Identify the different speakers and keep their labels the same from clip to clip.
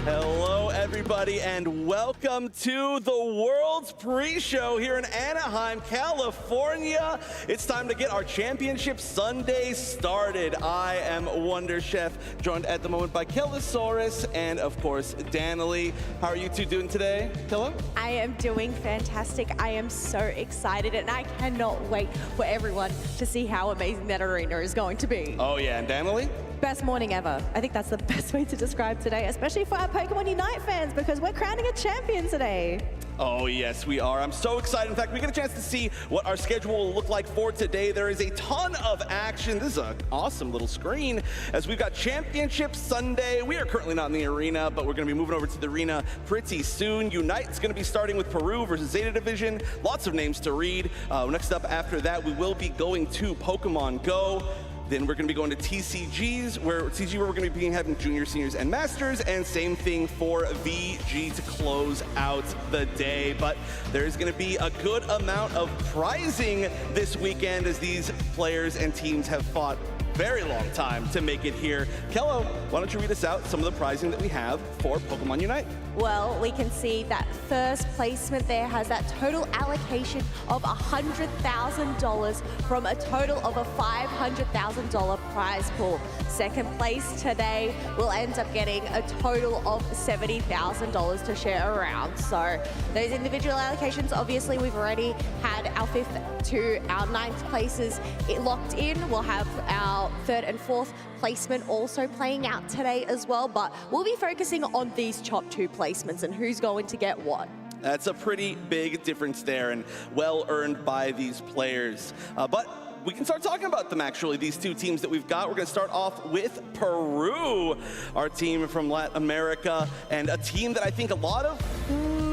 Speaker 1: Hello, everybody, and welcome to the World's Pre-Show here in Anaheim, California. It's time to get our Championship Sunday started. I am Wonder Chef, joined at the moment by Kellosaurus and, of course, Danily. How are you two doing today, Kello?
Speaker 2: I am doing fantastic. I am so excited, and I cannot wait for everyone to see how amazing that arena is going to be.
Speaker 1: Oh, yeah, and Danily?
Speaker 2: Best morning ever. I think that's the best way to describe today, especially for our Pokémon Unite fans, because we're crowning a champion today.
Speaker 1: Oh, yes, we are. I'm so excited. In fact, we get a chance to see what our schedule will look like for today. There is a ton of action. This is an awesome little screen as we've got Championship Sunday. We are currently not in the arena, but we're going to be moving over to the arena pretty soon. Unite's going to be starting with Peru versus Zeta Division. Lots of names to read. Next up after that, we will be going to Pokemon Go. Then we're going to be going to TCGs, where we're going to be having juniors, seniors, and masters, and same thing for VG to close out the day. But there's going to be a good amount of prizing this weekend as these players and teams have fought very long time to make it here. Kello, why don't you read us out some of the prizing that we have for Pokemon Unite?
Speaker 2: Well, we can see that first placement there has that total allocation of $100,000 from a total of a $500,000 prize pool. Second place today will end up getting a total of $70,000 to share around. So those individual allocations, obviously we've already had our 5th to our 9th places locked in. We'll have our 3rd and 4th placement also playing out today as well, but we'll be focusing on these top 2 placements and who's going to get what.
Speaker 1: That's a pretty big difference there and well earned by these players. But we can start talking about them, actually, these 2 teams that we've got. We're going to start off with Peru, our team from Latin America, and a team that I think a lot of,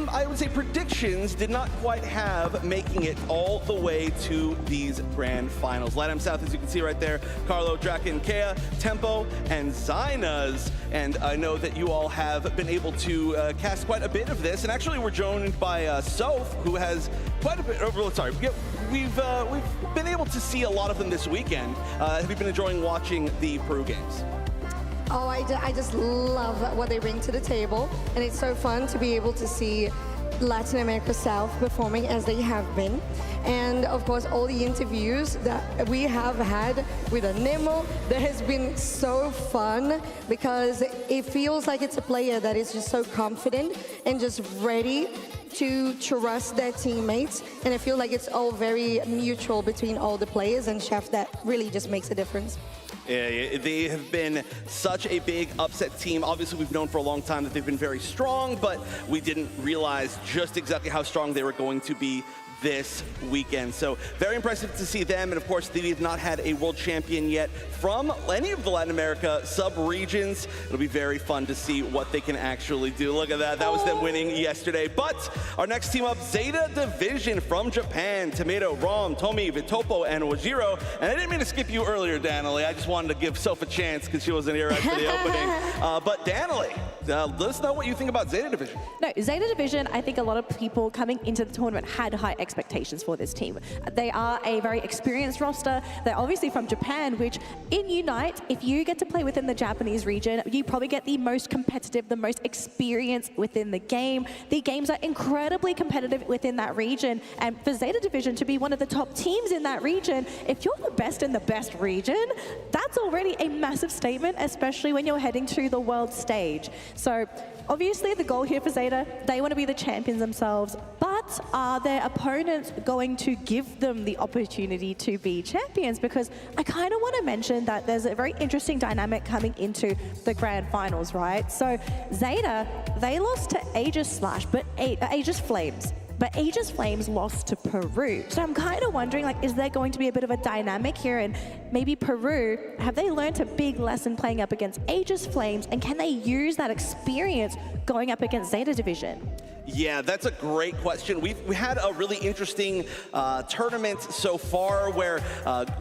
Speaker 1: I would say, predictions did not quite have making it all the way to these grand finals. LATAM South, as you can see right there, Carlo, Draken, Kea, Tempo, and Zynas. And I know that you all have been able to cast quite a bit of this, and actually we're joined by Soph, who has quite a bit, we've been able to see a lot of them this weekend. Have you been enjoying watching the Peru games?
Speaker 3: Oh, I just love what they bring to the table, and it's so fun to be able to see Latin America South performing as they have been. And of course, all the interviews that we have had with Nemo, that has been so fun because it feels like it's a player that is just so confident and just ready to trust their teammates, and I feel like it's all very mutual between all the players, and Chef, that really just makes a difference.
Speaker 1: Yeah, they have been such a big upset team. Obviously, we've known for a long time that they've been very strong, but we didn't realize just exactly how strong they were going to be this weekend. So very impressive to see them. And of course, they have not had a world champion yet from any of the Latin America sub-regions. It'll be very fun to see what they can actually do. Look at that. That was them winning yesterday. But our next team up, Zeta Division from Japan. Tomato, Rom, Tomi, Vitopo, and Wajiro. And I didn't mean to skip you earlier, Danily. I just wanted to give Soph a chance because she wasn't here after the opening. But Danily, let us know what you think about Zeta Division.
Speaker 2: No, Zeta Division, I think a lot of people coming into the tournament had high expectations for this team. They are a very experienced roster. They're obviously from Japan, which in Unite, if you get to play within the Japanese region, you probably get the most competitive, the most experience within the game. The games are incredibly competitive within that region. And for Zeta Division to be one of the top teams in that region, if you're the best in the best region, that's already a massive statement, especially when you're heading to the world stage. So obviously the goal here for Zeta, they want to be the champions themselves, but are their opponents going to give them the opportunity to be champions? Because I kind of want to mention that there's a very interesting dynamic coming into the grand finals, right? So Zeta, they lost to Aegis Flames. But Aegis Flames lost to Peru. So I'm kind of wondering, like, is there going to be a bit of a dynamic here? And maybe Peru, have they learned a big lesson playing up against Aegis Flames? And can they use that experience going up against Zeta Division?
Speaker 1: Yeah, that's a great question. We had a really interesting tournament so far where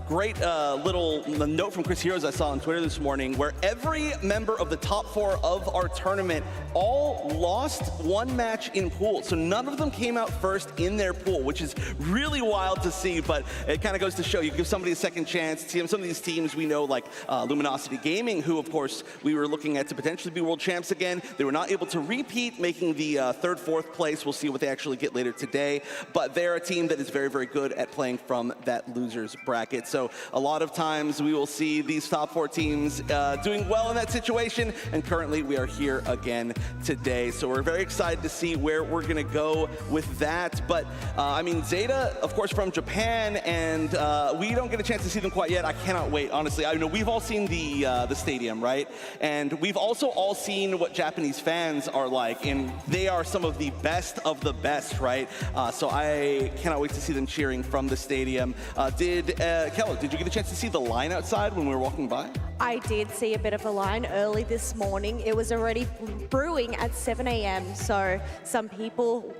Speaker 1: great little note from Chris Heroes I saw on Twitter this morning where every member of the top 4 of our tournament all lost one match in pool. So none of them came out first in their pool, which is really wild to see, but it kind of goes to show you give somebody a second chance. Some of these teams we know like Luminosity Gaming, who of course we were looking at to potentially be world champs again. They were not able to repeat, making the third, fourth place. We'll see what they actually get later today. But they're a team that is very, very good at playing from that loser's bracket. So a lot of times we will see these top 4 teams doing well in that situation. And currently we are here again today. So we're very excited to see where we're going to go with that. But I mean, Zeta, of course, from Japan, and we don't get a chance to see them quite yet. I cannot wait, honestly. I know we've all seen the stadium, right? And we've also all seen what Japanese fans are like, and they are some of the best of the best, right? So I cannot wait to see them cheering from the stadium. Keller, did you get a chance to see the line outside when we were walking by?
Speaker 4: I did see a bit of a line early this morning. It was already brewing at 7 a.m. So some people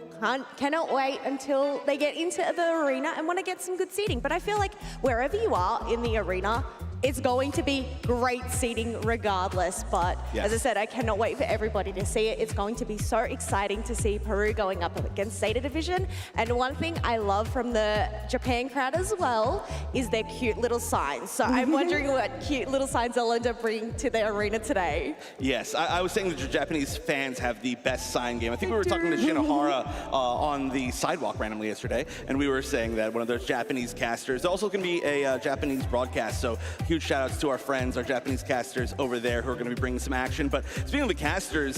Speaker 4: cannot wait until they get into the arena and want to get some good seating. But I feel like wherever you are in the arena, it's going to be great seating regardless. But
Speaker 1: yes,
Speaker 4: as I said, I cannot wait for everybody to see it. It's going to be so exciting to see Peru going up against Zeta Division. And one thing I love from the Japan crowd as well is their cute little signs. So I'm wondering what cute little signs they'll end up bringing to the arena today.
Speaker 1: Yes, I was saying that the Japanese fans have the best sign game. I think we were talking to Shinohara on the sidewalk randomly yesterday, and we were saying that one of those Japanese casters, there also can be a Japanese broadcast, so huge shout outs to our friends, our Japanese casters over there who are going to be bringing some action. But speaking of the casters,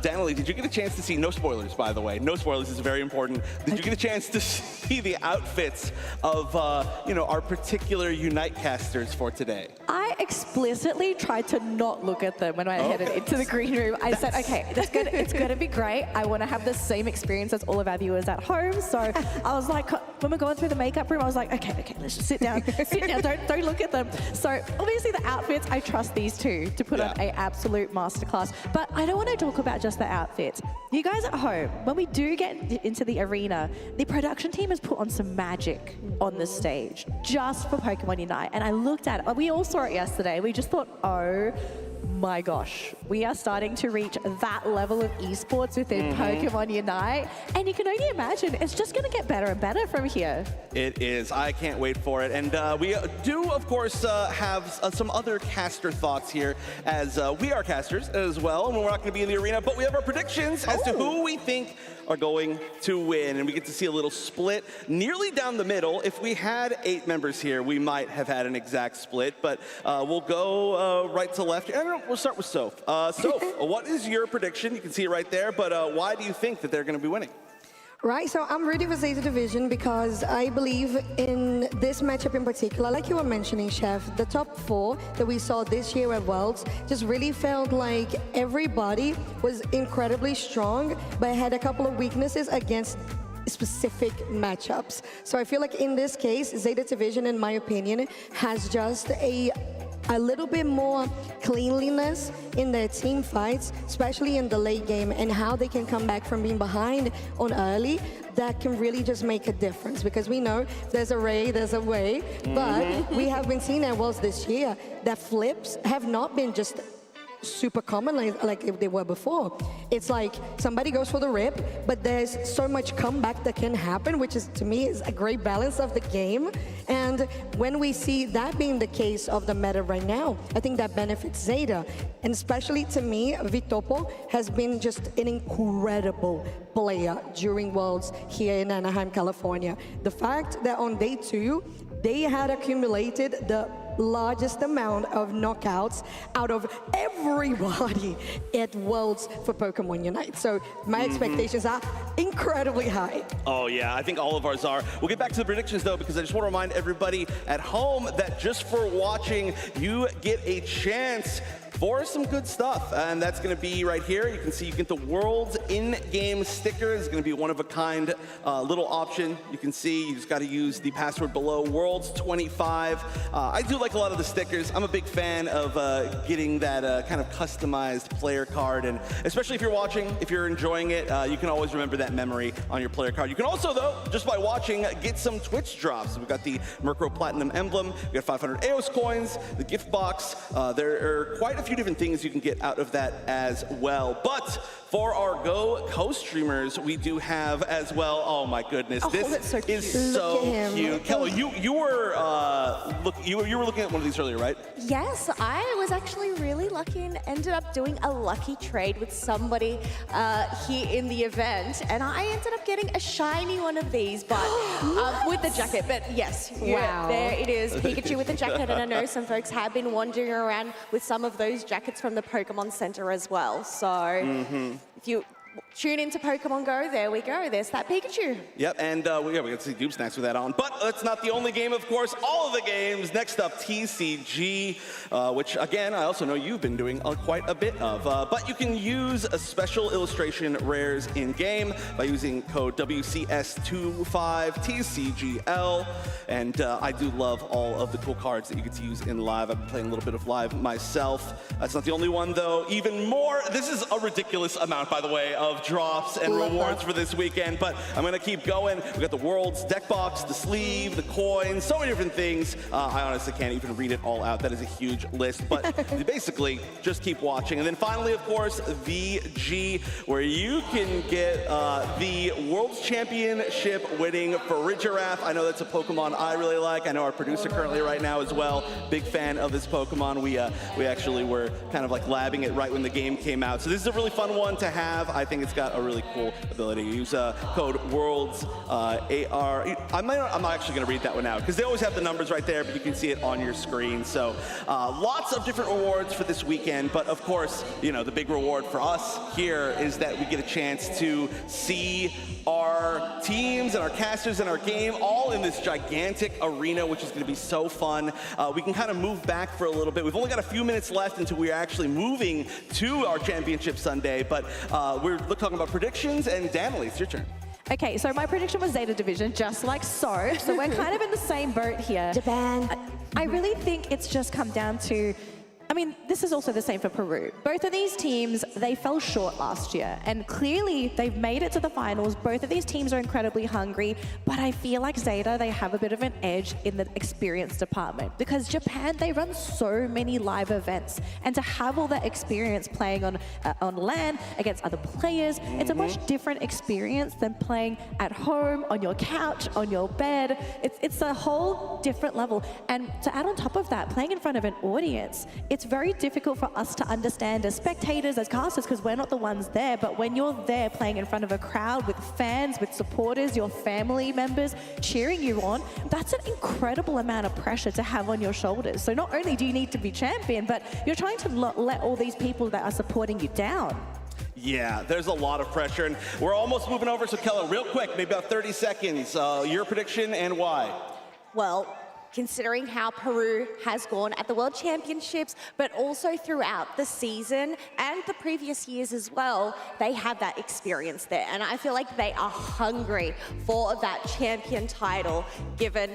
Speaker 1: Danielle, did you get a chance to see, no spoilers by the way, no spoilers is very important, did you get a chance to see the outfits of our particular Unite casters for today?
Speaker 2: I explicitly tried to not look at them when I headed into the green room. I said, okay, it's gonna be great. I want to have the same experience as all of our viewers at home. So I was like, when we're going through the makeup room, I was like, okay, let's just sit down, don't look at them. So obviously the outfits, I trust these two to put on an absolute masterclass. But I don't want to talk about just the outfits. You guys at home, when we do get into the arena, the production team has put on some magic on the stage just for Pokemon Unite. And I looked at it, we all saw it yesterday. We just thought, oh my gosh, we are starting to reach that level of esports within Pokemon Unite. And you can only imagine it's just going to get better and better from here.
Speaker 1: It is. I can't wait for it. And we do, of course, have some other caster thoughts here, as we are casters as well. And we're not going to be in the arena, but we have our predictions as to who we think are going to win. And we get to see a little split nearly down the middle. If we had 8 members here, we might have had an exact split, but we'll go right to left. We'll start with Soph. Soph, what is your prediction? You can see it right there, but why do you think that they're going to be winning?
Speaker 3: Right, so I'm ready for Zeta Division because I believe in this matchup in particular, like you were mentioning, Chef, the top 4 that we saw this year at Worlds just really felt like everybody was incredibly strong, but had a couple of weaknesses against specific matchups. So I feel like in this case, Zeta Division, in my opinion, has just a little bit more cleanliness in their team fights, especially in the late game, and how they can come back from being behind on early. That can really just make a difference, because we know if there's a Ray, there's a way. But we have been seeing at Worlds this year that flips have not been just super common like they were before. It's like somebody goes for the rip, but there's so much comeback that can happen, which is, to me, is a great balance of the game. And when we see that being the case of the meta right now, I think that benefits Zeta. And especially to me, Vitopo has been just an incredible player during Worlds here in Anaheim, California. The fact that on day 2, they had accumulated the largest amount of knockouts out of everybody at Worlds for Pokemon Unite. So my expectations are incredibly high.
Speaker 1: Oh yeah, I think all of ours are. We'll get back to the predictions though, because I just want to remind everybody at home that just for watching, you get a chance for some good stuff. And that's going to be right here. You can see you get the world's in-game sticker. It's going to be one-of-a-kind little option. You can see you just got to use the password below, worlds25. I do like a lot of the stickers. I'm a big fan of getting that kind of customized player card. And especially if you're watching, if you're enjoying it, you can always remember that memory on your player card. You can also, though, just by watching, get some Twitch drops. We've got the Mercro Platinum emblem. We've got 500 EOS coins, the gift box. There are quite a few different things you can get out of that as well. But for our Go co-streamers, we do have as well. Oh my goodness, this
Speaker 2: that's so cute.
Speaker 1: is so
Speaker 3: Look at him.
Speaker 1: cute. Kelly, you were looking at one of these earlier, right?
Speaker 4: Yes, I was actually really lucky and ended up doing a lucky trade with somebody here in the event, and I ended up getting a shiny one of these, but with the jacket. But yes,
Speaker 3: Wow.
Speaker 4: there it is, Pikachu with the jacket, and I know some folks have been wandering around with some of those jackets from the Pokemon Center as well. So if you tune into Pokemon Go, there we go. There's that Pikachu.
Speaker 1: Yep, and we got to see Doob Snacks with that on. But that's not the only game, of course. All of the games. Next up, TCG, which, again, I also know you've been doing quite a bit of. But you can use a special illustration rares in-game by using code WCS25TCGL. And I do love all of the cool cards that you get to use in live. I've been playing a little bit of live myself. That's not the only one, though. Even more, this is a ridiculous amount, by the way, of drops and rewards for this weekend, but I'm gonna keep going. We got the world's deck box, the sleeve, the coins, so many different things. I honestly can't even read it all out. That is a huge list, but basically just keep watching. And then finally, of course, VG, where you can get the World Championship winning Farigiraf. I know that's a Pokemon I really like. I know our producer currently right now as well. Big fan of this Pokemon. We actually were kind of like labbing it right when the game came out. So this is a really fun one to have. I think it's got a really cool ability. Use code WORLDS AR. I'm not actually going to read that one out because they always have the numbers right there, but you can see it on your screen. So lots of different rewards for this weekend. But of course, you know, the big reward for us here is that we get a chance to see our teams and our casters and our game all in this gigantic arena, which is going to be so fun. We can kind of move back for a little bit. We've only got a few minutes left until we're actually moving to our Championship Sunday, but we're talking about predictions, and Danley, it's your turn.
Speaker 2: Okay, so my prediction was Zeta Division, just like so. So we're kind of in the same boat here.
Speaker 3: Japan.
Speaker 2: I really think it's just come down to, I mean, this is also the same for Peru. Both of these teams, they fell short last year, and clearly they've made it to the finals. Both of these teams are incredibly hungry, but I feel like Zeta, they have a bit of an edge in the experience department because Japan, they run so many live events, and to have all that experience playing on LAN against other players, it's a much different experience than playing at home, on your couch, on your bed. It's a whole different level, and to add on top of that, playing in front of an audience, it's very difficult for us to understand as spectators, as casters, because we're not the ones there. But when you're there playing in front of a crowd with fans, with supporters, your family members cheering you on, that's an incredible amount of pressure to have on your shoulders. So not only do you need to be champion, but you're trying to let all these people that are supporting you down.
Speaker 1: Yeah, there's a lot of pressure, and we're almost moving over. So Keller, real quick, maybe about 30 seconds, your prediction and why?
Speaker 4: Well, considering how Peru has gone at the World Championships, but also throughout the season and the previous years as well, they have that experience there. And I feel like they are hungry for that champion title, given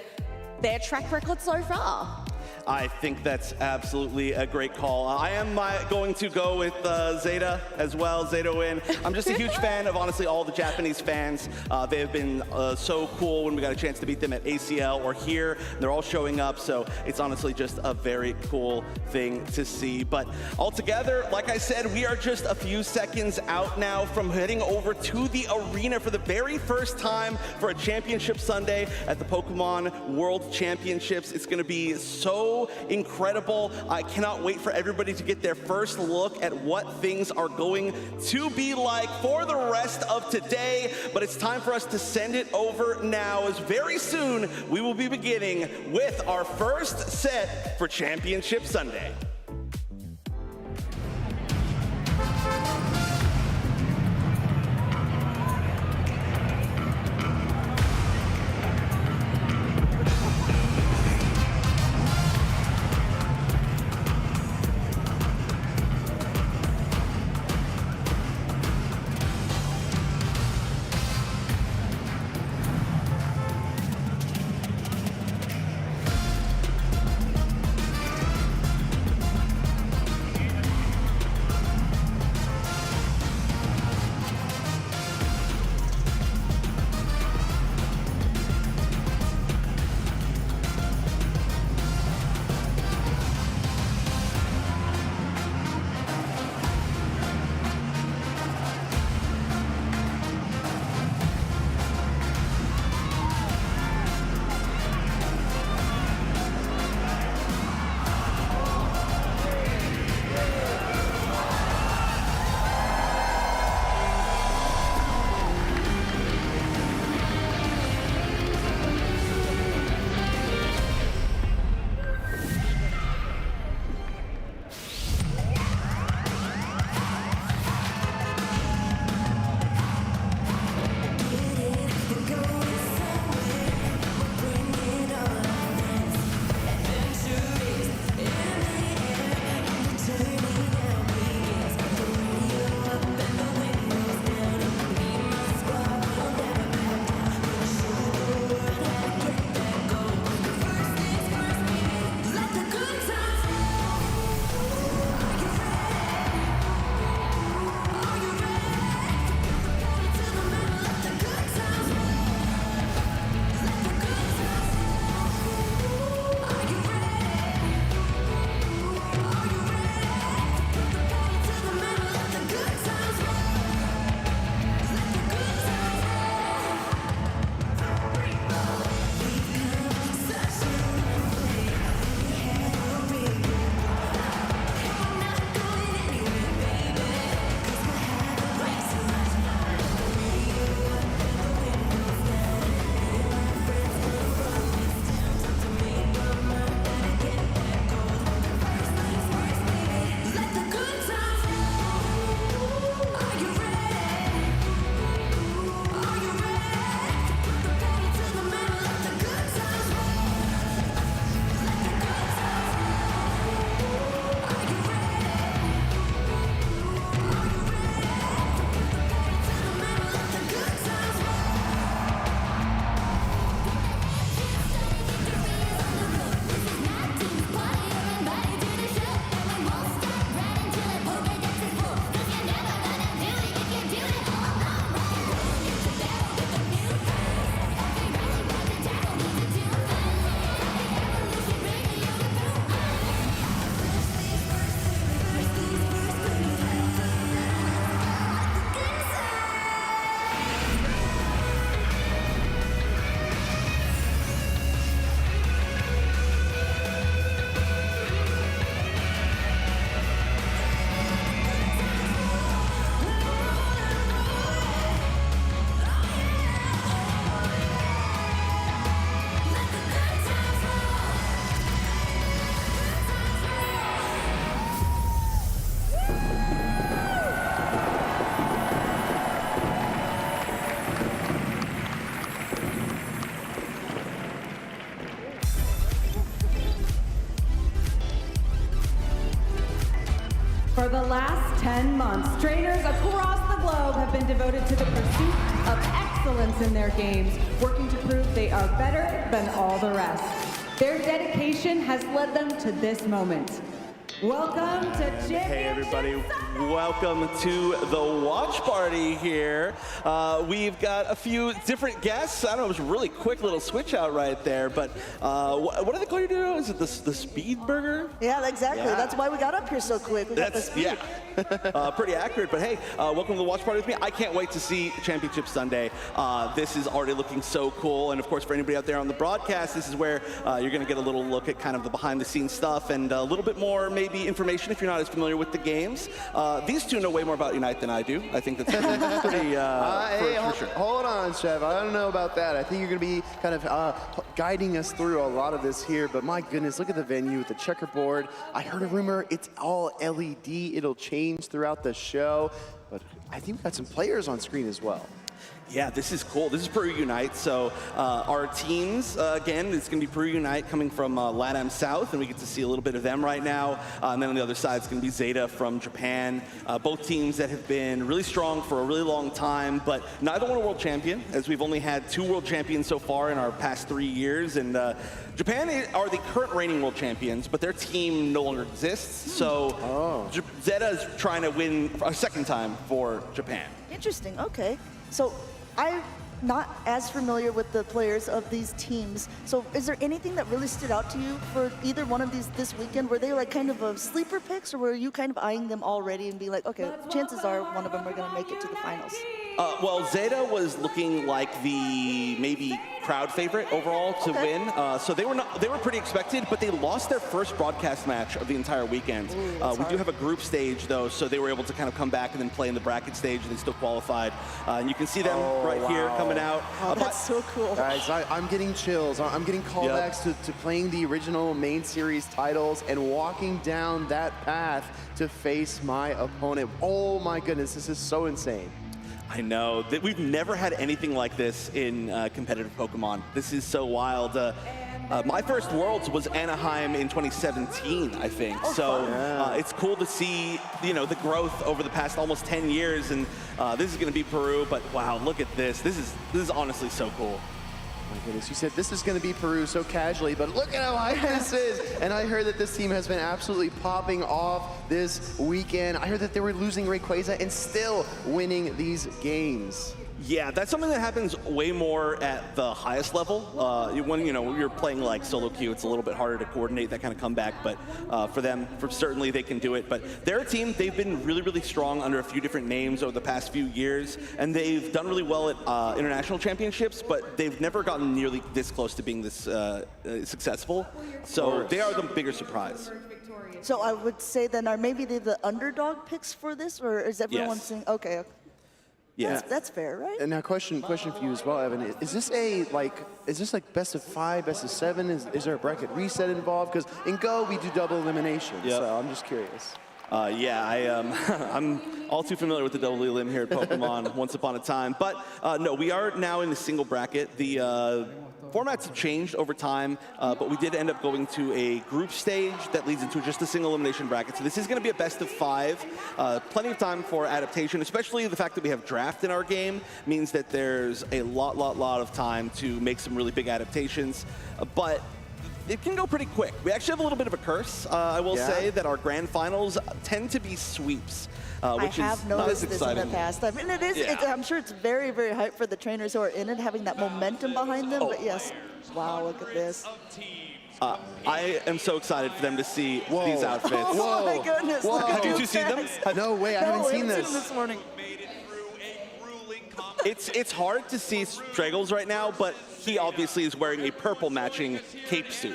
Speaker 4: their track record so far.
Speaker 1: I think that's absolutely a great call. I am going to go with Zeta as well, Zeta win. I'm just a huge fan of, honestly, all the Japanese fans. They have been so cool when we got a chance to beat them at ACL or here. They're all showing up, so it's honestly just a very cool thing to see. But altogether, like I said, we are just a few seconds out now from heading over to the arena for the very first time for a Championship Sunday at the Pokemon World Championships. It's going to be so incredible. I cannot wait for everybody to get their first look at what things are going to be like for the rest of today. But it's time for us to send it over now, as very soon we will be beginning with our first set for Championship Sunday.
Speaker 5: last 10 months, trainers across the globe have been devoted to the pursuit of excellence in their games, working to prove they are better than all the rest. Their dedication has led them to this moment. Welcome to Championship
Speaker 1: Hey everybody,
Speaker 5: Sunday!
Speaker 1: welcome to the watch party here. We've got a few different guests. I don't know, it was a really quick little switch out right there, but what do they call you to? Is it the speed burger?
Speaker 6: Yeah, exactly.
Speaker 1: Yeah.
Speaker 6: That's why we got up here so quick. We got the speed.
Speaker 1: Pretty accurate, but hey, welcome to the watch party with me. I can't wait to see Championship Sunday. This is already looking so cool, and of course for anybody out there on the broadcast, this is where you're gonna get a little look at kind of the behind the scenes stuff and a little bit more maybe information if you're not as familiar with the games. These two know way more about Unite than I do. I think that's pretty for sure.
Speaker 7: Hold on, Chef. I don't know about that. I think you're going to be kind of guiding us through a lot of this here, but my goodness, look at the venue with the checkerboard. I heard a rumor it's all LED. It'll change throughout the show, but I think we've got some players on screen as well.
Speaker 1: Yeah, this is cool. This is Peru Unite. So our teams, again, it's going to be Peru Unite coming from LATAM South, and we get to see a little bit of them right now. And then on the other side, it's going to be Zeta from Japan. Both teams that have been really strong for a really long time, but neither one a world champion, as we've only had 2 world champions so far in our past 3 years. And Japan are the current reigning world champions, but their team no longer exists. So Zeta is trying to win a second time for Japan.
Speaker 6: Interesting. Okay. So I'm not as familiar with the players of these teams. So is there anything that really stood out to you for either one of these this weekend? Were they like kind of a sleeper picks, or were you kind of eyeing them already and be like, okay, chances are one of them are going to make it to the finals?
Speaker 1: Well, Zeta was looking like the maybe crowd favorite overall to win. So they were pretty expected, but they lost their first broadcast match of the entire weekend. We do have a group stage though, so they were able to kind of come back and then play in the bracket stage, and they still qualified. And you can see them here coming out.
Speaker 6: Oh, that's so cool.
Speaker 7: Guys, I'm getting chills. I'm getting callbacks to playing the original main series titles and walking down that path to face my opponent. Oh my goodness, this is so insane.
Speaker 1: I know that we've never had anything like this in competitive Pokemon. This is so wild. My first Worlds was Anaheim in 2017, I think. It's cool to see, the growth over the past almost 10 years, and this is going to be Peru. But wow, look at this. This is honestly so cool.
Speaker 7: My goodness, you said this is going to be Peru so casually, but look at how high this is. And I heard that this team has been absolutely popping off this weekend. I heard that they were losing Rayquaza and still winning these games.
Speaker 1: Yeah, that's something that happens way more at the highest level. When you're playing like solo queue, it's a little bit harder to coordinate that kind of comeback. But for them, certainly they can do it. But their team, they've been really, really strong under a few different names over the past few years, and they've done really well at international championships. But they've never gotten nearly this close to being this successful. So they are the bigger surprise.
Speaker 6: So I would say then, are maybe they the underdog picks for this, or is everyone saying, okay?
Speaker 1: Yeah,
Speaker 6: that's fair, right?
Speaker 7: And now, question for you as well, Evan. Is this like best of 5, best of 7? Is there a bracket reset involved? Because in Go we do double elimination. So I'm just curious.
Speaker 1: I'm all too familiar with the double elim here at Pokemon once upon a time. But no, we are now in the single bracket. The formats have changed over time, but we did end up going to a group stage that leads into just a single elimination bracket. So this is going to be a best of 5. Plenty of time for adaptation, especially the fact that we have draft in our game means that there's a lot of time to make some really big adaptations. But it can go pretty quick. We actually have a little bit of a curse. I will say that our grand finals tend to be sweeps, which is not as exciting.
Speaker 6: This in the past. I mean, it is. I'm sure it's very, very hype for the trainers who are in it, having that momentum behind them. But yes, wow, look at this.
Speaker 1: I am so excited for them to see these outfits.
Speaker 6: Oh my goodness!
Speaker 1: Did you see them?
Speaker 7: No way, I haven't seen this.
Speaker 6: This morning.
Speaker 1: It's hard to see Straggles right now, but he obviously is wearing a purple matching cape suit.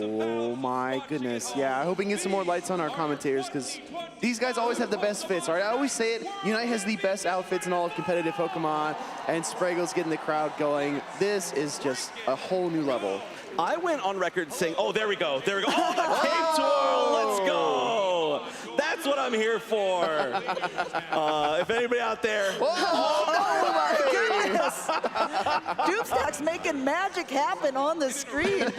Speaker 7: Oh my goodness. Yeah, I hope we can get some more lights on our commentators, because these guys always have the best fits, all right? I always say it, Unite has the best outfits in all of competitive Pokemon, and Spraggle's getting the crowd going. This is just a whole new level.
Speaker 1: I went on record saying, oh, there we go. Oh, the cape twirl, let's go. That's That's what I'm here for. If anybody out there,
Speaker 6: Oh my goodness! Doomstack's making magic happen on the screen.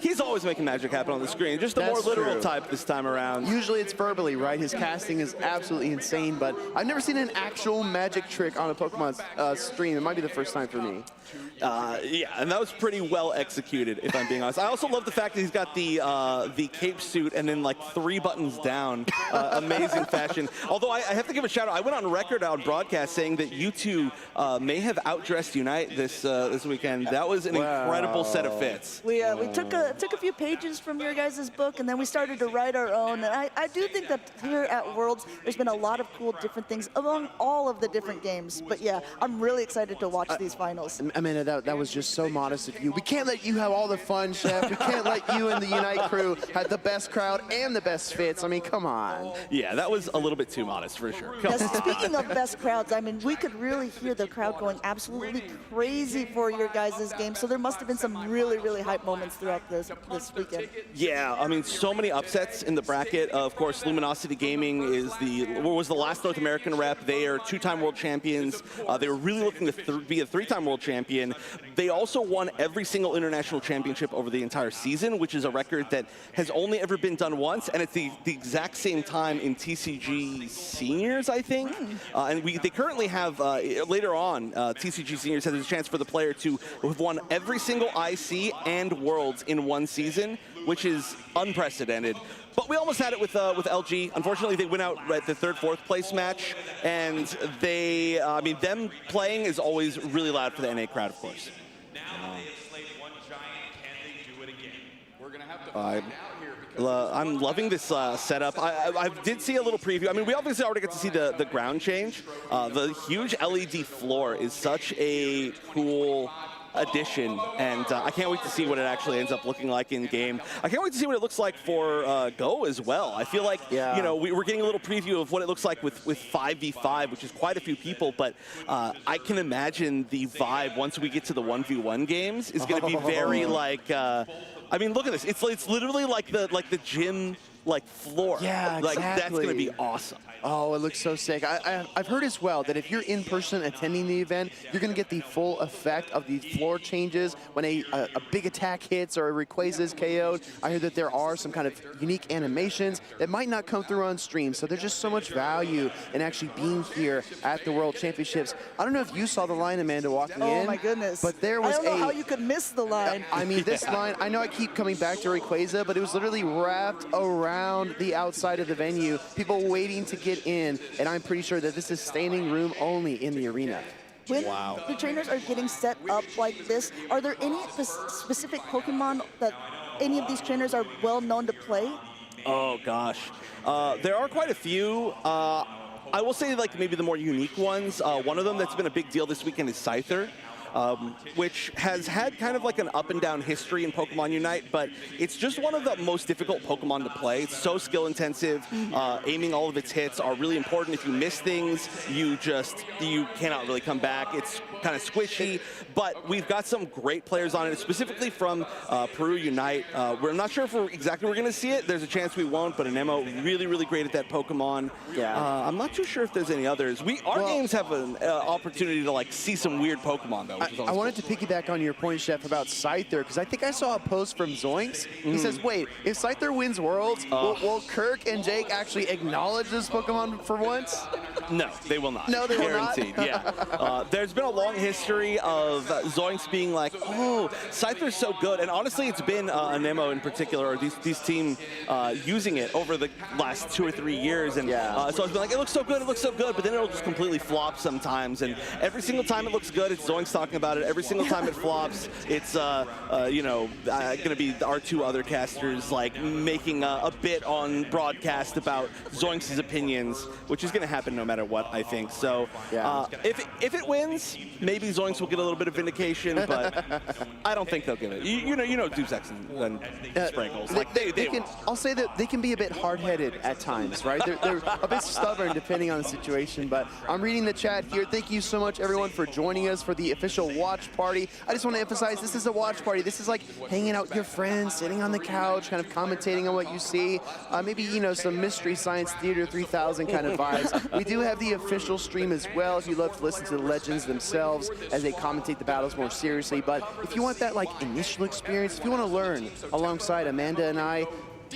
Speaker 1: he's always making magic happen on the screen. Just the more
Speaker 7: That's
Speaker 1: literal
Speaker 7: true.
Speaker 1: type this time around.
Speaker 7: Usually it's verbally, right? His casting is absolutely insane, but I've never seen an actual magic trick on a Pokemon stream. It might be the first time for me.
Speaker 1: Yeah, and that was pretty well executed, if I'm being honest. I also love the fact that he's got the cape suit and then like 3 buttons down, amazing fashion. Although I have to give a shout out. I went on record on broadcast saying that you two may have outdressed Unite this weekend. That was an incredible set of fits.
Speaker 6: We took a few pages from your guys' book, and then we started to write our own. And I do think that here at Worlds, there's been a lot of cool different things among all of the different games. But yeah, I'm really excited to watch these finals.
Speaker 7: Amanda, that was just so modest of you. We can't let you have all the fun, Chef. We can't let you and the Unite crew have the best crowd and the best fits. I mean, come on.
Speaker 1: Yeah, that was a little bit too modest for sure. Come
Speaker 6: Yes,
Speaker 1: on.
Speaker 6: speaking of best crowds, I mean, we could really hear the crowd going absolutely crazy for your guys' game. So there must have been some really, really hype moments throughout this weekend.
Speaker 1: Yeah, I mean, so many upsets in the bracket. Of course, Luminosity Gaming was the last North American rep. They are 2-time world champions. They were really looking to be a 3-time world champion. They also won every single international championship over the entire season, which is a record that has only ever been done once, and it's the exact same time in TCG Seniors, I think. And they currently have, later on, TCG Seniors has a chance for the player to have won every single IC and Worlds in one season, which is unprecedented. But we almost had it with LG. Unfortunately, they went out at the 3rd, 4th place match, and them playing is always really loud for the NA crowd, of course. I'm loving this setup. I did see a little preview. I mean, we obviously already get to see the ground change. The huge LED floor is such a cool addition, and I can't wait to see what it actually ends up looking like in game. I can't wait to see what it looks like for Go as well. I feel like we're getting a little preview of what it looks like with 5v5, which is quite a few people, but I can imagine the vibe once we get to the 1v1 games is going to be very like I mean, look at this. It's literally like the gym floor.
Speaker 7: Yeah, exactly.
Speaker 1: Like that's going to be awesome.
Speaker 7: Oh, it looks so sick. I've heard as well that if you're in person attending the event, you're going to get the full effect of these floor changes when a big attack hits or a Rayquaza is KO'd. I heard that there are some kind of unique animations that might not come through on stream. So there's just so much value in actually being here at the World Championships. I don't know if you saw the line, Amanda, walking in.
Speaker 6: Oh my goodness.
Speaker 7: But there was
Speaker 6: I don't know how you could miss the line.
Speaker 7: I mean, this line, I know I keep coming back to Rayquaza, but it was literally wrapped around the outside of the venue. People waiting to get in, and I'm pretty sure that this is standing room only in the arena.
Speaker 6: When the trainers are getting set up like this, are there any specific Pokemon that any of these trainers are well known to play?
Speaker 1: Oh gosh, there are quite a few. I will say like maybe the more unique ones. One of them that's been a big deal this weekend is Scyther. Which has had kind of like an up and down history in Pokemon Unite, but it's just one of the most difficult Pokemon to play. It's so skill intensive. Aiming all of its hits are really important. If you miss things, you cannot really come back. It's kind of squishy, but we've got some great players on it, specifically from Peru Unite. We're not sure if we're going to see it. There's a chance we won't, but Anemo really, really great at that Pokemon.
Speaker 7: Yeah.
Speaker 1: I'm not too sure if there's any others. Our games have an opportunity to like see some weird Pokemon though.
Speaker 7: I wanted to piggyback on your point, Chef, about Scyther, because I think I saw a post from Zoinks. He says, wait, if Scyther wins Worlds, will Kirk and Jake actually acknowledge this Pokemon for once?
Speaker 1: No, they will not.
Speaker 7: No, they will not?
Speaker 1: Guaranteed, yeah. There's been a long history of Zoinks being like, oh, Scyther's so good. And honestly, it's been Anemo in particular, or these team using it over the last 2 or 3 years. And so I've been like, it looks so good, but then it'll just completely flop sometimes. And every single time it looks good, it's Zoinks talking about it. Every single time it flops, it's going to be our 2 other casters like making a bit on broadcast about Zoinks' opinions, which is going to happen no matter what, I think. So if it wins, maybe Zoinks will get a little bit of vindication, but I don't think they'll give it. You know Dubsex and Sprinkles. Like they
Speaker 7: can, I'll say that they can be a bit hard-headed at times, right? They're a bit stubborn depending on the situation, but I'm reading the chat here. Thank you so much, everyone, for joining us for the official official watch party. I just want to emphasize, this is a watch party. This is like hanging out with your friends, sitting on the couch, kind of commentating on what you see. Maybe, you know, some Mystery Science Theater 3000 kind of vibes. We do have the official stream as well if you love to listen to the legends themselves as they commentate the battles more seriously. But if you want that like initial experience, if you want to learn alongside Amanda and I,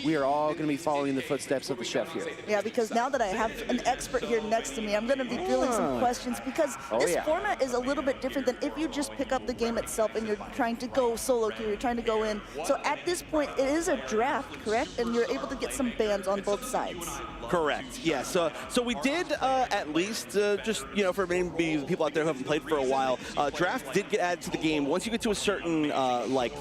Speaker 7: we are all going to be following the footsteps of the chef here.
Speaker 6: Yeah, because now that I have an expert here next to me, I'm going to be fielding some questions because this format is a little bit different than if you just pick up the game itself and you're trying to go solo queue, you're trying to go in. So at this point, it is a draft, correct? And you're able to get some bans on both sides.
Speaker 1: Correct. Yes. So we did at least just, you know, for maybe people out there who haven't played for a while, draft did get added to the game once you get to a certain like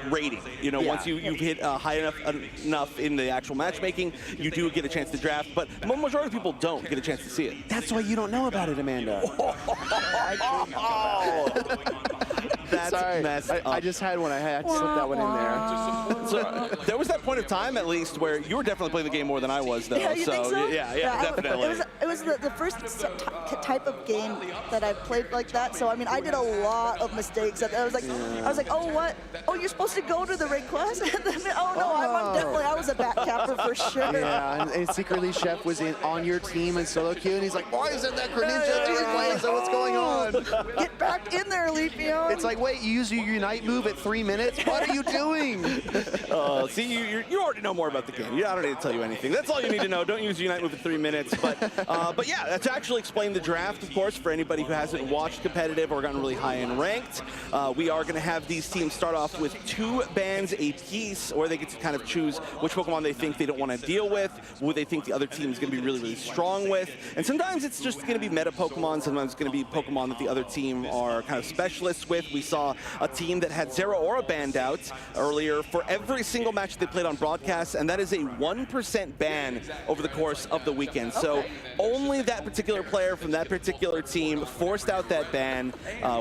Speaker 1: rating. You know, once you've hit high enough in the actual matchmaking, you do get a chance to draft. But the majority of people don't get a chance to see it.
Speaker 7: That's why you don't know about it, Amanda.
Speaker 1: That's messed up.
Speaker 7: I just had one. I had to slip that one in there.
Speaker 1: So there was that point of time, at least, where you were definitely playing the game more than I was, though.
Speaker 6: Yeah, you think so?
Speaker 1: Yeah, definitely.
Speaker 6: It was the first type of game that I've played like that. So I mean, I did a lot of mistakes. I was like, oh what? Oh, you're supposed to go to the request? And then, oh no, I was a back capper for sure.
Speaker 7: Yeah, and secretly Chef was on your team in solo queue, and he's like, why isn't that Greninja doing plays? What's going on?
Speaker 6: Get back in there, Leafeon.
Speaker 7: It's like, wait, you use your Unite move at 3 minutes? What are you doing?
Speaker 1: See, you already know more about the game. I don't need to tell you anything. That's all you need to know. Don't use Unite move at 3 minutes. But yeah, that's actually explain the draft, of course, for anybody who hasn't watched competitive or gotten really high in ranked. We are going to have these teams start off with 2 bans a piece, or they get to kind of choose which Pokemon they think they don't want to deal with, who they think the other team is going to be really, really strong with. And sometimes it's just going to be meta Pokemon. Sometimes it's going to be Pokemon that the other team are kind of specialists with. We saw a team that had Zeraora banned out earlier for every single match they played on broadcast, and that is a 1% ban over the course of the weekend. So only that particular player from that particular team forced out that ban,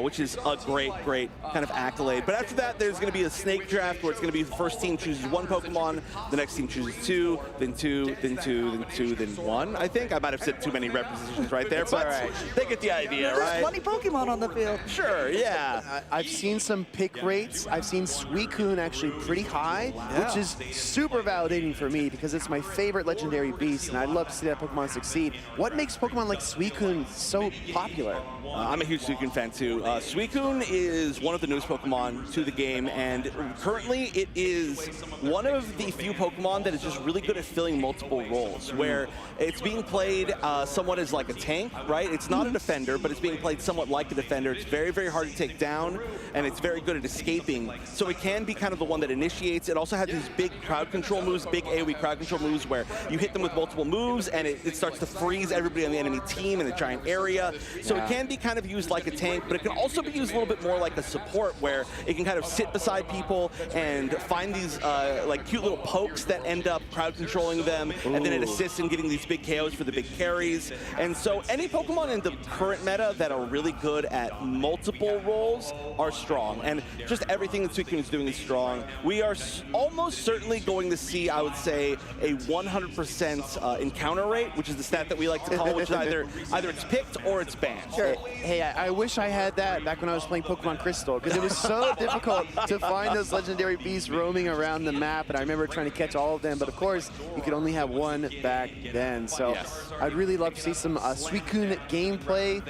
Speaker 1: which is a great kind of accolade. But after that, there's going to be a snake draft where it's going to be the first team chooses 1 Pokemon, the next team chooses 2, then 2, then 2, then 2, then 1. I think I might have said too many repositions right there, but they get the idea, right?
Speaker 6: There's 20 Pokemon on the field.
Speaker 1: Sure, yeah.
Speaker 7: I've seen some pick rates. I've seen Suicune actually pretty high, which is super validating for me because it's my favorite legendary beast, and I'd love to see that Pokemon succeed. What makes Pokemon like Suicune so popular?
Speaker 1: I'm a huge Suicune fan too. Suicune is one of the newest Pokemon to the game, and currently it is one of the few Pokemon that is just really good at filling multiple roles, where it's being played somewhat as like a tank, right? It's not a defender, but it's being played somewhat like a defender. It's very, very hard to take down, and it's very good at escaping. So it can be kind of the one that initiates. It also has these big crowd control moves, big AoE crowd control moves, where you hit them with multiple moves, and it starts to freeze everybody on the enemy team in a giant area. So it can be kind of used like a tank, but it can also be used a little bit more like a support, where it can kind of sit beside people and find these like cute little pokes that end up crowd controlling them, and then it assists in getting these big KOs for the big carries. And so any Pokemon in the current meta that are really good at multiple roles are strong, and just everything that Suicune is doing is strong. We are almost certainly going to see, I would say, a 100% encounter rate, which is the stat that we like to call, which is either it's picked or it's banned.
Speaker 7: Sure. Hey, I wish I had that back when I was playing Pokemon Crystal, because it was so difficult to find those legendary beasts roaming around the map, and I remember trying to catch all of them, but of course, you could only have one back then. So I'd really love to see some Suicune gameplay.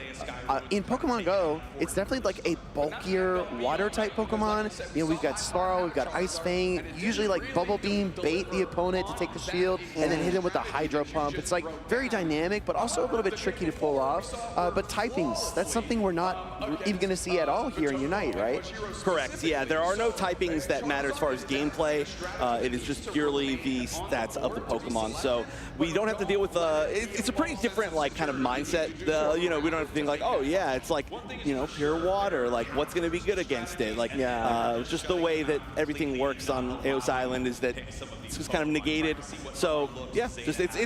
Speaker 7: In Pokemon Go, it's definitely like a bulkier water-type Pokemon. You know, we've got Snarl, we've got Ice Fang, usually like Bubble Beam, bait the opponent to take the shield, and then hit him with a Hydro Pump. It's like very dynamic, but also a little bit tricky to pull off. But typings, that's something we're not even going to see at all here in Unite, right?
Speaker 1: Correct, yeah. There are no typings that matter as far as gameplay. It is just purely the stats of the Pokemon. So we don't have to deal with, it's a pretty different like kind of mindset. You know, we don't have to think like, oh yeah, it's like, you know, pure water. Like what's going to be good against it? Like just the way that everything works on Eos Island is that it's just kind of negated. So yeah, just it's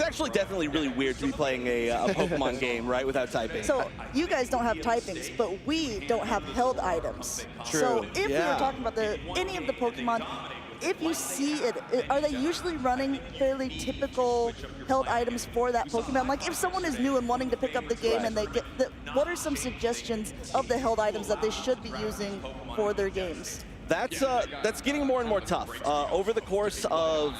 Speaker 1: actually definitely really weird to be playing a Pokemon game, right, without typing.
Speaker 6: So you guys don't have typings, but we don't have held items.
Speaker 1: True.
Speaker 6: So if we were talking about any of the Pokemon, if you see it, are they usually running fairly typical held items for that Pokemon? Like if someone is new and wanting to pick up the game and they get what are some suggestions of the held items that they should be using for their games?
Speaker 1: That's getting more and more tough. Over the course of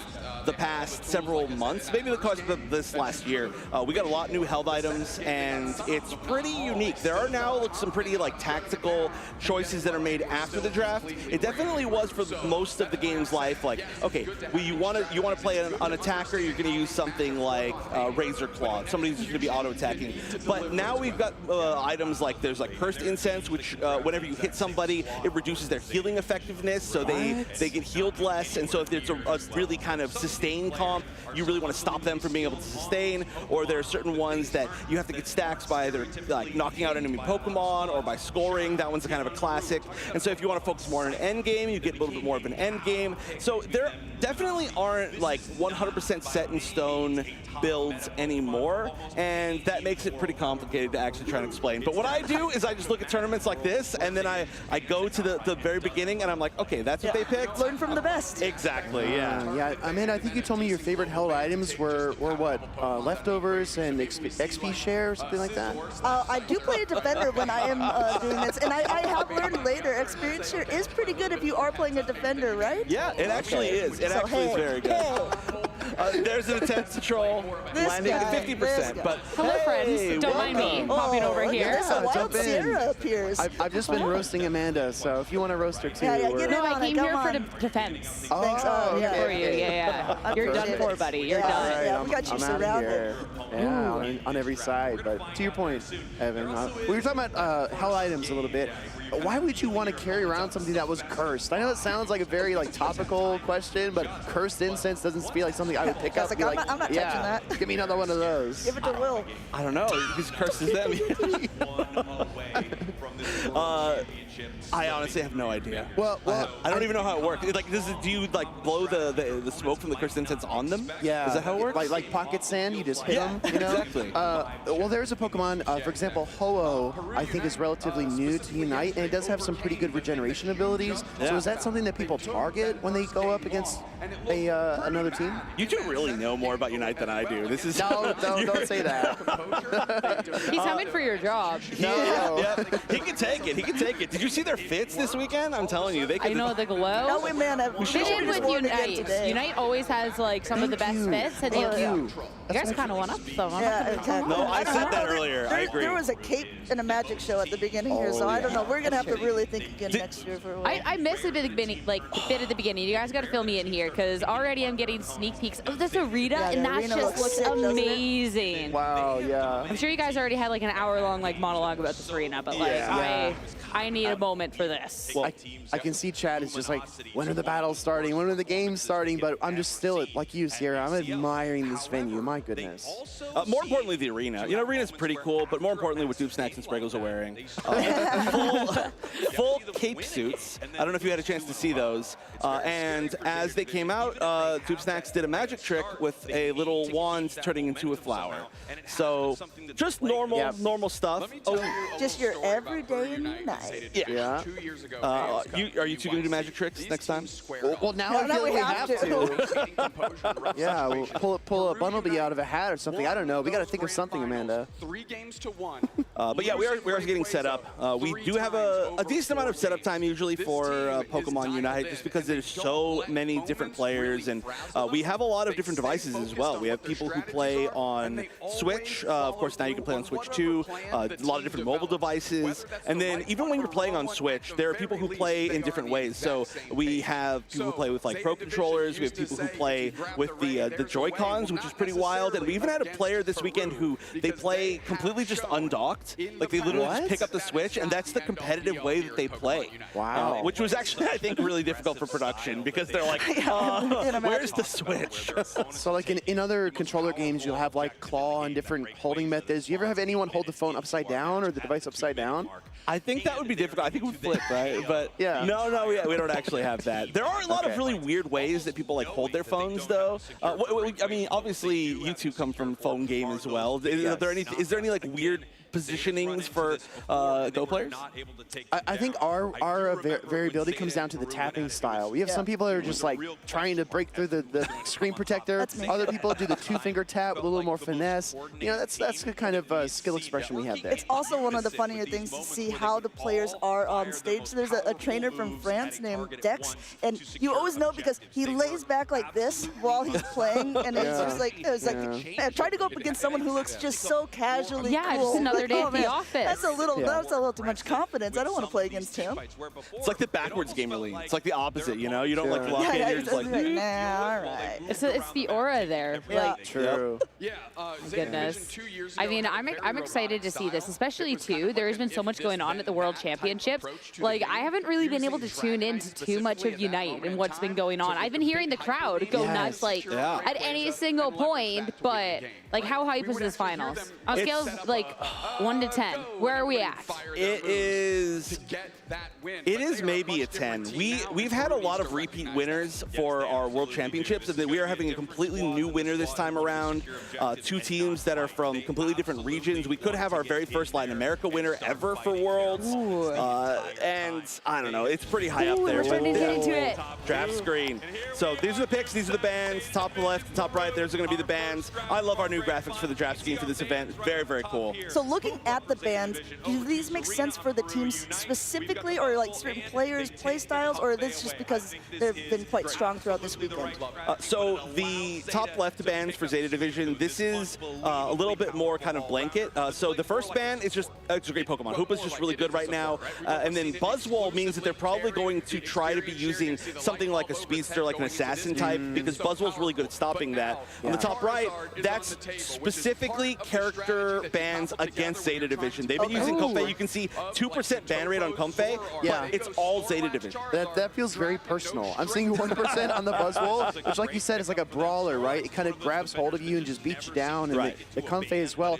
Speaker 1: the past several months, maybe the course of this last year, we got a lot of new held items, and it's pretty unique. There are now some pretty tactical choices that are made after the draft. It definitely was for most of the game's life. Like, okay, you want to play an attacker, you're going to use something like Razor Claw. Somebody's going to be auto attacking. But now we've got items like there's Cursed Incense, which whenever you hit somebody, it reduces their healing effectiveness, so they get healed less. And so if there's a really kind of sustain comp, you really want to stop them from being able to sustain. Or there are certain ones that you have to get stacks by either knocking out enemy Pokemon or by scoring. That one's kind of a classic. And so if you want to focus more on an end game, you get a little bit more of an end game. So there definitely aren't 100% set in stone builds anymore, and that makes it pretty complicated to actually try and explain. But what I do is I just look at tournaments like this, and then I go to the very beginning, and I'm like, okay, that's what they picked.
Speaker 6: Learn from the best.
Speaker 1: Exactly, yeah.
Speaker 7: Yeah, Amanda, I think you told me your favorite held items were what? Leftovers and XP share or something like that?
Speaker 6: I do play a defender when I am doing this, and I have learned later, experience share is pretty good if you are playing a defender, right?
Speaker 1: Yeah, it actually is. It actually is very good. There's an attempt to troll, landing at 50%. But
Speaker 8: hello, friends. Don't mind me popping over here.
Speaker 6: There's a wild Sierra appears.
Speaker 7: I've just been roasting Amanda, so if you want to roast her too.
Speaker 8: No, I came here for defense.
Speaker 6: Thanks.
Speaker 8: Here for you. Yeah. You're done for, buddy. You're done.
Speaker 7: Right,
Speaker 6: Yeah, we got you
Speaker 7: I'm
Speaker 6: surrounded.
Speaker 7: Yeah, on every side. But to your point, Evan, we were talking about hell items a little bit. Why would you want to carry around something that was cursed? I know it sounds like a very topical question, but cursed incense doesn't feel like something I would pick up.
Speaker 6: I'm not touching that.
Speaker 7: Give me another one of those.
Speaker 6: Give it to Will.
Speaker 1: I don't know. He's curses them. I honestly have no idea.
Speaker 7: Well,
Speaker 1: I don't even know how it works. Do you blow the smoke from the cursed incense on them?
Speaker 7: Yeah.
Speaker 1: Is that how it works?
Speaker 7: Like pocket sand, you just hit them. You know?
Speaker 1: Exactly.
Speaker 7: Well, there's a Pokemon, for example, Ho-Oh, I think is relatively new to Unite, and it does have some pretty good regeneration abilities.
Speaker 1: Yeah.
Speaker 7: So is that something that people target when they go up against another team?
Speaker 1: You two really know more about Unite than I do. This is
Speaker 7: No, don't say that.
Speaker 8: He's coming for your job.
Speaker 1: Yeah. He can take it. He can take it. Did you see their fits this weekend? I'm telling you, they could.
Speaker 8: I know the glow.
Speaker 6: No, man,
Speaker 8: They did with Unite. Unite always has some of the best fits, and you guys kind of went up some.
Speaker 1: No, I said that earlier. I agree.
Speaker 6: There was a cape and a magic show at the beginning here, so I don't know. We're gonna have to really think again next year for a while.
Speaker 8: I missed a bit at the beginning, bit at the beginning. You guys got to fill me in here because already I'm getting sneak peeks of this arena, and that
Speaker 6: arena
Speaker 8: just looks
Speaker 6: sick, doesn't it?
Speaker 8: amazing.
Speaker 7: Wow, yeah.
Speaker 8: I'm sure you guys already had an hour-long monologue about this arena, but I need a moment for this.
Speaker 7: Well, I can see Chad is just when are the battles starting? When are the games starting? But I'm just still, like you, Sierra, I'm admiring this venue. My goodness.
Speaker 1: More importantly, the arena. Arena's pretty cool, but more importantly, what Dupe Snacks and Spriggles are wearing. Full cape suits. I don't know if you had a chance to see those. And as they came out, Dupe Snacks did a magic trick with a little wand turning into a flower. So just normal stuff.
Speaker 6: Just your everyday Unite.
Speaker 1: Yeah. Are you two going to do magic tricks next time?
Speaker 7: Well, now I feel like we have to. Yeah, we'll pull a Bumblebee out of a hat or something. I don't know. We got to think of something, Amanda.
Speaker 9: 3 games to 1.
Speaker 1: But yeah, we are getting set up. We do have a decent amount of setup time usually for Pokemon Unite, just because there's so many different players, and we have a lot of different devices as well. We have people who play on Switch. Of course, now you can play on Switch too. A lot of different mobile devices, and then even when you're playing on Switch, there are people who play in different ways. So we have people who play with Pro controllers. We have people who play with the Joy-Cons, which is pretty wild. And we even had a player this weekend who they play completely just undocked. They literally just pick up the Switch, and that's the competitive way that they play.
Speaker 7: Wow.
Speaker 1: Which was actually, I think, really difficult for production because they're like, where's the Switch?
Speaker 7: So in other controller games, you'll have claw and different holding methods. You ever have anyone hold the phone upside down or the device upside down?
Speaker 1: I think that would be difficult. I think it would flip, right? But
Speaker 7: yeah.
Speaker 1: No, we don't actually have that. There are a lot of really weird ways that people hold their phones, though. I mean, obviously, you two come from phone game as well. Is there any weird positionings for Go players?
Speaker 7: I think our variability comes down to the tapping style. though. We have some people that are just like trying to break through the screen protector.
Speaker 6: That's me.
Speaker 7: Other people do the 2-finger tap with a little more finesse. You know, that's the kind of skill expression we have there.
Speaker 6: It's also one of the funnier things to see how the players are on stage. There's a trainer from France named Dex, and you always know because he lays back like this while he's playing, and it's just like, man, try to go up against someone who looks just so casually
Speaker 8: Yeah,
Speaker 6: cool.
Speaker 8: just another day at the
Speaker 6: man,
Speaker 8: office.
Speaker 6: That's a little too much confidence. I don't want to play against him.
Speaker 1: It's like the backwards gamer league. It's like the opposite, you know? You don't like lock in, you're just like,
Speaker 6: nah, all right.
Speaker 8: It's the aura there.
Speaker 6: Yeah.
Speaker 8: Like,
Speaker 7: True.
Speaker 8: goodness. I mean, I'm excited to see this, especially too. There's been so much going on at the World Championships. Like, I haven't really been able to tune into too much of Unite and what's been going on. I've been hearing the crowd go nuts, like, at any single point, but, like, how hype is this finals? On a scale of, like, 1 to 10, where are we at?
Speaker 1: It is maybe a 10. We've had a lot of repeat winners for our World Championships, and then we are having a completely new winner this time around. 2 teams that are from completely different regions. We could have our very first Latin America winner ever for Worlds. And I don't know, it's pretty high up there.
Speaker 8: We're starting to get into it.
Speaker 1: Draft screen. So these are the picks, these are the bands. Top left, top right, there's going to be the bands. I love our new graphics for the draft scheme for this event. Very, very cool.
Speaker 6: So looking at the bands, do these make sense for the teams specifically, or like certain players' play styles, or is this just because they've been quite strong throughout this weekend?
Speaker 1: So the top left bands for Zeta Division, this is a little bit more kind of blanket. So the first band is just, it's a great Pokemon. Hoopa's just really good right now. And then Buzzwole means that they're probably going to try to be using something like a speedster, like an assassin type, because Buzzwole's really good at stopping that. On the top right, that's specifically character bans against Zeta Division. They've been using Comfey. You can see 2% ban rate on Comfey, but it's all Zeta Division.
Speaker 7: That feels very personal. I'm seeing 1% on the Buzzwole, which, like you said, is like a brawler, right? It kind of grabs hold of you and just beats you down, and the Comfey as well.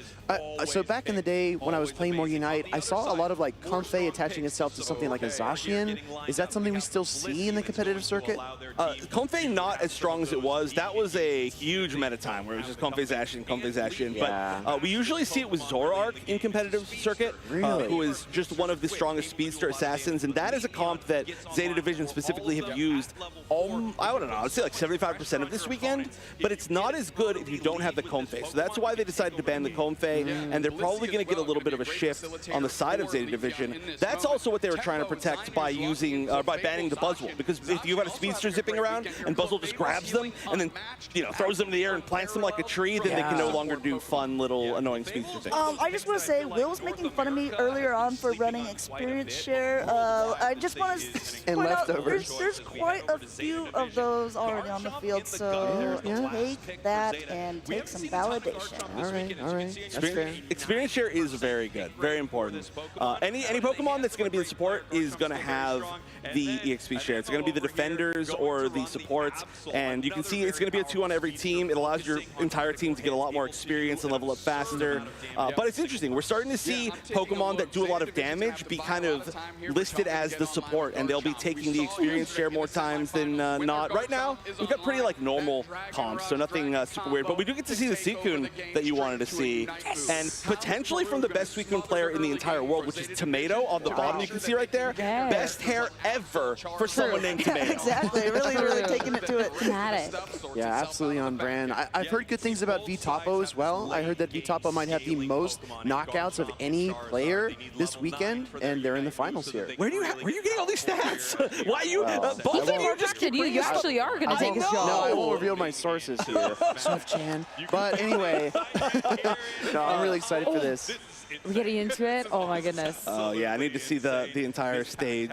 Speaker 7: So back in the day when I was playing more Unite, I saw a lot of like Comfey attaching itself to something like a Zacian. Is that something we still see in the competitive circuit?
Speaker 1: Comfey not as strong as it was. That was a huge meta time where it was just Comfey Zacian. But we usually see it with Zoroark in competitive circuit, who is just one of the strongest speedster assassins, and that is a comp that Zeta Division specifically have used, I don't know, I'd say like 75% of this weekend, but it's not as good if you don't have the Comfey. So that's why they decided to ban the Comfey, and they're probably going to get a little bit of a shift on the side of Zeta Division. That's also what they were trying to protect by using, by banning the Buzzwole, because if you've got a speedster zipping around and Buzzwole just grabs them and then, you know, throws them in the air and plants them like a tree, then they can no longer do fun little annoying speedster things.
Speaker 6: I just want to say, Will was making fun of me earlier on for running experience share. I just want to point out there's quite a few of those already on the field, so take that and take some validation.
Speaker 7: All right. That's fair.
Speaker 1: Experience share is very good, very important. Any Pokemon that's going to be the support is going to have the EXP share. It's going to be the defenders or the supports, and you can see it's going to be a 2 on every team. It allows your entire team to get a lot more experience and level up faster. But it's interesting. We're starting to see Pokemon that do a lot of damage be kind of listed as the support, and they'll be taking the experience share more times than not. Right now, we've got pretty like normal comps, so nothing super weird. But we do get to see the Suicune that you wanted to see, and potentially from the best Suicune player in the entire world, which is Tomato on the bottom. You can see right there, best hair ever for someone named Tomato.
Speaker 6: Exactly, really taking it to it.
Speaker 8: Dramatic.
Speaker 7: Yeah, absolutely on brand. I've heard good things about VTopo as well. I heard that VTopo might have the most knockouts of any player this weekend, and they're in the finals here.
Speaker 1: Where are you getting all these stats? Why you? Both of you just keep
Speaker 8: You actually are going to take a shot.
Speaker 7: No, I won't reveal my sources here, Swift-chan. But anyway, no, I'm really excited for this.
Speaker 8: We're getting into it? Oh my goodness.
Speaker 1: Oh yeah, I need to see the entire stage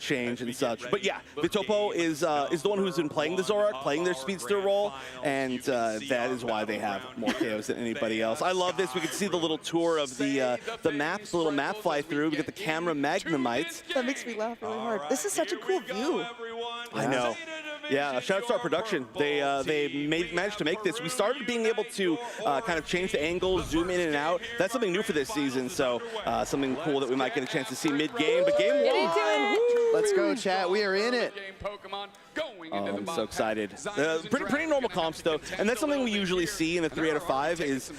Speaker 1: change and such. But yeah, VTopo is the one who's been playing the Zoroark, playing their speedster role, and that is why they have more KOs than anybody else. I love this. We can see the little tour of the maps, the little map fly through. We get the camera Magnemites.
Speaker 6: That makes me laugh really hard. This is such a cool view.
Speaker 1: I know. Yeah, shout out to our production. They managed to make this. We started being able to kind of change the angles, zoom in and out. That's something new for this season, so something cool that we might get a chance to see mid-game. But game one.
Speaker 7: Let's go, chat. We are in it.
Speaker 9: Pokemon going
Speaker 1: Oh, I'm so excited. Pretty normal comps though, and that's something we usually see in a 3 out of 5 is,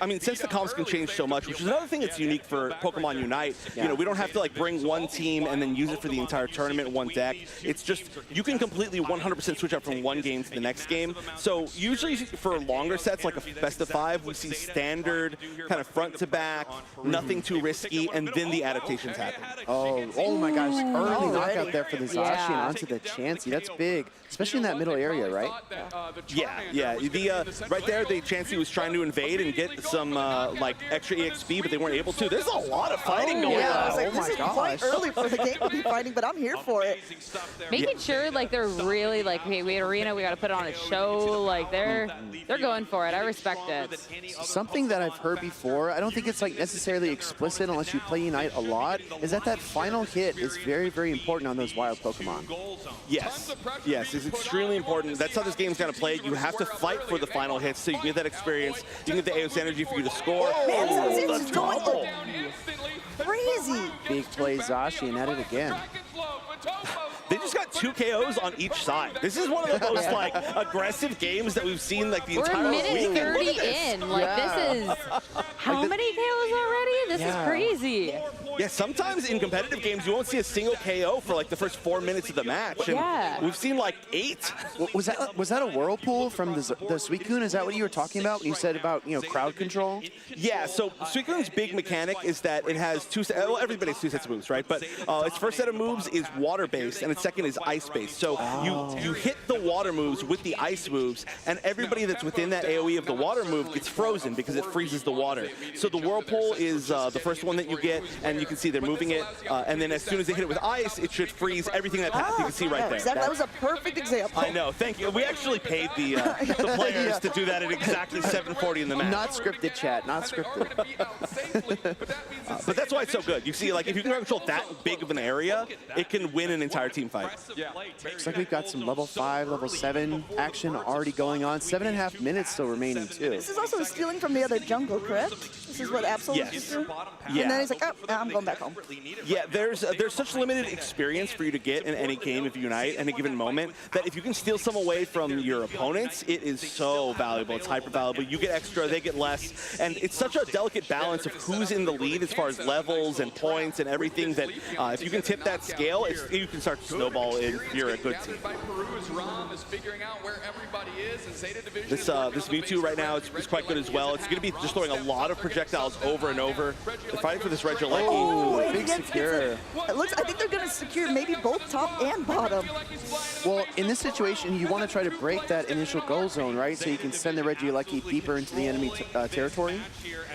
Speaker 1: I mean, since the comps can change so much, which is another thing that's unique for Pokemon Unite, you know, we don't have to like bring one team and then use it for the entire tournament in one deck. It's just, you can completely 100% switch up from one game to the next game. So usually for longer sets, like a best of 5, we see standard, kind of front to back, nothing too risky, and then the adaptations happen.
Speaker 7: Oh my gosh, early knockout there for the Zacian onto the Chansey. That's big, especially in that middle area, right?
Speaker 1: Yeah. Right there, the Chansey was trying to invade and get some like extra EXP, but they weren't able to. There's a lot of fighting going on.
Speaker 6: I was like,
Speaker 7: Oh my
Speaker 6: this is
Speaker 7: gosh.
Speaker 6: quite early for the game to be fighting, but I'm here for it.
Speaker 8: Making sure like they're really like, hey, we had Arena, we got to put on a show. Like they're going for it. I respect it.
Speaker 7: Something that I've heard before, I don't think it's like necessarily explicit unless you play Unite a lot, is that final hit is very, very important on those wild Pokemon.
Speaker 1: Yes, it's extremely important. That's how this game's gonna play. You have to fight for the final hits so you can get that experience. You can get the AOS energy for you to score.
Speaker 6: Man,
Speaker 1: Oh,
Speaker 6: Zacian's going crazy.
Speaker 7: Big play Zacian at it again.
Speaker 1: They just got 2 KOs on each side. This is one of the most like aggressive games that we've seen like the
Speaker 8: We're
Speaker 1: entire
Speaker 8: a
Speaker 1: week.
Speaker 8: minute
Speaker 1: And look
Speaker 8: 30
Speaker 1: at this.
Speaker 8: in. Like this is how many KOs already? This is crazy.
Speaker 1: Yeah, sometimes in competitive games you won't see a single KO for like the first 4 minutes of the match. And
Speaker 8: Yeah.
Speaker 1: we've seen like 8.
Speaker 7: Was that a whirlpool from the Suicune? Is that what you were talking about when you said about, you know, crowd control?
Speaker 1: Yeah, so Suicune's big mechanic is that it has well, everybody has 2 sets of moves, right? But its first set of moves is water-based, and its second is ice-based. So you hit the water moves with the ice moves, and everybody that's within that AoE of the water move gets frozen because it freezes the water. So the whirlpool is the first one that you get, and you can see they're moving it, and then as soon as they hit it with ice, it should freeze everything that path. You can see right there.
Speaker 6: Exactly. That was a perfect example.
Speaker 1: I know, thank you. We actually paid the players to do that at exactly 7:40 in the match.
Speaker 7: Not scripted, chat, not scripted.
Speaker 1: But that's why it's so good. You see, like, if you can control that big of an area, it can win an entire team fight.
Speaker 7: Looks like we've got some level 5, level 7 action already going on. 7.5 minutes still remaining, too.
Speaker 6: This is also stealing from the other jungle, correct? This is what Absol used to do?
Speaker 1: Yeah.
Speaker 6: And then he's like, oh, I'm going back home.
Speaker 1: Yeah, there's such limited experience for you to get in any game of Unite at a given moment that if you can steal some away from your opponents, it is so valuable. It's hyper valuable. You get extra, they get less, and it's such a delicate balance of who's in the lead as far as levels and points and everything that if you can tip that scale, you can start to snowball if you're a good team. This Mewtwo right now is quite good as well. It's going to be just throwing a lot of projectiles over and over. They're fighting for this Regieleki.
Speaker 7: Oh, big secure.
Speaker 6: It looks, I think they're going to secure maybe both top and bottom.
Speaker 7: Well, in this situation, you want to try to break that initial goal zone, right? So you can send the Regieleki deeper into the enemy territory.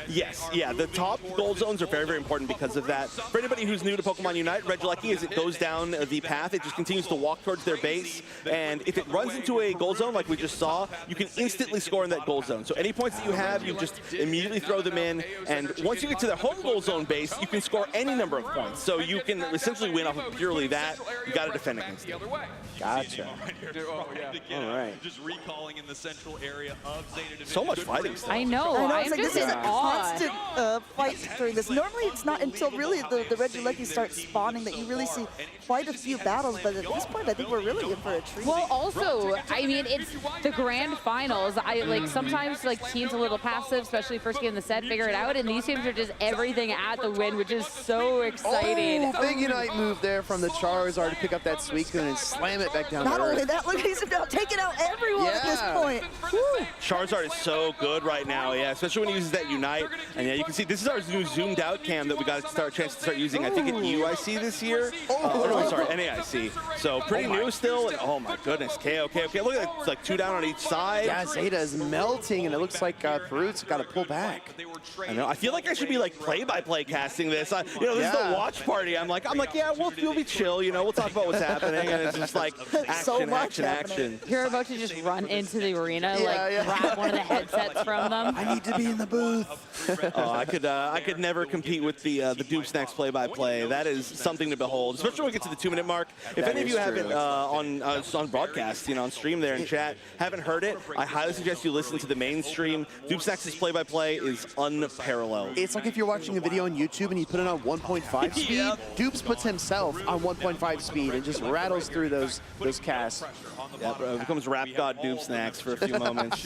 Speaker 1: Yes, yeah, the top goal zones are very, very important because of that. For anybody who's new to Pokemon Unite, Regieleki, as it goes down the path, it just continues to walk towards their base, and if it runs into a goal zone like we just saw, you can instantly score in that goal zone. So any points that you have, you just immediately throw them in, and once you get to their home goal zone base, you can score any number of points. So you can essentially win off of purely that. You got to defend against it.
Speaker 7: Gotcha. All right.
Speaker 9: Just recalling in the central area of Zeta Division.
Speaker 1: So much fighting stuff.
Speaker 8: I know.
Speaker 6: I know,
Speaker 8: I'm
Speaker 6: it's like
Speaker 8: just
Speaker 6: this is
Speaker 8: in
Speaker 6: a
Speaker 8: awe.
Speaker 6: constant fight during this. Normally, it's not until really the Regieleki start spawning that you really see quite a few battles, but at this point, I think we're really in for a treat.
Speaker 8: Well, also, I mean, it's the grand finals. I like sometimes like teams a little passive, especially first game of the set, figure it out, and these teams are just everything at the win, which is so exciting.
Speaker 7: Oh, big Unite move there from the Charizard to pick up that Suicune and slam it back down
Speaker 6: Not
Speaker 7: to
Speaker 6: only
Speaker 7: Earth.
Speaker 6: that, look, he's about taking out everyone at this point. Woo.
Speaker 1: Charizard is so good right now, yeah, especially when he uses that Unite. And yeah, you can see this is our new zoomed out cam that we got a chance to start using, I think, at UIC this year. No, sorry, NAIC. So pretty new still, and oh my goodness, KO. Look at that, it's like 2 down on each side.
Speaker 7: Yeah, Zeta is melting, and it looks like Perut's got to pull back.
Speaker 1: I know. I feel like I should be like play-by-play casting this. This is the watch party. I'm like, yeah, we'll be chill. We'll talk about what's happening, and it's just like action.
Speaker 8: You're about to just run into the arena, grab one of the headsets from them.
Speaker 7: I need to be in the booth.
Speaker 1: Oh, I could never compete with the Doom Snacks play-by-play. That is something to behold, especially when we get to the 2-minute mark. If any of you haven't on broadcast, on stream there in chat, haven't heard it, I highly suggest you listen to the main stream. Dupesnax's play-by-play is unparalleled.
Speaker 7: It's like if you're watching a video on YouTube and you put it on 1.5 speed,
Speaker 1: Yep.
Speaker 7: Dupes puts himself on 1.5 speed and just rattles through those casts.
Speaker 1: Becomes Rap God Dupesnax for a few moments.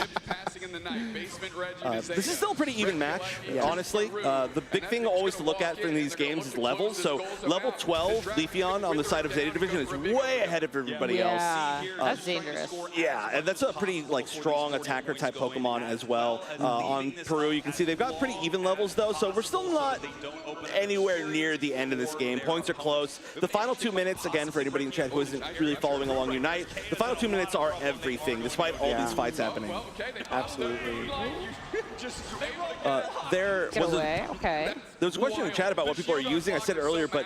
Speaker 1: This is still a pretty even match, honestly. The big thing always to look at in these games is levels. So level 12, Leafeon on the side of Zeta Division is way ahead of everybody else.
Speaker 8: That's dangerous.
Speaker 1: Yeah, and that's a pretty strong attacker type Pokemon as well. On Peru, you can see they've got pretty even levels though, so we're still not anywhere near the end of this game. Points are close. The final 2 minutes, again, for anybody in chat who isn't really following along Unite, the final 2 minutes are everything, despite all these fights happening.
Speaker 7: Absolutely.
Speaker 1: There was a question in the chat about what people are using. I said it earlier, but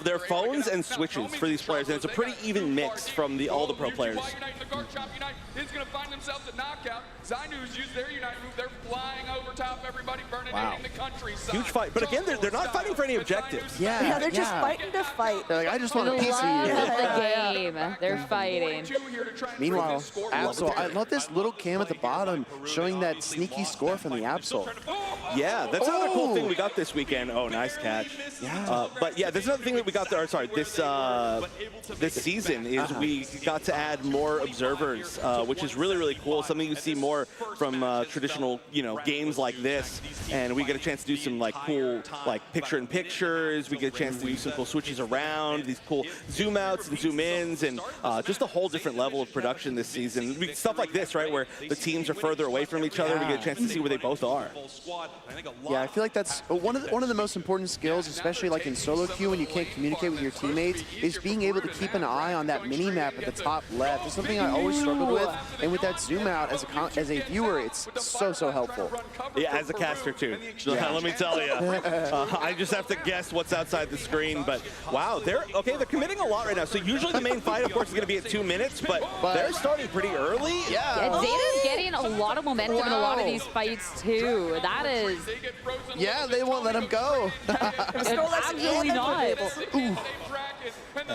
Speaker 1: their phones and switches for these players, and it's a pretty even mix from all the pro players.
Speaker 10: Is going to find themselves a knockout. Zainu's used their Unite move. They're flying over top everybody, burning the countryside.
Speaker 1: Huge fight, but again, they're not fighting for any objectives.
Speaker 6: Yeah, they're just fighting to fight.
Speaker 7: They're like, I just want a piece of you.
Speaker 8: The game. They're fighting.
Speaker 7: Meanwhile, Absol, I love this little cam at the bottom showing that sneaky score from the Absol.
Speaker 1: Yeah, that's another cool thing we got this weekend. Oh, nice catch.
Speaker 7: Yeah.
Speaker 1: But yeah, there's another thing that we got there. Sorry, this season is we got to add more observers, which is really, really cool. Something you see more from traditional, games like this. And we get a chance to do some cool, picture-in-pictures. We get a chance to do some cool switches around, these cool zoom outs and zoom ins, and just a whole different level of production this season. Stuff like this, right, where the teams are further away from each other. We get a chance to see where they both are.
Speaker 7: Yeah, I feel like that's one of the most important skills, especially in solo queue when you can't communicate with your teammates, is being able to keep an eye on that mini map at the top left. It's something I always struggled with, and with that zoom out as a viewer, it's so helpful.
Speaker 1: Yeah, as a caster too. Let me tell you, I just have to guess what's outside the screen. But wow, they're committing a lot right now. So usually the main fight, of course, is going to be at 2 minutes, but they're starting pretty early.
Speaker 8: Yeah, Zeta's getting a lot of momentum in a lot of these fights too. That is.
Speaker 7: Yeah, they won't let him go.
Speaker 8: Absolutely not.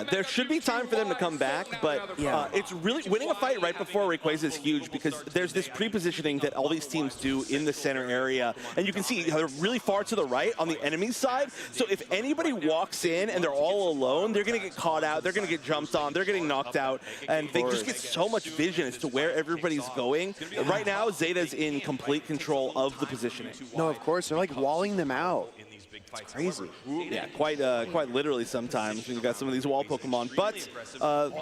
Speaker 1: There should be time for them to come back, but it's really winning a fight right before Rayquaza is huge because there's this pre-positioning that all these teams do in the center area, and you can see how they're really far to the right on the enemy's side. So if anybody walks in and they're all alone, they're going to get caught out, they're going to get jumped on, they're getting knocked out, and they just get so much vision as to where everybody's going. Right now, Zeta's in complete control of the positioning.
Speaker 7: No, of course, they're walling them out. It's crazy.
Speaker 1: Yeah, quite literally sometimes when you've got some of these wall Pokemon, but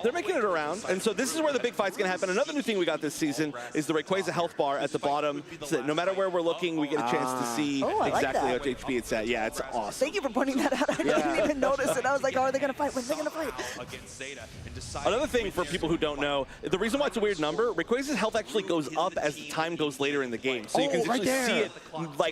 Speaker 1: they're making it around, and so this is where the big fight's going to happen. Another new thing we got this season is the Rayquaza health bar at the bottom, so that no matter where we're looking, we get a chance to see exactly how much HP it's at. Yeah, it's awesome.
Speaker 6: Thank you for pointing that out. I didn't even notice it. I was like, oh, are they going to fight? When are they going to fight?
Speaker 1: Another thing for people who don't know, the reason why it's a weird number, Rayquaza's health actually goes up as the time goes later in the game. So you can actually see it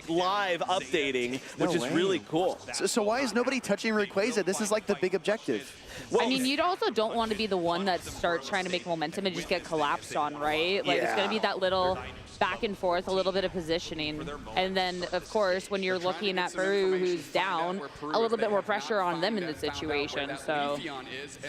Speaker 1: live updating, which is really cool.
Speaker 7: So why is nobody touching Rayquaza? This is the big objective.
Speaker 8: Well, I mean, you also don't want to be the one that starts trying to make momentum and just get collapsed on, right? It's going to be that little back and forth, a little bit of positioning. And then, of course, when you're looking at Peru, who's down, a little bit more pressure on them in the situation. So,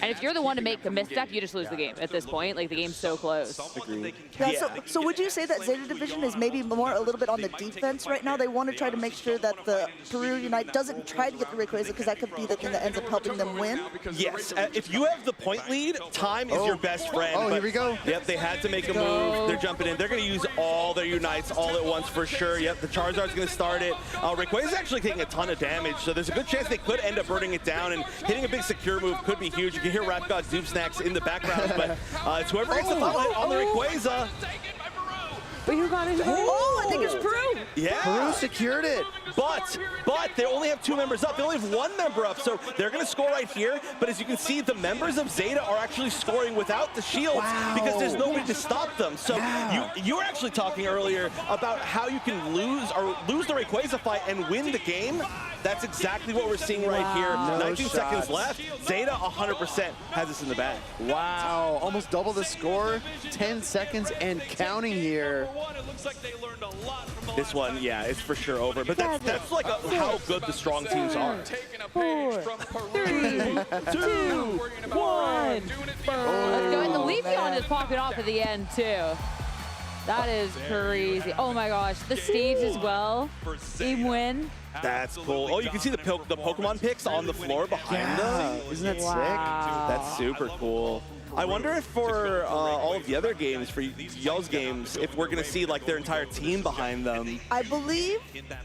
Speaker 8: and if you're the one to make a misstep, you just lose the game at this point. The game's so close.
Speaker 1: Agreed.
Speaker 6: Yeah, so would you say that Zeta Division is maybe more a little bit on the defense right now? They want to try to make sure that the Peru Unite doesn't try to get the Rayquaza because that could be the thing that ends up helping them win?
Speaker 1: Yes, if you have the point lead, time is your best friend.
Speaker 7: Oh, here we go.
Speaker 1: Yep, they had to make a move. They're jumping in. They're going to use all their Unites all at once for sure. Yep, the Charizard's going to start it. Rayquaza's actually taking a ton of damage, so there's a good chance they could end up burning it down, and hitting a big secure move could be huge. You can hear Rap God Dupesnax in the background, but it's whoever gets the final hit on the Rayquaza.
Speaker 8: But who got it?
Speaker 6: Oh, I think it's Peru.
Speaker 1: Yeah.
Speaker 7: Peru secured it.
Speaker 1: But they only have 2 members up. They only have 1 member up, so they're going to score right here. But as you can see, the members of Zeta are actually scoring without the shields because there's nobody to stop them. So you were actually talking earlier about how you can lose the Rayquaza fight and win the game. That's exactly what we're seeing right here. 19 seconds left. Zeta 100% has this in the bag.
Speaker 7: Wow, almost double the score. 10 seconds and counting here.
Speaker 9: one, it looks like they learned a lot from the
Speaker 1: This
Speaker 9: last
Speaker 1: one,
Speaker 9: time.
Speaker 1: yeah, it's for sure over. But that's like how good the strong teams are.
Speaker 10: Taking a page from Peru.
Speaker 8: 2, 1. Let's go. And the Leafeon is popping off at the end, too. That is crazy. Oh my gosh, the stage as well. Team win.
Speaker 1: That's cool. Oh, you can see the Pokemon picks on the floor behind them.
Speaker 7: Isn't that
Speaker 8: Wow.
Speaker 1: That's super cool. I wonder if for all of the other games, for y'all's games, if we're going to see like their entire team behind them.
Speaker 6: I believe,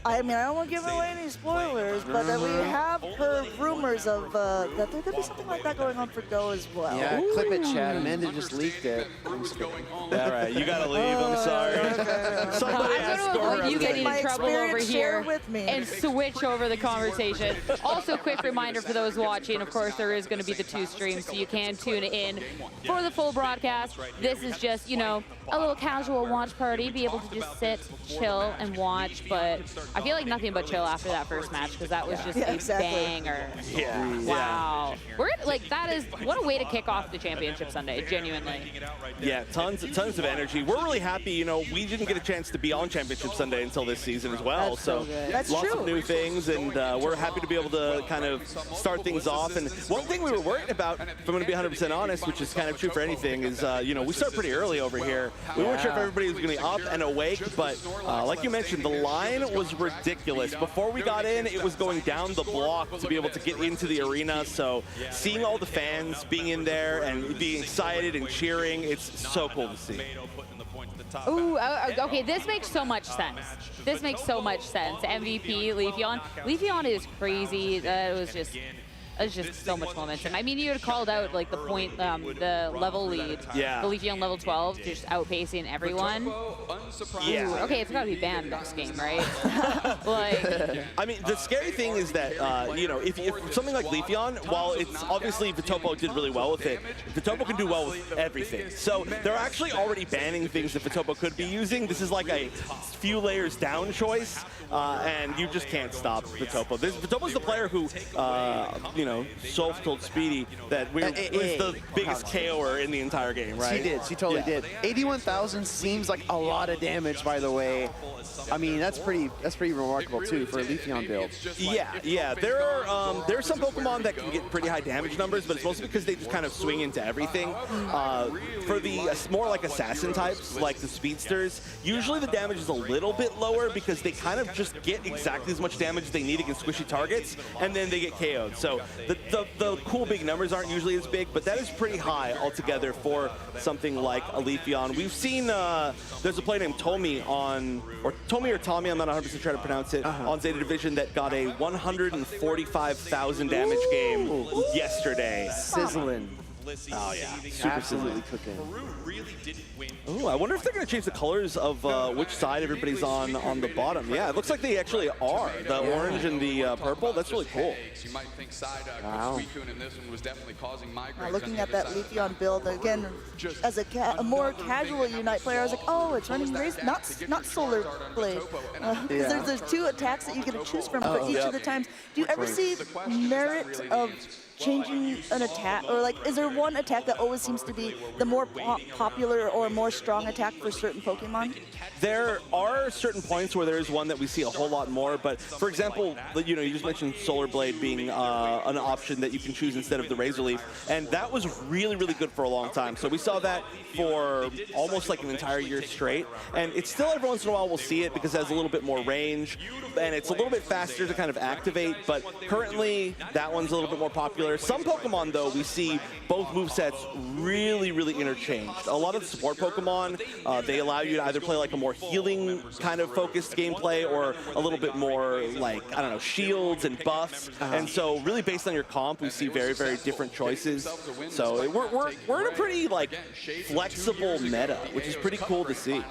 Speaker 6: I mean, I don't want to give away any spoilers, but we have heard rumors of that there could be something like that going on for Go as well.
Speaker 7: sick? Yeah, clip it, Chad. Amanda just leaked it.
Speaker 1: All right, you got to leave. I'm sorry. Somebody
Speaker 8: I'm
Speaker 1: asked
Speaker 8: going to avoid you
Speaker 6: Take
Speaker 8: getting
Speaker 6: my
Speaker 8: in trouble over
Speaker 6: experience,
Speaker 8: here
Speaker 6: share with me.
Speaker 8: and switch over the conversation. Also, quick reminder for those watching, of course, there is going to be the 2 streams, so you can tune in for the full broadcast. This is just, you know, a little casual watch party, be able to just sit, chill, and watch, but I feel like nothing but chill after that first match, because that was just a banger.
Speaker 1: Yeah.
Speaker 8: Wow. We're like, that is, what a way to kick off the Championship Sunday, genuinely.
Speaker 1: Yeah, tons of energy. We're really happy, you know, we didn't get a chance to be on Championship Sunday until this season as well.
Speaker 8: That's so good.
Speaker 6: That's
Speaker 1: lots
Speaker 6: true.
Speaker 1: of new things, and we're happy to be able to kind of start things off. And one thing we were worried about, if I'm going to be 100% honest, which is kind of true for anything, is, you know, we start pretty early over here. We weren't sure if everybody was going to be up and awake, but like you mentioned, the line was ridiculous. Before we got in, it was going down the block to be able to get into the arena. So seeing all the fans being in there and being excited and cheering, it's so cool to see.
Speaker 8: Ooh, okay, this makes so much sense. This makes so much sense. MVP, Leafeon. Leafeon is crazy. It was just so much momentum. I mean, you had called out like the point, the level lead.
Speaker 1: Yeah.
Speaker 8: The Leafeon level 12, just outpacing everyone.
Speaker 1: Yeah.
Speaker 8: Ooh, okay, it's got to be banned next game, right? Like,
Speaker 1: I mean, the scary thing is that, you know, if something like Leafeon, while it's obviously Vitopo did really well with it, Vitopo can do well with everything. So they're actually already banning things that Vitopo could be using. This is like a few layers down choice, and you just can't stop Vitopo. Vitopo's the player who, you know, Solf told Speedy that we was the biggest KO'er in the entire game, right?
Speaker 7: She did. She totally did. 81,000 seems like a lot of damage, by the way. I mean, that's pretty remarkable too for a Leafeon build.
Speaker 1: Yeah. There are some Pokemon that can get pretty high damage numbers, but it's mostly because they just kind of swing into everything. For the more like assassin types, like the speedsters, usually the damage is a little bit lower because they kind of just get exactly as much damage as they need against squishy targets, and then they get KO'd. So the cool big numbers aren't usually as big, but that is pretty high altogether for something like a Leafeon. We've seen there's a player named Tommy or Tommy, I'm not 100% trying to pronounce it, on Zeta Division that got a 145,000 damage game yesterday.
Speaker 7: Sizzling.
Speaker 1: Oh yeah,
Speaker 7: Super sizzling cooking.
Speaker 1: Ooh, I wonder if they're going to change the colors of which side everybody's on the bottom. Yeah, it looks like they actually are. The orange and the purple, that's really cool.
Speaker 10: You might think
Speaker 7: Wow.
Speaker 10: in this one was definitely causing migraines.
Speaker 6: Looking at that Leafeon build again, as a more casual Unite player, I was like, oh, it's running not Solar Blade. There's 2 attacks that you get to choose from for each of the times. Do you ever see merit of changing an attack, or like, is there one attack that always seems to be the more popular or more strong attack for certain Pokemon?
Speaker 1: There are certain points where there is one that we see a whole lot more, but for example, you know, you just mentioned Solar Blade being an option that you can choose instead of the Razor Leaf, and that was really, really good for a long time. So we saw that for almost like an entire year straight, and it's still every once in a while we'll see it because it has a little bit more range, and it's a little bit faster to kind of activate, but currently that one's a little bit more popular. Some Pokemon, though, we see both movesets really, really interchanged. A lot of the support Pokemon, they allow you to either play like a more healing kind of focused gameplay or a little bit more like, I don't know, shields and buffs. And so really based on your comp, we see very, very different choices. So we're in a pretty like flexible meta, which is pretty cool to see.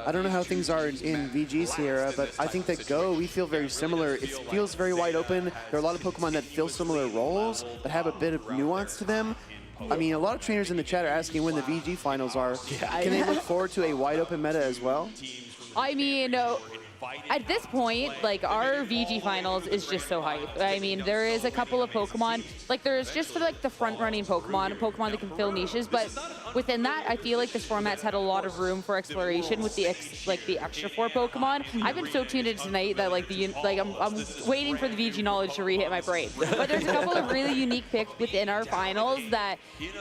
Speaker 7: I don't know how things are in VG Sierra, but I think that Go, we feel very similar. It feels very wide open. There are a lot of Pokemon that fill similar roles, but have a bit of nuance to them. I mean, a lot of trainers in the chat are asking when the VG finals are. Can they look forward to a wide open meta as well?
Speaker 8: I mean, At this point, like, our VG finals is just so hype. I mean, there is a couple of Pokemon, like, there's just like the front-running Pokemon that can fill niches, but within that, I feel like this format's had a lot of room for exploration with the extra 4 Pokemon. I've been so tuned in tonight that I'm waiting for the VG knowledge to re-hit my brain. But there's a couple of really unique picks within our finals that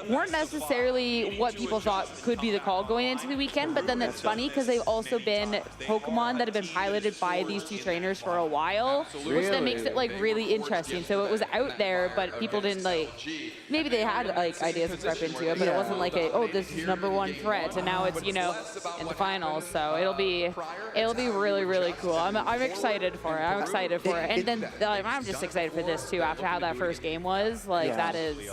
Speaker 8: weren't necessarily what people thought could be the call going into the weekend, but then that's funny because they've also been Pokemon that have been piloted by these 2 trainers for a while, which then makes it like really interesting. So it was out there, but people didn't maybe they had like ideas and stuff into it, but it wasn't like this is #1 threat, and now it's, you know, in the finals. So it'll be really, really cool. I'm excited for it. I'm excited for it. And then I'm just excited for this too after how that first game was. Like, that is...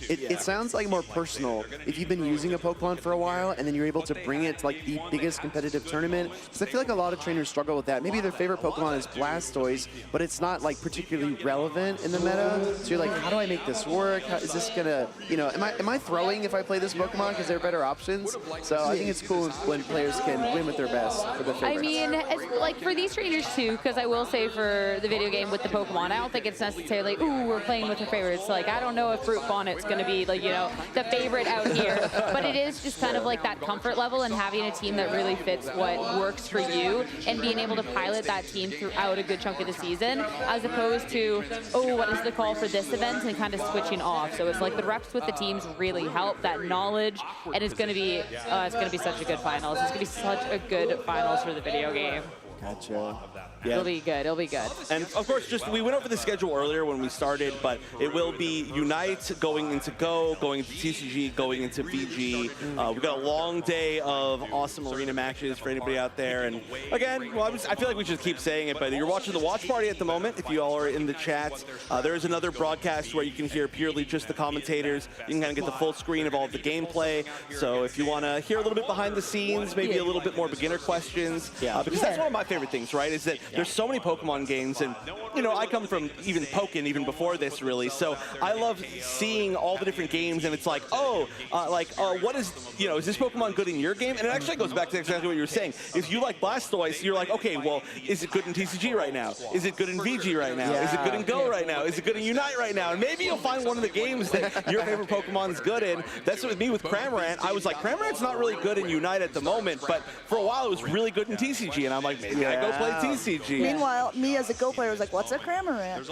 Speaker 7: It sounds like more personal if you've been using a Pokemon for a while and then you're able to bring it to like the biggest competitive tournament. Because I feel like a lot of trainers struggle with that. Maybe their favorite Pokemon is Blastoise, but it's not like particularly relevant in the meta. So you're like, how do I make this work? How, is this gonna, you know, am I throwing if I play this Pokemon because there are better options? So I think it's cool when players can win with their best for their favorites.
Speaker 8: I mean, it's like for these trainers too, because I will say for the video game with the Pokemon, I don't think it's necessarily, ooh, we're playing with our favorites. Like, I don't know if Fruit Bonnet's going to be, like, you know, the favorite out here, but it is just kind of like that comfort level and having a team that really fits what works for you and being able to pilot that team throughout a good chunk of the season, as opposed to, oh, what is the call for this event, and kind of switching off. So it's like the reps with the teams really help that knowledge, and it's going to be such a good finals. It's going to be such a good finals for the video game.
Speaker 7: Gotcha.
Speaker 1: Yeah.
Speaker 8: It'll be good. It'll be good.
Speaker 1: And of course, we went over the schedule earlier when we started, but it will be Unite going into Go, going into TCG, going into VG. We've got a long day of awesome arena matches for anybody out there. And again, well, I feel like we should keep saying it, but you're watching the watch party at the moment. If you all are in the chat, there is another broadcast where you can hear purely just the commentators. You can kind of get the full screen of all of the gameplay. So if you want to hear a little bit behind the scenes, maybe a little bit more beginner questions, because that's one of my favorite things, right? Is that there's so many Pokemon games, and you know, I come from Pokken even before this, really. So I love seeing all the different games, and it's like, what is, you know, is this Pokemon good in your game? And it actually goes back to exactly what you were saying. If you like Blastoise, you're like, okay, well, is it good in TCG right now? Is it good in VG right now? Is it good in Go right now? Is it good in Unite right now? And maybe you'll find one of the games that your favorite Pokemon is good in. That's with me with Cramorant. I was like, Cramorant's not really good in Unite at the moment, but for a while it was really good in TCG, and I'm like, maybe I go play TCG.
Speaker 6: Meanwhile, me as a Go player was like, what's a Cramorant?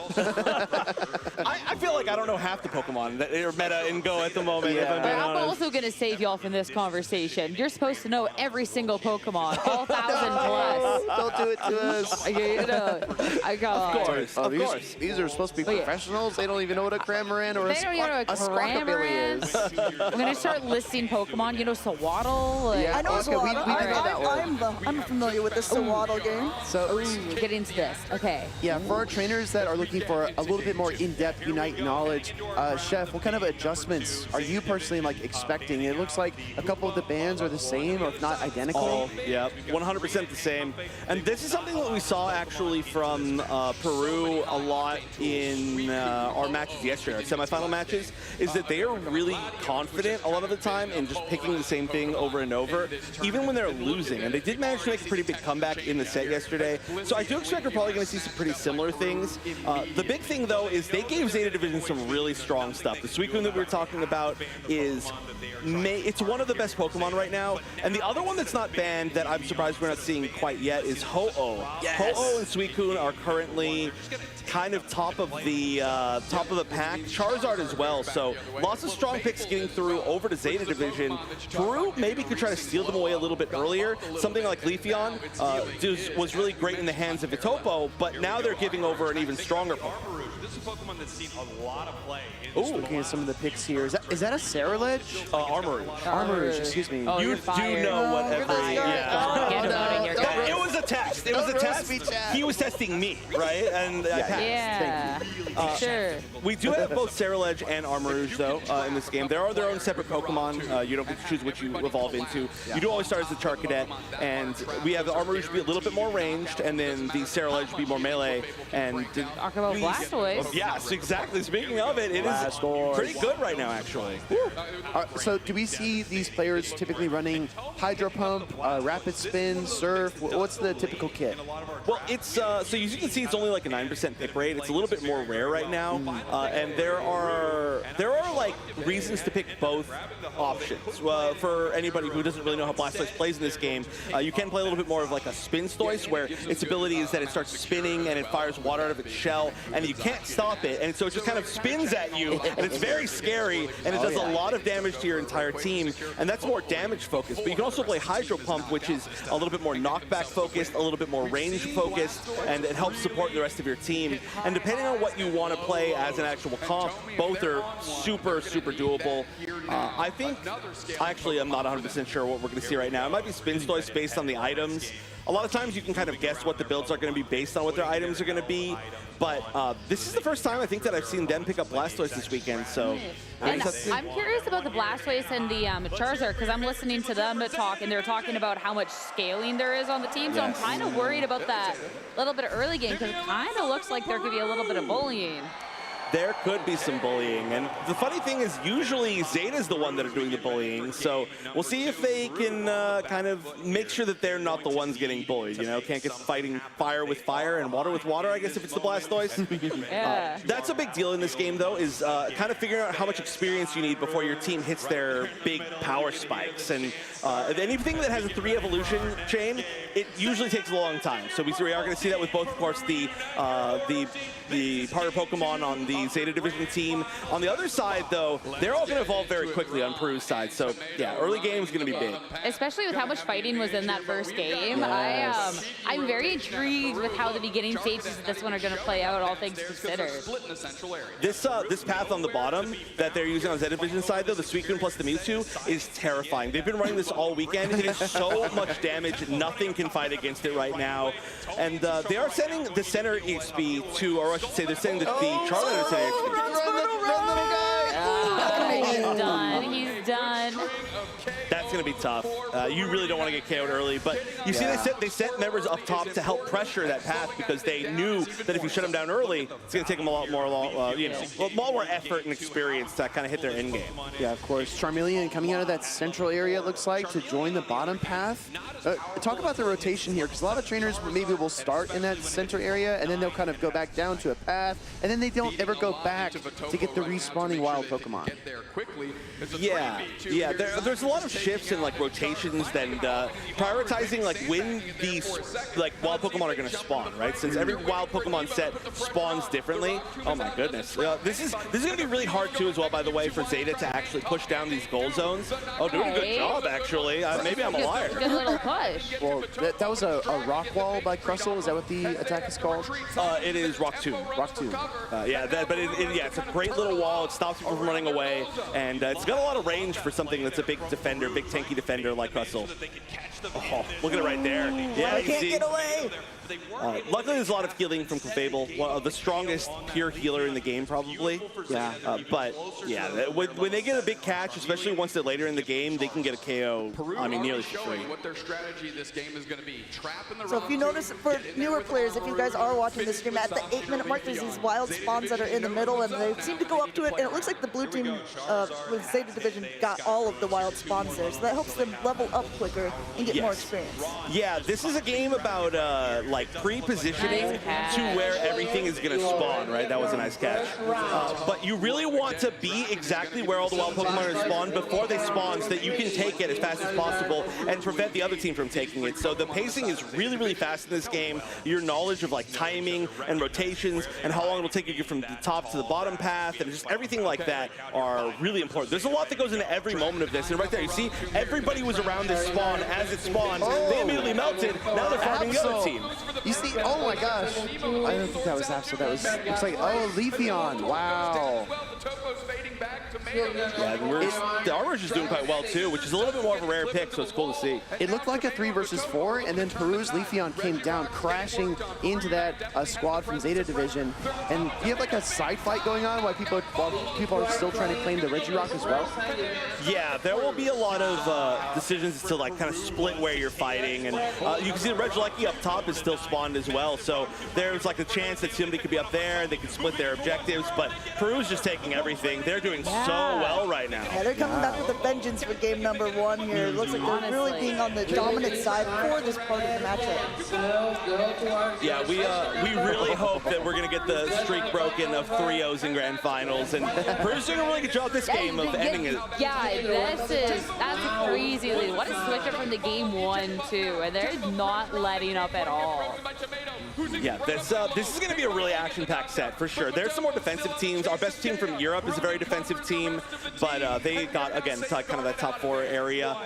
Speaker 1: I feel like I don't know half the Pokemon that are meta in Go at the moment, if I'm being
Speaker 8: I'm
Speaker 1: honest.
Speaker 8: also going to save y'all from this conversation. You're supposed to know every single Pokemon, all 1,000 plus.
Speaker 7: Don't do it to us.
Speaker 8: You know,
Speaker 1: Of course, of course.
Speaker 7: These are supposed to be professionals. They don't even know what a Cramorant or
Speaker 8: They don't even know what a Cramorant is. I'm going to start listing Pokemon. You know, Sawaddle. Like,
Speaker 7: Yeah.
Speaker 6: I know
Speaker 7: Okay, we read that one.
Speaker 6: I'm familiar with the Sawaddle game.
Speaker 7: So,
Speaker 8: get into this. Okay.
Speaker 7: yeah, for our trainers that are looking for a little bit more in-depth Unite knowledge, Chef, what kind of adjustments are you personally like expecting? It looks like a couple of the bands are the same, or if not identical.
Speaker 1: Yeah, 100% the same. And this is something that we saw actually from Peru a lot in our matches yesterday, our semifinal matches, is that they are really confident a lot of the time in just picking the same thing over and over, even when they're losing. And they did manage to make a pretty big comeback in the set yesterday. So I do expect we're probably going to see some pretty similar things. The big thing, though, is they gave Zeta Division some really strong stuff. The Suicune that we were talking about is it's one of the best Pokemon right now. And the other one that's not banned that I'm surprised we're not seeing quite yet is Ho-Oh. Yes. Ho-Oh and Suicune are currently kind of top of the pack. Charizard as well. So lots of strong picks getting through over to Zeta Division. Peru maybe could try to steal them away a little bit earlier. Something like Leafeon was really great in the hands of Itopo, but now they're giving over an even stronger Pokemon.
Speaker 9: This is a Pokemon that's seen a lot of play.
Speaker 7: Ooh, looking at some of the picks here. Is that a Ceruledge?
Speaker 1: Armorouge.
Speaker 7: Armorouge, excuse me.
Speaker 8: Oh,
Speaker 1: You do know what every...
Speaker 8: Get him out of here, guys.
Speaker 1: It was a test. It was a test. He was testing me, right? And I passed.
Speaker 8: Yeah, sure.
Speaker 1: We do have both Ceruledge and Armarouge, though, in this game. There are their own separate Pokemon. You don't get to choose which you evolve into. You do always start as the Charcadet, and we have the Armarouge be a little little bit more ranged, and then the Cerulege would be more melee. And
Speaker 8: Talk about Blastoise.
Speaker 1: Yes, exactly. Speaking of it, it is pretty good right now, actually.
Speaker 7: So do we see these players typically running Hydro Pump, Rapid Spin, Surf? What's the typical kit?
Speaker 1: Well, it's so as you can see, it's only like a 9% pick rate. It's a little bit more rare right now, and there are like reasons to pick both options. For anybody who doesn't really know how Blastoise plays in this game, you can play a little bit more of like a Spin Stoise, where its ability is that it starts spinning and it fires water out of its shell, and you can't stop it, and so it just kind of spins at you, and it's very scary, and it does a lot of damage to your entire team, and that's more damage focused. But you can also play Hydro Pump, which is a little bit more knockback focused, a little bit more range focused, and it helps support the rest of your team. And depending on what you want to play as an actual comp, both are super, super doable. I think, actually, I'm not 100% sure what we're going to see right now. It might be Spin Stoise based on the items. A lot of times you can kind of guess what the builds are going to be based on what their items are going to be, but this is the first time I think that I've seen them pick up Blastoise this weekend, so...
Speaker 8: And I'm curious about the Blastoise and the Charizard, because I'm listening to them talk, and they're talking about how much scaling there is on the team, so I'm kind of worried about that little bit of early game, because it kind of looks like there could be a little bit of bullying.
Speaker 1: There could be some bullying, and the funny thing is usually Zeta's the one that are doing the bullying, so we'll see if they can kind of make sure that they're not the ones getting bullied, you know? Can't get fighting fire with fire and water with water, I guess, if it's the Blastoise.
Speaker 8: Yeah.
Speaker 1: That's a big deal in this game, though, is kind of figuring out how much experience you need before your team hits their big power spikes, and anything that has a 3 evolution chain, it usually takes a long time, so we are going to see that with both, of course, the partner Pokemon on the Zeta Division team. On the other side, though, they're all going to evolve very quickly on Peru's side. So, yeah, early game is going to be big. Especially
Speaker 8: with how much fighting was in that first game.
Speaker 1: Yes.
Speaker 8: I'm very intrigued with how the beginning stages of this one are going to play out, all things considered.
Speaker 1: This path on the bottom that they're using on Zeta Division side, though, the Suicune plus the Mewtwo, is terrifying. They've been running this all weekend. It is so much damage. Nothing can fight against it right now. And they are sending the center EXP to, or I should say, they're sending the Charmander to EXP.
Speaker 8: He's done. He's done.
Speaker 1: That's going to be tough. You really don't want to get KO'd early, but you see they sent members up top to help pressure that path because they knew that if you shut them down early, it's going to take them a lot more, more effort and experience to kind of hit their end game.
Speaker 7: Yeah, of course. Charmeleon coming out of that central area, it looks like, to join the bottom path. Talk about the rotation here, because a lot of trainers maybe will start in that center area, and then they'll kind of go back down to a path, and then they don't ever go back to get the respawning wild Pokemon.
Speaker 1: Yeah. There's a lot of shifts and like rotations and prioritizing like when these like wild Pokemon are going to spawn, right? Since every wild Pokemon set spawns differently. Oh my goodness. This is going to be really hard too as well, by the way, for Zeta to actually push down these goal zones. Oh, doing a good job actually. Maybe I'm a liar.
Speaker 8: Good little push.
Speaker 7: Well, that was a rock wall by Crustle. Is that what the attack is called?
Speaker 1: It is Rock Tomb.
Speaker 7: Rock Tomb.
Speaker 1: It's a great little wall. It stops people from running away, and it's got a lot of range for something that's a big defender, big tanky defender like Russell. Oh, look at it right there. Yeah,
Speaker 6: I can't get away.
Speaker 1: Luckily, there's a lot of healing from Clefable, the strongest pure healer in the game, probably.
Speaker 7: Yeah.
Speaker 1: But yeah, when they get a big catch, especially once they're later in the game, they can get a KO. I mean, nearly for free.
Speaker 10: What their strategy this game is going to be. Trap in the
Speaker 6: so if you notice, for newer players, if you guys are watching the stream, at the 8-minute mark, there's these wild spawns that are in the middle, and they seem to go up to it. And it looks like the blue team with Zeta Division got all of the wild spawns there, so that helps them level up quicker and get more experience.
Speaker 1: Yeah, this is a game about like pre-positioning to where everything is going to spawn, right? That was a nice catch. But you really want to be exactly where all the wild Pokemon are spawned before they spawn so that you can take it as fast as possible and prevent the other team from taking it. So the pacing is really, really fast in this game. Your knowledge of like timing and rotations and how long it will take you to get from the top to the bottom path and just everything like that are really important. There's a lot that goes into every moment of this. And right there, you see, everybody was around this spawn as it spawned. They immediately melted. Now they're farming the other team.
Speaker 7: You see, oh my gosh. I don't think that was Absol. That was, looks like, oh, Leafeon. Wow.
Speaker 10: The Topo's fading back to
Speaker 1: Yeah, and the Armor's just doing quite well too, which is a little bit more of a rare pick, so it's cool to see.
Speaker 7: It looked like a 3 versus 4, and then Peru's Leafeon came down, crashing into that squad from Zeta Division. And you have like a side fight going on while people are still trying to claim the Regirock as well?
Speaker 1: Yeah, there will be a lot of decisions to like kind of split where you're fighting, and you can see the Regilucky up top is still spawned as well, so there's like a chance that somebody could be up there, they could split their objectives, but Peru's just taking everything. They're doing so well right now.
Speaker 6: Yeah, they're coming back with a vengeance for game number 1 here. It looks like they're really being on the dominant side for this part of the matchup.
Speaker 1: Yeah, we really hope that we're going to get the streak broken of 3-0s in grand finals, and Peru's doing a really good job this game of ending it.
Speaker 8: Yeah, that's a crazy lead. What a switch up from the game 1 too, and they're not letting up at all.
Speaker 1: Yeah, this is going to be a really action-packed set for sure. There's some more defensive teams. Our best team from Europe is a very defensive team, but they got, again, kind of that top 4 area.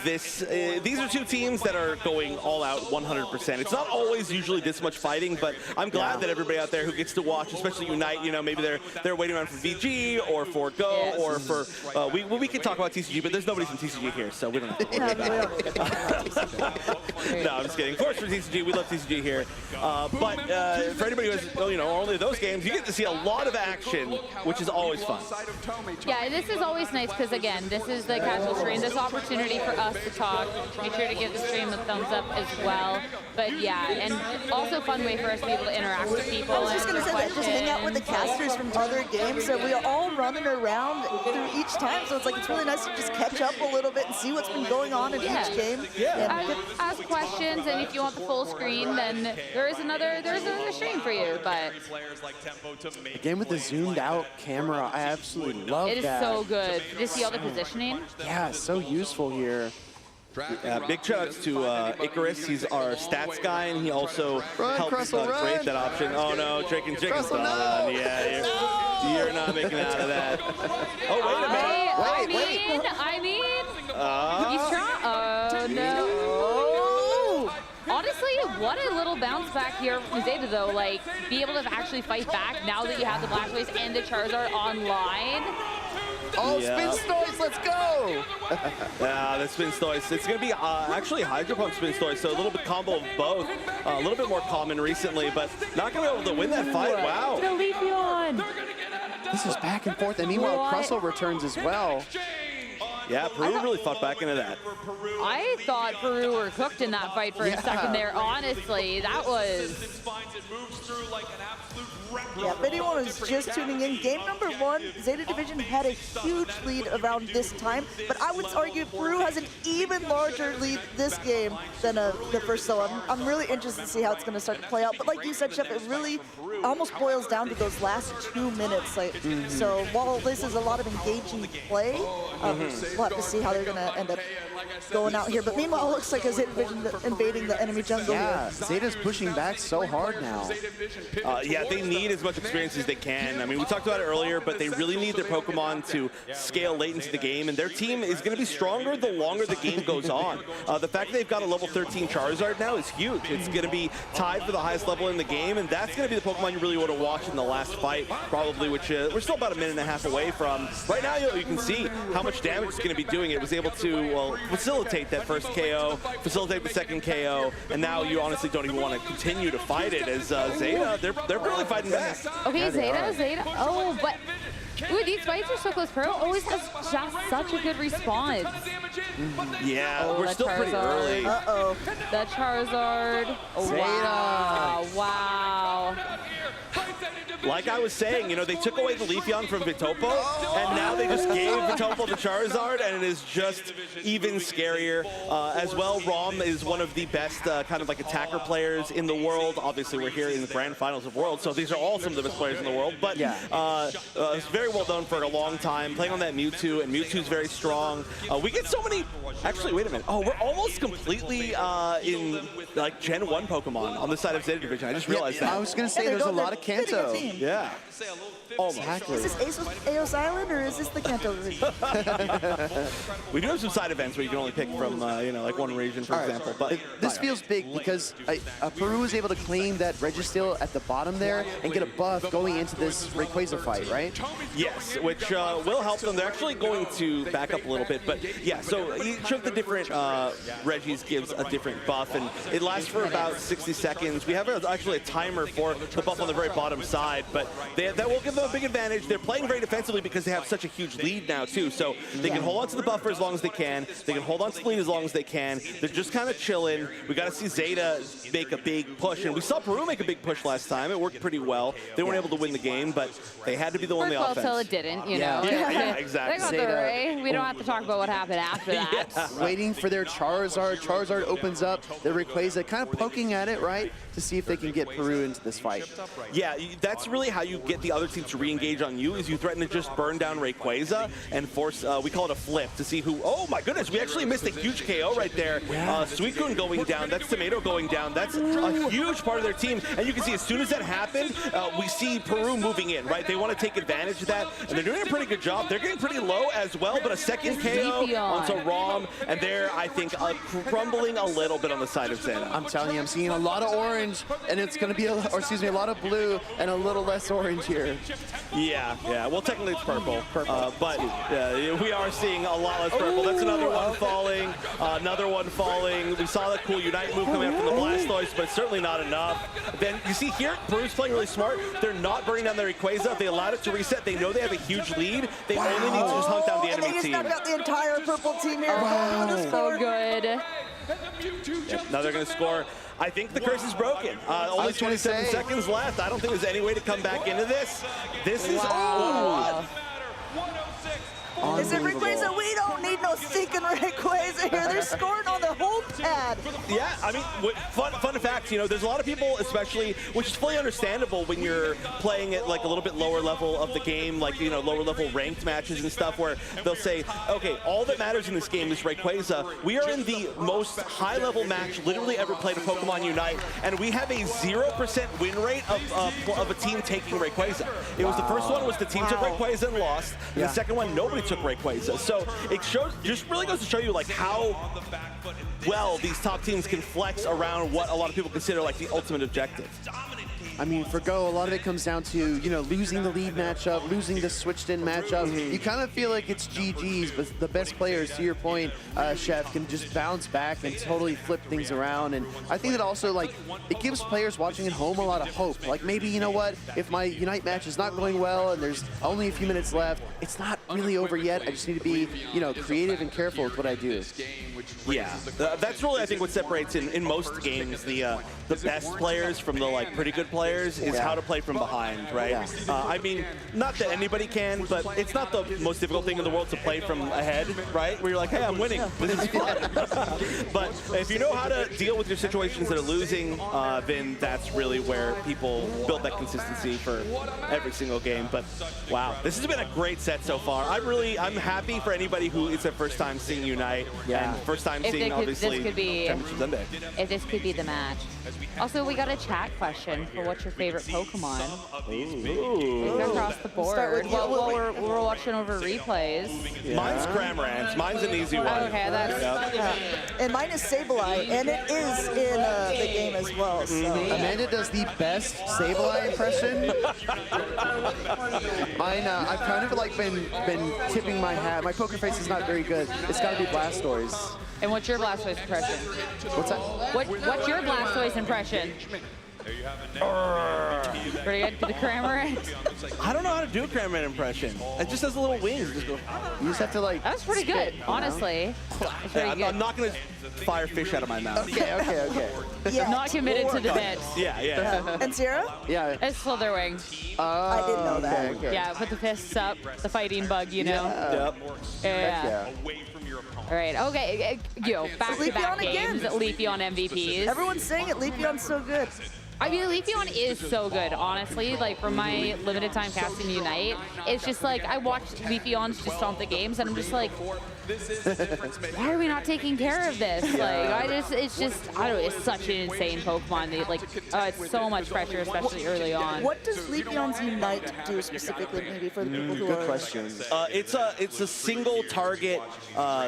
Speaker 1: These are 2 teams that are going all out 100%. It's not always usually this much fighting, but I'm glad that everybody out there who gets to watch, especially Unite, you know, maybe they're waiting around for VG or for Go or for we can talk about TCG, but there's nobody from TCG here, so we don't have to worry about it. No, I'm just kidding. Of course, for TCG, we love TCG here. But for anybody who has, you know, only those games, you get to see a lot of action, which is always fun.
Speaker 8: Yeah, this is always nice because, again, this is the casual stream. This opportunity for us to talk. Make sure to give the stream a thumbs up as well. But yeah, and also a fun way for us to be able to interact with people.
Speaker 6: I was just going to say that, just hang out with the casters from other games. So we are all running around through each time. So it's like it's really nice to just catch up a little bit and see what's been going on in each game.
Speaker 8: Yeah. Ask questions, and if you want the full screen, then there's another stream for you. But
Speaker 7: again, with the zoomed out camera, I absolutely love that.
Speaker 8: It is so good. Did you see all the positioning?
Speaker 7: Yeah, so useful here.
Speaker 1: Big shout outs to Icarus. He's our stats guy, and he also helps create that option. Oh no, Drake and Chicken's done. No. Yeah, you're not making out of that. Oh, wait a minute.
Speaker 8: I mean, he's trying. Oh no. Honestly, what a little bounce back here from Zeta, though. Like, be able to actually fight back now that you have the Blastoise and the Charizard online.
Speaker 7: Oh, Spin Stoice, let's go!
Speaker 1: Yeah, the Spin Stoice. It's going to be actually Hydro Pump Spin Stoice, so a little bit combo of both. A little bit more common recently, but not going to be able to win that fight. Wow.
Speaker 8: The Leafeon.
Speaker 7: This is back and forth, and meanwhile, Crustle returns as well.
Speaker 1: Yeah, Peru really fought back into that.
Speaker 8: I thought Peru were cooked in that fight for a second there, honestly. That was...
Speaker 6: Yeah, if anyone is just tuning in, game number 1, Zeta Division had a huge lead around this time, but I would argue Peru has an even larger lead this game than the first, so I'm really interested to see how it's going to start to play out. But like you said, Chef, it really almost boils down to those last 2 minutes. Like, so while this is a lot of engaging play, we'll have to see how they're going to end up going out here. But meanwhile, it looks like a Zeta Division invading the enemy jungle here.
Speaker 7: Zeta's pushing back so hard now.
Speaker 1: Yeah, they need as much experience as they can. I mean, we talked about it earlier, but they really need their Pokemon to scale late into the game, and their team is going to be stronger the longer the game goes on. The fact that they've got a level 13 Charizard now is huge. It's going to be tied for the highest level in the game, and that's going to be the Pokemon you really want to watch in the last fight, probably, which we're still about a minute and a half away from. Right now, you can see how much damage it's going to be doing. It was able to, well, facilitate that first KO, facilitate the second KO, and now you honestly don't even want to continue to fight it as Zeta, they're really fighting back.
Speaker 8: Okay, Zeta. Oh, but ooh, these fights are so close. Pearl always has just such a good response.
Speaker 1: Yeah, we're still pretty early.
Speaker 8: The Charizard. Oh, wow.
Speaker 1: Like I was saying, you know, they took away the Leafeon from Vitopo, and now they just gave Vitopo the Charizard, and it is just even scarier. As well, Rom is one of the best kind of like attacker players in the world. Obviously, we're here in the grand finals of Worlds, so these are all some of the best players in the world. But it's very well known for a long time, playing on that Mewtwo, and Mewtwo's very strong. We get so many... Actually, wait a minute. Oh, we're almost completely in like Gen 1 Pokemon on the side of Zeta Division. I just realized that.
Speaker 7: I was going to say there's a lot of Kanto.
Speaker 1: Yeah.
Speaker 7: Exactly.
Speaker 6: Is this Aos Island or is this the Kanto region?
Speaker 1: We do have some side events where you can only pick from, you know, like one region, for example. But
Speaker 7: This feels big because Peru was able to claim that Registeel at the bottom there and get a buff going into this Rayquaza fight, right?
Speaker 1: yes, which will help them. They're actually going to back up a little bit, but yeah. So each of the different Reggies gives a different buff, and it lasts for about 60 seconds. We have actually a timer for the buff on the very bottom side, but that will give them a big advantage. They're playing very defensively because they have such a huge lead now too, so they can hold on to the buffer as long as they can. They can hold on to the lead as long as they can. They're just kind of chilling. We got to see Zeta make a big push, and we saw Peru make a big push last time. It worked pretty well. They weren't able to win the game, but they had to be the one on the offense.
Speaker 8: Until it didn't, you know.
Speaker 1: Yeah, exactly.
Speaker 8: They got the Ray. We don't have to talk about what happened after that.
Speaker 7: Waiting for their Charizard. Charizard opens up. The Rayquaza kind of poking at it, right, to see if they can get Peru into this fight.
Speaker 1: Yeah, that's really how you get the other team to re-engage on you, is you threaten to just burn down Rayquaza and force, we call it a flip, to see who, oh my goodness, we actually missed a huge KO right there. Suicune going down, that's Tomato going down, that's a huge part of their team, and you can see as soon as that happened, we see Peru moving in, right? They want to take advantage of that, and they're doing a pretty good job. They're getting pretty low as well, but a second KO onto Rom, and they're, I think, crumbling a little bit on the side of Zeta.
Speaker 7: I'm telling you, I'm seeing a lot of orange, and it's going to be, a lot of blue and a little less orange here.
Speaker 1: Yeah. Well, technically it's purple, but we are seeing a lot less purple. That's another one falling, another one falling. We saw that cool Unite move coming out from the Blastoise, but certainly not enough. Then you see here, Peru's playing really smart. They're not burning down their Rayquaza. They allowed it to reset. They know they have a huge lead. They only need to just hunt down the enemy team.
Speaker 6: And they just knocked out the entire purple team here.
Speaker 8: So good.
Speaker 1: Now they're going to score. I think the curse is broken. Only 27 seconds left. I don't think there's any way to come back into this. This is
Speaker 6: Is it Rayquaza? We don't need no stinking Rayquaza here. They're scoring on the home pad.
Speaker 1: Yeah, I mean, fun fact, you know, there's a lot of people, especially, which is fully understandable when you're playing at like a little bit lower level of the game, like, you know, lower level ranked matches and stuff, where they'll say, okay, all that matters in this game is Rayquaza. We are in the most high level match literally ever played of Pokemon Unite, and we have a 0% win rate of a team taking Rayquaza. It was the first one was the team took Rayquaza and lost, and the second one nobody took Rayquaza. So it just really goes to show you like how well these top teams can flex around what a lot of people consider like the ultimate objective.
Speaker 7: I mean, for Go, a lot of it comes down to, you know, losing the lead matchup, losing the switched-in matchup. You kind of feel like it's GG's, but the best players, to your point, Chef, can just bounce back and totally flip things around. And I think that also, like, it gives players watching at home a lot of hope. Like, maybe, you know what, if my Unite match is not going well and there's only a few minutes left, it's not really over yet. I just need to be, you know, creative and careful with what I do.
Speaker 1: Yeah, that's really, I think, what separates in most games the best players from the, like, pretty good players. Is how to play from behind, right? I mean, not that anybody can, but it's not the most difficult thing in the world to play from ahead, right? Where you're like, hey, I'm winning. This is fun. But if you know how to deal with your situations that are losing, then that's really where people build that consistency for every single game. But wow, this has been a great set so far. I'm happy for anybody who is their first time seeing Unite and first time seeing, obviously, Championship Sunday.
Speaker 8: If this could be the match. Also, we got a chat question for what's your favorite Pokemon? Ooh. Across the board. While we're watching over replays.
Speaker 1: Yeah. Mine's Cramorant. Mine's an easy one.
Speaker 8: Okay, that's...
Speaker 6: And mine is Sableye, and it is in the game as well. So.
Speaker 7: Amanda does the best Sableye impression. Mine, I've kind of like been tipping my hat. My poker face is not very good. It's got to be Blastoise.
Speaker 8: And what's your Blastoise impression?
Speaker 7: What's that?
Speaker 8: What's your Blastoise impression? Pretty good. The Cramorant?
Speaker 1: I don't know how to do a Cramorant impression. It just has a little wings.
Speaker 7: You just have to like.
Speaker 8: That was pretty good, honestly.
Speaker 1: I'm not gonna fire fish out of my mouth.
Speaker 7: Okay.
Speaker 6: Yeah.
Speaker 8: Not committed to the bit.
Speaker 1: Yeah.
Speaker 6: And Sierra?
Speaker 7: Yeah.
Speaker 8: It's Slitherwing.
Speaker 6: I didn't know that.
Speaker 7: Okay.
Speaker 8: Yeah, put the fists up, the fighting bug, you know.
Speaker 1: Yep.
Speaker 8: Yeah. All right. Okay. Back-to-back games. Leafeon MVPs.
Speaker 6: Everyone's saying it. Leafeon's so good.
Speaker 8: I mean, Leafeon is so good, honestly. Like, from my limited time casting Unite, it's just like, I watched Leafeon's just stomp the games, and I'm just like,
Speaker 10: This is the difference maker.
Speaker 8: Why are we not taking care of this? Like, it's just, I don't know, it's such an insane Pokemon. They, like, it's so much pressure, especially early on.
Speaker 6: What does Leafeon's Unite do specifically, maybe for the people who
Speaker 7: Good
Speaker 6: are...
Speaker 7: question.
Speaker 1: It's a single target,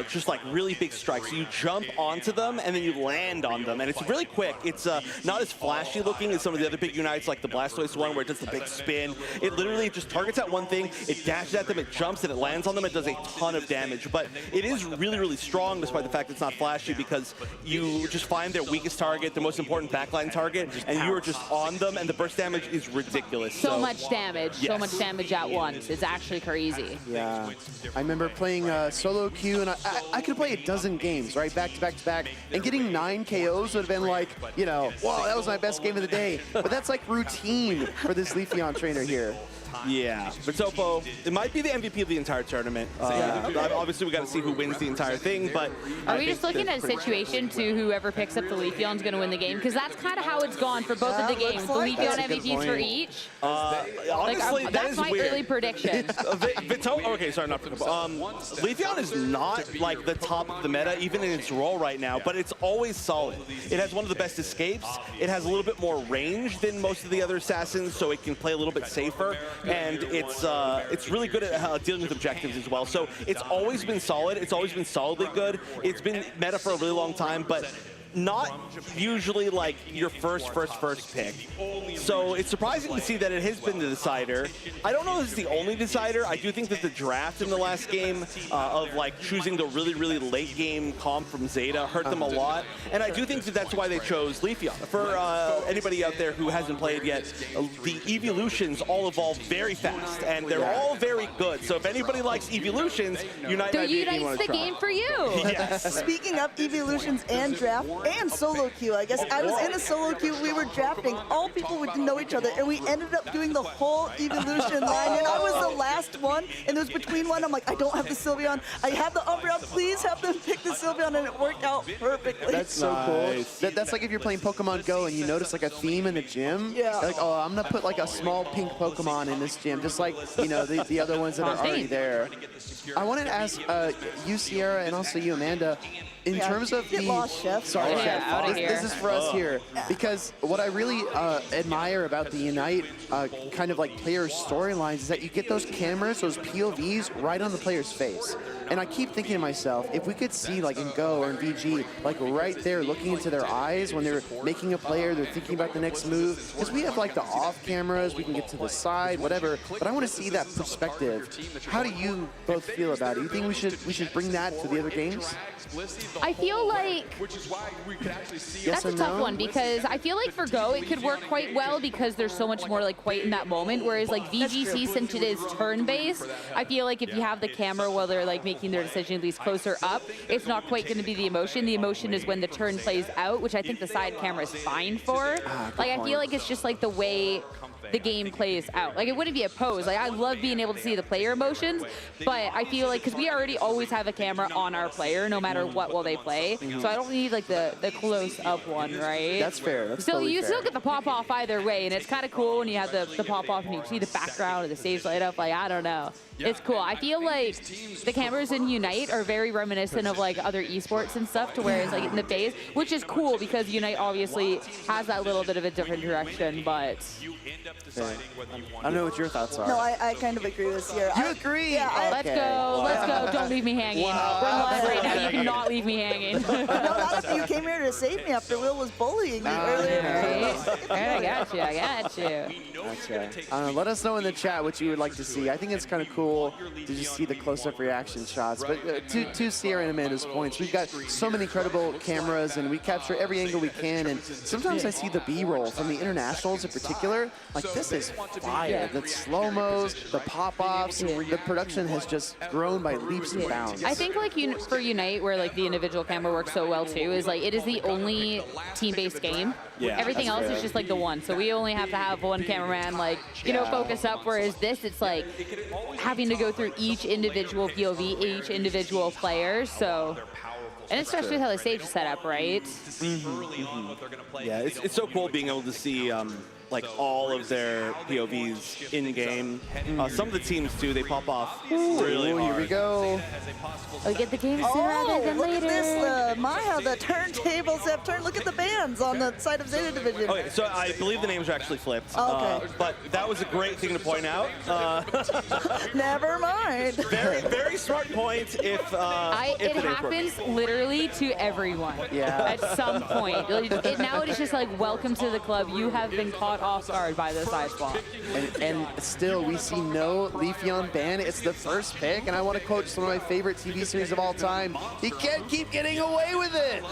Speaker 1: just like really big strike. So you jump onto them and then you land on them, and it's really quick. It's not as flashy looking as some of the other big Unites, like the Blastoise one, where it does the big spin. It literally just targets at one thing, it dashes at them, it jumps, and it lands on them. It does a ton of damage, but it is really, really strong, despite the fact it's not flashy, because you just find their weakest target, the most important backline target, and you are just on them, and the burst damage is ridiculous.
Speaker 8: So much damage,
Speaker 1: yes.
Speaker 8: so much damage at once. It's actually crazy.
Speaker 7: Yeah, I remember playing solo queue, and I could play a dozen games, right, back to back to back, and getting 9 KOs would have been like, you know, wow, that was my best game of the day. But that's like routine for this Leafeon trainer here.
Speaker 1: Yeah, but Topo, it might be the MVP of the entire tournament. Obviously, we got to see who wins the entire thing, but...
Speaker 8: Are we just looking at a situation to whoever picks up the Leafeon's going to win the game? Because that's kind of how it's gone for both of the games. The Leafeon MVPs for each.
Speaker 1: Honestly,
Speaker 8: like,
Speaker 1: that's
Speaker 8: my
Speaker 1: weird.
Speaker 8: early prediction.
Speaker 1: Okay, sorry, not Leafeon is not like the top of the meta, even in its role right now, but it's always solid. It has one of the best escapes. It has a little bit more range than most of the other assassins, so it can play a little bit safer. And it's really good at dealing with objectives as well. So it's always been solid. It's always been solidly good. It's been meta for a really long time, but not usually like your first pick. So it's surprising to see that it has been the decider. I don't know if it's the only decider. I do think that the draft in the last game of like choosing the really, really late game comp from Zeta hurt them a lot. And I do think that that's why they chose Leafeon. For anybody out there who hasn't played yet, the evolutions all evolve very fast, and they're all very good. So if anybody likes evolutions, Unite might be a game you want to
Speaker 8: the
Speaker 1: try.
Speaker 8: game for you.
Speaker 1: Yes.
Speaker 6: Speaking of evolutions and draft and solo queue, I guess I was in a solo queue. We were drafting. All people would know each other, and we ended up doing the whole evolution line. And I was the last one, and it was between one. I'm like, I don't have the Sylveon. I have the Umbreon. Please have them pick the Sylveon, and it worked out perfectly.
Speaker 7: That's so cool. That's like if you're playing Pokemon Go and you notice like a theme in the gym.
Speaker 6: Yeah.
Speaker 7: You're like, oh, I'm gonna put like a small pink Pokemon in this gym, just like, you know, the other ones that are already there. I wanted to ask you, Sierra, and also you, Amanda, in terms of
Speaker 6: Get lost, Chef.
Speaker 7: Sorry,
Speaker 8: Yeah,
Speaker 7: Chef.
Speaker 8: outta
Speaker 7: This
Speaker 8: here.
Speaker 7: is for us here, because what I really admire about the Unite kind of like player storylines is that you get those cameras, those POVs right on the player's face. And I keep thinking to myself, if we could see like in Go or in VG, like right there looking into their eyes when they're making a player, they're thinking about the next move, because we have like the off cameras, we can get to the side, whatever, but I want to see that perspective. How do you both feel about it? You think we should bring that to the other games?
Speaker 8: I feel like
Speaker 7: Yes
Speaker 8: that's a
Speaker 7: and
Speaker 8: tough
Speaker 7: no?
Speaker 8: one, because I feel like for Go it could work quite well because there's so much more like quite in that moment, whereas like VGC, since it is turn-based, I feel like if you have the camera while they're like making their decision at least closer up, it's not quite going to be the emotion. The emotion is when the turn plays out, which I think the side camera is fine for. Like I feel like it's just like the way the game plays out. Like it wouldn't be a pose. Like I love being able to see the player emotions, but I feel like because we already always have a camera on our player no matter what while they play, so I don't need like the close up one, right?
Speaker 7: That's fair. That's
Speaker 8: So
Speaker 7: totally
Speaker 8: you
Speaker 7: fair.
Speaker 8: still get the pop off either way, and it's kind of cool when you have the pop off and you see the background or the stage light up. Like I don't know, it's cool. I feel like the cameras in Unite are very reminiscent of like other esports and stuff, to where it's like in the base, which is cool because Unite obviously has that little bit of a different direction, but.
Speaker 7: I don't know what your thoughts are.
Speaker 6: No, I kind of agree with Sierra.
Speaker 7: You agree?
Speaker 6: Yeah,
Speaker 8: Let's go. Don't leave me hanging. We're live right now. You cannot leave me hanging.
Speaker 6: No, not after you came here to save me after Will was bullying me earlier.
Speaker 8: I got you.
Speaker 7: Gotcha. Let us know in the chat what you would like to see. I think it's kind of cool to just see the close-up reaction shots. But to Sierra and Amanda's points, we've got so many incredible cameras, and we capture every angle we can. And sometimes I see the B-roll from the internationals in particular. Like, this is fire. The slow-mos, the pop-offs, the production has just grown by leaps and bounds.
Speaker 8: I think like for Unite, where like the individual camera works so well too, is like it is the only team-based game.
Speaker 1: Yeah,
Speaker 8: everything else is just like the one. So we only have to have one cameraman like, you know, focus up, whereas this, it's like having to go through each individual POV, each individual player. So, and especially with how the stage is set up, right?
Speaker 1: Yeah, it's so cool being able to see like all of their POVs in game. Some of the teams do; they pop off really hard.
Speaker 7: Here we go.
Speaker 8: We get the game sooner rather than
Speaker 6: look
Speaker 8: later.
Speaker 6: at this, Maya, the turntables have turned. Look at the bands on the side of Zeta Division.
Speaker 1: Okay, so I believe the names are actually flipped.
Speaker 6: Okay.
Speaker 1: But that was a great thing to point out.
Speaker 6: Never mind.
Speaker 1: Very, very smart point. If
Speaker 8: It
Speaker 1: the names were-
Speaker 8: happens literally to everyone.
Speaker 7: Yeah.
Speaker 8: At some point. Now it is just like, welcome to the club. You have been caught off guard by this eye swap.
Speaker 7: And still, we see no Leafeon ban. It's the first pick, and I want to quote just one of my favorite TV series of all time. He can't keep getting away with it.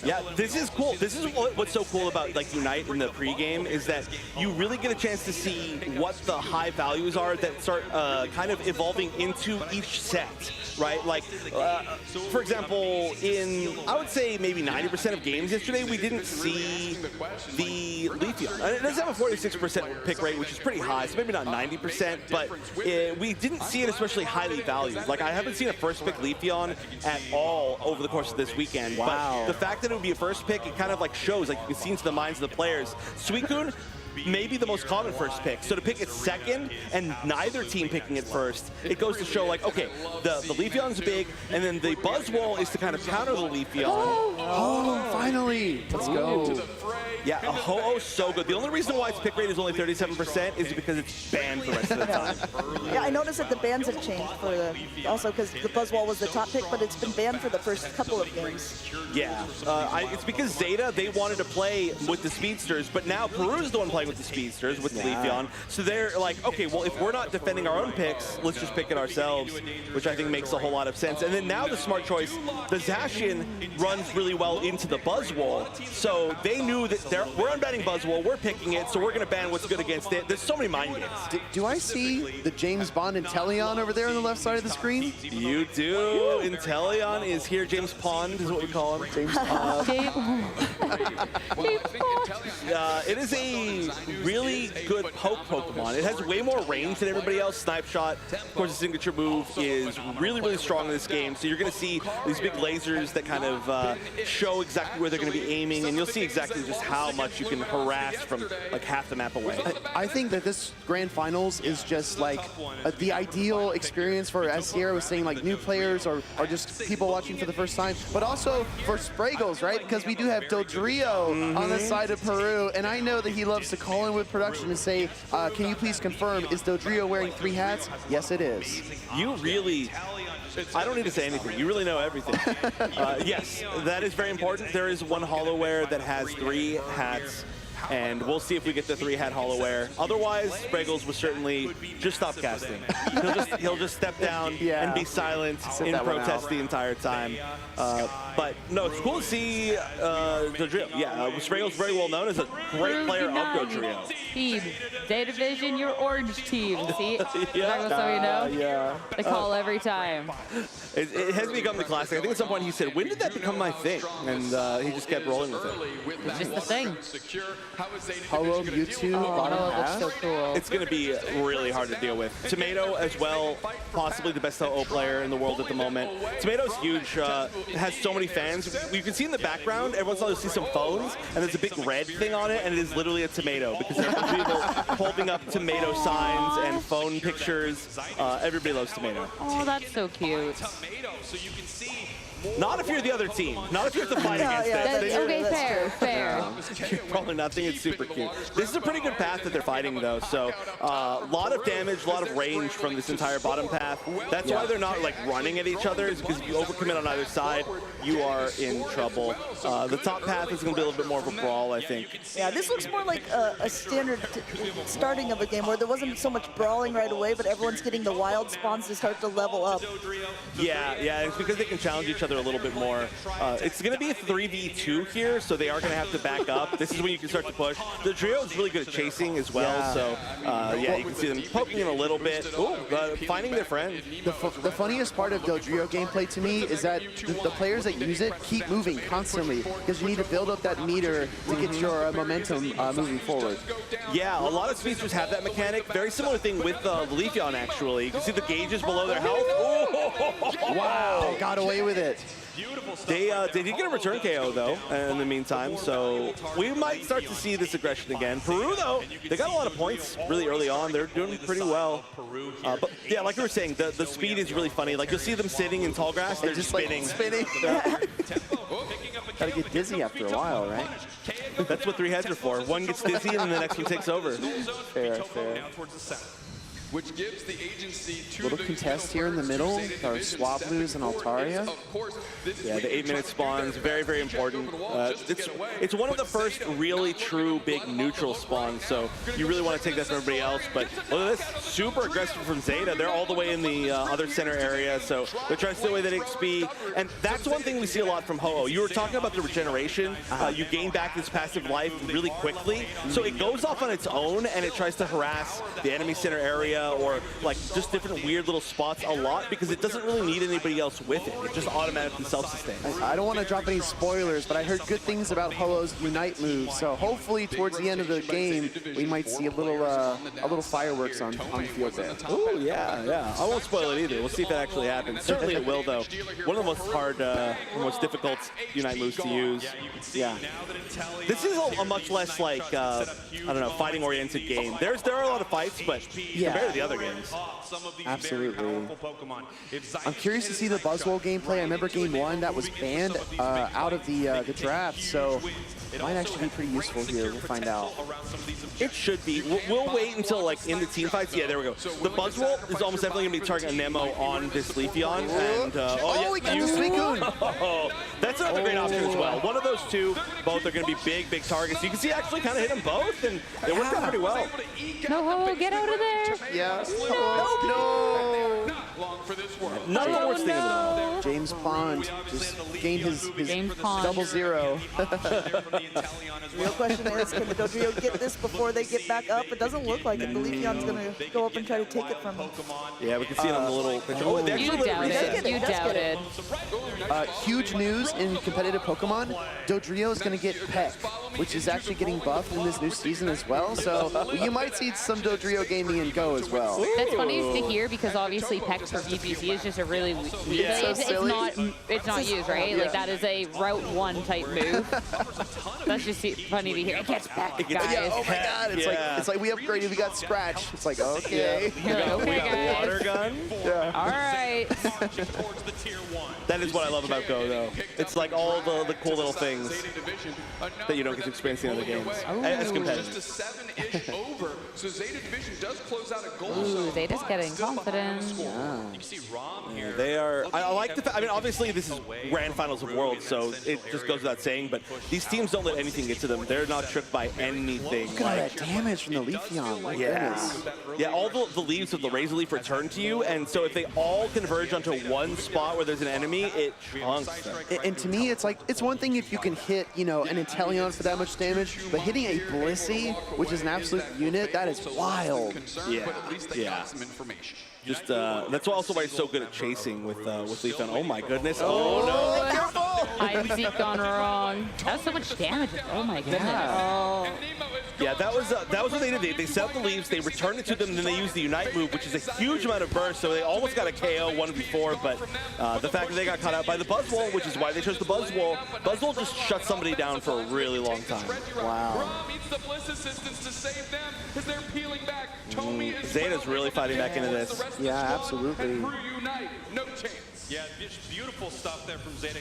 Speaker 1: Yeah, this is cool. This is what's so cool about like Unite in the pregame is that you really get a chance to see what the high values are that start kind of evolving into each set, right? Like, for example, in I would say maybe 90% of games yesterday, we didn't see the Leafeon. It does have a 46% pick rate, which is pretty high, so maybe not 90%, but we didn't see it especially highly valued. Like, I haven't seen a first pick Leafeon at all over the course of this weekend.
Speaker 7: Wow.
Speaker 1: But the fact that it would be a first pick, it kind of like shows, like you can see into the minds of the players. Suicune, maybe the most common first pick. So to pick it second and neither team picking it first, it goes to show like, okay, the Leafeon's big, and then the Buzzwole is to kind of counter the Leafeon.
Speaker 7: Oh, finally. Let's go.
Speaker 1: Yeah, a Ho-Oh's so good. The only reason why its pick rate is only 37% is because it's banned for the rest of the time.
Speaker 6: Yeah, I noticed that the bans have changed for also because the Buzzwole was the top pick, but it's been banned for the first couple of games.
Speaker 1: Yeah, it's because Zeta, they wanted to play with the Speedsters, but now Peru's the one playing with the Speedsters, with the Leafeon. So they're like, okay, well, if we're not defending our own picks, let's just pick it ourselves, which I think makes a whole lot of sense. And then now the smart choice, the Zacian runs really well into the Buzzwole. So they knew that we're unbanning Buzzwole, we're picking it, so we're going to ban what's good against it. There's so many mind games.
Speaker 7: Do I see the James Bond Inteleon over there on the left side of the screen?
Speaker 1: You do. Inteleon is here. James Pond is what we call him. James Pond. It is a really good poke Pokemon. It has way more range than everybody else. Snipe Shot, of course, the signature move is really, really strong in this game. So you're going to see these big lasers that kind of show exactly where they're going to be aiming, and you'll see exactly just how much you can harass from like half the map away.
Speaker 7: I think that this Grand Finals is just like the ideal experience for, as Sierra was saying, like new players or just people watching for the first time, but also for Spraggles, right? Because we do have Dodrio on the side of Peru, and I know that he loves to call in with production and say, can you please confirm, is Dodrio wearing 3 hats? Yes, it is.
Speaker 1: You really... I don't need to say anything. You really know everything. Yes, that is very important. There is one Hollowware that has 3 hats, and we'll see if we get the 3-hat Hollowware. Otherwise, Spraggles will certainly just stop casting. He'll just step down and be silent in protest the entire time. But no, it's cool to see Dodrio. Yeah, Spraggles very well known as a great player of Dodrio.
Speaker 8: Team, Zeta Division, your orange team. See? Spraggles, so you know?
Speaker 1: Yeah.
Speaker 8: The call every time.
Speaker 1: It has become the classic. I think at some point he said, when did that become my thing? And he just kept rolling with it.
Speaker 8: It's just the thing.
Speaker 7: Hello, Mewtwo, bottom half.
Speaker 8: So cool.
Speaker 1: It's going to be really hard to deal with. Tomato as well, possibly the best O player in the world at the moment. Tomato's huge, has so many fans. You can see in the background, every once in a while you see some phones, and there's a big red thing on it, and it is literally a tomato, because there are people holding up tomato signs and phone pictures. Everybody loves Tomato.
Speaker 8: Oh, that's so cute.
Speaker 1: Not if you're the other team. Not if you have to fight against it.
Speaker 8: Okay, fair.
Speaker 1: You're probably not thinking it's super cute. This is a pretty good path that they're fighting, though. So a lot of damage, a lot of range from this entire bottom path. That's why they're not like running at each other, is because if you overcommit on either side, you are in trouble. The top path is going to be a little bit more of a brawl, I think.
Speaker 6: Yeah, this looks more like a standard starting of a game where there wasn't so much brawling right away, but everyone's getting the wild spawns to start to level up.
Speaker 1: Yeah, it's because they can challenge each other a little bit more. It's going to be a 3v2 here, so they are going to have to back up. This is when you can start to push. The trio is really good at chasing as well, so yeah, you can see them poking him a little bit. Ooh, finding their friend.
Speaker 7: The funniest part of Dodrio gameplay to me is that the players that use it keep moving constantly, because you need to build up that meter to get your momentum moving forward.
Speaker 1: Yeah, a lot of speedsters have that mechanic. Very similar thing with the Leafeon, actually. You can see the gauges below their health.
Speaker 7: Wow, got away with it.
Speaker 1: They did get a return KO, though, in the meantime, so we might start to see this aggression again. Peru, though, they got a lot of points really early on. They're doing pretty well. But, yeah, like we were saying, the speed is really funny. Like, you'll see them sitting in tall grass, they're just spinning.
Speaker 7: Gotta get dizzy after a while, right?
Speaker 1: That's what 3 heads are for. One gets dizzy, and then the next one takes over.
Speaker 7: Fair, fair.
Speaker 10: Which gives the agency
Speaker 7: Little contest here in the middle, our Swablu's and Altaria.
Speaker 1: Yeah, the 8-minute spawns, very, very important. It's one of the first really true big neutral spawns, so you really want to take that from everybody else. But look at this, super aggressive from Zeta. They're all the way in the other center area, so they're trying to steal away that XP. And that's one thing we see a lot from Ho-Oh. You were talking about the regeneration. You gain back this passive life really quickly, so it goes off on its own and it tries to harass the enemy center area or like just different weird little spots a lot because it doesn't really need anybody else with it. It just automatically self-sustains.
Speaker 7: I don't want to drop any spoilers, but I heard good things about Ho-Oh's Unite move, so hopefully towards the end of the game we might see a little fireworks on the field there.
Speaker 1: Oh yeah. I won't spoil it either. We'll see if that actually happens. Certainly it will, though. One of the most hard, most difficult Unite moves to use. Yeah. This is a much less like I don't know, fighting-oriented game. There are a lot of fights, but compared to the other games.
Speaker 7: Absolutely. I'm curious to see the Buzzwole gameplay. I remember game 1 that was banned out of the draft, so it might actually be pretty useful here. We'll find out.
Speaker 1: It should be. We'll wait until like in the team fights. Yeah, there we go. The Buzzwole is almost definitely going to be targeting a Nemo on this Leafeon. And
Speaker 7: we got the Suicune.
Speaker 1: That's another great option as well. One of those two, both are going to be big targets. You can see actually kind of hit them both, and they worked out pretty well.
Speaker 8: No, Ho-Oh, get out of there.
Speaker 7: Yeah.
Speaker 10: No.
Speaker 1: Not the worst thing in the world.
Speaker 7: James Pond just gained his double zero.
Speaker 6: The real question is, can the Dodrio get this before they get back up? It doesn't look like it. The Leafeon's going to go up and try to take it from him.
Speaker 1: Yeah, we can see it on the little picture. Oh, they
Speaker 8: You doubted.
Speaker 7: Huge news in competitive Pokemon. Dodrio is going to get Peck, which is actually getting buffed in this new season as well. So you might see some Dodrio gaming and go as well.
Speaker 8: That's funny to hear because obviously Peck for VGC is just a really it's not used, right? Like that is a Route 1 type move. That's just funny to hear. It gets back, guys.
Speaker 7: Yeah, oh my God! It's like we upgraded. We got Scratch. It's like okay.
Speaker 8: Okay, guys.
Speaker 1: Water gun.
Speaker 7: Yeah.
Speaker 8: All right.
Speaker 1: That is what I love about Go, though. It's like all the cool little things that you don't get to experience in other games. As competitive.
Speaker 10: So Zeta Division does close out a goal.
Speaker 8: Ooh, Zeta's getting confident.
Speaker 1: Yeah, they are. I like the fact. I mean, obviously this is grand finals of Worlds, so it just goes without saying. But these teams don't let anything get to them. They're not tricked by anything.
Speaker 7: Look at that damage from the Leafeon. My goodness.
Speaker 1: Yeah, all the leaves of the Razor Leaf return to you, and so if they all converge onto one spot where there's an enemy, it chunks them.
Speaker 7: And to me, it's like it's one thing if you can hit, an Inteleon for that much damage, but hitting a Blissey, which is an absolute unit, that is wild.
Speaker 1: Yeah. Just that's also why he's so good at chasing with Leafeon. Oh my goodness! Oh no!
Speaker 7: Careful!
Speaker 8: Hide and seek gone wrong. That was so much damage. Oh my goodness.
Speaker 1: Yeah, that was what they did. They set up the leaves, they returned it to them, and then they used the Unite move, which is a huge amount of burst. So they almost got a KO 1v4, but the fact that they got caught out by the Buzzwole, which is why they chose the Buzzwole. Buzzwole just shut somebody down for a really long time.
Speaker 7: Wow.
Speaker 1: Zeta's really fighting back into this.
Speaker 7: Yeah, absolutely.
Speaker 9: Yeah, just beautiful stuff there from Zeta.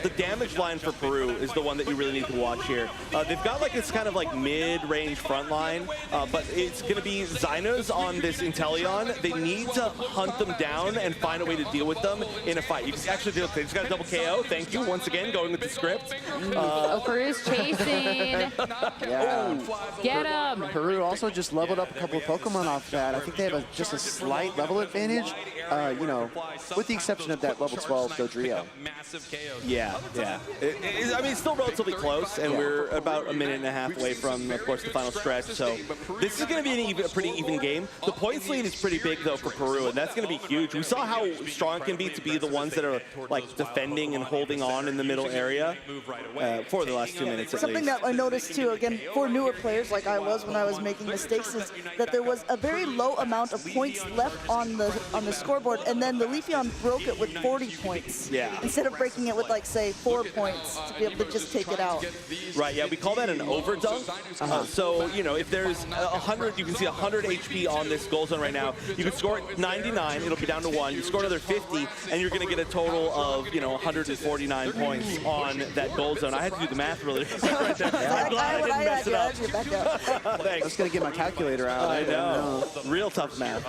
Speaker 1: The damage line for Peru is the one that you really need to watch here. They've got like this kind of like mid-range front line, but it's going to be Zynos on this Inteleon. They need to hunt them down and find a way to deal with them in a fight. You can actually deal with it. They just got a double KO. Thank you once again, going with the script.
Speaker 8: Peru's chasing.
Speaker 7: Yeah.
Speaker 8: Get him.
Speaker 7: Peru also just leveled up a couple of Pokemon off that. I think they have just a slight level advantage. you know, with the exception of that level 12 Dodrio.
Speaker 1: Yeah, yeah. I mean, it's still relatively close, and we're about a minute and a half away from, of course, the final stretch. So this is going to be a pretty even game. The points lead is pretty big, though, for Peru, and that's going to be huge. We saw how strong it can be to be the ones that are, like, defending and holding on in the middle area for the last 2 minutes at
Speaker 6: Something
Speaker 1: least.
Speaker 6: that I noticed, too, again, for newer players like I was when I was making mistakes, is that there was a very low amount of points left on the scoreboard, and then the Leafeon broke it with 40 points.
Speaker 1: Yeah.
Speaker 6: Instead of breaking it with, like, say, 4 points to be able to just take it out.
Speaker 1: Right, yeah, we call that an overdunk. So, you know, if there's 100, you can see 100 HP on this goal zone right now. You can score 99, it'll be down to 1. You score another 50, and you're going to get a total of, you know, 149 points on that goal zone. I had to do the math really right there. I'm glad I didn't mess it up.
Speaker 7: I
Speaker 1: Thanks.
Speaker 7: was going to get my calculator out.
Speaker 1: I know. Real tough math.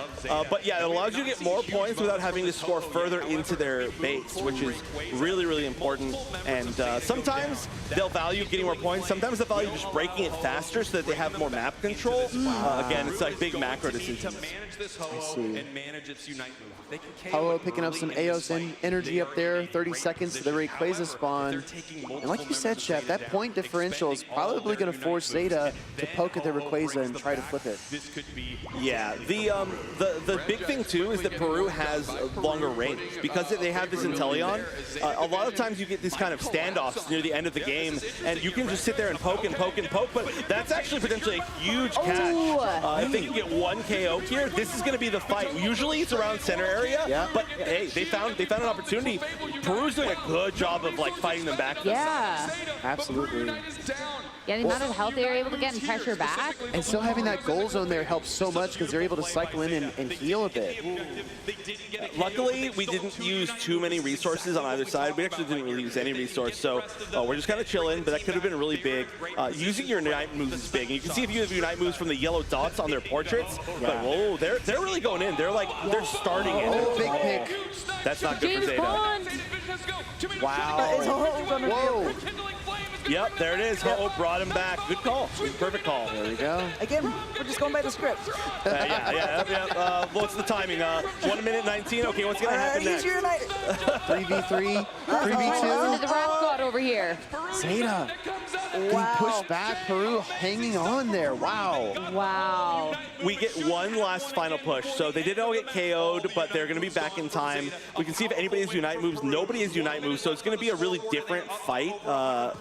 Speaker 1: But yeah, it allows you to get more points without having to score further into their base, which is really, really important. And sometimes they'll value getting more points. Sometimes they'll value just breaking it faster so that they have more map control. Again, it's like big macro decisions.
Speaker 7: I see. Hello, picking up some Eos energy up there. 30 seconds to the Rayquaza spawn. And like you said, Chef, that point differential is probably going to force Zeta to poke at the Rayquaza and try to flip it.
Speaker 1: Yeah, the big thing too is that Peru has longer range because they have this Inteleon. A lot of times you get these kind of standoffs near the end of the game, and you can just sit there and poke and poke and poke. But that's actually potentially a huge catch. If they can get 1 KO here, this is going to be the fight. Usually it's around center area, but hey, they found an opportunity. Peru's doing a good job of like fighting them back.
Speaker 8: Yeah.
Speaker 7: Absolutely.
Speaker 8: Yeah, the amount of health they were able to get and pressure back.
Speaker 7: And still having that goal zone there helps so much because they're able to cycle in and heal a bit.
Speaker 1: Luckily, we didn't use too many resources on either side. We actually didn't really use any resource, so we're just kind of chilling, but that could have been really big. Using your Unite moves is big. And you can see if you have Unite moves from the yellow dots on their portraits, but whoa, they're really going in. They're like, they're starting in.
Speaker 7: Oh, big pick.
Speaker 1: That's not good for Zeta.
Speaker 7: Wow. Whoa.
Speaker 1: Yep, there it is. Ho brought him back. Good call. Perfect call.
Speaker 7: There we go.
Speaker 6: Again, we're just going by the script.
Speaker 1: What's the timing? 1 minute 19. Okay, what's gonna happen next?
Speaker 7: 3v3, 3v2.
Speaker 8: Into the Wrath God over here.
Speaker 7: Zeta getting pushed back. Peru hanging on there. Wow.
Speaker 8: Wow.
Speaker 1: We get one last final push. So they did all get KO'd, but they're going to be back in time. We can see if anybody has Unite moves. Nobody has Unite moves, so it's going to be a really different fight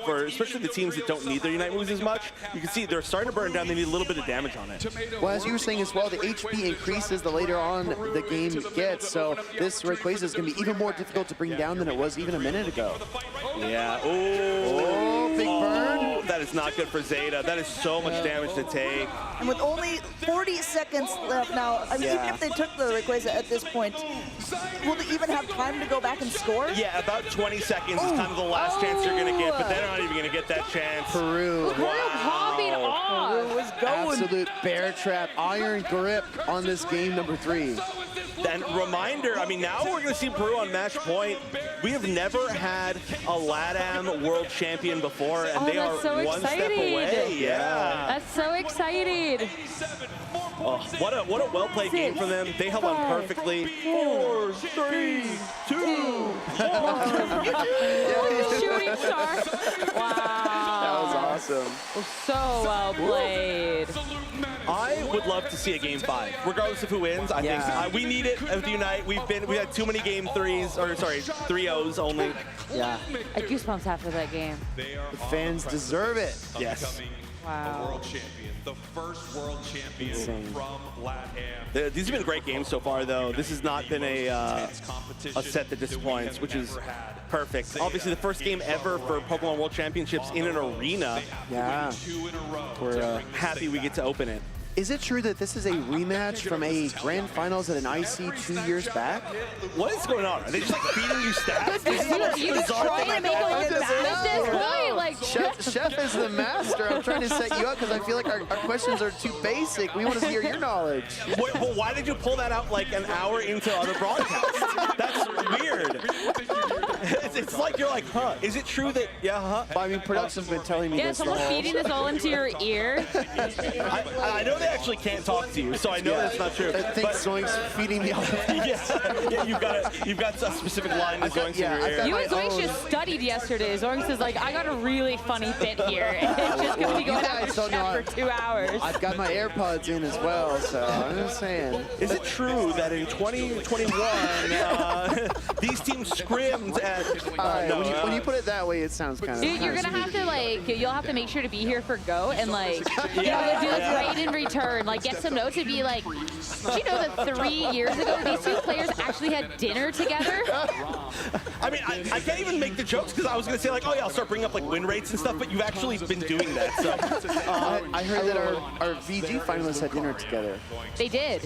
Speaker 1: for especially the teams that don't need their Unite moves as much. You can see they're starting to burn down. They need a little bit of damage on it.
Speaker 7: Well, as you were saying as well, the HP increases the later on the game gets, so this Rayquaza is going to be even more difficult to bring down than it was even a minute ago.
Speaker 1: Yeah. Oh,
Speaker 7: big burn.
Speaker 1: That is not good for Zeta. That is so much damage to take.
Speaker 6: And with only 40 seconds left now, I mean, even if they took the Rayquaza at this point, will they even have time to go back and score?
Speaker 1: Yeah, about 20 seconds is kind of the last chance you're going to get, but they're not even going to get that chance.
Speaker 7: Peru.
Speaker 8: Popping off.
Speaker 6: Peru was going.
Speaker 7: Absolute bear trap, iron grip on this game number 3.
Speaker 1: And reminder, I mean, now we're going to see Peru on match point. We have never had a LATAM world champion before, and they are
Speaker 8: so
Speaker 1: one step away. Yeah.
Speaker 8: That's so excited.
Speaker 1: Oh, what a well-played game from them. They held on perfectly. 4, 3, 2, 1.
Speaker 8: Shooting star. Wow.
Speaker 7: That was awesome.
Speaker 8: So well played.
Speaker 1: I would love to see a game 5, regardless of who wins. I think we need it with Unite. We had too many game 3s, or sorry, 3-0s only.
Speaker 7: Yeah.
Speaker 8: I had goosebumps after that game.
Speaker 7: The fans deserve it.
Speaker 1: Yes.
Speaker 8: Wow.
Speaker 9: The world champion, the first world champion from LATAM.
Speaker 1: These have been great games so far, though. This has not been a set that disappoints, which is perfect. Obviously, the first game ever for Pokemon World Championships in an arena.
Speaker 7: Yeah.
Speaker 1: We're happy we get to open it.
Speaker 7: Is it true that this is a rematch from a grand finals at an IC 2 years back?
Speaker 1: What is going on? Are they just like feeding you stats? This is the most
Speaker 8: You
Speaker 1: bizarre
Speaker 8: trying
Speaker 1: thing
Speaker 8: to make
Speaker 1: I've
Speaker 8: it
Speaker 1: ever
Speaker 8: look bad at this point? Like,
Speaker 7: Chef is the master. I'm trying to set you up because I feel like our questions are too basic. We want to hear your knowledge.
Speaker 1: Well, why did you pull that out like an hour into other broadcasts? That's weird. it's like you're like, huh? Is it true that
Speaker 7: But I mean, production's been telling me
Speaker 8: Yeah,
Speaker 7: this.
Speaker 8: someone feeding this all into your ear.
Speaker 1: I know they actually can't talk to you, so I know that's not true.
Speaker 7: I think Zoink's feeding me all of that.
Speaker 1: Yeah, you've got a specific line to Zoinks in your ear.
Speaker 8: You and Zoinks just studied yesterday. Zoinks is like, I got a really funny bit here. And it's just going to be going after Chef for 2 hours.
Speaker 7: I've got my AirPods in as well, so I'm just saying.
Speaker 1: Is it true that in 2021 these teams scrimmed at?
Speaker 7: When you put it that way, it sounds kind of.
Speaker 8: Dude, you're gonna have to you'll have to make sure to be here for Go and do the trade in return. Like, get some notes and be like, did you know that 3 years ago these two players actually had dinner together?
Speaker 1: I mean, I can't even make the jokes because I was gonna say like, oh yeah, I'll start bringing up like win rates and stuff, but you've actually been doing that. So
Speaker 7: I heard that our VG finalists had dinner together.
Speaker 8: They did.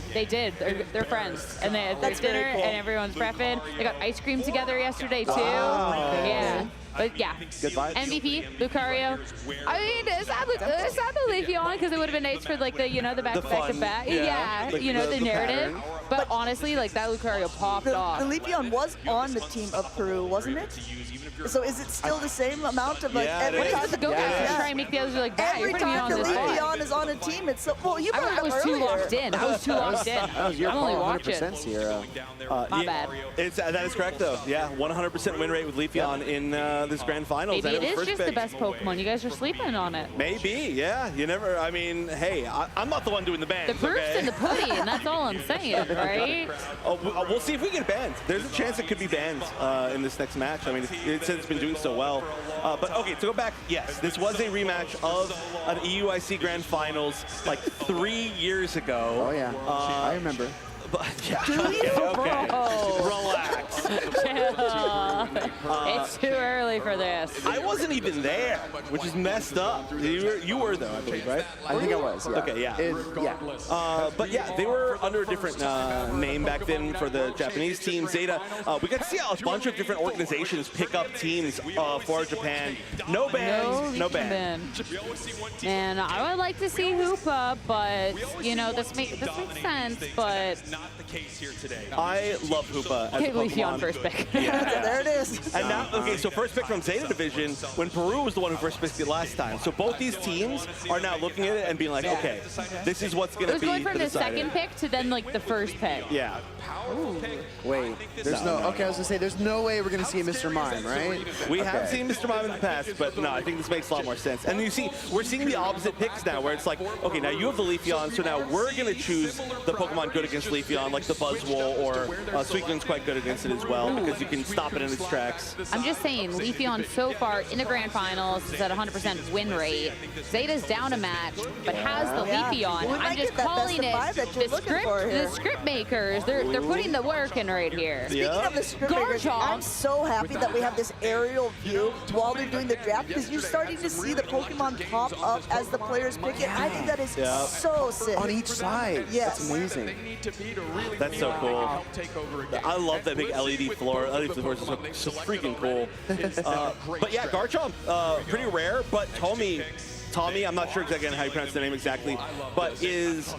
Speaker 8: They're friends, and they had dinner, and everyone's prepping. They got ice cream together yesterday too. Yeah. But yeah,
Speaker 7: Good vibes.
Speaker 8: MVP, Lucario. I mean, it's not the Leafeon because it would have been nice for like the back to back. Yeah,
Speaker 1: like
Speaker 8: the narrative.
Speaker 1: pattern.
Speaker 8: But honestly, like that Lucario popped off.
Speaker 6: The Leafeon was on the team of Peru, wasn't it? So is it still the same amount of like every time
Speaker 8: The Go guys try and make the others like, yeah,
Speaker 6: every
Speaker 8: you're putting me
Speaker 6: time
Speaker 8: on
Speaker 6: the
Speaker 8: this spot.
Speaker 6: Leafeon is on a team, it's so well. You brought
Speaker 8: I
Speaker 6: it up
Speaker 8: was too
Speaker 6: earlier.
Speaker 8: locked in. I was too locked in.
Speaker 7: That was your
Speaker 8: I'm only
Speaker 7: fault,
Speaker 8: watching.
Speaker 7: 100% Sierra.
Speaker 8: My bad.
Speaker 1: That is correct though. Yeah, 100% win rate with Leafeon in this grand finals.
Speaker 8: Maybe
Speaker 1: And
Speaker 8: it
Speaker 1: was
Speaker 8: is
Speaker 1: first
Speaker 8: just the
Speaker 1: pick.
Speaker 8: best Pokemon. You guys are sleeping on it.
Speaker 1: Maybe, yeah. You never. I mean, hey, I'm not the one doing the bans.
Speaker 8: The proof's
Speaker 1: okay?
Speaker 8: in the pudding. That's all I'm saying, right?
Speaker 1: We'll see if we get banned. There's a chance it could be banned in this next match. I mean, it says it's been doing so well. But okay, to go back, yes, this was a rematch of an EUIC Grand Finals like 3 years ago.
Speaker 7: Oh yeah, I remember.
Speaker 1: But, yeah.
Speaker 8: Okay.
Speaker 1: Relax.
Speaker 8: It's too early for this.
Speaker 1: I wasn't even there, which is messed up. You were though, I believe, right?
Speaker 7: I think I was. Yeah.
Speaker 1: Okay, yeah.
Speaker 7: Yeah.
Speaker 1: But yeah, they were under a different name back then for the Japanese team, Zeta. We got to see a bunch of different organizations pick up teams for Japan. No bans, no ban.
Speaker 8: And I would like to see Hoopa, but this makes sense. But
Speaker 1: I love Hoopa as a
Speaker 8: Leafeon
Speaker 1: Pokemon.
Speaker 8: first pick.
Speaker 1: Yeah.
Speaker 6: There it is.
Speaker 1: And now, okay, so first pick from Zeta Division when Peru was the one who first picked it last time. So both these teams are now looking at it and being like, okay, this is what's going
Speaker 8: It
Speaker 1: to
Speaker 8: was
Speaker 1: be
Speaker 8: going from the
Speaker 1: decider.
Speaker 8: second pick to then like the first pick.
Speaker 1: Yeah.
Speaker 7: Wait, there's no. Okay, I was gonna say there's no way we're gonna see Mr. Mime, right?
Speaker 1: We have seen Mr. Mime in the past, but no, I think this makes a lot more sense. And you see, we're seeing the opposite picks now, where it's like, okay, now you have the Leafeon, so now we're going to choose the Pokemon good against Leafeon, like the Buzzwole, or Suicune's quite good against it as well, because you can stop it in its tracks.
Speaker 8: I'm just saying, Leafeon so far in the Grand Finals is at 100% win rate. Zeta's down a match, but has the Leafeon.
Speaker 6: We might
Speaker 8: I'm just
Speaker 6: get that
Speaker 8: calling
Speaker 6: best of five that you're looking for here.
Speaker 8: the script makers. They're putting the work in right here.
Speaker 6: Speaking of the script makers, I'm so happy that we have this aerial view while they're doing the draft because you're starting to see the Pokemon pop up as the players pick it. I think that is so sick.
Speaker 7: On each side.
Speaker 6: Yes.
Speaker 7: That's amazing.
Speaker 1: That's so cool. I love that big LED floor. LED floor is so freaking cool. But yeah, Garchomp, pretty rare, but Tommy, I'm not sure exactly how you pronounce the name exactly, but is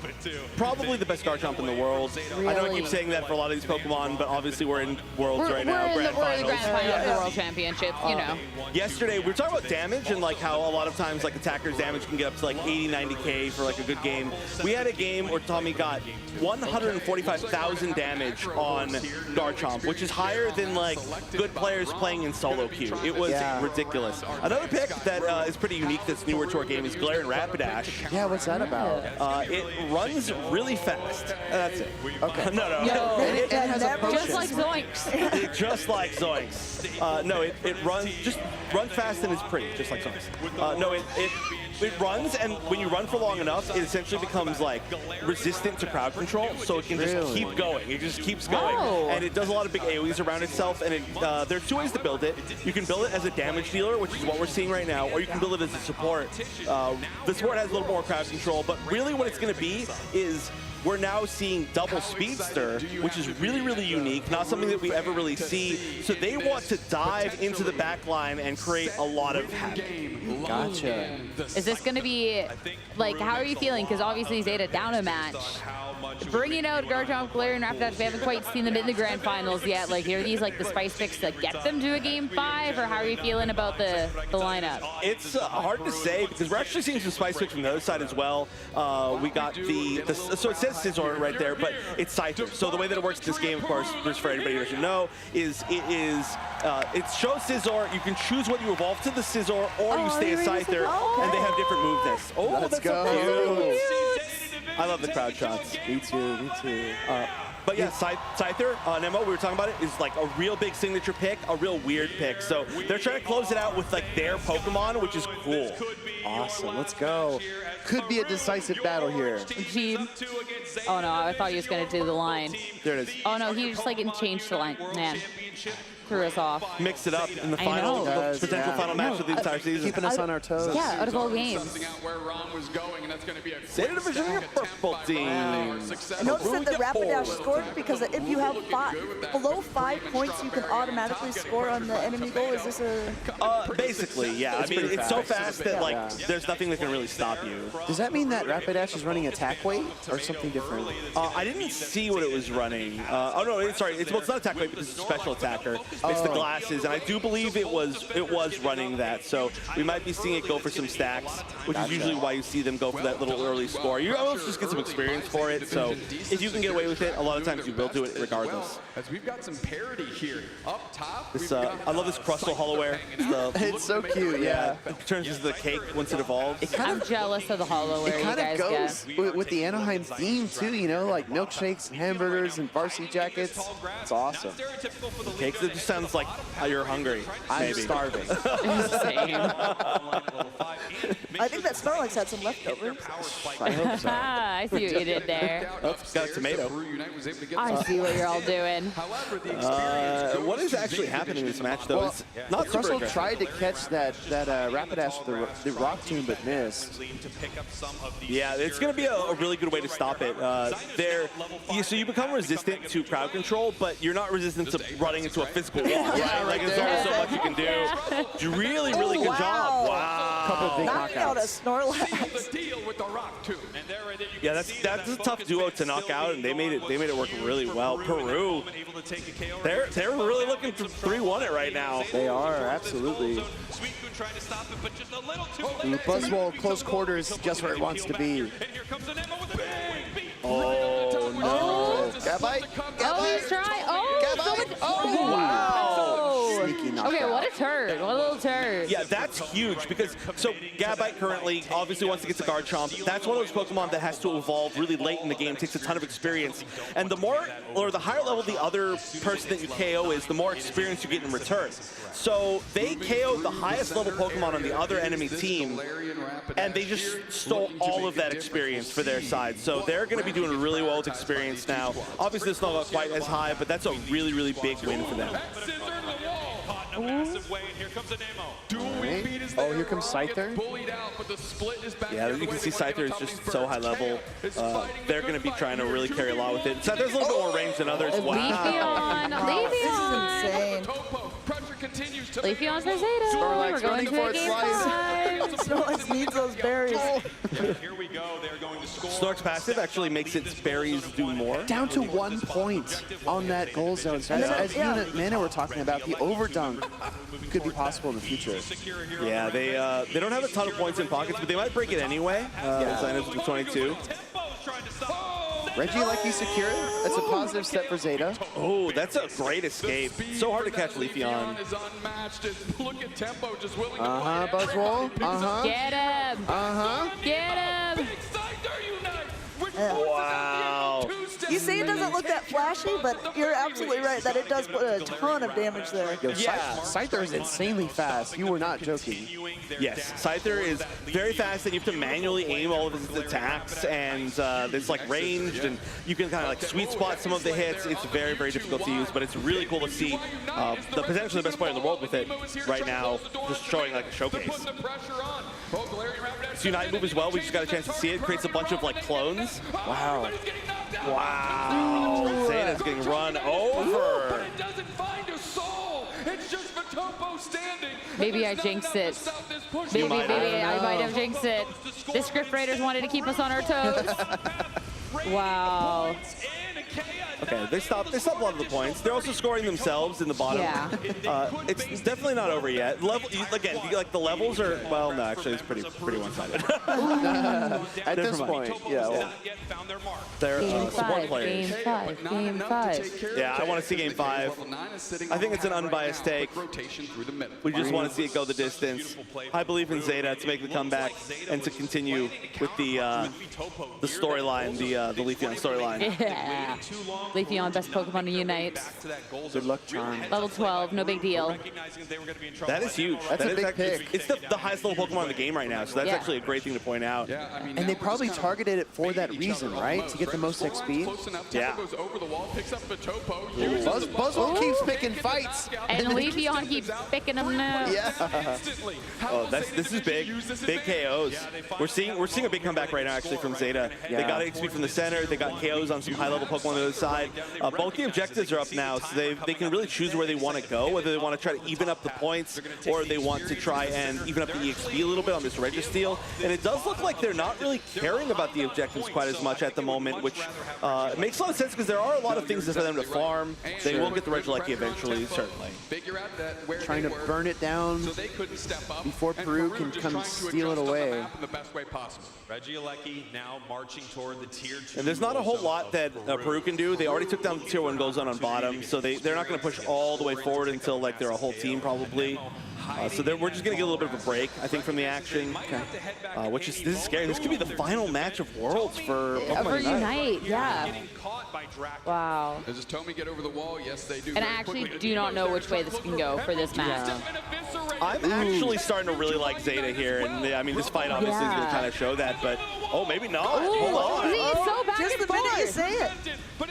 Speaker 1: probably the best Garchomp in the world.
Speaker 8: Really?
Speaker 1: I know I keep saying that for a lot of these Pokemon, but obviously we're in Worlds right now,
Speaker 8: We're in
Speaker 1: Grand
Speaker 8: the
Speaker 1: Finals.
Speaker 8: Grand Finals of the World Championship, you know.
Speaker 1: Yesterday, we were talking about damage and like how a lot of times like attackers' damage can get up to like 80, 90K for like a good game. We had a game where Tommy got 145,000 damage on Garchomp, which is higher than like good players playing in solo queue. It was ridiculous. Another pick that is pretty unique that's newer to our game is Glare and Rapidash.
Speaker 7: Yeah, what's that about?
Speaker 1: It runs really fast. That's it.
Speaker 7: Okay.
Speaker 1: No.
Speaker 7: It has a potion.
Speaker 8: Just like Zoinks.
Speaker 1: Just like Zoinks. No, it runs fast and is pretty, just like Zoinks. No, it runs, and when you run for long enough, it essentially becomes like resistant to crowd control, so it can just keep going. It just keeps going, and it does a lot of big AoEs around itself. And there are two ways to build it. You can build it as a damage dealer, which is what we're seeing right now, or you can build it as a support. The support has a little more crowd control, but really what it's going to be is we're now seeing double speedster, which is really, really unique, not something that we ever really see. So they want to dive into the back line and create a lot of havoc.
Speaker 7: Gotcha.
Speaker 8: Is this going to be, like, how are you feeling? Because obviously Zeta down a match. Bringing out Garchomp, Glare, and Rapidash, we haven't quite seen them in the grand finals yet. Like, are these like the spice picks that get them to a game 5, or how are you feeling about the lineup?
Speaker 1: It's hard to say because we're actually seeing some spice picks from the other side as well. We got so it says Scizor right there, but it's Scyther. So the way that it works in this game, of course, just for anybody who doesn't know, is it shows Scizor. You can choose whether you evolve to the Scizor or you stay a Scyther, and they have different moveness. Oh,
Speaker 7: Let's
Speaker 1: that's
Speaker 7: go.
Speaker 1: so cute. I love the crowd shots.
Speaker 7: Me too, me too.
Speaker 1: But yeah, Scyther, Nemo, we were talking about it, is like a real big signature pick, a real weird pick. So they're trying to close it out with like their Pokemon, which is cool.
Speaker 7: Awesome, let's go. Could be a decisive battle here.
Speaker 8: Team. Oh no, I thought he was going to do the line.
Speaker 1: There it is.
Speaker 8: Oh no, he just like changed the line. Man, threw us off.
Speaker 1: Mix it up in the
Speaker 8: I
Speaker 1: final,
Speaker 8: know.
Speaker 1: the potential final match of the entire season.
Speaker 7: Keeping us on our toes.
Speaker 8: Yeah, out of all games.
Speaker 1: State of Division, your purple team.
Speaker 6: I noticed that the Rapidash scored because if you have below 5 points, you can automatically score on the enemy goal. Is this a...
Speaker 1: Basically, yeah. I mean, it's so fast that like there's nothing that can really stop you.
Speaker 7: Does that mean that Rapidash is running attack weight or something different?
Speaker 1: I didn't see what it was running. Oh no, sorry. It's not attack weight because it's a special attacker. It's the glasses, and I do believe it was running that. So we might be seeing it go for some stacks, which is usually why you see them go for that little early score. You almost just get some experience for it. So if you can get away with it, a lot of times you will do it regardless.
Speaker 10: As we've got some parity here up top.
Speaker 1: This, I love this Crustle Hollow-Air.
Speaker 7: It's so cute, yeah.
Speaker 1: It turns into the cake once it evolves.
Speaker 8: I'm jealous of the Hollow-Air you
Speaker 7: It kind
Speaker 8: guys
Speaker 7: of goes with the Anaheim theme too, you know, like milkshakes and hamburgers and varsity jackets. It's awesome.
Speaker 1: Cakes, it just sounds like you're hungry.
Speaker 7: I'm
Speaker 1: maybe.
Speaker 7: starving.
Speaker 8: Same.
Speaker 6: I think that Snorlax had some leftovers.
Speaker 7: I hope so.
Speaker 8: I see what you did there.
Speaker 1: Oh, got a tomato.
Speaker 8: I see what you're all doing.
Speaker 1: What is actually happening in this match, though?
Speaker 7: Well,
Speaker 1: It's not super
Speaker 7: Crustle
Speaker 1: aggressive.
Speaker 7: tried to catch that Rapidash with the rock tomb, but missed.
Speaker 1: Yeah, it's going to be a really good way to stop it. So you become resistant to crowd control, but you're not resistant to running into a physical wall, right? Like, there's only so much you can do. Really, really good job. Wow.
Speaker 7: Couple of big
Speaker 6: Knocking out a
Speaker 7: knockouts.
Speaker 6: Snorlax.
Speaker 1: Yeah, that's a tough duo to knock out, and they made it work really well. Peru, they're really looking to 3-1 it right now.
Speaker 7: They are, absolutely. Buzzwole, close quarters, just where it wants to be.
Speaker 1: Oh no!
Speaker 7: Gabite?
Speaker 8: Oh, he's trying. Oh,
Speaker 1: Wow!
Speaker 7: Sneaky knockout.
Speaker 8: Okay, what a turd. What a little turd.
Speaker 1: Yeah, that's huge because so Gabite currently obviously wants to get to Garchomp. That's one of those Pokemon that has to evolve really late in the game, takes a ton of experience. And the higher level the other person that you KO is, the more experience you get in return. So they KO'd the highest level Pokemon on the other enemy team, and they just stole all of that experience for their side. So they're going to be doing really well with experience now. Obviously, it's not quite as high, but that's a really, really big win for them.
Speaker 7: Oh, here comes Scyther.
Speaker 1: Yeah, you can see Scyther is just so high level. They're going to be trying to really carry a lot with it. Scyther's a little bit more range than others. Wow.
Speaker 8: Leafeon.
Speaker 6: This is insane.
Speaker 8: Leafeon's for Zeta. We're going to a game 5.
Speaker 6: Snorlax needs those berries.
Speaker 1: Snork's passive actually makes its berries do more.
Speaker 7: Down to 1 point on that goal zone. So as you and Mana were talking about, the overdunk could be possible in the future.
Speaker 1: Yeah, they don't have a ton of points in pockets, but they might break it anyway. Zina's with 22.
Speaker 7: Reggie, like he's secure. That's a positive step for Zeta.
Speaker 1: Oh, that's a great escape. So hard to catch Leafeon.
Speaker 7: Buzzwole.
Speaker 8: Get him. Get him.
Speaker 1: Wow.
Speaker 6: You say it doesn't look that flashy, but you're absolutely right that it does put a ton of damage there.
Speaker 7: Yo,
Speaker 1: Yeah.
Speaker 7: Scyther is insanely fast. You were not joking.
Speaker 1: Yes, Scyther is very fast, and you have to manually aim all of his attacks, and it's like ranged, and you can kind of like sweet spot some of the hits. It's very, very difficult to use, but it's really cool to see the potentially the best player in the world with it right now, just showing like a showcase. So Unite move as well, we just got a chance to see it. Creates a bunch of like clones.
Speaker 7: Wow.
Speaker 1: Wow. Zeta's getting run over.
Speaker 8: Maybe I jinxed it. Maybe I might have jinxed it. The scriptwriters wanted to keep us on our toes. Wow.
Speaker 1: Okay, they stopped a lot of the points. They're also scoring themselves in the bottom.
Speaker 8: Yeah.
Speaker 1: It's definitely not over yet. Again, like the levels are, well, no, actually it's pretty one-sided.
Speaker 7: At this point, yeah. Well,
Speaker 1: they're
Speaker 8: Game
Speaker 1: support
Speaker 8: 5,
Speaker 1: players.
Speaker 8: Game 5, Game 5.
Speaker 1: Yeah, I want to see Game 5. I think it's an unbiased take. We just want to see it go the distance. I believe in Zeta to make the comeback and to continue with the storyline, the Leafeon storyline.
Speaker 8: Yeah. Leafeon, best Pokemon to Unite.
Speaker 7: good luck, Charm.
Speaker 8: Level 12, no big deal.
Speaker 1: That is huge.
Speaker 7: That's a big pick.
Speaker 1: It's the highest level Pokemon in the game right now, so that's
Speaker 8: Yeah.
Speaker 1: actually a great thing to point out.
Speaker 7: And they probably targeted it for that reason, right? To get the most XP.
Speaker 1: Yeah.
Speaker 7: Buzzwole keeps picking fights.
Speaker 8: And Leafeon keeps picking them now.
Speaker 7: Yeah.
Speaker 1: Oh, this is big. Big KOs. We're seeing a big comeback right now, actually, from Zeta. They
Speaker 7: Yeah.
Speaker 1: got XP from the center. They got KOs on some high-level Pokemon on the other side. Bulky objectives are up now, so they can really choose where they want to go, whether they want to try to even up the points or they want to try and even up the EXP a little bit on this Registeel. And it does look like they're not really caring about the objectives quite as much at the moment, which makes a lot of sense because there are a lot of things for them to farm. They will get the Regieleki eventually, certainly.
Speaker 7: Trying to burn it down before Peru can come and steal it away.
Speaker 9: Regieleki now marching toward the tier 2.
Speaker 1: And there's not a whole lot that Peru can do. They already took down the tier 1 gold zone on bottom, so they're not going to push all the way forward until like they're a whole team probably. So we're just going to get a little bit of a break, I think, from the action, this is scary. This could be the final match of Worlds for Pokemon
Speaker 8: Unite, yeah. Wow.
Speaker 10: Does Tomy get over the wall? Yes, they do.
Speaker 8: And I actually do not know which way this can go for this match.
Speaker 1: I'm actually starting to really like Zeta here, and I mean, this fight obviously is going to kind of show that, but oh, maybe not. Hold on.
Speaker 8: See, it's so back
Speaker 6: Just
Speaker 8: and
Speaker 6: the minute you
Speaker 8: forth.
Speaker 6: say it.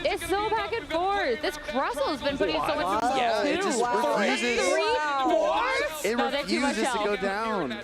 Speaker 8: It's so back and forth. This Crustl's been putting so much into
Speaker 7: Yeah, it just refuses. It
Speaker 8: No, they're too much
Speaker 7: refuses to go
Speaker 8: help.
Speaker 7: down.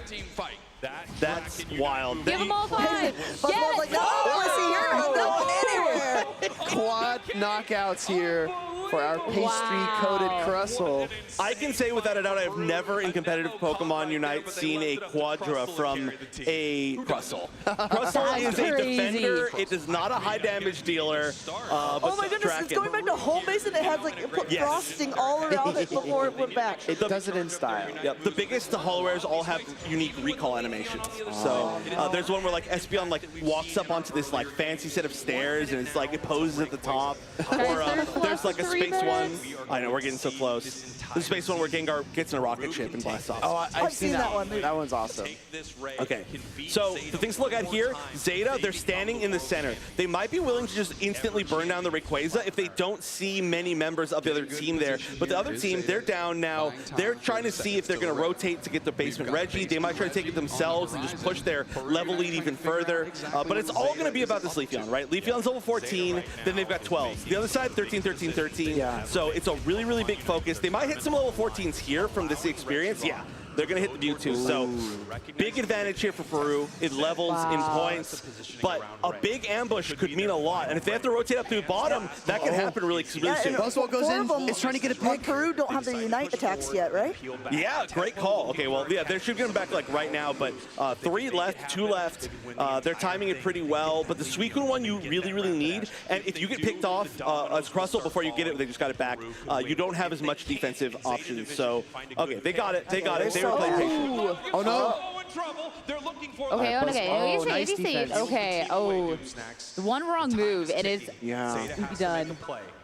Speaker 1: That's wild.
Speaker 8: Give them all 5.
Speaker 6: Buzzwole's
Speaker 8: Yes!
Speaker 6: like, no, listen, you're not going anywhere.
Speaker 7: Quad knockouts here for our pastry-coated Crustle.
Speaker 1: I can say without a doubt I have never in competitive Pokemon Unite seen a Quadra from a Crustle. Crustle is a defender. It is not a high damage dealer.
Speaker 6: Oh my goodness, it's going back to home base and it has like, it put frosting all around it before it went back.
Speaker 7: It does it in style.
Speaker 1: Yep, the biggest Holowares all have unique recall animations. So there's one where like Espeon like walks up onto this like fancy set of stairs and it's like it poses at the top. Or there's like a space one. I know we're getting so close. There's a space one where Gengar gets in a rocket ship and blasts off.
Speaker 7: Oh, I've
Speaker 6: seen that one.
Speaker 7: That one's awesome.
Speaker 1: Okay, so the things to look at here, Zeta, they're standing in the center. They might be willing to just instantly burn down the Rayquaza if they don't see many members of the other team there. But the other team, they're down now. They're trying to see if they're going to rotate to get the basement Reggie. They might try to take it themselves and just push their level lead even further. But it's all going to be about this Leafeon, right? Leafeon's level 14, then they've got 12. The other side, 13, 13, 13.
Speaker 7: Yeah.
Speaker 1: So it's a really, really big focus. They might hit some level 14s here from this experience. Yeah. They're going to hit the Mewtwo, so big advantage here for Peru in levels, in points, but a big ambush could mean a lot, and if they have to rotate up through the bottom, that can happen really soon.
Speaker 7: Buzzwole goes in, it's trying to get a pick.
Speaker 6: Peru don't have their Unite attacks yet, right?
Speaker 1: Yeah, great call. Okay, well, yeah, they should get them back like right now, but 3 left, 2 left. They're timing it pretty well, but the Suicune one you really, really need, and if you get picked off as Crustle before you get it, they just got it back, you don't have as much defensive options, so, okay, they got it, they were playing patient.
Speaker 7: Oh no!
Speaker 9: trouble. They're looking for
Speaker 8: Okay, okay.
Speaker 7: Oh,
Speaker 8: Easy,
Speaker 7: nice
Speaker 8: easy.
Speaker 7: defense.
Speaker 8: Okay, oh. The one wrong move, and it's done.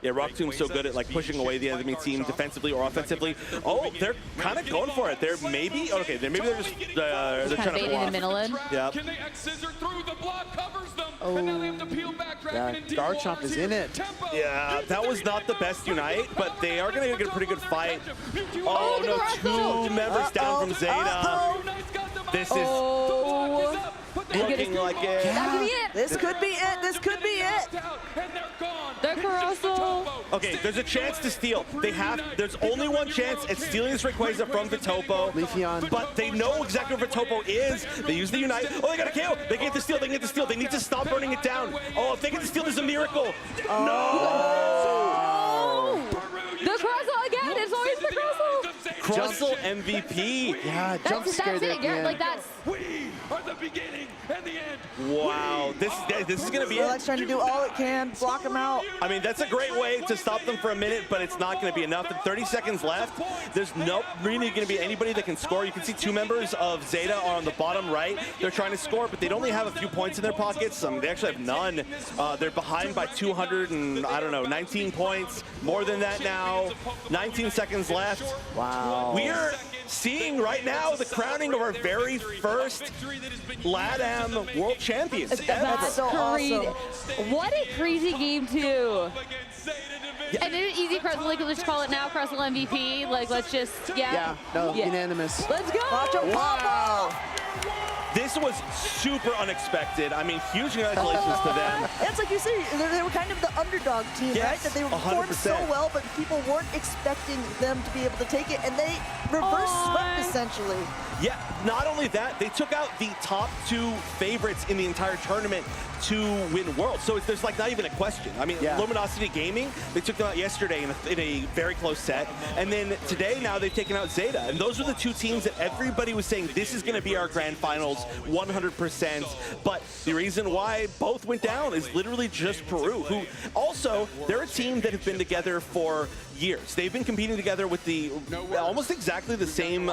Speaker 1: Yeah, Rocktomb's so good at like pushing away the enemy team defensively or offensively. Oh, they're kind of going for it. They're maybe, okay, they're just they're
Speaker 8: Kind of
Speaker 1: trying to
Speaker 8: baiting the
Speaker 1: block.
Speaker 8: middle in.
Speaker 1: Yeah.
Speaker 10: Can they X-scissor through the block, covers them, and now they have to peel back, Dragon and
Speaker 7: Garchomp is in it.
Speaker 10: Tempo.
Speaker 1: Yeah, that was not the best Unite, but they are going to get a pretty good fight. Oh,
Speaker 8: the
Speaker 1: no,
Speaker 8: Crossbow.
Speaker 1: two members down from Zeta. This is looking like it.
Speaker 8: That could be it.
Speaker 6: This could be it. This could be it.
Speaker 8: The Carousel.
Speaker 1: Okay, there's a chance to steal. There's only one chance at stealing this Rayquaza from Vitopo.
Speaker 7: Leafeon.
Speaker 1: But they know exactly where Vitopo is. They use the Unite. Oh, they got a kill. They get the steal. They get the steal. They need to stop burning it down. Oh, if they get the steal, there's a miracle. No!
Speaker 8: The Carousel again. It's always the Carousel.
Speaker 1: Crustle MVP.
Speaker 7: Yeah, jump scare
Speaker 8: That's it.
Speaker 7: there.
Speaker 8: Like that's.
Speaker 10: We are the beginning and the end.
Speaker 1: Wow, this is going to be
Speaker 6: Alex
Speaker 1: it.
Speaker 6: trying to do all it can, block him out.
Speaker 1: I mean, that's a great way to stop them for a minute, but it's not going to be enough. With 30 seconds left, there's no really going to be anybody that can score. You can see two members of Zeta are on the bottom right. They're trying to score, but they only have a few points in their pockets. They actually have none. They're behind by 200 and, I don't know, 19 points. More than that now. 19 seconds left.
Speaker 7: Wow.
Speaker 1: We're seeing right now the crowning of our very first LATAM World Champions ever.
Speaker 8: That's
Speaker 6: so
Speaker 8: crazy.
Speaker 6: awesome.
Speaker 8: What a crazy game too. And then easy Crustle, like let's call it now Crustle MVP. Like let's just
Speaker 7: Yeah, no,
Speaker 8: Yeah.
Speaker 7: unanimous.
Speaker 8: Let's go.
Speaker 6: Watch him pop off.
Speaker 1: This was super unexpected. I mean, huge congratulations to them.
Speaker 6: It's like you say, they were kind of the underdog team,
Speaker 1: Yes,
Speaker 6: right? That they performed so
Speaker 1: 100%.
Speaker 6: well, but people weren't expecting them to be able to take it, and they reverse swept essentially.
Speaker 1: Yeah, not only that, they took out the top two favorites in the entire tournament to win Worlds. So there's like not even a question. I mean,
Speaker 7: Yeah.
Speaker 1: Luminosity Gaming, they took them out yesterday in a very close set. And then today, now they've taken out Zeta. And those were the two teams that everybody was saying, this is going to be our grand finals, 100%. But the reason why both went down is literally just Peru, who also, they're a team that have been together for years. They've been competing together with the almost exactly the same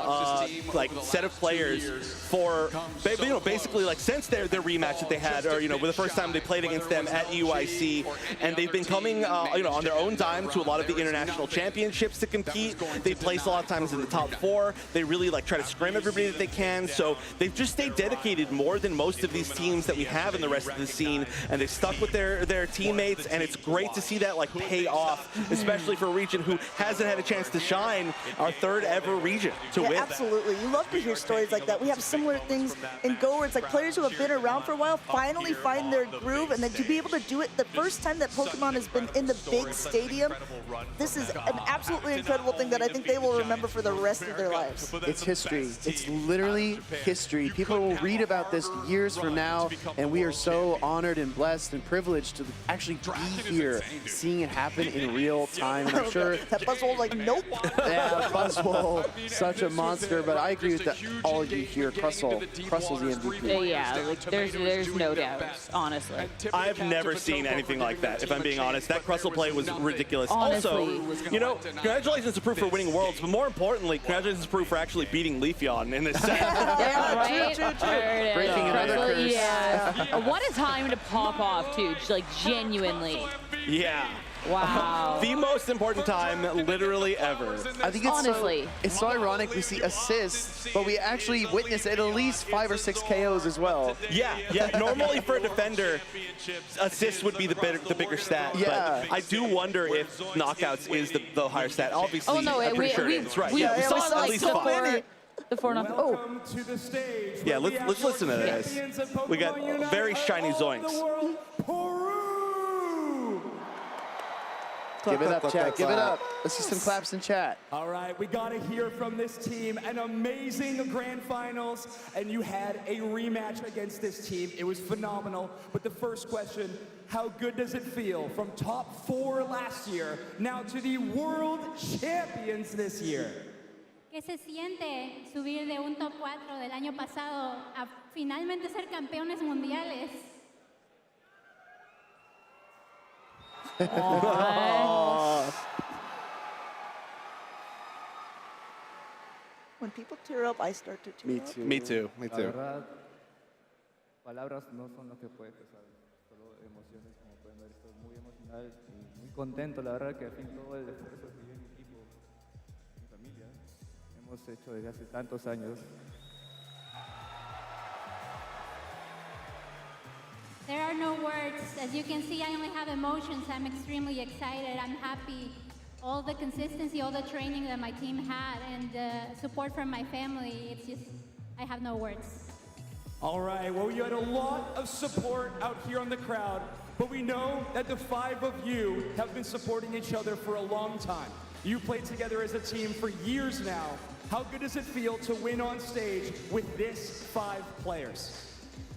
Speaker 1: like set of players for basically like since their rematch that they had, or with the first time they played against them at EUIC, and they've been coming on their own dime to a lot of the international championships to compete. They place a lot of times in the top 4. They really like try to scrim everybody that they can. So they've just stayed dedicated more than most of these teams that we have in the rest of the scene, and they've stuck with their teammates, and it's great to see that like pay off, especially for a region who hasn't had a chance to shine, our third ever region to win.
Speaker 6: Absolutely. You love to hear stories like that. We have similar things in Go where it's like players who have been around for a while finally find their groove, and then to be able to do it the first time that Pokemon has been in the big stadium, this is an absolutely incredible thing that I think they will remember for the rest of their lives.
Speaker 7: It's history. It's literally history. People will read about this years from now, and we are so honored and blessed and privileged to actually be here, seeing it happen in real time. And I'm sure
Speaker 6: That Buzzwole's like, nope.
Speaker 7: yeah, Buzzwole, such a monster. But I agree with that. All of you here, Crustle. Crustle's the MVP.
Speaker 8: Yeah, like there's no doubt, honestly.
Speaker 1: I've never seen anything like that, if I'm being honest. That Crustle play was ridiculous.
Speaker 8: Honestly.
Speaker 1: Also, congratulations to Proof for winning Worlds, but more importantly, congratulations to Proof for actually beating Leafeon in this set.
Speaker 8: Yeah, right?
Speaker 7: There it is. Breaking another curse.
Speaker 8: Yeah. What a time to pop off, too. Just like genuinely.
Speaker 1: Yeah.
Speaker 8: Wow.
Speaker 1: The most important time literally ever.
Speaker 7: I think it's
Speaker 8: Honestly.
Speaker 7: it's so ironic we see assists, but we actually witness at least 5 or 6 KOs as well.
Speaker 1: Yeah. Normally for a defender, assists would be the bigger stat.
Speaker 7: Yeah.
Speaker 1: But I do wonder if knockouts is the higher stat. Obviously,
Speaker 8: Oh, no,
Speaker 1: I'm pretty sure it is. Right.
Speaker 8: we
Speaker 1: We saw
Speaker 8: saw
Speaker 1: at least 5.
Speaker 8: the four knockouts. Oh.
Speaker 10: Welcome to the stage.
Speaker 1: Yeah, let's listen to this. We got very shiny zoinks.
Speaker 10: Peru.
Speaker 7: Give it up, chat. Give it up. Let's see some claps in chat.
Speaker 10: All right, we got to hear from this team. An amazing grand finals, and you had a rematch against this team. It was phenomenal. But the first question, how good does it feel from top 4 last year now to the world champions this year?
Speaker 11: ¿Qué se siente subir de un top 4 del año pasado a finalmente ser campeones mundiales?
Speaker 6: When people tear up. I start to tear up.
Speaker 1: Me too.
Speaker 10: La verdad, palabras no son lo que puede expresar, solo emociones, como pueden ver, estoy muy emocional y muy contento, la verdad que al fin todo el esfuerzo que yo y mi equipo, mi familia, hemos hecho desde hace tantos años.
Speaker 11: There are no words. As you can see, I only have emotions. I'm extremely excited. I'm happy. All the consistency, all the training that my team had, and the support from my family, it's just, I have no words.
Speaker 10: All right, well, you had a lot of support out here on the crowd, but we know that the 5 of you have been supporting each other for a long time. You played together as a team for years now. How good does it feel to win on stage with this 5 players?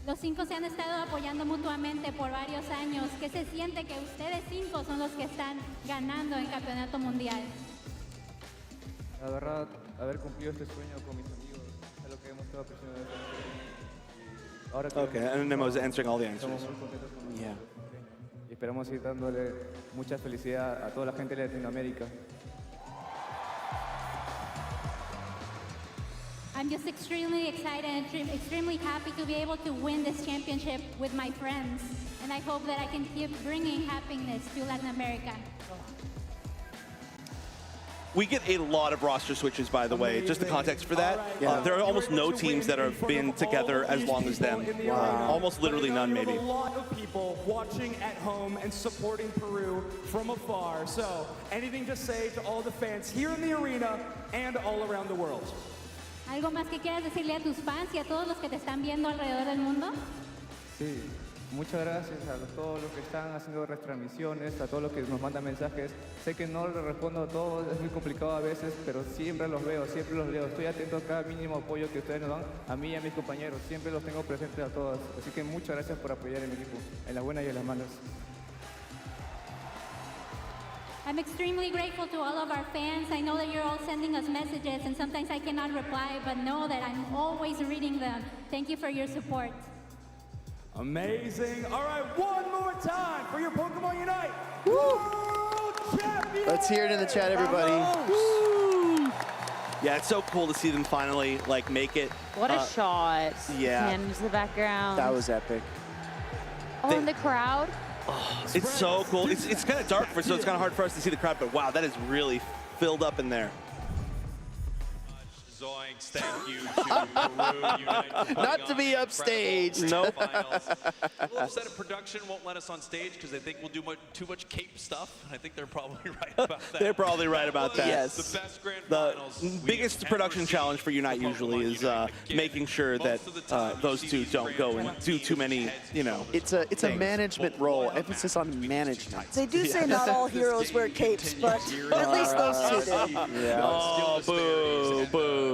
Speaker 11: Los 5 se han estado apoyando mutuamente por varios años. ¿Qué se siente que ustedes 5 son los que están ganando el campeonato mundial?
Speaker 10: La verdad, haber cumplido este sueño con mis amigos es lo que hemos estado presionando desde hace. Ahora que
Speaker 1: Okay, and Nemo's answering all the answers.
Speaker 10: estamos muy contentos con nosotros. Y esperamos ir dándole mucha felicidad a toda la gente de Latinoamérica.
Speaker 11: I'm just extremely excited and extremely happy to be able to win this championship with my friends. And I hope that I can keep bringing happiness to Latin America.
Speaker 1: We get a lot of roster switches, by the way. Just the context for that. There are almost no teams that have been together as long as them. Almost literally none, maybe.
Speaker 10: A lot of people watching at home and supporting Peru from afar. So, anything to say to all the fans here in the arena and all around the world?
Speaker 11: ¿Algo más que quieras decirle a tus fans y a todos los que te están viendo alrededor del mundo?
Speaker 10: Sí, muchas gracias a todos los que están haciendo retransmisiones, a todos los que nos mandan mensajes. Sé que no les respondo a todos, es muy complicado a veces, pero siempre los veo, siempre los leo. Estoy atento a cada mínimo apoyo que ustedes nos dan, a mí y a mis compañeros. Siempre los tengo presentes a todos. Así que muchas gracias por apoyar a mi equipo, en las buenas y en las malas.
Speaker 11: I'm extremely grateful to all of our fans. I know that you're all sending us messages and sometimes I cannot reply, but know that I'm always reading them. Thank you for your support.
Speaker 10: Amazing. All right, one more time for your Pokemon Unite World Champion!
Speaker 7: Let's hear it in the chat, everybody.
Speaker 1: Yeah, it's so cool to see them finally like make it.
Speaker 8: What a shot.
Speaker 1: Yeah.
Speaker 8: Hand into the background.
Speaker 7: That was epic.
Speaker 8: Oh, and the crowd.
Speaker 1: Oh, it's so cool. It's kind of dark, so it's kind of hard for us to see the crowd, but wow, that is really filled up in there.
Speaker 9: Zoinks, thank you to Peru Unite.
Speaker 7: Not to be upstage.
Speaker 1: Nope.
Speaker 9: A little upset at production won't let us on stage because they think we'll do too much cape stuff. I think they're probably right about that.
Speaker 1: They're probably right about that.
Speaker 7: Yes.
Speaker 9: The best grand
Speaker 1: The
Speaker 9: finals
Speaker 1: biggest
Speaker 9: we've
Speaker 1: production
Speaker 9: ever
Speaker 1: challenge
Speaker 9: seen
Speaker 1: for Unite usually is making sure that those two don't go and do too many, you know.
Speaker 7: It's a
Speaker 1: things.
Speaker 7: management role, emphasis on management.
Speaker 6: They do say not all heroes wear capes, but at least those two do.
Speaker 1: Oh, boo, boo.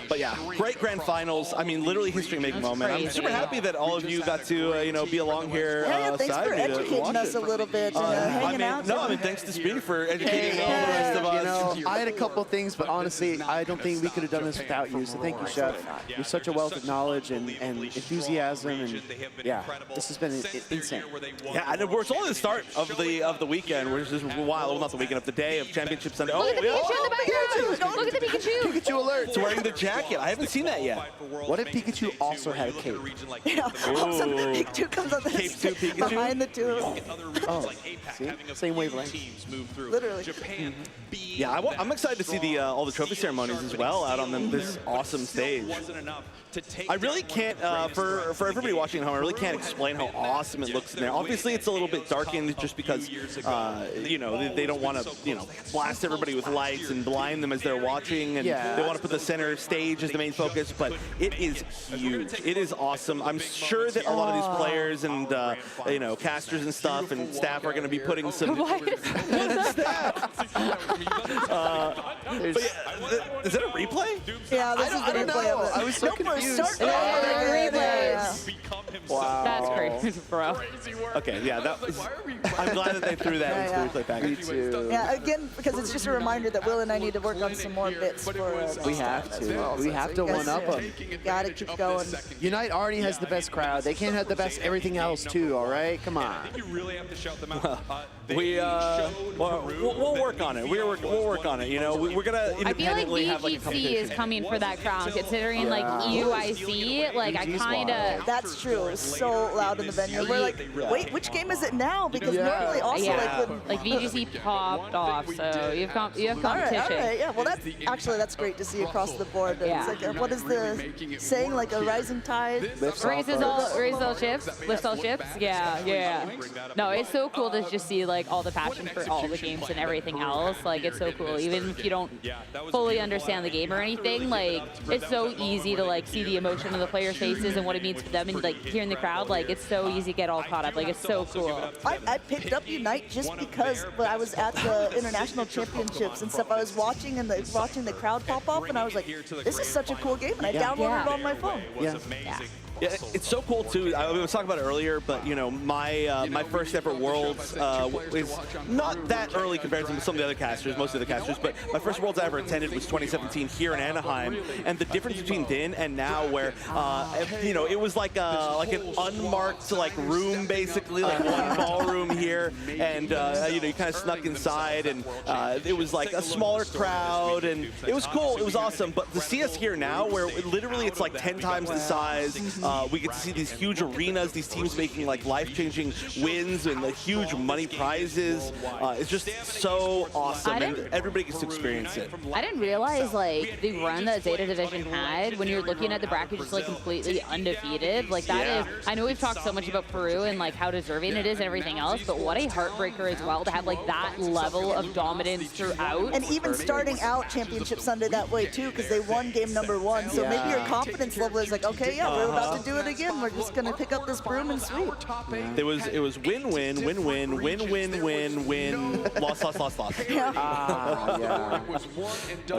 Speaker 1: But yeah, great grand finals. I mean, literally history-making moment. I'm super happy that all of you got to, you know, be along here.
Speaker 6: Yeah, thanks for educating us a little bit and hanging out.
Speaker 1: No, I mean, thanks to Speedy for educating all the rest of us.
Speaker 7: You know, I had a couple things, but honestly, I don't think we could have done this without you. So thank you, Chef. You're such a wealth of knowledge and enthusiasm, and yeah, this has been insane.
Speaker 1: Yeah, and it's only the start of the weekend, which is wild. Well, not the weekend, of the day of Championship Sunday.
Speaker 8: Look at the Pikachu in the background. Look at the Pikachu.
Speaker 7: Pikachu alert!
Speaker 1: It's wearing the jacket. I haven't seen that yet.
Speaker 7: What if Pikachu also had a cape?
Speaker 6: Yeah, all of a sudden Pikachu comes up
Speaker 1: Cape 2 Pikachu?
Speaker 6: behind the two.
Speaker 7: Oh, see? Same wavelength.
Speaker 6: Literally.
Speaker 1: Yeah, I'm excited to see all the trophy ceremonies as well out on this awesome stage. I really can't, for everybody watching at home, I really can't explain how awesome it looks in there. Obviously, it's a little bit darkened just because, you know, they don't want to, you know, blast everybody with lights and blind them as they're watching, and they want to put the center stage as the main focus, but it is huge. It is awesome. I'm sure that a lot of these players and, you know, casters and stuff and staff are going to be putting some...
Speaker 8: What is that?
Speaker 1: Is that a replay?
Speaker 6: Yeah, this is the replay of it.
Speaker 7: I was so confused.
Speaker 8: Wow. That's crazy, bro.
Speaker 1: Okay, yeah, that was... I'm glad that they threw that into the replay package.
Speaker 7: Me too.
Speaker 6: Yeah, again, because it's just a reminder that Will and I need to work on some more bits for
Speaker 7: We have to. We have to one-up them.
Speaker 6: Gotta keep going.
Speaker 7: Unite already has the best crowd. They can't have the best everything else too, all right? Come on.
Speaker 9: You really have to shout them out.
Speaker 1: We'll work on it. We'll we'll work on it. You know, we're gonna
Speaker 8: I feel like
Speaker 1: independently have like a
Speaker 8: VGC
Speaker 1: competition.
Speaker 8: is coming for that crown, considering like EUIC, like I kind of.
Speaker 6: That's true. It was so loud in the venue. We're like, wait, which game is it now? Because normally also
Speaker 8: like VGC popped off, so you have competition.
Speaker 6: All right, yeah. Well, that's great to see across the board.
Speaker 8: Yeah.
Speaker 6: It's like, what is the saying? Like a rising tide
Speaker 8: raise all ships, lifts all ships. Yeah. No, it's so cool to just see like all the passion for all the games and everything else. Like it's so cool, even if you don't fully understand the game or anything. Like it's so easy to like see the emotion of the players' faces and what it means to them, and like hearing the crowd. Like it's so easy to get all caught up. Like it's so cool.
Speaker 6: I picked up Unite just because when I was at the international championships and stuff, I was watching watching the crowd pop off, and I was like, this is such a cool game, and I downloaded it on my phone.
Speaker 1: Yeah, it's so cool too. I was talking about it earlier, but you know, my first ever Worlds is not that early compared to some of the other casters, most of the casters. But my first Worlds I ever attended was 2017 here in Anaheim, and the difference between then and now, where you know, it was like an unmarked like room basically, like one ballroom here, and you know, you kind of snuck inside, and it was like a smaller crowd, and it was cool. It was awesome. But to see us here now, where literally it's like 10 times the size. We get to see these huge arenas, these teams making like life-changing wins and the huge money prizes. It's just so awesome, and everybody gets to experience it.
Speaker 8: I didn't realize like the run that Zeta Division had when you're looking at the bracket just like completely undefeated. Like that is, I know we've talked so much about Peru and like how deserving it is and everything else, but what a heartbreaker as well to have like that level of dominance throughout.
Speaker 6: And even starting out Championship Sunday that way too, because they won game #1. So maybe your confidence level is like, okay, yeah, we're about to do it again. We're just gonna pick up this broom and sweep.
Speaker 1: It was win-win, win-win, win-win-win, win, loss.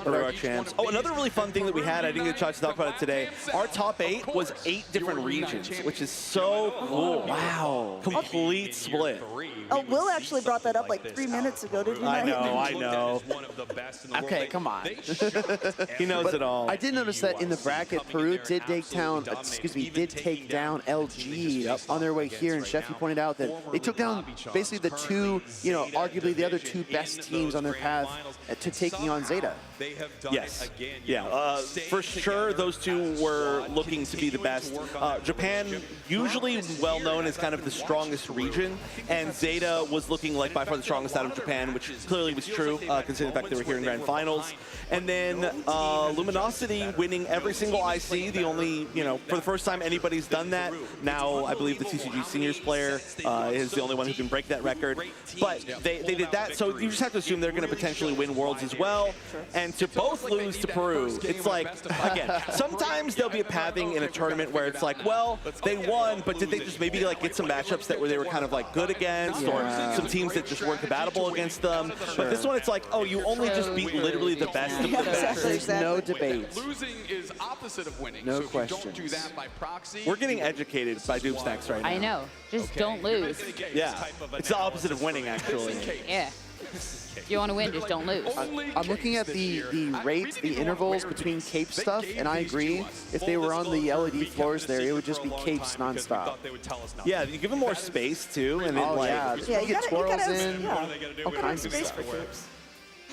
Speaker 1: Peru our champs. Oh, another really fun thing that we had, I didn't get a chance to talk about it today. Our top 8 was 8 different regions, which is so cool. Wow. Complete split.
Speaker 6: Oh, Will actually brought that up like 3 minutes ago, didn't he?
Speaker 1: I know.
Speaker 7: Okay, come on.
Speaker 1: He knows it all.
Speaker 7: I did notice that in the bracket, Peru did take down LG on their way here, and Chef, you pointed out that they took down basically the two, you know, arguably the other 2 best teams on their path to taking on Zeta.
Speaker 1: Yes. Yeah. For sure, those 2 were looking to be the best. Japan, usually well known as kind of the strongest region, and Zeta was looking like by far the strongest out of Japan, which clearly was true, considering the fact they were here in Grand Finals. And then Luminosity winning every single IC, the only, you know, for the first time anybody's done that. Now, I believe the TCG Seniors player is the only one who can break that record. But they did that, so you just have to assume they're going to potentially win Worlds as well. And to both lose to Peru, it's like, again, sometimes there'll be a pathing in a tournament where it's like, well, they won, but did they just maybe like get some matchups that they were kind of like good against, or some teams that just weren't compatible against them? But this one, it's like, oh, you only just beat literally the best of the best.
Speaker 7: There's no debate.
Speaker 12: Losing is opposite of winning.
Speaker 7: No
Speaker 12: so if
Speaker 7: questions.
Speaker 12: you don't do that by proxy,
Speaker 1: We're getting educated by Doom Snacks right now.
Speaker 8: I know. Just don't lose.
Speaker 1: Yeah. It's the opposite of winning, actually.
Speaker 8: Yeah. If you want to win, just don't lose.
Speaker 7: I'm looking at the rates, the intervals between cape stuff, and I agree. If they were on the LED floors there, it would just be capes nonstop.
Speaker 1: Yeah, you give them more space too, and then like
Speaker 7: you get twirls in, all kinds of
Speaker 6: space
Speaker 7: stuff.
Speaker 6: for capes.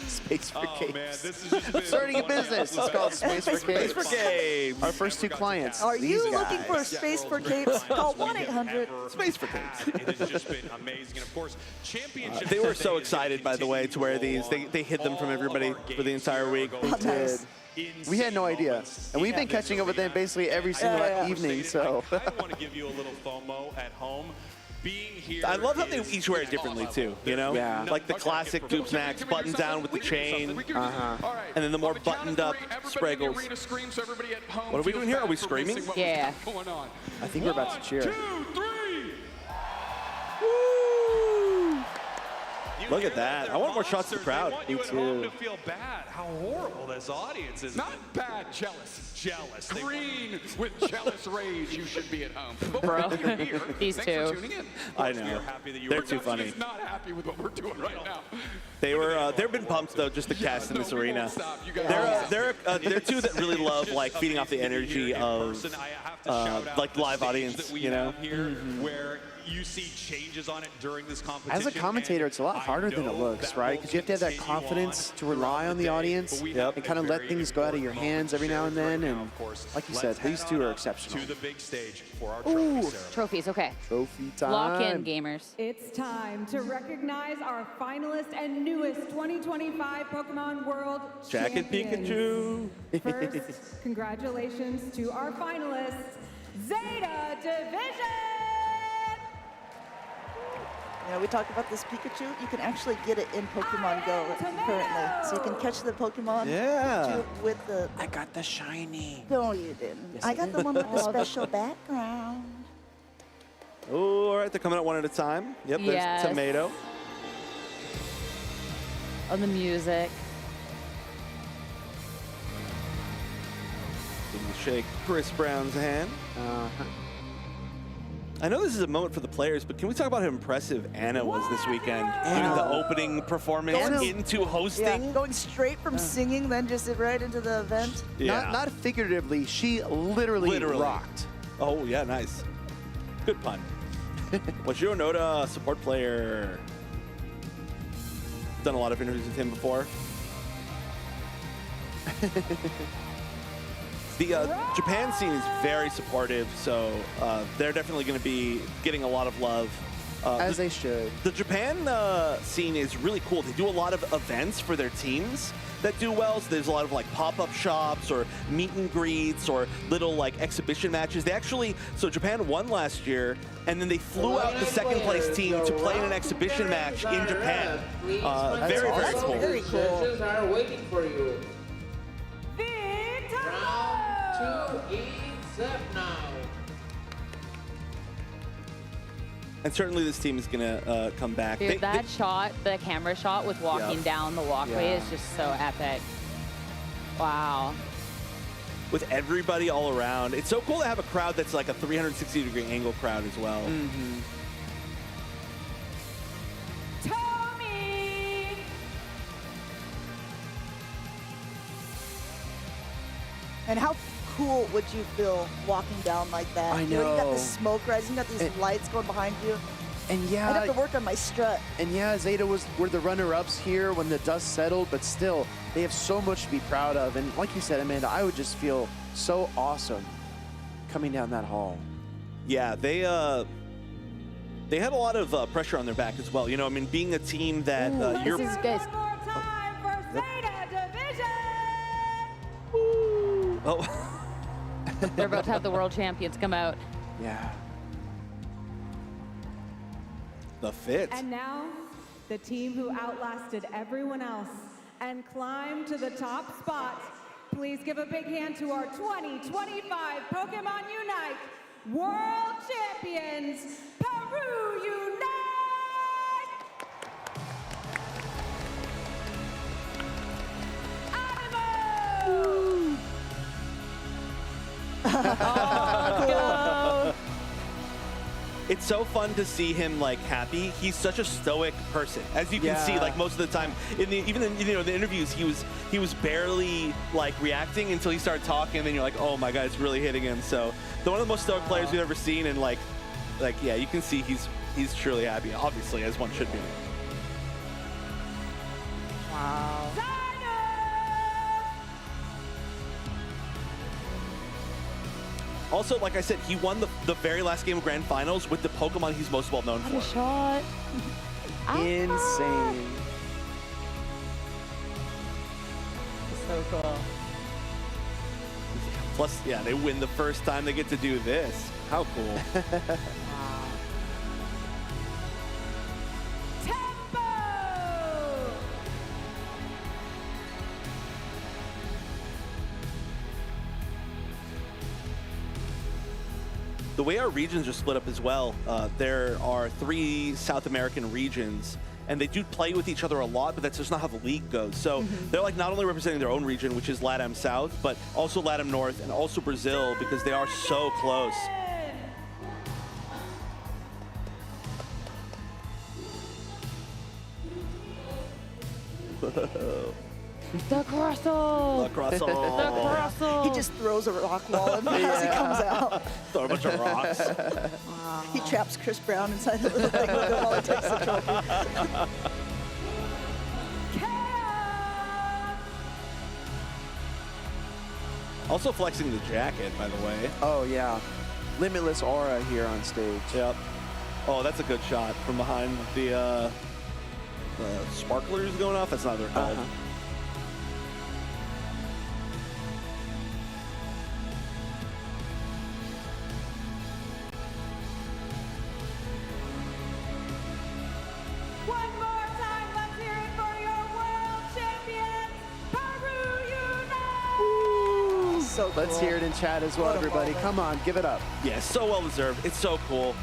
Speaker 7: Space for capes.
Speaker 12: man, this has just been
Speaker 7: Starting a business. It's called Space for
Speaker 1: Space for
Speaker 7: Capes.
Speaker 1: Capes.
Speaker 7: Our first 2 clients.
Speaker 6: Are
Speaker 7: these
Speaker 6: you
Speaker 7: guys.
Speaker 6: looking for a space for capes? Call 1-800.
Speaker 1: Space for Capes.
Speaker 9: It has just been amazing. And of course, championship.
Speaker 1: They were so excited, by the way, to wear these. They hid them from everybody for the entire week.
Speaker 7: Did. We had no idea. And we've been catching up with them basically every single evening, so.
Speaker 9: I want to give you a little FOMO at home. Being here,
Speaker 1: I love how they each wear it differently too, you know?
Speaker 7: Yeah.
Speaker 1: Like the classic Doom Snacks button down with the chain, and then the more buttoned up Spraggles. What are we doing here? Are we screaming?
Speaker 8: Yeah.
Speaker 7: I think we're about to cheer.
Speaker 12: 2, 3.
Speaker 1: Look at that. I want more shots of the crowd.
Speaker 9: Me too. To feel bad. How horrible this audience is.
Speaker 12: Not bad, jealous.
Speaker 9: Jealous.
Speaker 12: Green with jealous rage. You should be at home. But
Speaker 8: Bro,
Speaker 12: we're here.
Speaker 8: these
Speaker 12: Thanks for
Speaker 8: two.
Speaker 12: tuning in.
Speaker 1: I know. They're too funny.
Speaker 12: Not happy with what we're doing right now.
Speaker 1: They've been pumped though just to cast in this arena. They're 2 that really love like feeding off the energy of like live audience, you know?
Speaker 9: Where you see changes on it during this competition.
Speaker 7: As a commentator, it's a lot harder harder than it looks, right? Because you have to have that confidence to rely on the audience and kind of let things go out of your hands every now and then. And like you said, these two are exceptional.
Speaker 12: To the big stage for our
Speaker 8: Ooh,
Speaker 12: trophy ceremony.
Speaker 8: trophies, okay.
Speaker 7: Trophy time.
Speaker 8: Lock in, gamers.
Speaker 5: It's time to recognize our finalist and newest 2025 Pokemon World
Speaker 1: Jacket
Speaker 5: Champions.
Speaker 1: Pikachu.
Speaker 5: First, congratulations to our finalists, Zeta Division!
Speaker 6: You know, we talked about this Pikachu. You can actually get it in Pokemon Go currently. So you can catch the Pokemon
Speaker 1: Yeah.
Speaker 6: Pikachu with the...
Speaker 7: I got the shiny.
Speaker 6: No, you didn't.
Speaker 7: Yes,
Speaker 6: I
Speaker 7: I
Speaker 6: got the
Speaker 7: did.
Speaker 6: one with the special background.
Speaker 1: Oh, all right, they're coming out one at a time. Yep, there's
Speaker 8: Yes.
Speaker 1: Tomato.
Speaker 8: On the music.
Speaker 1: Can you shake Chris Brown's hand? I know this is a moment for the players, but can we talk about how impressive Anna was this weekend? Doing the opening performance
Speaker 7: Anna-
Speaker 1: into hosting.
Speaker 6: Yeah, going straight from singing, then just right into the event.
Speaker 1: Yeah.
Speaker 7: Not figuratively, she literally rocked.
Speaker 1: Oh, yeah, nice. Good pun. Wajiro Noda, support player. Done a lot of interviews with him before. The Japan scene is very supportive, so they're definitely going to be getting a lot of love.
Speaker 7: As they should.
Speaker 1: The Japan scene is really cool. They do a lot of events for their teams that do well. So there's a lot of like pop-up shops or meet and greets or little like exhibition matches. They actually, so Japan won last year, and then they flew out the second place team to play in an exhibition match in Japan. Very, very cool.
Speaker 6: Very cool.
Speaker 13: Judges are waiting for you.
Speaker 5: Victor!
Speaker 13: Round 2 is up now.
Speaker 1: And certainly this team is going to come back.
Speaker 8: Dude, that shot, the camera shot with walking down the walkway is just so epic. Wow.
Speaker 1: With everybody all around. It's so cool to have a crowd that's like a 360-degree angle crowd as well.
Speaker 5: Tommy!
Speaker 6: And how cool would you feel walking down like that?
Speaker 7: I
Speaker 6: You got
Speaker 7: know.
Speaker 6: the smoke rising, you got these lights going behind you.
Speaker 7: And
Speaker 6: I'd
Speaker 7: yeah,
Speaker 6: have to work on my strut.
Speaker 7: and yeah, Zeta were the runner-ups here when the dust settled, but still, they have so much to be proud of. And like you said, Amanda, I would just feel so awesome coming down that hall.
Speaker 1: Yeah, they had a lot of pressure on their back as well. You know, I mean, being a team that you're...
Speaker 8: This is, guys,
Speaker 5: One more time for Zeta Division!
Speaker 1: Oh.
Speaker 8: they're about to have the world champions come out.
Speaker 7: Yeah.
Speaker 1: The fit.
Speaker 5: And now, the team who outlasted everyone else and climbed to the top spot. Please give a big hand to our 2025 Pokemon Unite World Champions, Peru Unite! Animo!
Speaker 1: It's so fun to see him like happy. He's such a stoic person, as you can see. Like most of the time, even in the interviews, he was barely like reacting until he started talking. And then you're like, oh my god, it's really hitting him. So they're one of the most stoic players we've ever seen, and like yeah, you can see he's truly happy. Obviously, as one should be.
Speaker 8: Wow.
Speaker 1: Also, like I said, he won the very last game of Grand Finals with the Pokemon he's most well known
Speaker 8: What a
Speaker 1: for.
Speaker 8: shot.
Speaker 7: Insane.
Speaker 8: So cool.
Speaker 1: Plus, yeah, they win the first time they get to do this. How cool. The way our regions are split up as well, there are 3 South American regions, and they do play with each other a lot, but that's just not how the league goes. So they're like not only representing their own region, which is LATAM South, but also LATAM North and also Brazil, because they are so close.
Speaker 8: The Crosso!
Speaker 1: The Crosso.
Speaker 8: The Crosso!
Speaker 6: He just throws a rock wall in as he comes out.
Speaker 1: Throw a bunch of rocks.
Speaker 6: He traps Chris Brown inside the little thing with him while he takes the trophy.
Speaker 1: Also flexing the jacket, by the way.
Speaker 7: Oh, yeah. Limitless aura here on stage.
Speaker 1: Yep. Oh, that's a good shot from behind the sparklers going off. That's not what they're called.
Speaker 5: One more time, let's hear it for your world champions, Peru Unite!
Speaker 6: So cool.
Speaker 7: Let's hear it in chat as well,
Speaker 6: What a
Speaker 7: everybody.
Speaker 6: moment.
Speaker 7: Come on, give it up.
Speaker 1: Yeah, so well deserved. It's so cool.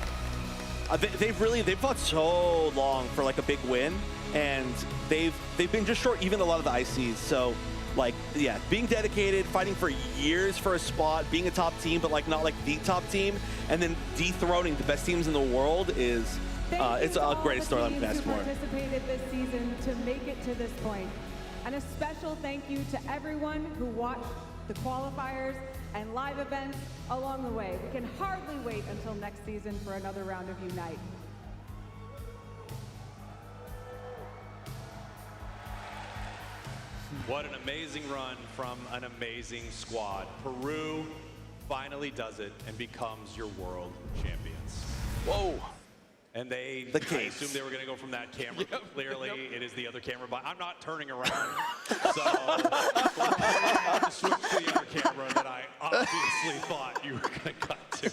Speaker 1: They've fought so long for like a big win, and they've been just short even a lot of the ICs. So like, yeah, being dedicated, fighting for years for a spot, being a top team, but like not like the top team, and then dethroning the best teams in the world is it's a great storyline for basketball.
Speaker 5: Participated this season to make it to this point, and a special thank you to everyone who watched the qualifiers and live events along the way. We can hardly wait until next season for another round of Unite.
Speaker 9: What an amazing run from an amazing squad. Peru finally does it and becomes your world champions.
Speaker 1: Whoa.
Speaker 9: And I assumed they were going to go from that camera, but clearly it is the other camera. But I'm not turning around, so I have to switch to the other camera that I obviously thought you were going to cut to.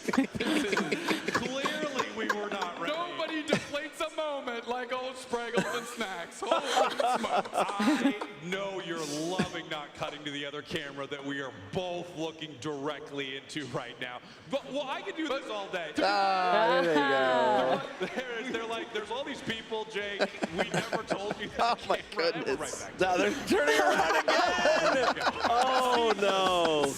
Speaker 9: Clearly we were not ready.
Speaker 12: Nobody deflates a moment like old Spraggles and Snacks. Holy smokes.
Speaker 9: I know you're loving not cutting to the other camera that we are both looking directly into right now. But well, I could do this all day.
Speaker 7: There you go.
Speaker 9: They're like, there's all these people, Jake. We never told you that.
Speaker 7: Oh, my goodness.
Speaker 9: We're right back.
Speaker 1: Now they're turning around again. Oh no.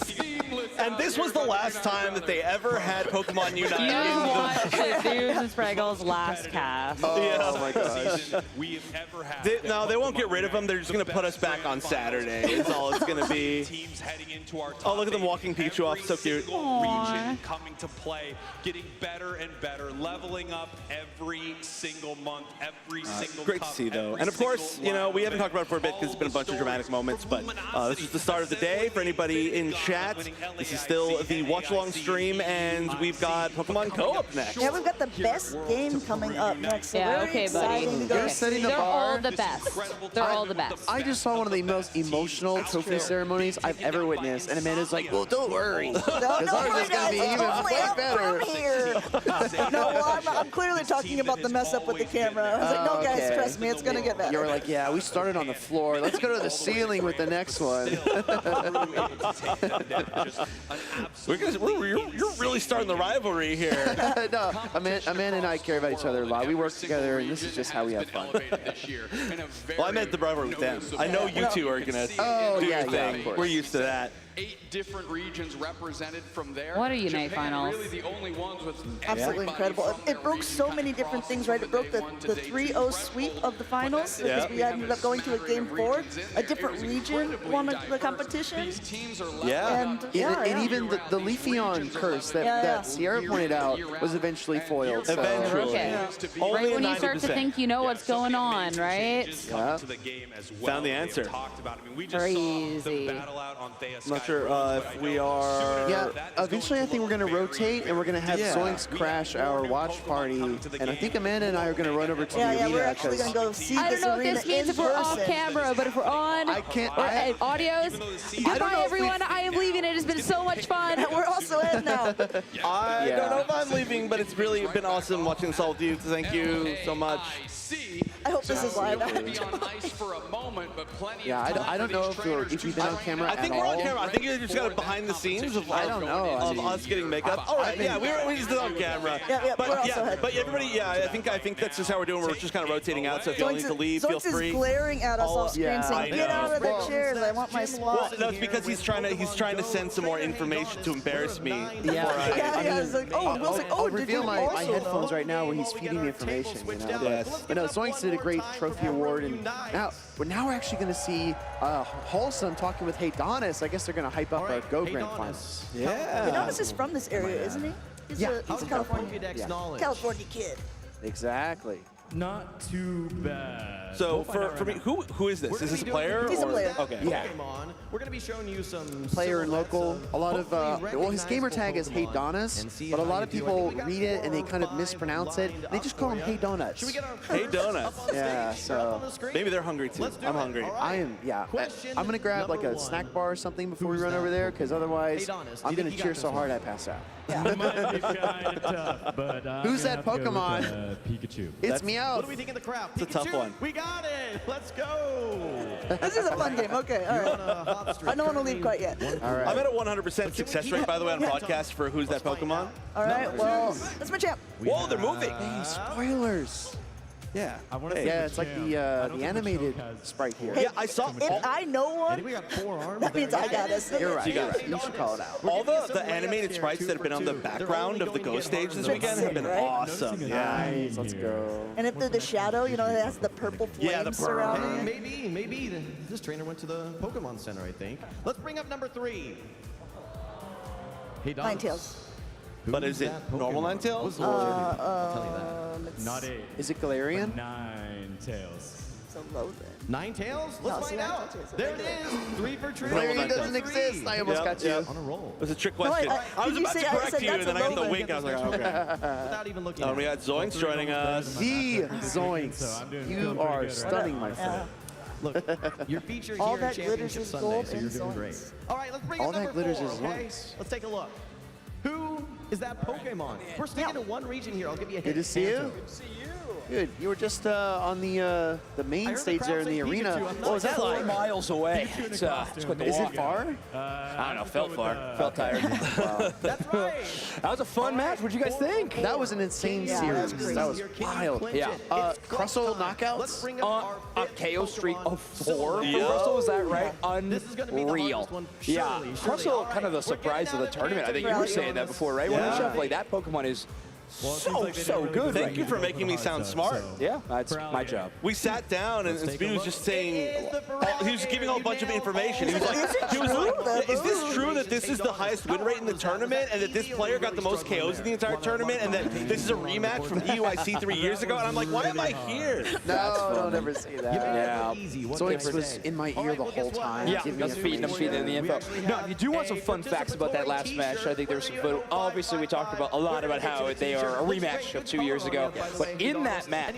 Speaker 1: And this was the last time that they ever had Pokemon Unite.
Speaker 8: You watched Dudes and Spraggles last cast.
Speaker 7: Oh my gosh.
Speaker 9: We have ever had.
Speaker 1: No, they won't get rid of them. They're just going to put us back on Saturday. Is all it's going to be.
Speaker 9: Teams heading into our
Speaker 1: Oh, look at them walking Pichu off. So cute.
Speaker 9: Region coming to play, getting better and better, leveling up every single month, every single
Speaker 1: Great to
Speaker 9: cup,
Speaker 1: see, though.
Speaker 9: every
Speaker 1: And of course,
Speaker 9: single
Speaker 1: you know, we
Speaker 9: line.
Speaker 1: haven't talked about it for a bit because it's been a bunch of dramatic moments, but this is the start of the day for anybody in chat. This is still the watch-along stream, and we've got Pokemon Co-op next.
Speaker 6: Yeah, we've got the best game coming up next. So
Speaker 8: Yeah,
Speaker 6: very
Speaker 8: okay, buddy.
Speaker 6: exciting to go.
Speaker 7: You're setting the
Speaker 8: They're all
Speaker 7: bar.
Speaker 8: the best. They're all the best.
Speaker 7: I just saw one of the most emotional trophy ceremonies I've ever witnessed, and Amanda's like, well, don't worry, because ours is going to be even way better.
Speaker 6: Here. No, well, I'm clearly talking about the mess up with the camera. I was like, no, guys,
Speaker 7: Okay.
Speaker 6: trust me, it's going to get better.
Speaker 7: You were like, yeah, we started on the floor. Let's go to the ceiling with the next one.
Speaker 1: You're really starting the rivalry here.
Speaker 7: No, Amanda and I care about each other a lot. We work together, and this is just how we have fun.
Speaker 1: Well, I meant the rivalry with them. I know you two are going to do your thing.
Speaker 7: of course.
Speaker 1: We're used to that.
Speaker 12: 8 different regions represented from there.
Speaker 8: What a Unite
Speaker 12: Japan
Speaker 8: finals.
Speaker 12: Really the only ones with
Speaker 6: Absolutely incredible. It broke so many different things, right? It broke the 3-0 sweep of the finals because we ended up going to a game 4. A different region won the competition.
Speaker 12: These teams are
Speaker 6: And
Speaker 7: And even the Leafeon curse that Sierra pointed out was eventually foiled. So.
Speaker 1: Eventually.
Speaker 8: Okay.
Speaker 1: Only
Speaker 8: Right when you
Speaker 1: 90%.
Speaker 8: start to think you know what's going on, right?
Speaker 7: Yeah.
Speaker 9: To the game as well.
Speaker 1: Found the answer.
Speaker 9: Talked about. I mean, we just
Speaker 8: Crazy.
Speaker 9: saw the battle out on Thea
Speaker 1: I'm not sure if we are...
Speaker 7: Yeah, eventually I think we're going to rotate, and we're going to have Zoinks crash our watch party, and I think Amanda and I are going to run over to the arena.
Speaker 6: we're actually going to go see
Speaker 8: I don't
Speaker 6: this
Speaker 8: know if
Speaker 6: arena
Speaker 8: this means
Speaker 6: in
Speaker 8: if we're off
Speaker 6: person.
Speaker 8: camera, but if we're on audios, goodbye everyone. I am leaving. It has been so much fun.
Speaker 6: We're also in now.
Speaker 1: I don't know if I'm leaving, but it's really been awesome watching this all with you. Thank you so much.
Speaker 6: I hope this is live.
Speaker 7: Yeah, I don't know if we've been on camera
Speaker 1: I think
Speaker 7: at
Speaker 1: we're
Speaker 7: all.
Speaker 1: on camera. I think you just got it behind the scenes of
Speaker 7: I don't know.
Speaker 1: of us getting makeup. All right, yeah, we just did on camera. But everybody, I think that's just how we're doing. We're just kind of rotating out. So if y'all need to leave, feel
Speaker 6: Zoinks
Speaker 1: free.
Speaker 6: is glaring at us off screen
Speaker 1: I
Speaker 6: saying, "Get
Speaker 1: know.
Speaker 6: out of the chairs! I want my
Speaker 1: Well,
Speaker 6: spot."
Speaker 1: no, it's because he's trying to send some more information to embarrass me.
Speaker 6: Yeah, it's like, oh, Will's like,
Speaker 7: I'll
Speaker 6: oh, did
Speaker 7: reveal
Speaker 6: you
Speaker 7: my
Speaker 6: also
Speaker 7: headphones
Speaker 6: know?
Speaker 7: right now where he's feeding me information. You know?
Speaker 1: Yes.
Speaker 7: But no, Zoinks did a great trophy award, and now we're actually going to see Wholesome talking with Haydonis. I guess they're going to hype up our Go Grand Finals.
Speaker 1: Yeah.
Speaker 6: Adonis is from this area, isn't he? He's a California kid.
Speaker 7: Exactly.
Speaker 10: Not too bad.
Speaker 1: So for me, who is this? Is this a player?
Speaker 6: He's a player.
Speaker 1: Okay.
Speaker 7: Yeah.
Speaker 14: Pokemon. We're going to be showing you some
Speaker 7: Player and
Speaker 14: silhouettes
Speaker 7: local.
Speaker 14: of
Speaker 7: A lot of,
Speaker 14: hopefully
Speaker 7: well, his gamer
Speaker 14: recognizable
Speaker 7: tag is Hey
Speaker 14: Pokemon
Speaker 7: Donuts,
Speaker 14: and see
Speaker 7: but a
Speaker 14: how
Speaker 7: lot
Speaker 14: you
Speaker 7: of
Speaker 14: do. I
Speaker 7: people
Speaker 14: think we got
Speaker 7: read it and they
Speaker 14: 4 or
Speaker 7: kind of
Speaker 14: 5
Speaker 7: mispronounce it.
Speaker 14: lined
Speaker 7: They
Speaker 14: up
Speaker 7: just call
Speaker 14: for
Speaker 7: them
Speaker 14: ya.
Speaker 7: Hey Donuts.
Speaker 14: Should we get our
Speaker 1: Hey
Speaker 14: first
Speaker 1: Donuts.
Speaker 14: up on the
Speaker 7: Yeah,
Speaker 14: stage? Up on
Speaker 7: so
Speaker 14: the screen?
Speaker 1: Maybe they're hungry too.
Speaker 14: Let's do
Speaker 1: I'm
Speaker 14: it.
Speaker 1: hungry.
Speaker 14: All right.
Speaker 7: I am, yeah.
Speaker 14: Question
Speaker 7: I'm gonna grab like a
Speaker 14: number
Speaker 7: snack
Speaker 14: 1.
Speaker 7: bar or something before we
Speaker 14: Who's
Speaker 7: run
Speaker 14: that
Speaker 7: over there, because otherwise
Speaker 14: Hey, Donis, do
Speaker 7: I'm
Speaker 14: you
Speaker 7: gonna
Speaker 14: think you
Speaker 7: cheer
Speaker 14: got
Speaker 7: so
Speaker 14: this
Speaker 7: hard
Speaker 14: one?
Speaker 7: I pass out.
Speaker 10: It might be kind of tough, but
Speaker 7: Who's that Pokemon?
Speaker 10: Pikachu.
Speaker 7: It's Meowth.
Speaker 14: What do we think of the crowd?
Speaker 1: It's a tough
Speaker 14: Pikachu,
Speaker 1: one.
Speaker 14: We got it. Let's go.
Speaker 6: This is a fun game. Okay, all right. I don't want to leave quite yet.
Speaker 7: All right.
Speaker 1: I'm at a 100% success rate, by the way, on broadcast for Who's That Pokemon.
Speaker 6: All right, well, that's my champ.
Speaker 1: Whoa, they're moving.
Speaker 7: Hey, spoilers.
Speaker 1: Yeah.
Speaker 7: Yeah, it's like the animated sprite here.
Speaker 1: Yeah, I saw
Speaker 6: If I know
Speaker 14: I think we
Speaker 6: one,
Speaker 14: got 4 arms.
Speaker 6: that means I got us.
Speaker 7: You're right.
Speaker 1: You got it.
Speaker 7: You should call it out.
Speaker 1: all the animated sprites that have been on the background of the Ghost stage this weekend have been
Speaker 6: Right?
Speaker 1: awesome.
Speaker 7: Nice. Let's go.
Speaker 6: And if they're the shadow, you know, it has the purple flames
Speaker 1: Yeah, the purple.
Speaker 6: surrounding it.
Speaker 14: Maybe this trainer went to the Pokemon Center, I think. Let's bring up number 3. Hey, Donis.
Speaker 6: Ninetales.
Speaker 1: But is it normal Ninetales?
Speaker 14: I'll tell you that.
Speaker 10: Not 8.
Speaker 7: Is it Galarian?
Speaker 10: 9 tails.
Speaker 6: So low then.
Speaker 14: 9Tails?
Speaker 6: No,
Speaker 14: Let's
Speaker 6: see,
Speaker 14: find
Speaker 6: I
Speaker 14: out.
Speaker 6: thought you said
Speaker 14: There it is. 3 for Trina.
Speaker 1: Galarian
Speaker 7: Galarian doesn't exist. I almost got you.
Speaker 14: On a roll.
Speaker 1: It was a trick
Speaker 6: No,
Speaker 1: question. I was
Speaker 6: did you
Speaker 1: about to
Speaker 6: say- I
Speaker 1: correct
Speaker 6: said
Speaker 1: you, and
Speaker 6: that's
Speaker 1: then
Speaker 6: a
Speaker 1: I got the
Speaker 6: low
Speaker 1: wink. I was like, oh, okay.
Speaker 14: Without even looking at
Speaker 1: We
Speaker 14: it.
Speaker 1: got Zoinks joining us.
Speaker 7: The
Speaker 10: So
Speaker 7: Zoinks.
Speaker 10: I'm doing
Speaker 7: You
Speaker 10: pretty
Speaker 7: are
Speaker 10: good right
Speaker 7: stunning, my
Speaker 6: Yeah.
Speaker 7: friend.
Speaker 14: Look, your feature
Speaker 6: All
Speaker 14: here at
Speaker 6: that glitters
Speaker 14: Championship
Speaker 6: is
Speaker 14: Sunday,
Speaker 6: gold
Speaker 14: so you're
Speaker 6: and
Speaker 14: doing
Speaker 6: Zoinks.
Speaker 14: great. All right, let's bring
Speaker 7: All
Speaker 14: up
Speaker 7: that
Speaker 14: number
Speaker 7: glitters
Speaker 14: 4,
Speaker 7: is
Speaker 14: okay?
Speaker 7: Zoinks.
Speaker 14: Let's take a look. Who is that Pokemon? We're sticking to one region here. I'll give you a hint.
Speaker 7: Good to see you.
Speaker 14: Kanto.
Speaker 7: Good. You were just on the main stage there in the arena. What was that like?
Speaker 15: 4 miles away. It's quite the
Speaker 7: Is
Speaker 15: walk.
Speaker 7: it far?
Speaker 15: I don't know. Felt far. Felt tired.
Speaker 14: That's right.
Speaker 15: That was a fun match. What'd you guys think?
Speaker 7: That was an insane series. That was wild.
Speaker 15: Yeah.
Speaker 7: Crustle
Speaker 14: Let's
Speaker 7: knockouts?
Speaker 14: bring up our
Speaker 15: A
Speaker 14: fifth
Speaker 15: KO streak
Speaker 14: Pokemon,
Speaker 15: of 4 for
Speaker 1: Yeah.
Speaker 15: Russell, is that right?
Speaker 14: This is gonna be the
Speaker 15: Unreal.
Speaker 14: hardest one.
Speaker 15: Yeah,
Speaker 14: Surely.
Speaker 15: Russell
Speaker 14: All
Speaker 15: kind of
Speaker 14: right,
Speaker 15: the
Speaker 14: we're getting
Speaker 15: surprise of
Speaker 14: out
Speaker 15: the
Speaker 14: of
Speaker 15: tournament. I think you were
Speaker 6: Kanto.
Speaker 15: saying that before, right?
Speaker 1: Yeah.
Speaker 15: When like that Pokemon is so good.
Speaker 1: Thank you for making me sound smart.
Speaker 15: Yeah, that's my job.
Speaker 1: We sat down and Speedy was just saying,
Speaker 14: It is the
Speaker 1: he was giving all a bunch of information. He was like, is this true that this is the highest win rate in the tournament and that this player got the most KOs in the entire tournament and that this is a rematch from EUIC 3 years ago? And I'm like, why am I here?
Speaker 7: No, don't ever say that.
Speaker 15: Yeah.
Speaker 7: Zoinks was in my ear the whole time.
Speaker 15: Yeah,
Speaker 7: giving me
Speaker 15: I'm feeding the info. No, if you do want some fun facts about that last match, I think there's some photo. Obviously, we talked about a lot about how they are a rematch of 2 years ago. But in that match,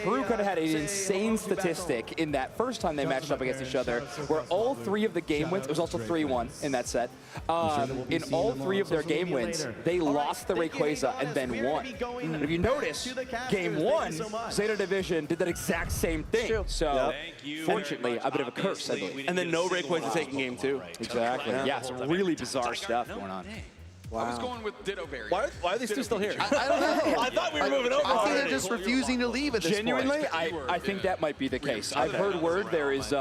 Speaker 15: Peru kind of had an insane statistic in that first time they matched up against each other, where all 3 of the game wins, it was also 3-1 in that set. In all 3 of their game wins, they lost the Rayquaza and then won. And if you notice, game 1, Zeta Division did that exact same thing. So, fortunately, a bit of a curse, I believe.
Speaker 1: And then no Rayquaza taking game 2.
Speaker 15: Exactly. Yeah, some really bizarre stuff going on.
Speaker 12: I was going with Ditto Berry.
Speaker 1: Why are these two still here?
Speaker 7: I don't know.
Speaker 1: I thought we were moving over
Speaker 7: I think they're
Speaker 1: already.
Speaker 7: just refusing to leave at this
Speaker 15: Genuinely,
Speaker 7: point.
Speaker 15: I think that might be the case. I've heard word there is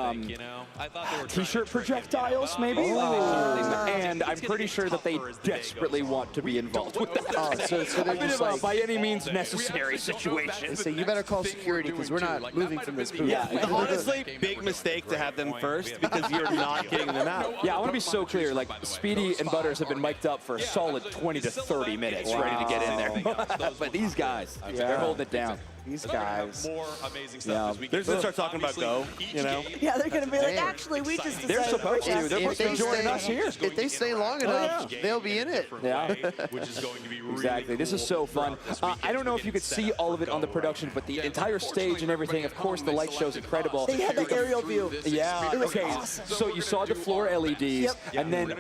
Speaker 15: t-shirt projectiles, maybe, and I'm pretty sure that they desperately want to be involved with that.
Speaker 7: Oh, so they're
Speaker 15: a bit
Speaker 7: just
Speaker 15: of a
Speaker 7: like,
Speaker 15: by any means necessary situation.
Speaker 7: so you better call security because we're not moving from this booth.
Speaker 1: Yeah, honestly, big mistake to have them first because you're not getting them out.
Speaker 15: Yeah, I want to be so clear. Like, Speedy and Butters have been mic'd up for a solid 20 to 30 minutes ready to get in there. But these guys, they're holding it down.
Speaker 7: These guys.
Speaker 9: More amazing stuff this week.
Speaker 1: They're just gonna start talking about Go, you know?
Speaker 6: Yeah, they're going to be like,
Speaker 7: Man.
Speaker 6: actually, we just decided.
Speaker 15: They're supposed to. They're
Speaker 7: If
Speaker 15: supposed to
Speaker 7: they
Speaker 15: be joining
Speaker 7: stay-
Speaker 15: us here.
Speaker 7: If they stay long enough, they'll be in it.
Speaker 15: Yeah.
Speaker 9: Which is going to be really
Speaker 15: Exactly. This is so fun. I don't know if you could see all of it on the production, but the entire stage and everything, of course, the light show's incredible.
Speaker 6: They had the aerial view.
Speaker 15: Yeah,
Speaker 6: It was
Speaker 15: okay.
Speaker 6: awesome.
Speaker 15: So you saw the floor LEDs, and then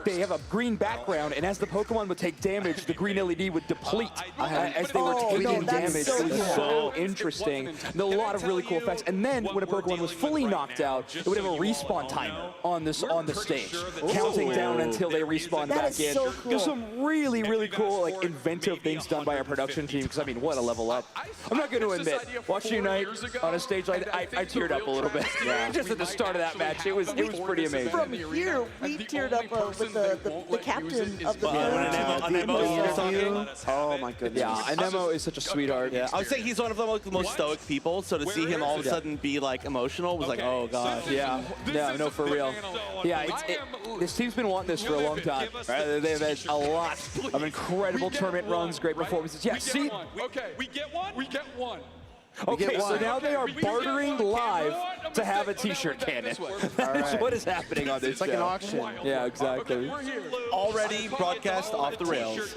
Speaker 15: they have a green background, and as the Pokemon would take damage, the green LED would deplete as they were taking
Speaker 6: that's
Speaker 15: damage.
Speaker 6: so
Speaker 15: It was
Speaker 6: cool.
Speaker 15: so interesting. And a lot of really cool effects. And then when a Pokemon was fully knocked out, it would have a respawn timer on the stage, counting down until they respawn
Speaker 6: That
Speaker 15: back
Speaker 6: is
Speaker 15: in.
Speaker 6: so cool.
Speaker 15: There's some really, really cool, like, inventive things done by our production team, because, I mean, what a level up. I'm not going to admit, watching Unite on a stage like that, I teared up a little bit. Just at the start of that match, it was pretty amazing.
Speaker 6: From here, we teared up with the captain of the
Speaker 1: When Anemo was talking.
Speaker 7: Oh my goodness.
Speaker 15: Yeah, Anemo is such a sweetheart. sweetheart.
Speaker 1: Yeah, I would say he's one of the most stoic people, so to see him all of a sudden be like emotional was like, oh god.
Speaker 15: Yeah, no, for real. Yeah, this team's been wanting this for a long time. Right? They've had a lot of incredible tournament runs, great performances. Yeah, see?
Speaker 12: Okay, we get one? We get one.
Speaker 15: Okay, so now they are bartering live to have a t-shirt cannon. That's what is happening on this
Speaker 7: It's like an auction.
Speaker 15: Yeah, exactly.
Speaker 1: Already broadcast off the rails.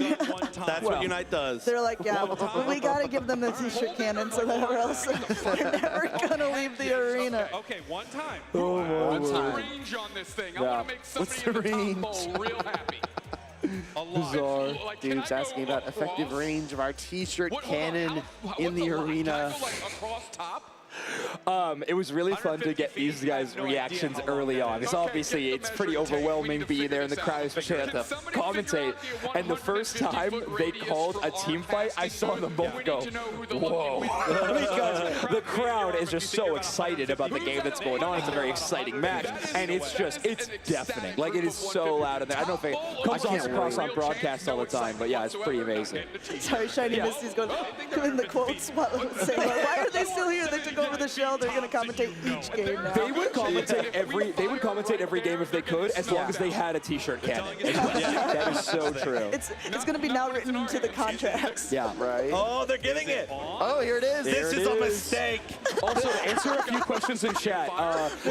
Speaker 1: That's what Unite does.
Speaker 6: They're like, yeah, we gotta give them the t-shirt cannon so that or else they're never gonna leave the arena.
Speaker 12: Okay, one time.
Speaker 7: What's
Speaker 12: the range on this thing? I want to make somebody in the top bowl real happy.
Speaker 7: Bizarre. Dude's asking about effective range of our t-shirt cannon in the arena.
Speaker 12: Across top?
Speaker 15: It was really fun to get these guys' reactions early on. Because obviously it's pretty overwhelming being there in the crowd, especially have to commentate. And the first time they called a team fight, I saw them both go, whoa. Because the crowd is just so excited about the game that's going on. It's a very exciting match. And it's deafening. Like, it is so loud in there. I don't know if it comes across on broadcast all the time, but yeah, it's pretty amazing.
Speaker 6: Sorry, Shiny Misty's going in the quotes while saying, why are they still here? They took over the show. They're going to commentate each game now.
Speaker 15: They would commentate every game if they could, as long as they had a t-shirt cannon. That is so true.
Speaker 6: It's going to be now written into the contracts.
Speaker 15: Yeah,
Speaker 7: right.
Speaker 1: Oh, they're getting it.
Speaker 7: Oh, here it is.
Speaker 1: This is a mistake.
Speaker 15: Also, to answer a few questions in chat,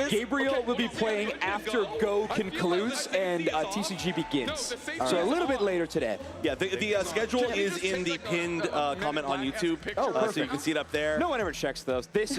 Speaker 15: Gabriel will be playing after Go concludes and TCG begins. So a little bit later today.
Speaker 1: Yeah, the schedule is in the pinned comment on YouTube, so you can see it up there.
Speaker 15: No one ever checks those. This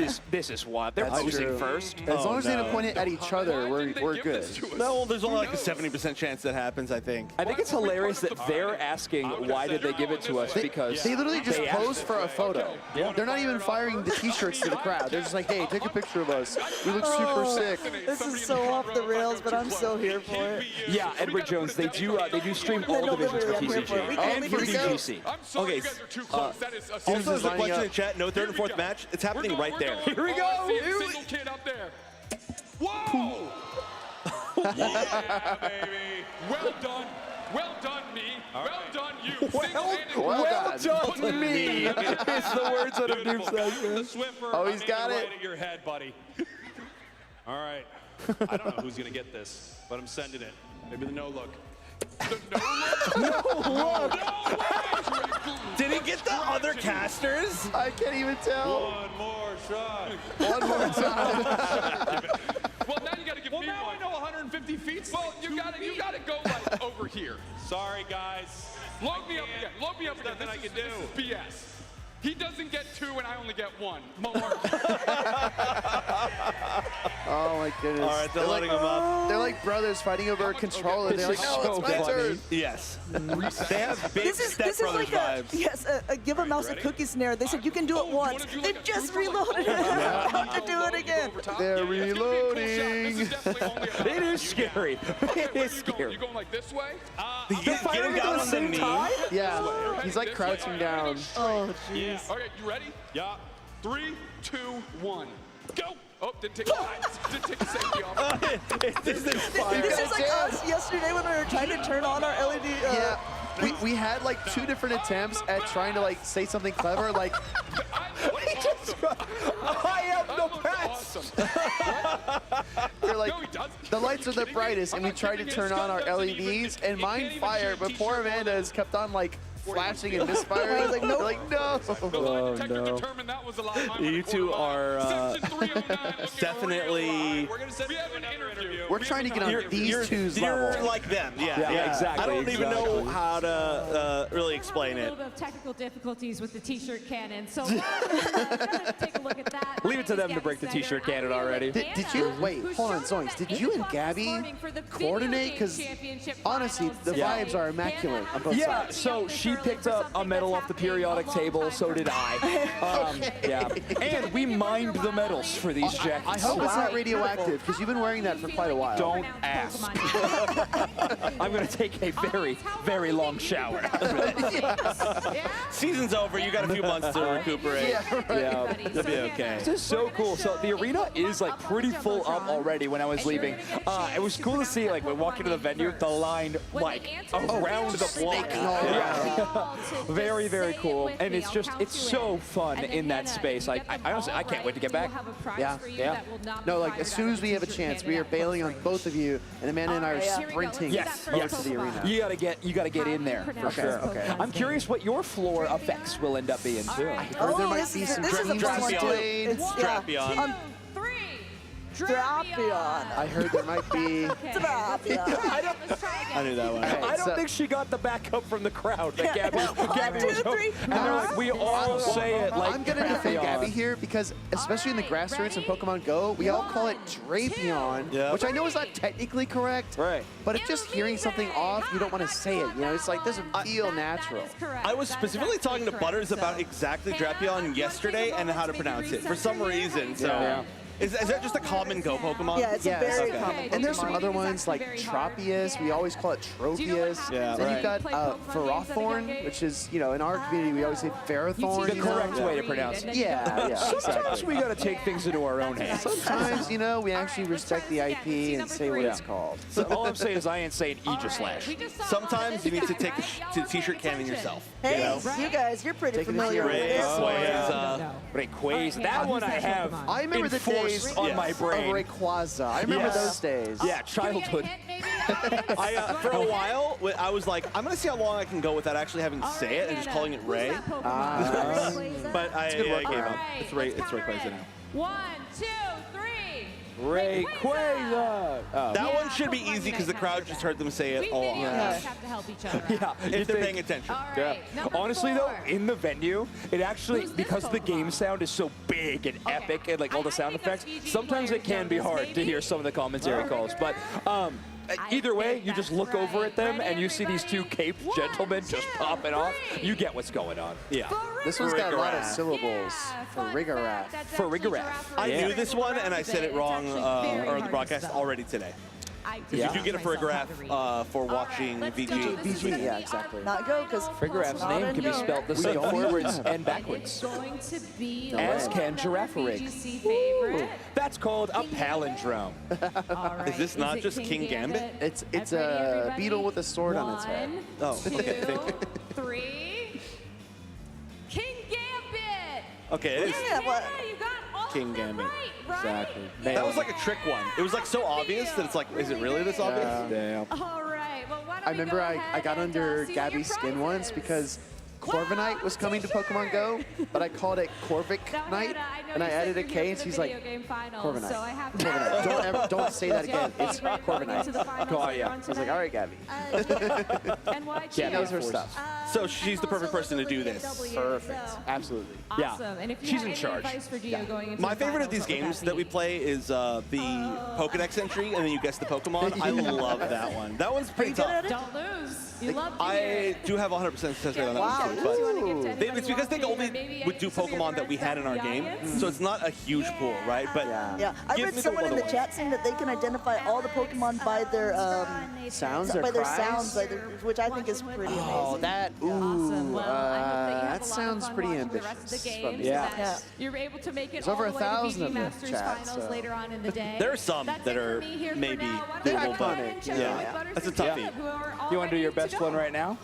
Speaker 15: is what they're posting first.
Speaker 7: As long as they don't point it at each other, we're good.
Speaker 1: No, there's only like a 70% chance that happens, I think.
Speaker 15: I think it's hilarious that they're asking why did they give it to us, because
Speaker 7: they literally just pose for a photo. Yeah. They're not even firing the t-shirts to the crowd. They're just like, hey, take a picture of us. We look super sick.
Speaker 6: This is so off the rails, but I'm still here for it.
Speaker 15: Yeah, Edward Jones, they do stream all divisions for TCG and for VGC.
Speaker 1: Okay, also there's a question in chat, no third and fourth match. It's happening right there.
Speaker 15: Here we go.
Speaker 12: Single kid up there. Whoa! Yeah, baby. Well done. Well done, me. Well done, you.
Speaker 15: Well done, me. It's the words out of Doom says.
Speaker 7: Oh, he's got it.
Speaker 9: Right at your head, buddy. All right. I don't know who's going to get this, but I'm sending it. Maybe the no look.
Speaker 1: Did he get the other casters?
Speaker 7: I can't even tell.
Speaker 9: One more shot.
Speaker 7: One more time.
Speaker 12: Well, now you got to give me one.
Speaker 9: I know 150 feet.
Speaker 12: Well, you got to go like over here.
Speaker 9: Sorry, guys.
Speaker 12: Load me up again. Load me up again.
Speaker 9: Nothing I can do.
Speaker 12: This is BS. He doesn't get two, and I only get one.
Speaker 7: Oh my goodness.
Speaker 1: All right, they're loading them up.
Speaker 7: They're like brothers fighting over a controller. They're like, no, it's my turn.
Speaker 1: Yes. They have big Step
Speaker 6: this is
Speaker 1: Brothers
Speaker 6: like
Speaker 1: vibes.
Speaker 6: a give a mouse a cookie scenario. They said you can do it once. They just reloaded it. Have to do it again.
Speaker 7: They're reloading.
Speaker 15: It is scary. It is scary.
Speaker 12: You going like this way?
Speaker 1: They're fighting down on the knee.
Speaker 7: Yeah, he's like crouching down.
Speaker 6: Oh, jeez.
Speaker 12: Okay, you ready? Yeah. 3, 2, 1. Go! Oh, didn't take a safety off.
Speaker 6: This is like us yesterday when we were trying to turn on our LED.
Speaker 7: Yeah. We had like 2 different attempts at trying to like say something clever, like
Speaker 15: I am the best.
Speaker 7: they're like the lights are the brightest, and we tried to turn on our LEDs, and mine fired, but poor Amanda has kept on like flashing and misfiring. I was like, nope. Like, no.
Speaker 15: Oh, no.
Speaker 1: You two are definitely.
Speaker 7: We're trying to get on these two's level.
Speaker 1: You're like them, yeah.
Speaker 15: Exactly.
Speaker 1: I don't even know how to really explain it.
Speaker 5: A little bit of technical difficulties with the t-shirt cannon, so take a look at that.
Speaker 15: Leave it to them to break the t-shirt cannon already.
Speaker 7: Did you, wait, hold on, Zoinks, did you and Gabby coordinate? Because honestly, the vibes are immaculate on both sides.
Speaker 15: So she picked up a medal off the periodic table, so did I. Yeah. And we mined the medals for these jackets.
Speaker 7: I hope it's not radioactive, because you've been wearing that for quite a while.
Speaker 15: Don't ask. I'm going to take a very, very long shower.
Speaker 1: Season's over. You got a few months to recuperate.
Speaker 15: Yeah,
Speaker 1: it'll be okay.
Speaker 15: This is so cool. So the arena is like pretty full up already when I was leaving. It was cool to see, like, when walking to the venue, the line like around the block. Very, very cool. And it's just, it's so fun in that space. I honestly, I can't wait to get back.
Speaker 7: Yeah. No, like as soon as we have a chance, we are bailing on both of you, and Amanda and I are sprinting over to the arena.
Speaker 15: You gotta get in there for sure.
Speaker 7: Okay.
Speaker 15: I'm curious what your floor effects will end up being too.
Speaker 7: I heard there might be some
Speaker 1: Drapion.
Speaker 7: Drapion.
Speaker 6: Drapion.
Speaker 7: I heard there might be.
Speaker 1: I knew that one.
Speaker 15: I don't think she got the backup from the crowd that Gabby was hoping. And they're like, we all say it like
Speaker 7: I'm gonna defend Gabby here because, especially in the grassroots in Pokemon Go, we all call it Drapion, which I know is not technically correct.
Speaker 15: Right.
Speaker 7: But if just hearing something off, you don't want to say it. You know, it's like doesn't feel natural.
Speaker 1: I was specifically talking to Butters about exactly Drapion yesterday and how to pronounce it for some reason. So. Is that just a common Go Pokemon?
Speaker 6: Yeah, it's a very common Pokemon.
Speaker 7: And there's some other ones like Tropius. We always call it Tropius.
Speaker 1: Yeah,
Speaker 7: then you've got Ferrothorn, which is, you know, in our community we always say Ferrothorn.
Speaker 15: The correct way to pronounce it.
Speaker 7: Yeah,
Speaker 15: Sometimes we gotta take things into our own hands.
Speaker 7: Sometimes, you know, we actually respect the IP and say what it's called.
Speaker 15: So all I'm saying is I ain't saying Aegislash.
Speaker 1: Sometimes you need to take to t-shirt cannon yourself.
Speaker 6: Hey, you guys, you're pretty familiar with this
Speaker 15: Rayquaza. That one I have.
Speaker 7: I remember the days
Speaker 15: on my brain.
Speaker 7: Of Rayquaza. I remember those days.
Speaker 15: Yeah, childhood.
Speaker 1: For a while, I was like, I'm going to see how long I can go without actually having to say it and just calling it Ray. But I gave up. It's Rayquaza now.
Speaker 5: 1, 2, 3.
Speaker 15: Rayquaza.
Speaker 1: That one should be easy because the crowd just heard them say it a lot.
Speaker 5: Have to help each other.
Speaker 1: If they're paying attention.
Speaker 15: Honestly, though, in the venue, it actually, because the game sound is so big and epic and like all the sound effects, sometimes it can be hard to hear some of the commentary calls. But either way, you just look over at them and you see these two caped gentlemen just popping off. You get what's going on.
Speaker 1: Yeah.
Speaker 7: This one's got a lot of syllables. For Rigorath.
Speaker 15: For Rigorath.
Speaker 1: I knew this one and I said it wrong on the broadcast already today. You do get a Frigraph for watching VG.
Speaker 7: VG, yeah, exactly.
Speaker 6: Not Go, because
Speaker 15: Frigraph's name can be spelled the same forwards and backwards. As can Girafarig. That's called a palindrome.
Speaker 1: Is this not just King Gambit?
Speaker 7: It's a beetle with a sword on its head.
Speaker 5: 1, 2, 3. King Gambit.
Speaker 1: Okay, it is.
Speaker 5: Yeah, you got all
Speaker 1: King Gambit.
Speaker 15: Exactly.
Speaker 1: That was like a trick one. It was like so obvious that it's like, is it really this obvious?
Speaker 15: Yeah.
Speaker 5: All right. Well, why don't
Speaker 7: I remember I got under Gabby's skin once because Corviknight was coming to Pokemon Go, but I called it Corviknight, and I added a K, and she's like, Corviknight. Corviknight. Don't say that again. It's Corviknight.
Speaker 15: God, yeah.
Speaker 7: I was like, all right, Gabby. She knows her stuff.
Speaker 1: So she's the perfect person to do this.
Speaker 7: Perfect. Absolutely.
Speaker 15: Yeah. She's in charge.
Speaker 1: My favorite of these games that we play is the Pokedex entry, and then you guess the Pokemon. I love that one. That one's pretty tough.
Speaker 5: Don't lose. You love to
Speaker 1: I do have 100% success rate on that one too, but it's because they only would do Pokemon that we had in our game, so it's not a huge pool, right? But
Speaker 6: yeah, I read someone in the chat saying that they can identify all the Pokemon by their
Speaker 7: sounds,
Speaker 6: by their sounds, which I think is pretty amazing.
Speaker 7: Oh, that that sounds pretty ambitious.
Speaker 15: Yeah.
Speaker 5: You're able to make it
Speaker 7: There's over
Speaker 5: all the way to
Speaker 7: 1,000
Speaker 5: VG
Speaker 7: of them in
Speaker 5: Masters
Speaker 7: chat,
Speaker 5: finals
Speaker 7: so.
Speaker 5: later on in the day.
Speaker 1: there are some that are maybe doable, but yeah, that's a toughie.
Speaker 15: You want to do your best one right now?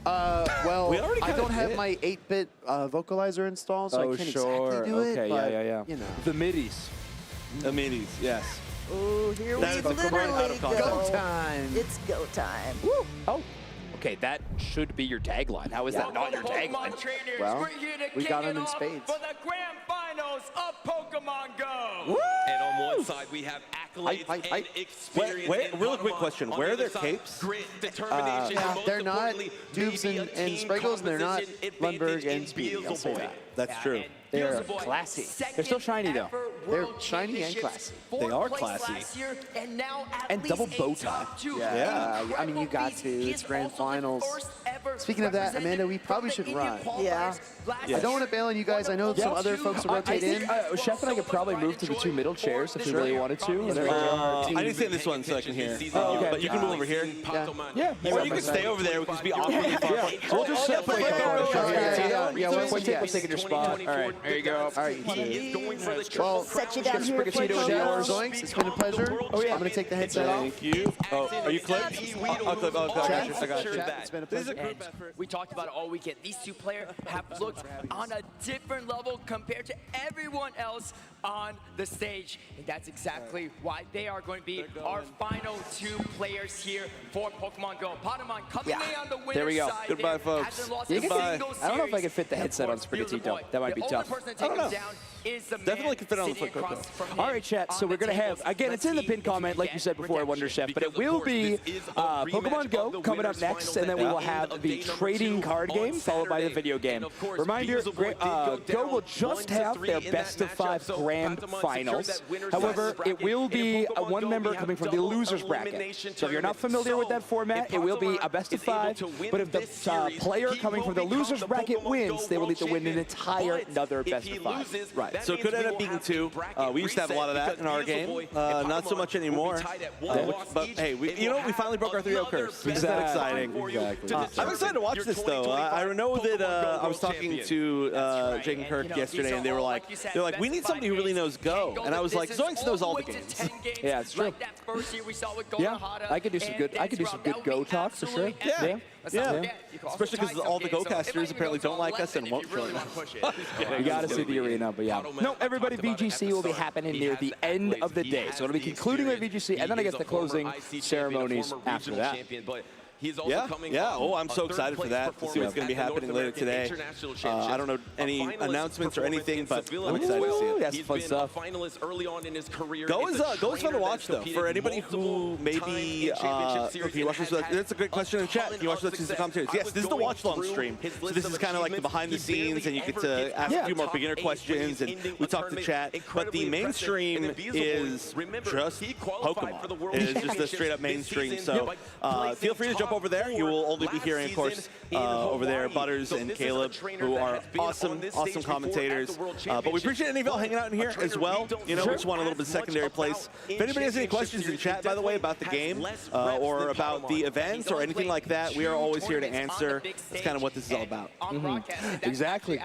Speaker 7: Well,
Speaker 1: already
Speaker 7: I
Speaker 1: kinda
Speaker 7: don't have
Speaker 1: did.
Speaker 7: my 8-bit vocalizer installed, so I can't exactly do it.
Speaker 15: Okay,
Speaker 7: but,
Speaker 15: yeah.
Speaker 7: You know.
Speaker 15: The middies.
Speaker 1: The minis, yes.
Speaker 6: Ooh, here
Speaker 1: That
Speaker 6: we
Speaker 1: is a
Speaker 6: literally
Speaker 1: out of context.
Speaker 6: go.
Speaker 7: Go time.
Speaker 6: It's go time.
Speaker 15: Woo. Oh. Okay, that should be your tagline. How is that not your tagline?
Speaker 7: Well, we got them in spades.
Speaker 10: For the grand finals of Pokemon Go.
Speaker 15: Woo!
Speaker 9: And on one side, we have accolades and experience.
Speaker 1: Wait,
Speaker 9: in
Speaker 1: really quick
Speaker 9: Pokemon.
Speaker 1: question.
Speaker 9: On
Speaker 1: Where
Speaker 9: the
Speaker 1: are their
Speaker 9: other side,
Speaker 1: capes?
Speaker 9: Grit, determination, and most
Speaker 7: They're not
Speaker 9: importantly,
Speaker 7: Dubes
Speaker 9: maybe a
Speaker 7: and
Speaker 9: team
Speaker 7: Spriggles, and they're not
Speaker 9: composition
Speaker 7: Lundberg
Speaker 9: advantage in
Speaker 7: and Speedy. I'll say
Speaker 9: Beelzebub.
Speaker 7: that.
Speaker 1: That's true.
Speaker 7: They're
Speaker 9: Beelzebub,
Speaker 7: classy.
Speaker 15: They're still shiny, though.
Speaker 7: They're shiny and classy.
Speaker 1: They are classy.
Speaker 15: And double bow tie.
Speaker 7: Yeah, I mean, you got to. It's grand finals. Speaking of that, Amanda, we probably should run.
Speaker 6: Yeah.
Speaker 7: I don't want to bail on you guys. I know some other folks will rotate in.
Speaker 15: Chef and I could probably move to the two middle chairs if we really wanted to.
Speaker 1: I need to stay in this one so I can hear.
Speaker 15: okay.
Speaker 1: But you can move over here.
Speaker 15: Yeah.
Speaker 1: Or you can stay over there. We can just be awkwardly far.
Speaker 15: We'll just separate the
Speaker 7: Yeah, Yeah, well,
Speaker 15: Quintet's taking your spot. All right, there you go.
Speaker 7: All right, well,
Speaker 6: Set you down here for
Speaker 7: Zoinks, it's been a pleasure. Oh, yeah. I'm going to take the headset off.
Speaker 1: Thank you. Oh, are you clipped? I'll clip. Oh, I got you. I got you.
Speaker 7: It's been a pleasure.
Speaker 16: And we talked about it all weekend. These two players have looked on a different level compared to everyone else on the stage. And that's exactly why they are going to be our final two players here for Pokemon Go. Pokémon coming in on the winner's
Speaker 15: There we go.
Speaker 16: side.
Speaker 1: Goodbye, folks.
Speaker 15: Goodbye. I don't know if I can fit the headset on Sprigatito, though. That might be tough.
Speaker 1: I don't know. Definitely can fit on the foot quick, though.
Speaker 15: All right, chat. So we're going to have, again, it's in the pinned comment, like you said before, Wonder Chef, but it will be Pokemon Go coming up next, and then we will have the trading card game followed by the video game. Reminder, Go will just have their best of 5 grand finals. However, it will be one member coming from the loser's bracket. So if you're not familiar with that format, it will be a best of 5, but if the player coming from the loser's bracket wins, they will need to win an entire another best of 5.
Speaker 1: Right. So it could end up being 2. We used to have a lot of that in our game. Not so much anymore. But hey, you know, we finally broke our 3-0 curse. Isn't that exciting?
Speaker 15: Exactly.
Speaker 1: I'm excited to watch this, though. I know that I was talking to Jake and Kirk yesterday, and they were like, we need somebody who really knows Go. And I was like, Zoinks knows all the games.
Speaker 15: Yeah, it's true. Yeah, I could do some good. Go talk for sure.
Speaker 1: Yeah. Especially because all the Go-casters apparently don't like us and won't join us.
Speaker 15: You got to see the arena, but yeah. No, everybody, VGC will be happening near the end of the day. So it'll be concluding with VGC, and then I guess the closing ceremonies after that.
Speaker 1: Yeah. Oh, I'm so excited for that, to see what's going to be happening later today. I don't know any announcements or anything, but I'm excited to see it.
Speaker 15: That's fun stuff.
Speaker 1: Go is fun to watch, though. For anybody who maybe, can you watch this? That's a great question in chat. Can you watch this as the commentators? Yes, this is the watch-along stream. So this is kind of like the behind the scenes, and you get to ask a few more beginner questions, and we talk to chat. But the main stream is just Pokemon. It is just the straight-up mainstream. So feel free to jump over there. You will only be hearing, of course, over there, Butters and Caleb, who are awesome commentators. But we appreciate any of y'all hanging out in here as well. You know, we just want a little bit of secondary place. If anybody has any questions in chat, by the way, about the game or about the event or anything like that, we are always here to answer. That's kind of what this is all about.
Speaker 15: Exactly.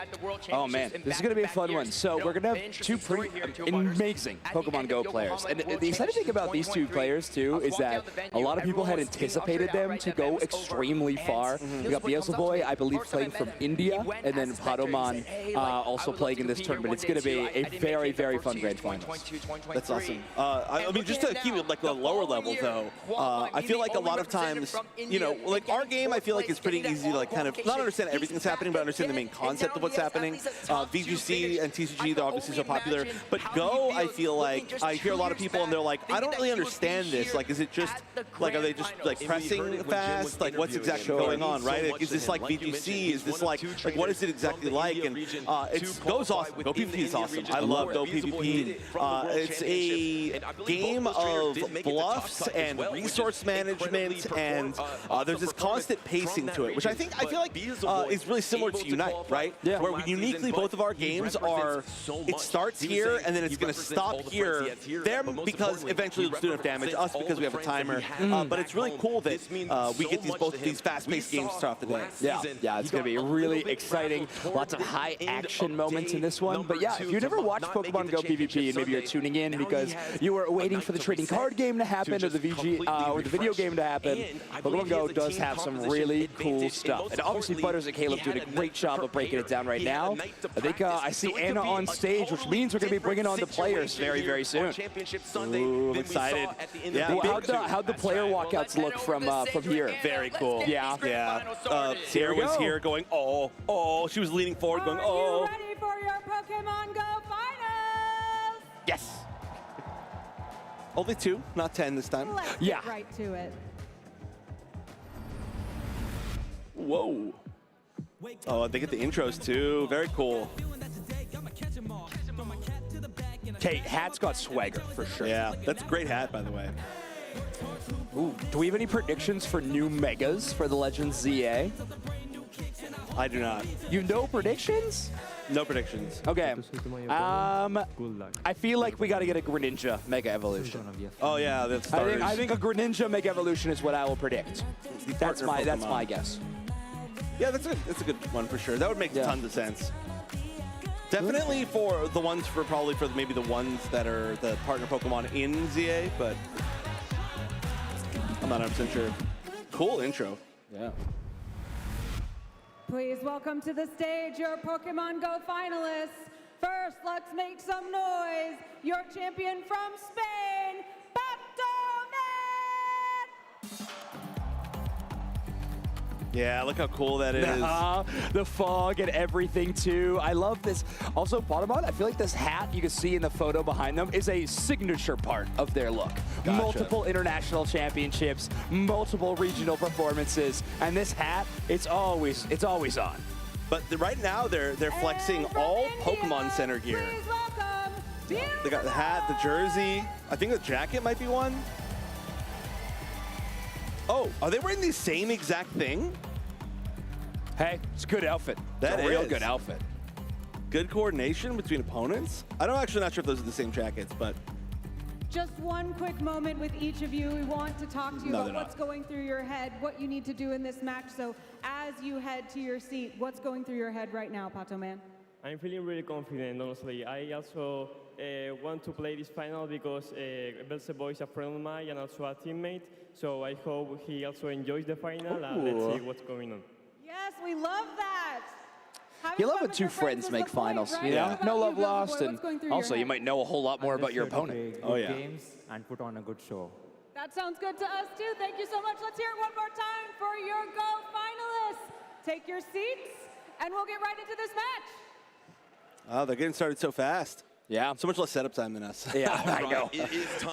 Speaker 15: Oh, man. This is going to be a fun one. So we're going to have 2 pretty amazing Pokemon Go players. And the exciting thing about these 2 players, too, is that a lot of people had anticipated them to go extremely far. We got Beelzeboy, I believe, playing from India, and then Padomon also playing in this tournament. It's going to be a very, very fun grand finals.
Speaker 1: That's awesome. I mean, just to keep it like the lower level, though, I feel like a lot of times, you know, like our game, I feel like it's pretty easy to like kind of not understand everything that's happening, but understand the main concept of what's happening. VGC and TCG, they're obviously so popular, but Go, I feel like I hear a lot of people and they're like, I don't really understand this. Like, is it just like, are they just like pressing fast? Like, what's exactly going on, right? Like, is this like VGC? Is this like what is it exactly like? And Go's awesome. Go PvP is awesome. I love Go PvP. It's a game of bluffs and resource management, and there's this constant pacing to it, which I feel like is really similar to Unite, right? Yeah. Where uniquely both of our games are, it starts here and then it's going to stop here. Them because eventually it'll do enough damage. Us because we have a timer. But it's really cool that we get both of these fast-paced games to start the day.
Speaker 15: Yeah, it's going to be really exciting. Lots of high action moments in this one. But yeah, if you've never watched Pokemon Go PvP and maybe you're tuning in because you were waiting for the trading card game to happen or the video game to happen, Pokemon Go does have some really cool stuff. And obviously Butters and Caleb doing a great job of breaking it down right now. I think I see Anna on stage, which means we're going to be bringing on the players very, very soon.
Speaker 1: Ooh, I'm excited.
Speaker 15: Yeah. How'd the player walkouts look from here?
Speaker 1: Very cool.
Speaker 15: Yeah.
Speaker 1: Sarah was here going, oh. She was leaning forward going, oh.
Speaker 5: Are you ready for your Pokemon Go finals?
Speaker 1: Yes. Only 2, not 10 this time.
Speaker 5: Let's get right to it.
Speaker 1: Whoa. Oh, they get the intros too. Very cool.
Speaker 15: Okay, hat's got swagger for sure.
Speaker 1: Yeah, that's a great hat, by the way.
Speaker 15: Ooh, do we have any predictions for new megas for the Legends ZA?
Speaker 1: I do not.
Speaker 15: You know predictions?
Speaker 1: No predictions.
Speaker 15: Okay. I feel like we got to get a Greninja Mega Evolution.
Speaker 1: Oh yeah, that's starters.
Speaker 15: I think a Greninja Mega Evolution is what I will predict. That's my guess.
Speaker 1: Yeah, that's a good one for sure. That would make tons of sense. Definitely for the ones probably for maybe the ones that are the partner Pokemon in ZA, but I'm not 100% sure. Cool intro.
Speaker 15: Yeah.
Speaker 5: Please welcome to the stage your Pokemon Go finalists. First, let's make some noise. Your champion from Spain, Pokémon!
Speaker 1: Yeah, look how cool that is.
Speaker 15: The fog and everything too. I love this. Also, Pokémon, I feel like this hat you can see in the photo behind them is a signature part of their look.
Speaker 1: Gotcha.
Speaker 15: Multiple international championships, multiple regional performances, and this hat, it's always on.
Speaker 1: But right now they're flexing all Pokemon Center gear. They got the hat, the jersey. I think the jacket might be one. Oh, are they wearing the same exact thing?
Speaker 15: Hey, it's a good outfit.
Speaker 1: That
Speaker 15: it's a real
Speaker 1: is.
Speaker 15: good outfit.
Speaker 1: Good coordination between opponents. I'm actually not sure if those are the same jackets, but
Speaker 5: Just one quick moment with each of you. We want to talk to you
Speaker 1: No,
Speaker 5: about
Speaker 1: they're
Speaker 5: what's going through your head, what you need to do in this match. So as you head to your seat, what's going through your head right now, Pato Man?
Speaker 17: I'm feeling really confident, honestly. I also want to play this final because Belzeboy is a friend of mine and also a teammate. So I hope he also enjoys the final, and let's see what's going on.
Speaker 5: Yes, we love that.
Speaker 15: You love when two friends make finals, you know? No love lost, and also you might know a whole lot more about your opponent.
Speaker 1: Oh, yeah.
Speaker 18: Games and put on a good show.
Speaker 5: That sounds good to us, too. Thank you so much. Let's hear it one more time for your Go finalists. Take your seats, and we'll get right into this match.
Speaker 1: oh, they're getting started so fast.
Speaker 15: Yeah.
Speaker 1: So much less setup time than us.
Speaker 15: Yeah, I know.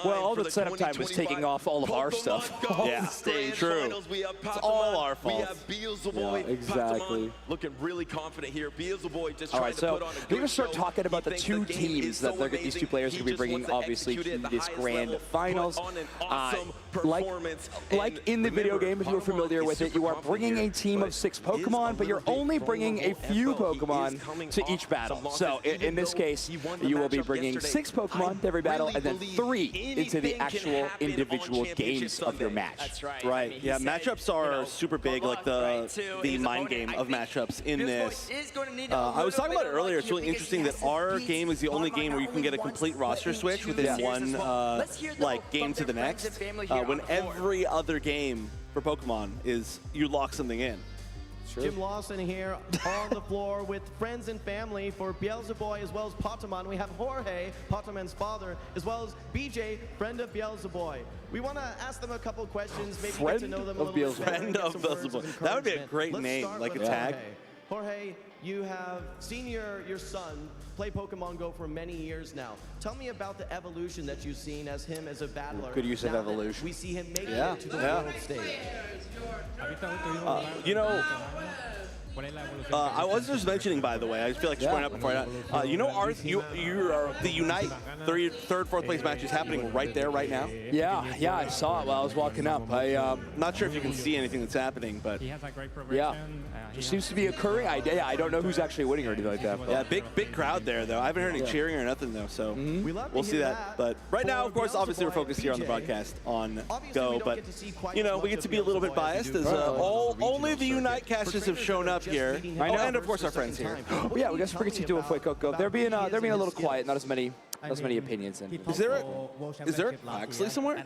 Speaker 15: Well, all the setup time was taking off all of our stuff.
Speaker 1: Yeah, true. It's all our fault.
Speaker 19: We have Beelzeboy,
Speaker 15: Yeah, exactly.
Speaker 19: Patamon, looking really confident here. Beelzeboy just
Speaker 15: All
Speaker 19: trying
Speaker 15: right,
Speaker 19: to
Speaker 15: so
Speaker 19: put on a
Speaker 15: we're
Speaker 19: good
Speaker 15: going to start
Speaker 19: show.
Speaker 15: talking about the
Speaker 19: He
Speaker 15: two
Speaker 19: thinks the game
Speaker 15: teams
Speaker 19: is
Speaker 15: that
Speaker 19: so
Speaker 15: these two
Speaker 19: amazing.
Speaker 15: players
Speaker 19: He
Speaker 15: are going to be
Speaker 19: just
Speaker 15: bringing,
Speaker 19: wants to
Speaker 15: obviously,
Speaker 19: execute
Speaker 15: to
Speaker 19: at the
Speaker 15: this
Speaker 19: highest
Speaker 15: grand
Speaker 19: level,
Speaker 15: finals.
Speaker 19: put on an awesome performance.
Speaker 15: Like in the video game, if you're familiar with it, you are bringing a team of 6 Pokemon, but you're only bringing a few Pokemon to each battle. So in this case, you will be bringing 6 Pokemon to every battle, and then 3 into the actual individual games of your match.
Speaker 16: That's right.
Speaker 1: Right.
Speaker 16: I mean,
Speaker 1: Yeah,
Speaker 16: he said,
Speaker 1: matchups are super big, like the mind game of matchups in this. I was talking about it earlier. It's really interesting that our game is the only game where you can get a complete roster switch within one like game to the next. When every other game for Pokemon is you lock something in.
Speaker 14: Jim Lawson here on the floor with friends and family for Beelzeboy as well as Patamon. We have Jorge, Patamon's father, as well as BJ, friend of Beelzeboy. We want to ask them a couple questions, maybe get to know them a little bit better.
Speaker 1: Friend of Beelzeboy. That would be a great name, like a tag.
Speaker 14: Jorge, you have seen your son play Pokemon Go for many years now. Tell me about the evolution that you've seen as him as a battler.
Speaker 15: Good use of
Speaker 14: now that
Speaker 15: evolution.
Speaker 14: We see him making it to the world stage.
Speaker 1: You know, I was just mentioning, by the way, I just feel like just pointing out before I you know, Arth, you are the Unite third, fourth place match is happening right there, right now.
Speaker 15: Yeah, I saw it while I was walking up. I'm
Speaker 1: not sure if you can see anything that's happening, but
Speaker 15: yeah, it seems to be occurring. I don't know who's actually winning or anything like that.
Speaker 1: Yeah, big crowd there, though. I haven't heard any cheering or nothing, though, so we'll see that. But right now, of course, obviously we're focused here on the broadcast on Go, but, you know, we get to be a little bit biased as only the Unite casters have shown up here.
Speaker 15: I know.
Speaker 1: And of course our friends here.
Speaker 15: Well, yeah, we got some pretty to a quick Go. They're being a little quiet, not as many opinions. And
Speaker 1: is there a Quaxley somewhere?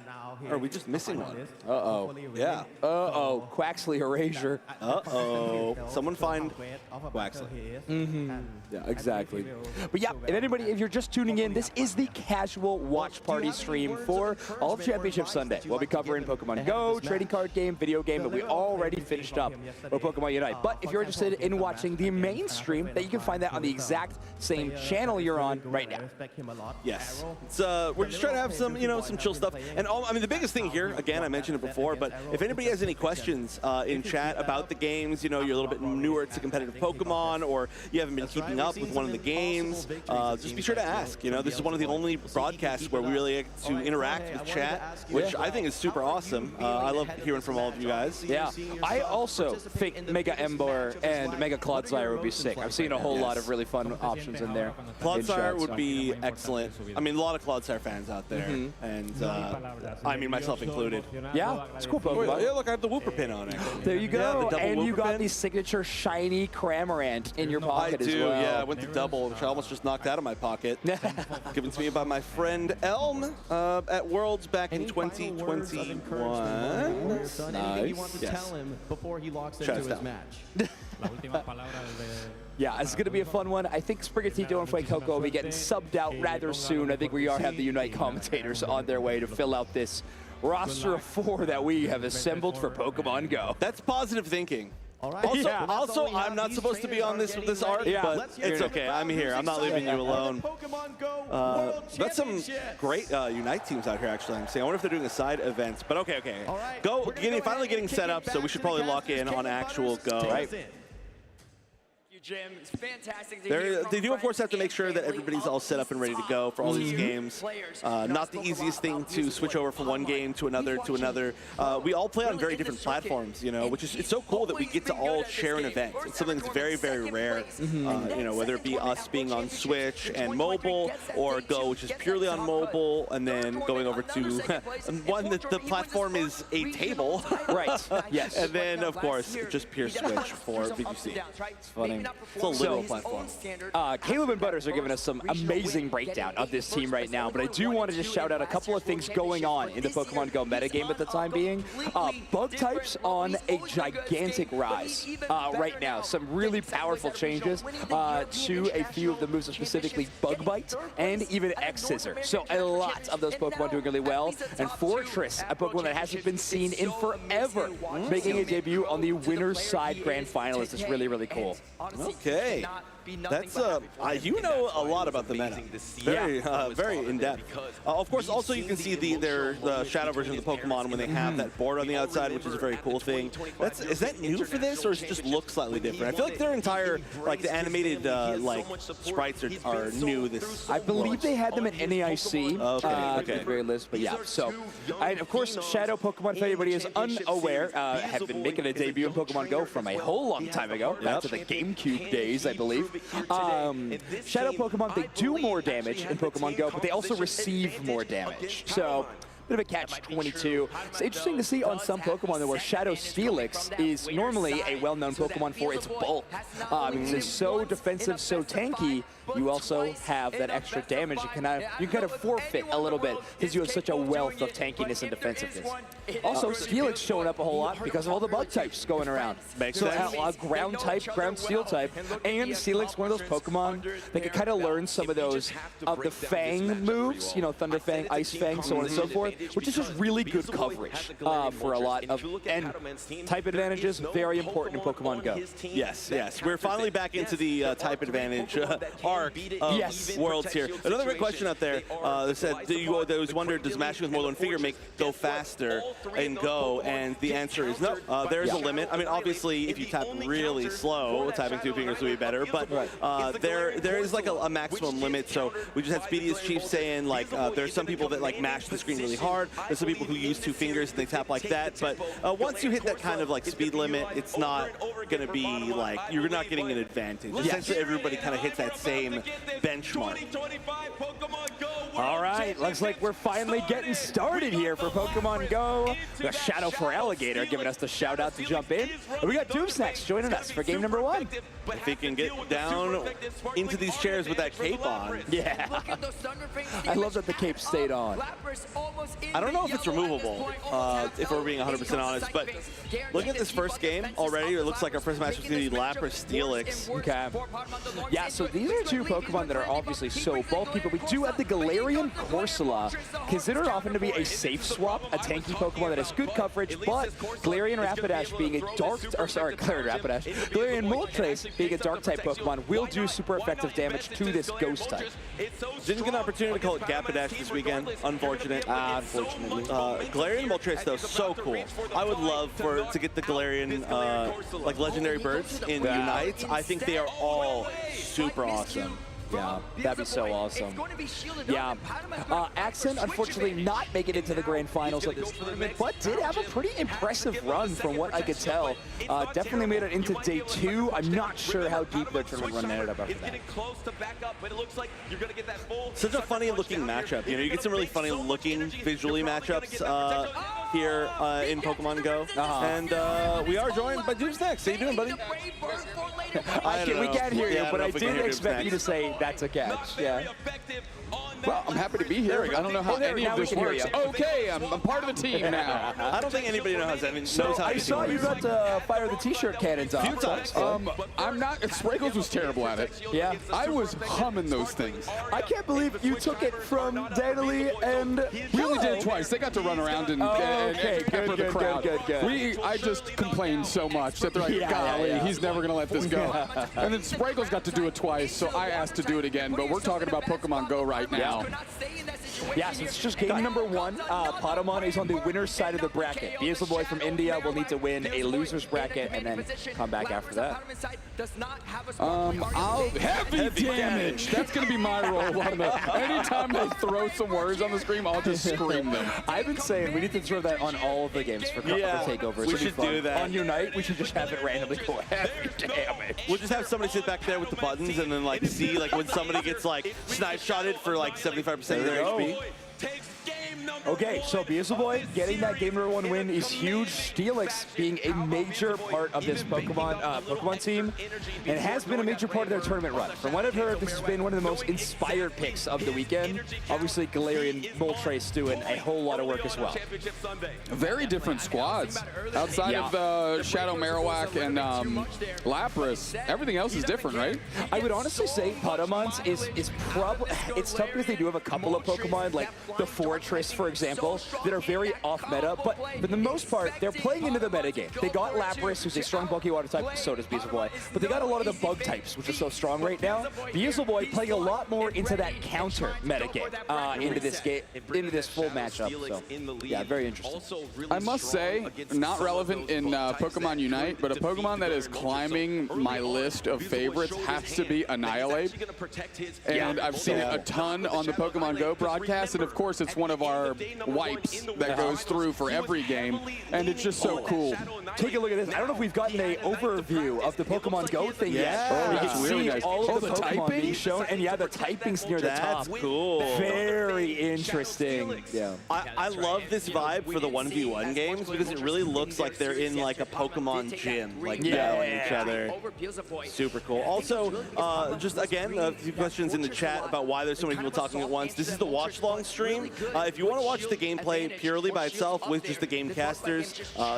Speaker 1: Or are we just missing one?
Speaker 15: Uh-oh.
Speaker 1: Yeah.
Speaker 15: Uh-oh. Quaxley erasure.
Speaker 1: Uh-oh. Someone find Quaxley.
Speaker 15: Yeah, exactly. But yeah, if you're just tuning in, this is the casual watch party stream for All Championship Sunday. We'll be covering Pokemon Go, trading card game, video game, but we already finished up with Pokemon Unite. But if you're interested in watching the main stream, that you can find that on the exact same channel you're on right now.
Speaker 1: Yes. It's, we're just trying to have some, some chill stuff. And I mean, the biggest thing here, again, I mentioned it before, but if anybody has any questions in chat about the games, you're a little bit newer to competitive Pokemon, or you haven't been keeping up with one of the games, just be sure to ask. This is one of the only broadcasts where we really get to interact with chat, which I think is super awesome. I love hearing from all of you guys.
Speaker 15: Yeah. I also think Mega Ember and Mega Clodsire would be sick. I've seen a whole lot of really fun options in there.
Speaker 1: Clodsire would be excellent. excellent. I mean, a lot of Clodsire fans out there, and I mean, myself included.
Speaker 15: Yeah, it's a cool Pokemon.
Speaker 1: Yeah, look, I have the Wooper pin on it.
Speaker 15: There you go.
Speaker 1: Yeah,
Speaker 15: and you got
Speaker 1: pin.
Speaker 15: the signature shiny Cramorant in your pocket
Speaker 1: I do,
Speaker 15: as well.
Speaker 1: yeah. I went to double, which I almost just knocked out of my pocket. Given to me by my friend Elm at Worlds back in 2021.
Speaker 14: Anything you want to
Speaker 1: Yes.
Speaker 14: tell him before he locks
Speaker 1: Shut
Speaker 14: into
Speaker 1: us
Speaker 14: his
Speaker 1: down.
Speaker 14: match?
Speaker 15: Yeah, it's going to be a fun one. I think Sprigatito and Fuecoco will be getting subbed out rather soon. I think we have the Unite commentators on their way to fill out this roster of 4 that we have assembled for Pokemon Go.
Speaker 1: That's positive thinking.
Speaker 14: All right.
Speaker 1: Also,
Speaker 15: Yeah.
Speaker 1: also I'm not supposed to be on this arc,
Speaker 15: Yeah.
Speaker 1: but it's okay. I'm here. I'm not leaving you alone. That's some great Unite teams out here, actually. I'm saying. I wonder if they're doing a side event. But okay. Go, finally getting set up, so we should probably lock in on actual Go.
Speaker 16: Thank you, Jim. It's fantastic to hear
Speaker 1: They do, of course, have to make sure that everybody's all set up and ready to go for all these games. Not the easiest thing to switch over from one game to another we all play on very different platforms, you know, which is it's so cool that we get to all share an event. It's something that's very, very rare. You know, whether it be us being on Switch and mobile, or Go, which is purely on mobile, and then going over to one that the platform is a table.
Speaker 15: Right. Yes.
Speaker 1: And then, of course, just pure Switch for VGC. It's funny. It's a little platform.
Speaker 15: Caleb and Butters are giving us some amazing breakdown of this team right now, but I do want to just shout out a couple of things going on in the Pokemon Go metagame at the time being. Bug types on a gigantic rise right now. Some really powerful changes to a few of the moves, specifically Bug Bite and even X-Scissor. So a lot of those Pokemon doing really well. And Fortress, a Pokemon that hasn't been seen in forever, making a debut on the winner's side grand finalist is really, really cool.
Speaker 1: Okay. That's you know a lot about the meta. Very in depth. Of course, also you can see the shadow version of the Pokemon when they have that board on the outside, which is a very cool thing. Is that new for this, or does it just look slightly different? I feel like their entire the animated like sprites are new. This
Speaker 15: I believe they had them at NAIC.
Speaker 1: Okay.
Speaker 15: At the very least, but yeah. So, and of course, Shadow Pokemon, if anybody is unaware, have been making a debut in Pokemon Go from a whole long time ago, back to the GameCube days, I believe. Shadow Pokemon, they do more damage in Pokemon Go, but they also receive more damage. So, bit of a catch-22. It's interesting to see on some Pokemon where Shadow Steelix is normally a well-known Pokemon for its bulk. Because it's so defensive, so tanky, you also have that extra damage. You kind of forfeit a little bit because you have such a wealth of tankiness and defensiveness. Also, Steelix showing up a whole lot because of all the bug types going around.
Speaker 1: Makes
Speaker 15: so
Speaker 1: sense.
Speaker 15: ground type, ground steel type, and Steelix, one of those Pokemon that can kind of learn some of those of the Fang moves, you know, Thunder Fang, Ice Fang, so on and so forth, which is just really good coverage for a lot of, and type advantages, very important in Pokemon Go.
Speaker 1: Yes. We're finally back into the type advantage arc of Worlds here. Another great question out there. They said, there was wondered, does mashing with more than one finger make Go faster in Go? And the answer is no. There is a limit. I mean, obviously, if you tap really slow, tapping 2 fingers would be better. But there is like a maximum limit. So we just had Speediest Chief saying there's some people that mash the screen really hard. There's some people who use 2 fingers and they tap like that. But once you hit that kind of speed limit, it's not going to be you're not getting an advantage. Essentially, everybody kind of hits that same benchmark.
Speaker 15: All right, looks like we're finally getting started here for Pokemon Go. We got Shadow for Alligator giving us the shout out to jump in. And we got Doomsnacks joining us for game number 1.
Speaker 1: If he can get down into these chairs with that cape on.
Speaker 15: Yeah. I love that the cape stayed on.
Speaker 1: I don't know if it's removable, if we're being 100% honest, but look at this first game already. It looks like our first match is going to be Lapras Steelix.
Speaker 15: Okay. Yeah, so these are 2 Pokemon that are obviously so bulky, but we do have the Galarian Corsola, considered often to be a safe swap, a tanky Pokemon that has good coverage, but Galarian Rapidash being a Galarian Moltres being a dark type Pokemon will do super effective damage to this ghost type.
Speaker 1: Didn't get an opportunity to call it Gapidash this weekend. Unfortunate.
Speaker 15: Unfortunately.
Speaker 1: Galarian Moltres, though, so cool. I would love to get the Galarian legendary birds in Unite. I think they are all super awesome.
Speaker 15: Yeah, that'd be so awesome. Yeah, Accent unfortunately not making it to the grand finals of this tournament, but did have a pretty impressive run from what I could tell. Definitely made it into day 2. I'm not sure how deep their tournament run ended up after that.
Speaker 1: Such a funny looking matchup. You know, you get some really funny looking visually matchups here in Pokemon Go. And we are joined by Dude Snacks. How you doing, buddy?
Speaker 15: We can't hear you, but I did expect you to say that's a catch. Yeah.
Speaker 12: Well, I'm happy to be here. I don't know how any of this works. Okay, I'm part of the team now.
Speaker 1: I don't think anybody knows how
Speaker 15: I saw you got to fire the t-shirt cannons off.
Speaker 1: A few times.
Speaker 12: I'm not. Spraggles was terrible at it.
Speaker 15: Yeah.
Speaker 12: I was humming those things.
Speaker 15: I can't believe you took it from Danily and
Speaker 12: we only did it twice. They got to run around and pepper the crowd.
Speaker 15: Good.
Speaker 12: I just complained so much that they're like, golly, he's never going to let this go. And then Spraggles got to do it twice, so I asked to do it again. But we're talking about Pokemon Go right now.
Speaker 15: Yeah, so it's just game number 1. Potamon is on the winner's side of the bracket. Beelzebub Boy from India will need to win a loser's bracket and then come back after that.
Speaker 12: Heavy damage. That's going to be my role. Anytime they throw some words on the screen, I'll just scream them.
Speaker 15: I've been saying we need to throw that on all of the games for takeovers.
Speaker 1: We should do that.
Speaker 15: On Unite, we should just have it randomly go heavy damage.
Speaker 1: We'll just have somebody sit back there with the buttons and then like see like when somebody gets like snipe shotted for like 75% of their HP.
Speaker 15: Okay, so Beelzeboy getting that game number 1 win is huge. Steelix being a major part of this Pokemon team, and has been a major part of their tournament run. From what I've heard, this has been one of the most inspired picks of the weekend. Obviously, Galarian Moltres doing a whole lot of work as well.
Speaker 12: Very different squads. Outside of Shadow Marowak and Lapras, everything else is different, right?
Speaker 15: I would honestly say Potamon's is probably, it's tough because they do have a couple of Pokemon, like the Fortress, for example, that are very off-meta, but for the most part, they're playing into the metagame. They got Lapras, who's a strong bulky water type, so does Beelzeboy, but they got a lot of the bug types, which are so strong right now. Beelzeboy playing a lot more into that counter metagame, into this full matchup, so yeah, very interesting.
Speaker 12: I must say, not relevant in Pokemon Unite, but a Pokemon that is climbing my list of favorites has to be Annihilate, and I've seen it a ton on the Pokemon Go broadcast, and of course it's one of our wipes that goes through for every game, and it's just so cool.
Speaker 15: Take a look at this. I don't know if we've gotten a overview of the Pokemon Go thing yet. You can see
Speaker 12: nice.
Speaker 15: all of the Pokemon
Speaker 12: typing
Speaker 15: being shown, and yeah, the typing's near the top.
Speaker 1: That's cool.
Speaker 15: Very interesting. Yeah.
Speaker 1: I love this vibe for the 1v1 games because it really looks like they're in like a Pokemon gym, like battling each other. Super cool. Also, just again, a few questions in the chat about why there's so many people talking at once. This is the watch-along stream. If you want to watch the gameplay purely by itself with just the game casters,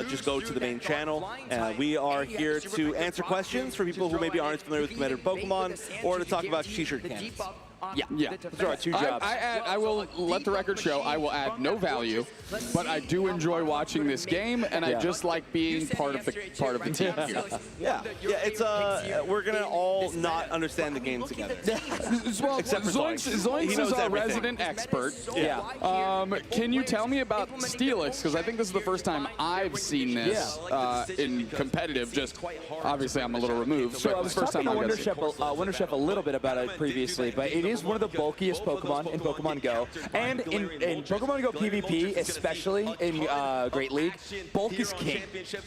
Speaker 1: just go to the main channel. We are here to answer questions for people who maybe aren't familiar with competitive Pokemon or to talk about t-shirt cannons.
Speaker 15: Yeah. Those are our 2 jobs.
Speaker 12: I will let the record show I will add no value, but I do enjoy watching this game, and I just like being part of the team here.
Speaker 1: It's we're gonna all not understand the game together.
Speaker 12: Well,
Speaker 1: except for
Speaker 12: Zoinks is our resident expert. Can you tell me about Steelix? Because I think this is the first time I've seen this in competitive. Just obviously I'm a little removed.
Speaker 15: So I was talking to Wonder Chef a little bit about it previously, but it is one of the bulkiest Pokemon in Pokemon Go. And in Pokemon Go PvP, especially in Great League, bulk is king.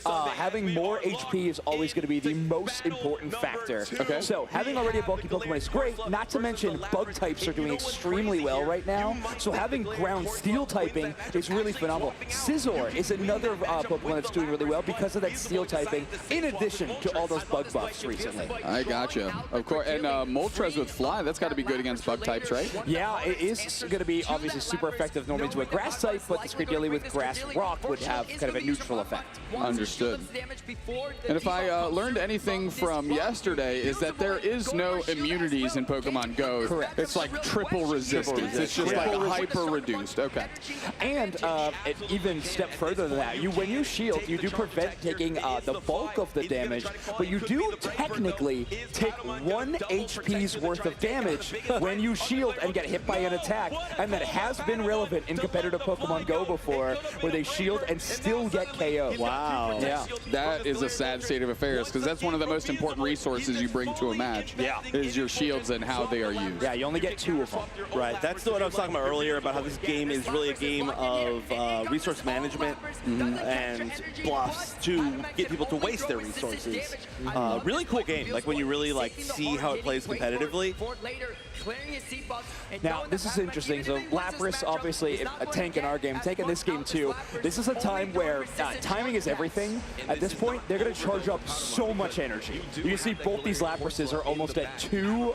Speaker 15: Having more HP is always going to be the most important factor.
Speaker 12: Okay.
Speaker 15: So having already a bulky Pokemon is great, not to mention bug types are doing extremely well right now. So having ground steel typing is really phenomenal. Scizor is another Pokemon that's doing really well because of that steel typing, in addition to all those bug buffs recently.
Speaker 12: I gotcha. Of course, and Moltres with Fly, that's got to be good against bug types, right?
Speaker 15: Yeah, it is going to be obviously super effective normally to a grass type, but the Scribdilly with grass rock would have kind of a neutral effect.
Speaker 12: Understood. And if I learned anything from yesterday is that there is no immunities in Pokemon Go.
Speaker 15: Correct.
Speaker 12: It's like triple resistance. It's just like hyper reduced. Okay.
Speaker 15: And an even step further than that, when you shield, you do prevent taking the bulk of the damage, but you do technically take 1 HP's worth of damage when you shield and get hit by an attack, and that has been relevant in competitive Pokemon Go before, where they shield and still get KO.
Speaker 12: Wow.
Speaker 15: Yeah.
Speaker 12: That is a sad state of affairs, because that's one of the most important resources you bring to a match.
Speaker 15: Yeah.
Speaker 12: Is your shields and how they are used.
Speaker 15: Yeah, you only get 2 of them.
Speaker 1: Right, that's what I was talking about earlier, about how this game is really a game of resource management and bluffs to get people to waste their resources. Really cool game, like when you really see how it plays competitively.
Speaker 15: Now, this is interesting. So Lapras, obviously a tank in our game, tank in this game too. This is a time where timing is everything. At this point, they're going to charge up so much energy. You can see both these Laprases are almost at 2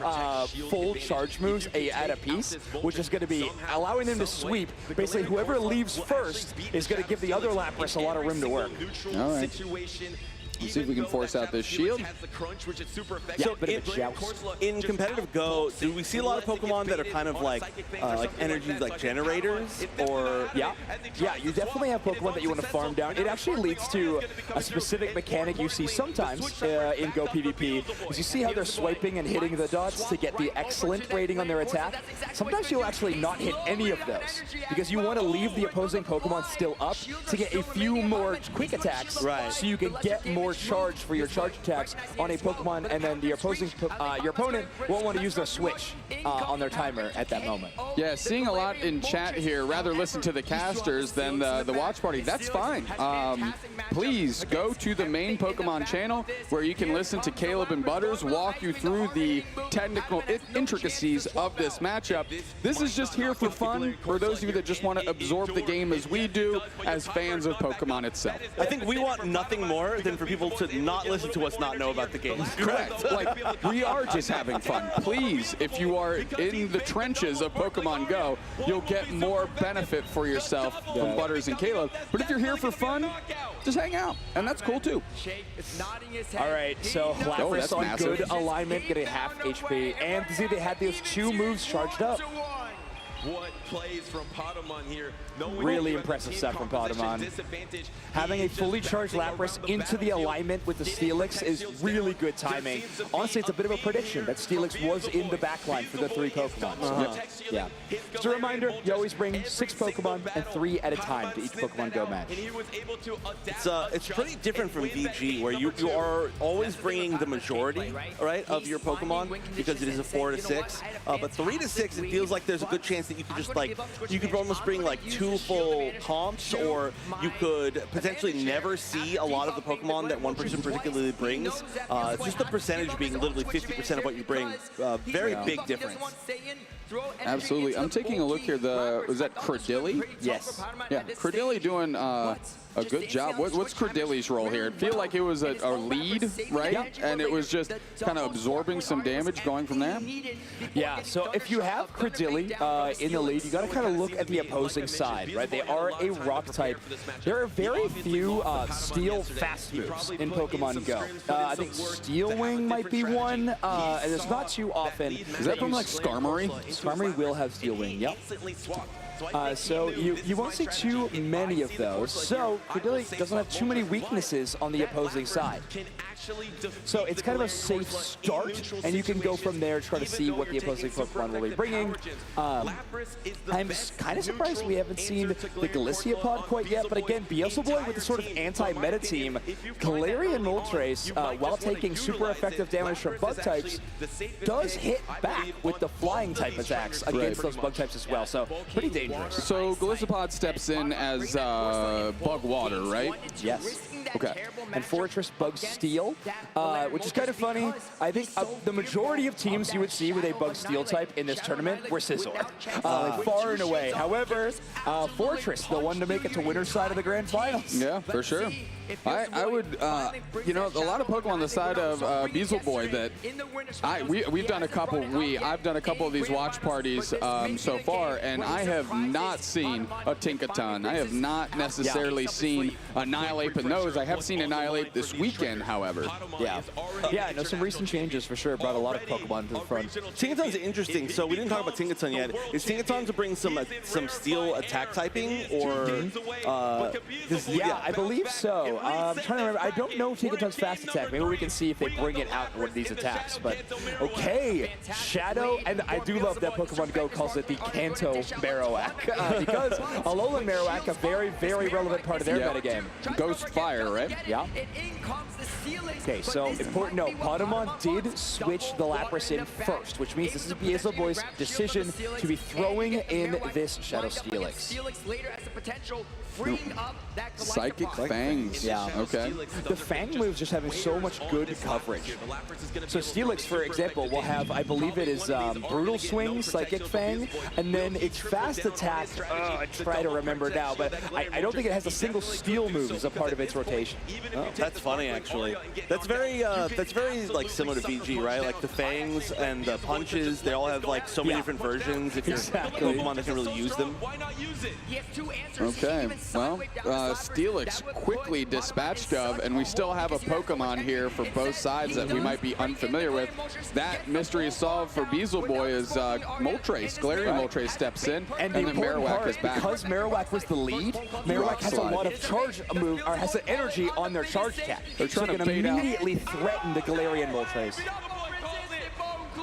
Speaker 15: full charge moves at a piece, which is going to be allowing them to sweep. Basically, whoever leaves first is going to give the other Lapras a lot of room to work.
Speaker 12: All right. Let's see if we can force out this shield.
Speaker 1: So in competitive Go, do we see a lot of Pokemon that are kind of like energy generators, or?
Speaker 15: Yeah, you definitely have Pokemon that you want to farm down. It actually leads to a specific mechanic you see sometimes in Go PvP, is you see how they're swiping and hitting the dots to get the excellent rating on their attack. Sometimes you'll actually not hit any of those, because you want to leave the opposing Pokemon still up to get a few more quick attacks, so you can get more charge for your charge attacks on a Pokemon, and then the opposing your opponent won't want to use their switch on their timer at that moment.
Speaker 12: Yeah, seeing a lot in chat here. Rather listen to the casters than the watch party. That's fine. Please go to the main Pokemon channel where you can listen to Caleb and Butters walk you through the technical intricacies of this matchup. This is just here for fun for those of you that just want to absorb the game as we do as fans of Pokemon itself.
Speaker 1: I think we want nothing more than for people to not listen to us not know about the game.
Speaker 12: Correct. Like, we are just having fun. Please, if you are in the trenches of Pokemon Go, you'll get more benefit for yourself from Butters and Caleb. But if you're here for fun, just hang out, and that's cool too.
Speaker 15: All right, so Lapras on good alignment, getting half HP, and see they had those 2 moves charged up.
Speaker 19: What plays from Pokémon here.
Speaker 15: Really impressive stuff from Pokémon. Having a fully charged Lapras into the alignment with the Steelix is really good timing. Honestly, it's a bit of a prediction that Steelix was in the backline for the 3 Pokemon. Yeah. Just a reminder, you always bring 6 Pokemon and 3 at a time to each Pokemon Go match.
Speaker 1: It's pretty different from VG, where you are always bringing the majority, right, of your Pokemon, because it is a 4 to 6. But 3 to 6, it feels like there's a good chance that you could just you could almost bring 2 full comps, or you could potentially never see a lot of the Pokemon that one person particularly brings. Just the percentage being literally 50% of what you bring. Very big difference.
Speaker 12: Absolutely. I'm taking a look here. Was that Credilli?
Speaker 15: Yes.
Speaker 12: Yeah, Credilli doing a good job. What's Credilli's role here? It feel like it was a lead, right?
Speaker 15: Yeah.
Speaker 12: And it was just kind of absorbing some damage going from there?
Speaker 15: Yeah, so if you have Credilli in the lead, you got to kind of look at the opposing side, right? They are a rock type. There are very few steel fast moves in Pokemon Go. I think Steel Wing might be one, and it's not too often.
Speaker 12: Is that from Skarmory?
Speaker 15: Skarmory will have Steel Wing, yep. So you won't see too many of those. So Credilli doesn't have too many weaknesses on the opposing side. So it's kind of a safe start, and you can go from there, try to see what the opposing Pokemon will be bringing. I'm kind of surprised we haven't seen the Galiciapod quite yet, but again, Beelzeboy with the sort of anti-meta team, Galarian Moltres, while taking super effective damage from bug types, does hit back with the flying type attacks against those bug types as well, so pretty dangerous.
Speaker 12: So Galiciapod steps in as Bug Water, right?
Speaker 15: Yes.
Speaker 12: Okay.
Speaker 15: And Fortress Bug Steel, which is kind of funny. I think the majority of teams you would see with a Bug Steel type in this tournament were Scizor, far and away. However, Fortress, the one to make it to winner's side of the grand finals.
Speaker 12: Yeah, for sure. I would, you know, a lot of Pokemon on the side of Beelzeboy that we've done a couple. I've done a couple of these watch parties so far, and I have not seen a Tinkaton. I have not necessarily seen Annihilate and those. I have seen Annihilate this weekend, however.
Speaker 15: Yeah. Yeah, no, some recent changes for sure brought a lot of Pokemon to the front.
Speaker 1: Tinkaton's interesting. So we didn't talk about Tinkaton yet. Is Tinkaton to bring some steel attack typing, or?
Speaker 15: Yeah, I believe so. I'm trying to remember. I don't know Tinkaton's fast attack. Maybe we can see if they bring it out in one of these attacks. But okay, Shadow, and I do love that Pokemon Go calls it the Kanto Marowak because Alolan Marowak, a very, very relevant part of their metagame.
Speaker 12: Ghost Fire, right?
Speaker 15: Yeah. Okay, so important note, Patamon did switch the Lapras in first, which means this is Beelzebub Boy's decision to be throwing in this Shadow Steelix.
Speaker 12: Psychic Fangs.
Speaker 15: Yeah.
Speaker 12: Okay.
Speaker 15: The Fang move's just having so much good coverage. So Steelix, for example, will have, I believe it is Brutal Swing, Psychic Fang, and then its fast attack, I try to remember now, but I don't think it has a single Steel move as a part of its rotation.
Speaker 1: Oh, that's funny, actually. That's very like similar to VG, right? Like the Fangs and the punches, they all have like so many different versions. If you're Pokemon that can really use them.
Speaker 12: Okay, well, Steelix quickly dispatched of, and we still have a Pokemon here for both sides that we might be unfamiliar with. That mystery is solved for Beelzebub Boy as Moltres, Galarian Moltres steps in, and then Marowak is back.
Speaker 15: Because Marowak was the lead, Marowak has a lot of charge move, or has an energy on their charge attack.
Speaker 12: They're trying to
Speaker 15: immediately threaten the Galarian Moltres.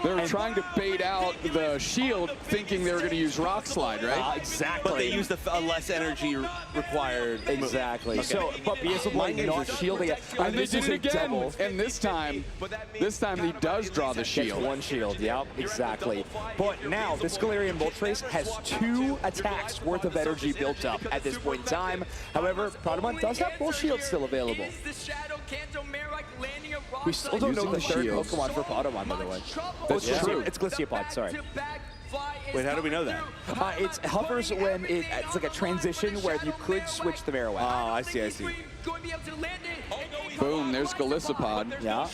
Speaker 12: They're trying to bait out the shield, thinking they were going to use Rock Slide, right?
Speaker 15: Exactly.
Speaker 1: But they used a less energy required.
Speaker 15: Exactly.
Speaker 1: Okay.
Speaker 15: So, but Beelzebub not shielding it.
Speaker 12: And they did it again. And this time he does draw the shield.
Speaker 15: Gets one shield, yeah, exactly. But now, this Galarian Moltres has 2 attacks worth of energy built up at this point in time. However, Patamon does have full shield still available. We still don't know the third Pokemon for Patamon, by the way.
Speaker 12: That's true.
Speaker 15: It's Glisseopod, sorry.
Speaker 1: Wait, how do we know that?
Speaker 15: It hovers when it's like a transition where you could switch the Marowak.
Speaker 1: Oh, I see.
Speaker 12: Boom, there's Glisseopod.
Speaker 15: Yeah.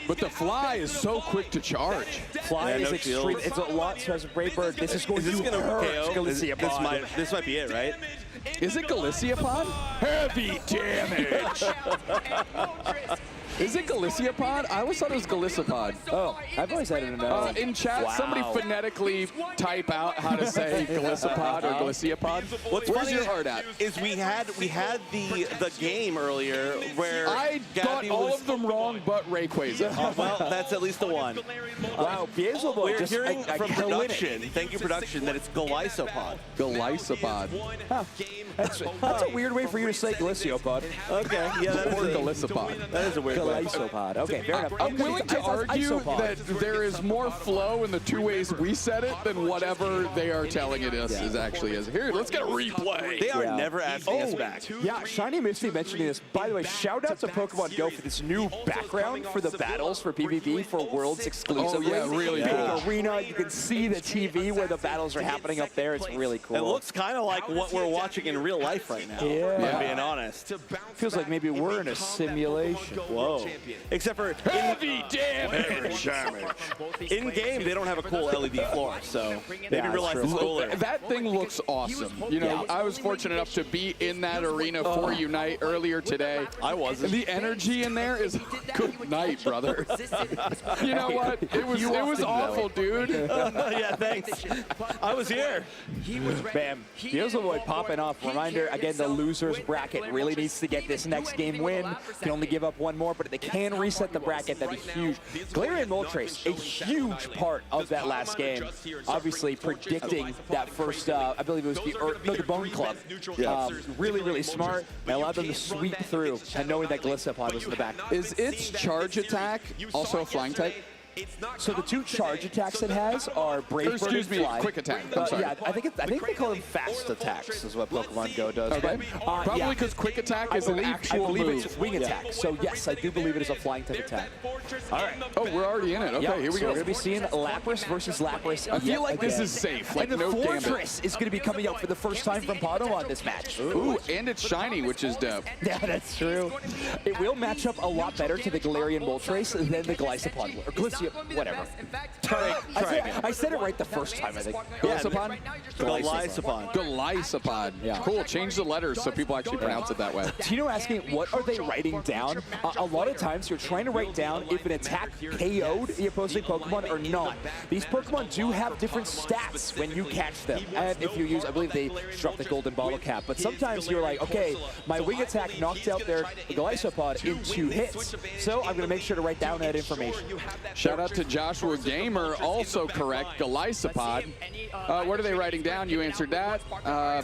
Speaker 12: But the Fly is so quick to charge.
Speaker 15: Fly is extreme. It's a lot, so as a Brave Bird, this is going to hurt Glisseopod.
Speaker 1: This might be it, right?
Speaker 12: Is it Glisseopod? Heavy damage! Is it Glisseopod? I always thought it was Glisseopod.
Speaker 15: Oh, I've always had it
Speaker 12: in chat, somebody phonetically type out how to say Glisseopod or Glisseopod. Where's your heart at?
Speaker 1: Is we had the game earlier where
Speaker 12: I got all of them wrong, but Rayquaza.
Speaker 1: Well, that's at least the one.
Speaker 15: Wow, Beelzebub Boy
Speaker 1: We're
Speaker 15: just
Speaker 1: hearing from production. Thank you, production, that it's Glisseopod.
Speaker 12: Glisseopod.
Speaker 15: Huh. That's a weird way for you to say Glisseopod.
Speaker 1: Okay, yeah, that is
Speaker 12: or Glisseopod.
Speaker 1: That is a weird way.
Speaker 15: Glisseopod. Okay, fair enough.
Speaker 12: I'm willing to argue that there is more flow in the 2 ways we said it than whatever they are telling it is actually is. Here, let's get a replay.
Speaker 1: They are never asking us back.
Speaker 15: Yeah, Shiny Misty mentioning this. By the way, shout out to Pokemon Go for this new background for the battles for PvP for Worlds exclusively.
Speaker 12: Oh, yeah, really cool.
Speaker 15: Arena, you can see the TV where the battles are happening up there. It's really cool.
Speaker 1: It looks kind of like what we're watching in real life right now, if I'm being honest.
Speaker 15: Feels like maybe we're in a simulation.
Speaker 1: Whoa. Except for
Speaker 12: heavy damage.
Speaker 1: In game, they don't have a cool LED floor, so maybe real life is cooler.
Speaker 12: That thing looks awesome. You know, I was fortunate enough to be in that arena for Unite earlier today.
Speaker 1: I wasn't.
Speaker 12: The energy in there is good night, brother. You know what? It was awful, dude.
Speaker 1: Yeah, thanks. I was here.
Speaker 15: Bam. Beelzebub Boy popping off. Reminder, again, the losers bracket really needs to get this next game win. Can only give up one more, but if they can reset the bracket, that'd be huge. Galarian Moltres, a huge part of that last game. Obviously predicting that first, I believe it was the Bone Club. Really, really smart. They allowed them to sweep through, and knowing that Glisseopod was in the back.
Speaker 12: Is its charge attack also a flying type?
Speaker 15: So the 2 charge attacks it has are Brave Bird and Fly.
Speaker 12: Quick attack. I'm sorry.
Speaker 15: Yeah, I think they call them fast attacks is what Pokemon Go does.
Speaker 12: Okay. Probably because quick attack is an actual
Speaker 15: I believe
Speaker 12: move.
Speaker 15: it's wing attack. So yes, I do believe it is a flying type attack.
Speaker 12: All right. Oh, we're already in it. Okay, here we go.
Speaker 15: We're going to be seeing Lapras versus Lapras.
Speaker 12: I feel like this is safe. Like
Speaker 15: and the
Speaker 12: no
Speaker 15: Fortress is going to be coming out for the first time from Patamon this match.
Speaker 12: Ooh, and it's shiny, which is dope.
Speaker 15: Yeah, that's true. It will match up a lot better to the Galarian Moltres than the Glisseopod, or Glisseopod whatever. I said it right the first time, I think.
Speaker 12: Galisapod?
Speaker 15: Galisapod.
Speaker 12: Yeah. Cool. Change the letters so people actually pronounce it that way.
Speaker 15: Tino asking, what are they writing down? A lot of times you're trying to write down if an attack KO'd the opposing Pokemon or not. These Pokemon do have different stats when you catch them. And if you use, I believe they dropped the golden bottle cap, but sometimes you're like, okay, my wing attack knocked out their Galisapod in 2 hits. So I'm going to make sure to write down that information.
Speaker 12: Shout out to Joshua Gamer, also correct, Galisapod. What are they writing down? You answered that.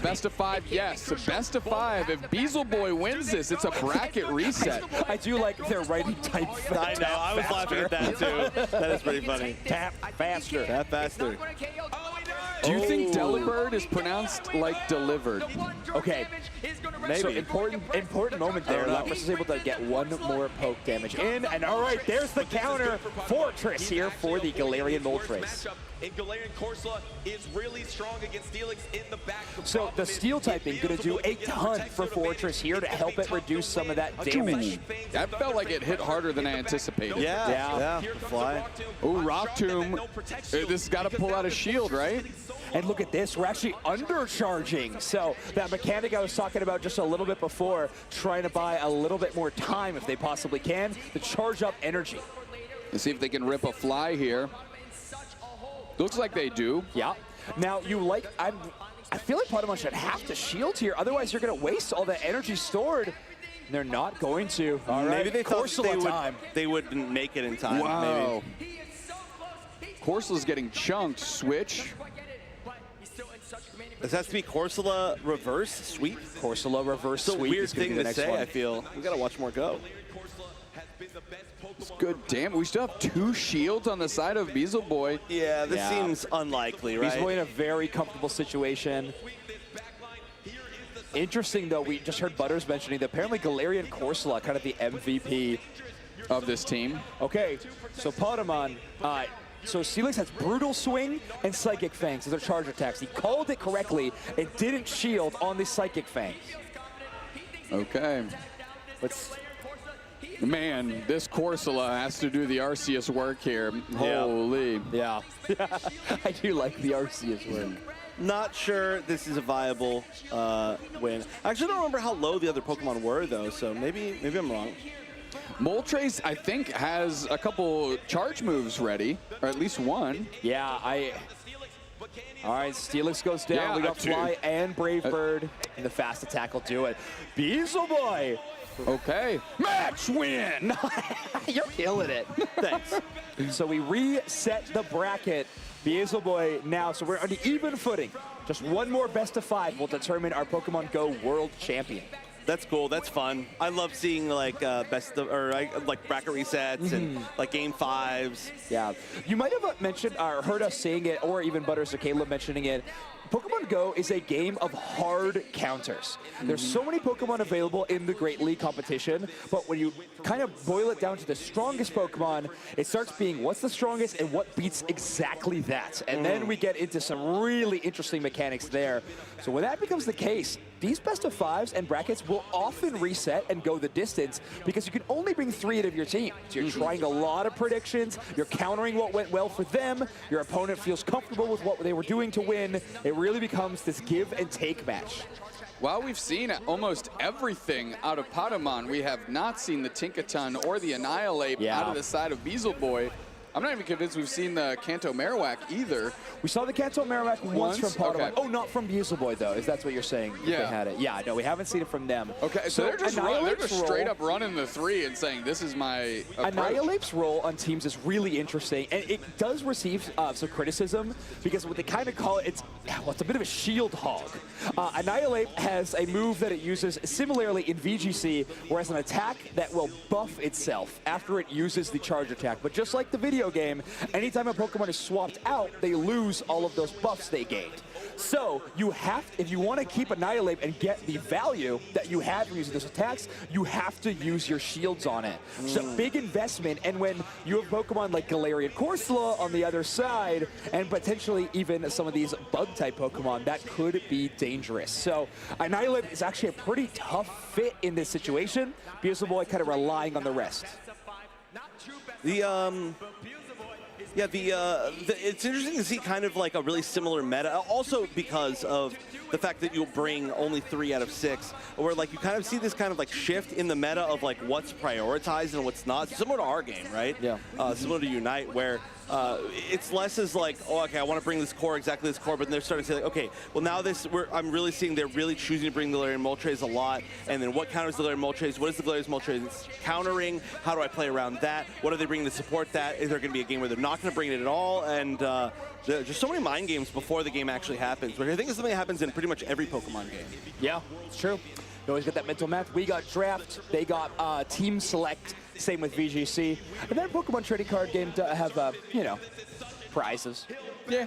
Speaker 12: Best of 5, yes. Best of 5. If Beelzeboy wins this, it's a bracket reset.
Speaker 15: I do like their writing type.
Speaker 1: I know, I was laughing at that too. That is pretty funny.
Speaker 15: Tap faster.
Speaker 1: Tap faster.
Speaker 12: Do you think Delibird is pronounced like delivered?
Speaker 15: Okay, maybe. So important moment there. Lapras is able to get 1 more poke damage in, and all right, there's the counter Fortress here for the Galarian Moltres.
Speaker 9: And Galarian Corsola is really strong against Steelix in the back.
Speaker 15: So the steel typing going to do a ton for Fortress here to help it reduce some of that damage.
Speaker 12: That felt like it hit harder than I anticipated.
Speaker 1: Yeah. Fly.
Speaker 12: Oh, Rock Tomb. This has got to pull out a shield, right?
Speaker 15: And look at this, we're actually undercharging. So that mechanic I was talking about just a little bit before, trying to buy a little bit more time if they possibly can to charge up energy.
Speaker 12: Let's see if they can rip a fly here. Looks like they do.
Speaker 15: Yeah. Now I feel like Pokémon should have to shield here, otherwise you're going to waste all that energy stored. They're not going to. All right,
Speaker 1: maybe they thought they wouldn't make it in time.
Speaker 12: Wow.
Speaker 1: Maybe.
Speaker 12: Corsola's getting chunked. Switch.
Speaker 1: This has to be Corsola reverse sweep.
Speaker 15: Corsola reverse
Speaker 1: sweep.
Speaker 15: It's a
Speaker 1: weird thing to say, I feel. We got to watch more go.
Speaker 12: It's good. Damn, we still have 2 shields on the side of Beelzeboy.
Speaker 1: Yeah, this seems unlikely, right?
Speaker 15: Beelzeboy in a very comfortable situation. Interesting, though, we just heard Butters mentioning that apparently Galarian Corsola, kind of the MVP
Speaker 12: of this team.
Speaker 15: Okay, so Pokémon, so Steelix has Brutal Swing and Psychic Fangs as their charge attacks. He called it correctly and didn't shield on the Psychic Fangs.
Speaker 12: Okay. Man, this Corsola has to do the Arceus work here. Holy.
Speaker 15: Yeah. I do like the Arceus work.
Speaker 1: Not sure this is a viable win. I actually don't remember how low the other Pokemon were, though, so maybe I'm wrong.
Speaker 12: Moltres, I think, has a couple charge moves ready, or at least 1.
Speaker 15: Yeah, all right, Steelix goes down.
Speaker 12: Yeah,
Speaker 15: we got Fly and Brave Bird, and the fast attack will do it. Beelzeboy!
Speaker 12: Okay. Match win!
Speaker 15: You're killing it.
Speaker 1: Thanks.
Speaker 15: So we reset the bracket. Beelzeboy now, so we're on the even footing. Just 1 more best of 5 will determine our Pokemon Go World Champion.
Speaker 1: That's cool. That's fun. I love seeing like like bracket resets and like game 5s.
Speaker 15: Yeah, you might have mentioned or heard us saying it, or even Butters or Caleb mentioning it. Pokemon Go is a game of hard counters. There's so many Pokemon available in the Great League competition, but when you kind of boil it down to the strongest Pokemon, it starts being what's the strongest and what beats exactly that. And then we get into some really interesting mechanics there. So when that becomes the case, these best of 5s and brackets will often reset and go the distance because you can only bring 3 out of your team. So you're trying a lot of predictions, you're countering what went well for them, your opponent feels comfortable with what they were doing to win. It really becomes this give and take match.
Speaker 12: While we've seen almost everything out of Pokémon, we have not seen the Tinkaton or the Annihilate out of the side of Beelzeboy. I'm not even convinced we've seen the Kanto Marowak either.
Speaker 15: We saw the Kanto Marowak once from Pokémon.
Speaker 12: Okay.
Speaker 15: Oh, not from Beelzeboy, though, if that's what you're saying.
Speaker 12: Yeah.
Speaker 15: They had it. Yeah, no, we haven't seen it from them.
Speaker 12: Okay, so they're just straight up running the 3 and saying, this is my approach.
Speaker 15: Annihilate's role on teams is really interesting, and it does receive some criticism because what they kind of call it, it's a bit of a shield hog. Annihilate has a move that it uses similarly in VGC, where it's an attack that will buff itself after it uses the charge attack. But just like the video game, anytime a Pokemon is swapped out, they lose all of those buffs they gained. So you have, if you want to keep Annihilate and get the value that you have from using those attacks, you have to use your shields on it. It's a big investment, and when you have Pokemon like Galarian Corsola on the other side, and potentially even some of these bug-type Pokemon, that could be dangerous. So Annihilate is actually a pretty tough fit in this situation. Beelzeboy kind of relying on the rest.
Speaker 1: Yeah, it's interesting to see kind of like a really similar meta, also because of the fact that you'll bring only 3 out of 6, where like you kind of see this kind of like shift in the meta of like what's prioritized and what's not, similar to our game, right?
Speaker 15: Yeah.
Speaker 1: Similar to Unite, where it's less as like, oh, okay, I want to bring this core, exactly this core, but then they're starting to say like, okay, well now I'm really seeing they're really choosing to bring the Galarian Moltres a lot, and then what counters the Galarian Moltres? What is the Galarian Moltres countering? How do I play around that? What are they bringing to support that? Is there going to be a game where they're not going to bring it at all? And just so many mind games before the game actually happens, which I think is something that happens in pretty much every Pokemon game.
Speaker 15: Yeah, it's true. You always get that mental math. We got draft, they got team select, same with VGC. And then Pokemon trading card game to have, you know, prizes.
Speaker 12: Yeah.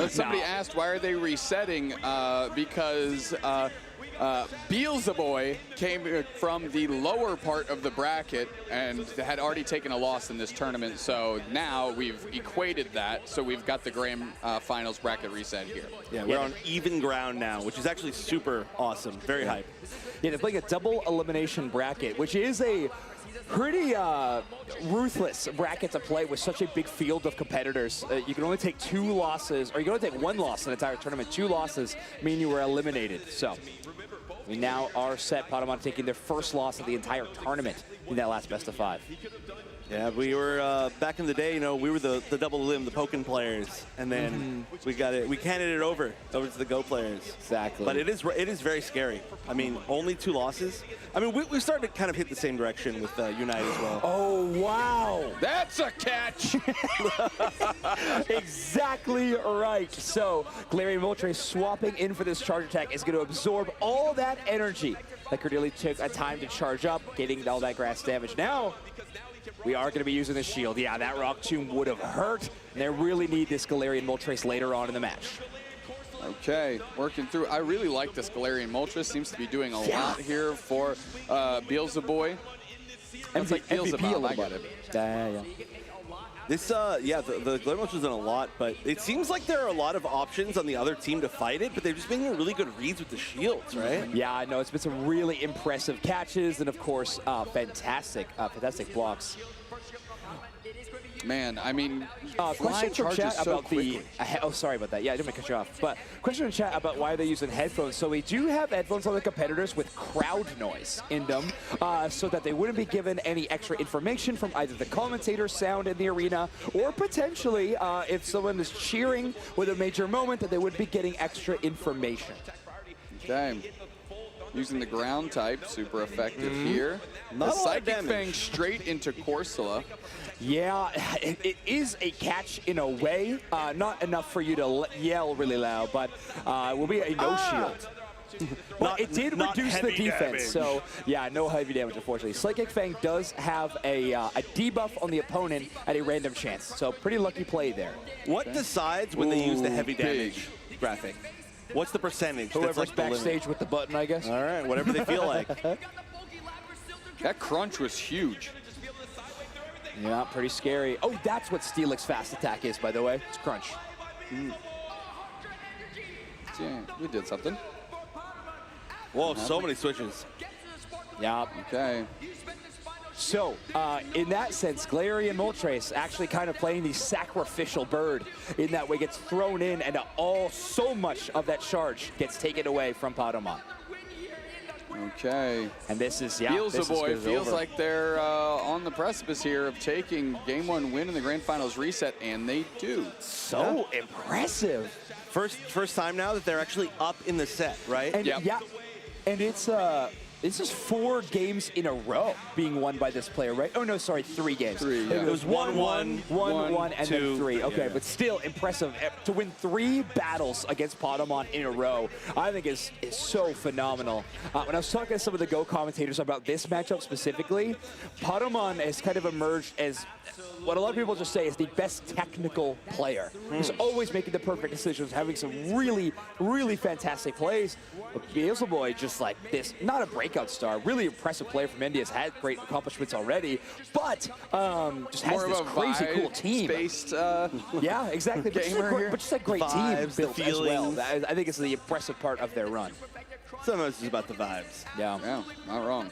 Speaker 12: Somebody asked, why are they resetting? Because Beelzeboy came from the lower part of the bracket and had already taken a loss in this tournament. So now we've equated that. So we've got the Grand Finals bracket reset here.
Speaker 1: Yeah, we're on even ground now, which is actually super awesome. Very hype.
Speaker 15: Yeah, they're playing a double elimination bracket, which is a pretty ruthless bracket to play with such a big field of competitors. You can only take 2 losses, or you can only take 1 loss in an entire tournament. 2 losses mean you were eliminated. So we now are set. Pokémon taking their first loss of the entire tournament in that last best of 5.
Speaker 1: Yeah, we were back in the day, you know, we were the double limb, the Pokken players, and then we canned it over to the Go players.
Speaker 15: Exactly.
Speaker 1: But it is very scary. I mean, only 2 losses. I mean, we started to kind of hit the same direction with Unite as well.
Speaker 15: Oh, wow.
Speaker 12: That's a catch.
Speaker 15: Exactly right. So Galarian Moltres swapping in for this charge attack is going to absorb all that energy that Cordelia took a time to charge up, getting all that grass damage. Now, we are going to be using the shield. Yeah, that Rock Tomb would have hurt. And they really need this Galarian Moltres later on in the match.
Speaker 12: Okay, working through. I really like this Galarian Moltres. Seems to be doing a lot here for Beelzeboy. It's like Beelzebub, I got it.
Speaker 15: Yeah.
Speaker 1: This, yeah, the Galarian Moltres done a lot, but it seems like there are a lot of options on the other team to fight it, but they've just been making really good reads with the shields, right?
Speaker 15: Yeah, I know. It's been some really impressive catches and, of course, fantastic blocks.
Speaker 12: Man, I mean,
Speaker 15: question from chat about the. Oh, sorry about that. Yeah, I didn't mean to cut you off. But question in chat about why they're using headphones. So we do have headphones on the competitors with crowd noise in them, so that they wouldn't be given any extra information from either the commentator sound in the arena, or potentially if someone is cheering with a major moment, that they would be getting extra information.
Speaker 12: Okay. Using the ground type, super effective here.
Speaker 1: Not
Speaker 12: the
Speaker 1: a lot of
Speaker 12: Psychic
Speaker 1: damage.
Speaker 12: Fang straight into Corsola.
Speaker 15: Yeah, it is a catch in a way. Not enough for you to yell really loud, but it will be a no shield. But it did reduce the defense,
Speaker 1: damage.
Speaker 15: so yeah, no heavy damage, unfortunately. Psychic Fang does have a debuff on the opponent at a random chance, so pretty lucky play there.
Speaker 1: What decides when they use the heavy damage graphic? What's the percentage?
Speaker 15: Whoever's
Speaker 1: That's like the
Speaker 15: backstage
Speaker 1: limit?
Speaker 15: with the button, I guess.
Speaker 1: All right, whatever they feel like.
Speaker 12: That crunch was huge.
Speaker 15: Yeah, pretty scary. Oh, that's what Steelix fast attack is, by the way. It's crunch.
Speaker 12: Yeah, we did something.
Speaker 1: Whoa, so many switches.
Speaker 15: Yeah.
Speaker 12: Okay.
Speaker 15: So, in that sense, Galarian Moltres actually kind of playing the sacrificial bird in that way, gets thrown in, and so much of that charge gets taken away from Pokémon.
Speaker 12: Okay.
Speaker 15: And this is,
Speaker 12: Beelzeboy feels like they're on the precipice here of taking Game 1 win in the Grand Finals reset, and they do.
Speaker 15: So impressive.
Speaker 1: First time now that they're actually up in the set, right?
Speaker 15: And yeah, and it's this is 4 games in a row being won by this player, right? Oh no, sorry, 3 games.
Speaker 12: 3, yeah.
Speaker 15: It was 1-1, 1-1, and
Speaker 1: 2,
Speaker 15: then 3. Okay,
Speaker 1: yeah.
Speaker 15: but still impressive to win 3 battles against Pokémon in a row. I think is so phenomenal. When I was talking to some of the Go commentators about this matchup specifically, Pokémon has kind of emerged as what a lot of people just say is the best technical player. He's always making the perfect decisions, having some really, really fantastic plays. But Beelzeboy just like this, not a breakout star, really impressive player from India, has had great accomplishments already, but just has
Speaker 12: More
Speaker 15: this
Speaker 12: of a
Speaker 15: crazy cool team.
Speaker 12: Based,
Speaker 15: yeah, exactly. But just a great
Speaker 1: Vibes,
Speaker 15: team
Speaker 1: the
Speaker 15: built as well.
Speaker 1: feelings.
Speaker 15: I think it's the impressive part of their run.
Speaker 1: Sometimes it's about the vibes.
Speaker 15: Yeah.
Speaker 12: Yeah, not wrong.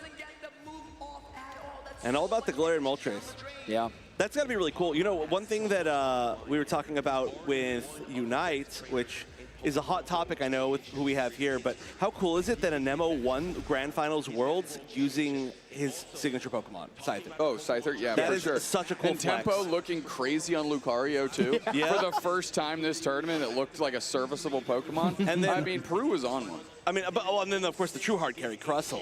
Speaker 1: And all about the Galarian Moltres.
Speaker 15: Yeah.
Speaker 1: That's got to be really cool. You know, one thing that we were talking about with Unite, which is a hot topic, I know, with who we have here, but how cool is it that Anemo won Grand Finals Worlds using his signature Pokemon, Scyther?
Speaker 12: Oh, Scyther, yeah,
Speaker 1: that
Speaker 12: for
Speaker 1: is
Speaker 12: sure.
Speaker 1: Such a cool
Speaker 12: and
Speaker 1: flex.
Speaker 12: Tempo looking crazy on Lucario, too.
Speaker 1: Yeah.
Speaker 12: For the first time this tournament, it looked like a serviceable Pokemon.
Speaker 1: And then,
Speaker 12: I mean, Peru was on one.
Speaker 1: I mean, and then, of course, the true hard carry, Crustle.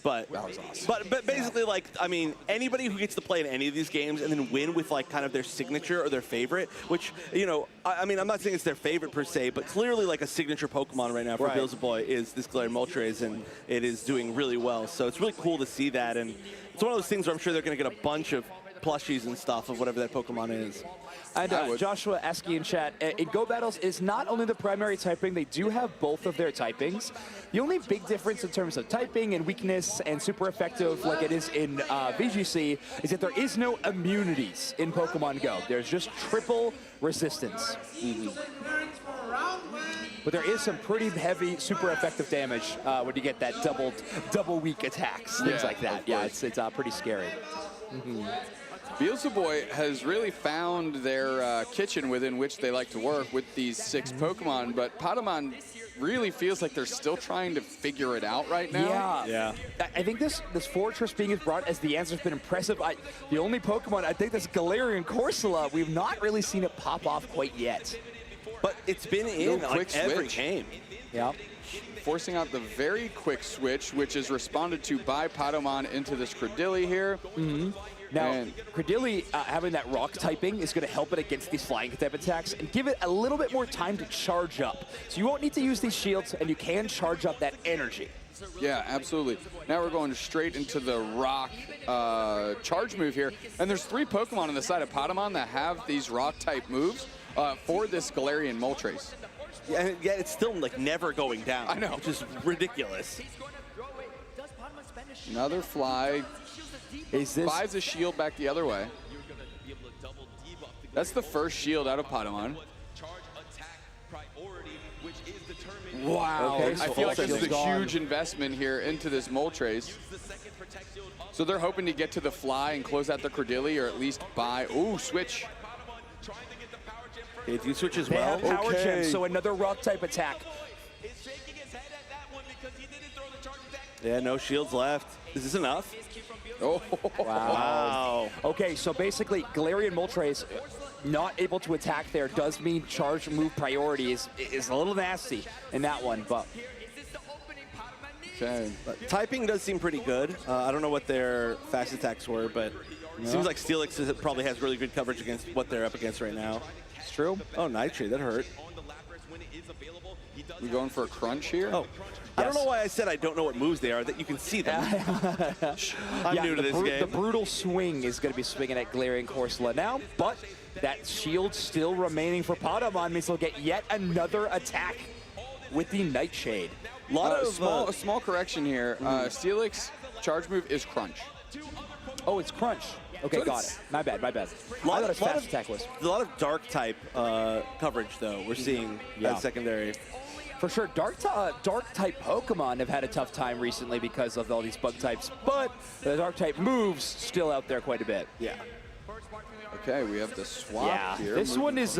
Speaker 1: But
Speaker 12: that was awesome.
Speaker 1: But basically, like, I mean, anybody who gets to play in any of these games and then win with, like, kind of their signature or their favorite, which, you know, I mean, I'm not saying it's their favorite per se, but clearly, like, a signature Pokemon right now for Beelzebub is this Galarian Moltres, and it is doing really well. So it's really cool to see that, and it's one of those things where I'm sure they're going to get a bunch of plushies and stuff of whatever that Pokemon is.
Speaker 15: And Joshua asking in chat, in Go Battles is not only the primary typing, they do have both of their typings. The only big difference in terms of typing and weakness and super effective like it is in VGC is that there is no immunities in Pokemon Go. There's just triple resistance. But there is some pretty heavy, super effective damage when you get that double weak attacks, things like that. Yeah, it's pretty scary.
Speaker 12: Beelzebub has really found their kitchen within which they like to work with these 6 Pokemon, but Patamon really feels like they're still trying to figure it out right now.
Speaker 15: Yeah. I think this Fortress being brought as the answer has been impressive. The only Pokemon, I think, that's Galarian Corsola. We've not really seen it pop off quite yet.
Speaker 1: But it's been in like every game.
Speaker 15: Yeah.
Speaker 12: Forcing out the very quick switch, which is responded to by Patamon into this Credilli here.
Speaker 15: Now, Credilli having that rock typing is going to help it against these flying type attacks and give it a little bit more time to charge up. So you won't need to use these shields, and you can charge up that energy.
Speaker 12: Yeah, absolutely. Now we're going straight into the rock charge move here. And there's 3 Pokemon on the side of Patamon that have these rock type moves for this Galarian Moltres.
Speaker 1: Yeah, and yet it's still like never going down.
Speaker 12: I know.
Speaker 1: Which is ridiculous.
Speaker 12: Another fly. Buys a shield back the other way. That's the first shield out of Patamon. Wow.
Speaker 15: Okay, so
Speaker 12: I feel like this is a
Speaker 15: gone.
Speaker 12: huge investment here into this Moltres. So they're hoping to get to the fly and close out the Credilli, or at least buy. Ooh, switch.
Speaker 1: Okay, do you switch as
Speaker 15: They
Speaker 1: well?
Speaker 15: have power gem, so another rock type attack.
Speaker 1: Yeah, no shields left. Is this enough?
Speaker 12: Oh,
Speaker 1: wow.
Speaker 15: Okay, so basically, Galarian Moltres not able to attack there does mean charge move priority is a little nasty in that one, but.
Speaker 12: Okay.
Speaker 1: Typing does seem pretty good. I don't know what their fast attacks were, but it seems like Steelix probably has really good coverage against what they're up against right now.
Speaker 15: It's true.
Speaker 1: Oh, Nightshade, that hurt.
Speaker 12: We going for a crunch here?
Speaker 1: Oh. I don't know why I said I don't know what moves they are, that you can see them. I'm new to this game.
Speaker 15: The brutal swing is going to be swinging at Galarian Corsola now, but that shield still remaining for Patamon means they'll get yet another attack with the Nightshade.
Speaker 12: A small correction here. Steelix charge move is crunch.
Speaker 15: Oh, it's crunch. Okay,
Speaker 12: So
Speaker 15: got it. My bad. I thought his fast attack was.
Speaker 1: A lot of dark type coverage, though, we're seeing as secondary.
Speaker 15: For sure, dark type Pokemon have had a tough time recently because of all these bug types, but the dark type moves still out there quite a bit.
Speaker 1: Yeah.
Speaker 12: Okay, we have the swap here.
Speaker 15: This one is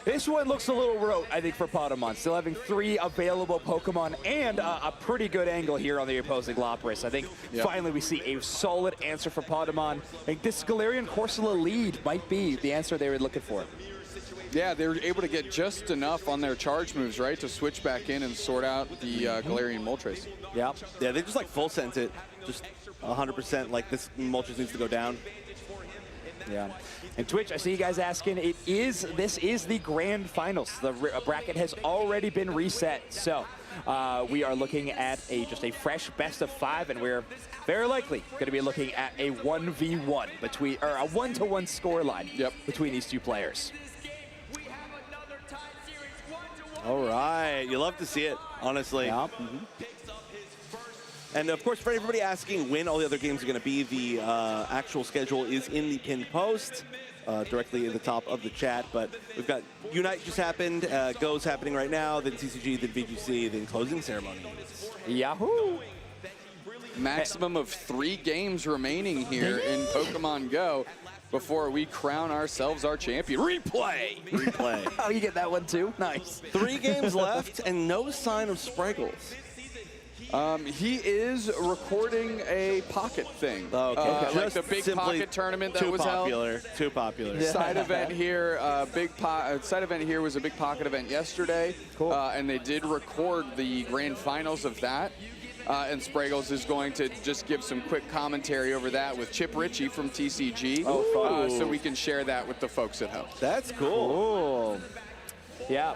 Speaker 15: this one looks a little rote, I think, for Patamon. Still having 3 available Pokemon and a pretty good angle here on the opposing Lapras. I think finally we see a solid answer for Patamon. I think this Galarian Corsola lead might be the answer they were looking for.
Speaker 12: Yeah, they were able to get just enough on their charge moves, right, to switch back in and sort out the Galarian Moltres.
Speaker 1: Yeah, they just like full sent it, just 100% like this Moltres needs to go down.
Speaker 15: Yeah. And Twitch, I see you guys asking, this is the grand finals. The bracket has already been reset. So we are looking at just a fresh best of 5, and we're very likely going to be looking at a 1v1 between, or a 1-to-1 scoreline between these 2 players.
Speaker 1: All right, you love to see it, honestly.
Speaker 15: Yeah.
Speaker 1: And of course, for everybody asking when all the other games are going to be, the actual schedule is in the pinned post, directly at the top of the chat. But we've got Unite just happened, Go's happening right now, then CCG, then VGC, then closing ceremonies.
Speaker 15: Yahoo!
Speaker 12: Maximum of 3 games remaining here in Pokemon Go. before we crown ourselves our champion. Replay!
Speaker 1: Replay.
Speaker 15: Oh, you get that one too? Nice.
Speaker 1: 3 games left and no sign of Spriggles.
Speaker 12: He is recording a pocket thing.
Speaker 1: Okay.
Speaker 12: Like the big pocket tournament that was held.
Speaker 1: Too popular.
Speaker 12: Side event here, side event here was a big pocket event yesterday.
Speaker 15: Cool.
Speaker 12: And they did record the grand finals of that. And Spriggles is going to just give some quick commentary over that with Chip Ritchie from TCG.
Speaker 15: Oh,
Speaker 12: so we can share that with the folks at home.
Speaker 1: That's cool.
Speaker 15: Yeah.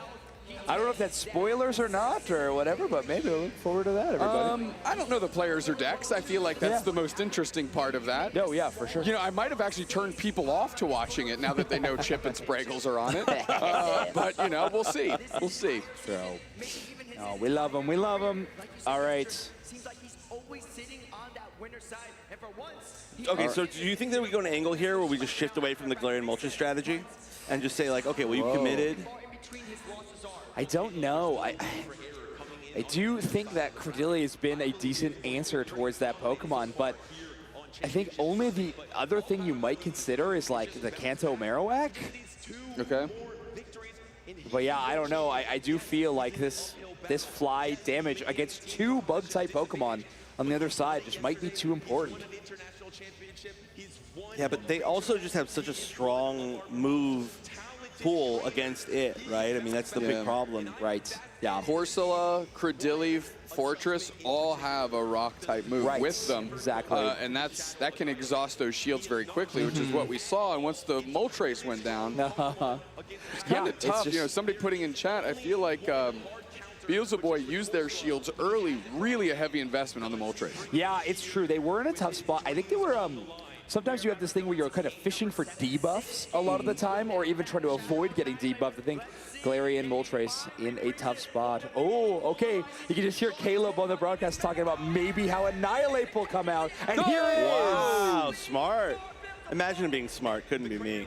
Speaker 15: I don't know if that's spoilers or not or whatever, but maybe we'll look forward to that, everybody.
Speaker 12: I don't know the players or decks. I feel like that's the most interesting part of that.
Speaker 15: Oh, yeah, for sure.
Speaker 12: You know, I might have actually turned people off to watching it now that they know Chip and Spriggles are on it. But, you know, we'll see. We'll see.
Speaker 15: So, oh, we love him. We love him. All right.
Speaker 16: Seems like he's always sitting on that winner's side, and for once...
Speaker 1: Okay, so do you think that we go an angle here where we just shift away from the Galarian Moltres strategy and just say, like, okay, well, you've committed?
Speaker 15: I don't know. I do think that Credillia has been a decent answer towards that Pokemon, but I think only the other thing you might consider is like the Kanto Marowak.
Speaker 12: Okay.
Speaker 15: But yeah, I don't know. I do feel like this fly damage against 2 bug-type Pokemon on the other side just might be too important.
Speaker 1: Yeah, but they also just have such a strong move pool against it, right? I mean, that's the big problem.
Speaker 15: Right. Yeah.
Speaker 12: Corsola, Credillia, Fortress all have a rock-type move with them.
Speaker 15: Exactly.
Speaker 12: And that can exhaust those shields very quickly, which is what we saw. And once the Moltres went down, it's kind of tough. You know, somebody putting in chat, I feel like Beelzeboy used their shields early, really a heavy investment on the Moltres.
Speaker 15: Yeah, it's true. They were in a tough spot. I think they were... Sometimes you have this thing where you're kind of fishing for debuffs a lot of the time, or even trying to avoid getting debuffed. I think Galarian Moltres in a tough spot. Oh, okay. You can just hear Caleb on the broadcast talking about maybe how Annihilate will come out. And here it is.
Speaker 1: Wow, smart. Imagine him being smart. Couldn't be me.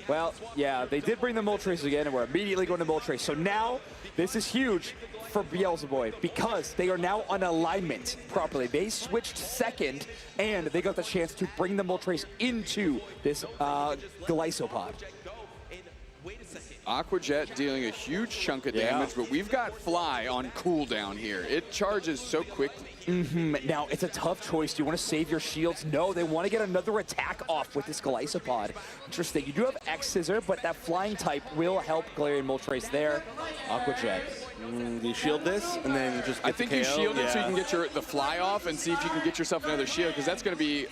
Speaker 15: Well, yeah, they did bring the Moltres again, and we're immediately going to Moltres. So now, this is huge for Beelzeboy because they are now on alignment properly. They switched second, and they got the chance to bring the Moltres into this Glisopod.
Speaker 12: Aqua Jet dealing a huge chunk of damage, but we've got Fly on cooldown here. It charges so quickly.
Speaker 15: Now, it's a tough choice. Do you want to save your shields? No, they want to get another attack off with this Glisopod. Interesting. You do have X-Scissor, but that flying type will help Galarian Moltres there. Aqua Jet.
Speaker 1: Do you shield this and then just get
Speaker 12: I think you shield it so you can get the fly off and see if you can get yourself another shield, because that's going to be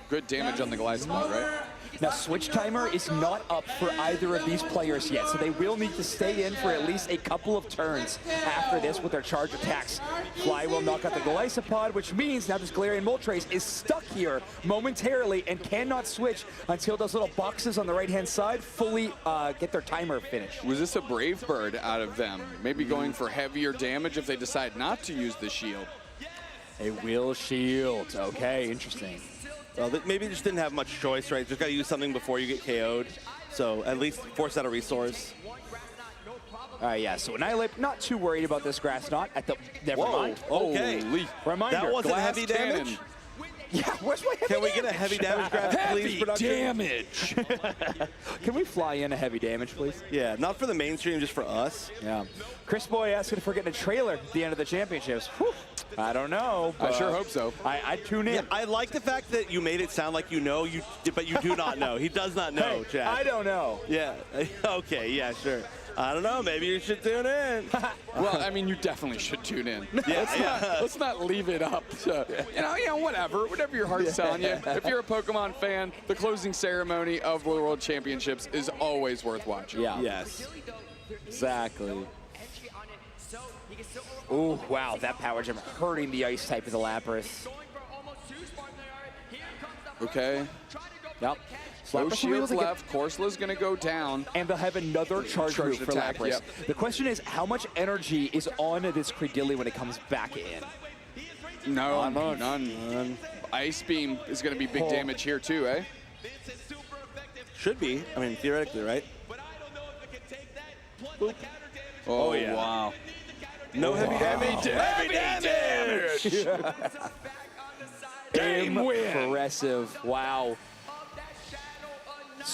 Speaker 12: good damage on the Glisopod, right?
Speaker 15: Now, switch timer is not up for either of these players yet, so they will need to stay in for at least a couple of turns after this with their charge attacks. Fly will knock out the Glisopod, which means now this Galarian Moltres is stuck here momentarily and cannot switch until those little boxes on the right-hand side fully get their timer finished.
Speaker 12: Was this a Brave Bird out of them? Maybe going for heavier damage if they decide not to use the shield.
Speaker 15: A will shield. Okay, interesting.
Speaker 1: Well, maybe just didn't have much choice, right? Just got to use something before you get KO'd. So at least force out a resource.
Speaker 15: Yeah, so Annihilate, not too worried about this Grass Knot at the... Never mind.
Speaker 1: Okay.
Speaker 15: Holy. Reminder.
Speaker 1: That wasn't
Speaker 12: glass
Speaker 1: heavy
Speaker 12: cannon.
Speaker 1: damage?
Speaker 15: Yeah, where's my heavy
Speaker 1: Can we get a heavy damage graph, please, production?
Speaker 12: Damage!
Speaker 15: Can we fly in a heavy damage, please?
Speaker 1: Yeah, not for the mainstream, just for us.
Speaker 15: Yeah. Chris Boy asking if we're getting a trailer at the end of the championships. Whew. I don't know.
Speaker 12: I sure hope so.
Speaker 15: I'd tune in.
Speaker 1: Yeah, I like the fact that you made it sound like you know, but you do not know. He does not know,
Speaker 15: Hey,
Speaker 1: Chad.
Speaker 15: I don't know.
Speaker 1: Yeah. Okay, yeah, sure. I don't know. Maybe you should tune in.
Speaker 12: Well, I mean, you definitely should tune in.
Speaker 1: Yeah,
Speaker 12: let's not leave it up to, whatever your heart's telling you. If you're a Pokemon fan, the closing ceremony of the World Championships is always worth watching.
Speaker 15: Yeah.
Speaker 1: Yes.
Speaker 15: Exactly. Oh, wow, that power gem hurting the ice type of the Lapras.
Speaker 12: Okay.
Speaker 15: Yep.
Speaker 12: No shields left. Corsola's going to go down.
Speaker 15: And they'll have another charge move for
Speaker 12: attack,
Speaker 15: Lapras.
Speaker 12: yep.
Speaker 15: The question is, how much energy is on this Credillia when it comes back in?
Speaker 12: No, none. Ice Beam is going to be big damage here too, eh?
Speaker 1: Should be. I mean, theoretically, right?
Speaker 12: Boop. Oh, yeah. Wow.
Speaker 1: No heavy damage.
Speaker 12: Heavy damage!
Speaker 15: Game win. Impressive. Wow.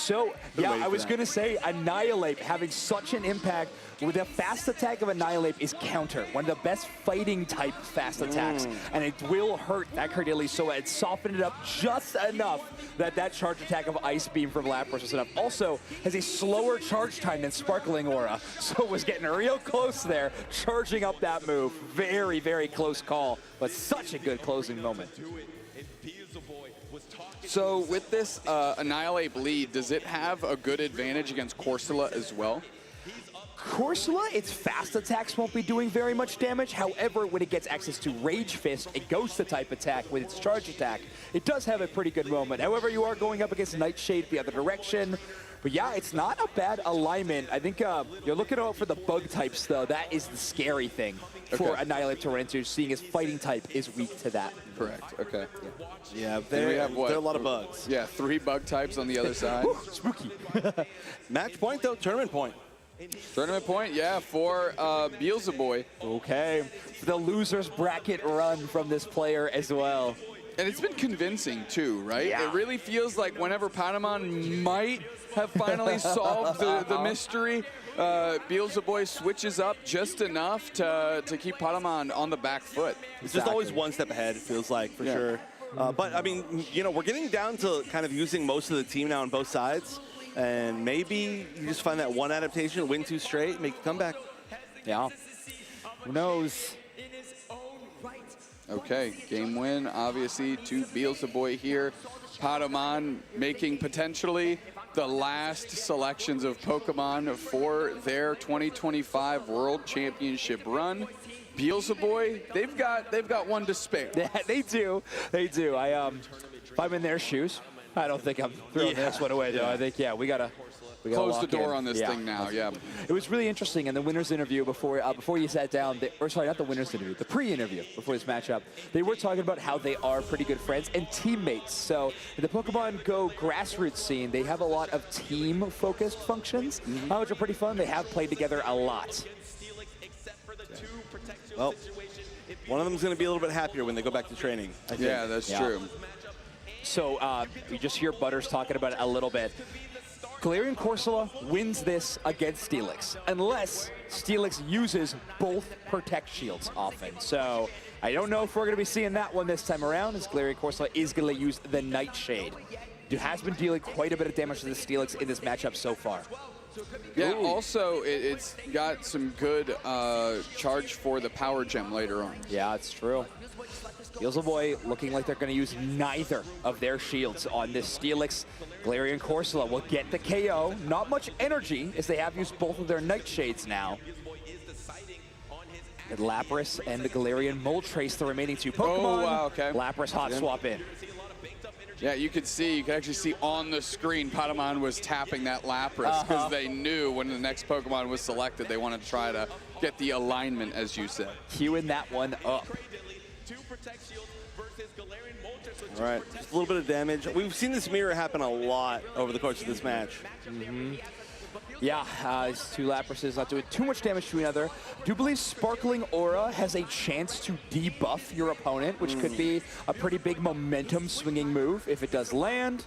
Speaker 15: So, yeah, I was going to say, Annihilate having such an impact. With the fast attack of Annihilate is counter, one of the best fighting type fast attacks, and it will hurt that Cardilli, so it softened it up just enough that that charge attack of Ice Beam from Lapras was enough. Also, has a slower charge time than Sparkling Aura, so was getting real close there, charging up that move. Very, very close call, but such a good closing moment.
Speaker 12: So with this Annihilate bleed, does it have a good advantage against Corsola as well?
Speaker 15: Corsola, its fast attacks won't be doing very much damage. However, when it gets access to Rage Fist, a ghost type attack with its charge attack, it does have a pretty good moment. However, you are going up against Nightshade the other direction. But yeah, it's not a bad alignment. I think you're looking out for the bug types, though. That is the scary thing for Annihilate to run into, seeing his fighting type is weak to that.
Speaker 12: Correct, okay.
Speaker 1: Yeah,
Speaker 12: we have what?
Speaker 1: There are a lot of bugs.
Speaker 12: Yeah, 3 bug types on the other side.
Speaker 15: Spooky.
Speaker 1: Match point, though, tournament point.
Speaker 12: Tournament point, yeah, for Beelzeboy.
Speaker 15: Okay, the loser's bracket run from this player as well.
Speaker 12: And it's been convincing too, right?
Speaker 15: Yeah.
Speaker 12: It really feels like whenever Patamon might have finally solved the mystery, Beelzeboy switches up just enough to keep Patamon on the back foot.
Speaker 1: It's just always one step ahead, it feels like, for sure. But, I mean, you know, we're getting down to kind of using most of the team now on both sides. And maybe you just find that one adaptation, win 2 straight, make a comeback.
Speaker 15: Yeah. Who knows?
Speaker 12: Okay, game win, obviously, to Beelzeboy here. Patamon making potentially the last selections of Pokemon for their 2025 World Championship run. Beelzeboy, they've got one to spare.
Speaker 15: Yeah, they do. They do. If I'm in their shoes, I don't think I'm throwing this one away, though. I think, we gotta
Speaker 12: close the door on this thing now. Yeah.
Speaker 15: It was really interesting in the winners interview before you sat down. Or sorry, not the winners interview, the pre-interview before this matchup. They were talking about how they are pretty good friends and teammates. So in the Pokemon Go grassroots scene, they have a lot of team-focused functions, which are pretty fun. They have played together a lot.
Speaker 1: Well, one of them is going to be a little bit happier when they go back to training, I think.
Speaker 12: Yeah, that's true.
Speaker 15: So you just hear Butters talking about it a little bit. Galarian Corsola wins this against Steelix, unless Steelix uses both Protect Shields often. So I don't know if we're going to be seeing that one this time around, as Galarian Corsola is going to use the Nightshade. It has been dealing quite a bit of damage to the Steelix in this matchup so far.
Speaker 12: Yeah, also, it's got some good charge for the Power Gem later on.
Speaker 15: Yeah, it's true. Beelzeboy looking like they're going to use neither of their shields on this Steelix. Galarian Corsola will get the KO. Not much energy, as they have used both of their Nightshades now. And Lapras and the Galarian Moltres, the remaining 2 Pokemon.
Speaker 12: Oh, wow, okay.
Speaker 15: Lapras hot swap in.
Speaker 12: Yeah, you could actually see on the screen Patamon was tapping that Lapras because they knew when the next Pokemon was selected, they wanted to try to get the alignment, as you said.
Speaker 15: Queuing that one up.
Speaker 1: All right, just a little bit of damage. We've seen this mirror happen a lot over the course of this match.
Speaker 15: Yeah, these 2 Laprases not doing too much damage to another. I do believe Sparkling Aura has a chance to debuff your opponent, which could be a pretty big momentum swinging move if it does land.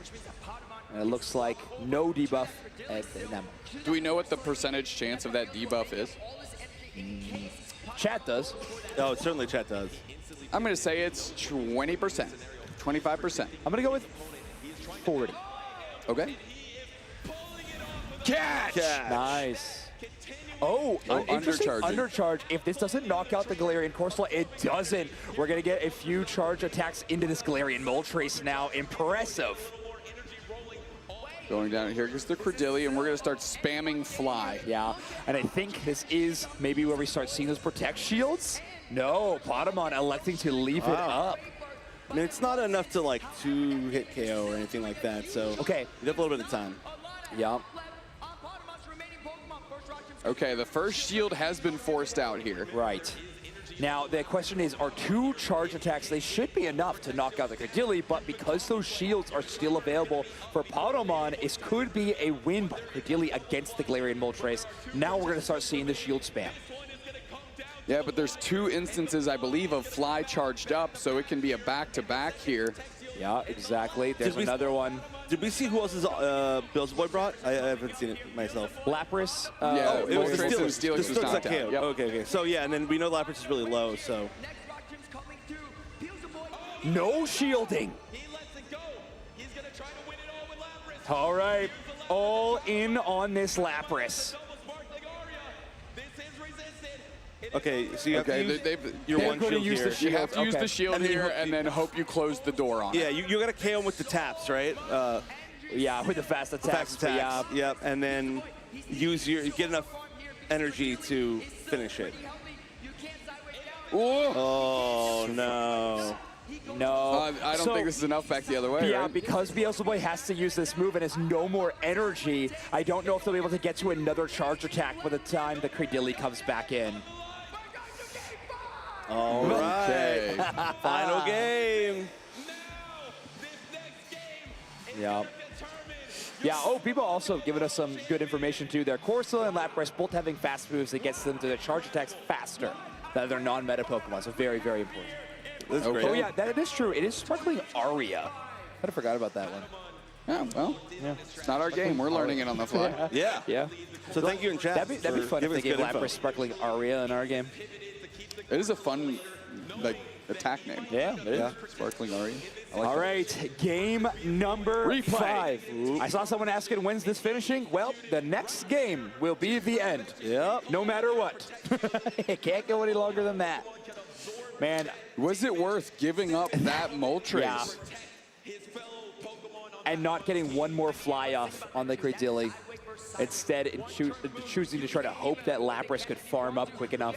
Speaker 15: And it looks like no debuff at them.
Speaker 12: Do we know what the percentage chance of that debuff is?
Speaker 15: Chat does.
Speaker 1: Oh, certainly chat does.
Speaker 12: I'm going to say it's 20%, 25%.
Speaker 15: I'm going to go with 40.
Speaker 12: Okay.
Speaker 15: Catch! Nice. Oh,
Speaker 12: undercharging.
Speaker 15: Undercharge. If this doesn't knock out the Galarian Corsola, it doesn't. We're going to get a few charge attacks into this Galarian Moltres now. Impressive.
Speaker 12: Going down here goes the Cradilly, and we're going to start spamming Fly.
Speaker 15: Yeah, and I think this is maybe where we start seeing those Protect Shields. No, Patamon electing to leave it up.
Speaker 1: I mean, it's not enough to, like, 2-hit KO or anything like that, so
Speaker 15: okay,
Speaker 1: you have a little bit of time.
Speaker 15: Yeah.
Speaker 12: Okay, the first shield has been forced out here.
Speaker 15: Right. Now, the question is, are 2 charge attacks, they should be enough to knock out the Cradilly, but because those shields are still available for Patamon, this could be a win by Cradilly against the Galarian Moltres. Now we're going to start seeing the shield spam.
Speaker 12: Yeah, but there's 2 instances, I believe, of Fly charged up, so it can be a back-to-back here.
Speaker 15: Yeah, exactly. There's another one.
Speaker 1: Did we see who else is Beelzebub brought? I haven't seen it myself.
Speaker 15: Lapras.
Speaker 1: Yeah, it was the
Speaker 12: Steelix.
Speaker 1: Steelix.
Speaker 12: Was knocked out.
Speaker 1: Yep. Okay. So yeah, and then we know Lapras is really low, so.
Speaker 15: No shielding. All right, all in on this Lapras.
Speaker 1: Okay, so you have to use your
Speaker 12: they've
Speaker 1: one shield
Speaker 12: use
Speaker 1: here.
Speaker 12: the shield. You have to use the shield
Speaker 1: And then
Speaker 12: here and then hope you close the door on
Speaker 1: Yeah,
Speaker 12: it.
Speaker 1: you got to KO him with the taps, right?
Speaker 15: Yeah, with the fast attacks.
Speaker 1: Yeah. Yep, and then get enough energy to finish it. Oh, no.
Speaker 15: No.
Speaker 12: I don't think this is enough back the other way,
Speaker 15: Yeah,
Speaker 12: right?
Speaker 15: because Beelzebub has to use this move and has no more energy, I don't know if they'll be able to get to another charge attack by the time the Credilli comes back in.
Speaker 1: All right. Final game.
Speaker 15: Yeah. Yeah, people also giving us some good information too there. Corsola and Lapras both having fast moves that gets them to their charge attacks faster than their non-meta Pokemon, so very, very important.
Speaker 1: This is great.
Speaker 15: Oh yeah, that is true. It is Sparkling Aria. I forgot about that one.
Speaker 12: Yeah, well, it's not our game. We're learning it on the fly.
Speaker 1: Yeah. So thank you in chat.
Speaker 15: That'd be fun if they gave Lapras Sparkling Aria in our game.
Speaker 12: It is a fun, attack name.
Speaker 15: Yeah, it is.
Speaker 12: Sparkling Aria.
Speaker 15: All right, game number 5. I saw someone asking, when's this finishing? Well, the next game will be the end.
Speaker 1: Yep.
Speaker 15: No matter what. It can't go any longer than that. Man.
Speaker 12: Was it worth giving up that Moltres?
Speaker 15: Yeah. And not getting one more fly off on the Credilli. Instead, choosing to try to hope that Lapras could farm up quick enough.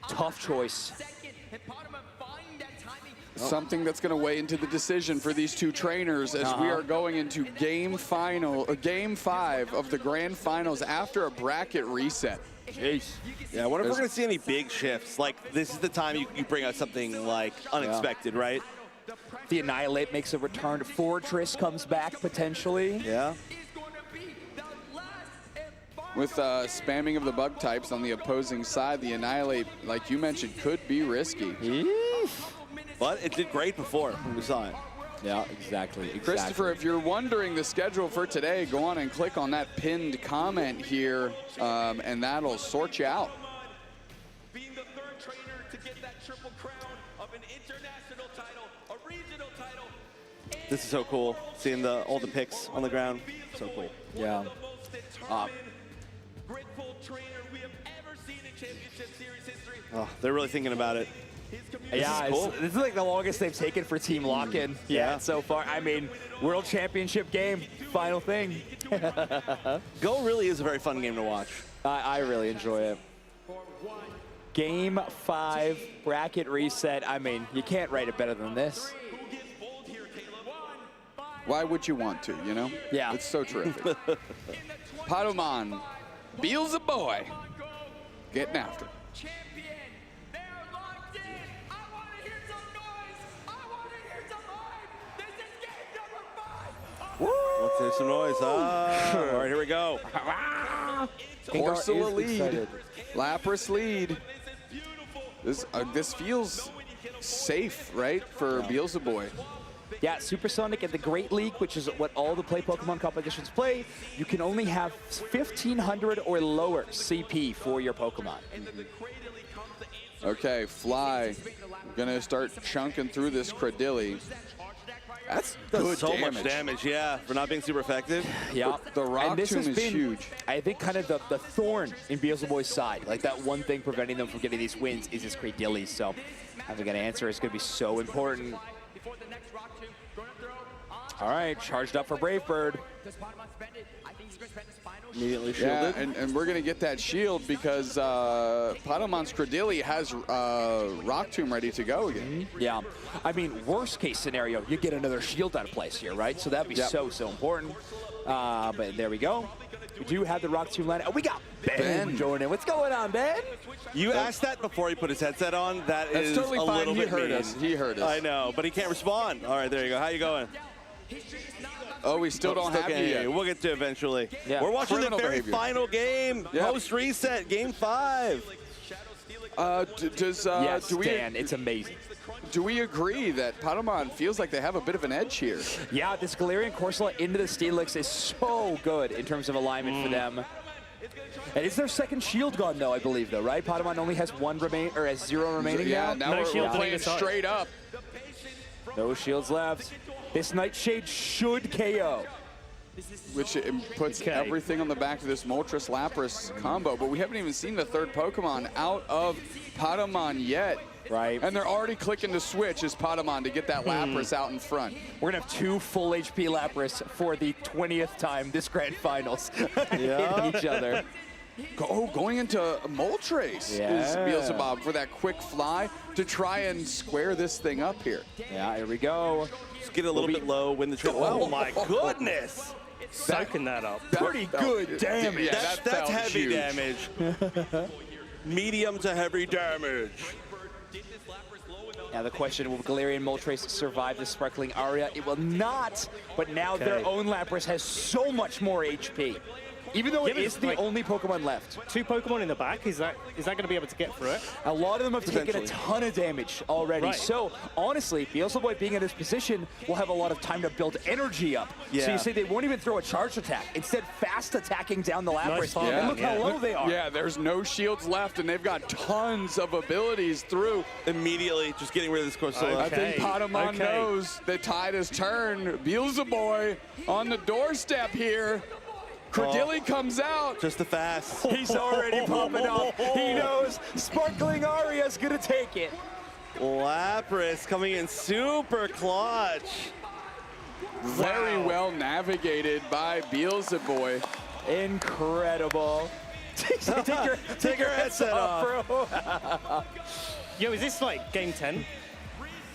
Speaker 15: Tough choice.
Speaker 12: Something that's going to weigh into the decision for these two trainers as we are going into game 5 of the grand finals after a bracket reset.
Speaker 1: Jeez. Yeah, I wonder if we're going to see any big shifts. Like, this is the time you bring out something, like, unexpected, right?
Speaker 15: The Annihilate makes a return. Fortress comes back, potentially.
Speaker 1: Yeah.
Speaker 12: With spamming of the bug types on the opposing side, the Annihilate, like you mentioned, could be risky.
Speaker 1: But it did great before when we saw it.
Speaker 15: Yeah, exactly.
Speaker 12: Christopher, if you're wondering the schedule for today, go on and click on that pinned comment here, and that'll sort you out.
Speaker 9: Being the third trainer to get that triple crown of an international title, a regional title.
Speaker 1: This is so cool, seeing all the picks on the ground. So cool.
Speaker 15: Yeah.
Speaker 9: Grateful trainer we have ever seen in Championship Series history.
Speaker 1: Oh, they're really thinking about it.
Speaker 15: Yeah,
Speaker 1: cool.
Speaker 15: this is like the longest they've taken for Team Lock-In. Yeah, so far. I mean, World Championship game, final thing.
Speaker 1: Go really is a very fun game to watch.
Speaker 15: I really enjoy it. Game 5, bracket reset. I mean, you can't write it better than this.
Speaker 12: Why would you want to, you know?
Speaker 15: Yeah.
Speaker 12: It's so terrific. Pokémon, Beelzebub, getting after it.
Speaker 1: Let's hear some noise. All right, here we go.
Speaker 12: Corsola lead. Lapras lead. This feels safe, right, for Beelzebub.
Speaker 15: Yeah, Supersonic and the Great League, which is what all the Play Pokemon competitions play, you can only have 1,500 or lower CP for your Pokemon.
Speaker 12: Okay, Fly. Gonna start chunking through this Credilli. That's good
Speaker 1: so
Speaker 12: damage.
Speaker 1: much damage, yeah, for not being super effective.
Speaker 15: Yeah,
Speaker 12: the Rock Tomb is huge.
Speaker 15: I think kind of the thorn in Beelzebub's side, like that one thing preventing them from getting these wins is his Credilli. So having an answer is going to be so important. All right, charged up for Brave Bird.
Speaker 1: Immediately
Speaker 12: Yeah,
Speaker 1: shielded.
Speaker 12: and we're going to get that shield because Pokemon's Credilli has Rock Tomb ready to go again.
Speaker 15: Yeah, I mean, worst case scenario, you get another shield out of place here, right? So that'd be so important. But there we go. We do have the Rock Tomb line. Oh, we got Ben joining. What's going on, Ben?
Speaker 1: You asked that before he put his headset on. That's
Speaker 12: totally
Speaker 1: a
Speaker 12: fine.
Speaker 1: little
Speaker 12: He
Speaker 1: bit
Speaker 12: heard
Speaker 1: mean.
Speaker 12: us. He heard us.
Speaker 1: I know, but he can't respond. All right, there you go. How you going?
Speaker 12: Oh, we still don't have you yet.
Speaker 1: We'll get to it eventually.
Speaker 12: Yeah.
Speaker 1: We're watching
Speaker 12: Criminal
Speaker 1: the very
Speaker 12: behavior.
Speaker 1: final game,
Speaker 12: Yep.
Speaker 1: post-reset, game 5.
Speaker 15: Yes,
Speaker 12: do we,
Speaker 15: Dan, it's amazing.
Speaker 12: Do we agree that Pokémon feels like they have a bit of an edge here?
Speaker 15: Yeah, this Galarian Corsola into the Steelix is so good in terms of alignment for them. And it's their second shield gone, though, I believe, though, right? Pokémon only has has 0 remaining
Speaker 12: now.
Speaker 15: now.
Speaker 12: No shields playing straight up.
Speaker 15: No shields left. This Nightshade should KO.
Speaker 12: Which puts everything on the back of this Moltres Lapras combo, but we haven't even seen the third Pokemon out of Pokémon yet.
Speaker 15: Right.
Speaker 12: And they're already clicking to switch as Pokémon to get that Lapras out in front.
Speaker 15: We're going to have 2 full HP Lapras for the 20th time this Grand Finals hitting each other.
Speaker 12: Going into Moltres is Beelzebub for that quick fly to try and square this thing up here.
Speaker 15: Yeah, here we go.
Speaker 1: Just get a little bit low, win the trip. Oh my goodness.
Speaker 20: Soaking that up.
Speaker 15: Pretty good damage.
Speaker 1: Yeah, that's heavy
Speaker 12: huge.
Speaker 1: damage. Medium to heavy damage.
Speaker 15: Now the question, will Galarian Moltres survive the Sparkling Aria? It will not, but now their own Lapras has so much more HP. Even though it is the only Pokemon left.
Speaker 20: 2 Pokemon in the back, is that going to be able to get through it?
Speaker 15: A lot of them have taken a ton of damage already.
Speaker 20: Right.
Speaker 15: So, honestly, Beelzebub being in this position will have a lot of time to build energy up.
Speaker 1: Yeah.
Speaker 15: So you see they won't even throw a charge attack. Instead, fast attacking down the Lapras.
Speaker 20: Nice
Speaker 15: And look how low they are.
Speaker 12: Yeah, there's no shields left, and they've got tons of abilities through.
Speaker 1: Immediately, just getting rid of this Corsola.
Speaker 12: I think Pokémon knows the tide has turned. Beelzebub on the doorstep here. Cordilli comes out.
Speaker 1: Just the fast.
Speaker 15: He's already popping off. He knows Sparkling Aria's gonna take it.
Speaker 1: Lapras coming in super clutch.
Speaker 12: Very well navigated by Beelzebub.
Speaker 15: Incredible.
Speaker 1: Take your headset off,
Speaker 15: bro.
Speaker 20: Yo, is this like game 10?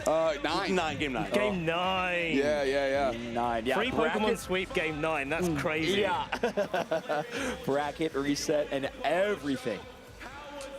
Speaker 12: 9.
Speaker 1: Game 9.
Speaker 20: Game 9.
Speaker 12: Yeah.
Speaker 15: 9. Yeah.
Speaker 20: 3 Pokemon sweep game 9. That's crazy.
Speaker 15: Yeah. Bracket reset and everything.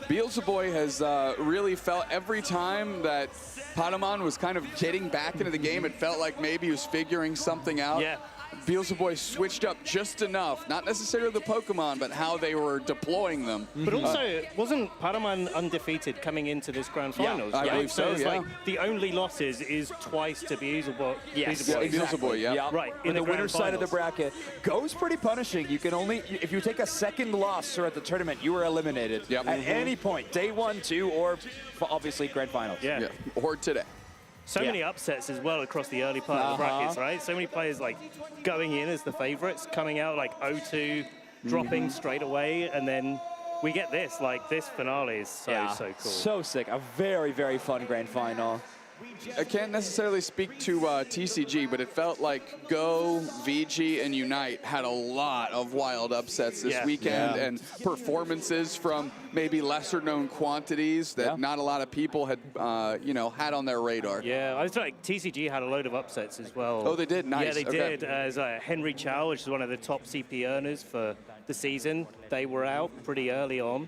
Speaker 12: Beelzebub has really felt every time that Pokémon was kind of getting back into the game, it felt like maybe he was figuring something out.
Speaker 20: Yeah.
Speaker 12: Beelzebub switched up just enough, not necessarily the Pokemon, but how they were deploying them.
Speaker 20: But also, wasn't Pokémon undefeated coming into this Grand Finals?
Speaker 12: I believe so,
Speaker 20: it's
Speaker 12: yeah.
Speaker 20: like the only losses is twice to Beelzebub.
Speaker 12: Beelzebub, yeah.
Speaker 20: Right,
Speaker 15: In the
Speaker 20: Grand
Speaker 15: winner's side of the
Speaker 20: Finals.
Speaker 15: bracket goes pretty punishing. You can only, if you take a second loss throughout the tournament, you are eliminated at any point, day 1, 2, or obviously Grand Finals.
Speaker 20: Yeah.
Speaker 12: Or today.
Speaker 20: So many upsets as well across the early part of the brackets, right? So many players like going in as the favorites, coming out like 0-2, dropping straight away, and then we get this. Like this finale is so cool.
Speaker 15: So sick. A very, very fun Grand Final.
Speaker 12: I can't necessarily speak to TCG, but it felt like Go, VG, and Unite had a lot of wild upsets this weekend and performances from maybe lesser-known quantities that not a lot of people had, had on their radar.
Speaker 20: Yeah, I was like, TCG had a load of upsets as well.
Speaker 12: Oh, they did? Nice.
Speaker 20: Yeah, they did. As Henry Chow, which is one of the top CP earners for the season, they were out pretty early on.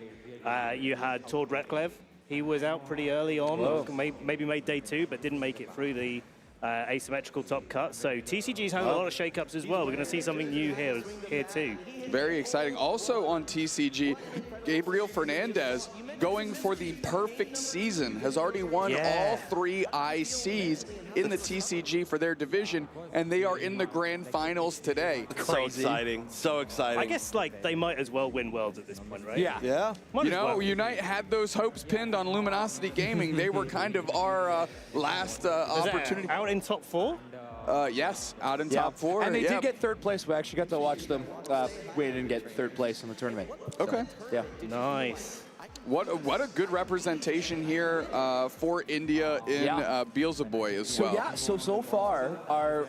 Speaker 20: You had Tord Reklev. He was out pretty early on, maybe made day 2, but didn't make it through the asymmetrical top cut. So TCG's had a lot of shakeups as well. We're going to see something new here too.
Speaker 12: Very exciting. Also on TCG, Gabriel Fernandez going for the perfect season, has already won all 3 ICs in the TCG for their division, and they are in the Grand Finals today.
Speaker 1: So exciting. So exciting.
Speaker 20: I guess like they might as well win Worlds at this point, right?
Speaker 12: Yeah. Unite had those hopes pinned on Luminosity Gaming. They were kind of our last opportunity.
Speaker 20: Out in top 4?
Speaker 12: Yes, out in top 4.
Speaker 15: And they did get 3rd place. We actually got to watch them win and get 3rd place in the tournament.
Speaker 12: Okay.
Speaker 15: Yeah.
Speaker 20: Nice.
Speaker 12: What a good representation here for India in Beelzebub as well.
Speaker 15: So far, our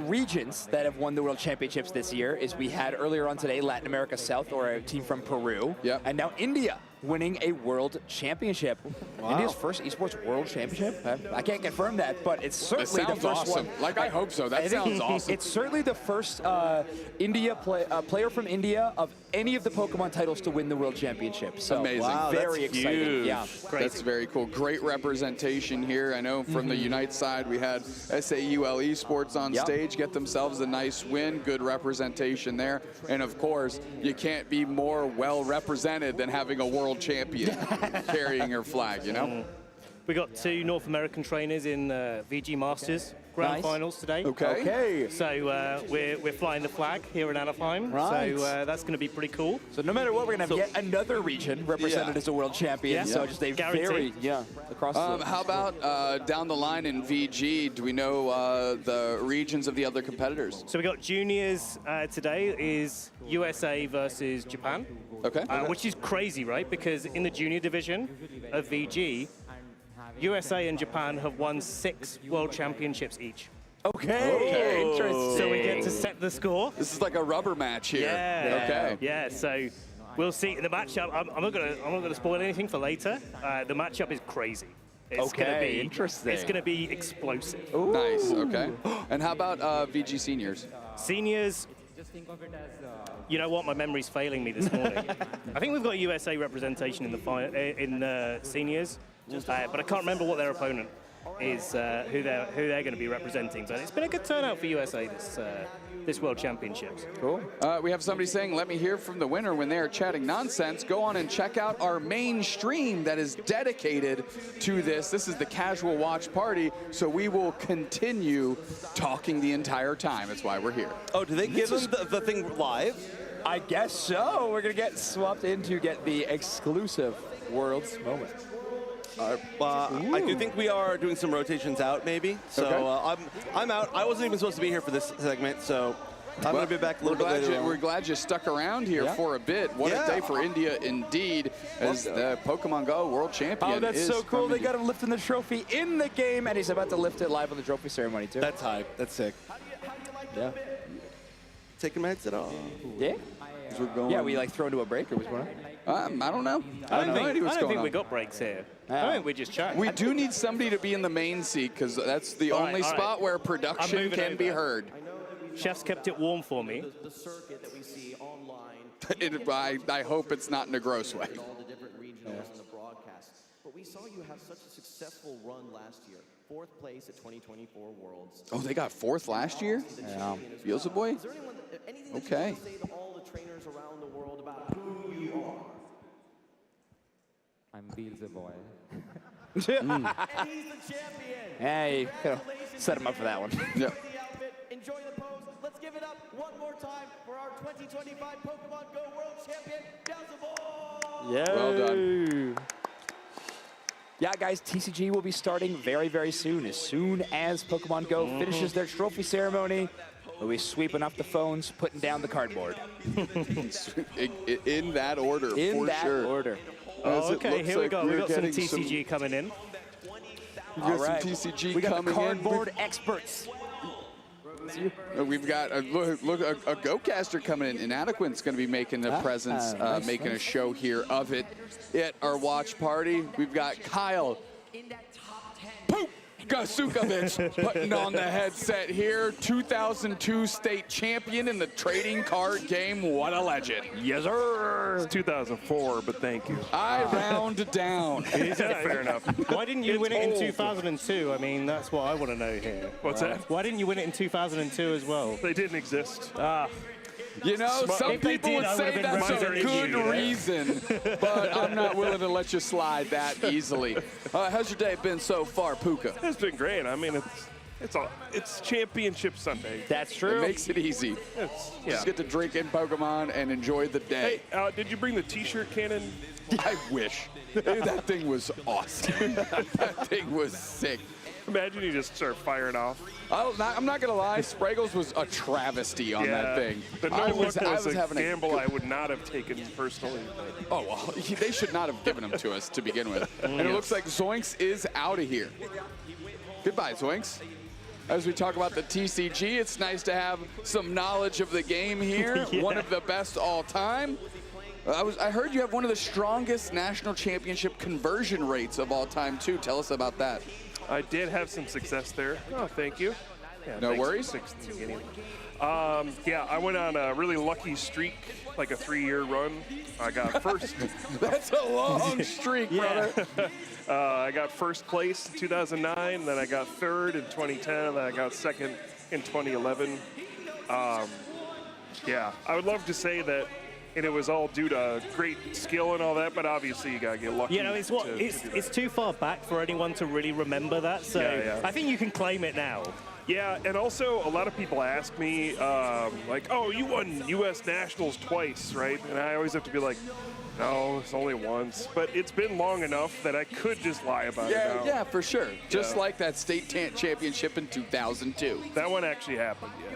Speaker 15: regions that have won the World Championships this year is we had earlier on today Latin America South, or a team from Peru, and now India winning a World Championship. India's first esports World Championship? I can't confirm that, but it's certainly the first
Speaker 12: awesome.
Speaker 15: one.
Speaker 12: Like, I hope so. That sounds awesome.
Speaker 15: It's certainly the first player from India of any of the Pokemon titles to win the World Championship. So
Speaker 12: amazing.
Speaker 15: Very exciting.
Speaker 12: Huge.
Speaker 15: Yeah.
Speaker 12: That's very cool. Great representation here. I know from the Unite side, we had SAUL Esports on stage get themselves a nice win. Good representation there. And of course, you can't be more well represented than having a World world champion carrying her flag, you know?
Speaker 20: We got 2 North American trainers in VG Masters Grand Finals today.
Speaker 15: Okay.
Speaker 20: So we're flying the flag here in Anaheim.
Speaker 15: Right.
Speaker 20: So that's going to be pretty cool.
Speaker 15: So no matter what, we're going to have yet another region represented as a world champion.
Speaker 20: Yeah.
Speaker 15: So just a
Speaker 20: Guaranteed.
Speaker 15: very, across the...
Speaker 12: How about down the line in VG? Do we know the regions of the other competitors?
Speaker 20: So we got juniors today is USA versus Japan.
Speaker 12: Okay.
Speaker 20: Which is crazy, right? Because in the junior division of VG, USA and Japan have won 6 world championships each.
Speaker 15: Okay, interesting.
Speaker 20: So we get to set the score.
Speaker 12: This is like a rubber match here.
Speaker 20: Yeah.
Speaker 12: Okay.
Speaker 20: Yeah. So we'll see the matchup. I'm not gonna spoil anything for later. The matchup is crazy. It's gonna be
Speaker 15: interesting.
Speaker 20: It's gonna be explosive.
Speaker 12: Nice. Okay. And how about VG seniors?
Speaker 20: Seniors. You know what? My memory's failing me this morning. I think we've got USA representation in the seniors, but I can't remember what their opponent is, who they're going to be representing. But it's been a good turnout for USA this World Championships.
Speaker 12: Cool. We have somebody saying, let me hear from the winner when they are chatting nonsense. Go on and check out our main stream that is dedicated to this. This is the casual watch party, so we will continue talking the entire time. That's why we're here.
Speaker 1: Oh, do they give them the thing live?
Speaker 15: I guess so. We're going to get swapped in to get the exclusive Worlds moment.
Speaker 1: I do think we are doing some rotations out, maybe. So I'm out. I wasn't even supposed to be here for this segment, so I'm going to be back a little bit later on.
Speaker 12: We're glad you stuck around here for a bit. What a day for India, indeed, as the Pokemon Go World Champion.
Speaker 15: Oh, that's so cool. They got him lifting the trophy in the game, and he's about to lift it live on the trophy ceremony, too.
Speaker 1: That's hype. That's sick.
Speaker 15: Yeah.
Speaker 1: Taking my headset off.
Speaker 15: Yeah?
Speaker 12: We're going.
Speaker 15: Yeah, we like throw into a break, or was one?
Speaker 12: I don't know.
Speaker 20: I don't think we got breaks here. I think we just chat.
Speaker 12: We do need somebody to be in the main seat, because that's the only spot where production can be heard.
Speaker 20: Chef's kept it warm for me.
Speaker 14: The circuit that we see online.
Speaker 12: I hope it's not in a gross way.
Speaker 14: All the different regionals and the broadcast. But we saw you have such a successful run last year. 4th place at 2024 Worlds.
Speaker 12: Oh, they got 4th last year?
Speaker 15: Yeah.
Speaker 12: Beelzebub?
Speaker 14: Is there anything that
Speaker 12: Okay.
Speaker 14: you can say to all the trainers around the world about who you are?
Speaker 18: I'm Beelzebub.
Speaker 14: And he's the champion.
Speaker 15: Hey, set him up for that one.
Speaker 12: Yeah.
Speaker 14: The outfit, enjoy the pose. Let's give it up one more time for our 2025 Pokemon Go World Champion, Beelzebub.
Speaker 15: Yeah.
Speaker 12: Well done.
Speaker 15: Yeah, guys, TCG will be starting very, very soon. As soon as Pokemon Go finishes their trophy ceremony, we'll be sweeping up the phones, putting down the cardboard.
Speaker 12: In that order,
Speaker 15: In
Speaker 12: for
Speaker 15: that
Speaker 12: sure.
Speaker 15: order.
Speaker 20: Oh, okay, here we go. We've got some
Speaker 12: getting
Speaker 20: TCG coming in.
Speaker 15: All right.
Speaker 12: Some TCG
Speaker 15: we got
Speaker 12: coming
Speaker 15: the cardboard experts.
Speaker 12: We've got a GoCaster coming in. Inadequate's going to be making a presence, making a show here of it at our watch party. We've got Kyle Gasukovic putting on the headset here. 2002 state champion in the trading card game. What a legend.
Speaker 15: Yes, sir.
Speaker 19: It's 2004, but thank you.
Speaker 12: I round down.
Speaker 19: Fair enough.
Speaker 20: Why didn't you win it in 2002? I mean, that's what I want to know here.
Speaker 19: What's that?
Speaker 20: Why didn't you win it in 2002 as well?
Speaker 19: They didn't exist.
Speaker 12: You know, some
Speaker 20: If they
Speaker 12: people
Speaker 20: did,
Speaker 12: would
Speaker 20: I
Speaker 12: say
Speaker 20: would've been
Speaker 12: that's a
Speaker 20: right
Speaker 12: good
Speaker 20: there.
Speaker 12: reason, but I'm not willing to let you slide that easily. How's your day been so far, Puka?
Speaker 19: It's been great. I mean, it's Championship Sunday.
Speaker 15: That's
Speaker 12: It
Speaker 15: true.
Speaker 12: makes it easy. Just get to drink in Pokemon and enjoy the day.
Speaker 19: Hey, did you bring the T-shirt cannon?
Speaker 12: I wish. That thing was awesome. That thing was sick.
Speaker 19: Imagine you just start firing off.
Speaker 12: I'm not gonna lie, Spraggles was a travesty on that thing.
Speaker 19: The
Speaker 12: I
Speaker 19: no
Speaker 12: was
Speaker 19: look was a
Speaker 12: having
Speaker 19: gamble I would not have taken personally. But.
Speaker 12: Oh, well, they should not have given them to us to begin with. And it looks like Zoinks is out of here. Goodbye, Zoinks. As we talk about the TCG, it's nice to have some knowledge of the game here. One of the best all time. I heard you have one of the strongest national championship conversion rates of all time, too. Tell us about that.
Speaker 19: I did have some success there. Oh, thank you. Yeah,
Speaker 12: no worries.
Speaker 19: Yeah, I went on a really lucky streak, like a 3-year run. I got first.
Speaker 12: That's a long streak, brother.
Speaker 19: I got first place in 2009, then I got third in 2010, and then I got second in 2011. Yeah, I would love to say that and it was all due to great skill and all that, but obviously you gotta get lucky.
Speaker 20: You know, it's too far back for anyone to really remember that, so I think you can claim it now.
Speaker 19: Yeah, and also a lot of people ask me, like, oh, you won U.S. Nationals twice, right? And I always have to be like, no, it's only once. But it's been long enough that I could just lie about it now.
Speaker 12: Yeah, for sure. Just like that state championship in 2002.
Speaker 19: That one actually happened, yeah.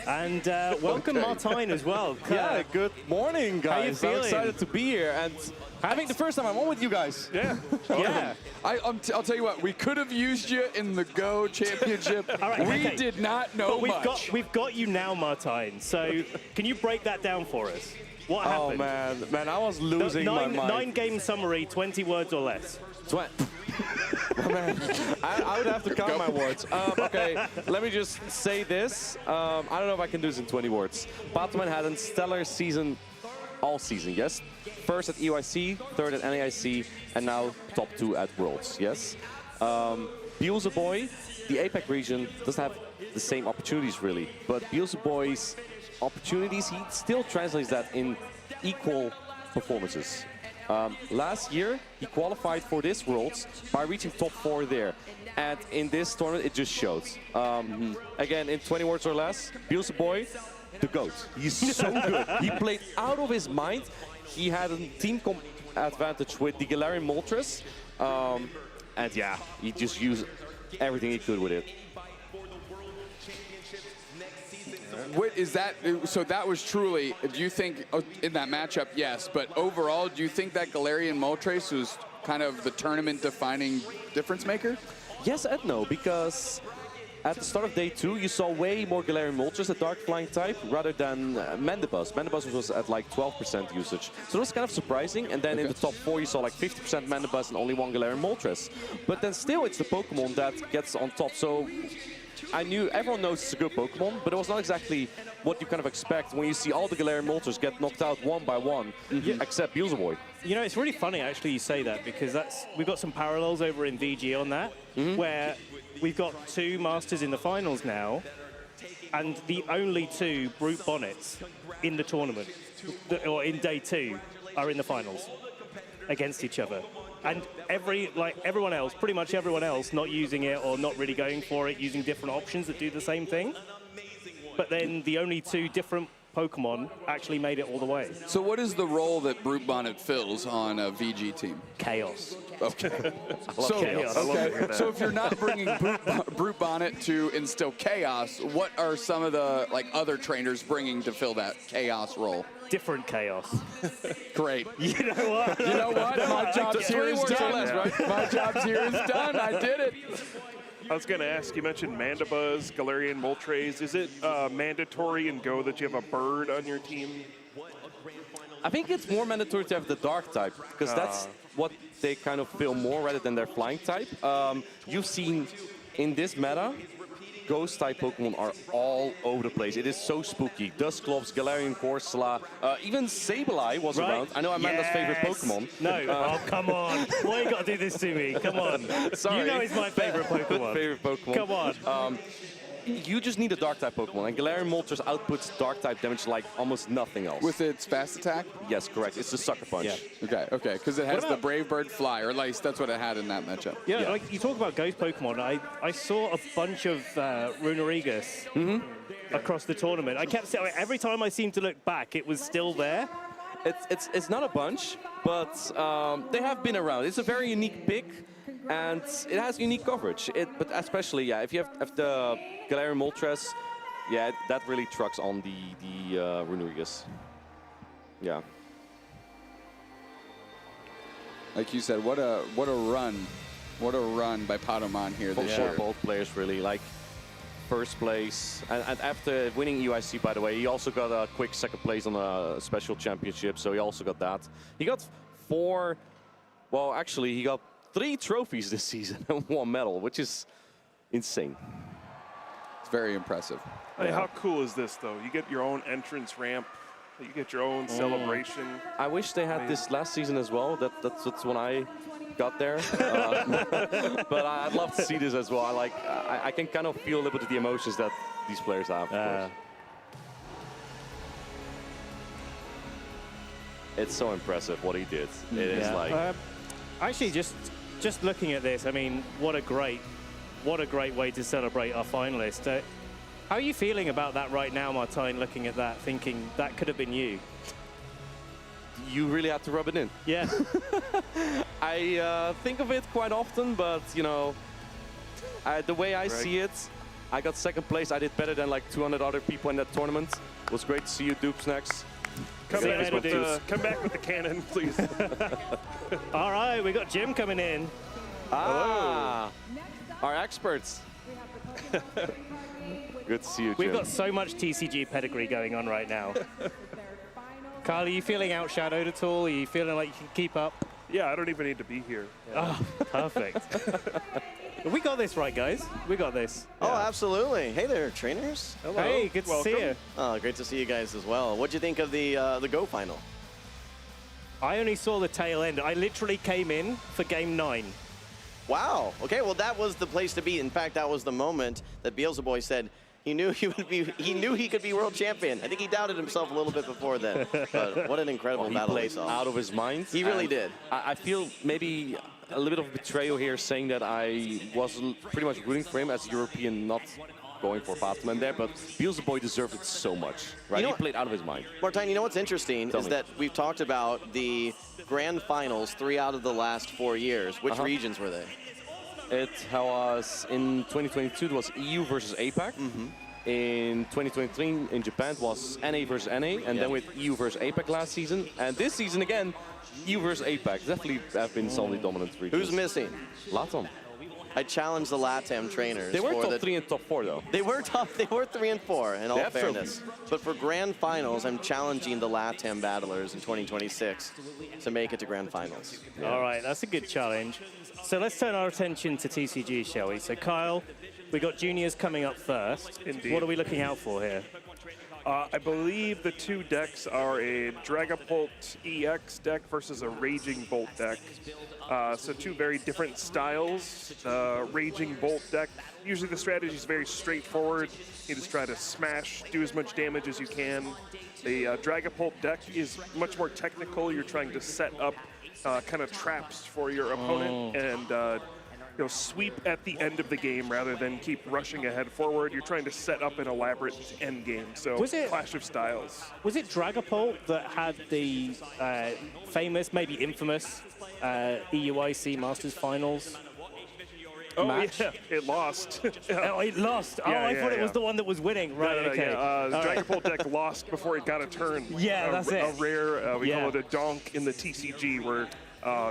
Speaker 20: And welcome, Martijn, as well.
Speaker 21: Yeah, good morning, guys.
Speaker 20: How you feeling?
Speaker 21: I'm excited to be here, and I think the first time I'm on with you guys.
Speaker 19: Yeah.
Speaker 20: Yeah.
Speaker 12: I'll tell you what, we could have used you in the Go Championship.
Speaker 20: All right,
Speaker 12: we
Speaker 20: okay.
Speaker 12: did not know
Speaker 20: but
Speaker 12: much.
Speaker 20: We've got you now, Martijn. So can you break that down for us? What happened?
Speaker 21: Oh, man, I was losing my mind.
Speaker 20: 9-game summary, 20 words or less.
Speaker 21: Man, I would have to count my words. Okay, let me just say this. I don't know if I can do this in 20 words. Pokémon had a stellar season all season, yes? First at EYC, third at NAIC, and now top 2 at Worlds, yes? Beelzeboy, the APAC region, doesn't have the same opportunities really, but Beelzeboy's opportunities, he still translates that in equal performances. Last year, he qualified for this Worlds by reaching top 4 there. And in this tournament, it just showed. Again, in 20 words or less, Beelzeboy, the GOAT. He's so good. He played out of his mind. He had a team advantage with the Galarian Moltres. And yeah, he just used everything he could with it.
Speaker 12: What is that? So that was truly, do you think, in that matchup, yes, but overall, do you think that Galarian Moltres was kind of the tournament-defining difference maker?
Speaker 21: Yes and no, because at the start of day 2, you saw way more Galarian Moltres, a Dark Flying type, rather than Mandibuzz. Mandibuzz was at like 12% usage. So it was kind of surprising, and then in the top 4, you saw like 50% Mandibuzz and only one Galarian Moltres. But then still, it's the Pokemon that gets on top. So I knew everyone knows it's a good Pokemon, but it was not exactly what you kind of expect when you see all the Galarian Moltres get knocked out one by one, except Beelzeboy.
Speaker 20: You know, it's really funny actually you say that, because we've got some parallels over in VG on that, where we've got 2 Masters in the finals now, and the only 2 Brute Bonnets in the tournament, or in day 2, are in the finals against each other. And everyone else, pretty much everyone else, not using it or not really going for it, using different options that do the same thing. But then the only 2 different Pokemon actually made it all the way.
Speaker 12: So what is the role that Brute Bonnet fills on a VG team?
Speaker 20: Chaos.
Speaker 12: Okay.
Speaker 20: Chaos.
Speaker 12: So if you're not bringing Brute Bonnet to instill chaos, what are some of the other trainers bringing to fill that chaos role?
Speaker 20: Different chaos.
Speaker 12: Great.
Speaker 20: You know what?
Speaker 12: You know what? My job's here is done. Right? My job's here is done. I did it.
Speaker 19: I was going to ask, you mentioned Mandibuzz, Galarian Moltres. Is it mandatory in Go that you have a bird on your team?
Speaker 21: I think it's more mandatory to have the Dark type, because that's what they kind of feel more rather than their Flying type. You've seen in this meta, Ghost-type Pokemon are all over the place. It is so spooky. Dusclops, Galarian Corsola, even Sableye was around. I know Amanda's favorite Pokemon.
Speaker 20: No, oh, come on. Why you got to do this to me? Come on.
Speaker 21: Sorry.
Speaker 20: You know he's my favorite Pokemon.
Speaker 21: Favorite Pokemon.
Speaker 20: Come on.
Speaker 21: You just need a Dark-type Pokemon, and Galarian Moltres outputs Dark-type damage like almost nothing else.
Speaker 12: With its fast attack?
Speaker 21: Yes, correct. It's the Sucker Punch.
Speaker 12: Yeah. Okay, because it has the Brave Bird Fly, or at least that's what it had in that matchup.
Speaker 20: Yeah, like you talk about Ghost Pokemon, I saw a bunch of Runerigas across the tournament. I kept saying, every time I seemed to look back, it was still there.
Speaker 21: It's not a bunch, but they have been around. It's a very unique pick, and it has unique coverage. But especially, if you have the Galarian Moltres, that really trucks on the Runerigas. Yeah.
Speaker 12: Like you said, what a run. What a run by Pokémon here this year.
Speaker 21: Both players really, first place. And after winning EYC, by the way, he also got a quick second place on a special championship, so he also got that. He got 4, well, actually, he got 3 trophies this season and 1 medal, which is insane.
Speaker 12: It's very impressive.
Speaker 19: Hey, how cool is this, though? You get your own entrance ramp. You get your own celebration.
Speaker 21: I wish they had this last season as well. That's when I got there. But I'd love to see this as well. I can kind of feel a little bit of the emotions that these players have. it's so impressive what he did. It is like...
Speaker 20: Actually, just looking at this, I mean, what a great way to celebrate our finalist. How are you feeling about that right now, Martijn, looking at that, thinking that could have been you?
Speaker 21: You really have to rub it in.
Speaker 20: Yeah.
Speaker 21: I think of it quite often, but, you know, the way I see it, I got second place. I did better than like 200 other people in that tournament. It was great to see you, Dupes, next.
Speaker 19: Come back with the cannon, please.
Speaker 20: All right, we got Jim coming in.
Speaker 21: Ah, our experts. Good to see you, Jim.
Speaker 20: We've got so much TCG pedigree going on right now. Kyle, are you feeling outshadowed at all? Are you feeling like you can keep up?
Speaker 19: Yeah, I don't even need to be here.
Speaker 20: Oh, perfect. We got this right, guys. We got this.
Speaker 3: Oh, absolutely. Hey there, trainers.
Speaker 20: Hello. Hey, good to see you.
Speaker 3: Oh, great to see you guys as well. What'd you think of the Go final?
Speaker 20: I only saw the tail end. I literally came in for game 9.
Speaker 3: Wow. Okay, well, that was the place to be. In fact, that was the moment that Beelzeboy said he knew he could be world champion. I think he doubted himself a little bit before then. But what an incredible battle
Speaker 21: he played
Speaker 3: saw.
Speaker 21: out of his mind.
Speaker 3: He really did.
Speaker 21: I feel maybe a little bit of betrayal here, saying that I was pretty much rooting for him as a European, not going for Batman there, but Beelzeboy deserved it so much, right? He played out of his mind.
Speaker 3: Martijn, you know what's interesting is that we've talked about the grand finals 3 out of the last 4 years. Which regions were they?
Speaker 21: It was in 2022, it was EU versus APAC. In 2023, in Japan, it was NA versus NA, and then with EU versus APAC last season. And this season again, EU versus APAC. Definitely have been solidly dominant regions.
Speaker 3: Who's missing?
Speaker 21: Latam.
Speaker 3: I challenged the LATAM trainers.
Speaker 21: They were top 3 and top 4, though.
Speaker 3: They were 3 and 4, in all fairness. But for grand finals, I'm challenging the LATAM battlers in 2026 to make it to grand finals.
Speaker 20: Yeah. All right, that's a good challenge. So let's turn our attention to TCG, shall we? So Kyle, we got juniors coming up first.
Speaker 19: Indeed.
Speaker 20: What are we looking out for here?
Speaker 19: I believe the 2 decks are a Dragapult EX deck versus a Raging Bolt deck. So 2 very different styles. The Raging Bolt deck, usually the strategy is very straightforward. You just try to smash, do as much damage as you can. The Dragapult deck is much more technical. You're trying to set up kind of traps for your opponent and sweep at the end of the game rather than keep rushing ahead forward. You're trying to set up an elaborate end game. So clash of styles.
Speaker 20: Was it Dragapult that had the famous, maybe infamous, EUIC Masters Finals match?
Speaker 19: Yeah, it lost.
Speaker 20: Oh, it lost. I thought it was the one that was winning. Right,
Speaker 19: no,
Speaker 20: okay.
Speaker 19: The Dragapult deck lost before it got a turn.
Speaker 20: Yeah, that's it.
Speaker 19: A rare, we call it a donk in the TCG, where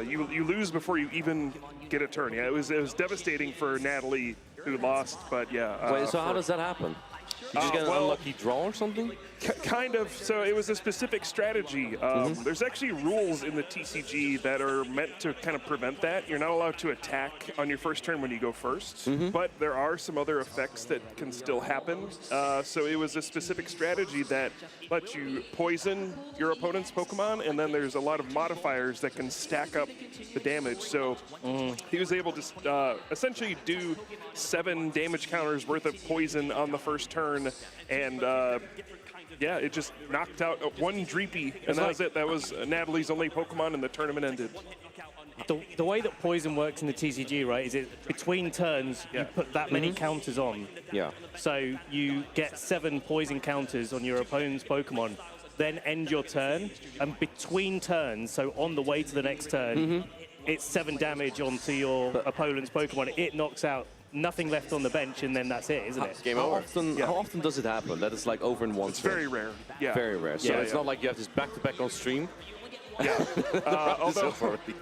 Speaker 19: you lose before you even get a turn. Yeah, it was devastating for Natalie, who lost, but yeah.
Speaker 21: Wait, so how does that happen? You just get an unlucky draw or something?
Speaker 19: Kind of. So it was a specific strategy. There's actually rules in the TCG that are meant to kind of prevent that. You're not allowed to attack on your first turn when you go first, but there are some other effects that can still happen. So it was a specific strategy that lets you poison your opponent's Pokemon, and then there's a lot of modifiers that can stack up the damage. So he was able to essentially do 7 damage counters worth of poison on the first turn, and yeah, it just knocked out 1 Dreepy, and that was it. That was Natalie's only Pokemon, and the tournament ended.
Speaker 20: The way that poison works in the TCG, right, is it between turns you put that many counters on.
Speaker 21: Yeah.
Speaker 20: So you get 7 poison counters on your opponent's Pokemon, then end your turn, and between turns, so on the way to the next turn, it's 7 damage onto your opponent's Pokemon. It knocks out nothing left on the bench, and then that's it, isn't it?
Speaker 3: Game over.
Speaker 21: How often does it happen? That it's like over in one turn?
Speaker 19: Very rare. Yeah.
Speaker 21: Very rare. So it's not like you have this back-to-back on stream.
Speaker 19: Yeah. Although,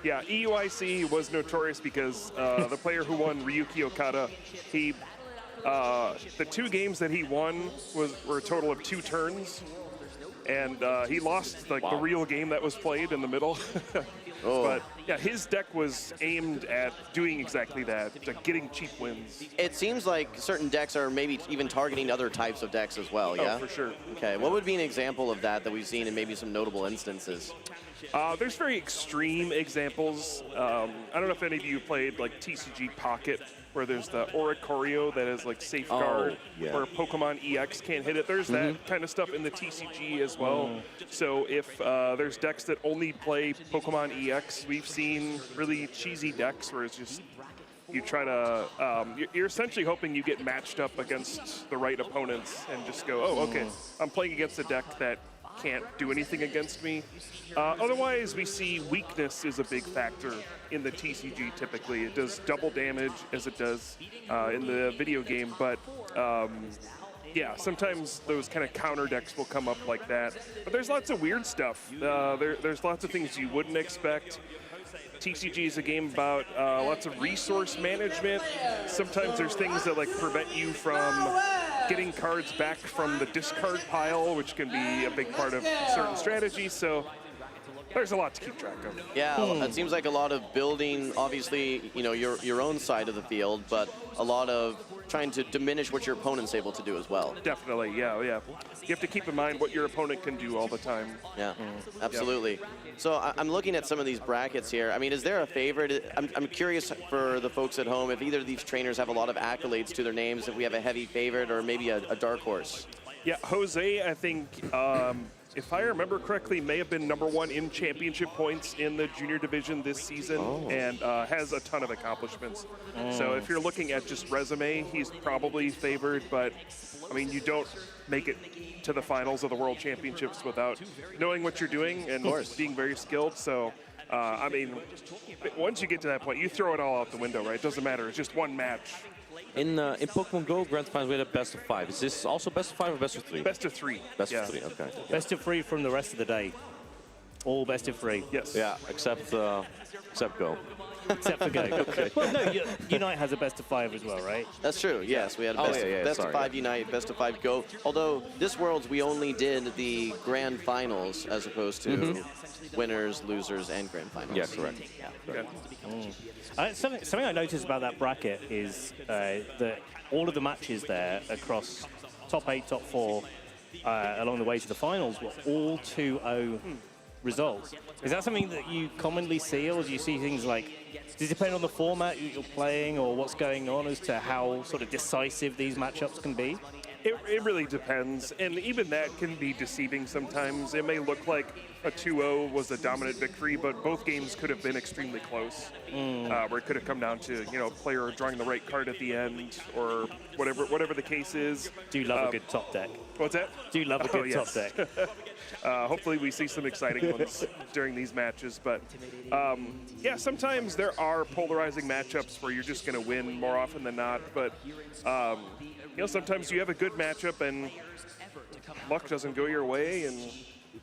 Speaker 19: EUIC was notorious because the player who won, Ryuki Okada, he the 2 games that he won were a total of 2 turns, and he lost the real game that was played in the middle. But yeah, his deck was aimed at doing exactly that, getting cheap wins.
Speaker 3: It seems like certain decks are maybe even targeting other types of decks as well, yeah?
Speaker 19: Oh, for sure.
Speaker 3: Okay, what would be an example of that we've seen in maybe some notable instances?
Speaker 19: There's very extreme examples. I don't know if any of you played like TCG Pocket, where there's the Oricorio that is like safeguard, where Pokemon EX can't hit it. There's that kind of stuff in the TCG as well. So if there's decks that only play Pokemon EX, we've seen really cheesy decks where it's just you try to, you're essentially hoping you get matched up against the right opponents and just go, oh, okay, I'm playing against a deck that can't do anything against me. Otherwise, we see weakness is a big factor in the TCG typically. It does double damage as it does in the video game, but yeah, sometimes those kind of counter decks will come up like that. But there's lots of weird stuff. There's lots of things you wouldn't expect. TCG is a game about lots of resource management. Sometimes there's things that like prevent you from getting cards back from the discard pile, which can be a big part of certain strategies. So there's a lot to keep track of.
Speaker 3: Yeah, it seems like a lot of building, obviously, you know, your own side of the field, but a lot of trying to diminish what your opponent's able to do as well.
Speaker 19: Definitely, yeah. You have to keep in mind what your opponent can do all the time.
Speaker 3: Yeah, absolutely. So I'm looking at some of these brackets here. I mean, is there a favorite? I'm curious for the folks at home if either of these trainers have a lot of accolades to their names, if we have a heavy favorite or maybe a dark horse.
Speaker 19: Yeah, Jose, I think, if I remember correctly, may have been #1 in championship points in the junior division this season and has a ton of accomplishments. So if you're looking at just resume, he's probably favored, but I mean, you don't make it to the finals of the World Championships without knowing what you're doing and being very skilled. So, I mean, once you get to that point, you throw it all out the window, right? It doesn't matter. It's just one match.
Speaker 21: In Pokemon Go Grand Finals, we had a best of 5. Is this also best of 5 or best of 3?
Speaker 19: Best of 3.
Speaker 21: Best of 3, okay.
Speaker 20: Best of 3 from the rest of the day. All best of 3.
Speaker 19: Yes.
Speaker 21: Yeah, except Go.
Speaker 20: Except for Go. Okay. Well, no, Unite has a best of 5 as well, right?
Speaker 3: That's true. Yes, we had a best of 5 Unite, best of 5 Go. Although this Worlds, we only did the grand finals as opposed to winners, losers, and grand finals.
Speaker 21: Yeah, correct.
Speaker 20: Something I noticed about that bracket is that all of the matches there across top 8, top 4, along the way to the finals were all 2-0 results. Is that something that you commonly see, or do you see things like, does it depend on the format you're playing or what's going on as to how sort of decisive these matchups can be?
Speaker 19: It really depends, and even that can be deceiving sometimes. It may look like a 2-0 was a dominant victory, but both games could have been extremely close, where it could have come down to, you know, player drawing the right card at the end, or whatever the case is.
Speaker 20: Do you love a good top deck?
Speaker 19: What's that?
Speaker 20: Do you love a good top deck?
Speaker 19: Hopefully we see some exciting ones during these matches, but yeah, sometimes there are polarizing matchups where you're just going to win more often than not, but you know, sometimes you have a good matchup and luck doesn't go your way, and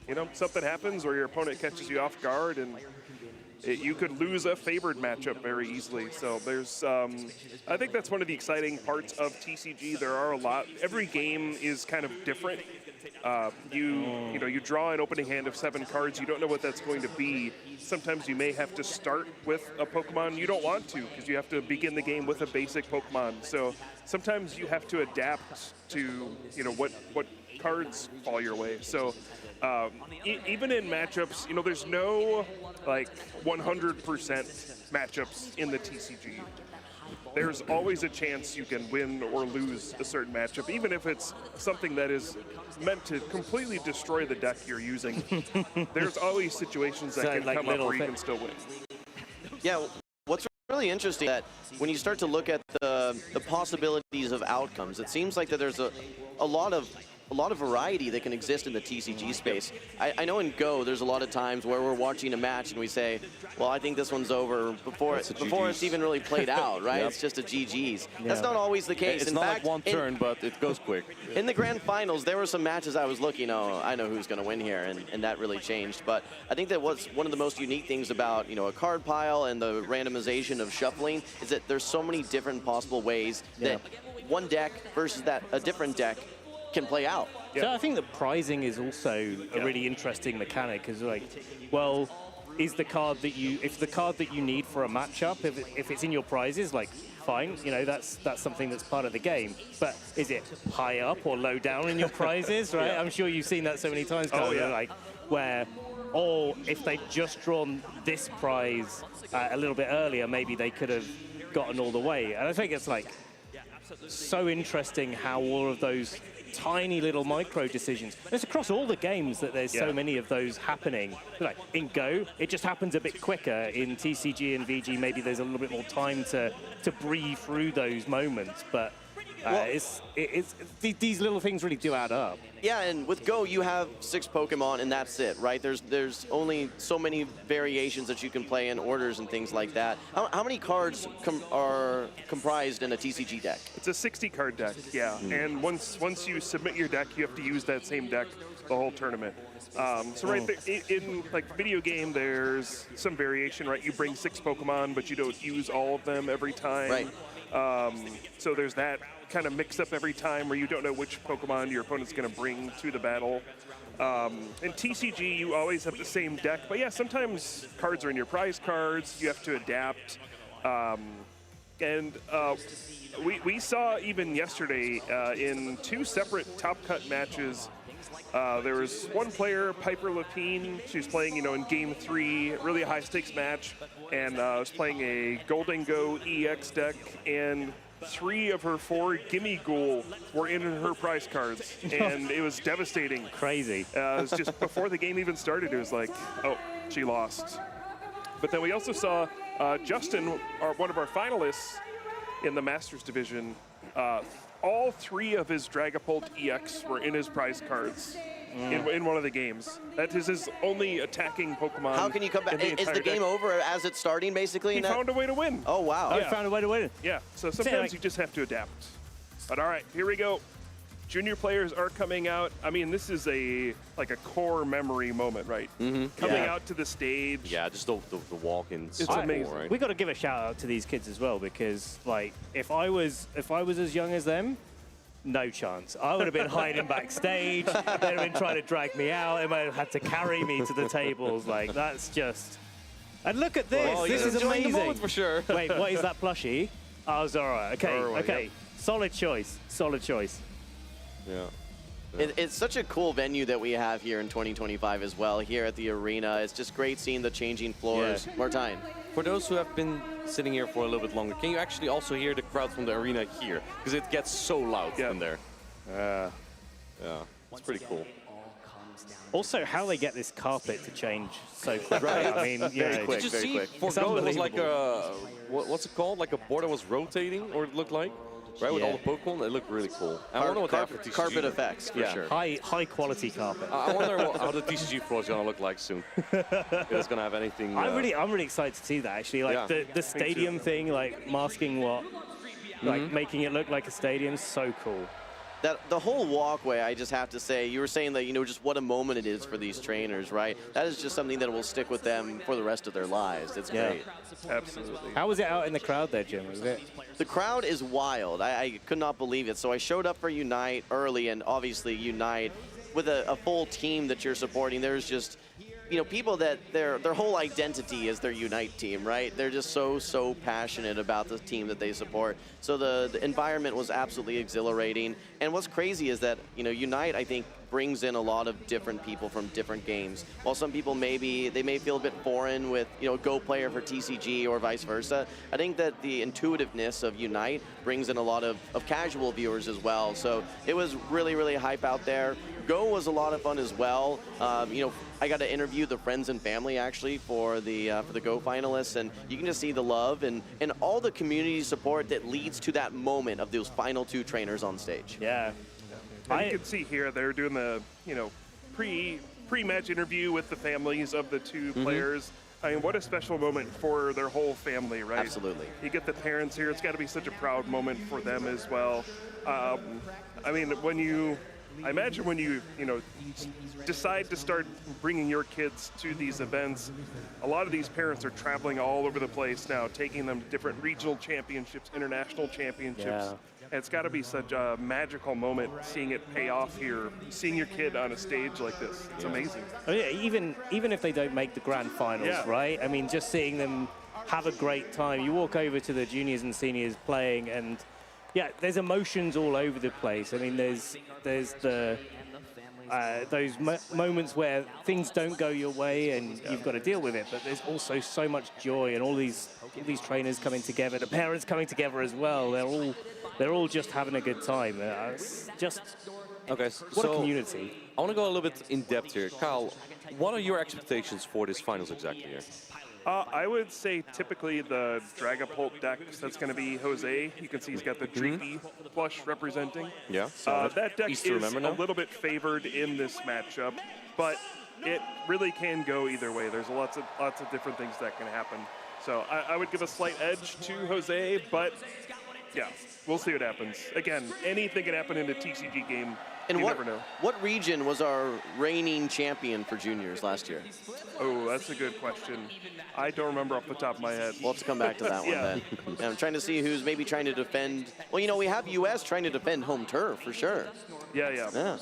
Speaker 19: you know, something happens where your opponent catches you off guard, and you could lose a favored matchup very easily. So there's, I think that's one of the exciting parts of TCG. There are a lot. Every game is kind of different. You know, you draw an opening hand of 7 cards. You don't know what that's going to be. Sometimes you may have to start with a Pokemon you don't want to, because you have to begin the game with a basic Pokemon. So sometimes you have to adapt to, you know, what cards fall your way. So even in matchups, you know, there's no like 100% matchups in the TCG. There's always a chance you can win or lose a certain matchup, even if it's something that is meant to completely destroy the deck you're using. There's always situations that can come up where you can still win.
Speaker 3: Yeah, what's really interesting is that when you start to look at the possibilities of outcomes, it seems like that there's a lot of variety that can exist in the TCG space. I know in Go, there's a lot of times where we're watching a match and we say, well, I think this one's over before it's even really played out, right? It's just a GG's. That's not always the case.
Speaker 21: It's
Speaker 3: in
Speaker 21: not
Speaker 3: fact,
Speaker 21: like one turn, but it goes quick.
Speaker 3: In the grand finals, there were some matches I was looking, oh, I know who's going to win here, and that really changed. But I think that what's one of the most unique things about, you know, a card pile and the randomization of shuffling is that there's so many different possible ways that one deck versus a different deck can play out.
Speaker 20: So I think the prizing is also a really interesting mechanic, because like, well, is the card that if the card that you need for a matchup, if it's in your prizes, like fine, you know, that's something that's part of the game. But is it high up or low down in your prizes, right? I'm sure you've seen that so many times, like where Or if they'd just drawn this prize a little bit earlier, maybe they could have gotten all the way. And I think it's like so interesting how all of those tiny little micro decisions. It's across all the games that there's so many of those happening. Like in Go, it just happens a bit quicker. In TCG and VG, maybe there's a little bit more time to breathe through those moments. But these little things really do add up.
Speaker 3: Yeah, and with Go, you have 6 Pokemon, and that's it, right? There's only so many variations that you can play in orders and things like that. How many cards are comprised in a TCG deck?
Speaker 19: It's a 60-card deck, yeah. And once you submit your deck, you have to use that same deck the whole tournament. So right there, in like video game, there's some variation, right? You bring 6 Pokemon, but you don't use all of them every time.
Speaker 3: Right.
Speaker 19: So there's that kind of mix up every time where you don't know which Pokemon your opponent's going to bring to the battle. In TCG, you always have the same deck, but yeah, sometimes cards are in your prize cards. You have to adapt. We saw even yesterday in 2 separate Top Cut matches. There was one player, Piper Lapine. She was playing, in Game 3, really a high-stakes match, and was playing a Golden Go EX deck, and 3 of her 4 Gimme Ghoul were in her prize cards, and it was devastating.
Speaker 20: Crazy.
Speaker 19: It was just before the game even started, it was like, oh, she lost. But then we also saw Justin, one of our finalists in the Masters division. All 3 of his Dragapult EX were in his prize cards in one of the games. That is his only attacking Pokemon.
Speaker 3: How can you come back? Is the game over as it's starting, basically?
Speaker 19: He found a way to win.
Speaker 3: Oh, wow.
Speaker 20: Oh, he found a way to win.
Speaker 19: Yeah, so sometimes you just have to adapt. But all right, here we go. Junior players are coming out. I mean, this is like a core memory moment, right? Coming out to the stage.
Speaker 21: Yeah, just the walk-ins.
Speaker 19: It's amazing.
Speaker 20: Right? We got to give a shout out to these kids as well, because like if I was as young as them, no chance. I would have been hiding backstage. They'd have been trying to drag me out. They might have had to carry me to the tables. Like that's just. And look at this.
Speaker 21: Well,
Speaker 20: this is amazing.
Speaker 21: The moment for sure.
Speaker 20: Wait, what is that plushie? Oh, Zora. Okay, okay.
Speaker 21: Yep.
Speaker 20: Solid choice. Solid choice.
Speaker 21: Yeah.
Speaker 3: It's such a cool venue that we have here in 2025 as well, here at the arena. It's just great seeing the changing floors. More time.
Speaker 21: For those who have been sitting here for a little bit longer, can you actually also hear the crowd from the arena here? Because it gets so loud from there. Yeah, it's pretty cool.
Speaker 20: Also, how they get this carpet to change so quick. Right. I mean,
Speaker 3: very quick.
Speaker 21: Did you see? For Go, it was like a, what's it called? Like a board that was rotating, or it looked like? Right, with all the Pokemon, it looked really cool. I wonder what
Speaker 3: carpet effects, for sure.
Speaker 20: High quality carpet.
Speaker 21: I wonder how the TCG floor is gonna look like soon. If it's gonna have anything.
Speaker 20: I'm really excited to see that actually. Like the stadium thing, like masking what, like making it look like a stadium, so cool.
Speaker 3: The whole walkway, I just have to say, you were saying that, just what a moment it is for these trainers, right? That is just something that will stick with them for the rest of their lives. It's great.
Speaker 19: Absolutely.
Speaker 20: How was it out in the crowd there, Jim?
Speaker 3: The crowd is wild. I could not believe it. So I showed up for Unite early, and obviously Unite, with a full team that you're supporting, there's just, people that their whole identity is their Unite team, right? They're just so passionate about the team that they support. So the environment was absolutely exhilarating. And what's crazy is that, Unite, I think, brings in a lot of different people from different games. While some people may feel a bit foreign with, a Go player for TCG or vice versa, I think that the intuitiveness of Unite brings in a lot of casual viewers as well. So it was really hype out there. Go was a lot of fun as well. I got to interview the friends and family actually for the Go finalists, and you can just see the love and all the community support that leads to that moment of those final 2 trainers on stage.
Speaker 20: Yeah.
Speaker 19: And you can see here they're doing the pre-match interview with the families of the 2 players. I mean, what a special moment for their whole family, right?
Speaker 3: Absolutely.
Speaker 19: You get the parents here. It's got to be such a proud moment for them as well. I mean, I imagine when you decide to start bringing your kids to these events, a lot of these parents are traveling all over the place now, taking them to different regional championships, international championships.
Speaker 20: Yeah.
Speaker 19: And it's got to be such a magical moment seeing it pay off here, seeing your kid on a stage like this. It's amazing.
Speaker 20: Oh, yeah, even if they don't make the grand finals, right? I mean, just seeing them have a great time. You walk over to the juniors and seniors playing, and yeah, there's emotions all over the place. I mean, there's the those moments where things don't go your way and you've got to deal with it. But there's also so much joy and all these trainers coming together, the parents coming together as well. They're all just having a good time. It's just
Speaker 21: okay.
Speaker 20: What
Speaker 21: so
Speaker 20: a community.
Speaker 21: I want to go a little bit in depth here, Kyle. What are your expectations for this finals exactly here?
Speaker 19: I would say typically the Dragapult deck, that's going to be Jose. You can see he's got the Dreepy plush representing.
Speaker 21: Yeah.
Speaker 19: That deck
Speaker 21: Easy to
Speaker 19: is
Speaker 21: remember
Speaker 19: a
Speaker 21: now.
Speaker 19: little bit favored in this matchup, but it really can go either way. There's lots of different things that can happen. So I would give a slight edge to Jose, but yeah, we'll see what happens. Again, anything can happen in a TCG game.
Speaker 3: And
Speaker 19: you never know.
Speaker 3: What region was our reigning champion for juniors last year?
Speaker 19: Oh, that's a good question. I don't remember off the top of my head.
Speaker 3: We'll have to come back to that one then. Yeah, I'm trying to see who's maybe trying to defend. Well, you know, we have US trying to defend home turf for sure.
Speaker 19: Yeah.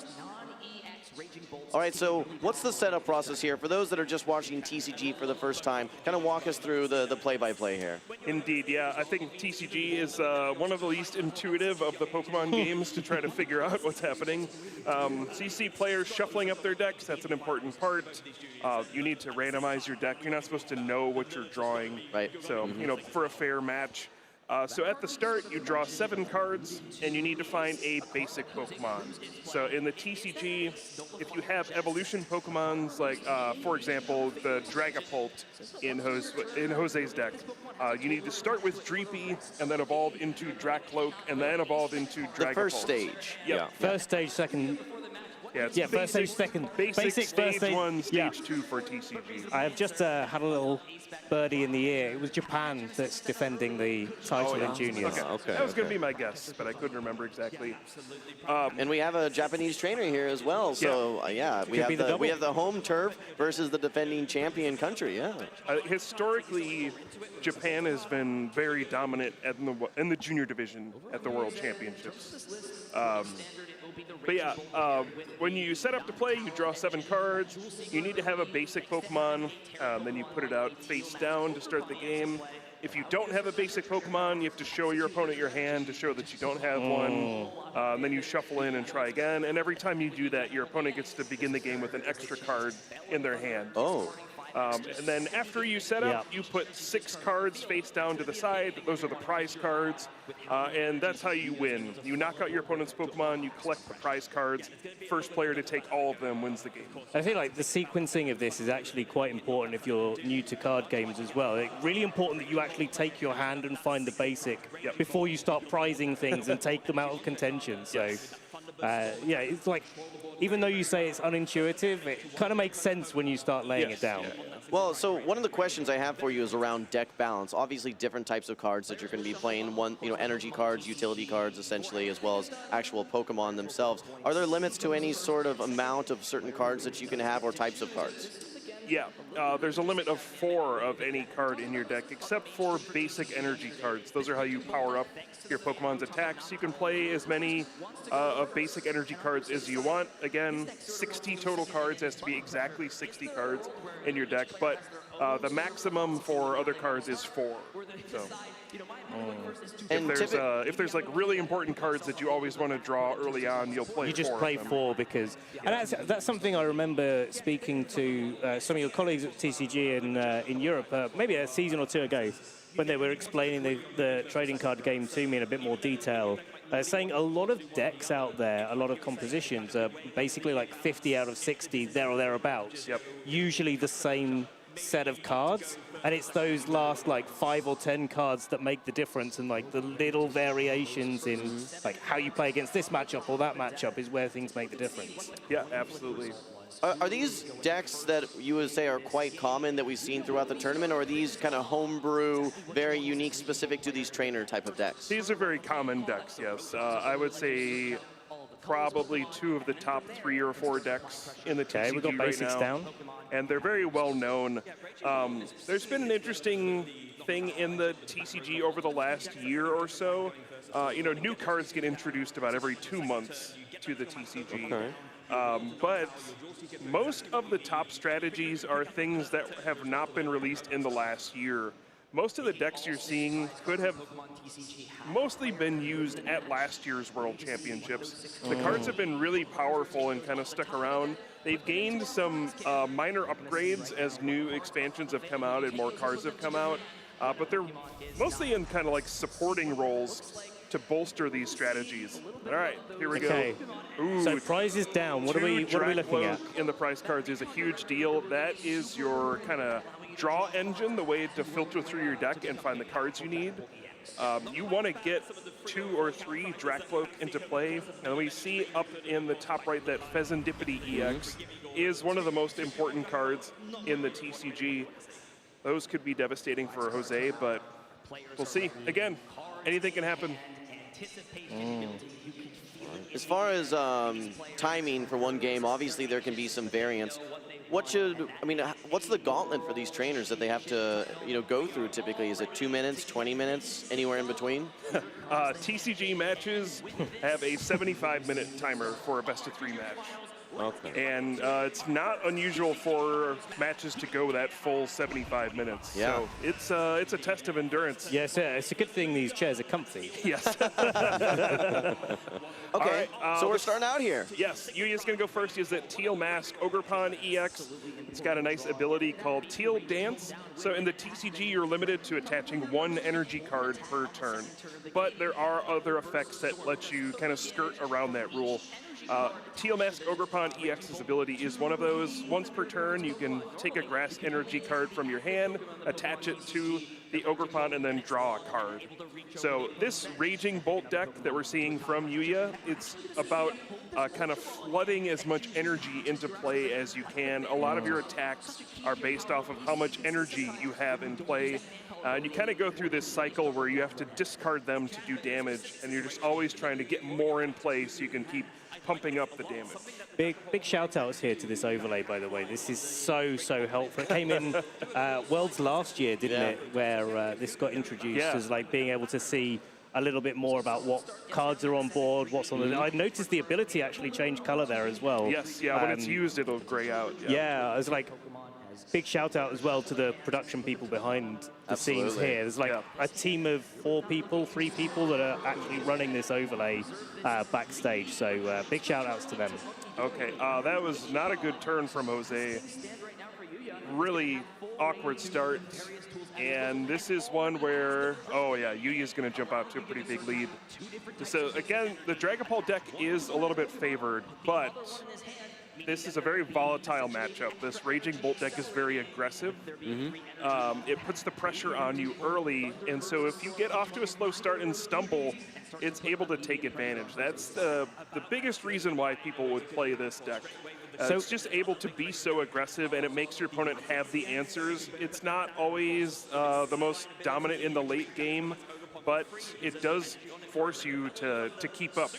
Speaker 3: All right, so what's the setup process here? For those that are just watching TCG for the first time, kind of walk us through the play-by-play here.
Speaker 19: Indeed, yeah. I think TCG is one of the least intuitive of the Pokemon games to try to figure out what's happening. So you see players shuffling up their decks. That's an important part. You need to randomize your deck. You're not supposed to know what you're drawing.
Speaker 3: Right.
Speaker 19: So, you know, for a fair match. So at the start, you draw 7 cards, and you need to find a basic Pokemon. So in the TCG, if you have evolution Pokemons, like, for example, the Dragapult in Jose's deck, you need to start with Dreepy, and then evolve into Dracloak, and then evolve into Dragapult.
Speaker 3: The first stage.
Speaker 19: Yep.
Speaker 20: First stage, second.
Speaker 19: Yeah,
Speaker 20: first stage, second.
Speaker 19: Basic
Speaker 20: first
Speaker 19: stage 1, stage 2 for TCG.
Speaker 20: I have just had a little birdie in the ear. It was Japan that's defending the title in juniors.
Speaker 19: Okay. That was going to be my guess, but I couldn't remember exactly.
Speaker 3: And we have a Japanese trainer here as well. So we have the home turf versus the defending champion country. Yeah.
Speaker 19: Historically, Japan has been very dominant in the junior division at the World Championships. But yeah, when you set up to play, you draw 7 cards. You need to have a basic Pokemon. Then you put it out face down to start the game. If you don't have a basic Pokemon, you have to show your opponent your hand to show that you don't have one. Then you shuffle in and try again. And every time you do that, your opponent gets to begin the game with an extra card in their hand. And then after you set up, you put 6 cards face down to the side. Those are the prize cards. And that's how you win. You knock out your opponent's Pokemon, you collect the prize cards. First player to take all of them wins the game.
Speaker 20: I feel like the sequencing of this is actually quite important if you're new to card games as well. It's really important that you actually take your hand and find the basic before you start prizing things and take them out of contention. So, it's like, even though you say it's unintuitive, it kind of makes sense when you start laying it down.
Speaker 3: Well, so one of the questions I have for you is around deck balance. Obviously, different types of cards that you're going to be playing. One, energy cards, utility cards, essentially, as well as actual Pokemon themselves. Are there limits to any sort of amount of certain cards that you can have or types of cards?
Speaker 19: Yeah, there's a limit of 4 of any card in your deck, except for basic energy cards. Those are how you power up your Pokemon's attacks. You can play as many of basic energy cards as you want. Again, 60 total cards. Has to be exactly 60 cards in your deck, but the maximum for other cards is 4. So. If there's like really important cards that you always want to draw early on, you'll play 4.
Speaker 20: You just play 4 because, and that's something I remember speaking to some of your colleagues at TCG in Europe, maybe a season or 2 ago, when they were explaining the trading card game to me in a bit more detail, saying a lot of decks out there, a lot of compositions are basically like 50 out of 60, there or thereabouts. Usually the same set of cards. And it's those last like 5 or 10 cards that make the difference, and like the little variations in like how you play against this matchup or that matchup is where things make the difference.
Speaker 19: Yeah, absolutely.
Speaker 3: Are these decks that you would say are quite common that we've seen throughout the tournament, or are these kind of homebrew, very unique, specific to these trainer type of decks?
Speaker 19: These are very common decks, yes. I would say probably 2 of the top 3 or 4 decks in the TCG
Speaker 20: we got basics
Speaker 19: right now.
Speaker 20: down.
Speaker 19: And they're very well known. There's been an interesting thing in the TCG over the last year or so. New cards get introduced about every 2 months to the TCG. But most of the top strategies are things that have not been released in the last year. most of the decks you're seeing could have mostly been used at last year's World Championships. The cards have been really powerful and kind of stuck around. They've gained some minor upgrades as new expansions have come out and more cards have come out, but they're mostly in kind of like supporting roles to bolster these strategies. All right, here we
Speaker 20: Okay.
Speaker 19: go. Ooh,
Speaker 20: So prizes down. What are we looking at?
Speaker 19: in the prize cards is a huge deal. That is your kind of draw engine, the way to filter through your deck and find the cards you need. You want to get 2 or 3 Dracloak into play, and we see up in the top right that Pheasantipity EX is one of the most important cards in the TCG. Those could be devastating for Jose, but we'll see. Again, anything can happen.
Speaker 3: As far as timing for one game, obviously there can be some variance. What's the gauntlet for these trainers that they have to, go through typically? Is it 2 minutes, 20 minutes, anywhere in between?
Speaker 19: TCG matches have a 75-minute timer for a best-of-3 match.
Speaker 3: Okay.
Speaker 19: And it's not unusual for matches to go that full 75 minutes.
Speaker 3: Yeah.
Speaker 19: So it's a test of endurance.
Speaker 20: Yes, it's a good thing these chairs are comfy.
Speaker 19: Yes.
Speaker 3: Okay, so we're starting out here.
Speaker 19: Yes, Yuya's going to go first. He has that Teal Mask Ogrepon EX. It's got a nice ability called Teal Dance. So in the TCG, you're limited to attaching 1 energy card per turn. But there are other effects that let you kind of skirt around that rule. Teal Mask Ogrepon EX's ability is one of those. Once per turn, you can take a grass energy card from your hand, attach it to the Ogrepon, and then draw a card. So this Raging Bolt deck that we're seeing from Yuya, it's about kind of flooding as much energy into play as you can. A lot of your attacks are based off of how much energy you have in play. And you kind of go through this cycle where you have to discard them to do damage, and you're just always trying to get more in play so you can keep pumping up the damage.
Speaker 20: Big shout outs here to this overlay, by the way. This is so helpful. It came in Worlds last year, didn't it? Where this got introduced as like being able to see a little bit more about what cards are on board, what's on the... I noticed the ability actually change color there as well.
Speaker 19: Yes, when it's used, it'll gray out.
Speaker 20: Yeah, it's like... Big shout out as well to the production people behind the scenes here. There's like a team of 3 people that are actually running this overlay backstage. So big shout outs to them.
Speaker 19: Okay, that was not a good turn from Jose. Really awkward start. And this is one where, Yuya's going to jump out to a pretty big lead. So again, the Dragapult deck is a little bit favored, but this is a very volatile matchup. This Raging Bolt deck is very aggressive. It puts the pressure on you early, and so if you get off to a slow start and stumble, it's able to take advantage. That's the biggest reason why people would play this deck. So it's just able to be so aggressive, and it makes your opponent have the answers. It's not always the most dominant in the late game, but it does force you to keep up.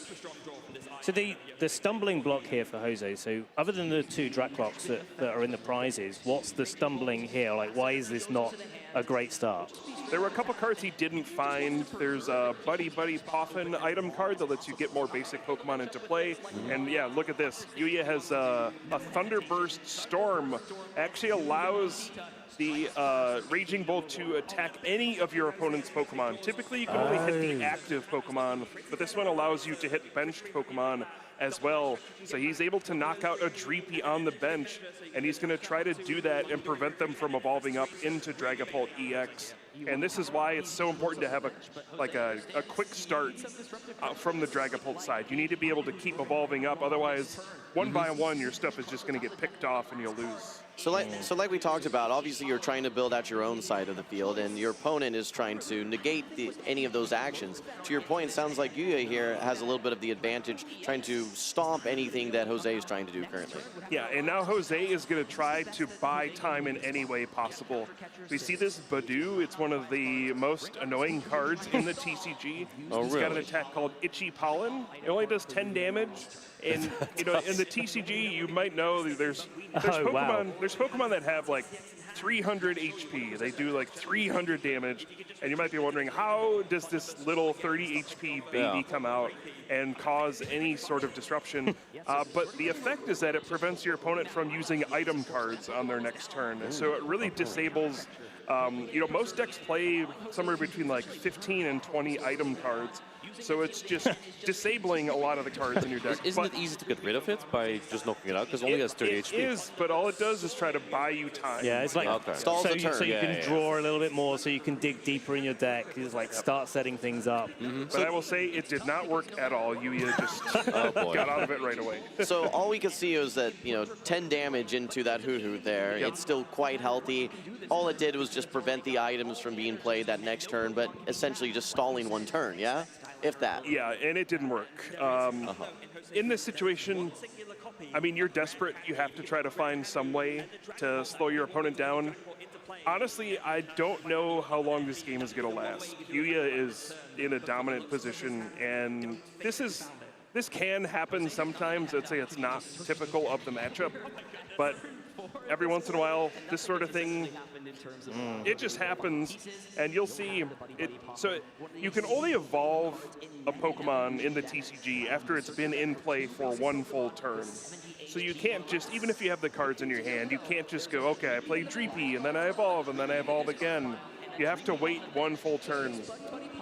Speaker 20: So the stumbling block here for Jose, so other than the 2 Draclocks that are in the prizes, what's the stumbling here? Like, why is this not a great start?
Speaker 19: There were a couple cards he didn't find. There's a Buddy Poffin item card that lets you get more basic Pokemon into play. And yeah, look at this. Yuya has a Thunderburst Storm. Actually allows the Raging Bolt to attack any of your opponent's Pokemon. Typically, you can only hit the active Pokemon, but this one allows you to hit benched Pokemon as well. So he's able to knock out a Dreepy on the bench, and he's going to try to do that and prevent them from evolving up into Dragapult EX. And this is why it's so important to have a quick start from the Dragapult side. You need to be able to keep evolving up, otherwise, one by one, your stuff is just going to get picked off and you'll lose.
Speaker 3: So like we talked about, obviously you're trying to build out your own side of the field, and your opponent is trying to negate any of those actions. To your point, it sounds like Yuya here has a little bit of the advantage, trying to stomp anything that Jose is trying to do currently.
Speaker 19: Yeah, and now Jose is going to try to buy time in any way possible. We see this Badoo. It's one of the most annoying cards in the TCG. It's got an attack called Itchy Pollen. It only does 10 damage. And in the TCG, you might know there's Pokemon that have like 300 HP. They do like 300 damage, and you might be wondering, how does this little 30 HP baby come out and cause any sort of disruption? But the effect is that it prevents your opponent from using item cards on their next turn. So it really disables You know, most decks play somewhere between like 15 and 20 item cards. So it's just disabling a lot of the cards in your deck.
Speaker 21: Isn't it easy to get rid of it by just knocking it out? Because it only has 30 HP.
Speaker 19: It is, but all it does is try to buy you time.
Speaker 20: Yeah, it's like
Speaker 3: Stalls
Speaker 20: so
Speaker 3: the turn.
Speaker 20: so you can draw a little bit more, so you can dig deeper in your deck. Just like start setting things up.
Speaker 19: But I will say it did not work at all. Yuya just got out of it right away.
Speaker 3: So all we could see was that, you know, 10 damage into that Hoot there.
Speaker 19: Yep.
Speaker 3: It's still quite healthy. All it did was just prevent the items from being played that next turn, but essentially just stalling one turn, yeah? If that.
Speaker 19: Yeah, and it didn't work. In this situation, I mean, you're desperate. You have to try to find some way to slow your opponent down. Honestly, I don't know how long this game is going to last. Yuya is in a dominant position, and this can happen sometimes. I'd say it's not typical of the matchup, but every once in a while, this sort of thing, it just happens, and you'll see it. So you can only evolve a Pokemon in the TCG after it's been in play for one full turn. So you can't just, even if you have the cards in your hand, you can't just go, okay, I play Dreepy, and then I evolve, and then I evolve again. You have to wait one full turn.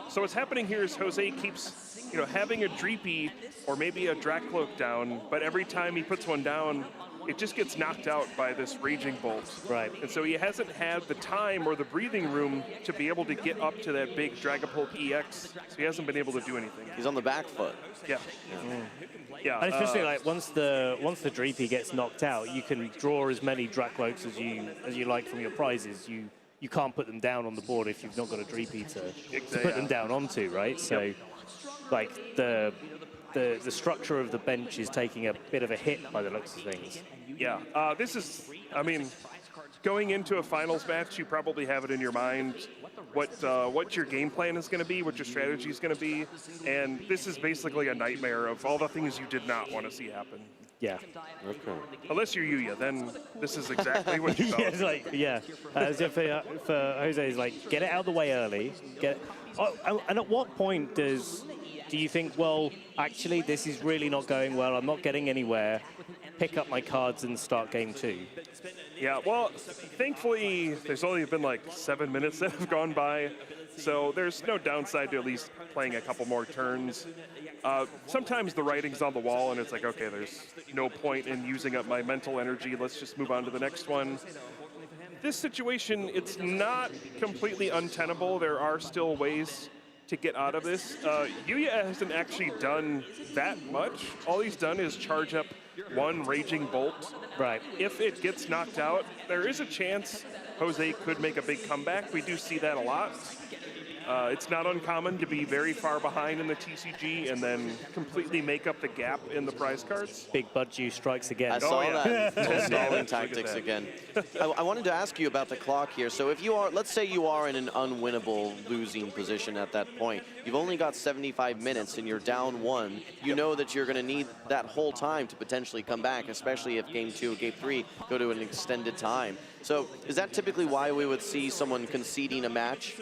Speaker 19: So what's happening here is Jose keeps, you know, having a Dreepy or maybe a Dracloak down, but every time he puts one down, it just gets knocked out by this Raging Bolt.
Speaker 20: Right.
Speaker 19: And so he hasn't had the time or the breathing room to be able to get up to that big Dragapult EX, so he hasn't been able to do anything.
Speaker 3: He's on the back foot.
Speaker 19: Yeah. Yeah.
Speaker 20: And especially like once the Dreepy gets knocked out, you can draw as many Dracloaks as you like from your prizes. You can't put them down on the board if you've not got a Dreepy to put them down onto, right? So like the structure of the bench is taking a bit of a hit by the looks of things.
Speaker 19: Yeah, this is, I mean, going into a finals match, you probably have it in your mind what your game plan is going to be, what your strategy is going to be, and this is basically a nightmare of all the things you did not want to see happen.
Speaker 20: Yeah.
Speaker 21: Okay.
Speaker 19: Unless you're Yuya, then this is exactly what you thought.
Speaker 20: Yeah, it's like, yeah. As if for Jose, is like, get it out of the way early. And at what point do you think, well, actually, this is really not going well, I'm not getting anywhere, pick up my cards and start game 2?
Speaker 19: Yeah, well, thankfully, there's only been like 7 minutes that have gone by, so there's no downside to at least playing a couple more turns. Sometimes the writing's on the wall, and it's like, okay, there's no point in using up my mental energy, let's just move on to the next one. This situation, it's not completely untenable. There are still ways to get out of this. Yuya hasn't actually done that much. All he's done is charge up one Raging Bolt.
Speaker 20: Right.
Speaker 19: If it gets knocked out, there is a chance Jose could make a big comeback. We do see that a lot. It's not uncommon to be very far behind in the TCG and then completely make up the gap in the prize cards.
Speaker 20: Big Budju strikes again.
Speaker 3: I saw that. Stalling tactics again. I wanted to ask you about the clock here. So if you are, let's say you are in an unwinnable losing position at that point. You've only got 75 minutes and you're down 1. You know that you're going to need that whole time to potentially come back, especially if game 2 or game 3 go to an extended time. So is that typically why we would see someone conceding a match?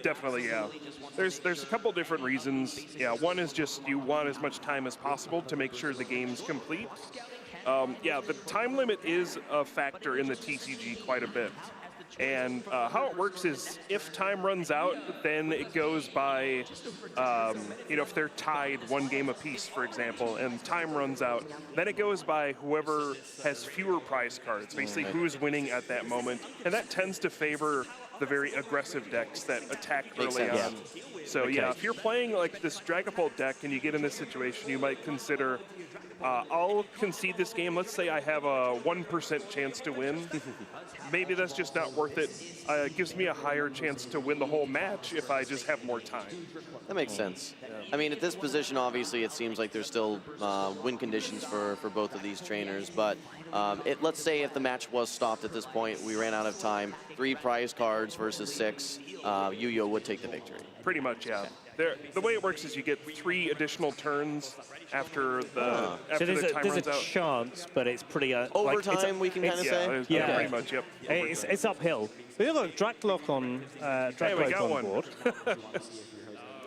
Speaker 19: Definitely, yeah. There's a couple different reasons. Yeah, one is just you want as much time as possible to make sure the game's complete. Yeah, the time limit is a factor in the TCG quite a bit. And how it works is if time runs out, then it goes by, you know, if they're tied 1 game apiece, for example, and time runs out, then it goes by whoever has fewer prize cards, basically who's winning at that moment. And that tends to favor the very aggressive decks that attack early on. So yeah, if you're playing like this Dragapult deck and you get in this situation, you might consider, I'll concede this game. Let's say I have a 1% chance to win. Maybe that's just not worth it. It gives me a higher chance to win the whole match if I just have more time.
Speaker 3: That makes sense. I mean, at this position, obviously, it seems like there's still win conditions for both of these trainers. But let's say if the match was stopped at this point, we ran out of time, 3 prize cards versus 6, Yuya would take the victory.
Speaker 19: Pretty much, yeah. The way it works is you get 3 additional turns after the
Speaker 20: so
Speaker 19: time runs out.
Speaker 20: There's a chance, but it's pretty
Speaker 3: overtime. We can kind of say.
Speaker 20: Yeah,
Speaker 19: pretty much. Yep.
Speaker 20: It's uphill. We have a Dracloak on board.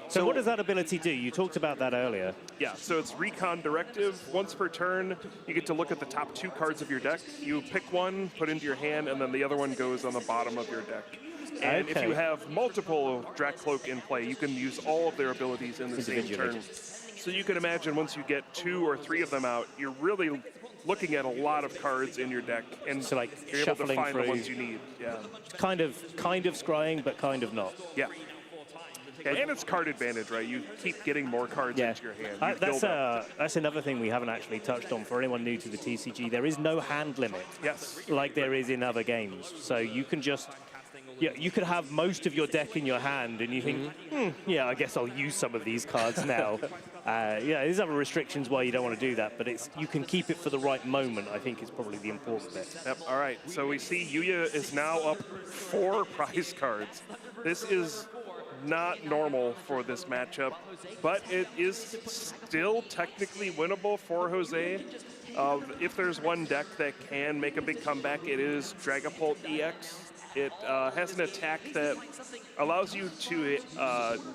Speaker 20: So what does that ability do? You talked about that earlier.
Speaker 19: Yeah, so it's Recon Directive. Once per turn, you get to look at the top 2 cards of your deck. You pick one, put into your hand, and then the other one goes on the bottom of your deck. And if you have multiple Dracloak in play, you can use all of their abilities in the same turn. So you can imagine once you get 2 or 3 of them out, you're really looking at a lot of cards in your deck, and
Speaker 20: So like
Speaker 19: you're able to
Speaker 20: shuffling
Speaker 19: find
Speaker 20: through.
Speaker 19: the ones you need. Yeah.
Speaker 20: Kind of scrying, but kind of not.
Speaker 19: Yeah. And it's card advantage, right? You keep getting more cards into your hand. You build up.
Speaker 20: That's another thing we haven't actually touched on for anyone new to the TCG. There is no hand limit.
Speaker 19: Yes.
Speaker 20: Like there is in other games. So you can just, you could have most of your deck in your hand and you think, yeah, I guess I'll use some of these cards now. There's other restrictions why you don't want to do that, but you can keep it for the right moment, I think is probably the important bit.
Speaker 19: Yep, all right. So we see Yuya is now up 4 prize cards. This is not normal for this matchup, but it is still technically winnable for Jose. If there's one deck that can make a big comeback, it is Dragapult EX. It has an attack that allows you to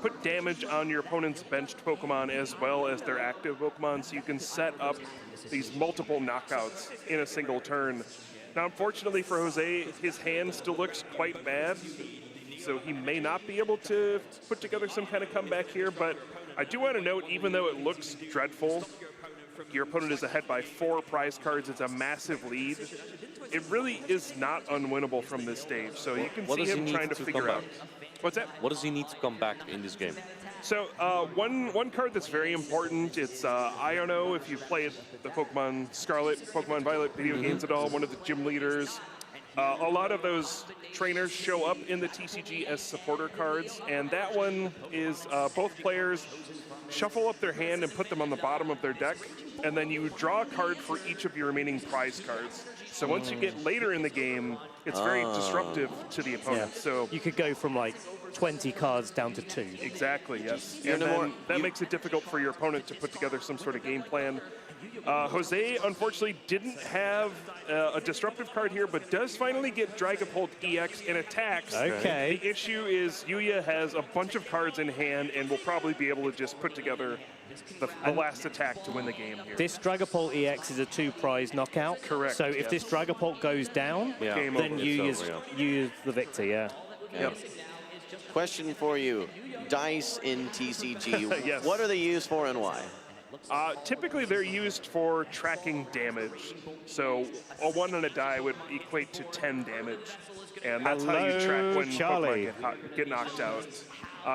Speaker 19: put damage on your opponent's benched Pokemon as well as their active Pokemon, so you can set up these multiple knockouts in a single turn. Now, unfortunately for Jose, his hand still looks quite bad, so he may not be able to put together some kind of comeback here, but I do want to note, even though it looks dreadful, your opponent is ahead by 4 prize cards. It's a massive lead. It really is not unwinnable from this stage, so you can see him trying to figure out. What's that?
Speaker 21: What does he need to come back in this game?
Speaker 19: So one card that's very important, it's Iono. If you played the Pokemon Scarlet, Pokemon Violet video games at all, one of the gym leaders. A lot of those trainers show up in the TCG as supporter cards, and that one is both players shuffle up their hand and put them on the bottom of their deck, and then you draw a card for each of your remaining prize cards. So once you get later in the game, it's very disruptive to the opponent.
Speaker 20: Yeah.
Speaker 19: So
Speaker 20: you could go from like 20 cards down to 2.
Speaker 19: Exactly, yes. And then that makes it difficult for your opponent to put together some sort of game plan. Jose, unfortunately, didn't have a disruptive card here, but does finally get Dragapult EX and attacks.
Speaker 20: Okay.
Speaker 19: The issue is Yuya has a bunch of cards in hand and will probably be able to just put together the last attack to win the game here.
Speaker 20: This Dragapult EX is a 2 prize knockout.
Speaker 19: Correct.
Speaker 20: So if this Dragapult goes down, then you use the victor, yeah.
Speaker 3: Yep. Question for you. Dice in TCG.
Speaker 19: Yes.
Speaker 3: What are they used for and why?
Speaker 19: Typically, they're used for tracking damage. So a 1 on a die would equate to 10 damage. And that's how you track when Pokemon get knocked out.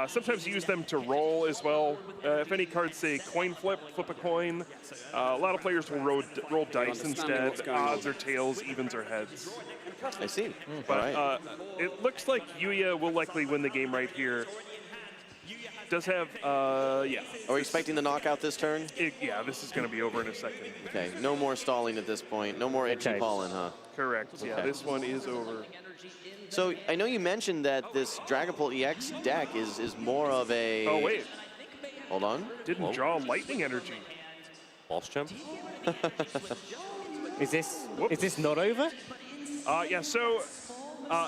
Speaker 19: Sometimes you use them to roll as well. If any cards say coin flip a coin. A lot of players will roll dice instead. Odds or tails, evens or heads.
Speaker 3: I see.
Speaker 19: But it looks like Yuya will likely win the game right here. Does have, yeah.
Speaker 3: Are we expecting the knockout this turn?
Speaker 19: Yeah, this is going to be over in a second.
Speaker 3: Okay, no more stalling at this point. No more itchy pollen, huh?
Speaker 19: Correct. Yeah, this one is over.
Speaker 3: So I know you mentioned that this Dragapult EX deck is more of a...
Speaker 19: Oh, wait.
Speaker 3: Hold on.
Speaker 19: Didn't draw lightning energy.
Speaker 21: Boss champ?
Speaker 20: Is this not over?
Speaker 19: Yeah, so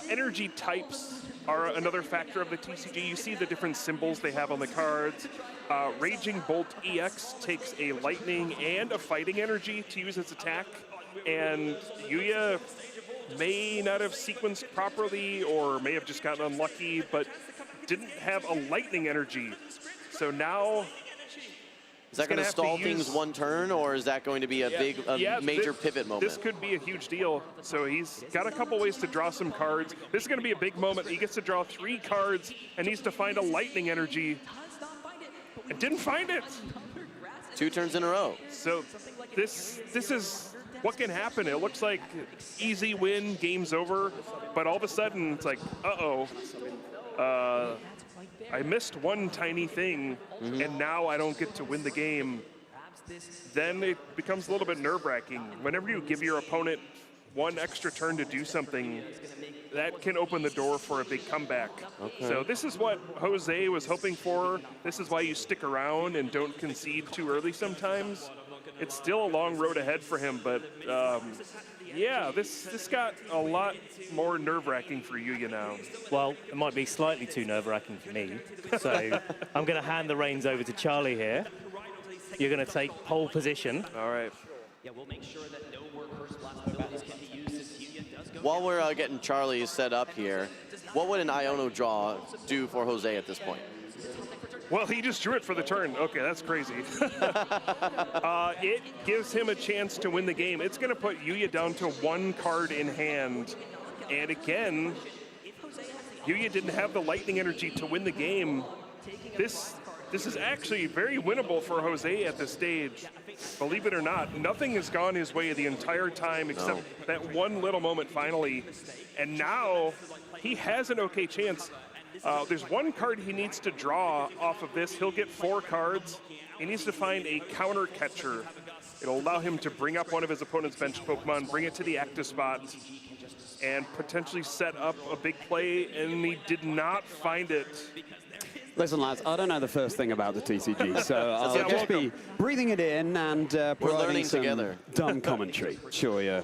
Speaker 19: energy types are another factor of the TCG. You see the different symbols they have on the cards. Raging Bolt EX takes a lightning and a fighting energy to use its attack. And Yuya may not have sequenced properly or may have just gotten unlucky, but didn't have a lightning energy. So now...
Speaker 3: Is that going to stall things one turn, or is that going to be a major pivot moment?
Speaker 19: This could be a huge deal. So he's got a couple ways to draw some cards. This is going to be a big moment. He gets to draw 3 cards and needs to find a lightning energy. And didn't find it.
Speaker 3: 2 turns in a row.
Speaker 19: So this is what can happen. It looks like easy win, game's over. But all of a sudden, it's like, uh-oh. I missed one tiny thing, and now I don't get to win the game. Then it becomes a little bit nerve-wracking. Whenever you give your opponent 1 extra turn to do something, that can open the door for a big comeback.
Speaker 21: Okay.
Speaker 19: So this is what Jose was hoping for. This is why you stick around and don't concede too early sometimes. It's still a long road ahead for him, but yeah, this got a lot more nerve-wracking for Yuya now.
Speaker 20: Well, it might be slightly too nerve-wracking for me. So I'm going to hand the reins over to Charlie here. You're going to take pole position.
Speaker 19: All right.
Speaker 2: Yeah, we'll make sure that no more first blast abilities can be used as Yuya does go.
Speaker 3: While we're getting Charlie set up here, what would an Iono draw do for Jose at this point?
Speaker 19: Well, he just drew it for the turn. Okay, that's crazy. It gives him a chance to win the game. It's going to put Yuya down to 1 card in hand. And again, Yuya didn't have the lightning energy to win the game. This is actually very winnable for Jose at this stage. Believe it or not, nothing has gone his way the entire time except that one little moment finally. And now he has an okay chance. There's 1 card he needs to draw off of this. He'll get 4 cards. He needs to find a counter catcher. It'll allow him to bring up one of his opponent's bench Pokemon, bring it to the active spot, and potentially set up a big play, and he did not find it.
Speaker 2: Listen, lads, I don't know the first thing about the TCG, so I'll just be breathing it in and providing some dumb commentary. Sure, yeah.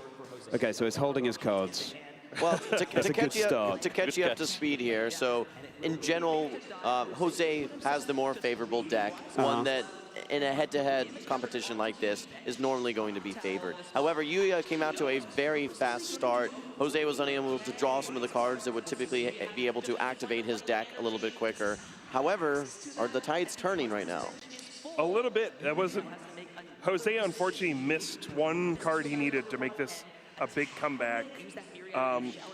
Speaker 2: Okay, so he's holding his cards.
Speaker 3: Well, to catch you up to
Speaker 2: speed.
Speaker 3: speed here, so in general, Jose has the more favorable deck, one that in a head-to-head competition like this is normally going to be favored. However, Yuya came out to a very fast start. Jose was unable to draw some of the cards that would typically be able to activate his deck a little bit quicker. However, are the tides turning right now?
Speaker 19: A little bit. That wasn't. Jose unfortunately missed 1 card he needed to make this a big comeback.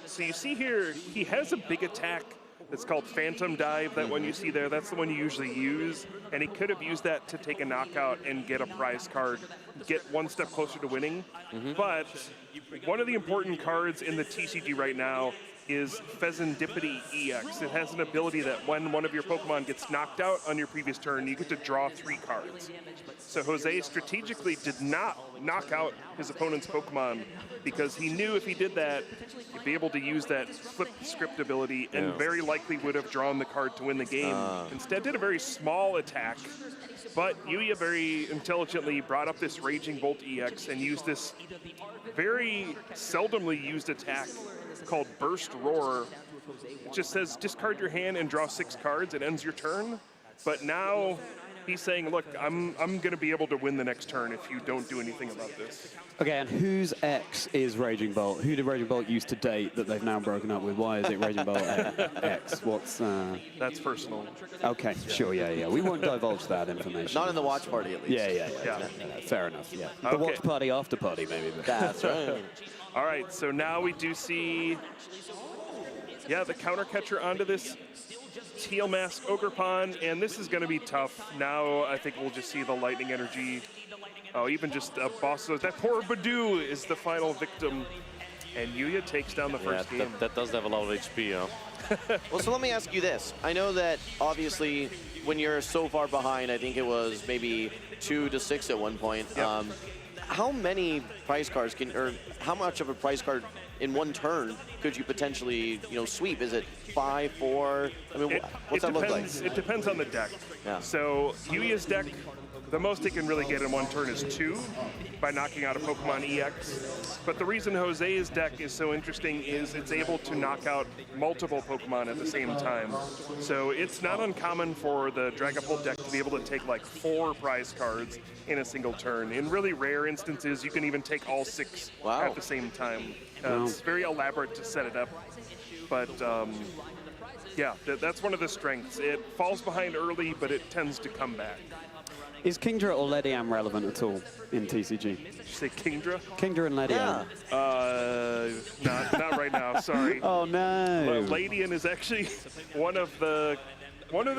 Speaker 19: So you see here, he has a big attack that's called Phantom Dive. That one you see there, that's the one you usually use. And he could have used that to take a knockout and get a prize card, get 1 step closer to winning. But one of the important cards in the TCG right now is Pheasantipity EX. It has an ability that when one of your Pokemon gets knocked out on your previous turn, you get to draw 3 cards. So Jose strategically did not knock out his opponent's Pokemon because he knew if he did that, he'd be able to use that flip script ability and very likely would have drawn the card to win the game. Instead did a very small attack, but Yuya very intelligently brought up this Raging Bolt EX and used this very seldomly used attack called Burst Roar. It just says discard your hand and draw 6 cards. It ends your turn. But now he's saying, look, I'm going to be able to win the next turn if you don't do anything about this.
Speaker 2: Okay, and whose X is Raging Bolt? Who did Raging Bolt use to date that they've now broken up with? Why is it Raging Bolt X? What's...
Speaker 19: That's personal.
Speaker 2: Okay, sure, yeah. We won't divulge that information.
Speaker 3: Not in the watch party, at least.
Speaker 2: Yeah. No, fair enough, yeah. The watch party, after party, maybe. But.
Speaker 3: That's right.
Speaker 19: All right, so now we do see, the counter catcher onto this Teal Mask Ogerpon, and this is going to be tough. Now I think we'll just see the lightning energy. Oh, even just a boss. That poor Badoo is the final victim, and Yuya takes down the first game.
Speaker 21: That does have a lot of HP,
Speaker 3: Well, so let me ask you this. I know that obviously when you're so far behind, I think it was maybe 2 to 6 at one point.
Speaker 19: Yep.
Speaker 3: How many prize cards or how much of a prize card in 1 turn could you potentially, sweep? Is it 5, 4? I mean, what's that look like?
Speaker 19: It depends on the deck.
Speaker 3: Yeah.
Speaker 19: So Yuya's deck, the most it can really get in 1 turn is 2 by knocking out a Pokemon EX. But the reason Jose's deck is so interesting is it's able to knock out multiple Pokemon at the same time. So it's not uncommon for the Dragapult deck to be able to take like 4 prize cards in a single turn. In really rare instances, you can even take all 6 at the same time. It's very elaborate to set it up. But that's one of the strengths. It falls behind early, but it tends to come back.
Speaker 2: Is Kingdra or Lediam relevant at all in TCG?
Speaker 19: Did you say Kingdra?
Speaker 2: Kingdra and Lediam.
Speaker 19: Not right now, sorry.
Speaker 2: Oh no.
Speaker 19: Ledian is actually one of the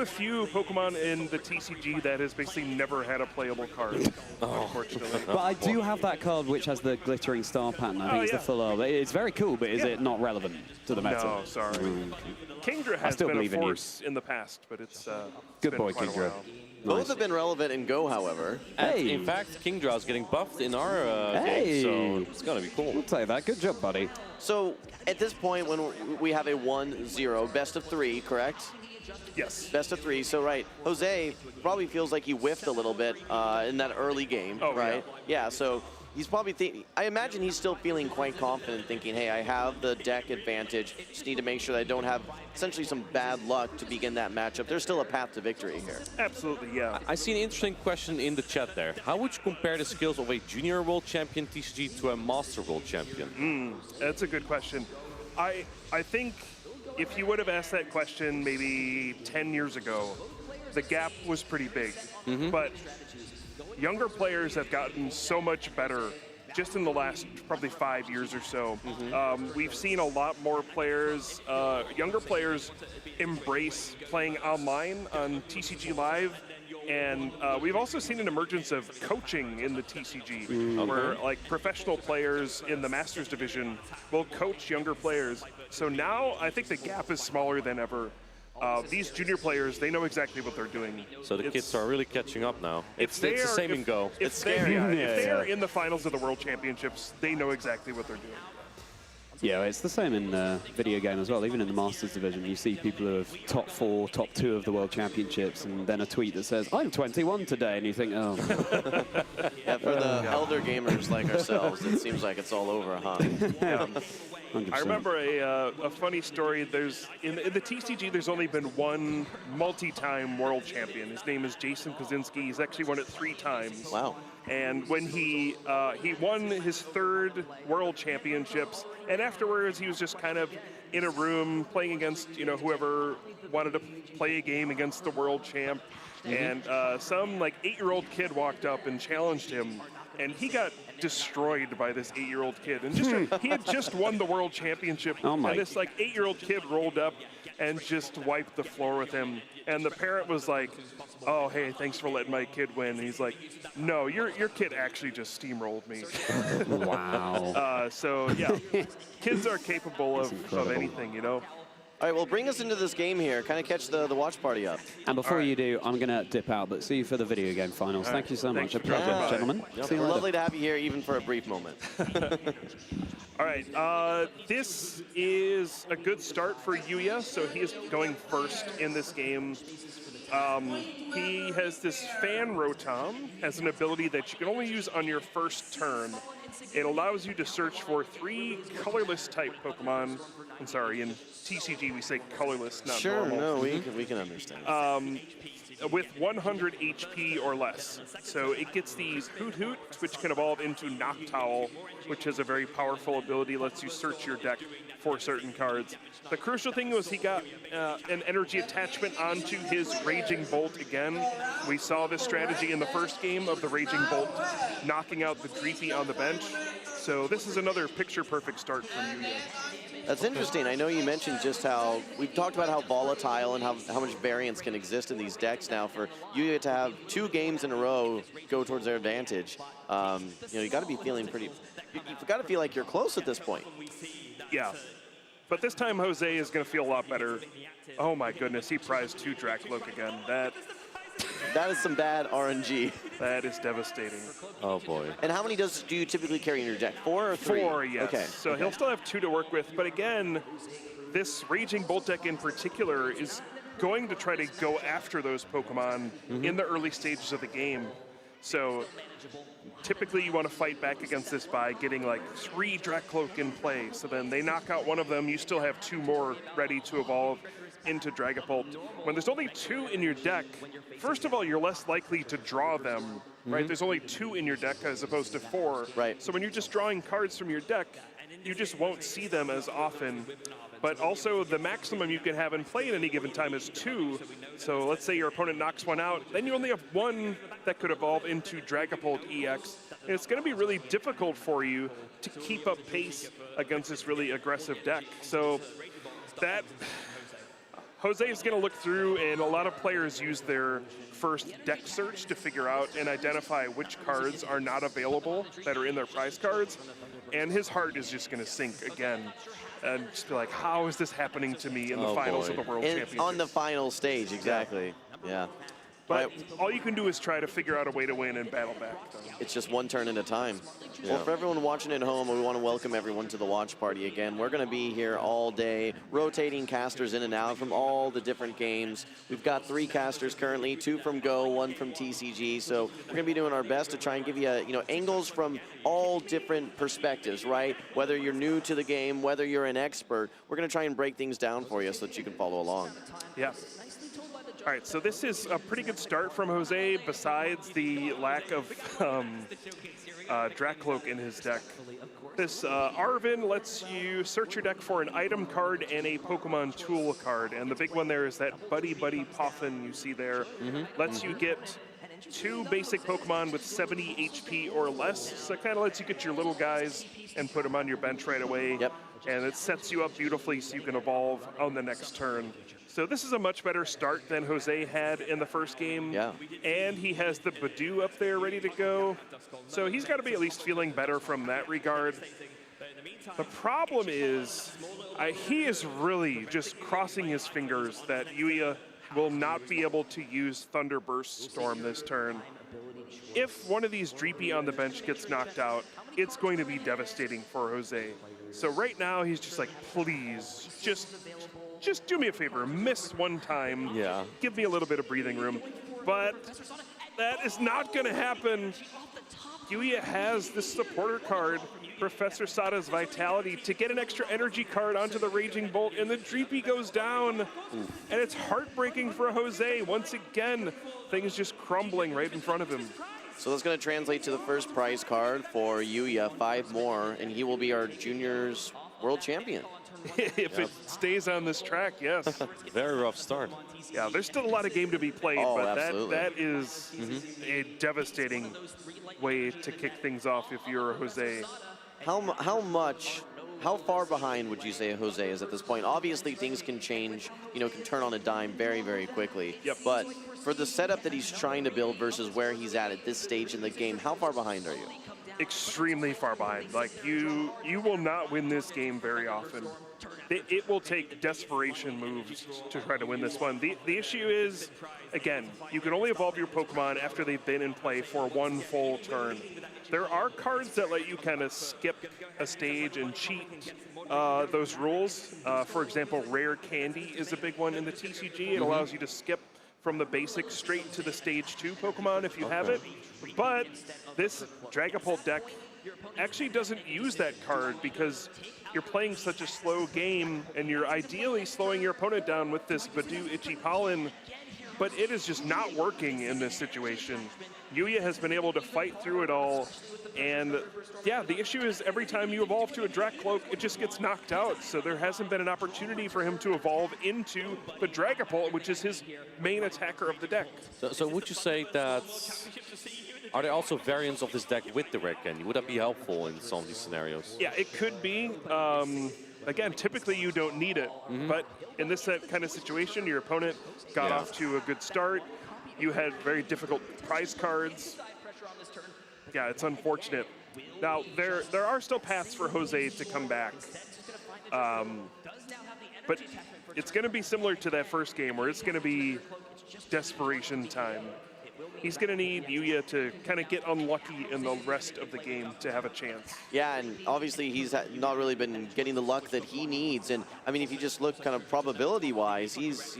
Speaker 19: few Pokemon in the TCG that has basically never had a playable card, unfortunately.
Speaker 2: But I do have that card which has the glittering star pattern. I think it's the full art. It's very cool, but is it not relevant to the meta?
Speaker 19: No, sorry. Kingdra has been a force in the past, but it's
Speaker 2: good boy, Kingdra.
Speaker 3: Both have been relevant in Go, however.
Speaker 21: And in fact, Kingdra is getting buffed in our game, so it's going to be cool.
Speaker 2: I'll say that. Good job, buddy.
Speaker 3: So at this point, when we have a 1-0, best of 3, correct?
Speaker 19: Yes.
Speaker 3: Best of 3. So, right, Jose probably feels like he whiffed a little bit in that early game, right? Yeah, so he's probably I imagine he's still feeling quite confident, thinking, hey, I have the deck advantage. Just need to make sure that I don't have essentially some bad luck to begin that matchup. There's still a path to victory here.
Speaker 19: Absolutely, yeah.
Speaker 21: I see an interesting question in the chat there. How would you compare the skills of a junior world champion TCG to a master world champion?
Speaker 19: That's a good question. I think if you would have asked that question maybe 10 years ago, the gap was pretty big. But younger players have gotten so much better just in the last probably 5 years or so. We've seen a lot more players, younger players, embrace playing online on TCG Live. And we've also seen an emergence of coaching in the TCG, where like professional players in the Masters division will coach younger players. So now I think the gap is smaller than ever. These junior players, they know exactly what they're doing.
Speaker 21: So the kids are really catching up now. It's the same and go.
Speaker 19: It's scary. If they are in the finals of the World Championships, they know exactly what they're doing.
Speaker 2: Yeah, it's the same in video game as well. Even in the Masters division, you see people who are top 4, top 2 of the World Championships, and then a tweet that says, "I'm 21 today," and you think, "Oh."
Speaker 3: Yeah, for the elder gamers like ourselves, it seems like it's all over, huh?
Speaker 19: Yeah. I remember a funny story. There's in the TCG, there's only been one multi-time world champion. His name is Jason Kozinski. He's actually won it 3 times.
Speaker 3: Wow.
Speaker 19: And when he won his 3rd world championships, and afterwards he was just kind of in a room playing against whoever wanted to play a game against the world champ. And some like 8-year-old kid walked up and challenged him, and he got destroyed by this 8-year-old kid. And just he had just won the world championship, and this like 8-year-old kid rolled up and just wiped the floor with him. And the parent was like, "Oh, hey, thanks for letting my kid win." And he's like, "No, your kid actually just steamrolled me."
Speaker 2: Wow.
Speaker 19: So yeah, kids are capable of anything,
Speaker 3: All right, well, bring us into this game here. Kind of catch the watch party up.
Speaker 2: And before you do, I'm going to dip out, but see you for the video game finals. Thank you so much. A pleasure, gentlemen. See you later.
Speaker 3: Lovely to have you here, even for a brief moment.
Speaker 19: All right, this is a good start for Yuya, so he is going first in this game. He has this Fan Rotom as an ability that you can only use on your first turn. It allows you to search for 3 colorless type Pokemon. I'm sorry, in TCG we say colorless, not normal.
Speaker 3: Sure, no, we can understand.
Speaker 19: With 100 HP or less. So it gets these Hoot Hoot, which can evolve into Noctowl, which is a very powerful ability, lets you search your deck for certain cards. The crucial thing was he got an energy attachment onto his Raging Bolt again. We saw this strategy in the first game of the Raging Bolt knocking out the Dreepy on the bench. So this is another picture-perfect start from Yuya.
Speaker 3: That's interesting. I know you mentioned just how we've talked about how volatile and how much variance can exist in these decks now. For you to have 2 games in a row go towards their advantage, you got to be feeling pretty. You've got to feel like you're close at this point.
Speaker 19: Yeah, but this time Jose is going to feel a lot better. Oh my goodness, he prized 2 Dracloak again.
Speaker 3: That is some bad RNG.
Speaker 19: That is devastating.
Speaker 21: Oh boy.
Speaker 3: And how many do you typically carry in your deck? 4 or 3?
Speaker 19: 4, yes.
Speaker 3: Okay.
Speaker 19: So he'll still have 2 to work with, but again, this Raging Bolt deck in particular is going to try to go after those Pokemon in the early stages of the game. So typically you want to fight back against this by getting like 3 Dracloak in play. So then they knock out one of them, you still have 2 more ready to evolve into Dragapult. When there's only 2 in your deck, first of all, you're less likely to draw them, right? There's only 2 in your deck as opposed to 4.
Speaker 3: Right.
Speaker 19: So when you're just drawing cards from your deck, you just won't see them as often. But also the maximum you can have in play at any given time is 2. So let's say your opponent knocks one out, then you only have 1 that could evolve into Dragapult EX. And it's going to be really difficult for you to keep up pace against this really aggressive deck. So that Jose is going to look through, and a lot of players use their first deck search to figure out and identify which cards are not available that are in their prize cards. And his heart is just going to sink again. And just be like, how is this happening to me in the finals of the World Championship?
Speaker 3: On the final stage, exactly. Yeah.
Speaker 19: But all you can do is try to figure out a way to win and battle back.
Speaker 3: It's just one turn at a time.
Speaker 21: Yeah.
Speaker 3: Well, for everyone watching at home, we want to welcome everyone to the watch party again. We're going to be here all day, rotating casters in and out from all the different games. We've got 3 casters currently, 2 from Go, 1 from TCG. So we're going to be doing our best to try and give you, angles from all different perspectives, right? Whether you're new to the game, whether you're an expert, we're going to try and break things down for you so that you can follow along.
Speaker 19: Yeah. All right, so this is a pretty good start from Jose, besides the lack of Dracloak in his deck. This Arvin lets you search your deck for an item card and a Pokemon tool card. And the big one there is that Buddy Buddy Poffin you see there. Lets you get 2 basic Pokemon with 70 HP or less. So it kind of lets you get your little guys and put them on your bench right away.
Speaker 3: Yep.
Speaker 19: And it sets you up beautifully so you can evolve on the next turn. So this is a much better start than Jose had in the first game.
Speaker 3: Yeah.
Speaker 19: And he has the Badoo up there ready to go. So he's got to be at least feeling better from that regard. The problem is, he is really just crossing his fingers that Yuya will not be able to use Thunderburst Storm this turn. If one of these Dreepy on the bench gets knocked out, it's going to be devastating for Jose. So right now, he's just like, please, just do me a favor, miss one time.
Speaker 21: Yeah.
Speaker 19: Give me a little bit of breathing room. But that is not going to happen. Yuya has this supporter card, Professor Sada's Vitality, to get an extra energy card onto the Raging Bolt, and the Dreepy goes down. And it's heartbreaking for Jose. Once again, things just crumbling right in front of him.
Speaker 3: So that's going to translate to the first prize card for Yuya, 5 more, and he will be our juniors world champion.
Speaker 19: If it stays on this track, yes.
Speaker 21: Very rough start.
Speaker 19: Yeah, there's still a lot of game to be played, but that is a devastating way to kick things off if you're Jose.
Speaker 3: How far behind would you say Jose is at this point? Obviously, things can change, can turn on a dime very, very quickly.
Speaker 19: Yep.
Speaker 3: But for the setup that he's trying to build versus where he's at this stage in the game, how far behind are you?
Speaker 19: Extremely far behind. Like, you will not win this game very often. It will take desperation moves to try to win this one. The issue is, again, you can only evolve your Pokemon after they've been in play for 1 full turn. There are cards that let you kind of skip a stage and cheat those rules. For example, Rare Candy is a big one in the TCG. It allows you to skip from the basic straight to the stage 2 Pokemon if you have it. But this Dragapult deck actually doesn't use that card because you're playing such a slow game and you're ideally slowing your opponent down with this Badoo Itchy Pollen, but it is just not working in this situation. Yuya has been able to fight through it all, and yeah, the issue is every time you evolve to a Dracloak, it just gets knocked out, so there hasn't been an opportunity for him to evolve into the Dragapult, which is his main attacker of the deck.
Speaker 21: So would you say that, are there also variants of this deck with the Rare Candy? Would that be helpful in some of these scenarios?
Speaker 19: Yeah, it could be. Again, typically you don't need it, but in this kind of situation, your opponent got off to a good start. You had very difficult prize cards. Yeah, it's unfortunate. Now, there are still paths for Jose to come back. But it's going to be similar to that first game where it's going to be desperation time. He's going to need Yuya to kind of get unlucky in the rest of the game to have a chance.
Speaker 3: Yeah, and obviously he's not really been getting the luck that he needs. And I mean, if you just look kind of probability-wise, this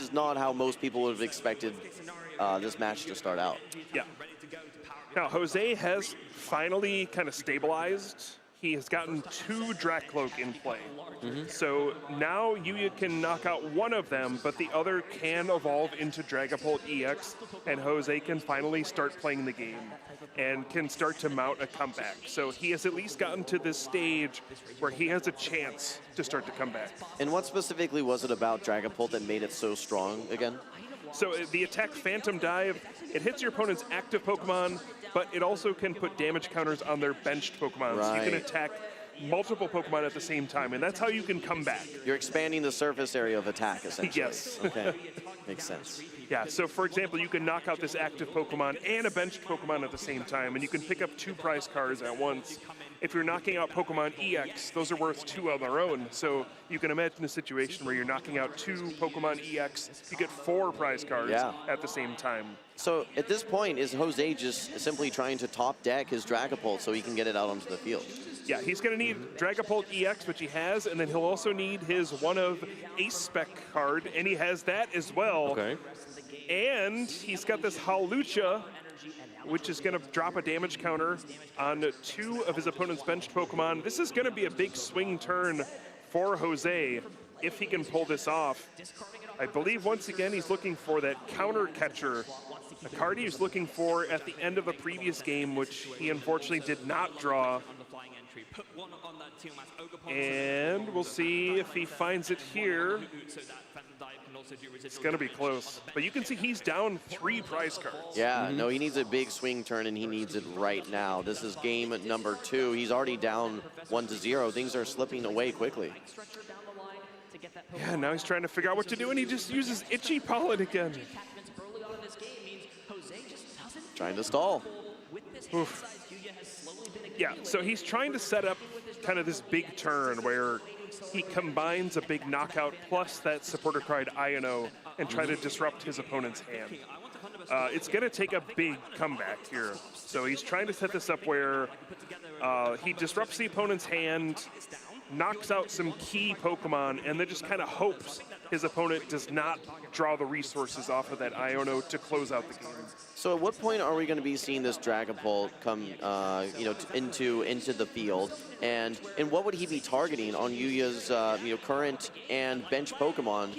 Speaker 3: is not how most people would have expected this match to start out.
Speaker 19: Yeah. Now, Jose has finally kind of stabilized. He has gotten 2 Dracloak in play. So now Yuya can knock out one of them, but the other can evolve into Dragapult EX, and Jose can finally start playing the game and can start to mount a comeback. So he has at least gotten to this stage where he has a chance to start to come back.
Speaker 3: And what specifically was it about Dragapult that made it so strong again?
Speaker 19: So the attack Phantom Dive, it hits your opponent's active Pokemon, but it also can put damage counters on their benched Pokemon. So you can attack multiple Pokemon at the same time, and that's how you can come back.
Speaker 3: You're expanding the surface area of attack, essentially.
Speaker 19: Yes.
Speaker 3: Okay, makes sense.
Speaker 19: Yeah, so for example, you can knock out this active Pokemon and a benched Pokemon at the same time, and you can pick up 2 prize cards at once. If you're knocking out Pokemon EX, those are worth 2 on their own. So you can imagine a situation where you're knocking out 2 Pokemon EX, you get 4 prize cards at the same time.
Speaker 3: So at this point, is Jose just simply trying to top deck his Dragapult so he can get it out onto the field?
Speaker 19: Yeah, he's going to need Dragapult EX, which he has, and then he'll also need his one of Ace Spec card, and he has that as well.
Speaker 21: Okay.
Speaker 19: And he's got this Hawlucha, which is going to drop a damage counter on 2 of his opponent's benched Pokemon. This is going to be a big swing turn for Jose if he can pull this off. I believe once again he's looking for that counter catcher, a card he was looking for at the end of the previous game, which he unfortunately did not draw. And we'll see if he finds it here. It's going to be close. But you can see he's down 3 prize cards.
Speaker 3: Yeah, no, he needs a big swing turn, and he needs it right now. This is game number 2. He's already down 1-0. Things are slipping away quickly.
Speaker 19: Yeah, now he's trying to figure out what to do, and he just uses Itchy Pollen again.
Speaker 3: Trying to stall.
Speaker 19: Oof. Yeah, so he's trying to set up kind of this big turn where he combines a big knockout plus that supporter card Iono and try to disrupt his opponent's hand. It's going to take a big comeback here. So he's trying to set this up where he disrupts the opponent's hand, knocks out some key Pokemon, and then just kind of hopes his opponent does not draw the resources off of that Iono to close out the game.
Speaker 3: So at what point are we going to be seeing this Dragapult come, into the field, and what would he be targeting on Yuya's, current and bench Pokemon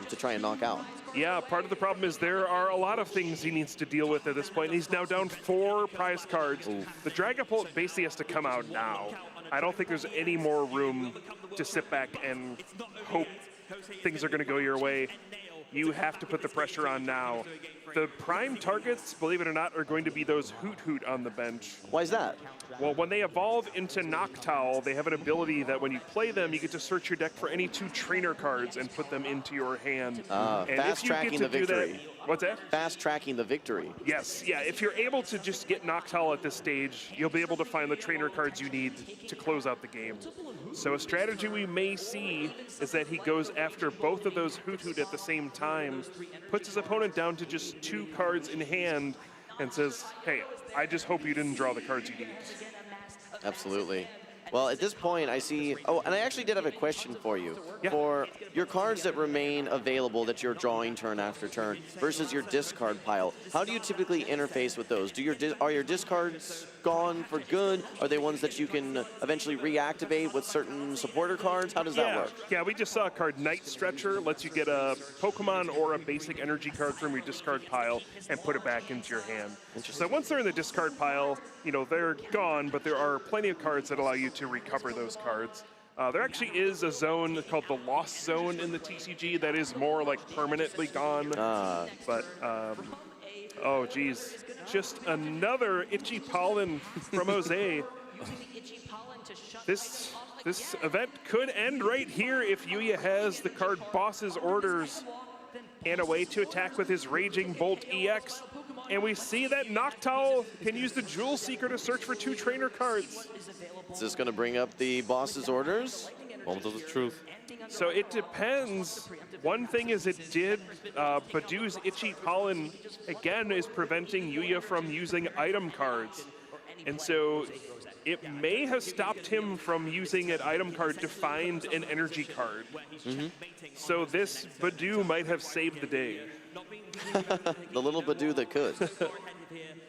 Speaker 3: to try and knock out?
Speaker 19: Yeah, part of the problem is there are a lot of things he needs to deal with at this point. He's now down 4 prize cards. Oof. The Dragapult basically has to come out now. I don't think there's any more room to sit back and hope things are going to go your way. You have to put the pressure on now. The prime targets, believe it or not, are going to be those Hoot on the bench.
Speaker 3: Why is that?
Speaker 19: Well, when they evolve into Noctowl, they have an ability that when you play them, you get to search your deck for any 2 trainer cards and put them into your hand. And
Speaker 3: fast-tracking the victory.
Speaker 19: That, what's that?
Speaker 3: Fast-tracking the victory.
Speaker 19: Yes, yeah. If you're able to just get Noctowl at this stage, you'll be able to find the trainer cards you need to close out the game. So a strategy we may see is that he goes after both of those Hoot at the same time, puts his opponent down to just 2 cards in hand, and says, hey, I just hope you didn't draw the cards you need.
Speaker 3: Absolutely. Well, at this point, I see... Oh, and I actually did have a question for you. Yeah. For your cards that remain available that you're drawing turn after turn versus your discard pile, how do you typically interface with those? Are your discards gone for good? Are they ones that you can eventually reactivate with certain supporter cards? How does that work?
Speaker 19: Yeah, we just saw a card, Night Stretcher, lets you get a Pokemon or a basic energy card from your discard pile and put it back into your hand. So once they're in the discard pile, they're gone, but there are plenty of cards that allow you to recover those cards. There actually is a zone called the Lost Zone in the TCG that is more like permanently gone. Oh geez, just another Itchy Pollen from Jose. This event could end right here if Yuya has the card Boss's Orders and a way to attack with his Raging Bolt EX. And we see that Noctowl can use the Jewel Seeker to search for 2 trainer cards.
Speaker 3: Is this going to bring up the Boss's Orders?
Speaker 21: Moment of the truth.
Speaker 19: So it depends. One thing is it did, Badoo's Itchy Pollen, again, is preventing Yuya from using item cards. And so it may have stopped him from using an item card to find an energy card. So this Badoo might have saved the day.
Speaker 3: The little Badoo that could.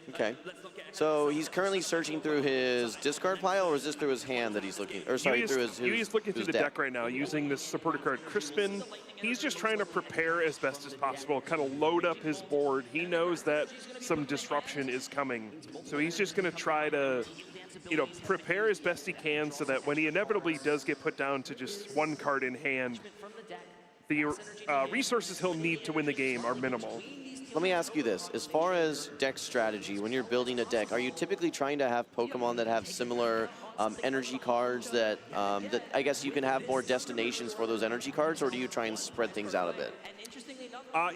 Speaker 3: Okay. So he's currently searching through his discard pile, or is this through his hand that he's looking? Or sorry,
Speaker 19: Yuya's looking through the deck right now using this supporter card Crispin. He's just trying to prepare as best as possible, kind of load up his board. He knows that some disruption is coming. So he's just going to try to, prepare as best he can so that when he inevitably does get put down to just 1 card in hand, the resources he'll need to win the game are minimal.
Speaker 3: Let me ask you this. As far as deck strategy, when you're building a deck, are you typically trying to have Pokemon that have similar energy cards that I guess you can have more destinations for those energy cards, or do you try and spread things out a bit?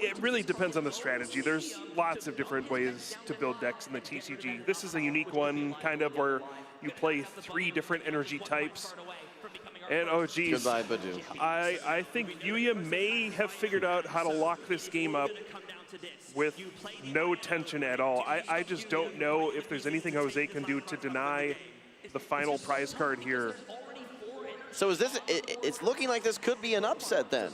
Speaker 19: It really depends on the strategy. There's lots of different ways to build decks in the TCG. This is a unique one, kind of where you play 3 different energy types. And oh geez,
Speaker 3: goodbye, Badoo.
Speaker 19: I think Yuya may have figured out how to lock this game up with no tension at all. I just don't know if there's anything Jose can do to deny the final prize card here.
Speaker 3: So is this, it's looking like this could be an upset then?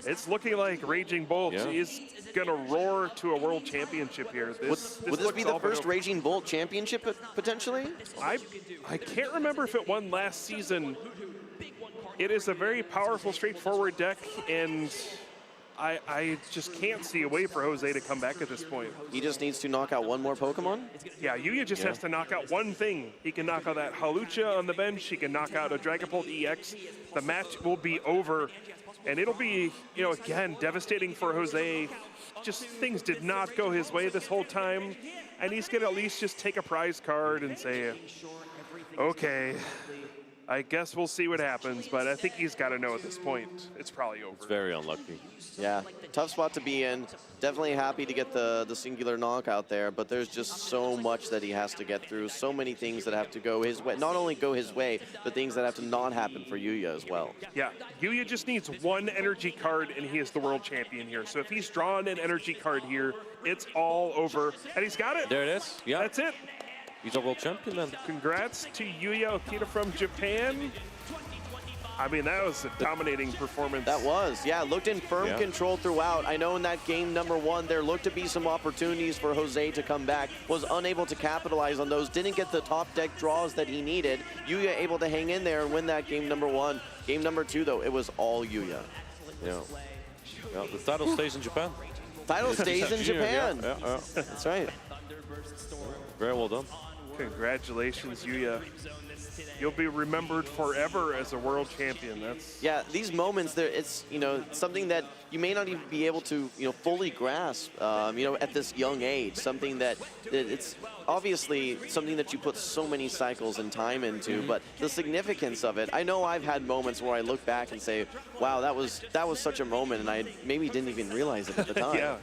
Speaker 19: It's looking like Raging Bolt is going to roar to a world championship here.
Speaker 3: Would this be the first Raging Bolt championship potentially?
Speaker 19: I can't remember if it won last season. It is a very powerful, straightforward deck, and I just can't see a way for Jose to come back at this point.
Speaker 3: He just needs to knock out one more Pokemon?
Speaker 19: Yeah, Yuya just has to knock out one thing. He can knock out that Halucha on the bench. He can knock out a Dragapult EX. The match will be over. And it'll be, you know, again, devastating for Jose. Just things did not go his way this whole time. And he's going to at least just take a prize card and say, okay, I guess we'll see what happens. But I think he's got to know at this point, it's probably over.
Speaker 21: It's very unlucky.
Speaker 3: Yeah, tough spot to be in. Definitely happy to get the singular knockout there, but there's just so much that he has to get through. So many things that have to go his way. Not only go his way, but things that have to not happen for Yuya as well.
Speaker 19: Yeah, Yuya just needs one energy card, and he is the world champion here. So if he's drawn an energy card here, it's all over. And he's got it.
Speaker 21: There it is. Yeah.
Speaker 19: That's it.
Speaker 21: He's a world champion then.
Speaker 19: Congrats to Yuya Okita from Japan. I mean, that was a dominating performance.
Speaker 3: That was, yeah, looked in firm control throughout. I know in that game number 1, there looked to be some opportunities for Jose to come back, was unable to capitalize on those, didn't get the top deck draws that he needed. Yuya able to hang in there and win that game number 1. Game number 2, though, it was all Yuya.
Speaker 21: Yeah. Yeah, the title stays in Japan.
Speaker 3: Title stays in Japan.
Speaker 21: Yeah.
Speaker 3: That's right.
Speaker 21: Very well done.
Speaker 19: Congratulations, Yuya. You'll be remembered forever as a world champion. That's
Speaker 3: these moments. It's something that you may not even be able to fully grasp. At this young age, something that it's obviously something that you put so many cycles and time into. But the significance of it, I know I've had moments where I look back and say, "Wow, that was such a moment," and I maybe didn't even realize it at the time.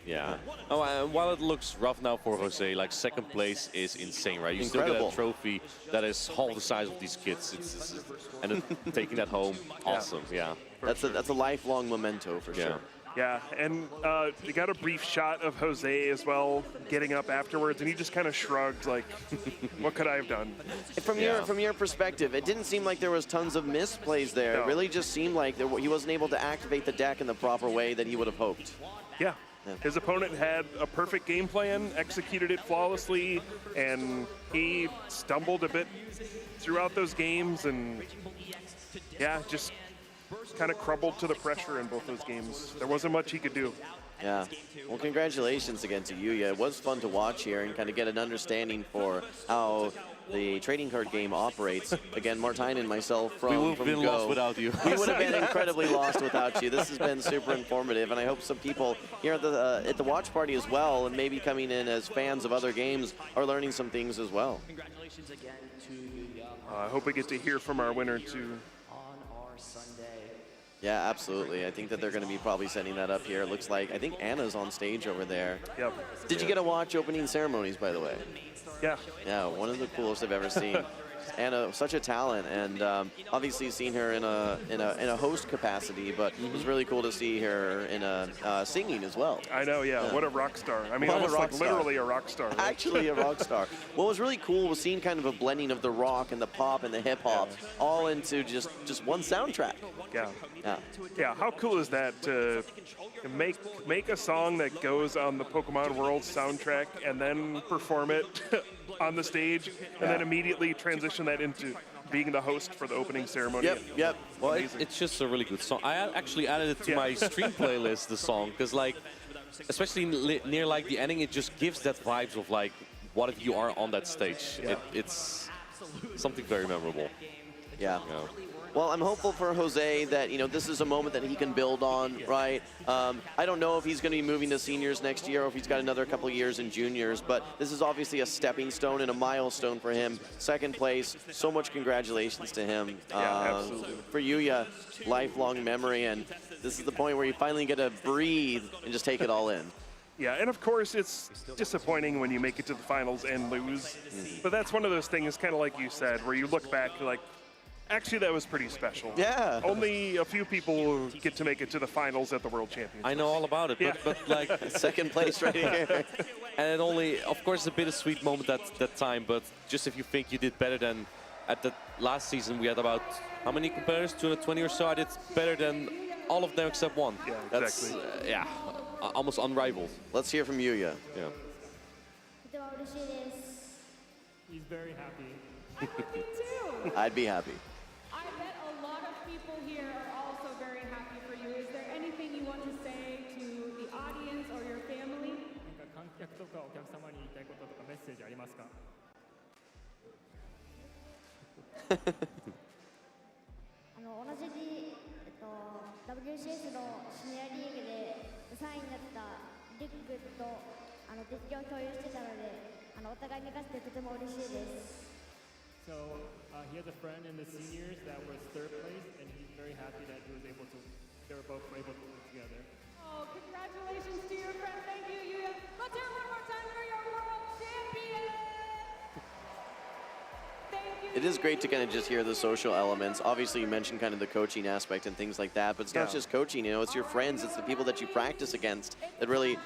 Speaker 21: Yeah. Oh, and while it looks rough now for Jose, like second place is insane, right? You
Speaker 3: Incredible.
Speaker 21: still get a trophy that is half the size of these kids. And taking that home, awesome. Yeah.
Speaker 3: That's a lifelong memento for sure.
Speaker 19: Yeah, and you got a brief shot of Jose as well, getting up afterwards, and he just kind of shrugged, like, "What could I have done?"
Speaker 3: From your perspective, it didn't seem like there was tons of misplays there.
Speaker 19: No.
Speaker 3: It really just seemed like he wasn't able to activate the deck in the proper way that he would have hoped.
Speaker 19: Yeah. His opponent had a perfect game plan, executed it flawlessly, and he stumbled a bit throughout those games, and just kind of crumbled to the pressure in both those games. There wasn't much he could do.
Speaker 3: Yeah. Well, congratulations again to Yuya. It was fun to watch here and kind of get an understanding for how the trading card game operates. Again, Martijn and myself from
Speaker 21: We would have been
Speaker 3: Go,
Speaker 21: lost without you.
Speaker 3: We would have been incredibly lost without you. This has been super informative, and I hope some people here at the watch party as well, and maybe coming in as fans of other games, are learning some things as well.
Speaker 4: Congratulations again to Yuya.
Speaker 19: I hope we get to hear from our winner too.
Speaker 4: On our Sunday.
Speaker 3: Yeah, absolutely. I think that they're going to be probably setting that up here. It looks like, I think Anna's on stage over there.
Speaker 19: Yep.
Speaker 3: Did you get to watch opening ceremonies, by the way?
Speaker 19: Yeah.
Speaker 3: Yeah, one of the coolest I've ever seen. Anna, such a talent, and obviously seen her in a host capacity, but it was really cool to see her in a singing as well.
Speaker 19: I know, yeah. What a rock star. I mean, almost like literally a rock star. Right?
Speaker 3: Actually a rock star. What was really cool was seeing kind of a blending of the rock and the pop and the hip hop all into just one soundtrack.
Speaker 19: Yeah.
Speaker 3: Yeah.
Speaker 19: Yeah, how cool is that to make a song that goes on the Pokemon World soundtrack and then perform it on the stage and then immediately transition that into being the host for the opening ceremony.
Speaker 3: Yep.
Speaker 21: Well, it's just a really good song. I actually added it to my stream playlist, the song, because like, especially near like the ending, it just gives that vibes of like, what if you are on that stage? It's something very memorable.
Speaker 3: Yeah. Well, I'm hopeful for Jose that, this is a moment that he can build on, right? I don't know if he's going to be moving to seniors next year or if he's got another couple of years in juniors, but this is obviously a stepping stone and a milestone for him. Second place, so much congratulations to him.
Speaker 19: Absolutely.
Speaker 3: For Yuya, lifelong memory, and this is the point where you finally get to breathe and just take it all in.
Speaker 19: Yeah, and of course, it's disappointing when you make it to the finals and lose. But that's one of those things, kind of like you said, where you look back, you're like, actually, that was pretty special.
Speaker 3: Yeah.
Speaker 19: Only a few people get to make it to the finals at the World Championship.
Speaker 21: I know all about it, but like
Speaker 3: second place right here.
Speaker 21: And only, of course, a bittersweet moment at that time. But just if you think you did better than at the last season, we had about how many competitors? 220 or so. I did better than all of them except one.
Speaker 19: Yeah, exactly.
Speaker 21: That's almost unrivaled.
Speaker 3: Let's hear from Yuya.
Speaker 21: Yeah.
Speaker 17: He's very happy.
Speaker 5: I'm happy too.
Speaker 3: I'd be happy.
Speaker 5: I bet a lot of people here are also very happy for you. Is there anything you want
Speaker 17: ますか？WCS
Speaker 11: のシニアリーグで3位になったリックと実況を共有してたのでお互いに勝ってとても嬉しいです。
Speaker 17: So he has a friend in the seniors that was third place, and he's very happy that they were both able to work together.
Speaker 5: Oh, congratulations to your friend. Thank you, Yuya. Let's hear it one more time for your world champion.
Speaker 3: It is great to kind of just hear the social elements. Obviously, you mentioned kind of the coaching aspect and things like that, but it's not just coaching, you know, it's your friends, it's the people that you practice against that really,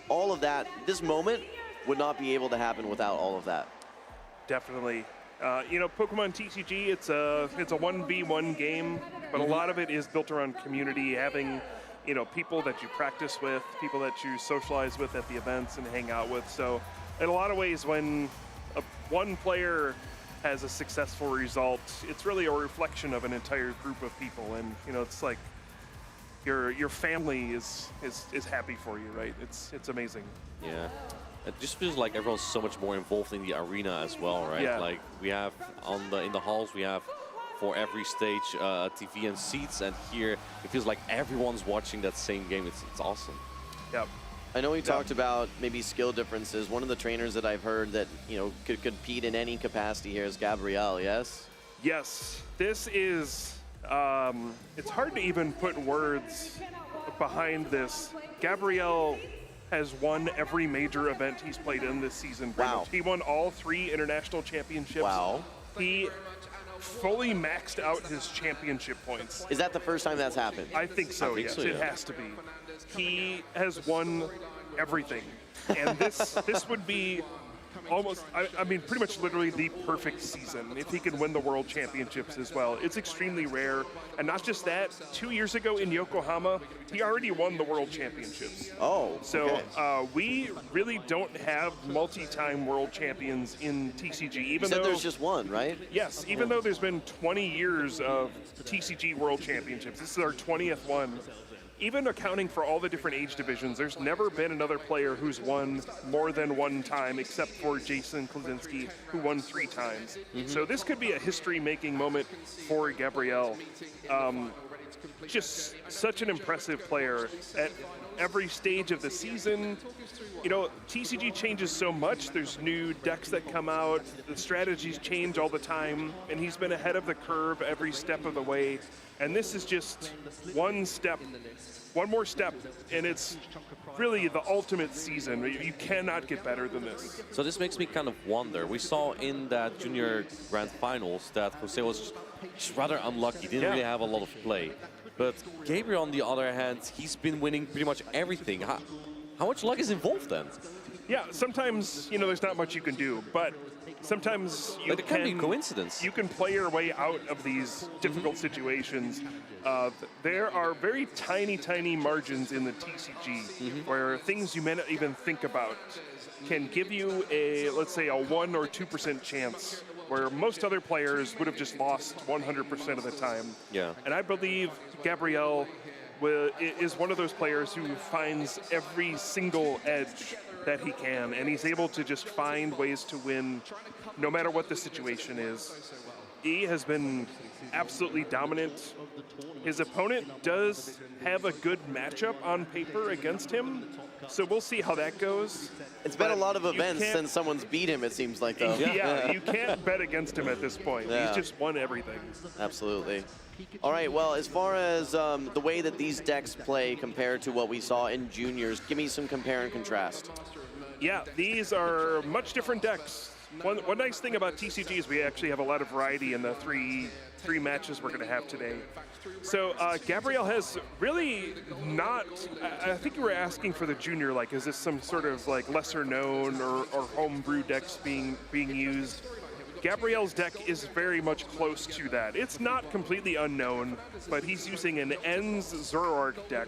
Speaker 3: all of that, this moment would not be able to happen without all of that.
Speaker 19: Definitely. You know, Pokemon TCG, it's a 1v1 game, but a lot of it is built around community, having, you know, people that you practice with, people that you socialize with at the events and hang out with. So in a lot of ways, when one player has a successful result, it's really a reflection of an entire group of people, and you know, it's like your family is happy for you, right? It's amazing.
Speaker 21: Yeah, it just feels like everyone's so much more involved in the arena as well, right?
Speaker 19: Yeah.
Speaker 21: Like we have in the halls, we have for every stage TV and seats, and here it feels like everyone's watching that same game. It's awesome.
Speaker 19: Yep.
Speaker 3: I know we talked about maybe skill differences. One of the trainers that I've heard that, you know, could compete in any capacity here is Gabriel, yes?
Speaker 19: Yes, this is, it's hard to even put words behind this. Gabriel has won every major event he's played in this season.
Speaker 3: Wow.
Speaker 19: He won all 3 international championships.
Speaker 3: Wow.
Speaker 19: He fully maxed out his championship points.
Speaker 3: Is that the first time that's happened?
Speaker 19: I think so, yes. It has to be. He has won everything. And this would be almost, I mean, pretty much literally the perfect season if he could win the World Championships as well. It's extremely rare. And not just that, 2 years ago in Yokohama, he already won the World Championships.
Speaker 3: Oh,
Speaker 19: so we really don't have multi-time world champions in TCG. Even though
Speaker 3: there's just one, right?
Speaker 19: Yes, even though there's been 20 years of TCG World Championships. This is our 20th one. Even accounting for all the different age divisions, there's never been another player who's won more than one time, except for Jason Klasinski, who won 3 times. So this could be a history-making moment for Gabriel. Just such an impressive player at every stage of the season. You know, TCG changes so much. There's new decks that come out. The strategies change all the time, and he's been ahead of the curve every step of the way. And this is just one more step, and it's really the ultimate season. You cannot get better than this.
Speaker 21: So this makes me kind of wonder. We saw in that junior grand finals that Jose was just rather unlucky, didn't really have a lot of play. But Gabriel, on the other hand, he's been winning pretty much everything. How much luck is involved then?
Speaker 19: Yeah, sometimes, you know, there's not much you can do, but sometimes
Speaker 21: it can be coincidence.
Speaker 19: You can play your way out of these difficult situations. There are very tiny margins in the TCG where things you may not even think about can give you a, let's say, a 1 or 2% chance where most other players would have just lost 100% of the time.
Speaker 21: Yeah.
Speaker 19: And I believe Gabriel is one of those players who finds every single edge that he can, and he's able to just find ways to win no matter what the situation is. He has been absolutely dominant. His opponent does have a good matchup on paper against him, so we'll see how that goes.
Speaker 3: It's been a lot of events since someone's beat him, it seems like, though.
Speaker 19: Yeah, you can't bet against him at this point.
Speaker 3: Yeah.
Speaker 19: He's just won everything.
Speaker 3: Absolutely. All right, well, as far as the way that these decks play compared to what we saw in juniors, give me some compare and contrast.
Speaker 19: Yeah, these are much different decks. One nice thing about TCG is we actually have a lot of variety in the three matches we're going to have today. So Gabriel has really not, I think you were asking for the junior, like, is this some sort of like lesser known or homebrew decks being used? Gabriel's deck is very much close to that. It's not completely unknown, but he's using an N's Zoroark deck.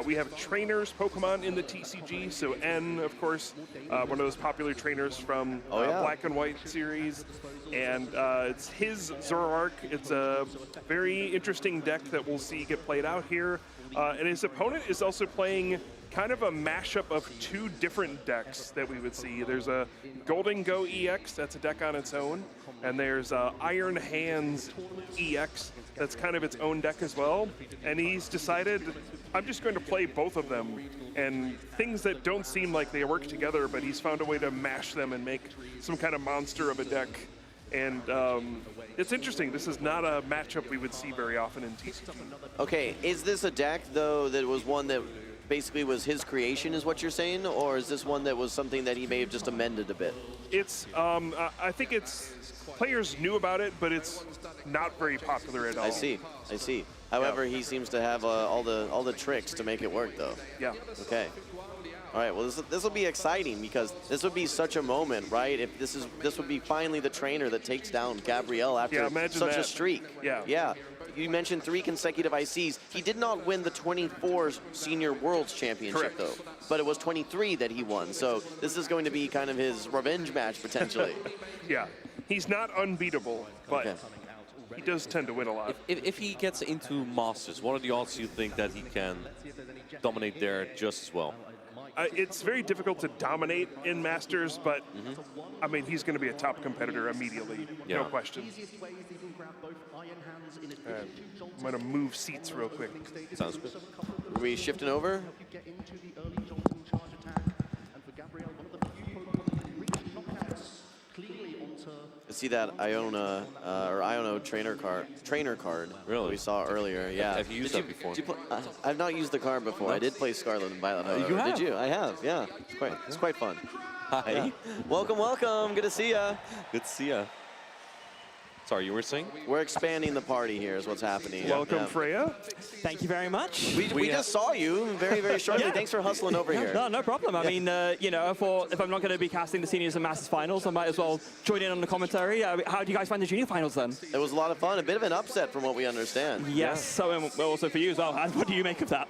Speaker 19: We have trainers Pokemon in the TCG, so N, of course, one of those popular trainers from Black and White series. And it's his Zoroark. It's a very interesting deck that we'll see get played out here. and his opponent is also playing kind of a mashup of two different decks that we would see. There's a Golden Go EX, that's a deck on its own, and there's Iron Hands EX, that's kind of its own deck as well. And he's decided, I'm just going to play both of them, and things that don't seem like they work together, but he's found a way to mash them and make some kind of monster of a deck. And it's interesting. This is not a matchup we would see very often in TCG.
Speaker 3: Okay, is this a deck, though, that was one that basically was his creation, is what you're saying? Or is this one that was something that he may have just amended a bit?
Speaker 19: It's, I think it's, players knew about it, but it's not very popular at all.
Speaker 3: I see, I see. However, he seems to have all the tricks to make it work, though.
Speaker 19: Yeah.
Speaker 3: Okay. All right, well, this will be exciting because this would be such a moment, right? If this would be finally the trainer that takes down Gabriel after such a streak.
Speaker 19: Yeah.
Speaker 3: Yeah. You mentioned 3 consecutive ICs. He did not win the 24 Senior Worlds Championship, though, but it was 23 that he won. So this is going to be kind of his revenge match, potentially.
Speaker 19: Yeah. He's not unbeatable, but he does tend to win a lot.
Speaker 21: If he gets into Masters, what are the odds you think that he can dominate there just as well?
Speaker 19: It's very difficult to dominate in Masters, but I mean, he's going to be a top competitor immediately, no question. I'm going to move seats real quick.
Speaker 3: Sounds good. Are we shifting over? I see that Iono trainer card
Speaker 21: really?
Speaker 3: We saw earlier. Yeah.
Speaker 21: Have you used that before?
Speaker 3: I've not used the card before. I did play Scarlet and Violet.
Speaker 21: You have?
Speaker 3: Did you? I have. Yeah. It's quite fun.
Speaker 21: Hi.
Speaker 3: Yeah. Welcome. Good to see ya.
Speaker 21: Good to see ya. Sorry, you were saying?
Speaker 3: We're expanding the party here is what's happening.
Speaker 19: Welcome, Freya.
Speaker 15: Thank you very much.
Speaker 3: We just saw you very shortly.
Speaker 15: Yeah.
Speaker 3: Thanks for hustling over here.
Speaker 15: No problem. I mean, you know, if I'm not going to be casting the Seniors and Masters finals, I might as well join in on the commentary. How do you guys find the Junior finals then?
Speaker 3: It was a lot of fun. A bit of an upset from what we understand.
Speaker 15: Yes, so also for you as well. What do you make of that?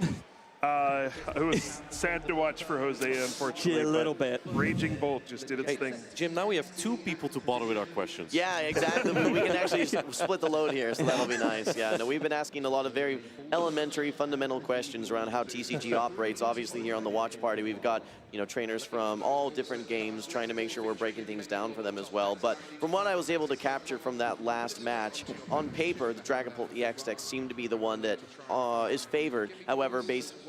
Speaker 19: It was sad to watch for Jose, unfortunately.
Speaker 15: A little bit.
Speaker 19: Raging Bolt just did its thing.
Speaker 21: Jim, now we have 2 people to bother with our questions.
Speaker 3: Yeah, exactly. We can actually split the load here, so that'll be nice. Yeah, no, we've been asking a lot of very elementary, fundamental questions around how TCG operates. Obviously, here on the watch party, we've got trainers from all different games, trying to make sure we're breaking things down for them as well. But from what I was able to capture from that last match, on paper, the Dragapult EX deck seemed to be the one that is favored. However,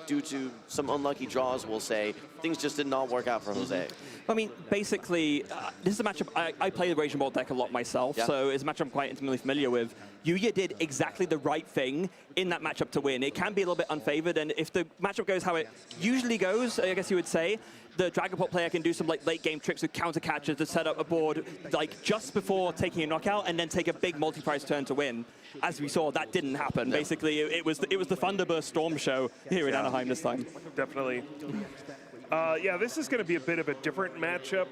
Speaker 3: due to some unlucky draws, we'll say, things just did not work out for Jose.
Speaker 15: I mean, basically, this is a matchup. I play the Raging Bolt deck a lot myself, so it's a matchup I'm quite intimately familiar with. Yuya did exactly the right thing in that matchup to win. It can be a little bit unfavored, and if the matchup goes how it usually goes, I guess you would say, the Dragapult player can do some late game tricks with counter catchers to set up a board just before taking a knockout and then take a big multi-prize turn to win. As we saw, that didn't happen. No. Basically, it was the Thunderburst Storm show here in Anaheim this time.
Speaker 19: Definitely. Yeah, this is going to be a bit of a different matchup.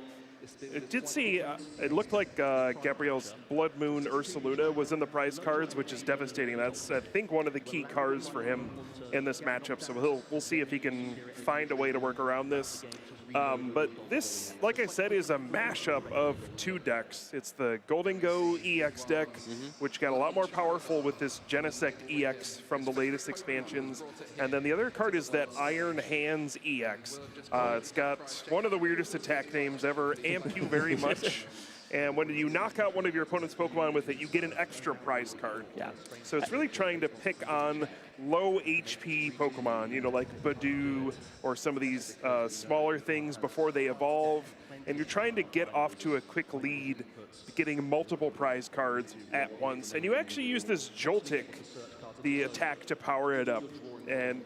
Speaker 19: It did see, it looked like Gabriel's Blood Moon Ursaluda was in the prize cards, which is devastating. That's, I think, one of the key cards for him in this matchup. So we'll see if he can find a way to work around this. But this, like I said, is a mashup of 2 decks. It's the Golden Go EX deck, which got a lot more powerful with this Genesect EX from the latest expansions. And then the other card is that Iron Hands EX. It's got one of the weirdest attack names ever, Amp You Very Much. And when you knock out one of your opponent's Pokemon with it, you get an extra prize card.
Speaker 15: Yeah.
Speaker 19: So it's really trying to pick on low HP Pokemon, like Badoo or some of these smaller things before they evolve. And you're trying to get off to a quick lead, getting multiple prize cards at once. And you actually use this Joltik, the attack, to power it up. And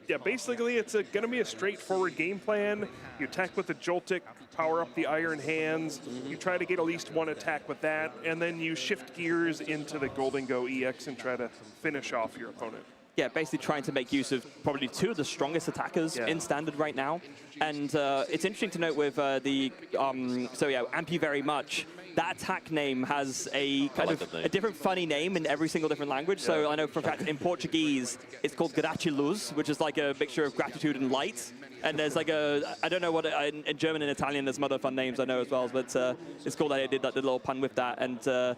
Speaker 19: yeah, basically it's going to be a straightforward game plan. You attack with the Joltik, power up the Iron Hands, you try to get at least 1 attack with that, and then you shift gears into the Golden Go EX and try to finish off your opponent.
Speaker 15: Yeah, basically trying to make use of probably 2 of the strongest attackers in Standard right now. And it's interesting to note with Amp You Very Much, that attack name has a kind of a different funny name in every single different language. So I know for a fact in Portuguese, it's called Gratiluz, which is like a mixture of gratitude and light. And there's like I don't know what, in German and Italian, there's some other fun names I know as well, but it's cool that I did that little pun with that. And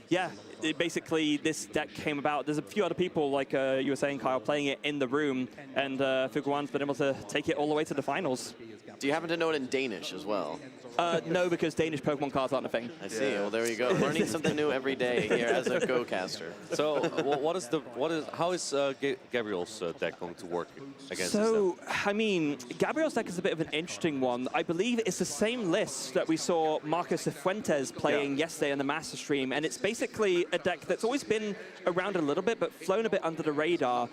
Speaker 13: yeah, basically this deck came about. There's a few other people, like you were saying, Kyle, playing it in the room, and Fuguan's been able to take it all the way to the finals.
Speaker 3: Do you happen to know it in Danish as well?
Speaker 13: No, because Danish Pokemon cards aren't a thing.
Speaker 3: I see. Well, there you go. Learning something new every day here as a Go-caster.
Speaker 21: So, how is Gabriel's deck going to work against this?
Speaker 13: So, I mean, Gabriel's deck is a bit of an interesting one. I believe it's the same list that we saw Marcos Cifuentes playing yesterday in the Master Stream, and it's basically a deck that's always been around a little bit, but flown a bit under the radar.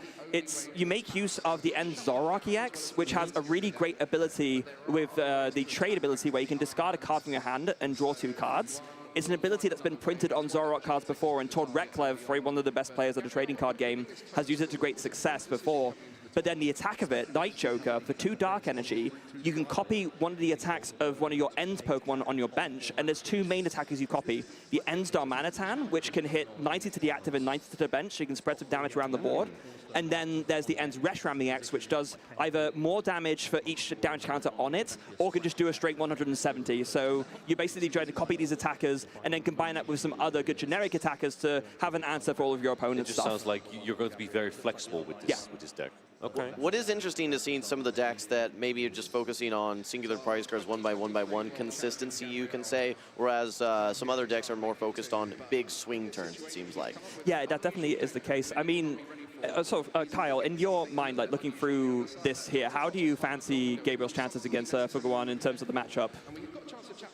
Speaker 13: You make use of the End Zoroark EX, which has a really great ability with the trade ability where you can discard a card from your hand and draw 2 cards. It's an ability that's been printed on Zoroark cards before, and Tord Reklev, one of the best players of the trading card game, has used it to great success before. But then the attack of it, Night Joker, for 2 Dark Energy, you can copy one of the attacks of one of your End Pokemon on your bench, and there's 2 main attackers you copy. The End Darmanitan, which can hit 90 to the active and 90 to the bench, so you can spread some damage around the board. And then there's the End's Reshiram EX, which does either more damage for each damage counter on it, or can just do a straight 170. So you basically try to copy these attackers, and then combine that with some other good generic attackers to have an answer for all of your opponents'
Speaker 21: It just sounds like you're going to be very flexible with this deck. Okay.
Speaker 3: What is interesting to see in some of the decks that maybe are just focusing on singular prize cards 1x1x1 consistency, you can say, whereas some other decks are more focused on big swing turns, it seems like.
Speaker 13: Yeah, that definitely is the case. I mean, Kyle, in your mind, like looking through this here, how do you fancy Gabriel's chances against Fuguan in terms of the matchup?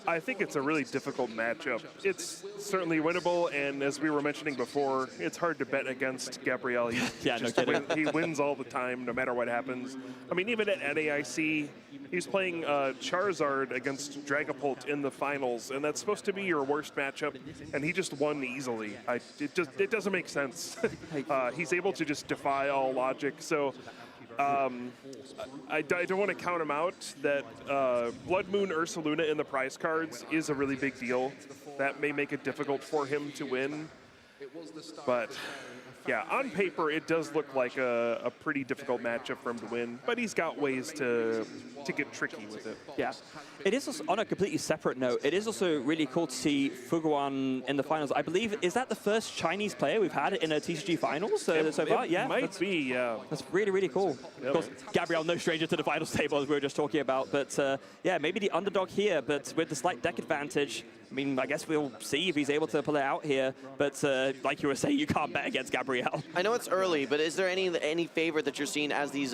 Speaker 19: I think it's a really difficult matchup. It's certainly winnable, and as we were mentioning before, it's hard to bet against Gabriel. He wins all the time, no matter what happens. I mean, even at NAIC, he's playing Charizard against Dragapult in the finals, and that's supposed to be your worst matchup, and he just won easily. It doesn't make sense. He's able to just defy all logic. So I don't want to count him out. That Blood Moon Ursaluna in the prize cards is a really big deal. That may make it difficult for him to win. But yeah, on paper, it does look like a pretty difficult matchup for him to win. But he's got ways to get tricky with it.
Speaker 13: Yeah. It is also, on a completely separate note, it is also really cool to see Fuguan in the finals. I believe, is that the first Chinese player we've had in a TCG finals so far? Yeah,
Speaker 19: might be, yeah.
Speaker 13: That's really, really cool. Of course, Gabriel, no stranger to the finals table, as we were just talking about. But yeah, maybe the underdog here, but with the slight deck advantage. I mean, I guess we'll see if he's able to pull it out here. But like you were saying, you can't bet against Gabriel.
Speaker 3: I know it's early, but is there any favorite that you're seeing as these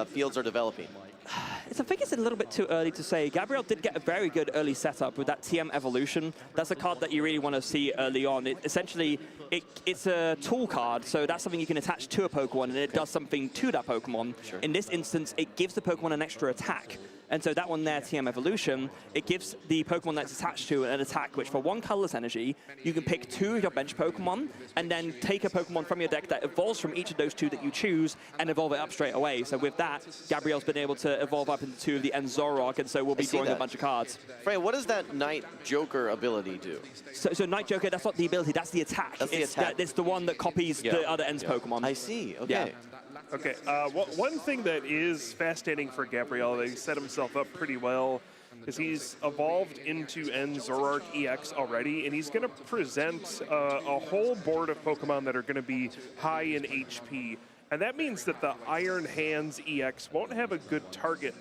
Speaker 3: fields are developing?
Speaker 13: I think it's a little bit too early to say. Gabriel did get a very good early setup with that TM Evolution. That's a card that you really want to see early on. Essentially, it's a tool card, so that's something you can attach to a Pokemon, and it does something to that Pokemon. Sure. In this instance, it gives the Pokemon an extra attack. And so that one there, TM Evolution, it gives the Pokemon that's attached to an attack, which for 1 colorless energy, you can pick 2 of your bench Pokemon, and then take a Pokemon from your deck that evolves from each of those 2 that you choose, and evolve it up straight away. So with that, Gabriel's been able to evolve up into 2 of the End Zoroark, and so we'll be drawing a bunch of cards.
Speaker 3: Freya, what does that Night Joker ability do?
Speaker 13: So Night Joker, that's not the ability, that's the attack.
Speaker 3: That's the attack.
Speaker 13: It's the one that copies the other End's Pokemon.
Speaker 3: I see, okay.
Speaker 13: Yeah.
Speaker 19: Okay, one thing that is fascinating for Gabriel, that he set himself up pretty well, is he's evolved into End Zoroark EX already, and he's going to present a whole board of Pokemon that are going to be high in HP. And that means that the Iron Hands EX won't have a good target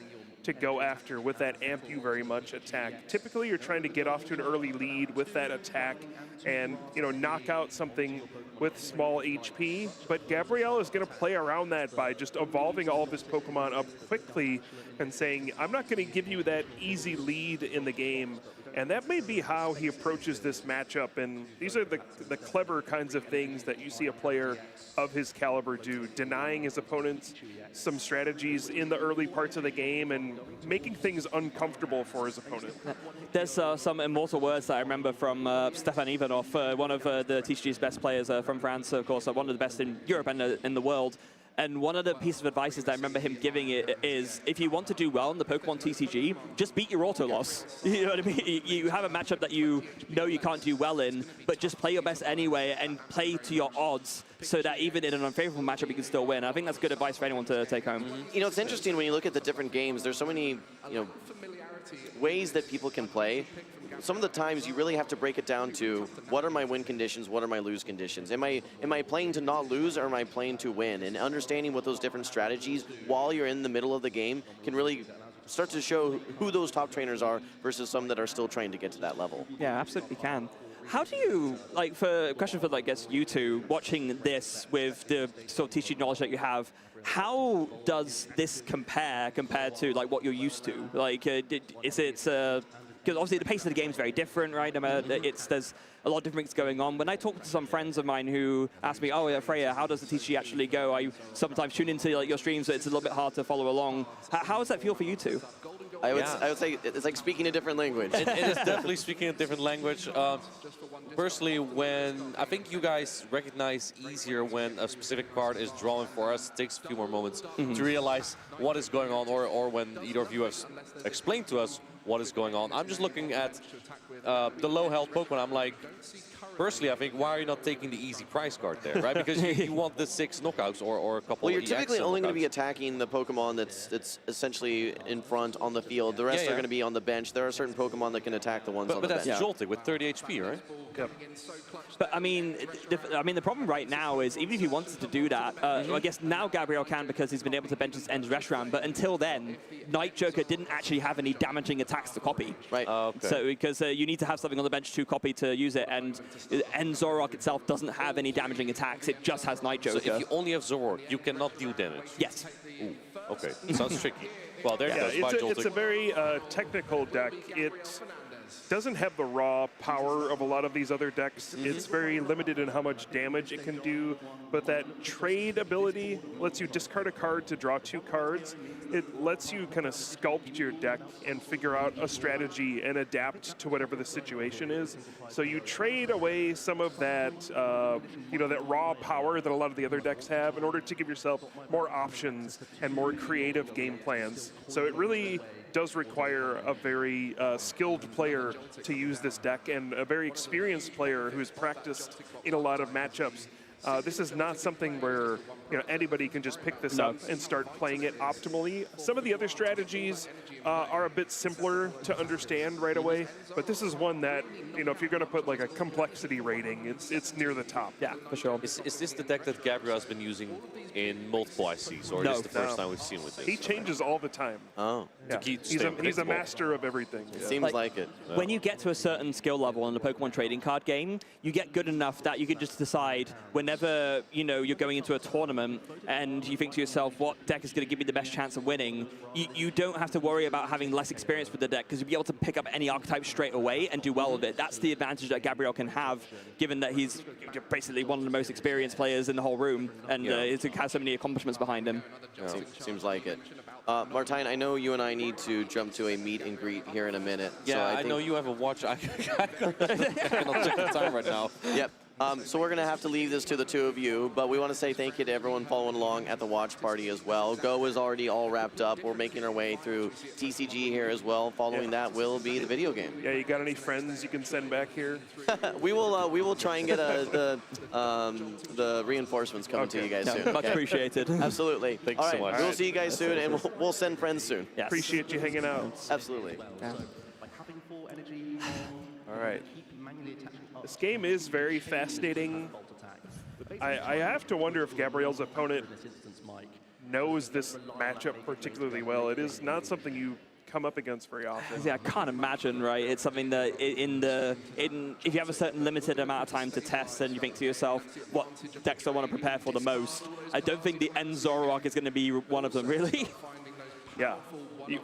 Speaker 19: to go after with that Amp You Very Much attack. Typically, you're trying to get off to an early lead with that attack and, knock out something with small HP, but Gabriel is going to play around that by just evolving all of his Pokemon up quickly and saying, I'm not going to give you that easy lead in the game. And that may be how he approaches this matchup, and these are the clever kinds of things that you see a player of his caliber do, denying his opponents some strategies in the early parts of the game and making things uncomfortable for his opponent.
Speaker 13: There's some immortal words that I remember from Stefan Ivanov, one of the TCG's best players from France, of course, one of the best in Europe and in the world. And one of the pieces of advice that I remember him giving it is, if you want to do well in the Pokemon TCG, just beat your auto loss. You know what I mean? You have a matchup that you know you can't do well in, but just play your best anyway and play to your odds. so that even in an unfavorable matchup, you can still win. I think that's good advice for anyone to take home.
Speaker 3: You know, it's interesting when you look at the different games. There's so many, ways that people can play. Some of the times you really have to break it down to what are my win conditions, what are my lose conditions. Am I playing to not lose, or am I playing to win? And understanding what those different strategies while you're in the middle of the game can really start to show who those top trainers are versus some that are still trying to get to that level.
Speaker 13: Yeah, absolutely can. How do you, question for, guess you two, watching this with the sort of TCG knowledge that you have, how does this compare compared to, what you're used to? Is it, because obviously the pace of the game is very different, right? There's a lot of different things going on. When I talk to some friends of mine who ask me, oh, yeah, Freya, how does the TCG actually go? I sometimes tune into your streams, so it's a little bit hard to follow along. How does that feel for you two?
Speaker 3: I would say it's like speaking a different language.
Speaker 21: It is definitely speaking a different language. Personally, when I think you guys recognize easier when a specific card is drawn for us, it takes a few more moments to realize what is going on, or when either of you have explained to us what is going on. I'm just looking at the low health Pokemon. I'm like, personally, I think, why are you not taking the easy prize card there, right? Because you want the 6 knockouts or a couple.
Speaker 3: Well, you're
Speaker 21: of
Speaker 3: typically only going to be
Speaker 21: knockouts.
Speaker 3: attacking the Pokemon that's essentially in front on the field. The rest are going to be on the bench. There are certain Pokemon that can attack the ones on the bench.
Speaker 21: But that's Joltik with 30 HP, right?
Speaker 3: Yep.
Speaker 13: But I mean, the problem right now is even if he wanted to do that, I guess now Gabriel can because he's been able to bench his End's Reshiram. But until then, Night Joker didn't actually have any damaging attacks to copy.
Speaker 3: Right.
Speaker 21: Okay.
Speaker 13: So because you need to have something on the bench to copy to use it, and End Zoroark itself doesn't have any damaging attacks. It just has Night Joker.
Speaker 21: So if you only have Zoroark, you cannot deal damage.
Speaker 13: Yes.
Speaker 21: Ooh, okay. Sounds tricky. Well, there it goes. Bye, Joltik.
Speaker 19: It's a very technical deck. It doesn't have the raw power of a lot of these other decks. It's very limited in how much damage it can do, but that trade ability lets you discard a card to draw 2 cards. It lets you kind of sculpt your deck and figure out a strategy and adapt to whatever the situation is. So you trade away some of that, that raw power that a lot of the other decks have in order to give yourself more options and more creative game plans. So it really does require a very skilled player to use this deck, and a very experienced player who's practiced in a lot of matchups. This is not something where anybody can just pick this up and start playing it optimally. Some of the other strategies are a bit simpler to understand right away, but this is one that, if you're going to put a complexity rating, it's near the top.
Speaker 13: Yeah, for sure.
Speaker 21: Is this the deck that Gabriel has been using in multiple ICs, or is this the first time we've seen with this?
Speaker 19: He changes all the time.
Speaker 3: Oh.
Speaker 19: Yeah. He's a master of everything.
Speaker 3: It seems like it.
Speaker 13: When you get to a certain skill level in the Pokemon trading card game, you get good enough that you can just decide whenever you're going into a tournament and you think to yourself, what deck is going to give me the best chance of winning? You don't have to worry about having less experience with the deck because you'll be able to pick up any archetype straight away and do well with it. That's the advantage that Gabriel can have, given that he's basically one of the most experienced players in the whole room, and he has so many accomplishments behind him.
Speaker 3: Seems like it. Martijn, I know you and I need to jump to a meet and greet here in a minute.
Speaker 21: Yeah,
Speaker 3: so
Speaker 21: I know you have a watch. I cannot check the time right now.
Speaker 3: Yep. So we're going to have to leave this to the 2 of you, but we want to say thank you to everyone following along at the watch party as well. Go is already all wrapped up. We're making our way through TCG here as well. Following that will be the video game.
Speaker 19: Yeah, you got any friends you can send back here?
Speaker 3: We will try and get the reinforcements coming to you guys soon.
Speaker 13: Much appreciated.
Speaker 3: Absolutely.
Speaker 21: Thanks
Speaker 3: all right,
Speaker 21: so much.
Speaker 3: We'll see you guys soon, and we'll send friends soon.
Speaker 13: Yes.
Speaker 19: Appreciate you hanging out.
Speaker 3: Absolutely.
Speaker 19: All right. This game is very fascinating. I have to wonder if Gabriel's opponent knows this matchup particularly well. It is not something you come up against very often.
Speaker 13: Yeah, I can't imagine, right? It's something that if you have a certain limited amount of time to test and you think to yourself, what decks do I want to prepare for the most? I don't think the End Zoroark is going to be one of them, really.
Speaker 19: Yeah.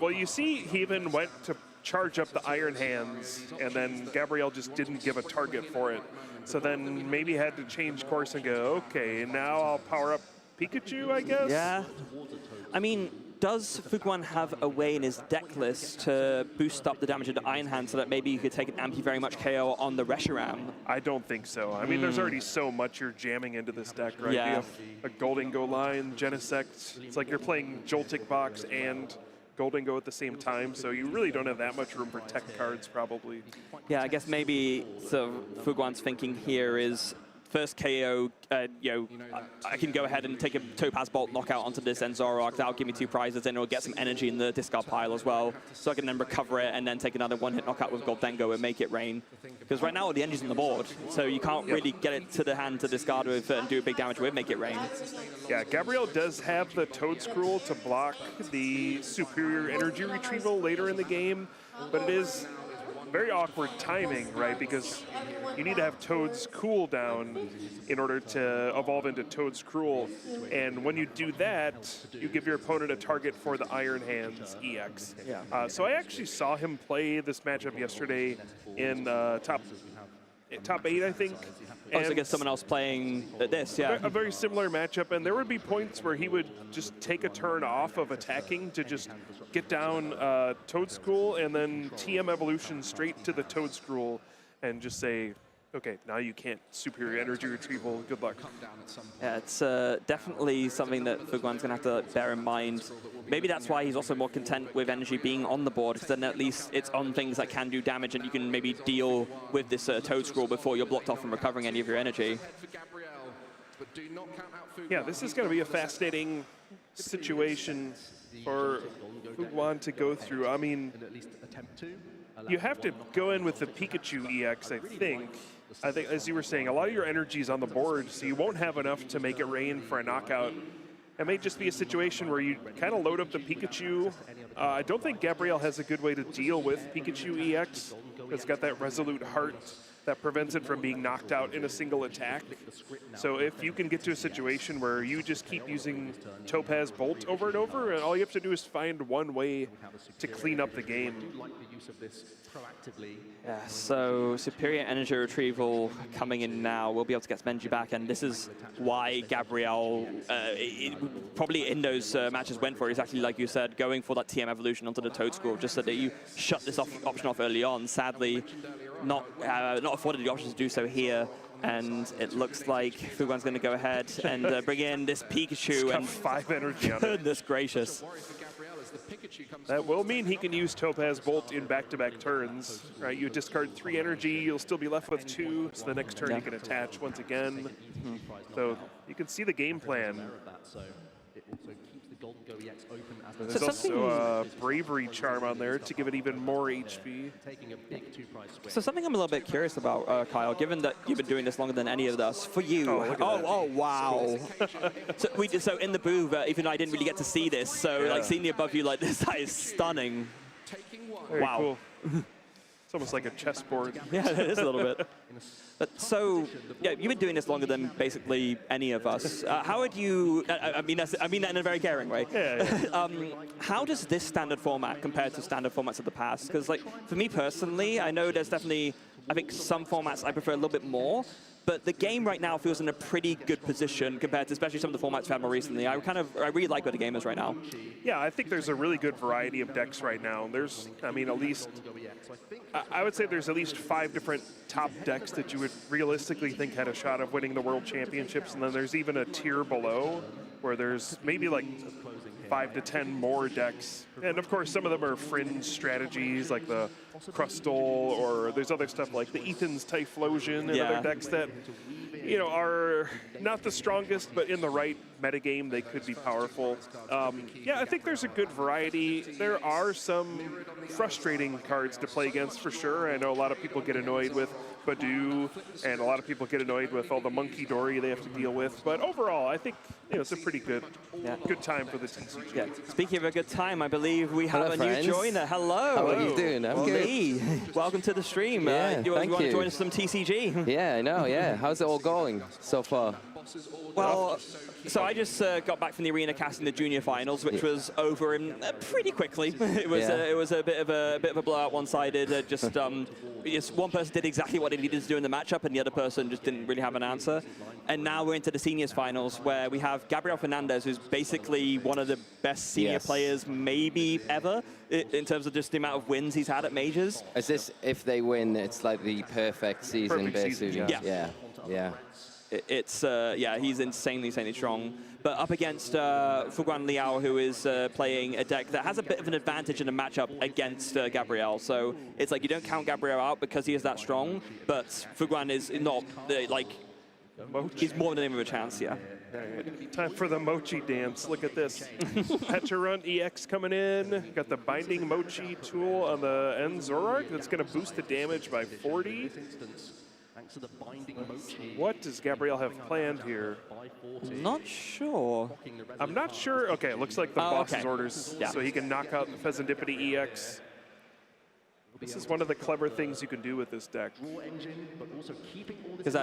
Speaker 19: Well, you see, he even went to charge up the Iron Hands, and then Gabriel just didn't give a target for it. So then maybe had to change course and go, okay, now I'll power up Pikachu, I guess?
Speaker 13: Yeah. I mean, does Fuguan have a way in his deck list to boost up the damage of the Iron Hand so that maybe you could take an Very Much KO on the Reshiram?
Speaker 19: I don't think so. I mean, there's already so much you're jamming into this deck, right?
Speaker 13: Yeah.
Speaker 19: You have a Goldingo line, Genesect. It's like you're playing Joltik Box and Goldingo at the same time, so you really don't have that much room for tech cards, probably.
Speaker 13: Yeah, I guess maybe so Fuguan's thinking here is first KO, I can go ahead and take a Topaz Bolt knockout onto this Zoroark. That'll give me 2 prizes, and it'll get some energy in the discard pile as well. So I can then recover it and then take another one-hit knockout with Goldengo and make it rain. Because right now, all the energy's on the board, so you can't really get it to the hand to discard with and do big damage with Make It Rain.
Speaker 19: Yeah, Gabrielle does have the Toedscruel to block the superior energy retrieval later in the game, but it is very awkward timing, right? Because you need to have Toad's cooldown in order to evolve into Toad's Cruel. And when you do that, you give your opponent a target for the Iron Hands EX. So I actually saw him play this matchup yesterday in top 8, I think.
Speaker 13: Oh, so I guess someone else playing this, yeah.
Speaker 19: A very similar matchup, and there would be points where he would just take a turn off of attacking to just get down Toedscruel and then TM Evolution straight to the Toedscruel and just say, okay, now you can't superior energy retrieval, good luck.
Speaker 13: Yeah, it's definitely something that Fuguan's going to have to bear in mind. Maybe that's why he's also more content with energy being on the board, because then at least it's on things that can do damage and you can maybe deal with this Toedscruel before you're blocked off from recovering any of your energy.
Speaker 19: Yeah, this is going to be a fascinating situation for Fuguan to go through. I mean, you have to go in with the Pikachu EX, I think. I think, as you were saying, a lot of your energy is on the board, so you won't have enough to make it rain for a knockout. It may just be a situation where you kind of load up the Pikachu. I don't think Gabrielle has a good way to deal with Pikachu EX. It's got that Resolute Heart that prevents it from being knocked out in a single attack. So if you can get to a situation where you just keep using Topaz Bolt over and over, and all you have to do is find one way to clean up the game.
Speaker 13: Yeah, so superior energy retrieval coming in now. We'll be able to get some energy back, and this is why Gabrielle probably in those matches went for exactly like you said, going for that TM evolution onto the Toedscruel, just so that you shut this option off early on. Sadly, not afforded the option to do so here. And it looks like Fuguan's going to go ahead and bring in this Pikachu.
Speaker 19: And 5 energy on it.
Speaker 13: Goodness gracious.
Speaker 19: That will mean he can use Topaz Bolt in back-to-back turns. Right, you discard 3 energy, you'll still be left with 2, so the next turn you can attach once again. So you can see the game plan. There's also a Bravery Charm on there to give it even more HP.
Speaker 13: So something I'm a little bit curious about, Kyle, given that you've been doing this longer than any of us, for you, oh wow. so in the booth, even though I didn't really get to see this, so like seeing the above you like this, that is stunning.
Speaker 19: Very
Speaker 13: wow.
Speaker 19: Cool. It's almost like a chessboard.
Speaker 13: Yeah, it is a little bit. So, yeah, you've been doing this longer than basically any of us. How would you, I mean that in a very caring way.
Speaker 19: Yeah.
Speaker 13: How does this standard format compare to standard formats of the past? Because, like, for me personally, I know there's definitely, I think some formats I prefer a little bit more, but the game right now feels in a pretty good position compared to especially some of the formats we've had more recently. I really like where the game is right now.
Speaker 19: Yeah, I think there's a really good variety of decks right now. There's, I mean, at least, I would say there's at least 5 different top decks that you would realistically think had a shot of winning the World Championships, and then there's even a tier below where there's maybe like 5 to 10 more decks. And of course, some of them are fringe strategies like the Crustal, or there's other stuff like the Ethan's Typhlosion and other decks that, you know, are not the strongest, but in the right metagame, they could be powerful. Yeah, I think there's a good variety. There are some frustrating cards to play against for sure. I know a lot of people get annoyed with Badoo, and a lot of people get annoyed with all the Monkey Dory they have to deal with. But overall, I think it's a pretty good time for the TCG.
Speaker 13: Yeah. Speaking of a good time, I believe we have
Speaker 8: friends.
Speaker 13: New joiner. Hello.
Speaker 8: How are you doing? I'm good.
Speaker 13: Lee, welcome to the stream.
Speaker 8: Yeah,
Speaker 13: you want to join us some
Speaker 8: some
Speaker 13: TCG?
Speaker 8: Yeah, I know, yeah. How's it all going so far?
Speaker 13: Well, so I just got back from the arena casting the junior finals, which was over in pretty quickly. It was a bit of a blowout, one-sided. Just one person did exactly what they needed to do in the matchup, and the other person just didn't really have an answer. And now we're into the seniors finals, where we have Gabriel Fernandez, who's basically one of the best senior players maybe ever in terms of just the amount of wins he's had at majors.
Speaker 8: Is this, if they win, it's like the perfect season, basically? Yeah.
Speaker 13: He's insanely strong. But up against Fuguan Liao, who is playing a deck that has a bit of an advantage in a matchup against Gabriel. So it's like you don't count Gabriel out because he is that strong, but Fuguan is not He's more than a chance, yeah.
Speaker 19: Right. Time for the Mochi dance. Look at this. Petrarun EX coming in. Got the Binding Mochi tool on the end Zoroark. That's going to boost the damage by 40. What does Gabrielle have planned here?
Speaker 13: Not sure.
Speaker 19: I'm not sure. Okay, it looks like the boss's
Speaker 13: okay.
Speaker 19: orders,
Speaker 13: Yeah.
Speaker 19: so he can knock out the Pheasantipity EX. This is one of the clever things you can do with this deck.
Speaker 13: Because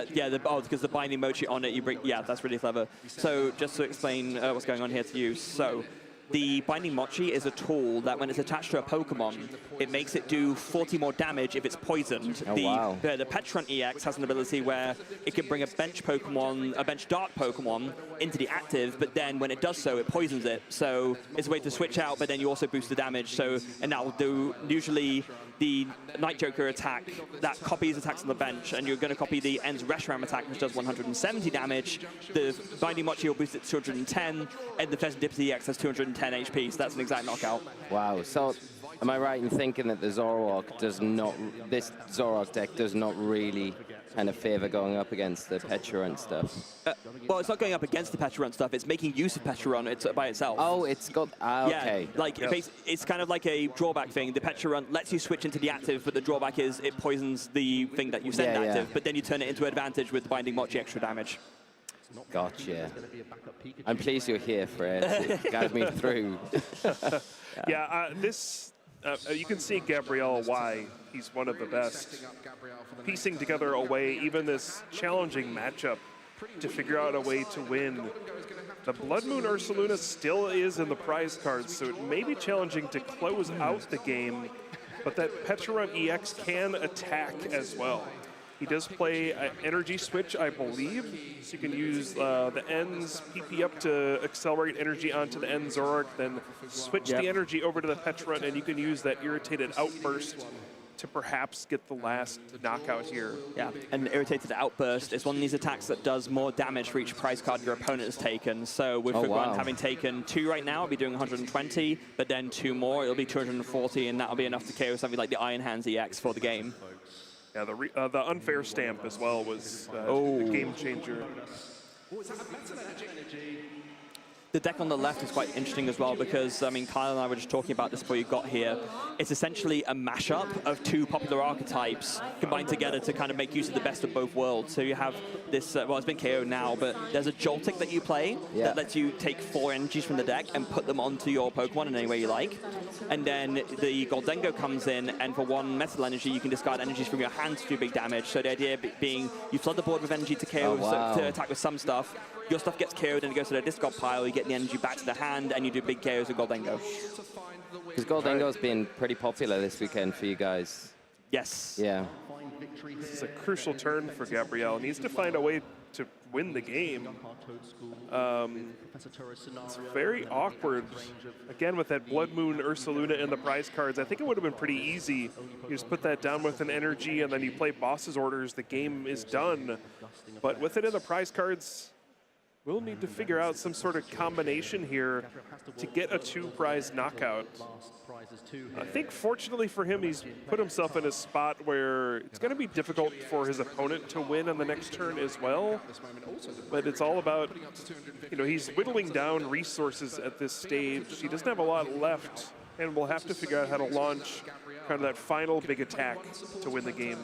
Speaker 13: because the binding mochi on it, you bring, yeah, that's really clever. So just to explain what's going on here to you, so the binding mochi is a tool that when it's attached to a Pokemon, it makes it do 40 more damage if it's poisoned.
Speaker 8: Oh, wow.
Speaker 13: The Petrarun EX has an ability where it can bring a bench Pokemon, a bench dark Pokemon, into the active, but then when it does so, it poisons it. So it's a way to switch out, but then you also boost the damage. So, and that will do usually the Night Joker attack that copies attacks on the bench, and you're going to copy the End's Reshiram attack, which does 170 damage. The Binding Mochi will boost it to 210, and the Pheasantipity EX has 210 HP, so that's an exact knockout.
Speaker 8: Wow. So, am I right in thinking that the Zoroark does not, this Zoroark deck does not really kind of favor going up against the Petrarun stuff?
Speaker 13: Well, it's not going up against the Petrarun stuff. It's making use of Petrarun by itself.
Speaker 8: Oh, it's got... okay.
Speaker 13: Yeah, like it's kind of like a drawback thing. The Petrarun lets you switch into the active, but the drawback is it poisons the thing that you send active, but then you turn it into advantage with the Binding Mochi extra damage.
Speaker 8: Gotcha. I'm pleased you're here, Fred. It guided me through.
Speaker 19: Yeah, you can see Gabrielle why he's one of the best. Piecing together a way, even this challenging matchup, to figure out a way to win. The Blood Moon Ursaluna still is in the prize cards, so it may be challenging to close out the game, but that Petrarun EX can attack as well. He does play Energy Switch, I believe, so you can use the End's PP up to accelerate energy onto the End Zoroark, then switch the energy over to the Petrarun, and you can use that Irritated Outburst to perhaps get the last knockout here.
Speaker 13: Yeah, and Irritated Outburst is one of these attacks that does more damage for each prize card your opponent has taken. So with Figron having taken 2 right now, it'll be doing 120, but then 2 more, it'll be 240, and that'll be enough to KO something like the Iron Hands EX for the game.
Speaker 19: Yeah, the unfair stamp as well was a game changer.
Speaker 13: The deck on the left is quite interesting as well because, I mean, Kyle and I were just talking about this before you got here. It's essentially a mashup of 2 popular archetypes combined together to kind of make use of the best of both worlds. So you have this, well, it's been KO now, but there's a Joltik that you play that lets you take 4 energies from the deck and put them onto your Pokemon in any way you like. And then the Goldengo comes in, and for 1 metal energy, you can discard energies from your hand to do big damage. So the idea being you flood the board with energy to KO, to attack with some stuff. Your stuff gets KO'd and it goes to the discard pile, you get the energy back to the hand, and you do big KOs with Goldengo.
Speaker 8: Because Goldengo's been pretty popular this weekend for you guys.
Speaker 13: Yes.
Speaker 8: Yeah.
Speaker 19: This is a crucial turn for Gabrielle. He needs to find a way to win the game. It's very awkward. Again, with that Blood Moon Ursaluna in the prize cards, I think it would have been pretty easy. You just put that down with an energy, and then you play boss's orders. The game is done. But with it in the prize cards, we'll need to figure out some sort of combination here to get a 2-prize knockout. I think fortunately for him, he's put himself in a spot where it's going to be difficult for his opponent to win on the next turn as well. But it's all about, you know, he's whittling down resources at this stage. He doesn't have a lot left, and we'll have to figure out how to launch kind of that final big attack to win the game.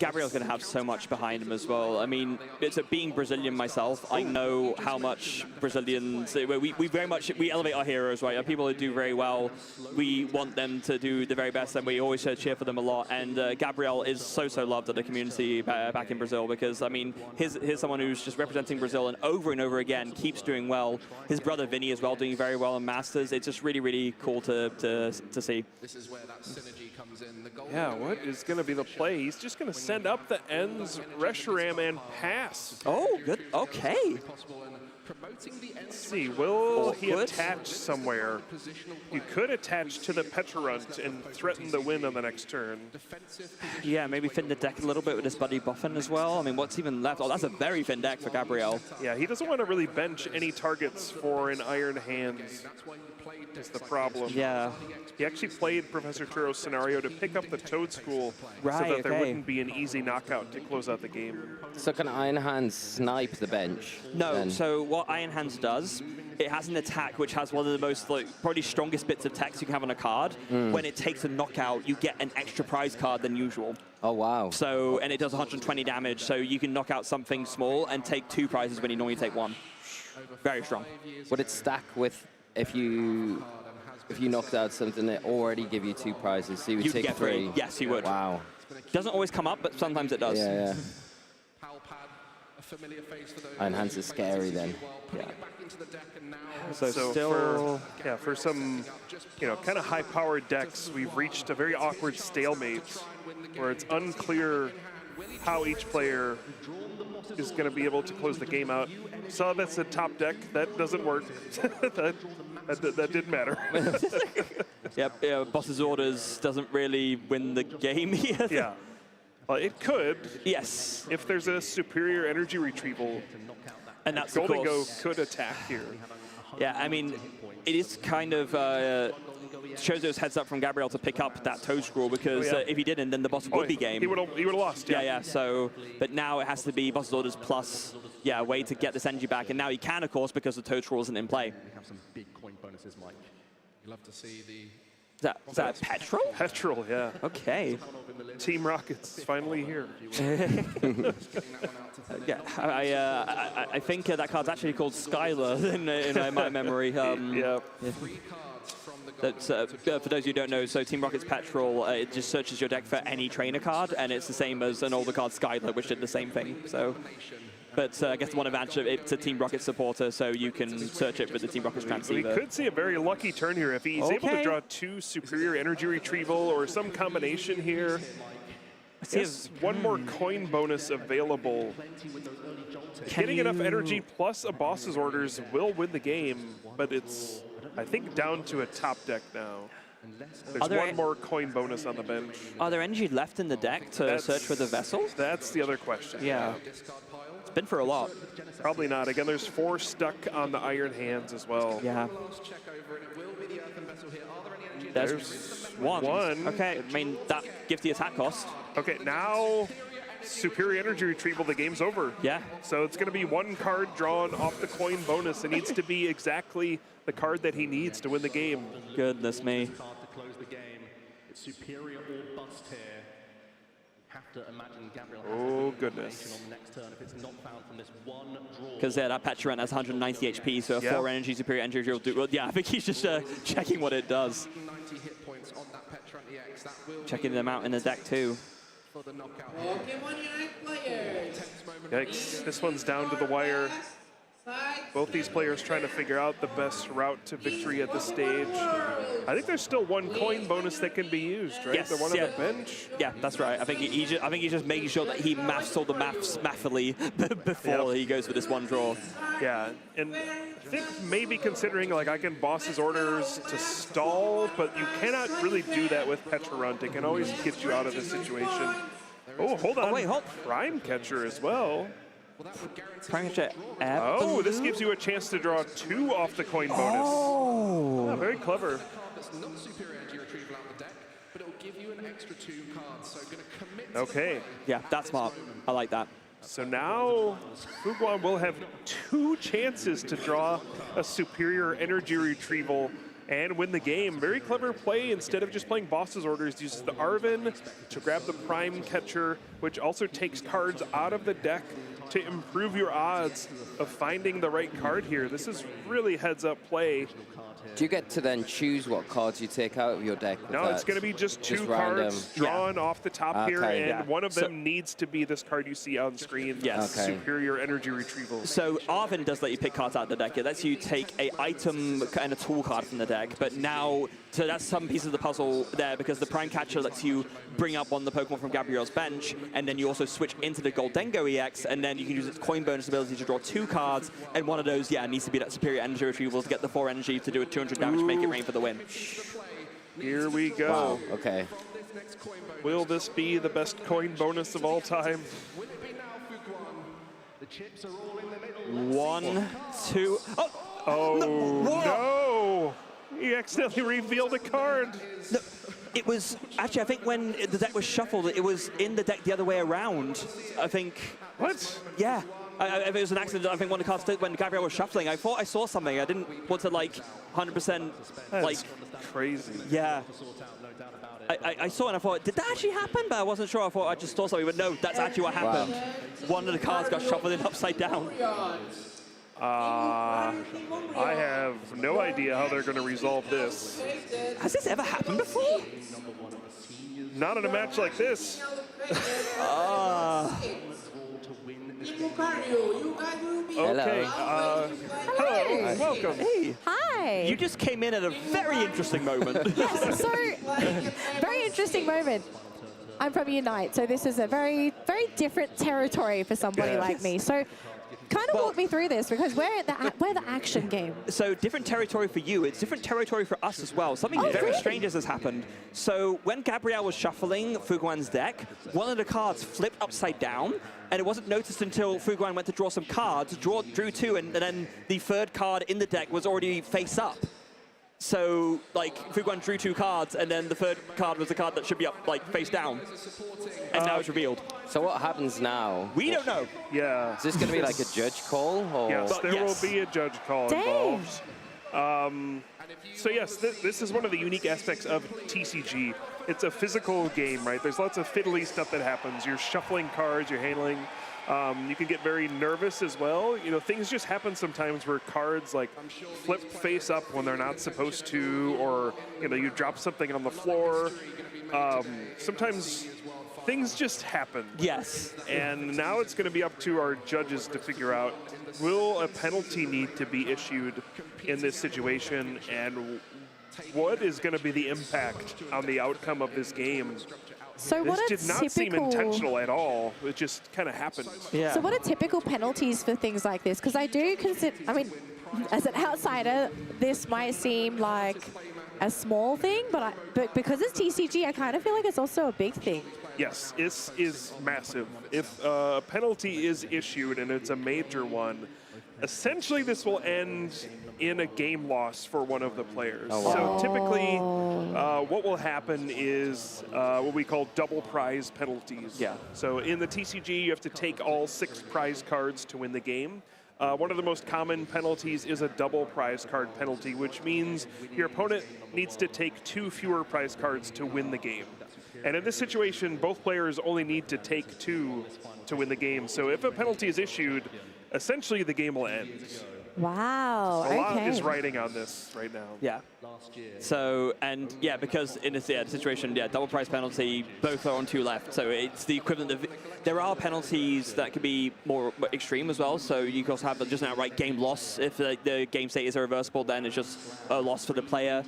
Speaker 13: Gabriel's going to have so much behind him as well. I mean, it's being Brazilian myself, I know how much Brazilians, we very much, we elevate our heroes, right? Our people who do very well, we want them to do the very best, and we always cheer for them a lot. And Gabriel is so loved at the community back in Brazil because, I mean, here's someone who's just representing Brazil and over again keeps doing well. His brother Vinny as well, doing very well in Masters. It's just really cool to see.
Speaker 10: This is where that synergy comes in.
Speaker 19: Yeah, what is going to be the play? He's just going to send up the End's Reshiram and pass.
Speaker 13: Oh, good. Okay.
Speaker 19: Let's see, will he attach somewhere? You could attach to the Petrarunt and threaten the win on the next turn.
Speaker 13: Yeah, maybe thin the deck a little bit with his buddy Buffin as well. I mean, what's even left? Oh, that's a very thin deck for Gabriel.
Speaker 19: Yeah, he doesn't want to really bench any targets for an Iron Hands. Is the problem.
Speaker 13: Yeah.
Speaker 19: He actually played Professor Turo's scenario to pick up the Toad School so
Speaker 13: Right,
Speaker 19: that there wouldn't be an easy knockout to close out the game.
Speaker 8: So can Iron Hands snipe the bench?
Speaker 13: No,
Speaker 8: then?
Speaker 13: so what Iron Hands does, it has an attack which has one of the most, probably strongest bits of text you can have on a card. When it takes a knockout, you get an extra prize card than usual.
Speaker 8: Oh, wow.
Speaker 13: So, and it does 120 damage, so you can knock out something small and take 2 prizes when you normally take 1. Very strong.
Speaker 8: Would it stack with if you knocked out something that already give you 2 prizes, so you would
Speaker 13: You'd
Speaker 8: take
Speaker 13: get
Speaker 8: 3?
Speaker 13: Yes, you would.
Speaker 8: Wow.
Speaker 13: Doesn't always come up, but sometimes it does.
Speaker 8: Yeah, yeah. Iron Hands is scary then.
Speaker 13: Yeah.
Speaker 19: So still, for some, kind of high-powered decks, we've reached a very awkward stalemate where it's unclear how each player is going to be able to close the game out. So that's the top deck. That doesn't work. that didn't matter.
Speaker 13: Yep, Boss's Orders doesn't really win the game here.
Speaker 19: Yeah. Well, it could.
Speaker 13: Yes.
Speaker 19: If there's a superior energy retrieval,
Speaker 13: and that's
Speaker 19: Golden
Speaker 13: of
Speaker 19: Go
Speaker 13: course,
Speaker 19: could attack here.
Speaker 13: Yeah, I mean, it is kind of shows those heads up from Gabriel to pick up that Toad Scroll because if he didn't, then the boss would be game.
Speaker 19: He would have lost.
Speaker 13: Yeah. So, but now it has to be Boss's Orders plus, a way to get this energy back, and now he can, of course, because the Toad Scroll isn't in play.
Speaker 10: We have some big coin bonuses, Mike. You love to see the.
Speaker 13: Is that Petrol?
Speaker 19: Petrol, yeah.
Speaker 13: Okay.
Speaker 19: Team Rocket's finally here.
Speaker 13: Yeah, I think that card's actually called Skylar in my memory.
Speaker 19: Yeah.
Speaker 13: That's, for those who don't know, so Team Rocket's Petrol, it just searches your deck for any trainer card, and it's the same as an older card, Skylar, which did the same thing. So, but I guess the one advantage of it's a Team Rocket supporter, so you can search it with the Team Rocket's transceiver.
Speaker 19: We could see a very lucky turn here if he's able to draw 2 superior energy retrieval or some combination here. Yes, one more coin bonus available. Getting enough energy plus a boss's orders will win the game, but it's, I think, down to a top deck now. There's one more coin bonus on the bench.
Speaker 13: Are there energy left in the deck to search for the vessel?
Speaker 19: That's the other question.
Speaker 13: Yeah. It's been for a lot.
Speaker 19: Probably not. Again, there's 4 stuck on the Iron Hands as well.
Speaker 13: Yeah. There's one. Okay, I mean, that gives the attack cost.
Speaker 19: Okay, now superior energy retrieval, the game's over.
Speaker 13: Yeah.
Speaker 19: So it's going to be 1 card drawn off the coin bonus. It needs to be exactly the card that he needs to win the game.
Speaker 13: Goodness me.
Speaker 14: Superior or bust here. Have to imagine Gabriel
Speaker 19: has goodness.
Speaker 14: on the next turn if it's not found from this one draw.
Speaker 13: Because that Petrarent has 190 HP, so a 4 energy superior energy will do. Well, yeah, I think he's just checking what it does.
Speaker 10: 90 hit points on that Petrarunt EX. That will
Speaker 13: Checking them out in the deck too.
Speaker 10: for the knockout.
Speaker 6: Pokémon Unite players.
Speaker 19: Yikes, this one's down to the wire. Both these players trying to figure out the best route to victory at this stage. I think there's still 1 coin bonus that can be used, right?
Speaker 13: Yes,
Speaker 19: the one on the bench?
Speaker 13: Yeah, that's right. I think he's just making sure that he maths all the maths mathily before he goes for this 1 draw.
Speaker 19: Yeah, and I think maybe considering, like, I can boss his orders to stall, but you cannot really do that with Petrarunt. It can always get you out of this situation. Oh, hold on.
Speaker 13: Oh, wait, hold.
Speaker 19: Prime Catcher as well.
Speaker 13: Prime Catcher.
Speaker 19: Oh, this gives you a chance to draw 2 off the coin bonus.
Speaker 13: Oh,
Speaker 19: very clever.
Speaker 10: That's not superior energy retrieval out the deck, but it'll give you an extra 2 cards. So going to commit to
Speaker 19: Okay.
Speaker 13: Yeah, that's smart. I like that.
Speaker 19: So now Fuguan will have 2 chances to draw a superior energy retrieval and win the game. Very clever play. Instead of just playing boss's orders, uses the Arven to grab the Prime Catcher, which also takes cards out of the deck to improve your odds of finding the right card here. This is really heads-up play.
Speaker 8: Do you get to then choose what cards you take out of your deck?
Speaker 19: No, it's going to be just 2 cards drawn off the top here, and one of them needs to be this card you see on screen.
Speaker 13: Yes.
Speaker 19: Superior energy retrieval.
Speaker 13: So Arven does let you pick cards out of the deck. It lets you take a item and a tool card from the deck, but now, so that's some piece of the puzzle there, because the Prime Catcher lets you bring up one of the Pokemon from Gabriel's bench, and then you also switch into the Goldengo EX, and then then you can use its coin bonus ability to draw 2 cards, and one of those, yeah, needs to be that superior energy retrieval to get the 4 energy to do a 200 damage, make it rain for the win.
Speaker 19: Here we go.
Speaker 8: Wow, okay.
Speaker 19: Will this be the best coin bonus of all time?
Speaker 13: 1, 2, oh!
Speaker 19: Oh, no! He accidentally revealed a card.
Speaker 13: No, it was, actually, I think when the deck was shuffled, it was in the deck the other way around. I think.
Speaker 19: What?
Speaker 13: Yeah. It was an accident. I think one of the cards, when Gabriel was shuffling, I thought I saw something. I didn't want to, like, 100%, like...
Speaker 19: crazy.
Speaker 13: Yeah. I saw it and I thought, did that actually happen? But I wasn't sure. I thought I just saw something. But no, that's actually what happened. Wow. One of the cards got shuffled in upside down.
Speaker 19: I have no idea how they're going to resolve this.
Speaker 13: Has this ever happened before?
Speaker 19: Not in a match like this. Okay. Hello. Welcome.
Speaker 13: Hey.
Speaker 7: Hi.
Speaker 13: You just came in at a very interesting moment.
Speaker 7: Yes, so very interesting moment. I'm from Unite, so this is a very, very different territory for somebody like me. So kind of walk me through this, because we're the action game.
Speaker 13: So different territory for you. It's different territory for us as well. Something very strange has happened. So when Gabriel was shuffling Fuguan's deck, one of the cards flipped upside down, and it wasn't noticed until Fuguan went to draw some cards, drew 2, and then the 3rd card in the deck was already face up. So, like, Fuguan drew 2 cards, and then the 3rd card was the card that should be up, like, face down. And now it's revealed.
Speaker 8: So what happens now?
Speaker 13: We don't know.
Speaker 19: Yeah.
Speaker 8: Is this going to be like a judge call? Or?
Speaker 19: Yes, there will be a judge call involved. So yes, this is one of the unique aspects of TCG. It's a physical game, right? There's lots of fiddly stuff that happens. You're shuffling cards, you're handling. You can get very nervous as well. You know, things just happen sometimes where cards like flip face up when they're not supposed to, or you know, you drop something on the floor. Sometimes things just happen.
Speaker 13: Yes.
Speaker 19: And now it's going to be up to our judges to figure out, will a penalty need to be issued in this situation, and what is going to be the impact on the outcome of this game?
Speaker 7: So
Speaker 19: this did not seem intentional at all. It just kind of happened.
Speaker 7: Yeah. So what are typical penalties for things like this? Because I do consider, I mean, as an outsider, this might seem like a small thing, but because it's TCG, I kind of feel like it's also a big thing.
Speaker 19: Yes, this is massive. If a penalty is issued and it's a major one, essentially this will end in a game loss for one of the players.
Speaker 8: Oh, wow.
Speaker 19: So typically what will happen is what we call double prize penalties.
Speaker 13: Yeah.
Speaker 19: So in the TCG, you have to take all 6 prize cards to win the game. One of the most common penalties is a double prize card penalty, which means your opponent needs to take 2 fewer prize cards to win the game. And in this situation, both players only need to take 2 to win the game. So if a penalty is issued, essentially the game will end.
Speaker 7: Wow,
Speaker 19: A lot is riding on this right now.
Speaker 13: Yeah. So, and yeah, because in this situation, yeah, double price penalty, both are on 2 left. So it's the equivalent of, there are penalties that could be more extreme as well. So you can also have just an outright game loss. If the game state is irreversible, then it's just a loss for the player.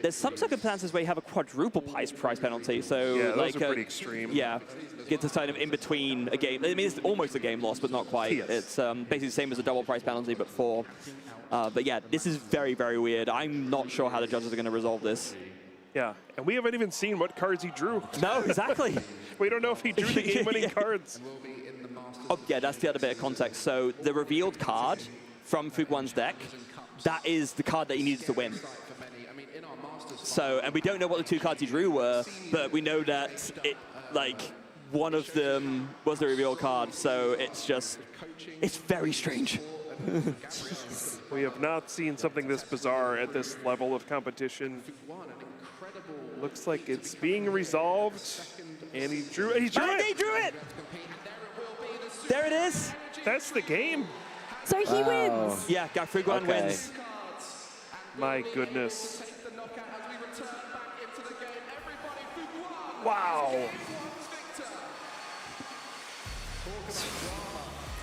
Speaker 13: There's some circumstances where you have a quadruple price penalty. So
Speaker 19: yeah,
Speaker 13: like
Speaker 19: those are pretty extreme.
Speaker 13: Yeah, it's kind of in between a game. I mean, it's almost a game loss, but not quite.
Speaker 19: Yes.
Speaker 13: It's basically the same as a double price penalty, but 4. But yeah, this is very, very weird. I'm not sure how the judges are going to resolve this.
Speaker 19: Yeah, and we haven't even seen what cards he drew.
Speaker 13: No, exactly.
Speaker 19: We don't know if he drew the game-winning cards.
Speaker 13: Oh, yeah, that's the other bit of context. So the revealed card from Fuguan's deck, that is the card that he needed to win. So, and we don't know what the 2 cards he drew were, but we know that it, like, one of them was the revealed card. So it's just, it's very strange.
Speaker 19: We have not seen something this bizarre at this level of competition. Looks like it's being resolved, and he drew it.
Speaker 13: He drew it! There it is.
Speaker 19: That's the game.
Speaker 7: So he wins.
Speaker 13: Yeah, Fuguan wins.
Speaker 19: My goodness. Wow.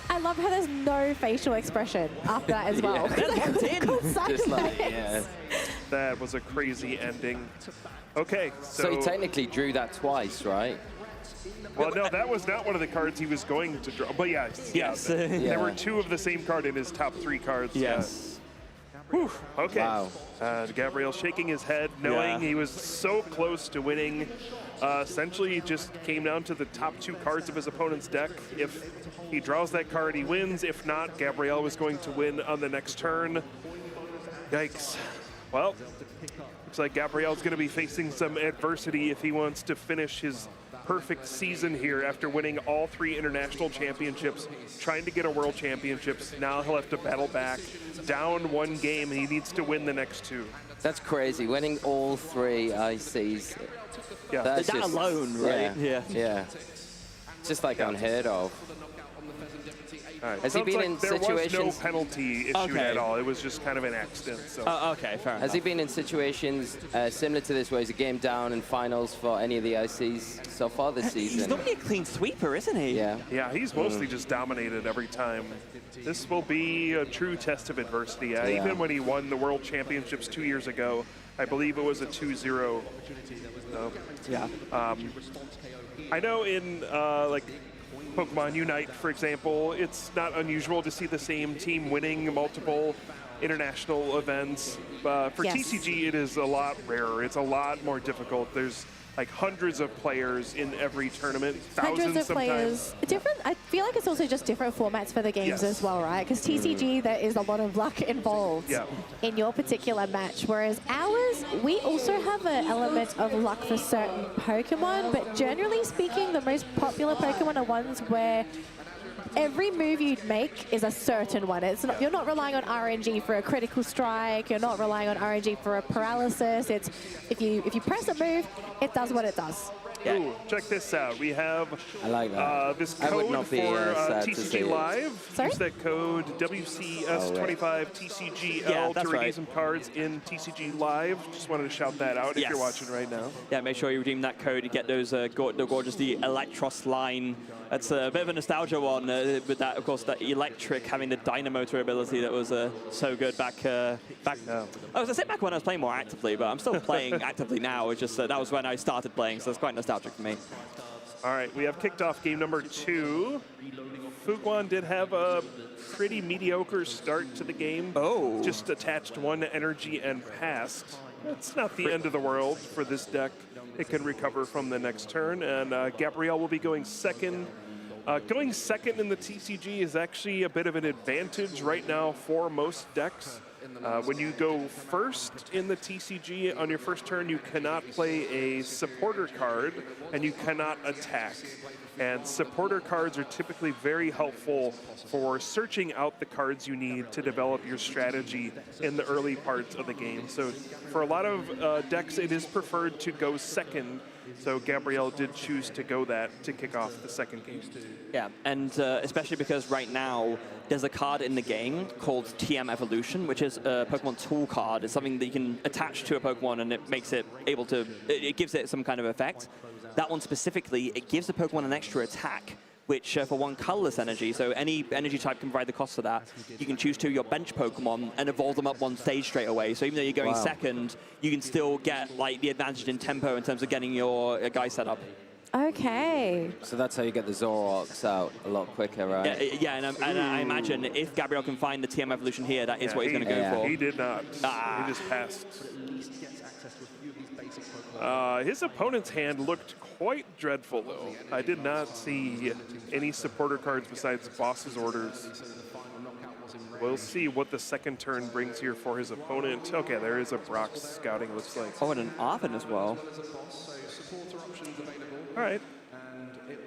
Speaker 7: I love how there's no facial expression after that as well.
Speaker 8: Just like, yeah.
Speaker 19: That was a crazy ending. Okay,
Speaker 8: so he technically drew that twice, right?
Speaker 19: Well, no, that was not one of the cards he was going to draw. But yes. There were 2 of the same card in his top 3 cards.
Speaker 13: Yes.
Speaker 19: Whew, okay.
Speaker 8: Wow.
Speaker 19: Gabriel shaking his head, knowing he was so close to winning. Essentially, just came down to the top 2 cards of his opponent's deck. If he draws that card, he wins. If not, Gabriel was going to win on the next turn. Yikes. Well, looks like Gabriel's going to be facing some adversity if he wants to finish his perfect season here after winning all 3 international championships, trying to get a world championships. Now he'll have to battle back, down 1 game, and he needs to win the next 2.
Speaker 8: That's crazy, winning all 3 ICs.
Speaker 19: Yeah.
Speaker 8: That's
Speaker 13: that
Speaker 8: just,
Speaker 13: alone, right?
Speaker 8: Yeah. Just like unheard of.
Speaker 19: Right.
Speaker 8: Has he been in
Speaker 19: there
Speaker 8: situations?
Speaker 19: There was no penalty issued at all. It was just kind of an accident. So.
Speaker 13: Okay, fair enough.
Speaker 8: Has he been in situations similar to this, where he's a game down in finals for any of the ICs so far this season?
Speaker 13: He's normally a clean sweeper, isn't he?
Speaker 8: Yeah.
Speaker 19: Yeah, he's mostly just dominated every time. This will be a true test of adversity. Even when he won the World Championships 2 years ago, I believe it was a 2-0. So,
Speaker 13: yeah.
Speaker 19: I know in like Pokemon Unite, for example, it's not unusual to see the same team winning multiple international events. For TCG, it is a lot rarer. It's a lot more difficult. There's like hundreds of players in every tournament, thousands
Speaker 7: Hundreds of players.
Speaker 19: sometimes.
Speaker 7: Different. I feel like it's also just different formats for the games as well, right? Because TCG, there is a lot of luck involved in your particular match, whereas ours, we also have an element of luck for certain Pokemon, but generally speaking, the most popular Pokemon are ones where every move you'd make is a certain one. It's not, you're not relying on RNG for a critical strike. You're not relying on RNG for a paralysis. It's if you press a move, it does what it does.
Speaker 19: Yeah. Ooh, check this out. We have this
Speaker 8: I would
Speaker 19: code
Speaker 8: not
Speaker 19: for
Speaker 8: be, sad to see
Speaker 19: TCG
Speaker 8: it.
Speaker 19: Live.
Speaker 7: Sorry?
Speaker 19: Use that code WCS25 TCGL to redeem some cards in TCG Live. Just wanted to shout that out if you're watching right now.
Speaker 13: Yeah, make sure you redeem that code. You get those the gorgeous the Electros line. That's a bit of a nostalgia one with that, of course, that electric having the Dynamotor ability that was so good back. I was gonna say back when I was playing more actively, but I'm still playing actively now. It's just that was when I started playing, so it's quite nostalgic for me.
Speaker 19: All right, we have kicked off game number 2. Fuguan did have a pretty mediocre start to the game. Just attached 1 energy and passed. It's not the end of the world for this deck. It can recover from the next turn, and Gabriel will be going second. Going second in the TCG is actually a bit of an advantage right now for most decks. When you go first in the TCG, on your first turn, you cannot play a supporter card, and you cannot attack. And supporter cards are typically very helpful for searching out the cards you need to develop your strategy in the early parts of the game. So for a lot of decks, it is preferred to go second. So Gabriel did choose to go that to kick off the second game.
Speaker 13: Yeah, and especially because right now there's a card in the game called TM Evolution, which is a Pokemon tool card. It's something that you can attach to a Pokemon and it makes it able to, it gives it some kind of effect. That one specifically, it gives the Pokemon an extra attack, which for 1 colorless energy, so any energy type can provide the cost for that. You can choose 2 of your bench Pokemon and evolve them up 1 stage straight away. So even though you're going second, you can still get like the advantage in tempo in terms of getting your guy set up.
Speaker 7: Okay.
Speaker 8: So that's how you get the Zoroarks out a lot quicker, right?
Speaker 13: Yeah, and I imagine if Gabriel can find the TM Evolution here, that is what he's going to go for.
Speaker 19: He did not. He just passed. His opponent's hand looked quite dreadful, though. I did not see any supporter cards besides Boss's Orders. We'll see what the second turn brings here for his opponent. Okay, there is a Brock scouting, looks like.
Speaker 13: Oh, and an Arven as well.
Speaker 19: All right.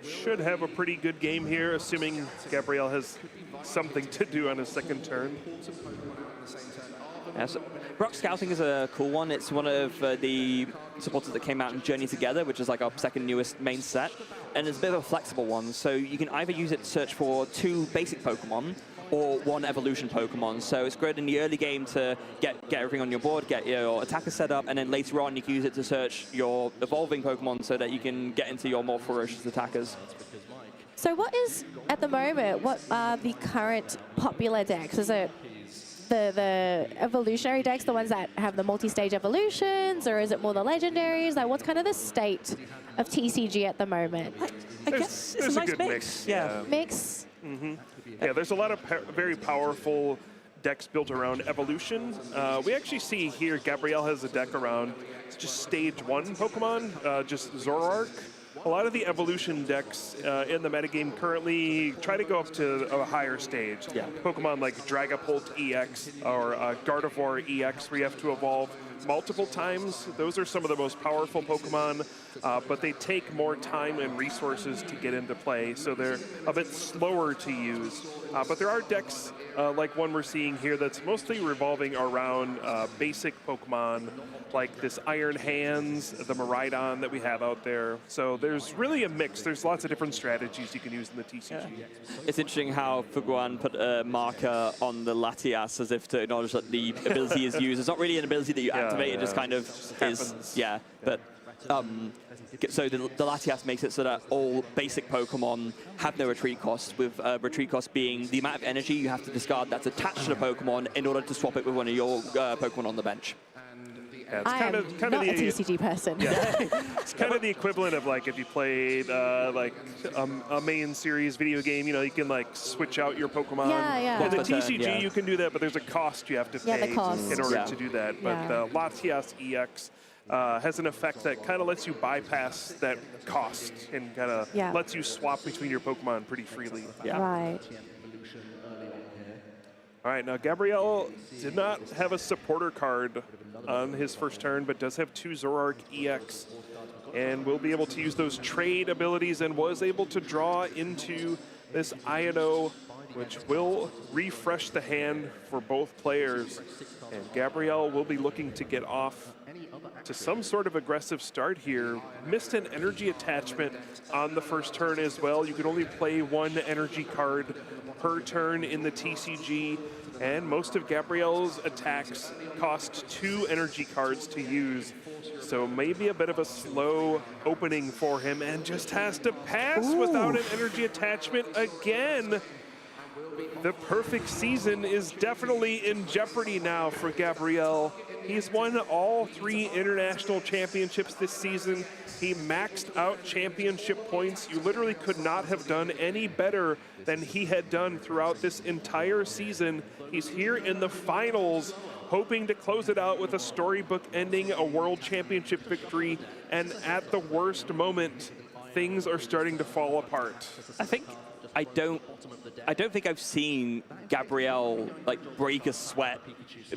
Speaker 19: Should have a pretty good game here, assuming Gabriel has something to do on his second turn.
Speaker 13: Yeah, so Brock Scouting is a cool one. It's one of the supporters that came out in Journey Together, which is like our second newest main set. And it's a bit of a flexible one. So you can either use it to search for 2 basic Pokemon or 1 evolution Pokemon. So it's great in the early game to get everything on your board, get your attacker set up, and then later on you can use it to search your evolving Pokemon so that you can get into your more ferocious attackers.
Speaker 7: So what is, at the moment, what are the current popular decks? Is it the evolutionary decks, the ones that have the multi-stage evolutions, or is it more the legendaries? Like, what's kind of the state of TCG at the moment?
Speaker 13: I guess it's a nice mix. Yeah.
Speaker 7: Mix?
Speaker 19: Yeah, there's a lot of very powerful decks built around evolution. We actually see here Gabrielle has a deck around just stage 1 Pokemon, just Zoroark. A lot of the evolution decks in the metagame currently try to go up to a higher stage.
Speaker 13: Yeah.
Speaker 19: Pokemon like Dragapult EX or Gardevoir EX, where you have to evolve multiple times. Those are some of the most powerful Pokemon, but they take more time and resources to get into play, so they're a bit slower to use. But there are decks like one we're seeing here that's mostly revolving around basic Pokemon, like this Iron Hands, the Miraidon that we have out there. So there's really a mix. There's lots of different strategies you can use in the TCG.
Speaker 13: Yeah. It's interesting how Fuguan put a marker on the Latias as if to acknowledge that the ability is used. It's not really an ability that you activate, it just kind of is. Yeah, but so the Latias makes it so that all basic Pokemon have no retreat cost, with retreat cost being the amount of energy you have to discard that's attached to the Pokemon in order to swap it with one of your Pokemon on the bench.
Speaker 19: Yeah, it's
Speaker 7: I
Speaker 19: kind
Speaker 7: am
Speaker 19: of
Speaker 7: not
Speaker 19: the,
Speaker 7: a TCG person.
Speaker 19: Yeah. It's kind of the equivalent of like if you played like a main series video game, you know, you can like switch out your Pokemon.
Speaker 7: Yeah.
Speaker 19: In the TCG, you can do that, but there's a cost you have to pay in order to do that. But Latias EX has an effect that kind of lets you bypass that cost and kind of lets you swap between your Pokemon pretty freely.
Speaker 7: Right.
Speaker 19: All right, now Gabrielle did not have a supporter card on his first turn, but does have 2 Zoroark EX, and will be able to use those trade abilities, and was able to draw into this Iono, which will refresh the hand for both players. And Gabrielle will be looking to get off to some sort of aggressive start here. Missed an energy attachment on the first turn as well. You can only play 1 energy card per turn in the TCG, and most of Gabrielle's attacks cost 2 energy cards to use. So maybe a bit of a slow opening for him, and just has to pass without an energy attachment again. The perfect season is definitely in jeopardy now for Gabrielle. He's won all 3 international championships this season. He maxed out championship points. You literally could not have done any better than he had done throughout this entire season. He's here in the finals, hoping to close it out with a storybook ending, a world championship victory, and at the worst moment, things are starting to fall apart.
Speaker 13: I don't think I've seen Gabrielle like break a sweat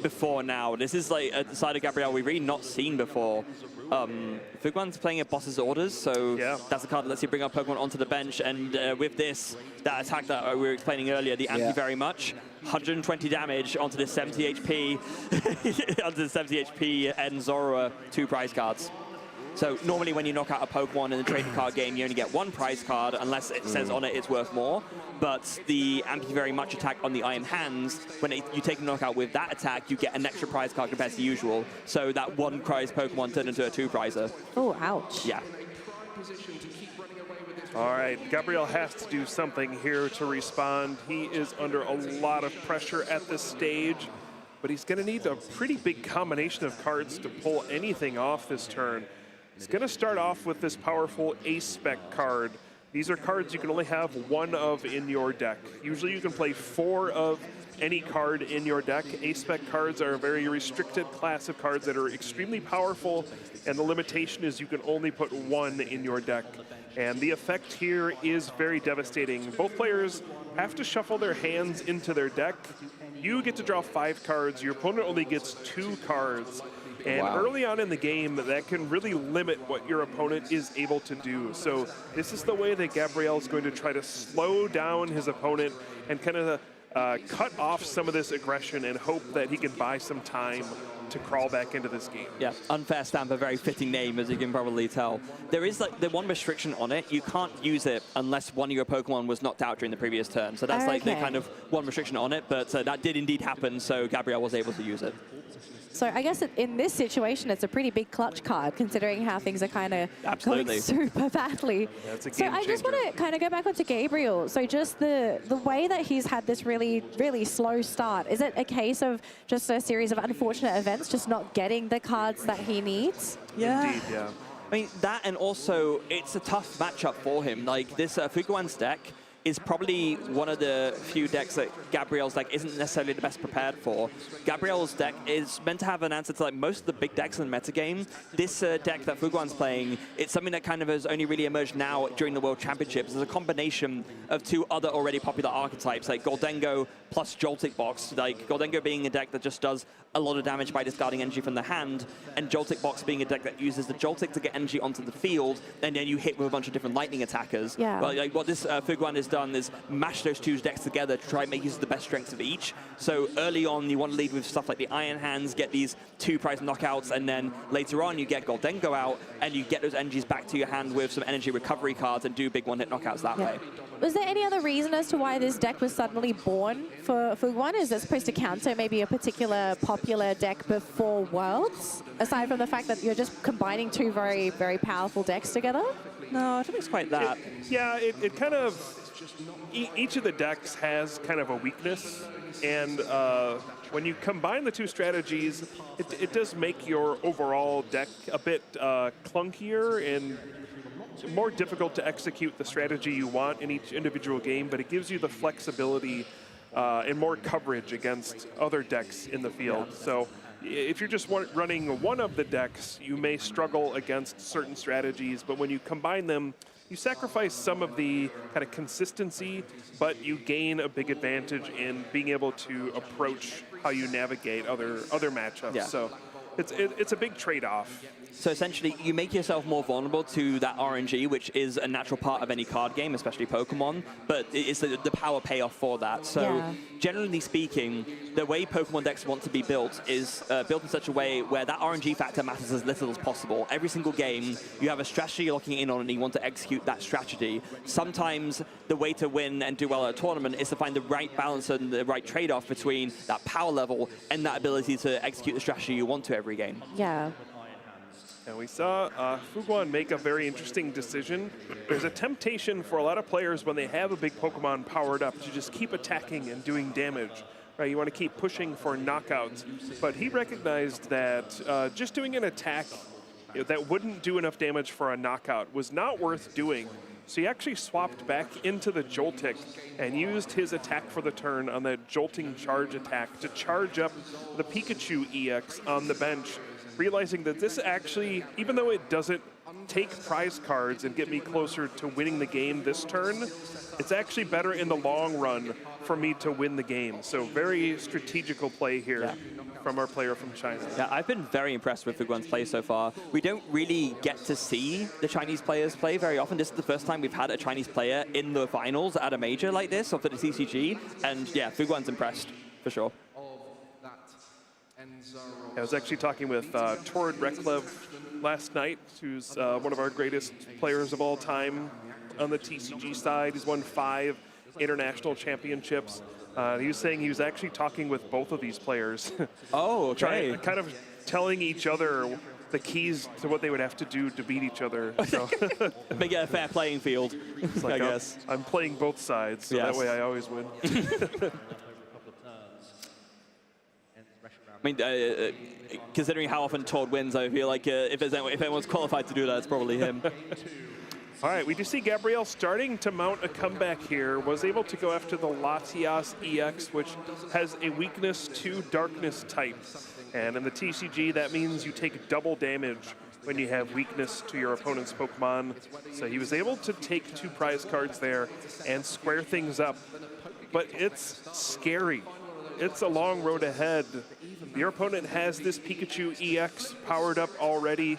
Speaker 13: before now. This is like a side of Gabrielle we've really not seen before. Fuguan's playing at Boss's Orders, so that's a card that lets you bring up Pokemon onto the bench, and with this, that attack that we were explaining earlier, the anti-very much, 120 damage onto this 70 HP, onto the 70 HP and Zorua 2 prize cards. So normally when you knock out a Pokemon in the trading card game, you only get 1 prize card unless it says on it it's worth more. But the anti-very much attack on the Iron Hands, when you take a knockout with that attack, you get an extra prize card compared to usual. So that 1 prize Pokemon turned into a 2 prizer.
Speaker 7: Oh, ouch.
Speaker 13: Yeah.
Speaker 19: All right, Gabrielle has to do something here to respond. He is under a lot of pressure at this stage, but he's going to need a pretty big combination of cards to pull anything off this turn. He's going to start off with this powerful A-Spec card. These are cards you can only have 1 of in your deck. Usually you can play 4 of any card in your deck. A-Spec cards are a very restricted class of cards that are extremely powerful, and the limitation is you can only put 1 in your deck. And the effect here is very devastating. Both players have to shuffle their hands into their deck. You get to draw 5 cards. Your opponent only gets 2 cards. And early on in the game, that can really limit what your opponent is able to do. So this is the way that Gabrielle is going to try to slow down his opponent and kind of cut off some of this aggression and hope that he can buy some time to crawl back into this game.
Speaker 13: Yeah, Unfair Stamp, a very fitting name, as you can probably tell. There is like the 1 restriction on it. You can't use it unless one of your Pokemon was knocked out during the previous turn. So that's like the kind of 1 restriction on it, but that did indeed happen, so Gabrielle was able to use it.
Speaker 7: So I guess in this situation, it's a pretty big clutch card, considering how things are kind of going super badly.
Speaker 19: That's a
Speaker 7: So
Speaker 19: game
Speaker 7: I just want to kind of go back onto Gabriel. So just the way that he's had this really, really slow start, is it a case of just a series of unfortunate events, just not getting the cards that he needs?
Speaker 13: Yeah.
Speaker 19: Indeed, yeah.
Speaker 13: I mean, that, and also it's a tough matchup for him. Like, this Fuguan's deck is probably one of the few decks that Gabriel's deck isn't necessarily the best prepared for. Gabriel's deck is meant to have an answer to like most of the big decks in the metagame. This deck that Fuguan's playing, it's something that kind of has only really emerged now during the World Championships. It's a combination of two other already popular archetypes, like Goldengo plus Joltik Box. Like, Goldengo being a deck that just does a lot of damage by discarding energy from the hand, and Joltik Box being a deck that uses the Joltik to get energy onto the field, and then you hit with a bunch of different lightning attackers.
Speaker 7: Yeah.
Speaker 13: Well, like, what this Fuguan has done is mash those two decks together to try and make use of the best strengths of each. So early on, you want to lead with stuff like the Iron Hands, get these 2-prize knockouts, and then later on, you get Goldengo out, and you get those energies back to your hand with some energy recovery cards and do big one-hit knockouts that way.
Speaker 7: Was there any other reason as to why this deck was suddenly born for Fuguan? Is it supposed to counter maybe a particular popular deck before Worlds? Aside from the fact that you're just combining two very, very powerful decks together?
Speaker 13: No, I don't think it's quite that.
Speaker 19: It kind of, each of the decks has kind of a weakness, and when you combine the two strategies, it does make your overall deck a bit clunkier and more difficult to execute the strategy you want in each individual game, but it gives you the flexibility and more coverage against other decks in the field. Yeah. So if you're just running one of the decks, you may struggle against certain strategies, but when you combine them, you sacrifice some of the kind of consistency, but you gain a big advantage in being able to approach how you navigate other matchups.
Speaker 13: Yeah.
Speaker 19: So it's a big trade-off.
Speaker 13: So essentially, you make yourself more vulnerable to that RNG, which is a natural part of any card game, especially Pokemon, but it's the power payoff for that. So generally speaking, the way Pokemon decks want to be built is built in such a way where that RNG factor matters as little as possible. Every single game, you have a strategy you're locking in on and you want to execute that strategy. Sometimes the way to win and do well at a tournament is to find the right balance and the right trade-off between that power level and that ability to execute the strategy you want to every game.
Speaker 7: Yeah.
Speaker 19: And we saw Fuguan make a very interesting decision. There's a temptation for a lot of players when they have a big Pokemon powered up to just keep attacking and doing damage. Right? You want to keep pushing for knockouts. But he recognized that just doing an attack that wouldn't do enough damage for a knockout was not worth doing. So he actually swapped back into the Joltik and used his attack for the turn on the Jolting Charge attack to charge up the Pikachu EX on the bench, realizing that this actually, even though it doesn't take prize cards and get me closer to winning the game this turn, it's actually better in the long run for me to win the game. So very strategical play here from our player from China.
Speaker 13: Yeah, I've been very impressed with Fuguan's play so far. We don't really get to see the Chinese players play very often. This is the first time we've had a Chinese player in the finals at a major like this, or for the TCG, and yeah, Fuguan's impressed, for sure.
Speaker 19: I was actually talking with Tord Reklev last night, who's one of our greatest players of all time on the TCG side. He's won 5 international championships. He was saying he was actually talking with both of these players.
Speaker 13: Oh, okay.
Speaker 19: Kind of telling each other the keys to what they would have to do to beat each other. So
Speaker 13: Make it a fair playing field,
Speaker 19: like,
Speaker 13: I guess.
Speaker 19: I'm playing both sides, so that way I always win.
Speaker 13: I mean, considering how often Tord wins, I feel like if anyone's qualified to do that, it's probably him.
Speaker 19: All right, we do see Gabriel starting to mount a comeback here. Was able to go after the Latias EX, which has a weakness to darkness type. And in the TCG, that means you take double damage when you have weakness to your opponent's Pokemon. So he was able to take 2 prize cards there and square things up. But it's scary. It's a long road ahead. Your opponent has this Pikachu EX powered up already,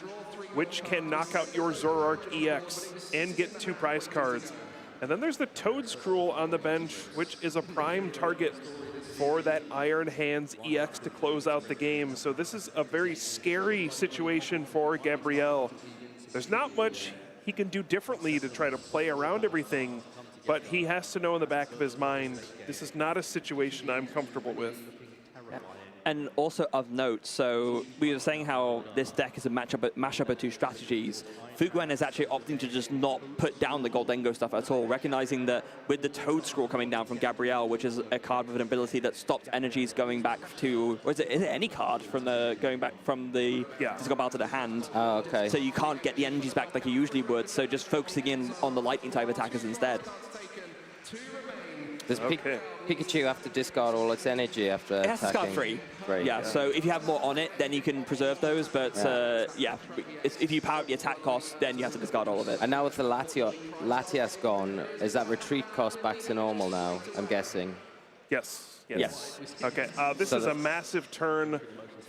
Speaker 19: which can knock out your Zoroark EX and get 2 prize cards. And then there's the Toedscruel on the bench, which is a prime target for that Iron Hands EX to close out the game. So this is a very scary situation for Gabriel. There's not much he can do differently to try to play around everything, but he has to know in the back of his mind, this is not a situation I'm comfortable with.
Speaker 13: And also of note, so we were saying how this deck is a mashup of two strategies. Fuguan is actually opting to just not put down the Goldengo stuff at all, recognizing that with the Toad Scroll coming down from Gabrielle, which is a card with an ability that stops energies going back to, or is it any card from the going back from the physical battle to the hand?
Speaker 8: Oh, okay.
Speaker 13: So you can't get the energies back like you usually would. So just focusing in on the lightning type attackers instead.
Speaker 8: Does Pikachu have to discard all its energy after attacking?
Speaker 13: It has to discard 3. Yeah, so if you have more on it, then you can preserve those. But if you power up the attack cost, then you have to discard all of it.
Speaker 8: And now with the Latias gone, is that retreat cost back to normal now, I'm guessing?
Speaker 19: Yes.
Speaker 13: Yes.
Speaker 19: Okay, this is a massive turn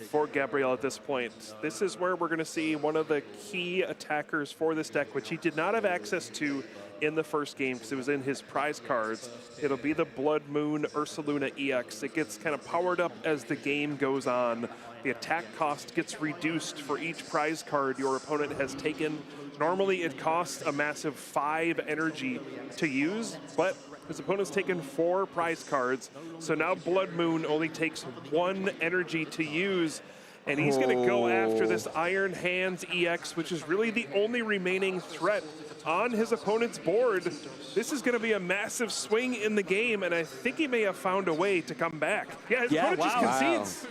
Speaker 19: for Gabrielle at this point. This is where we're going to see one of the key attackers for this deck, which he did not have access to in the first game because it was in his prize cards. It'll be the Blood Moon Ursaluna EX. It gets kind of powered up as the game goes on. The attack cost gets reduced for each prize card your opponent has taken. Normally it costs a massive 5 energy to use, but his opponent's taken 4 prize cards, so now Blood Moon only takes 1 energy to use, and he's going to go after this Iron Hands EX, which is really the only remaining threat on his opponent's board. This is going to be a massive swing in the game, and I think he may have found a way to come back. Yeah, his opponent just concedes.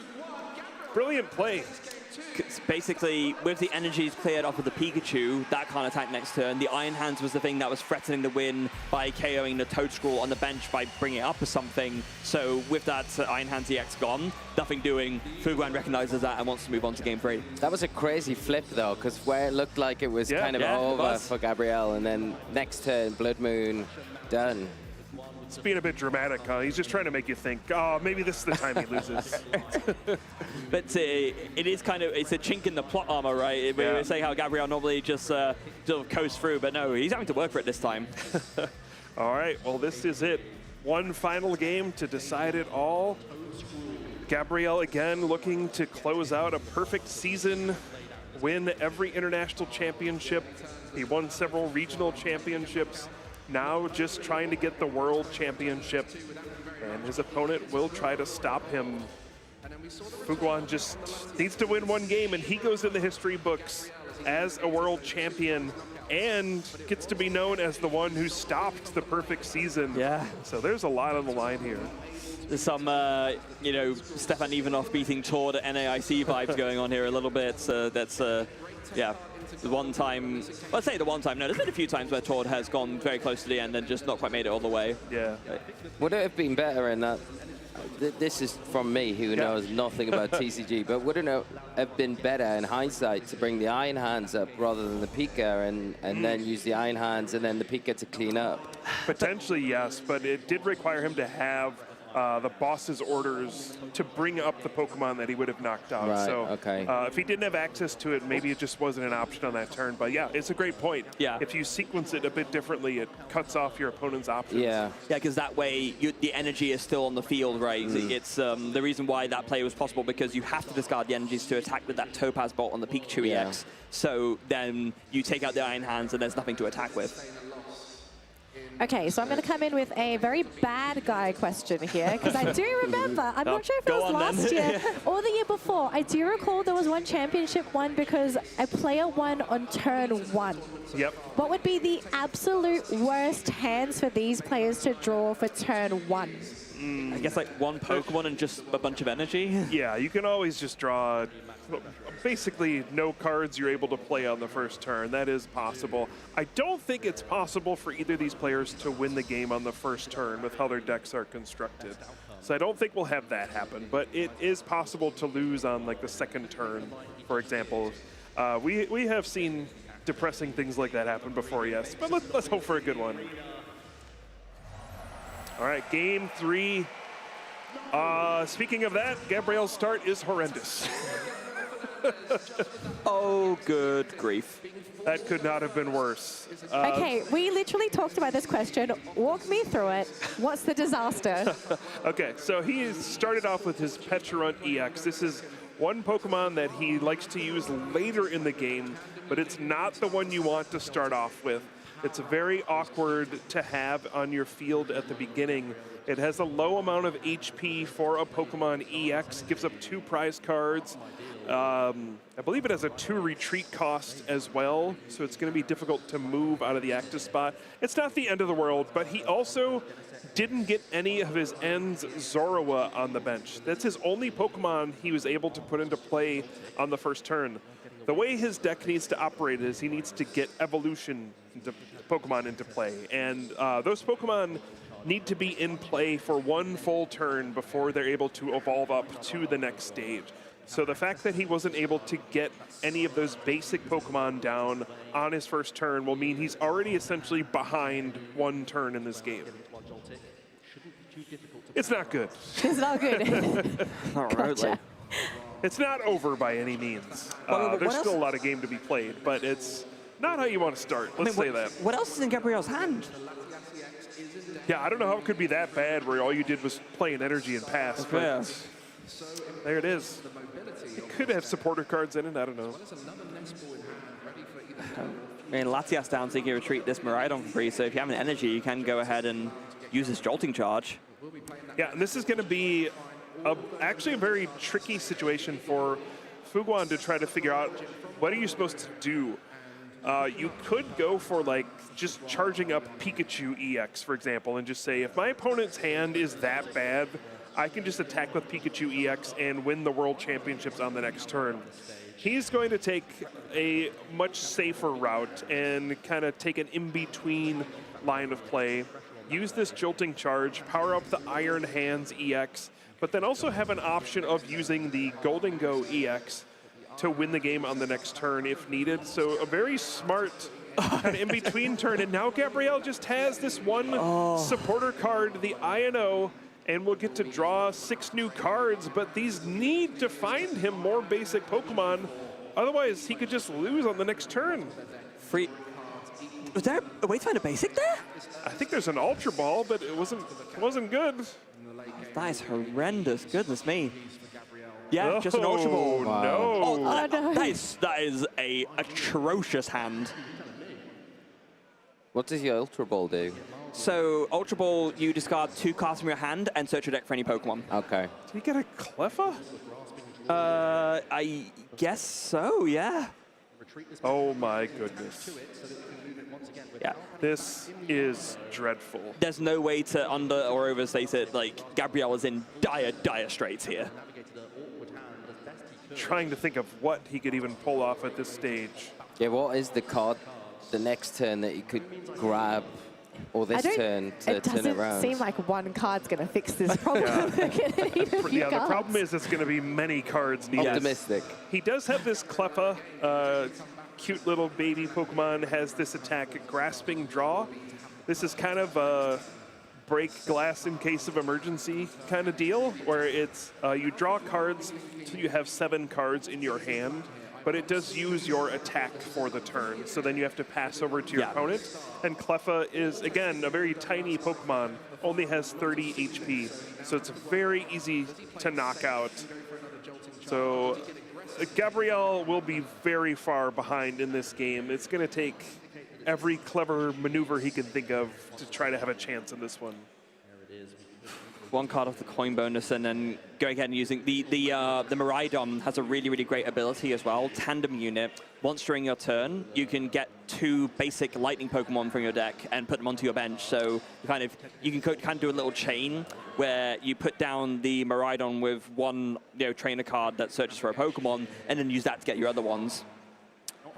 Speaker 19: Brilliant play.
Speaker 13: Basically, with the energies cleared off of the Pikachu, that can't attack next turn. The Iron Hands was the thing that was threatening the win by KOing the Toad Scroll on the bench by bringing it up or something. So with that Iron Hands EX gone, nothing doing, Fuguan recognizes that and wants to move on to game 3.
Speaker 8: That was a crazy flip, though, because where it looked like it was kind of over for Gabrielle, and then next turn, Blood Moon, done.
Speaker 19: It's being a bit dramatic, huh? He's just trying to make you think, oh, maybe this is the time he loses.
Speaker 13: But it is kind of, it's a chink in the plot armor, right? We were saying how Gabrielle normally just sort of coasts through, but no, he's having to work for it this time.
Speaker 19: All right, well, this is it. One final game to decide it all. Gabrielle again looking to close out a perfect season, win every international championship. He won several regional championships. Now just trying to get the world championship, and his opponent will try to stop him. Fuguan just needs to win 1 game, and he goes in the history books as a world champion and gets to be known as the one who stopped the perfect season.
Speaker 13: Yeah.
Speaker 19: So there's a lot on the line here.
Speaker 13: There's some, you know, Stefan Ivanov beating Tord at NAIC vibes going on here a little bit. So that's, yeah. The one time, well, I'd say the one time, no, there's been a few times where Tord has gone very close to the end and just not quite made it all the way.
Speaker 19: Yeah.
Speaker 8: Would it have been better in that? This is from me, who knows nothing about TCG, but wouldn't it have been better in hindsight to bring the Iron Hands up rather than the Pika and then use the Iron Hands and then the Pika to clean up?
Speaker 19: Potentially, yes, but it did require him to have the boss's orders to bring up the Pokemon that he would have knocked out.
Speaker 8: Right,
Speaker 19: so
Speaker 8: okay.
Speaker 19: If he didn't have access to it, maybe it just wasn't an option on that turn. But yeah, it's a great point.
Speaker 13: Yeah.
Speaker 19: If you sequence it a bit differently, it cuts off your opponent's options.
Speaker 13: Yeah, because that way the energy is still on the field, right? It's the reason why that play was possible, because you have to discard the energies to attack with that Topaz Bolt on the Pikachu EX. So then you take out the Iron Hands and there's nothing to attack with.
Speaker 7: Okay, so I'm going to come in with a very bad guy question here, because I do remember, I'm not sure if it was last year or the year before, I do recall there was one championship won because a player won on turn 1.
Speaker 19: Yep.
Speaker 7: What would be the absolute worst hands for these players to draw for turn 1?
Speaker 13: I guess like one Pokemon and just a bunch of energy.
Speaker 19: Yeah, you can always just draw basically no cards you're able to play on the first turn. That is possible. I don't think it's possible for either of these players to win the game on the first turn with how their decks are constructed. So I don't think we'll have that happen, but it is possible to lose on like the second turn, for example. We have seen depressing things like that happen before, yes, but let's hope for a good one. All right, game 3. Speaking of that, Gabrielle's start is horrendous.
Speaker 13: Oh, good grief.
Speaker 19: That could not have been worse.
Speaker 7: Okay, we literally talked about this question. Walk me through it. What's the disaster?
Speaker 19: Okay, so he started off with his Pecharunt EX. This is one Pokemon that he likes to use later in the game, but it's not the one you want to start off with. It's very awkward to have on your field at the beginning. It has a low amount of HP for a Pokemon EX, gives up 2 prize cards. I believe it has a 2 retreat cost as well, so it's going to be difficult to move out of the active spot. It's not the end of the world, but he also didn't get any of his ends Zorua on the bench. That's his only Pokemon he was able to put into play on the first turn. The way his deck needs to operate is he needs to get evolution Pokemon into play, and those Pokemon need to be in play for 1 full turn before they're able to evolve up to the next stage. So the fact that he wasn't able to get any of those basic Pokemon down on his first turn will mean he's already essentially behind 1 turn in this game. It's not good.
Speaker 7: It's not good.
Speaker 13: Gotcha.
Speaker 19: It's not over by any means. There's still a lot of game to be played, but it's not how you want to start. Let's say that.
Speaker 13: What else is in Gabriel's hand?
Speaker 19: Yeah, I don't know how it could be that bad where all you did was play an energy and pass. But there it is. It could have supporter cards in it. I don't know.
Speaker 13: I mean, Latias down, so you can retreat this Miraidon for free. So if you have an energy, you can go ahead and use this Jolting Charge.
Speaker 19: Yeah, and this is going to be actually a very tricky situation for Fuguan to try to figure out what are you supposed to do. You could go for like just charging up Pikachu EX, for example, and just say, if my opponent's hand is that bad, I can just attack with Pikachu EX and win the World Championships on the next turn. He's going to take a much safer route and kind of take an in-between line of play. Use this Jolting Charge, power up the Iron Hands EX, but then also have an option of using the Golden Go EX to win the game on the next turn if needed. So a very smart kind of in-between turn. And now Gabriel just has this 1 supporter card, the INO, and we'll get to draw 6 new cards, but these need to find him more basic Pokemon. Otherwise, he could just lose on the next turn.
Speaker 13: Free. Was there a way to find a basic there?
Speaker 19: I think there's an Ultra Ball, but it wasn't good.
Speaker 13: That is horrendous. Goodness me. Yeah, just an Ultra Ball.
Speaker 19: Wow. No.
Speaker 13: Oh, that is a atrocious hand.
Speaker 8: What does your Ultra Ball do?
Speaker 13: So, Ultra Ball, you discard 2 cards from your hand and search your deck for any Pokemon.
Speaker 8: Okay.
Speaker 19: Did he get a Cleffa?
Speaker 13: I guess so, yeah.
Speaker 19: Oh my goodness.
Speaker 13: Yeah.
Speaker 19: This is dreadful.
Speaker 13: There's no way to under or overstate it. Like, Gabriel is in dire straits here.
Speaker 19: Trying to think of what he could even pull off at this stage.
Speaker 8: Yeah, what is the card the next turn that you could grab, or this turn to turn it around?
Speaker 7: It doesn't seem like 1 card's going to fix this problem.
Speaker 19: Yeah, the problem is it's going to be many cards needed.
Speaker 8: Optimistic.
Speaker 19: He does have this Cleffa, cute little baby Pokemon, has this attack, Grasping Draw. This is kind of a break glass in case of emergency kind of deal, where it's you draw cards until you have 7 cards in your hand, but it does use your attack for the turn. So then you have to pass over to your opponent. And Cleffa is, again, a very tiny Pokemon, only has 30 HP. So it's very easy to knock out. So Gabriel will be very far behind in this game. It's going to take every clever maneuver he can think of to try to have a chance in this one.
Speaker 13: 1 card off the coin bonus, and then go ahead and using the Miraidon has a really great ability as well. Tandem unit. Once during your turn, you can get 2 basic lightning Pokemon from your deck and put them onto your bench. So you can kind of do a little chain where you put down the Miraidon with 1 trainer card that searches for a Pokemon, and then use that to get your other ones.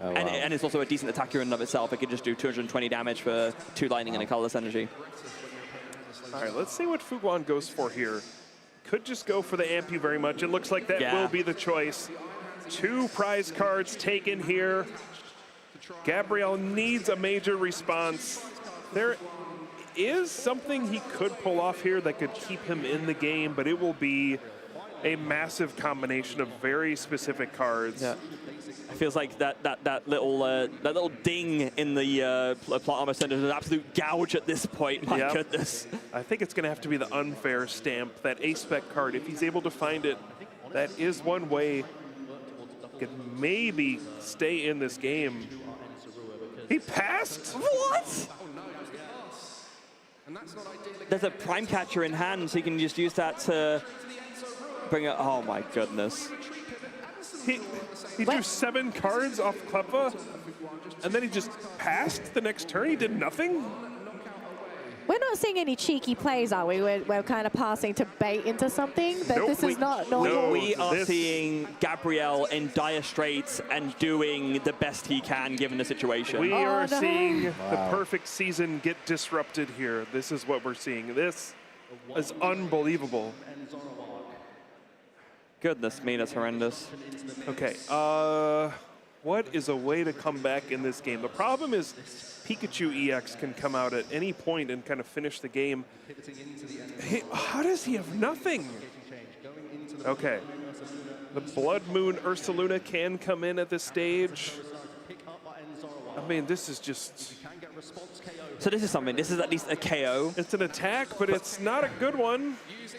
Speaker 8: Oh, wow.
Speaker 13: And it's also a decent attacker in and of itself. It can just do 220 damage for 2 lightning and a colorless energy.
Speaker 19: All right, let's see what Fuguan goes for here. Could just go for the Ampu very much. It looks like that will be the choice. 2 prize cards taken here. Gabriel needs a major response. There is something he could pull off here that could keep him in the game, but it will be a massive combination of very specific cards.
Speaker 13: Yeah. It feels like that little ding in the plot armor center is an absolute gouge at this point. My goodness.
Speaker 19: I think it's going to have to be the unfair stamp, that A-Spec card. If he's able to find it, that is one way he could maybe stay in this game. He passed?
Speaker 13: What? There's a prime catcher in hand, so you can just use that to bring it. Oh my goodness.
Speaker 19: He drew 7 cards off Kleppa, and then he just passed the next turn. He did nothing.
Speaker 7: We're not seeing any cheeky plays, are we? We're kind of passing to bait into something, but
Speaker 19: Nope,
Speaker 7: this is not normal.
Speaker 13: No, we are seeing Gabriel in dire straits and doing the best he can given the situation.
Speaker 19: We are seeing the perfect season get disrupted here. This is what we're seeing. This is unbelievable.
Speaker 13: Goodness me, that's horrendous.
Speaker 19: Okay, what is a way to come back in this game? The problem is Pikachu EX can come out at any point and kind of finish the game. How does he have nothing? Okay. The Blood Moon Ursaluna can come in at this stage. I mean, this is just...
Speaker 13: So this is something. This is at least a KO.
Speaker 19: It's an attack, but it's not a good one.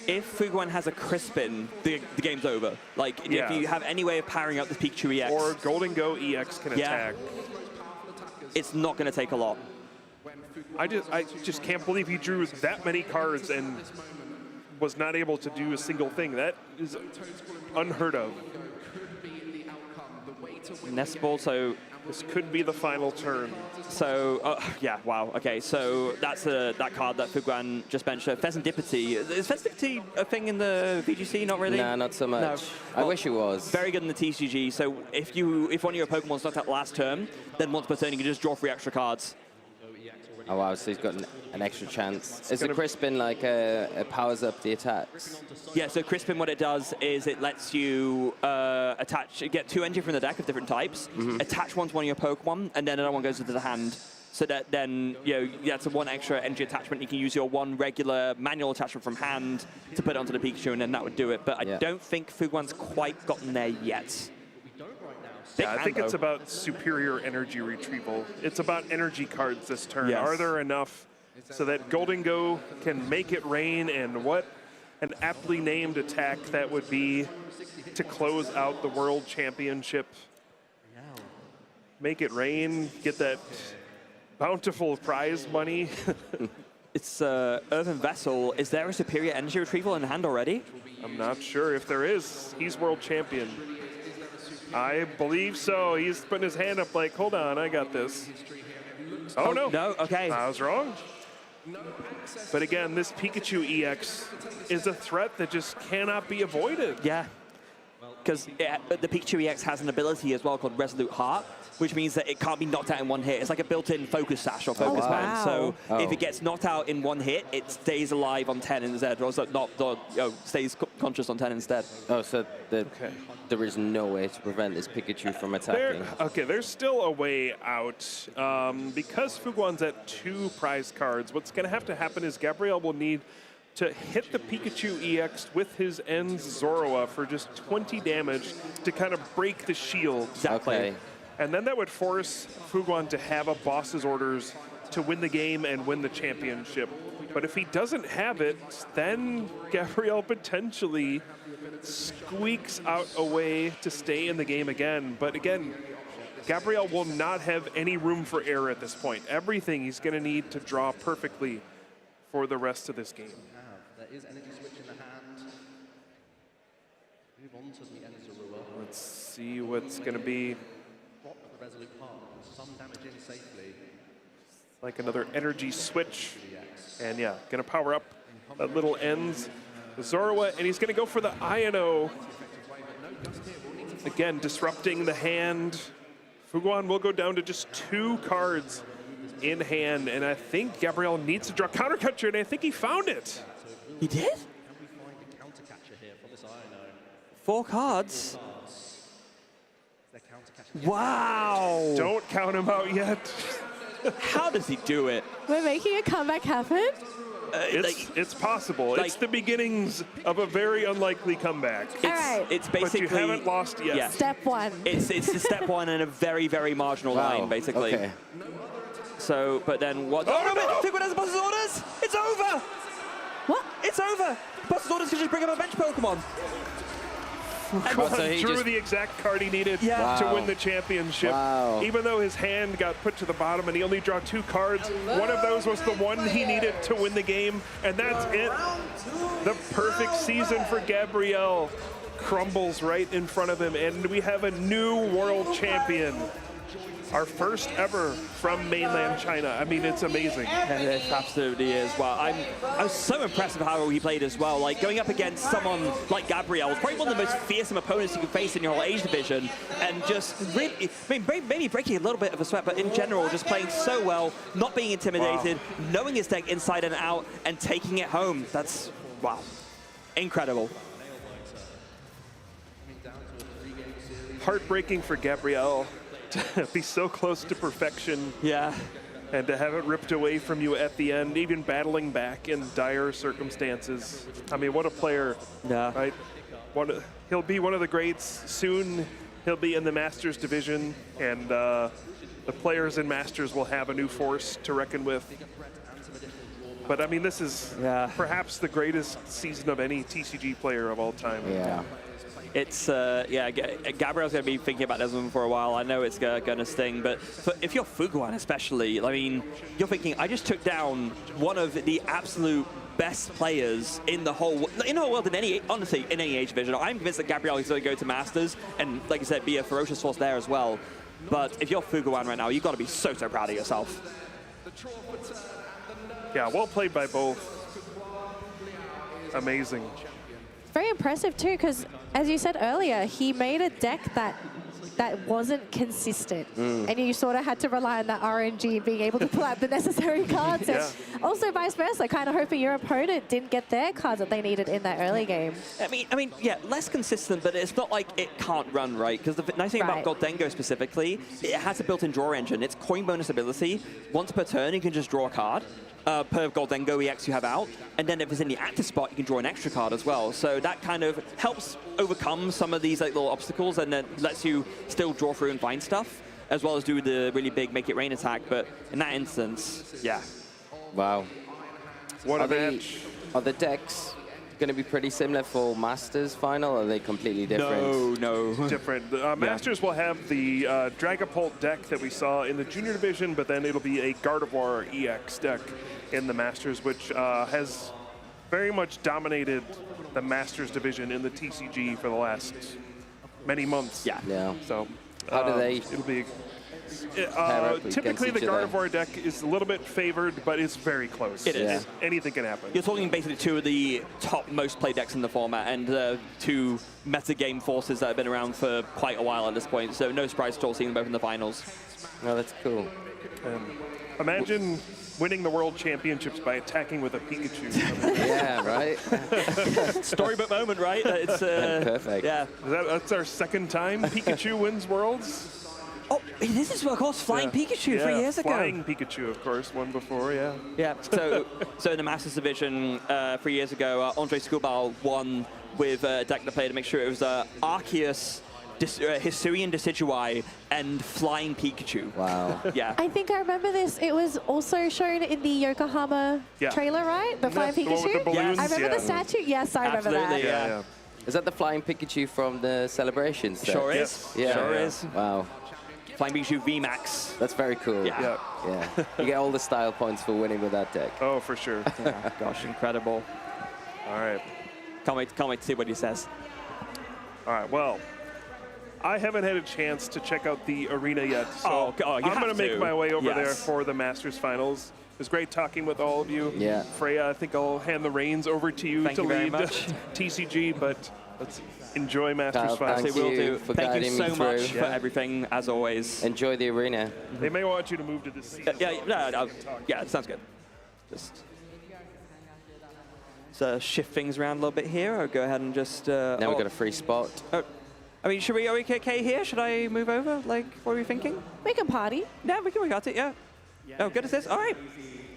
Speaker 13: If Fuguan has a Crispin, the game's over. Like, if you have any way of powering up the Pikachu EX.
Speaker 19: Or Golden Go EX can attack.
Speaker 13: It's not going to take a lot.
Speaker 19: I just can't believe he drew that many cards and was not able to do a single thing. That is unheard of.
Speaker 13: Nestball, so...
Speaker 19: This could be the final turn.
Speaker 13: So, yeah, wow. Okay, so that's that card that Fuguan just mentioned. Pheasantipity. Is Pheasantipity a thing in the VGC? Not really?
Speaker 8: Nah, not so much.
Speaker 13: No.
Speaker 8: I wish it was.
Speaker 13: Very good in the TCG. So if one of your Pokemon's knocked out last turn, then once per turn you can just draw 3 extra cards.
Speaker 8: Oh wow, so he's got an extra chance. Is the Crispin like it powers up the attacks?
Speaker 13: Yeah, so Crispin, what it does is it lets you get 2 energy from the deck of different types, attach one to one of your Pokemon, and then another one goes into the hand. So that then, that's a 1 extra energy attachment. You can use your 1 regular manual attachment from hand to put it onto the Pikachu, and then that would do it. But I don't think Fuguan's quite gotten there yet.
Speaker 19: Yeah, I think it's about superior energy retrieval. It's about energy cards this turn. Yes. Are there enough so that Golden Go can make it rain, and what an aptly named attack that would be to close out the World Championship. Make it rain, get that bountiful prize money.
Speaker 13: It's Earthen Vessel. Is there a superior energy retrieval in hand already?
Speaker 19: I'm not sure if there is. He's World Champion. I believe so. He's putting his hand up like, hold on, I got this. Oh, no.
Speaker 13: No, okay.
Speaker 19: I was wrong. But again, this Pikachu EX is a threat that just cannot be avoided.
Speaker 13: Yeah. Because the Pikachu EX has an ability as well called Resolute Heart, which means that it can't be knocked out in 1 hit. It's like a built-in Focus Sash or Focus Band. So if it gets knocked out in 1 hit, it stays alive on 10 instead, or stays conscious on 10 instead.
Speaker 8: Oh, so there is no way to prevent this Pikachu from attacking.
Speaker 19: There's still a way out. Because Fuguan's at 2 prize cards, what's going to have to happen is Gabriel will need to hit the Pikachu EX with his ends Zorua for just 20 damage to kind of break the shield.
Speaker 13: Exactly.
Speaker 8: Okay.
Speaker 19: And then that would force Fuguan to have a boss's orders to win the game and win the championship. But if he doesn't have it, then Gabriel potentially squeaks out a way to stay in the game again. But again, Gabriel will not have any room for error at this point. Everything he's going to need to draw perfectly for the rest of this game.
Speaker 14: There is energy switch in the hand. Move on to the end Zorua.
Speaker 19: Let's see what's going to be.
Speaker 14: Drop the Resolute Heart. Some damage in safely.
Speaker 19: Like another energy switch. And yeah, going to power up that little ends. Zorua, and he's going to go for the Ino. Again, disrupting the hand. Fuguan will go down to just 2 cards in hand, and I think Gabriel needs to draw counter catcher, and I think he found it.
Speaker 13: He did? 4 cards. Wow.
Speaker 19: Don't count him out yet.
Speaker 13: How does he do it?
Speaker 7: We're making a comeback happen?
Speaker 19: It's possible. It's the beginnings of a very unlikely comeback.
Speaker 13: It's basically...
Speaker 19: But you haven't lost yet.
Speaker 13: Yeah.
Speaker 7: Step 1.
Speaker 13: It's the step 1 in a very, very marginal line, basically.
Speaker 8: Okay.
Speaker 13: So, but then what? Oh, no! Fuguan has the boss's orders! It's over!
Speaker 7: What?
Speaker 13: It's over! Boss's orders can just bring up a bench Pokemon.
Speaker 19: drew the exact card he needed to win the championship.
Speaker 8: Wow.
Speaker 19: Even though his hand got put to the bottom and he only drew 2 cards, one of those was the one he needed to win the game, and that's it. The perfect season for Gabriel crumbles right in front of him, and we have a new world champion. Our first ever from mainland China. I mean, it's amazing.
Speaker 13: It absolutely is. Wow, I was so impressed with how he played as well. Like, going up against someone like Gabriel, probably one of the most fearsome opponents you can face in your whole age division, and just really, I mean, maybe breaking a little bit of a sweat, but in general, just playing so well, not being intimidated, knowing his deck inside and out, and taking it home. That's, wow, incredible.
Speaker 19: Heartbreaking for Gabriel to be so close to perfection.
Speaker 13: Yeah.
Speaker 19: And to have it ripped away from you at the end, even battling back in dire circumstances. I mean, what a player.
Speaker 13: Yeah.
Speaker 19: Right? He'll be one of the greats soon. He'll be in the Masters division, and the players in Masters will have a new force to reckon with. But I mean, this is perhaps the greatest season of any TCG player of all time.
Speaker 8: Yeah.
Speaker 13: It's, Gabriel's going to be thinking about this one for a while. I know it's going to sting, but if you're Fuguan especially, I mean, you're thinking, I just took down one of the absolute best players in the whole world, honestly, in any age division. I'm convinced that Gabriel is going to go to Masters and, like you said, be a ferocious force there as well. But if you're Fuguan right now, you've got to be so proud of yourself.
Speaker 19: Yeah, well played by both. Amazing.
Speaker 7: Very impressive too, because as you said earlier, he made a deck that wasn't consistent, and you sort of had to rely on that RNG being able to pull out the necessary cards. And also vice versa, kind of hoping your opponent didn't get their cards that they needed in that early game.
Speaker 13: I mean, yeah, less consistent, but it's not like it can't run, right? Because the nice thing about Goldengo specifically, it has a built-in draw engine. It's coin bonus ability. Once per turn, you can just draw a card. Per Goldengo EX you have out, and then if it's in the active spot, you can draw an extra card as well. So that kind of helps overcome some of these little obstacles, and then lets you still draw through and find stuff, as well as do the really big Make It Rain attack. But in that instance, yeah.
Speaker 8: Wow.
Speaker 19: What a match.
Speaker 8: Are the decks going to be pretty similar for Masters final, or are they completely different?
Speaker 13: No.
Speaker 19: Different. Masters will have the Dragapult deck that we saw in the junior division, but then it'll be a Gardevoir EX deck in the Masters, which has very much dominated the Masters division in the TCG for the last many months.
Speaker 8: Yeah.
Speaker 19: So
Speaker 8: how do they?
Speaker 19: It'll be. Typically, the Gardevoir deck is a little bit favored, but it's very close.
Speaker 13: It is.
Speaker 19: Anything can happen.
Speaker 13: You're talking basically 2 of the top most played decks in the format, and 2 metagame forces that have been around for quite a while at this point. So no surprise at all seeing them both in the finals.
Speaker 8: Oh, that's cool.
Speaker 19: Imagine winning the World Championships by attacking with a Pikachu.
Speaker 8: Yeah, right?
Speaker 13: Storybook moment, right? It's
Speaker 8: perfect.
Speaker 13: Yeah.
Speaker 19: That's our second time Pikachu wins Worlds.
Speaker 13: Oh, this is, of course, Flying Pikachu 3 years ago.
Speaker 19: Flying Pikachu, of course, one before, yeah.
Speaker 13: Yeah, so in the Masters division 3 years ago, Andre Skubal won with a deck that played to make sure it was Arceus, Hisuian Decidueye, and Flying Pikachu.
Speaker 8: Wow.
Speaker 13: Yeah.
Speaker 7: I think I remember this. It was also shown in the Yokohama trailer, right? The Flying Pikachu?
Speaker 19: The one with the balloons,
Speaker 7: I remember the statue. Yes, I remember that.
Speaker 13: Absolutely, yeah.
Speaker 8: Is that the Flying Pikachu from the celebrations?
Speaker 13: Sure is.
Speaker 8: Yeah.
Speaker 13: Sure is.
Speaker 8: Wow.
Speaker 13: Flying Pikachu VMAX.
Speaker 8: That's very cool.
Speaker 13: Yeah.
Speaker 8: You get all the style points for winning with that deck.
Speaker 19: Oh, for sure.
Speaker 13: Gosh, incredible.
Speaker 19: All right.
Speaker 13: Can't wait to see what he says.
Speaker 19: All right, well, I haven't had a chance to check out the arena yet, so I'm going to make my way over there for the Masters Finals. It was great talking with all of you.
Speaker 8: Yeah.
Speaker 19: Freya, I think I'll hand the reins over to you to lead TCG, but let's enjoy Masters Finals.
Speaker 13: Thank you so much for everything, as always.
Speaker 8: Enjoy the arena.
Speaker 19: They may want you to move to this seat.
Speaker 13: Yeah, sounds good. Just shift things around a little bit here, or go ahead and just...
Speaker 8: now we've got a free spot.
Speaker 13: Oh, I mean, are we okay here? Should I move over? Like, what are we thinking?
Speaker 7: We can party.
Speaker 13: Yeah, we got it, yeah. Oh, good as this? All right.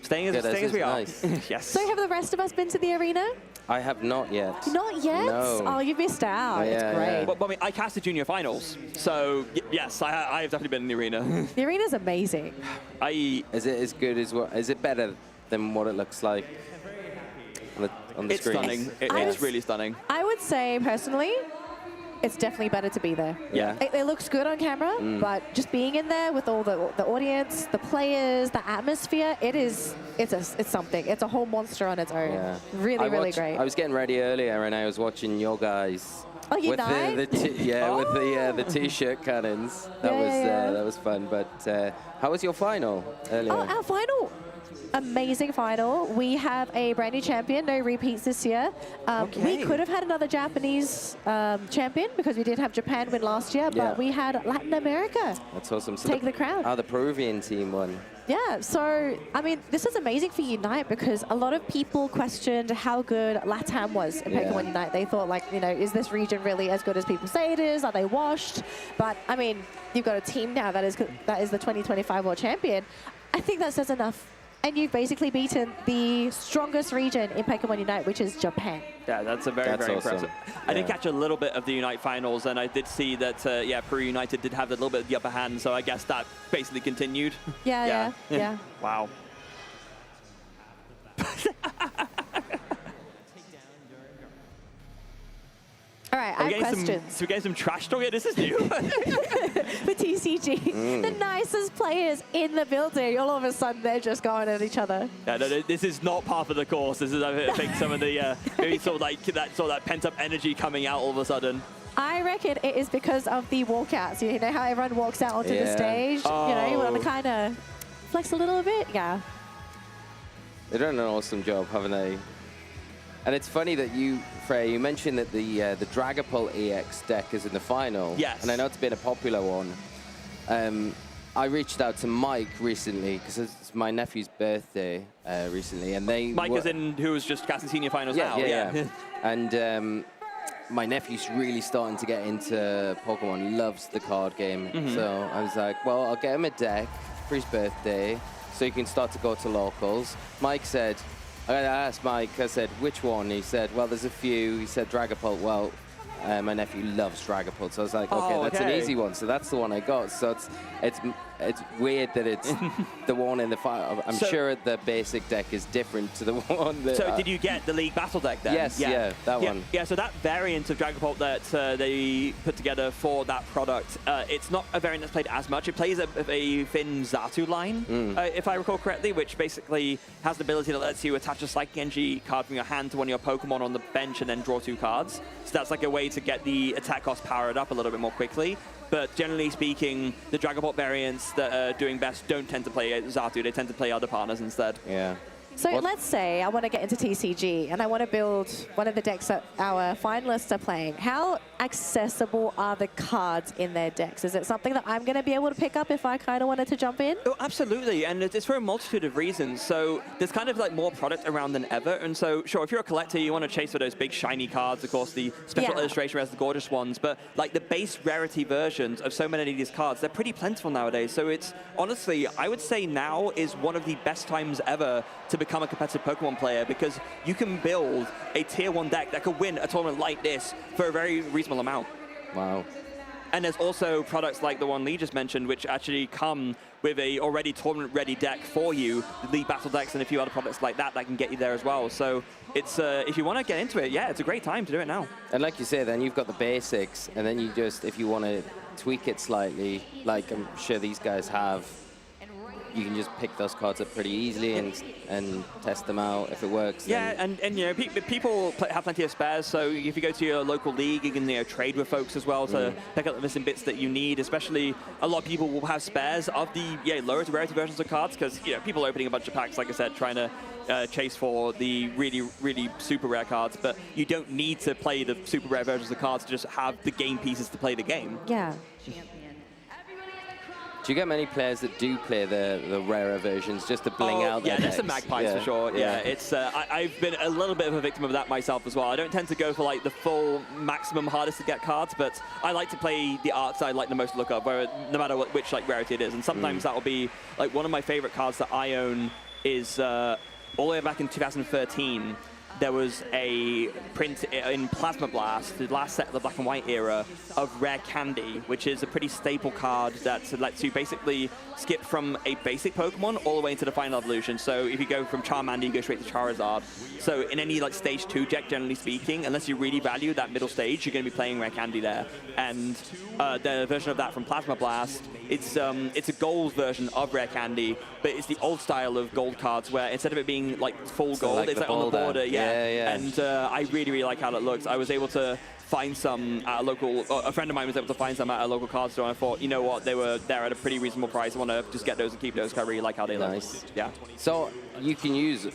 Speaker 13: Staying as we are.
Speaker 8: Nice.
Speaker 13: Yes.
Speaker 7: So have the rest of us been to the arena?
Speaker 8: I have not yet.
Speaker 7: Not yet?
Speaker 8: No.
Speaker 7: Oh, you missed out. It's great.
Speaker 13: Well, I mean, I cast the junior finals, so yes, I have definitely been in the arena.
Speaker 7: The arena's amazing.
Speaker 8: Is it as good as what? Is it better than what it looks like on the
Speaker 13: It's
Speaker 8: screen?
Speaker 13: stunning. It's really stunning.
Speaker 7: I would say, personally, it's definitely better to be there.
Speaker 8: Yeah.
Speaker 7: It looks good on camera, but just being in there with all the audience, the players, the atmosphere, it's something. It's a whole monster on its own.
Speaker 8: Yeah.
Speaker 7: Really great.
Speaker 8: I was getting ready earlier and I was watching your guys.
Speaker 7: Oh,
Speaker 8: with
Speaker 7: Unite?
Speaker 8: with the t-shirt cannons. That was fun. But how was your final earlier?
Speaker 7: Oh, our final. Amazing final. We have a brand new champion, no repeats this year. We could have had another Japanese champion because we did have Japan win last year, but we had Latin America.
Speaker 8: That's awesome. So
Speaker 7: take the crown.
Speaker 8: The Peruvian team won.
Speaker 7: Yeah, so, I mean, this is amazing for Unite because a lot of people questioned how good LATAM was in Pokemon Unite. They thought, like, you know, is this region really as good as people say it is? Are they washed? But, I mean, you've got a team now that is the 2025 World Champion. I think that says enough. And you've basically beaten the strongest region in Pokemon Unite, which is Japan.
Speaker 13: Yeah, that's very
Speaker 8: awesome.
Speaker 13: impressive. I did catch a little bit of the Unite finals, and I did see that, Peru United did have a little bit of the upper hand, so I guess that basically continued.
Speaker 7: Yeah.
Speaker 13: Wow.
Speaker 7: All right, I have questions.
Speaker 13: So we're getting some trash talk here. This is new.
Speaker 7: For TCG, the nicest players in the building, all of a sudden they're just going at each other.
Speaker 13: Yeah, no, this is not part of the course. This is, I think, some of the maybe sort of like that pent-up energy coming out all of a sudden.
Speaker 7: I reckon it is because of the walkouts. You know how everyone walks out onto the stage? You know, you want to kind of flex a little bit? Yeah.
Speaker 8: They've done an awesome job, haven't they? And it's funny that you, Freya, you mentioned that the Dragapult EX deck is in the final.
Speaker 13: Yes.
Speaker 8: And I know it's been a popular one. I reached out to Mike recently because it's my nephew's birthday recently, and they
Speaker 13: Mike is in who was just casting senior finals now.
Speaker 8: Yeah. And my nephew's really starting to get into Pokemon. He loves the card game. So I was like, well, I'll get him a deck for his birthday so he can start to go to locals. Mike said, I asked Mike, I said, which one? He said, well, there's a few. He said, Dragapult. Well, my nephew loves Dragapult. So I was like, okay, that's an easy one. So that's the one I got. So it's weird that it's the one in the final. I'm sure the basic deck is different to the one that...
Speaker 13: So did you get the League Battle deck then?
Speaker 8: Yes, that one.
Speaker 13: Yeah, so that variant of Dragapult that they put together for that product, it's not a variant that's played as much. It plays a thin Xatu line, if I recall correctly, which basically has the ability that lets you attach a Psychic Energy card from your hand to one of your Pokemon on the bench and then draw 2 cards. So that's like a way to get the attack cost powered up a little bit more quickly. But generally speaking, the Dragapult variants that are doing best don't tend to play Xatu. They tend to play other partners instead.
Speaker 8: Yeah.
Speaker 7: So let's say I want to get into TCG and I want to build one of the decks that our finalists are playing. How accessible are the cards in their decks? Is it something that I'm going to be able to pick up if I kind of wanted to jump in?
Speaker 13: Oh, absolutely, and it's for a multitude of reasons. So there's kind of like more product around than ever, and so sure, if you're a collector, you want to chase for those big shiny cards. Of course, the special illustration has the gorgeous ones, but like the base rarity versions of so many of these cards, they're pretty plentiful nowadays. So it's honestly, I would say now is one of the best times ever to become a competitive Pokemon player because you can build a tier 1 deck that could win a tournament like this for a very reasonable amount.
Speaker 8: Wow.
Speaker 13: And there's also products like the one Lee just mentioned, which actually come with a already tournament-ready deck for you, the League Battle decks and a few other products like that can get you there as well. So it's if you want to get into it, yeah, it's a great time to do it now.
Speaker 8: And like you say, then you've got the basics, and then you just, if you want to tweak it slightly, like I'm sure these guys have, you can just pick those cards up pretty easily and test them out if it works.
Speaker 13: Yeah, and you know, people have plenty of spares, so if you go to your local league, you can trade with folks as well to pick up the missing bits that you need. Especially, a lot of people will have spares of the lower rarity versions of cards because people are opening a bunch of packs, like I said, trying to chase for the really, really super rare cards. But you don't need to play the super rare versions of cards to just have the game pieces to play the game.
Speaker 7: Yeah.
Speaker 8: Do you get many players that do play the rarer versions just to bling out their
Speaker 13: Yeah, there's
Speaker 8: decks?
Speaker 13: some magpies for sure. Yeah, it's I've been a little bit of a victim of that myself as well. I don't tend to go for like the full maximum hardest to get cards, but I like to play the arts I like the most to look up, where no matter which like rarity it is. And sometimes that will be like one of my favorite cards that I own is all the way back in 2013. there was a print in Plasma Blast, the last set of the Black and White era, of Rare Candy, which is a pretty staple card that lets you basically skip from a basic Pokemon all the way into the final evolution. So if you go from Charmander, you go straight to Charizard. So in any like stage 2 deck, generally speaking, unless you really value that middle stage, you're going to be playing Rare Candy there. And the version of that from Plasma Blast, it's a gold version of Rare Candy, but it's the old style of gold cards where instead of it being like full gold,
Speaker 8: like
Speaker 13: it's like on the border. And I really, really like how that looks. I was able to find some at a local, a friend of mine was able to find some at a local card store, and I thought, you know what, they were there at a pretty reasonable price. I want to just get those and keep those, because I really like how they look. Yeah.
Speaker 8: So you can use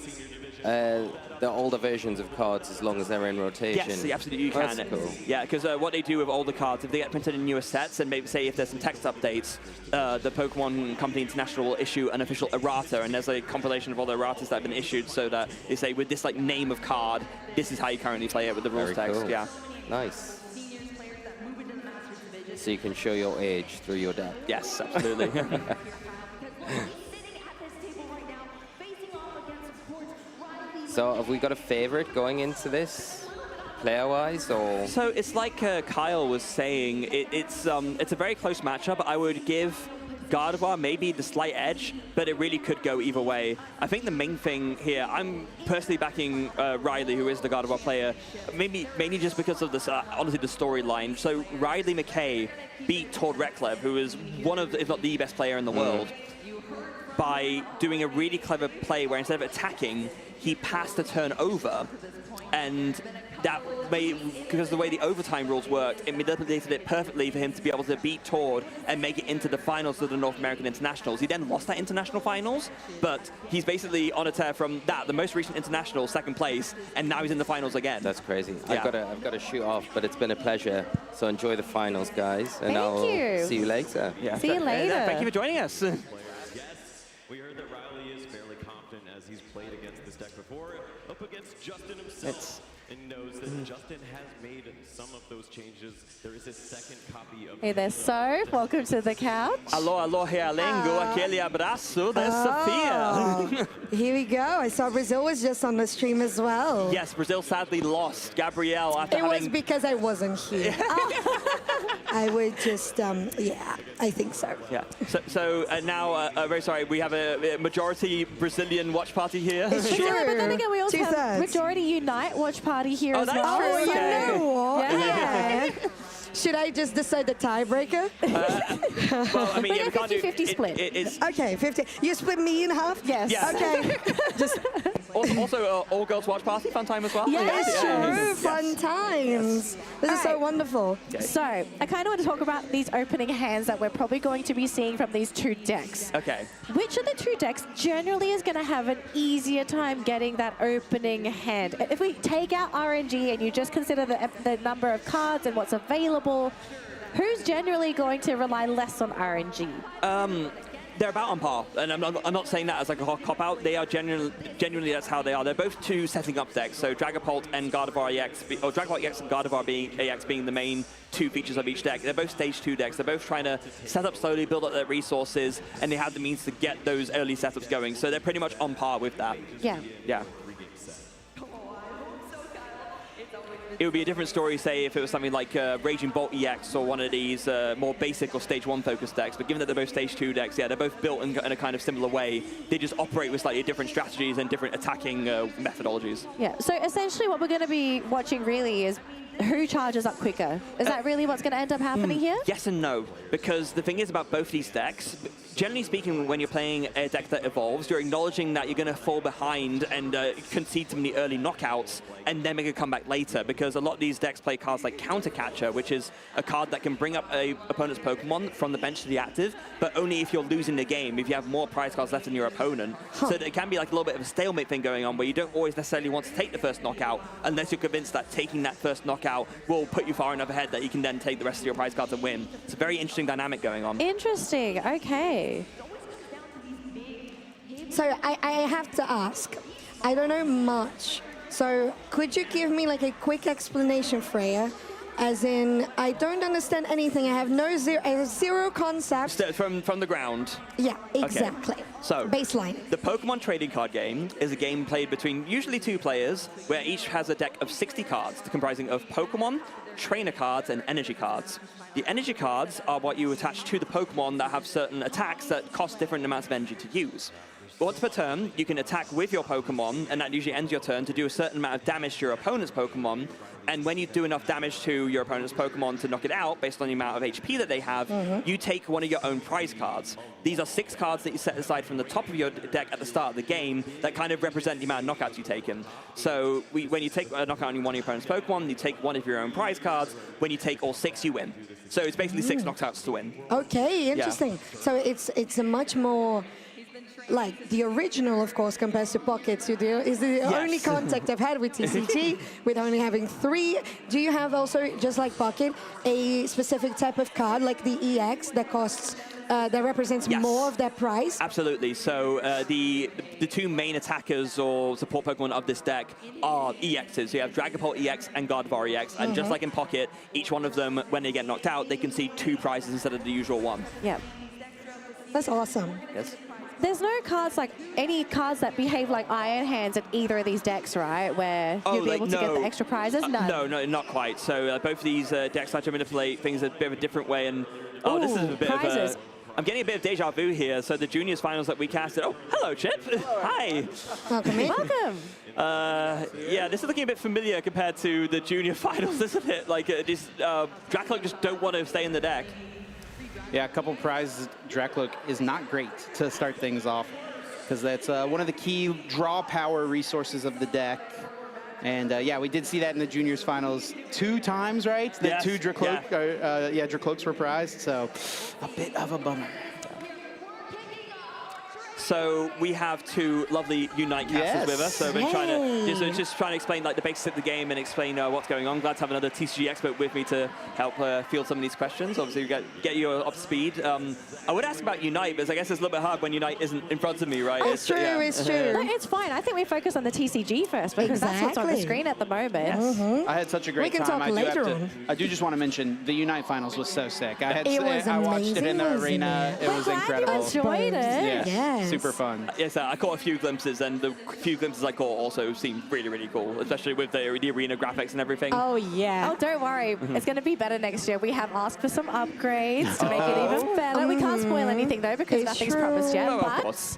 Speaker 8: the older versions of cards as long as they're in rotation.
Speaker 13: Yes, absolutely you can.
Speaker 8: That's cool.
Speaker 13: Yeah, because what they do with older cards, if they get printed in newer sets, and maybe say if there's some text updates, the Pokemon Company International will issue an official errata, and there's a compilation of all the erratas that have been issued, so that they say with this like name of card, this is how you currently play it with the rules
Speaker 8: Very
Speaker 13: text.
Speaker 8: cool.
Speaker 13: Yeah.
Speaker 8: Nice. So you can show your age through your deck.
Speaker 13: Yes, absolutely.
Speaker 8: So have we got a favorite going into this, player-wise, or?
Speaker 13: So it's like Kyle was saying, it's a very close matchup. I would give Gardevoir maybe the slight edge, but it really could go either way. I think the main thing here, I'm personally backing Riley, who is the Gardevoir player, mainly just because of this, honestly, the storyline. So Riley McKay beat Tord Reklev, who is one of, if not the best player in the world, by doing a really clever play where instead of attacking, he passed the turn over, and that made, because of the way the overtime rules worked, it manipulated it perfectly for him to be able to beat Tord and make it into the finals of the North American Internationals. He then lost that international finals, but he's basically on a tear from that, the most recent international, second place, and now he's in the finals again.
Speaker 8: That's crazy.
Speaker 13: Yeah.
Speaker 8: I've got to shoot off, but it's been a pleasure. So enjoy the finals, guys, and I'll see you later.
Speaker 13: Yeah.
Speaker 7: See you later.
Speaker 13: Thank you for joining us.
Speaker 16: We heard that Riley is fairly confident as he's played against this deck before, up against Justin himself, and knows that Justin has made some of those changes. There is a second copy of...
Speaker 7: Hey there, So. Welcome to the couch.
Speaker 13: Alô, realengo, aquele abraço da Sophia.
Speaker 22: Here we go. I saw Brazil was just on the stream as well.
Speaker 13: Yes, Brazil sadly lost Gabrielle after
Speaker 22: It was because I wasn't here. I would just, yeah, I think so.
Speaker 13: Yeah. So now, very sorry, we have a majority Brazilian watch party here.
Speaker 22: It's true.
Speaker 7: Yeah, but then again, we also have
Speaker 22: Two-thirds.
Speaker 7: Majority Unite watch party here as
Speaker 13: that's
Speaker 7: well.
Speaker 13: true.
Speaker 22: Oh, you
Speaker 13: Okay.
Speaker 22: know what?
Speaker 7: Yeah.
Speaker 22: Should I just decide the tiebreaker?
Speaker 13: Well, I mean,
Speaker 7: We
Speaker 13: yeah, we
Speaker 7: got
Speaker 13: can't do
Speaker 7: 50-50 split.
Speaker 13: It's
Speaker 22: Okay, 50. You split me in half?
Speaker 7: Yes.
Speaker 13: Yeah.
Speaker 22: Okay. Just
Speaker 13: also all girls watch party, fun time as well.
Speaker 22: yes,
Speaker 13: Yeah.
Speaker 22: true. Fun times. This is so wonderful.
Speaker 7: So, I kind of want to talk about these opening hands that we're probably going to be seeing from these two decks.
Speaker 13: Okay.
Speaker 7: Which of the two decks generally is going to have an easier time getting that opening hand? If we take out RNG and you just consider the number of cards and what's available, who's generally going to rely less on RNG?
Speaker 13: They're about on par, and I'm not saying that as like a cop-out. They are genuinely that's how they are. They're both two setting up decks, so Dragapult and Gardevoir EX, or Dragapult EX and Gardevoir EX being the main two features of each deck. They're both stage 2 decks. They're both trying to set up slowly, build up their resources, and they have the means to get those early setups going. So they're pretty much on par with that.
Speaker 7: Yeah.
Speaker 13: Yeah. It would be a different story, say, if it was something like Raging Bolt EX or one of these more basic or stage 1 focused decks. But given that they're both stage 2 decks, yeah, they're both built in a kind of similar way. They just operate with slightly different strategies and different attacking methodologies.
Speaker 7: Yeah, so essentially what we're going to be watching really is who charges up quicker. Is that really what's going to end up happening here?
Speaker 13: Yes and no, because the thing is about both these decks, generally speaking, when you're playing a deck that evolves, you're acknowledging that you're going to fall behind and concede some of the early knockouts and then make a comeback later, because a lot of these decks play cards like Counter Catcher, which is a card that can bring up a opponent's Pokemon from the bench to the active, but only if you're losing the game, if you have more prize cards left than your opponent. So it can be like a little bit of a stalemate thing going on, where you don't always necessarily want to take the first knockout unless you're convinced that taking that first knockout will put you far enough ahead that you can then take the rest of your prize cards and win. It's a very interesting dynamic going on.
Speaker 7: Interesting, okay.
Speaker 22: So I have to ask, I don't know much. So could you give me like a quick explanation, Freya, As in, I don't understand anything. I have zero concept.
Speaker 13: From the ground.
Speaker 22: Yeah, exactly.
Speaker 13: Okay. So,
Speaker 22: baseline.
Speaker 13: The Pokemon trading card game is a game played between usually 2 players, where each has a deck of 60 cards, comprising of Pokemon, trainer cards, and energy cards. The energy cards are what you attach to the Pokemon that have certain attacks that cost different amounts of energy to use. Once per turn, you can attack with your Pokemon, and that usually ends your turn to do a certain amount of damage to your opponent's Pokemon. And when you do enough damage to your opponent's Pokemon to knock it out, based on the amount of HP that they have, you take one of your own prize cards. These are 6 cards that you set aside from the top of your deck at the start of the game that kind of represent the amount of knockouts you've taken. So when you take a knockout on one of your opponent's Pokemon, you take one of your own prize cards. When you take all 6, you win. So it's basically 6 knockouts to win.
Speaker 22: Okay, interesting.
Speaker 13: Yeah.
Speaker 22: So it's a much more... Like the original, of course, compared to Pocket Studio, is the only contact I've had with TCG, with only having 3. Do you have also, just like Pocket, a specific type of card, like the EX, that costs, that represents more of that price?
Speaker 13: Absolutely. So the 2 main attackers or support Pokemon of this deck are EXs. So you have Dragapult EX and Gardevoir EX, and just like in Pocket, each one of them, when they get knocked out, they can see 2 prizes instead of the usual 1.
Speaker 22: Yeah. That's awesome.
Speaker 13: Yes.
Speaker 7: There's no cards, like any cards that behave like Iron Hands in either of these decks, right? Where you'll be able to get the extra prizes? None.
Speaker 13: No, not quite. So both of these decks like to manipulate things a bit of a different way. And this is a bit
Speaker 7: prizes.
Speaker 13: of a... I'm getting a bit of deja vu here. So the juniors finals that we casted... Oh, hello, Chip. Hi.
Speaker 22: Welcome in.
Speaker 7: Welcome.
Speaker 13: Yeah, this is looking a bit familiar compared to the junior finals, isn't it? Like, Dracloak just don't want to stay in the deck.
Speaker 1: Yeah, a couple prizes. Dracloak is not great to start things off because that's one of the key draw power resources of the deck. And yeah, we did see that in the juniors finals 2 times, right? The 2 Dracloak, Dracloaks were prized, so a bit of a bummer.
Speaker 13: So we have 2 lovely Unite casters with us. So we've been trying to just trying to explain like the basics of the game and explain what's going on. Glad to have another TCG expert with me to help field some of these questions. Obviously, we get you up to speed. I would ask about Unite, but I guess it's a little bit hard when Unite isn't in front of me, right?
Speaker 22: It's true.
Speaker 7: No, it's fine. I think we focus on the TCG first because that's what's on the screen at the moment.
Speaker 1: I had such a great time.
Speaker 22: We can talk later on.
Speaker 1: I do just want to mention the Unite finals was so sick. I
Speaker 22: watched
Speaker 1: it in the arena. It was incredible.
Speaker 7: I enjoyed it.
Speaker 1: Yes. Super fun.
Speaker 13: Yes, I caught a few glimpses, and the few glimpses I caught also seemed really, really cool, especially with the arena graphics and everything.
Speaker 7: Oh, yeah. Oh, don't worry. It's going to be better next year. We have asked for some upgrades to make it even better. We can't spoil anything, though, because nothing's promised yet.
Speaker 13: Of course.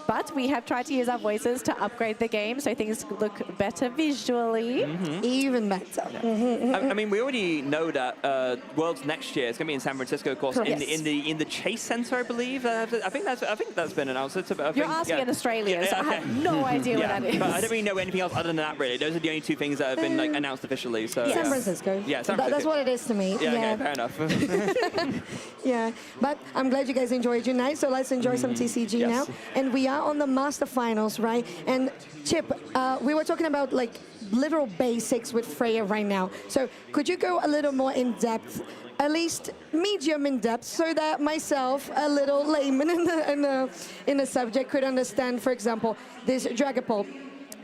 Speaker 7: But we have tried to use our voices to upgrade the game so things look better visually.
Speaker 22: Even better.
Speaker 13: I mean, we already know that Worlds next year is going to be in San Francisco, of course, in the Chase Center, I believe. I think that's been announced.
Speaker 7: You're asking in Australia, so I have no idea what that is.
Speaker 13: But I don't really know anything else other than that, really. Those are the only 2 things that have been like announced officially. So
Speaker 22: San Francisco.
Speaker 13: Yeah, San Francisco.
Speaker 22: That's what it is to me.
Speaker 13: Yeah, okay, fair enough.
Speaker 22: Yeah, but I'm glad you guys enjoyed Unite, so let's enjoy some TCG now. And we are on the Master Finals, right? And Chip, we were talking about like literal basics with Freya right now. So could you go a little more in depth, at least medium in depth, so that myself, a little layman in the subject, could understand, for example, this Dragapult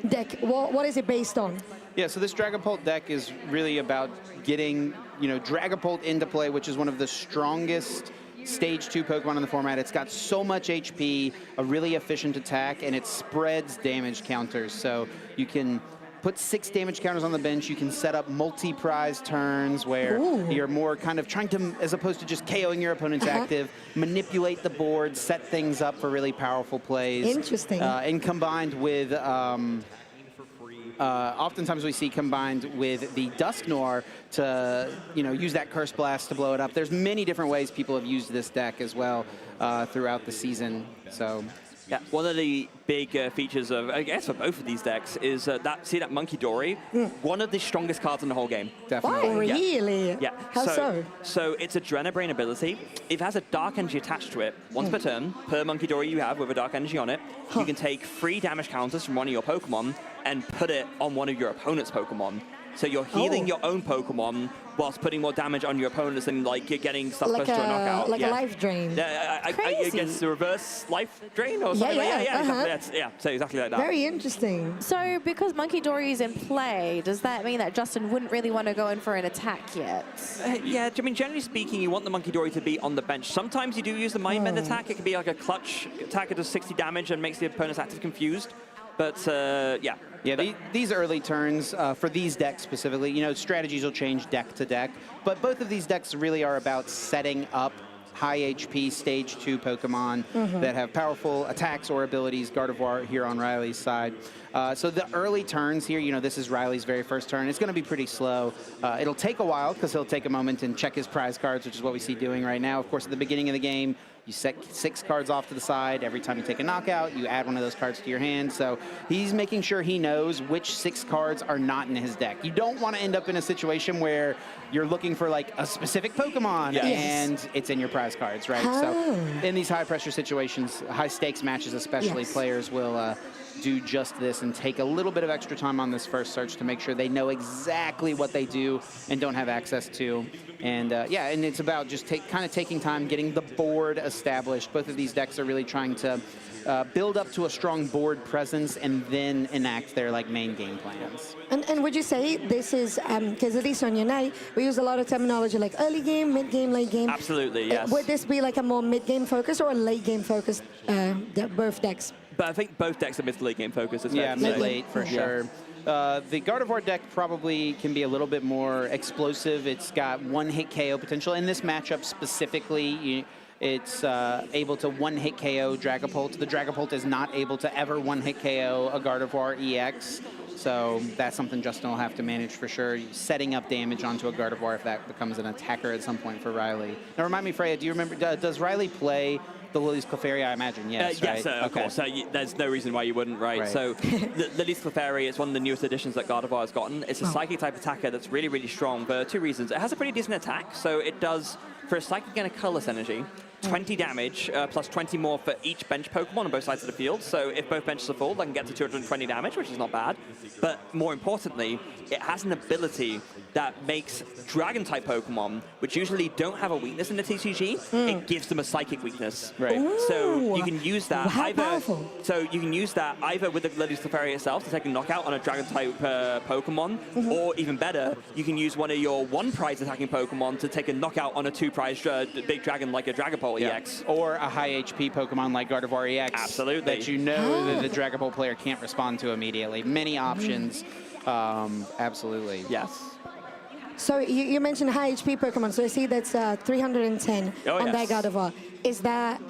Speaker 22: deck. What is it based on?
Speaker 1: Yeah, so this Dragapult deck is really about getting, Dragapult into play, which is one of the strongest Stage 2 Pokemon in the format. It's got so much HP, a really efficient attack, and it spreads damage counters. So you can put 6 damage counters on the bench. You can set up multi-prize turns where you're more kind of trying to, as opposed to just KOing your opponent's active, manipulate the board, set things up for really powerful plays.
Speaker 22: Interesting.
Speaker 1: And combined with... oftentimes we see combined with the Dusknoir to, use that Curse Blast to blow it up. There's many different ways people have used this deck as well throughout the season. So,
Speaker 13: yeah, one of the big features of, I guess, for both of these decks is that Monkey Dory, one of the strongest cards in the whole game.
Speaker 1: Definitely.
Speaker 22: Oh, really?
Speaker 13: Yeah.
Speaker 22: How so?
Speaker 13: So it's a Drenabrain ability. It has a Dark Energy attached to it. Once per turn, per Monkey Dory you have with a Dark Energy on it, you can take 3 damage counters from one of your Pokemon and put it on one of your opponent's Pokemon. So you're healing your own Pokemon whilst putting more damage on your opponents, and like you're getting stuff
Speaker 22: like
Speaker 13: close to a knockout.
Speaker 22: Like a life drain.
Speaker 13: Against the reverse life drain or something. Yeah, so exactly like that.
Speaker 22: Very interesting.
Speaker 7: So because Monkey Dory is in play, does that mean that Justin wouldn't really want to go in for an attack yet?
Speaker 13: Yeah, I mean, generally speaking, you want the Monkey Dory to be on the bench. Sometimes you do use the Mind Bend attack. It can be like a clutch attack that does 60 damage and makes the opponent's active confused. But yeah.
Speaker 1: Yeah, these early turns, for these decks specifically, you know, strategies will change deck to deck, but both of these decks really are about setting up high HP Stage 2 Pokemon that have powerful attacks or abilities, Gardevoir here on Riley's side. So the early turns here, you know, this is Riley's very first turn. It's going to be pretty slow. It'll take a while because he'll take a moment and check his prize cards, which is what we see doing right now. Of course, at the beginning of the game, you set 6 cards off to the side. Every time you take a knockout, you add one of those cards to your hand. So he's making sure he knows which 6 cards are not in his deck. You don't want to end up in a situation where you're looking for like a specific Pokemon and it's in your prize cards, right? So in these high pressure situations, high stakes matches especially, players will do just this and take a little bit of extra time on this first search to make sure they know exactly what they do and don't have access to. And yeah, and it's about just kind of taking time, getting the board established. Both of these decks are really trying to build up to a strong board presence and then enact their like main game plans.
Speaker 22: And would you say this is, because at least on Unite, we use a lot of terminology like early game, mid game, late game.
Speaker 13: Absolutely, yes.
Speaker 22: Would this be like a more mid game focus or a late game focus, both decks?
Speaker 13: But I think both decks are mid to late game focus.
Speaker 1: Yeah, mid-late for sure. The Gardevoir deck probably can be a little bit more explosive. It's got one-hit KO potential. In this matchup specifically, it's able to one-hit KO Dragapult. The Dragapult is not able to ever one-hit KO a Gardevoir EX. So that's something Justin will have to manage for sure. Setting up damage onto a Gardevoir if that becomes an attacker at some point for Riley. Now remind me, Freya, do you remember, does Riley play the Lily's Clefairy, I imagine, yes, right?
Speaker 13: Yes, of course. There's no reason why you wouldn't, right? So the Lily's Clefairy is one of the newest additions that Gardevoir has gotten. It's a Psychic-type attacker that's really, really strong for 2 reasons. It has a pretty decent attack, so it does, for a Psychic and a Colorless Energy, 20 damage, plus 20 more for each bench Pokemon on both sides of the field. So if both benches are full, they can get to 220 damage, which is not bad. But more importantly, it has an ability that makes Dragon-type Pokemon, which usually don't have a weakness in the TCG, it gives them a Psychic weakness.
Speaker 1: Right.
Speaker 22: Ooh,
Speaker 13: So you can use that either with the Lily's Clefairy itself to take a knockout on a Dragon-type Pokemon, or even better, you can use one of your 1-prize attacking Pokemon to take a knockout on a 2-prize big dragon like a Dragapult EX.
Speaker 1: Or a high HP Pokemon like Gardevoir EX.
Speaker 13: Absolutely.
Speaker 1: That you know that the Dragapult player can't respond to immediately. Many options. Absolutely.
Speaker 13: Yes.
Speaker 22: So you mentioned high HP Pokemon, so I see that's 310 on that Gardevoir. Is that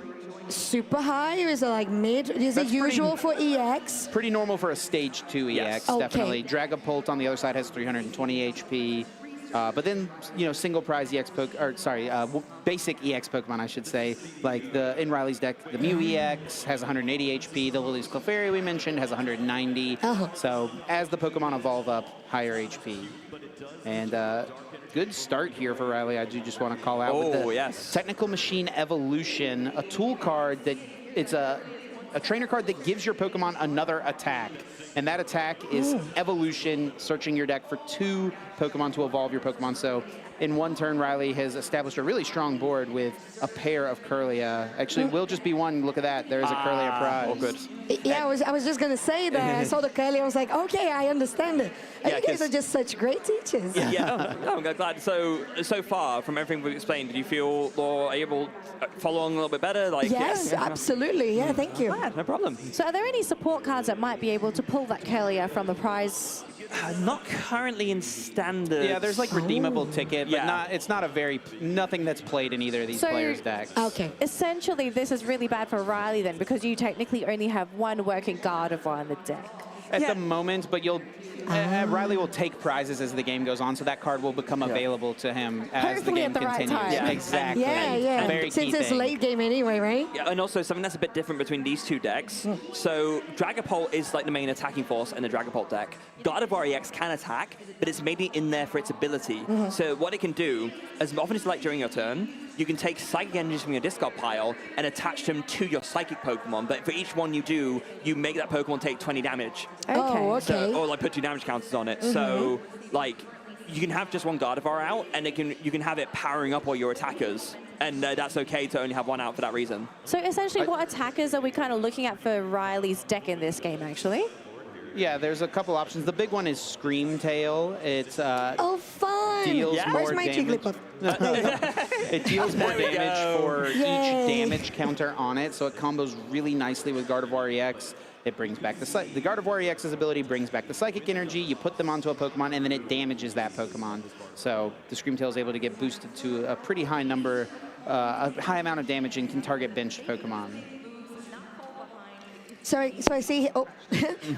Speaker 22: super high or is it like mid? Is it usual for EX?
Speaker 1: Pretty normal for a Stage 2 EX, definitely. Dragapult on the other side has 320 HP. But then, you know, single prize EX basic EX Pokemon, I should say, like in Riley's deck, the Mew EX has 180 HP. The Lily's Clefairy we mentioned has 190. So as the Pokemon evolve up, higher HP. And good start here for Riley. I do just want to call out with the Technical Machine Evolution, a tool card that it's a trainer card that gives your Pokemon another attack. And that attack is Evolution, searching your deck for 2 Pokemon to evolve your Pokemon. So in one turn, Riley has established a really strong board with a pair of Kirlia. Actually, will just be one. Look at that. There is a Kirlia prize.
Speaker 13: Oh, good.
Speaker 22: Yeah, I was just going to say that. I saw the Kirlia. I was like, okay, I understand it. You guys are just such great teachers.
Speaker 13: I'm glad. So far, from everything we've explained, do you feel you're able to follow along a little bit better? Like,
Speaker 22: yes, absolutely. Yeah, thank you.
Speaker 13: No problem.
Speaker 7: So are there any support cards that might be able to pull that Kirlia from the prize?
Speaker 13: Not currently in standard.
Speaker 1: Yeah, there's like redeemable ticket, but it's not nothing that's played in either of these players' decks.
Speaker 22: Okay.
Speaker 7: Essentially, this is really bad for Riley then, because you technically only have one working Gardevoir in the deck.
Speaker 1: At the moment, but Riley will take prizes as the game goes on, so that card will become available to him as the game continues. Exactly.
Speaker 22: Yeah.
Speaker 1: Very
Speaker 22: Since it's late game anyway, right?
Speaker 13: Yeah, and also something that's a bit different between these 2 decks. So Dragapult is like the main attacking force in the Dragapult deck. Gardevoir EX can attack, but it's mainly in there for its ability. So what it can do, as often as you like during your turn, you can take Psychic Energies from your discard pile and attach them to your Psychic Pokemon. But for each one you do, you make that Pokemon take 20 damage.
Speaker 22: Oh, okay.
Speaker 13: So, or like put 2 damage counters on it. So like you can have just one Gardevoir out, and you can have it powering up all your attackers. And that's okay to only have one out for that reason.
Speaker 7: So essentially, what attackers are we kind of looking at for Riley's deck in this game, actually?
Speaker 1: Yeah, there's a couple options. The big one is Screamtail. It's
Speaker 22: oh, fun!
Speaker 1: Deals more
Speaker 22: Where's my
Speaker 1: damage. It deals more damage for
Speaker 22: Yay.
Speaker 1: each damage counter on it, so it combos really nicely with Gardevoir EX. It brings back the Gardevoir EX's ability brings back the Psychic Energy. You put them onto a Pokemon, and then it damages that Pokemon. So the Screamtail is able to get boosted to a pretty high number, a high amount of damage, and can target benched Pokemon.
Speaker 22: So I see. Oh,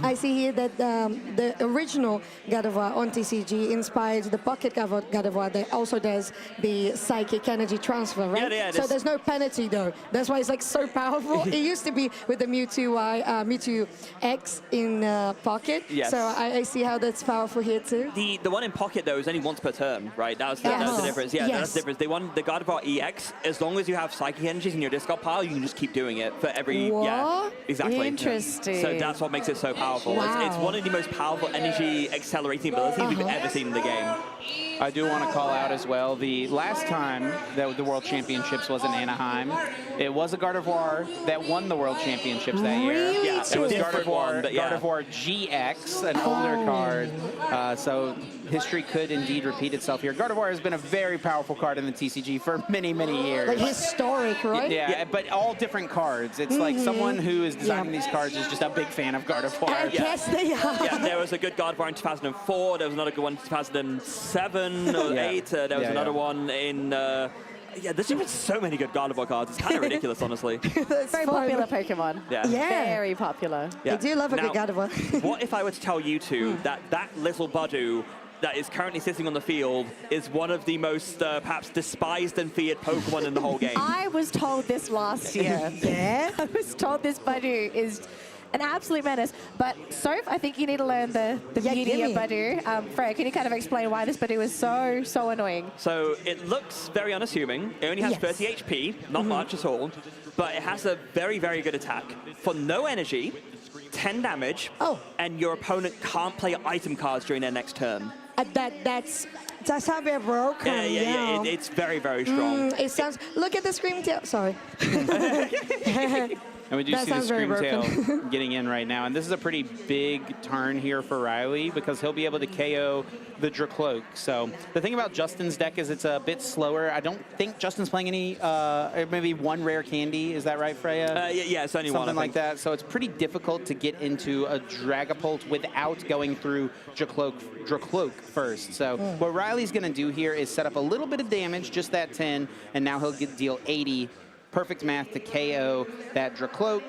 Speaker 22: I see here that the original Gardevoir on TCG inspired the Pocket Gardevoir that also does the Psychic Energy transfer, right?
Speaker 13: Yeah,
Speaker 22: so there's no penalty though. That's why it's like so powerful. It used to be with the Mewtwo X in Pocket.
Speaker 13: Yes.
Speaker 22: So I see how that's powerful here too.
Speaker 13: The one in Pocket though is only once per turn, right? That's the difference. Yeah, that's the difference. The Gardevoir EX, as long as you have Psychic Energies in your discard pile, you can just keep doing it for every.
Speaker 22: What?
Speaker 13: Yeah, exactly.
Speaker 7: Interesting.
Speaker 13: So that's what makes it so powerful.
Speaker 22: Wow.
Speaker 13: It's one of the most powerful energy accelerating abilities we've ever seen in the game.
Speaker 1: I do want to call out as well, the last time that the World Championships was in Anaheim, it was a Gardevoir that won the World Championships that year.
Speaker 22: Really?
Speaker 13: Yeah,
Speaker 1: It was
Speaker 13: different one, but yeah.
Speaker 1: Gardevoir GX, an older card. So history could indeed repeat itself here. Gardevoir has been a very powerful card in the TCG for many, many years.
Speaker 22: Like historic, right?
Speaker 1: Yeah, but all different cards. It's like someone who is designing these cards is just a big fan of Gardevoir.
Speaker 22: Yes, they are.
Speaker 13: Yeah, there was a good Gardevoir in 2004. There was another good one in 2007 or 8. There was another one in... yeah, there's been so many good Gardevoir cards. It's kind of ridiculous, honestly.
Speaker 7: Very popular Pokemon.
Speaker 13: Yeah.
Speaker 7: Very popular.
Speaker 22: I do love a good Gardevoir.
Speaker 13: What if I were to tell you two that little Budu that is currently sitting on the field is one of the most perhaps despised and feared Pokemon in the whole game?
Speaker 7: I was told this last year.
Speaker 22: Yeah?
Speaker 7: I was told this Budu is an absolute menace. But, Soph, I think you need to learn the beauty of Budu. Freya, can you kind of explain why this Budu is so annoying?
Speaker 13: So it looks very unassuming. It only has 30 HP, not much at all. But it has a very, very good attack. For no energy, 10 damage, and your opponent can't play item cards during their next turn.
Speaker 22: That's how they're broken.
Speaker 13: Yeah, it's very, very strong.
Speaker 22: It sounds. Look at the Screamtail. Sorry.
Speaker 1: And we do see the Screamtail getting in right now. And this is a pretty big turn here for Riley because he'll be able to KO the Dracloak. So the thing about Justin's deck is it's a bit slower. I don't think Justin's playing any, maybe one rare candy. Is that right, Freya?
Speaker 13: Yeah, it's only one.
Speaker 1: Something like that. So it's pretty difficult to get into a Dragapult without going through Dracloak first. So what Riley's going to do here is set up a little bit of damage, just that 10, and now he'll deal 80. Perfect math to KO that Dracloak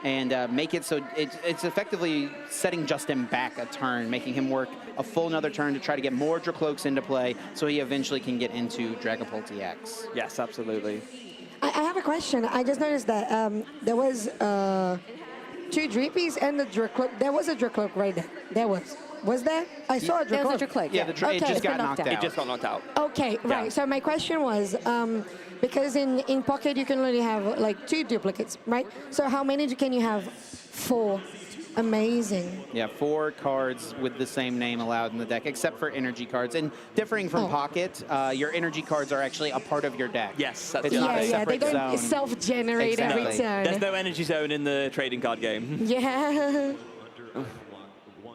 Speaker 1: and make it so it's effectively setting Justin back a turn, making him work a full another turn to try to get more Dracloaks into play so he eventually can get into Dragapult EX.
Speaker 13: Yes, absolutely.
Speaker 22: I have a question. I just noticed that there was 2 Dreepies and the Dracloak. There was a Dracloak right there. There was. Was there? I saw a Dracloak.
Speaker 7: There was a Dracloak,
Speaker 1: yeah. It just got knocked out.
Speaker 13: It just got knocked out.
Speaker 22: Okay, right. So my question was, because in Pocket you can only have like 2 duplicates, right? So how many can you have? 4. Amazing.
Speaker 1: Yeah, 4 cards with the same name allowed in the deck, except for energy cards. And differing from Pocket, your energy cards are actually a part of your deck.
Speaker 13: Yes, that's
Speaker 1: it's not a
Speaker 22: they
Speaker 1: separate
Speaker 22: don't
Speaker 1: zone.
Speaker 22: self-generate every turn.
Speaker 13: There's no energy zone in the trading card game.
Speaker 22: Yeah.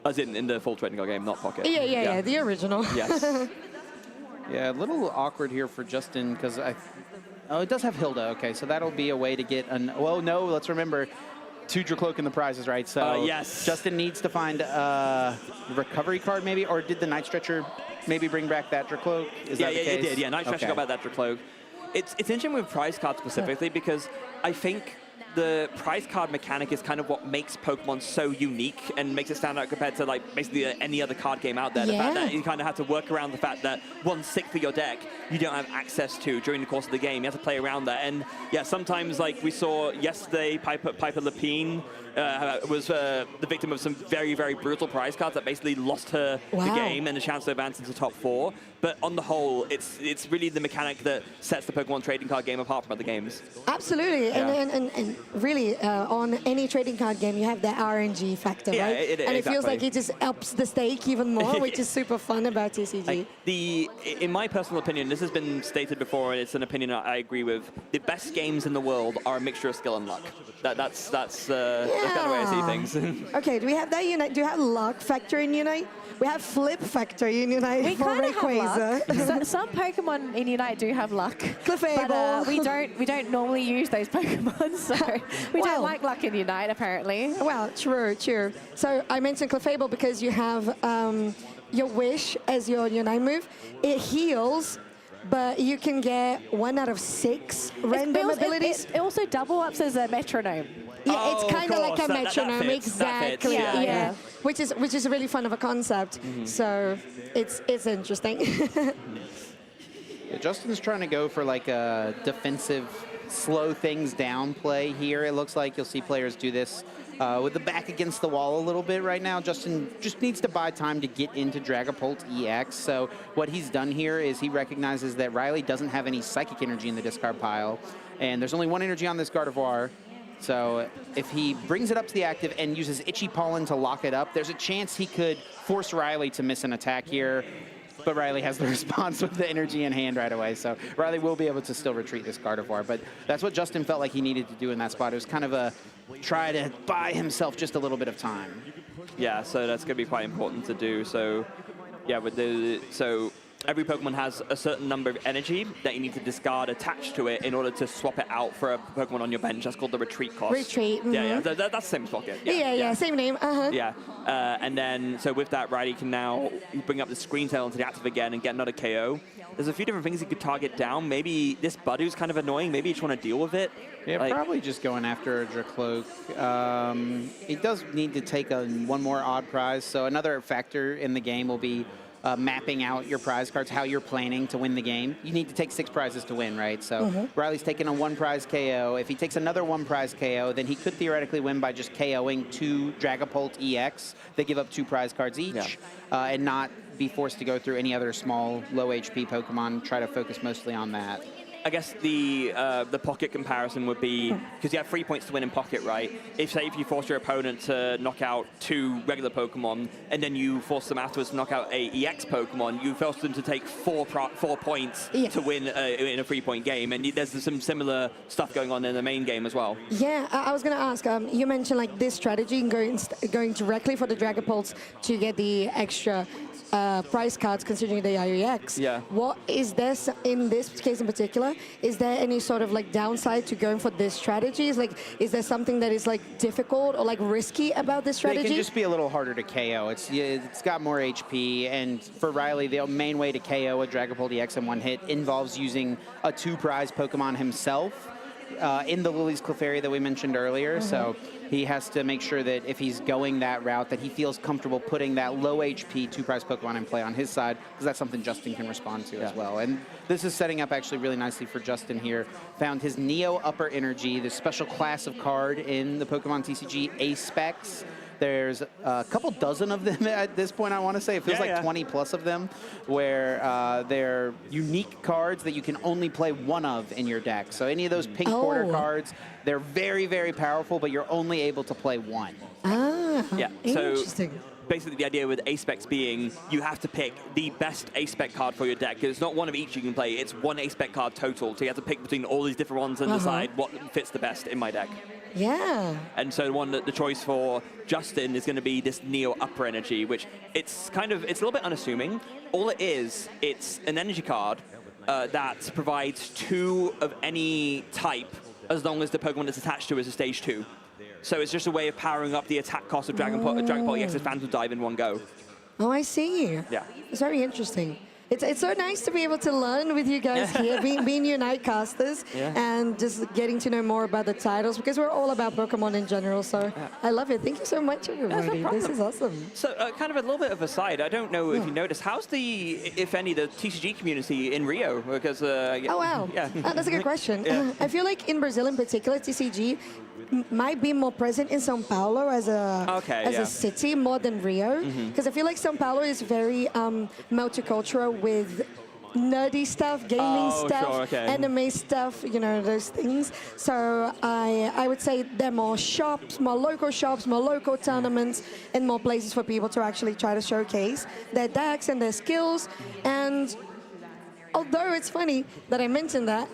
Speaker 13: As in the full trading card game, not Pocket.
Speaker 22: Yeah, the original.
Speaker 13: Yes.
Speaker 1: Yeah, a little awkward here for Justin because oh, it does have Hilda. Okay, so that'll be a way to get an. Well, no, let's remember 2 Dracloak in the prizes, right? So
Speaker 13: yes.
Speaker 1: Justin needs to find a recovery card maybe, or did the Night Stretcher maybe bring back that Dracloak? Is that the case?
Speaker 13: It did. Yeah, Night Stretcher got back that Dracloak. It's interesting with prize cards specifically because I think the prize card mechanic is kind of what makes Pokemon so unique and makes it stand out compared to like basically any other card game out there. The fact that you kind of have to work around the fact that 1/6 of your deck you don't have access to during the course of the game. You have to play around that. And yeah, sometimes like we saw yesterday, Piper Lapine was the victim of some very, very brutal prize cards that basically lost her the game and a chance to advance into top 4. But on the whole, it's really the mechanic that sets the Pokemon trading card game apart from other games.
Speaker 22: Absolutely, and really on any trading card game, you have that RNG factor, right? And it feels like it just ups the stake even more, which is super fun about TCG.
Speaker 13: Like in my personal opinion, this has been stated before, and it's an opinion I agree with. The best games in the world are a mixture of skill and luck. That's kind of the way I see things.
Speaker 22: Okay, do we have that Unite? Do you have luck factor in Unite? We have flip factor in Unite.
Speaker 7: We kind of have luck. Some Pokemon in Unite do have luck.
Speaker 22: Clefable.
Speaker 7: But we don't normally use those Pokemon, so we don't like luck in Unite apparently.
Speaker 22: Well, true. So I mentioned Clefable because you have your Wish as your Unite move. It heals, but you can get 1 out of 6 random abilities.
Speaker 7: It also double ups as a metronome.
Speaker 22: Yeah, it's kind of like a metronome,
Speaker 13: that fits.
Speaker 22: exactly.
Speaker 13: Yeah.
Speaker 22: Which is really fun of a concept. So it's interesting.
Speaker 1: Justin's trying to go for like a defensive, slow things down play here. It looks like you'll see players do this with the back against the wall a little bit right now. Justin just needs to buy time to get into Dragapult EX. So what he's done here is he recognizes that Riley doesn't have any psychic energy in the discard pile, and there's only 1 energy on this Gardevoir. So if he brings it up to the active and uses Itchy Pollen to lock it up, there's a chance he could force Riley to miss an attack here. But Riley has the response with the energy in hand right away. So Riley will be able to still retreat this Gardevoir. But that's what Justin felt like he needed to do in that spot. It was kind of a try to buy himself just a little bit of time.
Speaker 13: Yeah, so that's going to be quite important to do. So yeah, so every Pokemon has a certain number of energy that you need to discard attached to it in order to swap it out for a Pokemon on your bench. That's called the retreat cost.
Speaker 22: Retreat.
Speaker 13: Yeah, that's the same as Pocket.
Speaker 22: Yeah, same name.
Speaker 13: Yeah, and then so with that, Riley can now bring up the Screen Tail into the active again and get another KO. There's a few different things he could target down. Maybe this Budu's kind of annoying. Maybe you just want to deal with it.
Speaker 1: Yeah, probably just going after a Dracloak. He does need to take one more odd prize. So another factor in the game will be mapping out your prize cards, how you're planning to win the game. You need to take 6 prizes to win, right? So Riley's taking a 1 prize KO. If he takes another 1 prize KO, then he could theoretically win by just KOing 2 Dragapult EX. They give up 2 prize cards each, and not be forced to go through any other small, low HP Pokemon. Try to focus mostly on that.
Speaker 13: I guess the Pocket comparison would be, because you have 3 points to win in Pocket, right? If you force your opponent to knock out 2 regular Pokemon, and then you force them afterwards to knock out a EX Pokemon, you force them to take 4 points to win in a 3-point game. And there's some similar stuff going on in the main game as well.
Speaker 22: Yeah, I was going to ask, you mentioned like this strategy, going directly for the Dragapults to get the extra prize cards considering they are EX.
Speaker 13: Yeah.
Speaker 22: What is this, in this case in particular, is there any sort of like downside to going for this strategy? Is there something that is like difficult or like risky about this strategy?
Speaker 1: It can just be a little harder to KO. It's got more HP, and for Riley, the main way to KO a Dragapult EX in 1 hit involves using a 2 prize Pokemon himself in the Lily's Clefairy that we mentioned earlier. So he has to make sure that if he's going that route, that he feels comfortable putting that low HP 2 prize Pokemon in play on his side, because that's something Justin can respond to as well. And this is setting up actually really nicely for Justin here. Found his Neo Upper Energy, the special class of card in the Pokemon TCG, A-Specs. There's a couple dozen of them at this point, I want to say. It feels like 20 plus of them, where they're unique cards that you can only play 1 of in your deck. So any of those pink border cards, they're very, very powerful, but you're only able to play 1.
Speaker 13: Yeah, so
Speaker 22: interesting.
Speaker 13: Basically the idea with A-Specs being you have to pick the best A-Spec card for your deck. It's not 1 of each you can play, it's 1 A-Spec card total. So you have to pick between all these different ones and decide what fits the best in my deck.
Speaker 22: Yeah.
Speaker 13: And so the choice for Justin is going to be this Neo Upper Energy, which it's a little bit unassuming. All it is, it's an energy card that provides 2 of any type as long as the Pokemon it's attached to is a stage 2. So it's just a way of powering up the attack cost of Dragapult EX's Phantom Dive in 1 go.
Speaker 22: Oh, I see.
Speaker 13: Yeah.
Speaker 22: It's very interesting. it's so nice to be able to learn with you guys here, being Unite casters, and just getting to know more about the titles, because we're all about Pokemon in general. So I love it. Thank you so much, everybody. This is awesome.
Speaker 13: So kind of a little bit of a side. I don't know if you noticed, how's the, if any, the TCG community in Rio? Because
Speaker 22: oh wow, that's a good question. I feel like in Brazil in particular, TCG might be more present in São Paulo as a city more than Rio, because I feel like São Paulo is very multicultural with nerdy stuff, gaming stuff, anime stuff, you know, those things. So I would say there are more shops, more local tournaments, and more places for people to actually try to showcase their decks and their skills. And although it's funny that I mentioned that,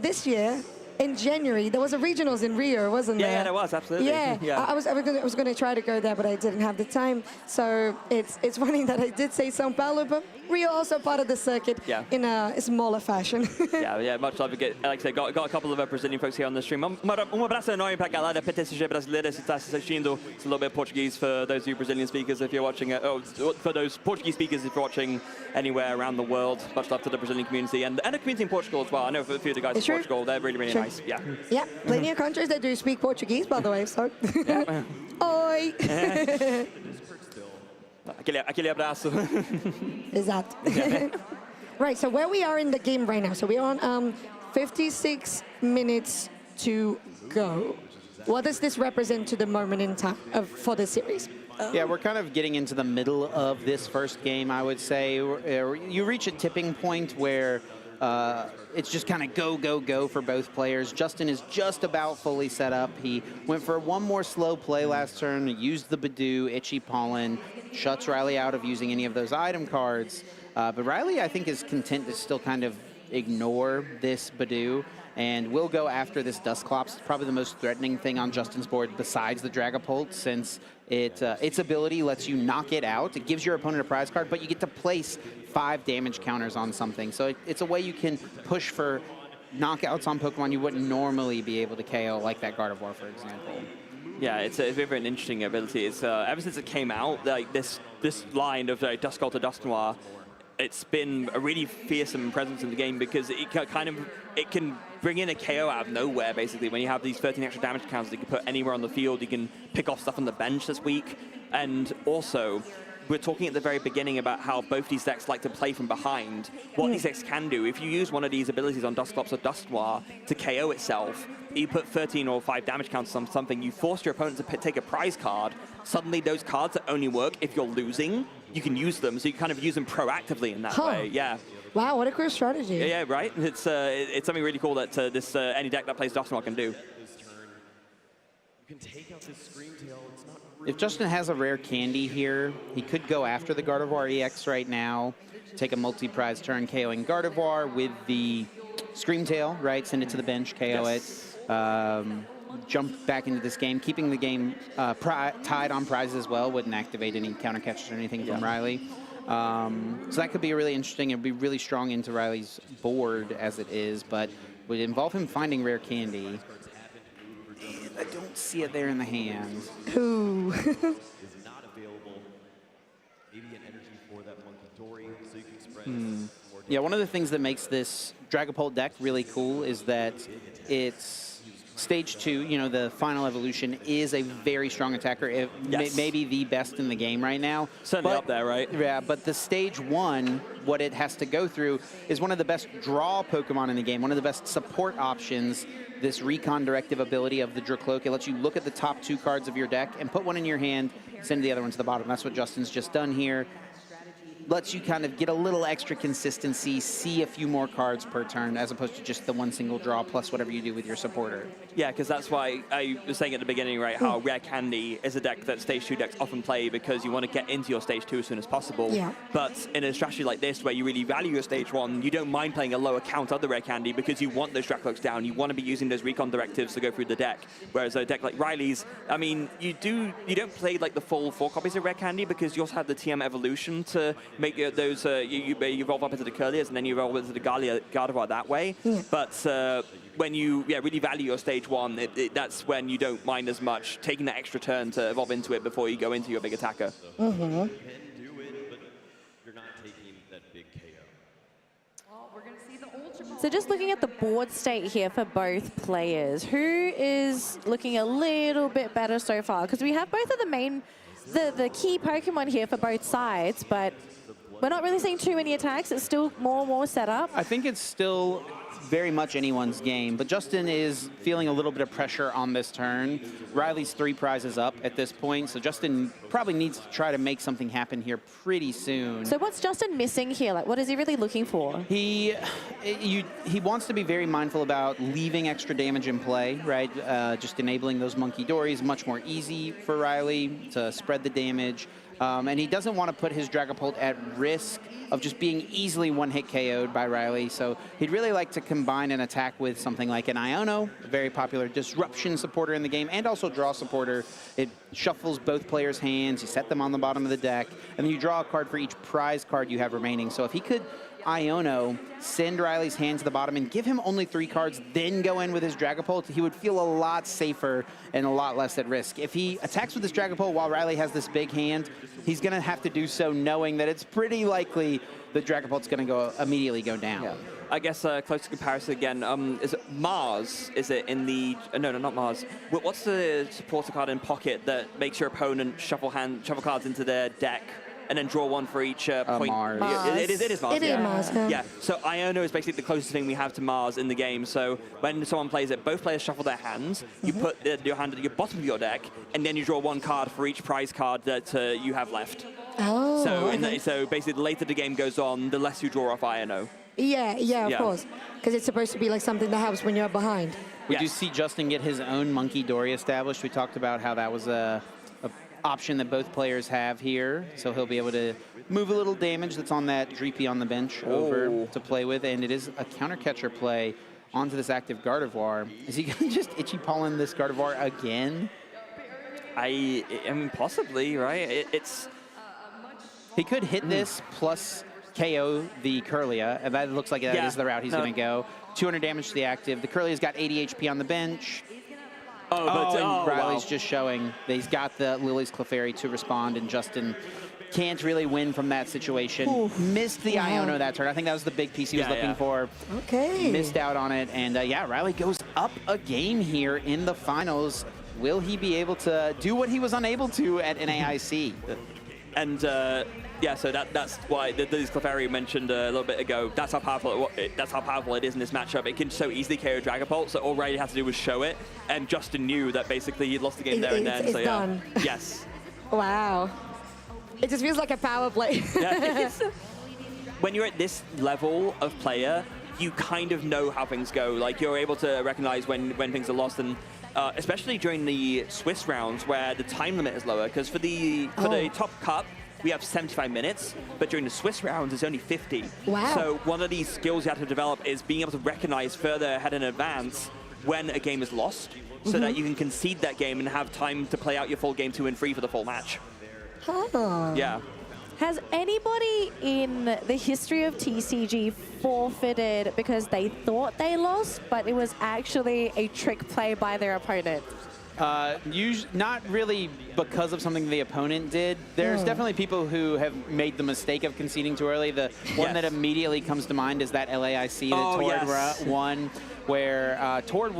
Speaker 22: this year, in January, there was a regionals in Rio, wasn't there?
Speaker 13: Yeah, there was, absolutely.
Speaker 22: Yeah, I was going to try to go there, but I didn't have the time. So it's funny that I did say São Paulo, but Rio also part of the circuit in a smaller fashion.
Speaker 13: yeah, much love. Like I said, got a couple of Brazilian folks here on the stream. Abraço enorme para a galera PTCG brasileira se está assistindo. It's a little bit of Portuguese for those of you Brazilian speakers if you're watching it. Oh, for those Portuguese speakers if you're watching anywhere around the world. Much love to the Brazilian community and the community in Portugal as well. I know a few of the guys in Portugal, they're really, really nice.
Speaker 22: Yeah, plenty of countries that do speak Portuguese, by the way, so. Oi!
Speaker 13: Aquele abraço.
Speaker 22: Exato. Right, so where we are in the game right now, so we're on 56 minutes to go. What does this represent to the moment in time for the series?
Speaker 1: Yeah, we're kind of getting into the middle of this first game, I would say. You reach a tipping point where it's just kind of go, go, go for both players. Justin is just about fully set up. He went for one more slow play last turn, used the Badoo, Itchy Pollen, shuts Riley out of using any of those item cards. But Riley, I think, is content to still kind of ignore this Badoo and will go after this Dusclops. It's probably the most threatening thing on Justin's board besides the Dragapult, since its ability lets you knock it out. It gives your opponent a prize card, but you get to place 5 damage counters on something. So it's a way you can push for knockouts on Pokemon you wouldn't normally be able to KO, like that Gardevoir, for example.
Speaker 13: Yeah, it's a very an interesting ability. It's ever since it came out, like this line of Duskull to Dusknoir, it's been a really fearsome presence in the game because it can bring in a KO out of nowhere, basically. When you have these 13 extra damage counters that you can put anywhere on the field, you can pick off stuff on the bench this week. And also, we're talking at the very beginning about how both these decks like to play from behind. What these decks can do, if you use one of these abilities on Dusclops or Dusknoir to KO itself, you put 13 or 5 damage counters on something, you force your opponent to take a prize card. Suddenly those cards that only work if you're losing, you can use them, so you kind of use them proactively in that way. Yeah.
Speaker 22: Wow, what a cool strategy.
Speaker 13: Yeah, right? It's something really cool that any deck that plays Dusknoir can do.
Speaker 1: If Justin has a rare candy here, he could go after the Gardevoir EX right now, take a multi-prize turn KOing Gardevoir with the Screamtail, right? Send it to the bench, KO it. Jump back into this game, keeping the game tied on prizes as well. Wouldn't activate any counter catches or anything from Riley. So that could be really interesting. It would be really strong into Riley's board as it is, but would involve him finding rare candy. And I don't see it there in the hand.
Speaker 22: Ooh.
Speaker 1: Yeah, one of the things that makes this Dragapult deck really cool is that it's Stage 2, you know, the final evolution, is a very strong attacker. Maybe the best in the game right now.
Speaker 13: Certainly up there, right?
Speaker 1: Yeah, but the Stage 1, what it has to go through, is one of the best draw Pokemon in the game, one of the best support options. This Recon Directive ability of the Dracloak, it lets you look at the top 2 cards of your deck and put one in your hand, send the other one to the bottom. That's what Justin's just done here. Lets you kind of get a little extra consistency, see a few more cards per turn, as opposed to just the one single draw plus whatever you do with your supporter.
Speaker 13: Yeah, because that's why I was saying at the beginning, right, how Rare Candy is a deck that Stage 2 decks often play because you want to get into your Stage 2 as soon as possible.
Speaker 22: Yeah.
Speaker 13: But in a strategy like this, where you really value your Stage 1, you don't mind playing a lower count of the Rare Candy because you want those Dracloaks down. You want to be using those Recon Directives to go through the deck. Whereas a deck like Riley's, I mean, you don't play like the full 4 copies of Rare Candy because you also have the TM Evolution to make those, you evolve up into the Curliers and then you evolve into the Gardevoir that way.
Speaker 22: Yeah.
Speaker 13: But when you really value your Stage 1, that's when you don't mind as much taking that extra turn to evolve into it before you go into your big attacker.
Speaker 7: So just looking at the board state here for both players, who is looking a little bit better so far? Because we have both of the key Pokemon here for both sides, but we're not really seeing too many attacks. It's still more and more set up.
Speaker 1: I think it's still very much anyone's game, but Justin is feeling a little bit of pressure on this turn. Riley's 3 prizes up at this point, so Justin probably needs to try to make something happen here pretty soon.
Speaker 7: So what's Justin missing here? Like, what is he really looking for?
Speaker 1: He wants to be very mindful about leaving extra damage in play, right? Just enabling those Monkey Dories, much more easy for Riley to spread the damage. And he doesn't want to put his Dragapult at risk of just being easily one-hit KO'd by Riley. So he'd really like to combine an attack with something like an Iono, a very popular disruption supporter in the game, and also draw supporter. It shuffles both players' hands, you set them on the bottom of the deck, and then you draw a card for each prize card you have remaining. So if he could Iono, send Riley's hand to the bottom and give him only 3 cards, then go in with his Dragapult, he would feel a lot safer and a lot less at risk. If he attacks with his Dragapult while Riley has this big hand, he's going to have to do so knowing that it's pretty likely the Dragapult's going to immediately go down.
Speaker 13: Yeah. I guess close to comparison again, is it Mars? Is it in the... no, not Mars. What's the supporter card in Pocket that makes your opponent shuffle cards into their deck and then draw 1 for each point?
Speaker 1: Mars.
Speaker 13: It is Mars.
Speaker 22: It is Mars,
Speaker 13: yeah. So Iono is basically the closest thing we have to Mars in the game. So when someone plays it, both players shuffle their hands. You put your hand at the bottom of your deck, and then you draw 1 card for each prize card that you have left.
Speaker 22: Oh.
Speaker 13: So basically, the later the game goes on, the less you draw off Iono.
Speaker 22: Yeah, of course. Because it's supposed to be like something that helps when you're behind.
Speaker 1: We do see Justin get his own Monkey Dory established. We talked about how that was a option that both players have here. So he'll be able to move a little damage that's on that Dreepy on the bench over to play with. And it is a counter catcher play onto this active Gardevoir. Is he going to just Itchy Pollen this Gardevoir again?
Speaker 13: I mean, possibly, right?
Speaker 1: He could hit this plus KO the Kirlia, and that looks like that is the route he's going to go. 200 damage to the active. The Kirlia's got 80 HP on the bench. And Riley's just showing that he's got the Lily's Clefairy to respond, and Justin can't really win from that situation. Missed the Iono that turn. I think that was the big piece he was looking for.
Speaker 22: Okay.
Speaker 1: Missed out on it, and Riley goes up a game here in the finals. Will he be able to do what he was unable to at NAIC?
Speaker 13: And so that's why the Clefairy mentioned a little bit ago. That's how powerful it is in this matchup. It can so easily KO Dragapult, so all Riley had to do was show it, and Justin knew that basically he'd lost the game there and then.
Speaker 22: It's
Speaker 13: so
Speaker 22: done.
Speaker 13: Yes.
Speaker 22: Wow. It just feels like a power play.
Speaker 13: When you're at this level of player, you kind of know how things go. Like, you're able to recognize when things are lost, and especially during the Swiss rounds where the time limit is lower, because for the top cup, we have 75 minutes, but during the Swiss rounds, it's only 50.
Speaker 22: Wow.
Speaker 13: So one of these skills you have to develop is being able to recognize further ahead in advance when a game is lost, so that you can concede that game and have time to play out your full game 2 and 3 for the full match. Yeah.
Speaker 7: Has anybody in the history of TCG forfeited because they thought they lost, but it was actually a trick play by their opponent?
Speaker 1: Not really because of something the opponent did. There's definitely people who have made the mistake of conceding too early. The one that immediately comes to mind is that LAIC that Tord won, where Tord,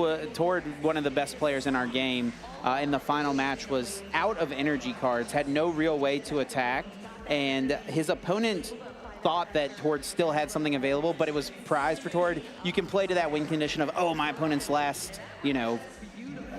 Speaker 1: one of the best players in our game, in the final match was out of energy cards, had no real way to attack, and his opponent thought that Tord still had something available, but it was prized for Tord. You can play to that win condition of, oh, my opponent's last,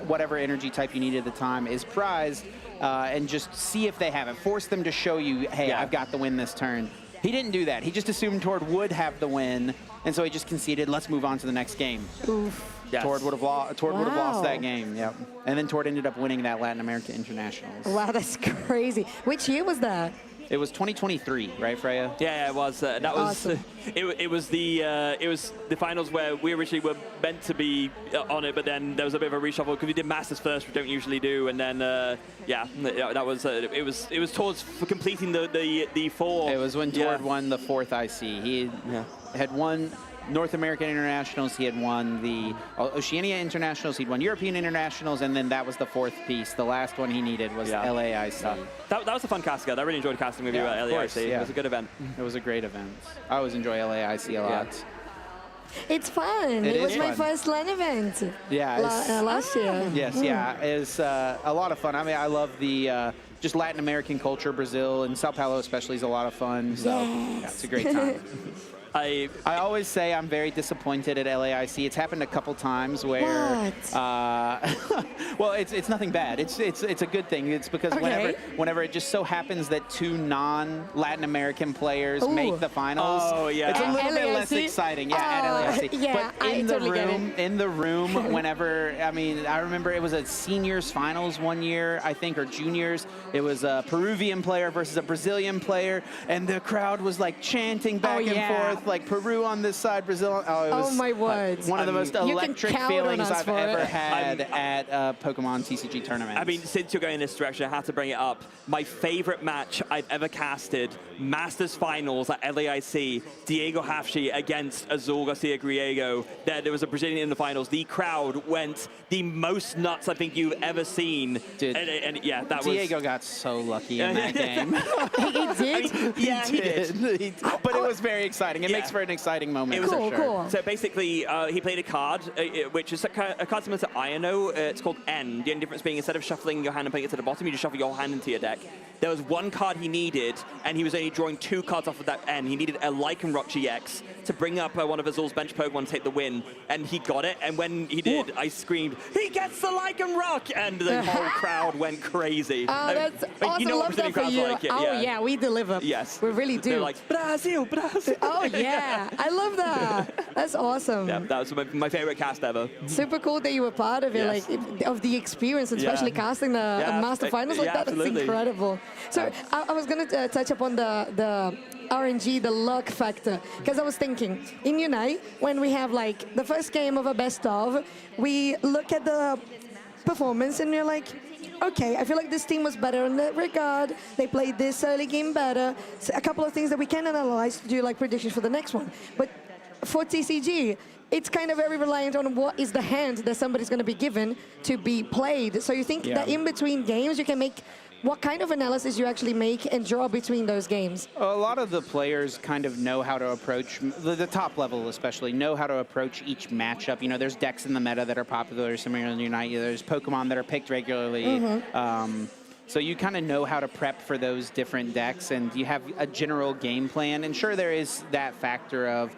Speaker 1: whatever energy type you need at the time is prized, and just see if they have it. Force them to show you, hey, I've got the win this turn. He didn't do that. He just assumed Tord would have the win, and so he just conceded, let's move on to the next game.
Speaker 22: Oof.
Speaker 1: Yes. Tord would have lost that game, yep. And then Tord ended up winning that Latin America Internationals.
Speaker 22: Wow, that's crazy. Which year was that?
Speaker 1: It was 2023, right, Freya?
Speaker 13: Yeah, it was. That was
Speaker 22: awesome.
Speaker 13: it was the finals where we originally were meant to be on it, but then there was a bit of a reshuffle because we did Masters first, which we don't usually do, and then that was it was Tord's for completing the 4.
Speaker 1: It was when Tord won the 4th IC. He had won North American Internationals, he had won the Oceania Internationals, he'd won European Internationals, and then that was the 4th piece. The last one he needed was LAIC.
Speaker 13: That was a fun cast together. I really enjoyed casting with you at LAIC. It was a good event.
Speaker 1: It was a great event. I always enjoy LAIC a lot.
Speaker 22: It's fun. It was my first LAN event.
Speaker 1: Yeah.
Speaker 22: Last year.
Speaker 1: Yes, yeah. It's a lot of fun. I mean, I love the just Latin American culture. Brazil and Sao Paulo especially is a lot of fun. So yeah, it's a great time. I always say I'm very disappointed at LAIC. It's happened a couple times where, well, it's nothing bad. It's a good thing. It's because whenever it just so happens that two non-Latin American players make the finals, it's a little bit less exciting. Yeah, at LAIC.
Speaker 22: Yeah,
Speaker 1: but in the room, whenever I mean, I remember it was a seniors finals one year, I think, or juniors. It was a Peruvian player versus a Brazilian player, and the crowd was like chanting back and forth. Like Peru on this side, Brazil on... Oh, it was
Speaker 22: my words.
Speaker 1: One of the most electric feelings I've ever had at a Pokemon TCG tournament.
Speaker 13: I mean, since you're going in this direction, I have to bring it up. My favorite match I've ever casted, Masters Finals at LAIC, Diego Hafshi against Azul Garcia Griego. There was a Brazilian in the finals. The crowd went the most nuts I think you've ever seen.
Speaker 1: Dude,
Speaker 13: and yeah, that
Speaker 1: Diego got so lucky in that game.
Speaker 22: He did?
Speaker 13: I mean, yeah, he did.
Speaker 1: But it was very exciting. It makes for an exciting moment.
Speaker 13: It was
Speaker 22: cool.
Speaker 13: So basically, he played a card, which is a card similar to Iono. It's called N. The only difference being instead of shuffling your hand and putting it to the bottom, you just shuffle your hand into your deck. There was one card he needed, and he was only drawing 2 cards off of that N. He needed a Lycanroc GX to bring up one of Azul's bench Pokemon to take the win, and he got it. And when he did, I screamed, "He gets the Lycanroc!" And the whole crowd went crazy.
Speaker 22: Oh, that's awesome.
Speaker 13: You know what Brazilian crowds like it.
Speaker 22: Oh, yeah, we deliver.
Speaker 13: Yes.
Speaker 22: We really do.
Speaker 13: They're like, Brazil, Brazil.
Speaker 22: Oh, yeah. I love that. That's awesome.
Speaker 13: Yeah, that was my favorite cast ever.
Speaker 22: Super cool that you were part of it, like of the experience, especially casting the Master Finals like that. That's incredible. So I was going to touch upon the RNG, the luck factor, because I was thinking, in Unite, when we have like the first game of a best of, we look at the performance and we're like, okay, I feel like this team was better in that regard. They played this early game better. So a couple of things that we can analyze to do like predictions for the next one. But for TCG, it's kind of very reliant on what is the hand that somebody's going to be given to be played. So you think that in between games, you can make what kind of analysis you actually make and draw between those games?
Speaker 1: A lot of the players kind of know how to approach, the top level especially, know how to approach each matchup. You know, there's decks in the meta that are popular, similar in Unite. There's Pokemon that are picked regularly. So you kind of know how to prep for those different decks, and you have a general game plan. And sure, there is that factor of,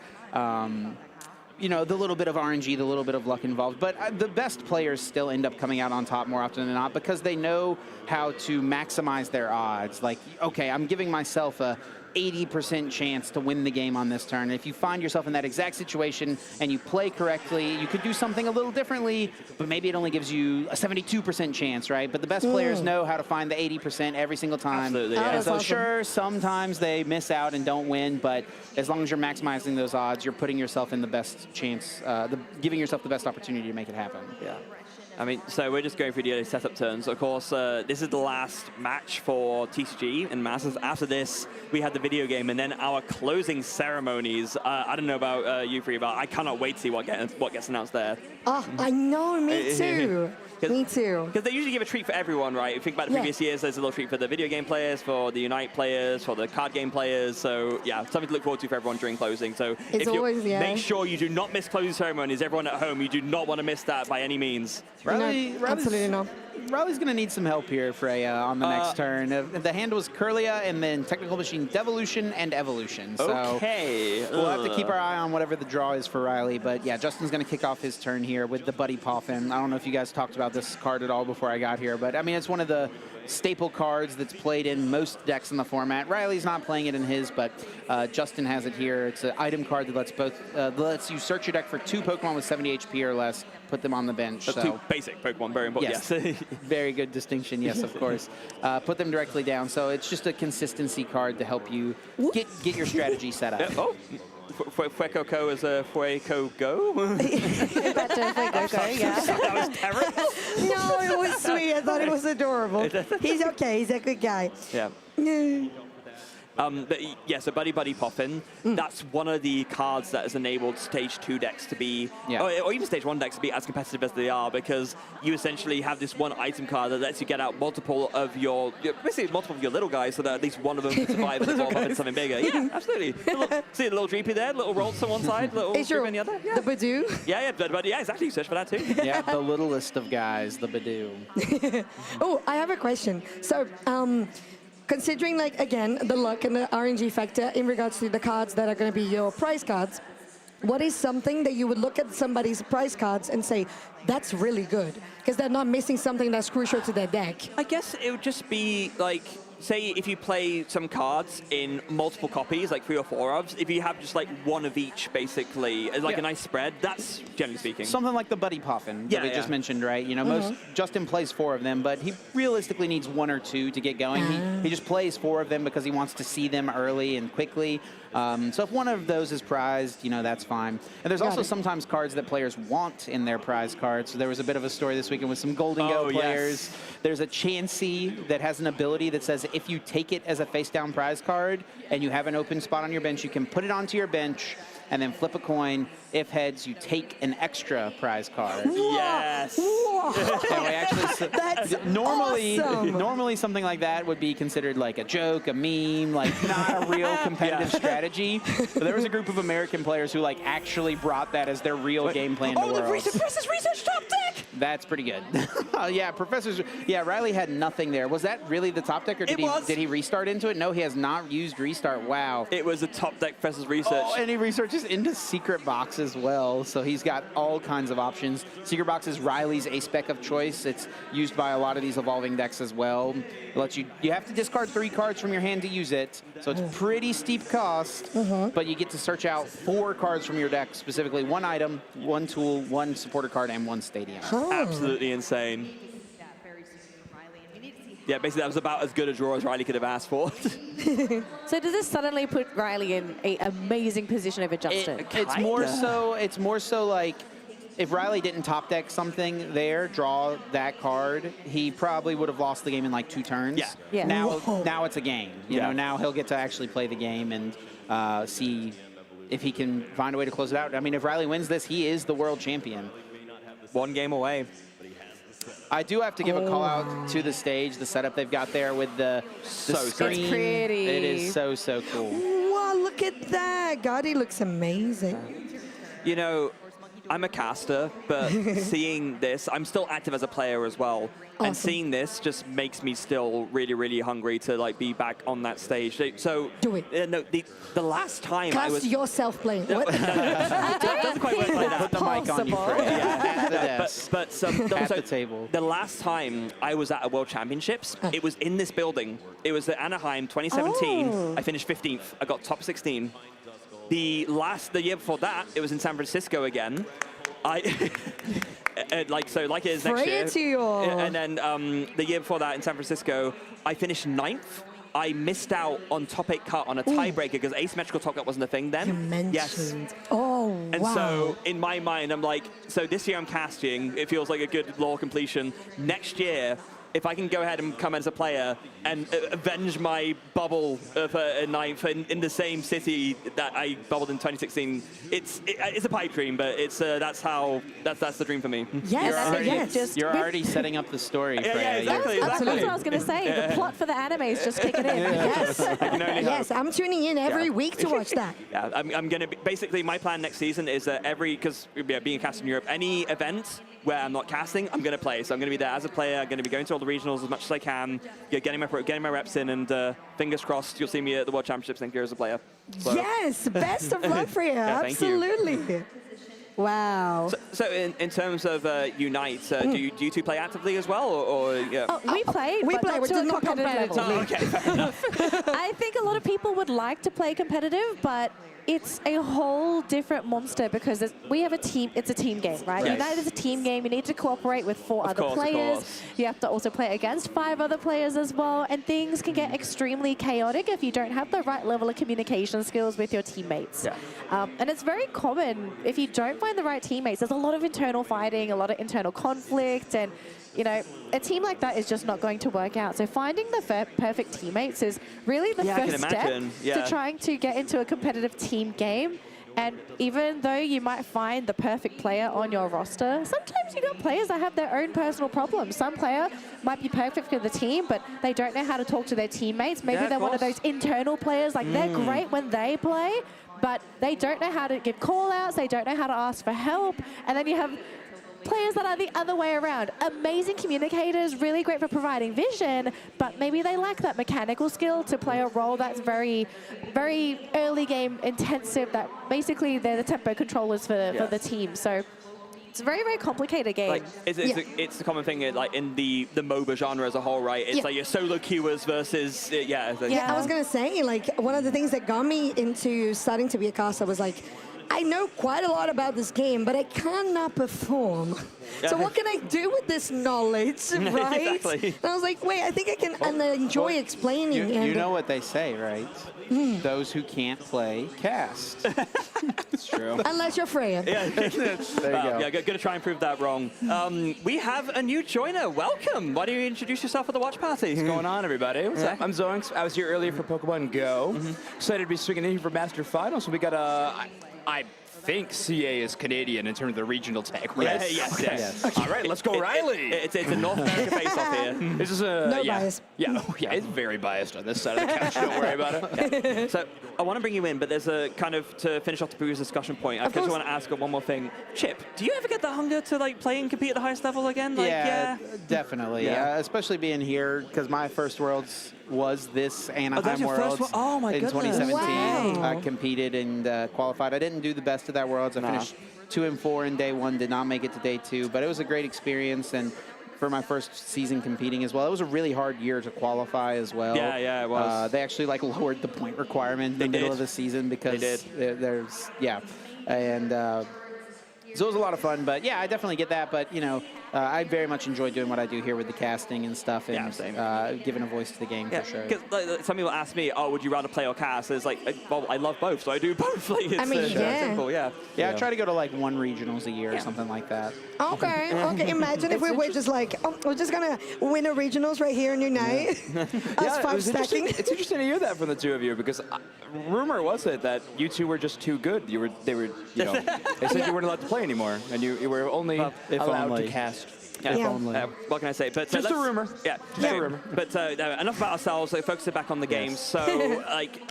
Speaker 1: you know, the little bit of RNG, the little bit of luck involved. But the best players still end up coming out on top more often than not because they know how to maximize their odds. Like, okay, I'm giving myself a 80% chance to win the game on this turn. If you find yourself in that exact situation and you play correctly, you could do something a little differently, but maybe it only gives you a 72% chance, right? But the best players know how to find the 80% every single time.
Speaker 13: Absolutely,
Speaker 1: And so sure, sometimes they miss out and don't win, but as long as you're maximizing those odds, you're putting yourself in the best chance, giving yourself the best opportunity to make it happen.
Speaker 13: Yeah. I mean, so we're just going through the early setup turns. Of course, this is the last match for TCG and Masters. After this, we had the video game, and then our closing ceremonies. I don't know about you three, but I cannot wait to see what gets announced there.
Speaker 22: Oh, I know, me too. Me too.
Speaker 13: Because they usually give a treat for everyone, right? If you think about the previous years, there's a little treat for the video game players, for the Unite players, for the card game players. So, yeah, something to look forward to for everyone during closing. So,
Speaker 22: it's always,
Speaker 13: make sure you do not miss closing ceremonies. Everyone at home, you do not want to miss that by any means.
Speaker 22: Absolutely not.
Speaker 1: Riley's going to need some help here, Freya, on the next turn. The hand was Curlia and then Technical Machine Devolution and Evolution. So
Speaker 13: okay.
Speaker 1: We'll have to keep our eye on whatever the draw is for Riley. But yeah, Justin's going to kick off his turn here with the Buddy Poffin. I don't know if you guys talked about this card at all before I got here, but I mean, it's one of the staple cards that's played in most decks in the format. Riley's not playing it in his, but Justin has it here. It's an item card that lets you search your deck for 2 Pokemon with 70 HP or less, put them on the bench.
Speaker 13: That's 2 basic Pokemon, very important. Yes.
Speaker 1: Very good distinction, yes, of course. Put them directly down. So it's just a consistency card to help you get your strategy set up.
Speaker 13: Fueco Co is a Fueco Go?
Speaker 22: Better Fueco Go, yeah.
Speaker 13: That was terrible.
Speaker 22: No, it was sweet. I thought it was adorable. He's okay. He's a good guy.
Speaker 13: Yeah. But yeah, so Buddy Buddy Poffin, that's one of the cards that has enabled Stage 2 decks to be, or even Stage 1 decks to be as competitive as they are, because you essentially have this one item card that lets you get out multiple of your little guys, so that at least one of them can survive and evolve up into something bigger. Yeah, absolutely. See a little Dreepy there, little Rolls on one side, little Dreepy on the other. Yeah.
Speaker 22: The Badoo?
Speaker 13: Yeah, exactly. You search for that too.
Speaker 1: Yeah, the littlest of guys, the Badoo.
Speaker 22: Oh, I have a question. So, considering, like, again, the luck and the RNG factor in regards to the cards that are going to be your prize cards, what is something that you would look at somebody's prize cards and say, that's really good? Because they're not missing something that's crucial to their deck.
Speaker 13: I guess it would just be, like, say if you play some cards in multiple copies, like 3 or 4 of, if you have just like one of each, basically, as like a nice spread, that's generally speaking.
Speaker 1: Something like the Buddy Poffin that we just mentioned, right? You know, Justin plays 4 of them, but he realistically needs 1 or 2 to get going. He just plays 4 of them because he wants to see them early and quickly. So if one of those is prized, you know, that's fine. And there's also sometimes cards that players want in their prize cards. So there was a bit of a story this weekend with some Golden Go players. There's a Chansey that has an ability that says if you take it as a face-down prize card and you have an open spot on your bench, you can put it onto your bench and then flip a coin. If heads, you take an extra prize card.
Speaker 13: Yes.
Speaker 1: And we actually,
Speaker 22: That's
Speaker 1: normally,
Speaker 22: awesome.
Speaker 1: normally something like that would be considered like a joke, a meme, like not a real competitive strategy. But there was a group of American players who like actually brought that as their real game plan to Worlds.
Speaker 13: Professor's Research top deck!
Speaker 1: That's pretty good. Yeah, Professor's. Yeah, Riley had nothing there. Was that really the top deck, or did he restart into it? No, he has not used restart. Wow.
Speaker 13: It was a top deck Professor's Research.
Speaker 1: Oh, and he researches into Secret Box as well, so he's got all kinds of options. Secret Box is Riley's ace-spec of choice. It's used by a lot of these evolving decks as well. It lets you have to discard 3 cards from your hand to use it, so it's pretty steep cost, but you get to search out 4 cards from your deck, specifically 1 item, 1 tool, 1 supporter card, and 1 stadium.
Speaker 13: Absolutely insane. Yeah, basically that was about as good a draw as Riley could have asked for.
Speaker 7: So does this suddenly put Riley in an amazing position over Justin?
Speaker 1: It's more so like if Riley didn't top deck something there, draw that card, he probably would have lost the game in like 2 turns.
Speaker 7: Yeah.
Speaker 1: Now it's a game. You know, now he'll get to actually play the game and see if he can find a way to close it out. I mean, if Riley wins this, he is the world champion.
Speaker 13: 1 game away.
Speaker 1: I do have to give a call out to the stage, the setup they've got there with the screen.
Speaker 7: It's pretty.
Speaker 1: It is so cool.
Speaker 22: Wow, look at that. God, he looks amazing.
Speaker 13: You know, I'm a caster, but seeing this, I'm still active as a player as well.
Speaker 22: Awesome.
Speaker 13: And seeing this just makes me still really hungry to like be back on that stage. So
Speaker 22: do it.
Speaker 13: No, the last time
Speaker 22: Cast
Speaker 13: I was
Speaker 22: yourself playing. What?
Speaker 13: it doesn't quite work like that.
Speaker 1: Put the mic on you, Fred. At the desk.
Speaker 13: At
Speaker 1: the table.
Speaker 13: The last time I was at a World Championships, it was in this building. It was at Anaheim 2017. I finished 15th. I got top 16. The year before that, it was in San Francisco again. Like it is next year. And then the year before that in San Francisco, I finished 9th. I missed out on top 8 cut on a tiebreaker because asymmetrical top cut wasn't a thing then.
Speaker 22: You mentioned.
Speaker 13: Yes.
Speaker 22: Oh,
Speaker 13: and so in my mind, I'm like, so this year I'm casting. It feels like a good lore completion. Next year, if I can go ahead and come as a player and avenge my bubble of a 9th in the same city that I bubbled in 2016, it's a pipe dream, but it's that's the dream for me.
Speaker 22: Yes,
Speaker 1: you're already setting up the story.
Speaker 13: Yeah, exactly.
Speaker 7: That's what I was going to say. The plot for the anime is just kicking in.
Speaker 22: Yes, I'm tuning in every week to watch that.
Speaker 13: Yeah, I'm going to basically my plan next season is that because being a caster in Europe, any event where I'm not casting, I'm going to play. So I'm going to be there as a player. I'm going to be going to all the regionals as much as I can, getting my reps in, and fingers crossed you'll see me at the World Championships next year as a player. So.
Speaker 22: Yes, best of luck for you. Absolutely. Wow.
Speaker 13: So in terms of Unite, do you 2 play actively as well, or yeah?
Speaker 7: Oh, we play.
Speaker 22: We play.
Speaker 7: Not
Speaker 22: We're not competitive.
Speaker 13: Oh, okay, fair enough.
Speaker 7: I think a lot of people would like to play competitive, but it's a whole different monster because we have a team. It's a team game, right?
Speaker 13: Yes.
Speaker 7: Unite is a team game. You need to cooperate with 4 other players. You have to also play against 5 other players as well, and things can get extremely chaotic if you don't have the right level of communication skills with your teammates.
Speaker 13: Yeah.
Speaker 7: And it's very common if you don't find the right teammates. There's a lot of internal fighting, a lot of internal conflict, and you know, a team like that is just not going to work out. So finding the perfect teammates is really the first step to trying to get into a competitive team game. And even though you might find the perfect player on your roster, sometimes you got players that have their own personal problems. Some player might be perfect for the team, but they don't know how to talk to their teammates. Maybe they're one of those internal players, like they're great when they play, but they don't know how to give call-outs, they don't know how to ask for help. And then you have players that are the other way around. Amazing communicators, really great for providing vision, but maybe they lack that mechanical skill to play a role that's very, very early game intensive, that basically they're the tempo controllers for the team. So it's a very, very complicated game.
Speaker 13: Like, it's the common thing like in the MOBA genre as a whole, right? It's like your solo queuers versus,
Speaker 22: I was going to say, like, one of the things that got me into starting to be a caster was like, I know quite a lot about this game, but I cannot perform. So what can I do with this knowledge, right?
Speaker 1: Exactly.
Speaker 22: And I was like, wait, I think I can and I enjoy explaining.
Speaker 1: You know what they say, right? Those who can't play, cast. It's true.
Speaker 22: Unless you're Freya.
Speaker 13: Yeah.
Speaker 1: There you go.
Speaker 13: Yeah, gonna try and prove that wrong. We have a new joiner. Welcome. Why don't you introduce yourself at the watch party?
Speaker 15: What's going on, everybody? What's up? I'm Zoinks. I was here earlier for Pokemon Go. Excited to be swinging in here for Master Finals. So we got I think CA is Canadian in terms of the regional tag, right?
Speaker 13: Yes.
Speaker 15: All right, let's go, Riley.
Speaker 13: It's a North America face-off here.
Speaker 15: This is a
Speaker 22: no bias.
Speaker 15: Yeah, it's very biased on this side of the couch. Don't worry about it.
Speaker 13: So I want to bring you in, but there's a kind of, to finish off the previous discussion point, I just want to ask one more thing. Chip, do you ever get the hunger to like play and compete at the highest level again? Like,
Speaker 1: Definitely. Especially being here, because my first Worlds was this Anaheim Worlds in 2017.
Speaker 22: Wow.
Speaker 1: I competed and qualified. I didn't do the best of that Worlds. I finished 2 and 4 in day 1, did not make it to day 2, but it was a great experience. And for my first season competing as well, it was a really hard year to qualify as well.
Speaker 13: Yeah, it was.
Speaker 1: They actually like lowered the point requirement in the middle of the season because there's and so it was a lot of fun. But yeah, I definitely get that. But you know, I very much enjoy doing what I do here with the casting and stuff, and giving a voice to the game for sure.
Speaker 13: Like, some people ask me, "Oh, would you rather play or cast?" It's like, well, I love both, so I do both. Like, it's,
Speaker 22: I mean,
Speaker 13: simple,
Speaker 1: I try to go to like 1 regionals a year or something like that.
Speaker 22: Okay. Imagine if we were just like, we're just gonna win a regionals right here in Unite. Us 5 stacking.
Speaker 15: It's interesting to hear that from the two of you because rumor was it that you two were just too good. They said you weren't allowed to play anymore, and you were only allowed to cast.
Speaker 13: What can I say? But
Speaker 15: just a rumor.
Speaker 13: Yeah, just a rumor. But enough about ourselves. Focus back on the game. So, like,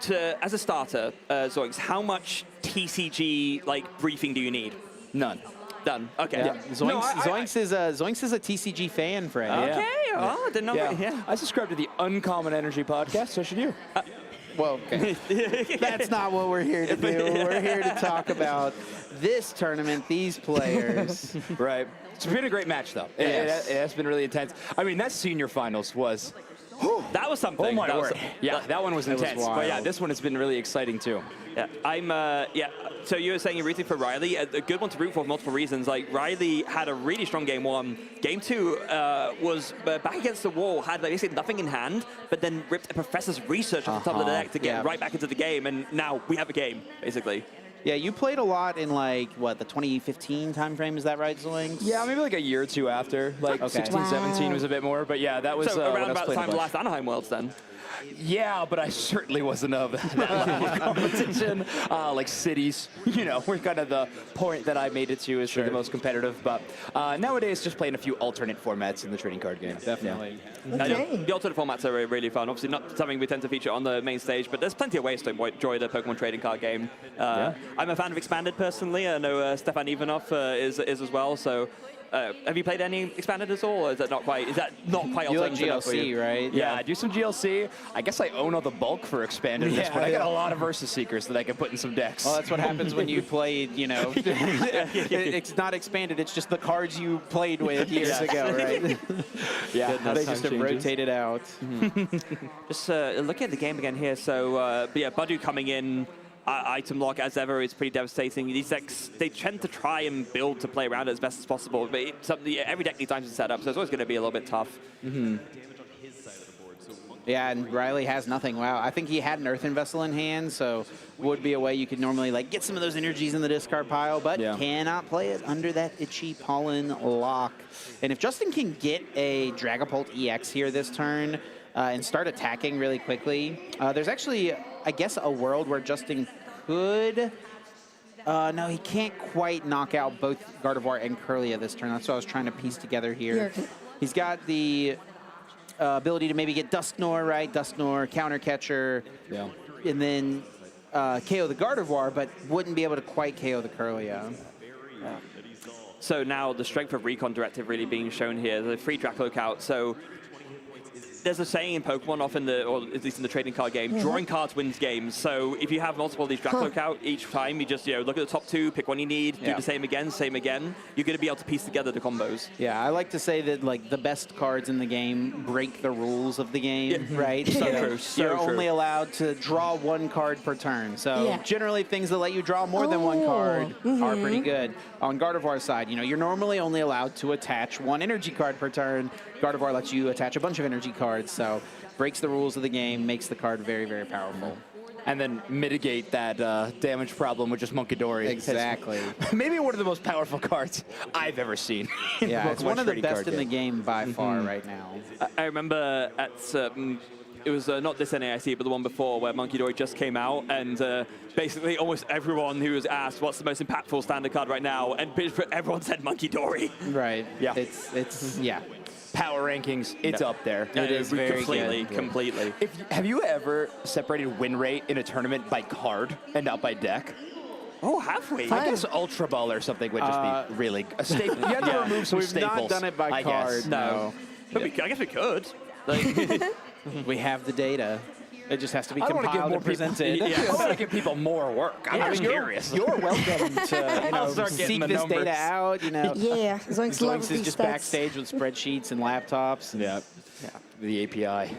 Speaker 13: as a starter, Zoinks, how much TCG briefing do you need?
Speaker 15: None.
Speaker 13: Done. Okay.
Speaker 1: Yeah. Zoinks is a TCG fan, Fred.
Speaker 13: Okay. Oh, I didn't know. Yeah.
Speaker 15: I subscribe to the Uncommon Energy podcast. So should you.
Speaker 1: Well, okay. That's not what we're here to do. We're here to talk about this tournament, these players.
Speaker 15: Right. It's been a great match, though. It has been really intense. I mean, that senior finals was...
Speaker 13: that was something.
Speaker 15: Oh, my word. That one was intense. But yeah, this one has been really exciting, too.
Speaker 13: Yeah, so you were saying you're rooting for Riley. A good one to root for multiple reasons. Like, Riley had a really strong game 1. Game 2 was back against the wall, had basically nothing in hand, but then ripped a professor's research off the top of the deck to get right back into the game, and now we have a game, basically.
Speaker 1: Yeah, you played a lot in, like, what, the 2015 timeframe, is that right, Zoinks?
Speaker 15: Yeah, maybe like a year or 2 after. Like, 16, 17 was a bit more, but yeah, that was...
Speaker 13: So around about the time of the last Anaheim Worlds, then?
Speaker 15: Yeah, but I certainly wasn't of that level of competition. Like cities, were kind of the point that I made it to is the most competitive. But nowadays, just playing a few alternate formats in the trading card game.
Speaker 1: Definitely.
Speaker 13: The alternate formats are really fun. Obviously, not something we tend to feature on the main stage, but there's plenty of ways to enjoy the Pokemon trading card game. I'm a fan of Expanded, personally. I know Stefan Ivanov is as well, so... have you played any Expanded at all, or is that not quite? Is that not quite?
Speaker 1: You like GLC, right?
Speaker 15: Yeah, I do some GLC. I guess I own all the bulk for Expanded. I got a lot of Versus Seekers that I can put in some decks.
Speaker 1: Well, that's what happens when you played. It's not Expanded. It's just the cards you played with years ago, right? They just have rotated out.
Speaker 13: Just looking at the game again here. So, Badu coming in. Item lock, as ever, is pretty devastating. These decks, they tend to try and build to play around it as best as possible, but every deck needs time to set up, so it's always going to be a little bit tough.
Speaker 1: Yeah, and Riley has nothing. Wow, I think he had an Earthen Vessel in hand, so would be a way you could normally like get some of those energies in the discard pile, but cannot play it under that Itchy Pollen lock. And if Justin can get a Dragapult EX here this turn and start attacking really quickly, there's actually, I guess, a world where Justin could... no, he can't quite knock out both Gardevoir and Kirlia this turn. That's what I was trying to piece together here. He's got the ability to maybe get Dusknoir, right? Dusknoir, Counter Catcher, and then KO the Gardevoir, but wouldn't be able to quite KO the Kirlia.
Speaker 13: So now the strength of Recon Directive really being shown here. The free Dracloak out, so there's a saying in Pokemon, often or at least in the trading card game, drawing cards wins games. So if you have multiple of these Dracloak out each time, you just look at the top two, pick one you need, do the same again, you're going to be able to piece together the combos.
Speaker 1: Yeah, I like to say that like the best cards in the game break the rules of the game, right? So
Speaker 13: true.
Speaker 1: You're only allowed to draw one card per turn. So generally things that let you draw more than one card are pretty good. On Gardevoir's side, you're normally only allowed to attach one energy card per turn. Gardevoir lets you attach a bunch of energy cards, so breaks the rules of the game, makes the card very, very powerful.
Speaker 15: And then mitigate that damage problem with just Munkidori.
Speaker 1: Exactly.
Speaker 15: Maybe one of the most powerful cards I've ever seen.
Speaker 1: Yeah, it's one of the best in the game by far right now.
Speaker 13: I remember at it was not this NAIC, but the one before, where Munkidori just came out, and basically almost everyone who was asked what's the most impactful standard card right now, and everyone said Munkidori.
Speaker 1: Right.
Speaker 15: Yeah.
Speaker 1: It's
Speaker 15: Power rankings, it's up there.
Speaker 1: It is very good.
Speaker 13: Completely.
Speaker 15: Have you ever separated win rate in a tournament by card and not by deck?
Speaker 13: Oh, have we?
Speaker 15: I guess Ultra Ball or something would just be really a staple. You have to remove some
Speaker 1: We've
Speaker 15: staples.
Speaker 1: not done it by card.
Speaker 13: No. I guess we could.
Speaker 1: We have the data. It just has to be compiled and presented.
Speaker 15: I want to give people more work. I'm curious.
Speaker 1: You're welcome to seek this data out.
Speaker 22: Yeah,
Speaker 1: Zoinks is just backstage with spreadsheets and laptops.
Speaker 15: Yeah. The API.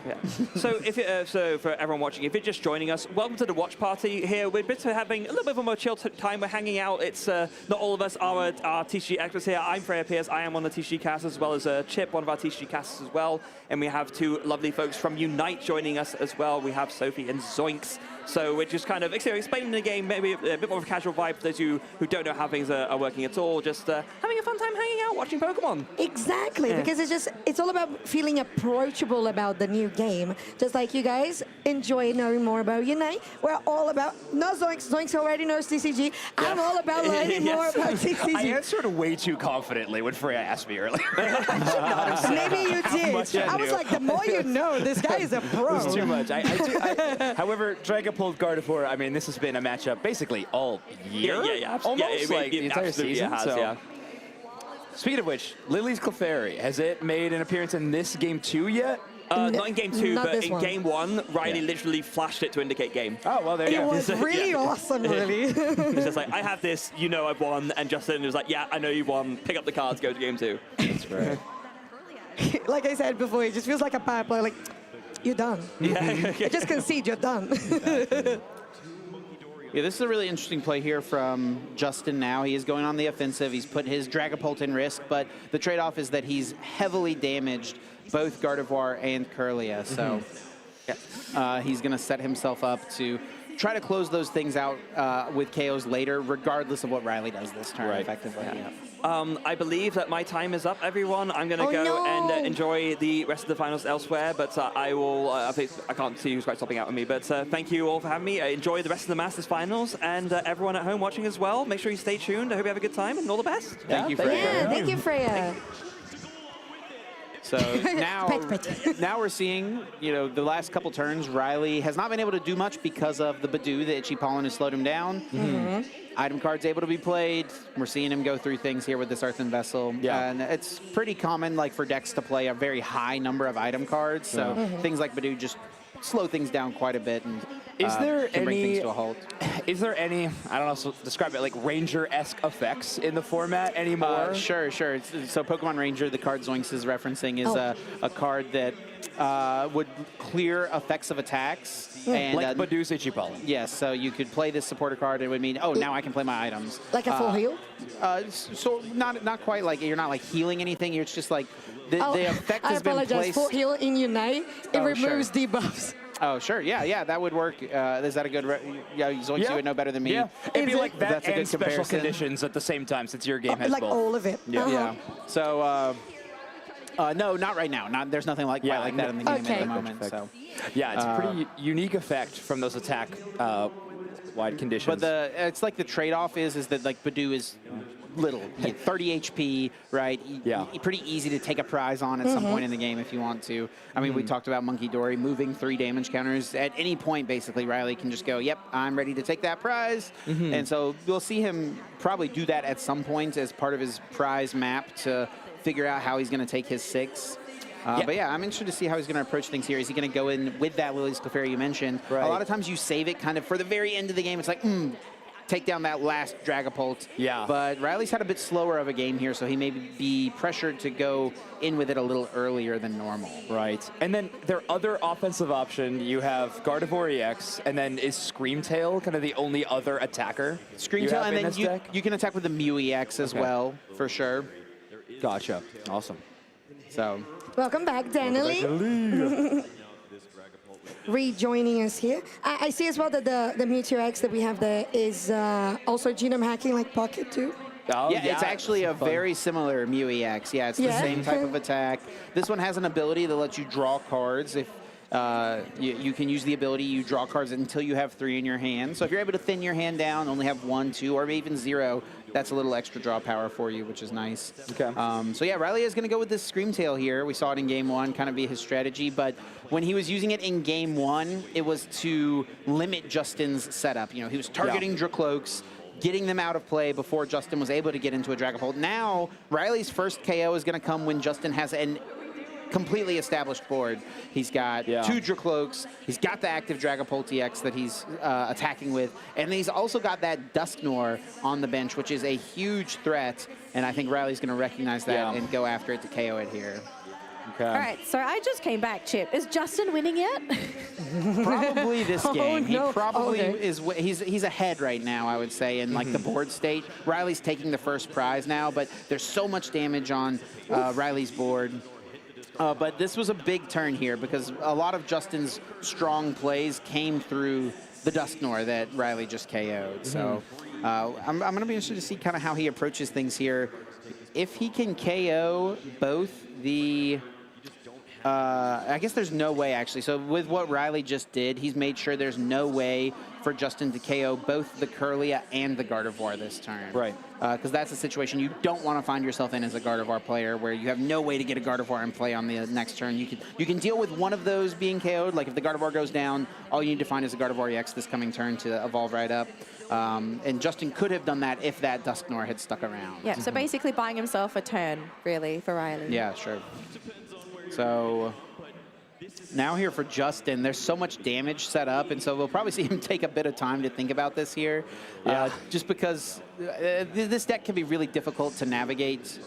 Speaker 13: So so for everyone watching, if you're just joining us, welcome to the watch party here. We're having a little bit of a more chill time. We're hanging out. It's not all of us are TCG experts here. I'm Freya Pierce. I am one of the TCG casters, as well as Chip, one of our TCG casters as well. And we have two lovely folks from Unite joining us as well. We have Sophie and Zoinks. So we're just kind of explaining the game, maybe a bit more of a casual vibe for those who don't know how things are working at all. Just having a fun time hanging out, watching Pokemon.
Speaker 22: Exactly, because it's all about feeling approachable about the new game. Just like you guys enjoy knowing more about Unite. We're all about, no Zoinks, Zoinks already knows TCG. I'm all about learning more about TCG.
Speaker 15: I answered way too confidently when Freya asked me earlier.
Speaker 22: Maybe you did. I was like, the more you know, this guy is a pro.
Speaker 15: It's too much. However, Dragapult Gardevoir, I mean, this has been a matchup basically all year.
Speaker 13: Yeah.
Speaker 15: Almost like the entire season.
Speaker 13: Has.
Speaker 15: Speaking of which, Lily's Clefairy, has it made an appearance in this game too yet?
Speaker 13: Not in game two, but in game one, Riley literally flashed it to indicate game.
Speaker 15: Oh, well, there you go.
Speaker 22: It was really awesome, really.
Speaker 13: He's just like, I have this, I've won, and Justin was like, yeah, I know you've won, pick up the cards, go to game two.
Speaker 15: That's right.
Speaker 22: Like I said before, it just feels like a power play, like, you're done. You just concede, you're done.
Speaker 1: Yeah, this is a really interesting play here from Justin now. He is going on the offensive. He's put his Dragapult in risk, but the trade-off is that he's heavily damaged both Gardevoir and Kirlia. So he's going to set himself up to try to close those things out with KOs later, regardless of what Riley does this turn, effectively. Yeah.
Speaker 13: I believe that my time is up, everyone. I'm going to go and enjoy the rest of the finals elsewhere, but I will, I can't see who's quite stopping out with me, but thank you all for having me. Enjoy the rest of the Masters finals, and everyone at home watching as well. Make sure you stay tuned. I hope you have a good time, and all the best.
Speaker 1: Thank you, Freya.
Speaker 22: Yeah, thank you, Freya.
Speaker 1: So now we're seeing, the last couple turns, Riley has not been able to do much because of the Badoo. The Itchy Pollen has slowed him down. Item cards able to be played. We're seeing him go through things here with this Earthen Vessel. Yeah. And it's pretty common, like, for decks to play a very high number of item cards. So things like Badoo just slow things down quite a bit and can bring things to a halt.
Speaker 15: Is there any, I don't know how to describe it, like Ranger-esque effects in the format anymore?
Speaker 1: Sure. So Pokemon Ranger, the card Zoinks is referencing, is a card that would clear effects of attacks. And,
Speaker 15: like Badoo's Itchy Pollen.
Speaker 1: Yes, so you could play this supporter card. It would mean, now I can play my items.
Speaker 22: Like a full heal?
Speaker 1: So not quite like, you're not like healing anything. It's just like The effect has been
Speaker 22: I apologize.
Speaker 1: placed.
Speaker 22: For heal in Unite, it removes
Speaker 1: sure.
Speaker 22: debuffs.
Speaker 1: Oh, sure. Yeah, that would work. Is that a good... yeah, Zoinks, you would know better than me.
Speaker 15: Yeah, it'd be
Speaker 22: Is
Speaker 15: like
Speaker 22: it?
Speaker 15: that
Speaker 1: That's a
Speaker 15: and
Speaker 1: good
Speaker 15: special
Speaker 1: comparison.
Speaker 15: conditions at the same time, since your game has
Speaker 22: Like
Speaker 15: both.
Speaker 22: all of it.
Speaker 15: Yeah.
Speaker 1: Yeah. So, no, not right now. There's nothing like quite like that in the game at the moment. So.
Speaker 15: Yeah, it's a pretty unique effect from those attack wide conditions.
Speaker 1: But it's like the trade-off is that like Badoo is little, 30 HP, right? Pretty easy to take a prize on at some point in the game if you want to. I mean, we talked about Monkey Dory moving 3 damage counters. At any point, basically, Riley can just go, yep, I'm ready to take that prize. And so you'll see him probably do that at some point as part of his prize map to figure out how he's going to take his 6. But yeah, I'm interested to see how he's going to approach things here. Is he going to go in with that Lily's Clefairy you mentioned? A lot of times you save it kind of for the very end of the game. It's like, take down that last Dragapult.
Speaker 15: Yeah.
Speaker 1: But Riley's had a bit slower of a game here, so he may be pressured to go in with it a little earlier than normal.
Speaker 15: Right. And then their other offensive option, you have Gardevoir EX, and then is Screamtail kind of the only other attacker?
Speaker 1: Screamtail, and then you can attack with the Mew EX as well, for sure.
Speaker 15: Gotcha. Awesome.
Speaker 1: So.
Speaker 22: Welcome back, Danily. Rejoining us here. I see as well that the Mewtwo X that we have there is also genome hacking like Pocket too.
Speaker 1: Oh, yeah, it's actually a very similar Mew EX. Yeah, it's the same type of attack. This one has an ability that lets you draw cards. If you can use the ability, you draw cards until you have 3 in your hand. So if you're able to thin your hand down, only have 1, 2, or even 0, that's a little extra draw power for you, which is nice.
Speaker 15: Okay.
Speaker 1: So yeah, Riley is going to go with this Screamtail here. We saw it in Game 1, kind of be his strategy. But when he was using it in Game 1, it was to limit Justin's setup. You know, he was targeting Dracloaks, getting them out of play before Justin was able to get into a Dragapult. Now, Riley's first KO is going to come when Justin has an completely established board. He's got 2 Dracloaks, he's got the active Dragapult EX that he's attacking with, and he's also got that Dusknoir on the bench, which is a huge threat, and I think Riley's going to recognize that and go after it to KO it here.
Speaker 7: All right, so I just came back, Chip. Is Justin winning yet?
Speaker 1: Probably this game.
Speaker 7: No.
Speaker 1: He probably is. He's ahead right now, I would say, in like the board state. Riley's taking the first prize now, but there's so much damage on Riley's board. But this was a big turn here because a lot of Justin's strong plays came through the Dusknoir that Riley just KO'd. So I'm going to be interested to see kind of how he approaches things here. If he can KO both the... I guess there's no way, actually. So with what Riley just did, he's made sure there's no way for Justin to KO both the Kirlia and the Gardevoir this turn.
Speaker 15: Right.
Speaker 1: Because that's a situation you don't want to find yourself in as a Gardevoir player, where you have no way to get a Gardevoir in play on the next turn. You can deal with one of those being KO'd. Like if the Gardevoir goes down, all you need to find is a Gardevoir EX this coming turn to evolve right up. And Justin could have done that if that Dusknoir had stuck around.
Speaker 7: Yeah, so basically buying himself a turn, really, for Riley.
Speaker 1: Yeah, sure. So now here for Justin, there's so much damage set up, and so we'll probably see him take a bit of time to think about this here. Just because this deck can be really difficult to navigate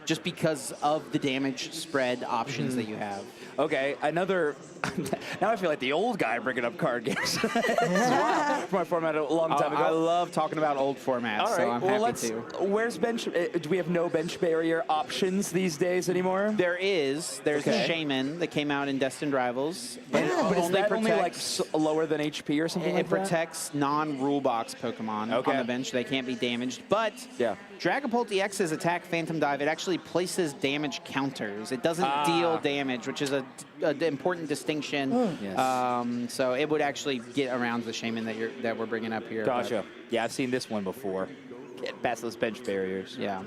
Speaker 1: just because of the damage spread options that you have.
Speaker 15: Okay, another... now I feel like the old guy bringing up card games. For my format a long time ago.
Speaker 1: I love talking about old formats,
Speaker 15: All right,
Speaker 1: so I'm
Speaker 15: well,
Speaker 1: happy to.
Speaker 15: Where's bench? Do we have no bench barrier options these days anymore?
Speaker 1: There is. There's the Shaman that came out in Destined Rivals. But
Speaker 15: But is that only like lower than HP or something like that?
Speaker 1: It protects non-rule box Pokemon on the bench. They can't be damaged. But Dragapult EX's attack Phantom Dive, it actually places damage counters. It doesn't deal damage, which is an important distinction. So it would actually get around the Shaman that we're bringing up here.
Speaker 15: Gotcha. Yeah, I've seen this one before. Get past those bench barriers.
Speaker 1: Yeah.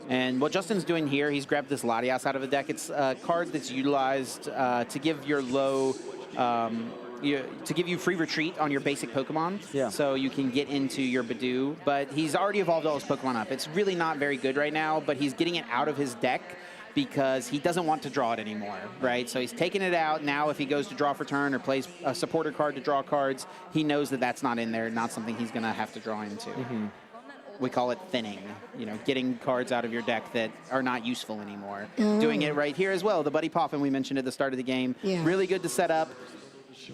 Speaker 1: And what Justin's doing here, he's grabbed this Latias out of the deck. It's a card that's utilized to give your low... to give you free retreat on your basic Pokemon, so you can get into your Badoo. But he's already evolved all his Pokemon up. It's really not very good right now, but he's getting it out of his deck because he doesn't want to draw it anymore, right? So he's taking it out. Now if he goes to draw for turn or plays a supporter card to draw cards, he knows that that's not in there, not something he's going to have to draw into. We call it thinning, you know, getting cards out of your deck that are not useful anymore. Doing it right here as well. The Buddy Poffin we mentioned at the start of the game, really good to set up.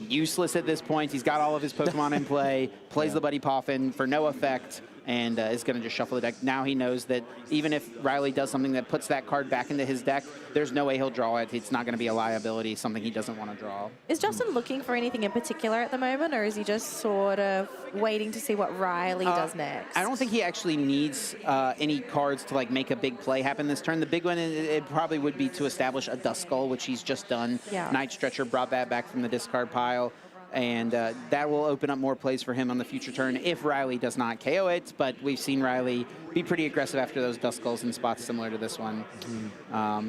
Speaker 1: Useless at this point. He's got all of his Pokemon in play, plays the Buddy Poffin for no effect, and is going to just shuffle the deck. Now he knows that even if Riley does something that puts that card back into his deck, there's no way he'll draw it. It's not going to be a liability, something he doesn't want to draw.
Speaker 7: Is Justin looking for anything in particular at the moment, or is he just sort of waiting to see what Riley does next?
Speaker 1: I don't think he actually needs any cards to like make a big play happen this turn. The big one, it probably would be to establish a Duskull, which he's just done.
Speaker 7: Yeah.
Speaker 1: Night Stretcher brought that back from the discard pile. And that will open up more plays for him on the future turn if Riley does not KO it. But we've seen Riley be pretty aggressive after those Duskulls in spots similar to this one.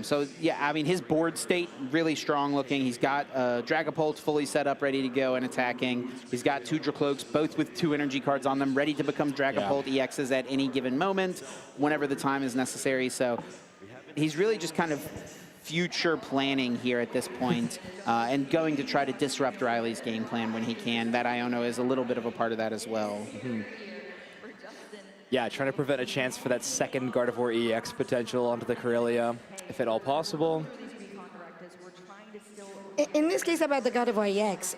Speaker 1: So, yeah, I mean, his board state really strong looking. He's got Dragapult fully set up, ready to go and attacking. He's got 2 Dracloaks, both with 2 energy cards on them, ready to become Dragapult EXs at any given moment, whenever the time is necessary. So he's really just kind of future planning here at this point, and going to try to disrupt Riley's game plan when he can. That Iono is a little bit of a part of that as well.
Speaker 15: Yeah, trying to prevent a chance for that second Gardevoir EX potential onto the Corellia, if at all possible.
Speaker 22: In this case about the Gardevoir EX,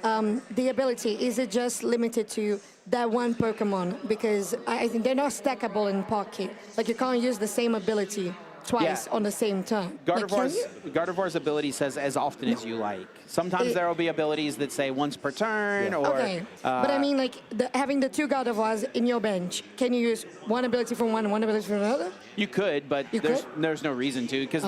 Speaker 22: the ability, is it just limited to that one Pokemon? Because I think they're not stackable in Pocket. Like, you can't use the same ability twice on the same turn.
Speaker 1: Gardevoir's ability says as often as you like. Sometimes there will be abilities that say once per turn, or...
Speaker 22: Okay, but I mean, like, having the 2 Gardevoirs in your bench, can you use one ability from one and one ability from another?
Speaker 1: You could, but there's no reason to, because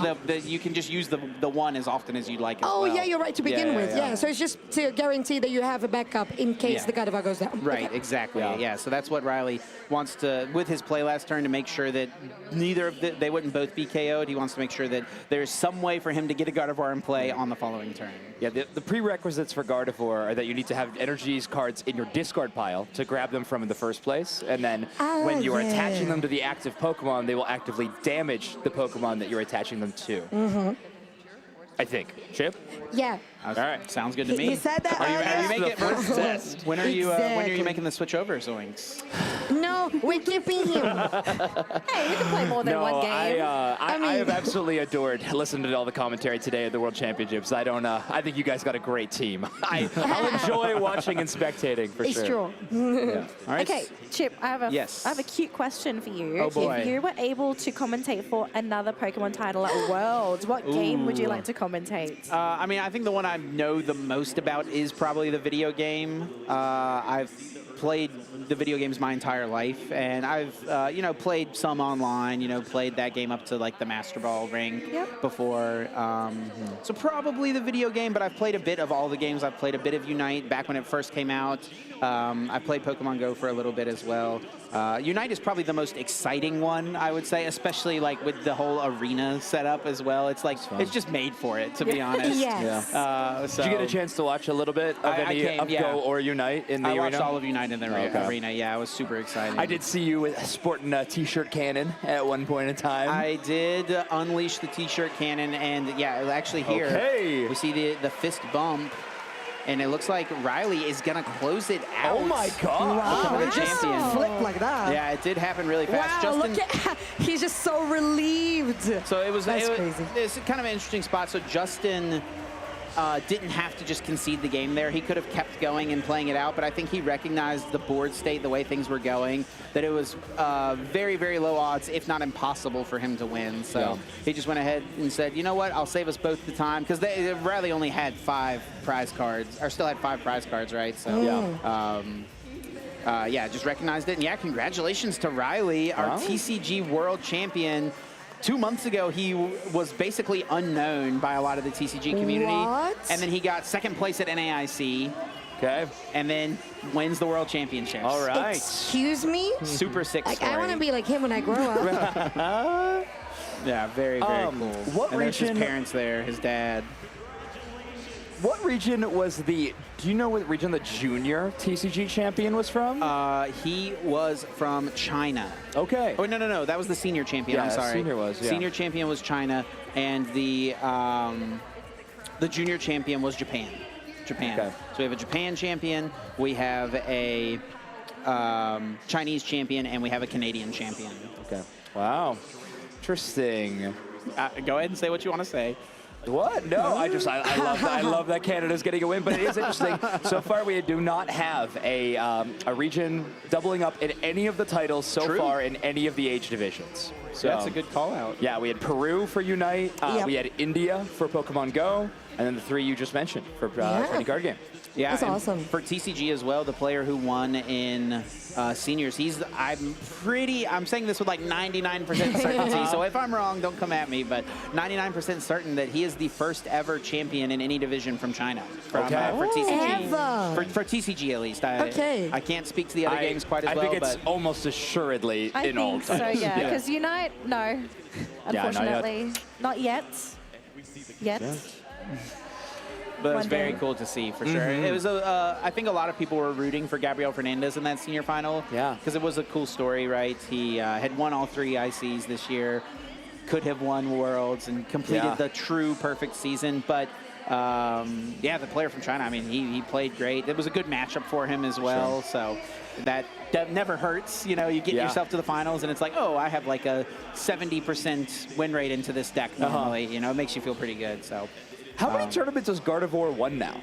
Speaker 1: you can just use the one as often as you'd like as well.
Speaker 22: Yeah, you're right, to begin with, yeah. So it's just to guarantee that you have a backup in case the Gardevoir goes down.
Speaker 1: Right, exactly, yeah. So that's what Riley wants to, with his play last turn, to make sure that neither of they wouldn't both be KO'd. He wants to make sure that there's some way for him to get a Gardevoir in play on the following turn.
Speaker 15: Yeah, the prerequisites for Gardevoir are that you need to have energies cards in your discard pile to grab them from in the first place, and then when you are attaching them to the active Pokemon, they will actively damage the Pokemon that you're attaching them to. I think. Chip?
Speaker 22: Yeah.
Speaker 1: All right, sounds good to me.
Speaker 22: He said that
Speaker 1: When are you making the switch over, Zoinks?
Speaker 22: No, we're keeping him.
Speaker 7: Hey, you can play more than one game.
Speaker 15: I have absolutely adored listening to all the commentary today at the World Championships. I think you guys got a great team. I'll enjoy watching and spectating for sure.
Speaker 22: It's true.
Speaker 1: All right.
Speaker 7: Okay, Chip, I have a cute question for you.
Speaker 1: Oh, boy.
Speaker 7: If you were able to commentate for another Pokemon title at Worlds, what game would you like to commentate?
Speaker 1: I mean, I think the one I know the most about is probably the video game. I've played the video games my entire life, and I've played some online, played that game up to like the Master Ball rank before. So probably the video game, but I've played a bit of all the games. I've played a bit of Unite back when it first came out. I played Pokemon Go for a little bit as well. Unite is probably the most exciting one, I would say, especially like with the whole arena setup as well. It's like, it's just made for it, to be honest.
Speaker 22: Yes.
Speaker 1: So
Speaker 15: Did you get a chance to watch a little bit of Go or Unite in the arena?
Speaker 1: I watched all of Unite in the arena. Yeah, it was super exciting.
Speaker 15: I did see you sporting a T-shirt cannon at one point in time.
Speaker 1: I did unleash the T-shirt cannon, and yeah, actually here we see the fist bump. And it looks like Riley is going to close it out.
Speaker 15: Oh, my God.
Speaker 22: Wow, it just flipped like that.
Speaker 1: Yeah, it did happen really fast.
Speaker 22: Wow,
Speaker 1: Justin,
Speaker 22: look at he's just so relieved.
Speaker 1: So it was
Speaker 22: crazy.
Speaker 1: It's kind of an interesting spot. So Justin didn't have to just concede the game there. He could have kept going and playing it out, but I think he recognized the board state, the way things were going, that it was very, very low odds, if not impossible, for him to win. So he just went ahead and said, you know what, I'll save us both the time, because Riley only had 5 prize cards, or still had 5 prize cards, right? So yeah, just recognized it. And yeah, congratulations to Riley, our TCG World Champion. 2 months ago, he was basically unknown by a lot of the TCG community.
Speaker 22: What?
Speaker 1: And then he got 2nd place at NAIC.
Speaker 15: Okay.
Speaker 1: And then wins the World Championships.
Speaker 15: All right.
Speaker 22: Excuse me?
Speaker 1: Super sick story.
Speaker 22: I want to be like him when I grow up.
Speaker 1: Yeah, very, very cool.
Speaker 15: What
Speaker 1: and there's
Speaker 15: region?
Speaker 1: his parents there, his dad.
Speaker 15: What region was do you know what region the junior TCG champion was from?
Speaker 1: He was from China.
Speaker 15: Okay.
Speaker 1: Oh, no, that was the senior champion, I'm sorry.
Speaker 15: Senior was,
Speaker 1: Senior champion was China, and the junior champion was Japan. Okay. So we have a Japan champion, we have a Chinese champion, and we have a Canadian champion.
Speaker 15: Okay. Wow. Interesting.
Speaker 1: Go ahead and say what you want to say.
Speaker 15: What? No, I love that Canada's getting a win, but it is interesting. So far, we do not have a region doubling up in any of the titles so far in any of the age divisions. So
Speaker 1: that's a good call out.
Speaker 15: Yeah, we had Peru for Unite, we had India for Pokemon Go, and then the 3 you just mentioned for any card game.
Speaker 1: Yeah,
Speaker 22: that's awesome.
Speaker 1: For TCG as well, the player who won in seniors, I'm saying this with like 99% certainty, so if I'm wrong, don't come at me, but 99% certain that he is the first ever champion in any division from China. For TCG. For TCG at least. I can't speak to the other games quite as well.
Speaker 15: I think it's almost assuredly in all
Speaker 7: so,
Speaker 15: titles.
Speaker 7: yeah, because Unite, no, unfortunately. Not yet. Yet.
Speaker 1: But it was very cool to see, for sure. It was I think a lot of people were rooting for Gabriel Fernandez in that senior final. Yeah. Because it was a cool story, right? He had won all 3 ICs this year, could have won Worlds, and completed the true perfect season. But, yeah, the player from China, I mean, he played great. It was a good matchup for him as well. So that never hurts. You know, you get yourself to the finals, and it's like, oh, I have like a 70% win rate into this deck normally. You know, it makes you feel pretty good. So.
Speaker 15: How many tournaments has Gardevoir won now?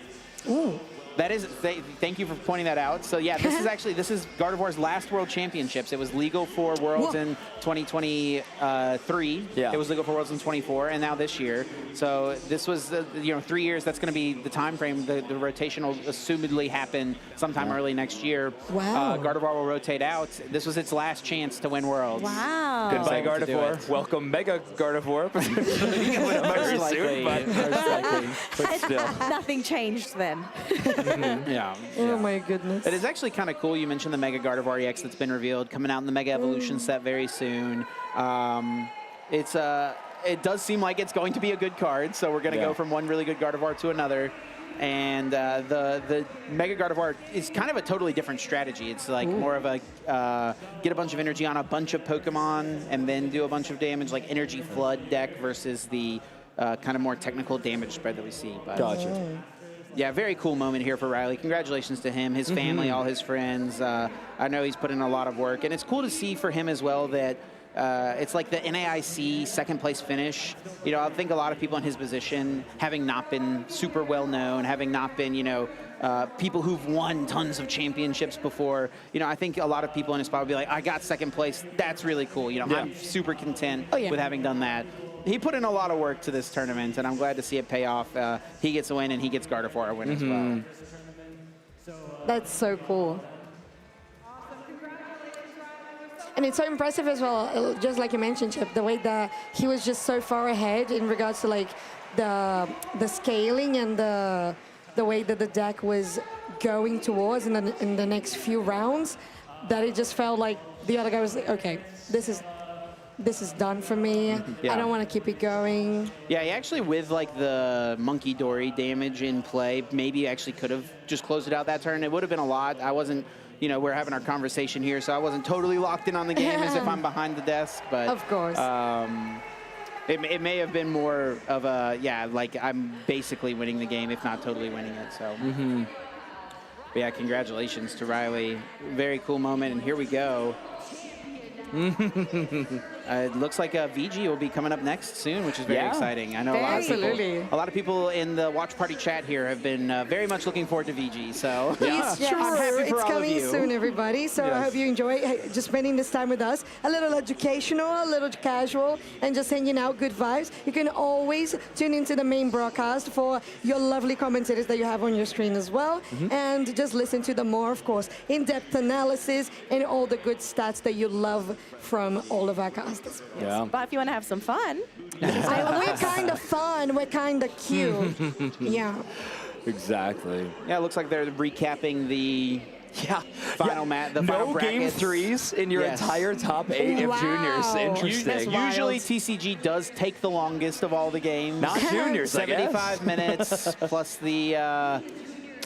Speaker 1: Ooh. That is, thank you for pointing that out. So yeah, this is Gardevoir's last World Championships. It was legal for Worlds in 2023. Yeah. It was legal for Worlds in 24, and now this year. So this was, 3 years. That's going to be the time frame. The rotation will assumedly happen sometime early next year.
Speaker 22: Wow.
Speaker 1: Gardevoir will rotate out. This was its last chance to win Worlds.
Speaker 7: Wow.
Speaker 15: Goodbye, Gardevoir. Welcome, Mega Gardevoir. Very soon, but still.
Speaker 7: Nothing changed then.
Speaker 1: Yeah.
Speaker 22: Oh my goodness.
Speaker 1: It is actually kind of cool. You mentioned the Mega Gardevoir EX that's been revealed, coming out in the Mega Evolution set very soon. It does seem like it's going to be a good card, so we're going to go from one really good Gardevoir to another. And the Mega Gardevoir is kind of a totally different strategy. It's like more of a get a bunch of energy on a bunch of Pokemon and then do a bunch of damage, like Energy Flood deck versus the kind of more technical damage spread that we see. But,
Speaker 15: gotcha.
Speaker 1: Yeah, very cool moment here for Riley. Congratulations to him, his family, all his friends. I know he's put in a lot of work, and it's cool to see for him as well that it's like the NAIC second place finish. You know, I think a lot of people in his position, having not been super well known, having not been, people who've won tons of championships before, I think a lot of people in his spot would be like, I got second place. That's really cool. I'm super content with having done that. He put in a lot of work to this tournament, and I'm glad to see it pay off. He gets a win, and he gets Gardevoir a win as well.
Speaker 22: That's so cool. And it's so impressive as well, just like you mentioned, Chip, the way that he was just so far ahead in regards to like the scaling and the way that the deck was going towards in the next few rounds, that it just felt like the other guy was like, okay, this is done for me. I don't want to keep it going.
Speaker 1: Yeah, he actually, with like the Monkey Dory damage in play, maybe actually could have just closed it out that turn. It would have been a lot. I wasn't, we're having our conversation here, so I wasn't totally locked in on the game as if I'm behind the desk. But
Speaker 22: of course.
Speaker 1: It may have been more of a, like I'm basically winning the game, if not totally winning it. So, but yeah, congratulations to Riley. Very cool moment, and here we go. It looks like VG will be coming up next soon, which is very exciting. I know a lot of people in the watch party chat here have been very much looking forward to VG. So
Speaker 22: it's true.
Speaker 1: I'm happy for
Speaker 22: it's
Speaker 1: all
Speaker 22: coming
Speaker 1: of you.
Speaker 22: soon, everybody. So I hope you enjoy just spending this time with us. A little educational, a little casual, and just hanging out, good vibes. You can always tune into the main broadcast for your lovely commentators that you have on your screen as well, and just listen to the more, of course, in-depth analysis and all the good stats that you love from all of our casters.
Speaker 7: Yeah. But if you want to have some fun.
Speaker 22: We're kind of fun. We're kind of cute. Yeah.
Speaker 15: Exactly.
Speaker 1: Yeah, it looks like they're recapping the final match. The final
Speaker 15: game threes in your entire top 8 of juniors. Interesting.
Speaker 1: Usually TCG does take the longest of all the games.
Speaker 15: Not juniors,
Speaker 1: 75 minutes plus the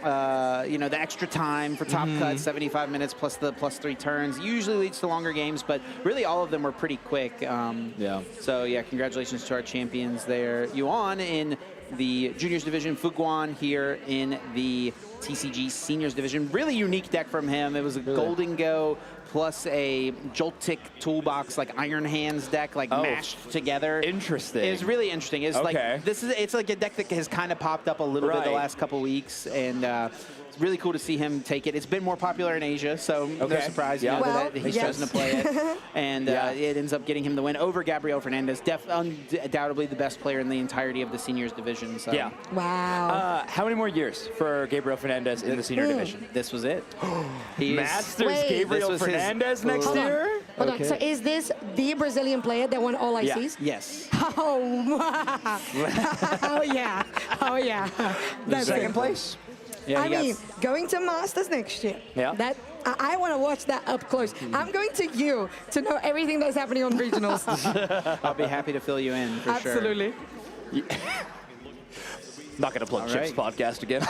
Speaker 1: the extra time for top cuts, 75 minutes plus the +3 turns. Usually leads to longer games, but really all of them were pretty quick. So yeah, congratulations to our champions there. Yuan in the juniors division, Fuguan here in the TCG seniors division. Really unique deck from him. It was a Golden Go plus a Joltik toolbox, like Iron Hands deck, like mashed together.
Speaker 2: Interesting.
Speaker 1: It's really interesting. It's like it's like a deck that has kind of popped up a little bit the last couple weeks, and it's really cool to see him take it. It's been more popular in Asia, so no surprise that he's chosen to play it. And it ends up getting him the win over Gabriel Fernandez, undoubtedly the best player in the entirety of the seniors division. So.
Speaker 2: Yeah.
Speaker 22: Wow.
Speaker 15: How many more years for Gabriel Fernandez in the senior division?
Speaker 1: This was it.
Speaker 15: Masters Gabriel Fernandez next year?
Speaker 22: Hold on. So is this the Brazilian player that won all ICs?
Speaker 1: Yes.
Speaker 22: Oh, oh yeah. Oh yeah. That's
Speaker 15: Second place?
Speaker 1: Yeah,
Speaker 22: I mean, going to Masters next year.
Speaker 15: Yeah.
Speaker 22: That I want to watch that up close. I'm going to you to know everything that's happening on regionals.
Speaker 1: I'll be happy to fill you in for sure.
Speaker 22: Absolutely.
Speaker 15: Not going to plug Chip's podcast again.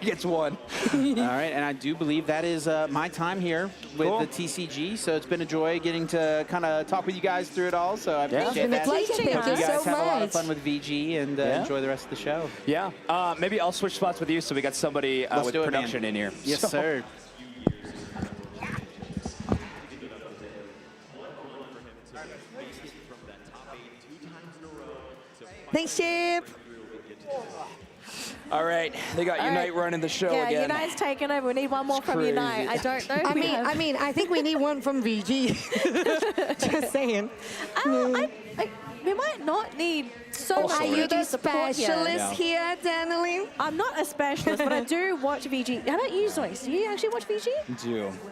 Speaker 15: Gets one.
Speaker 1: All right, and I do believe that is my time here with the TCG. So it's been a joy getting to kind of talk with you guys through it all. So I appreciate that.
Speaker 22: Thank you
Speaker 1: guys
Speaker 22: so
Speaker 1: have a lot of
Speaker 22: much.
Speaker 1: fun with VG and enjoy the rest of the show.
Speaker 15: Yeah. Maybe I'll switch spots with you so we got somebody
Speaker 1: Let's
Speaker 15: with
Speaker 1: do it,
Speaker 15: production
Speaker 1: man.
Speaker 15: in here.
Speaker 1: Yes,
Speaker 15: So-
Speaker 1: sir.
Speaker 22: Thanks, Chip.
Speaker 15: All right, they got Unite running the show
Speaker 7: Yeah,
Speaker 15: again.
Speaker 7: Unite's taken over. We need one more from
Speaker 15: crazy.
Speaker 7: Unite. I don't know.
Speaker 22: I mean, I think we need one from VG. Just saying.
Speaker 7: We might not need so much
Speaker 22: Are you
Speaker 7: VG
Speaker 22: the
Speaker 7: support
Speaker 22: specialist here, Danielle?
Speaker 7: I'm not a specialist, but I do watch VG. I don't use Zoids. Do you actually watch VG?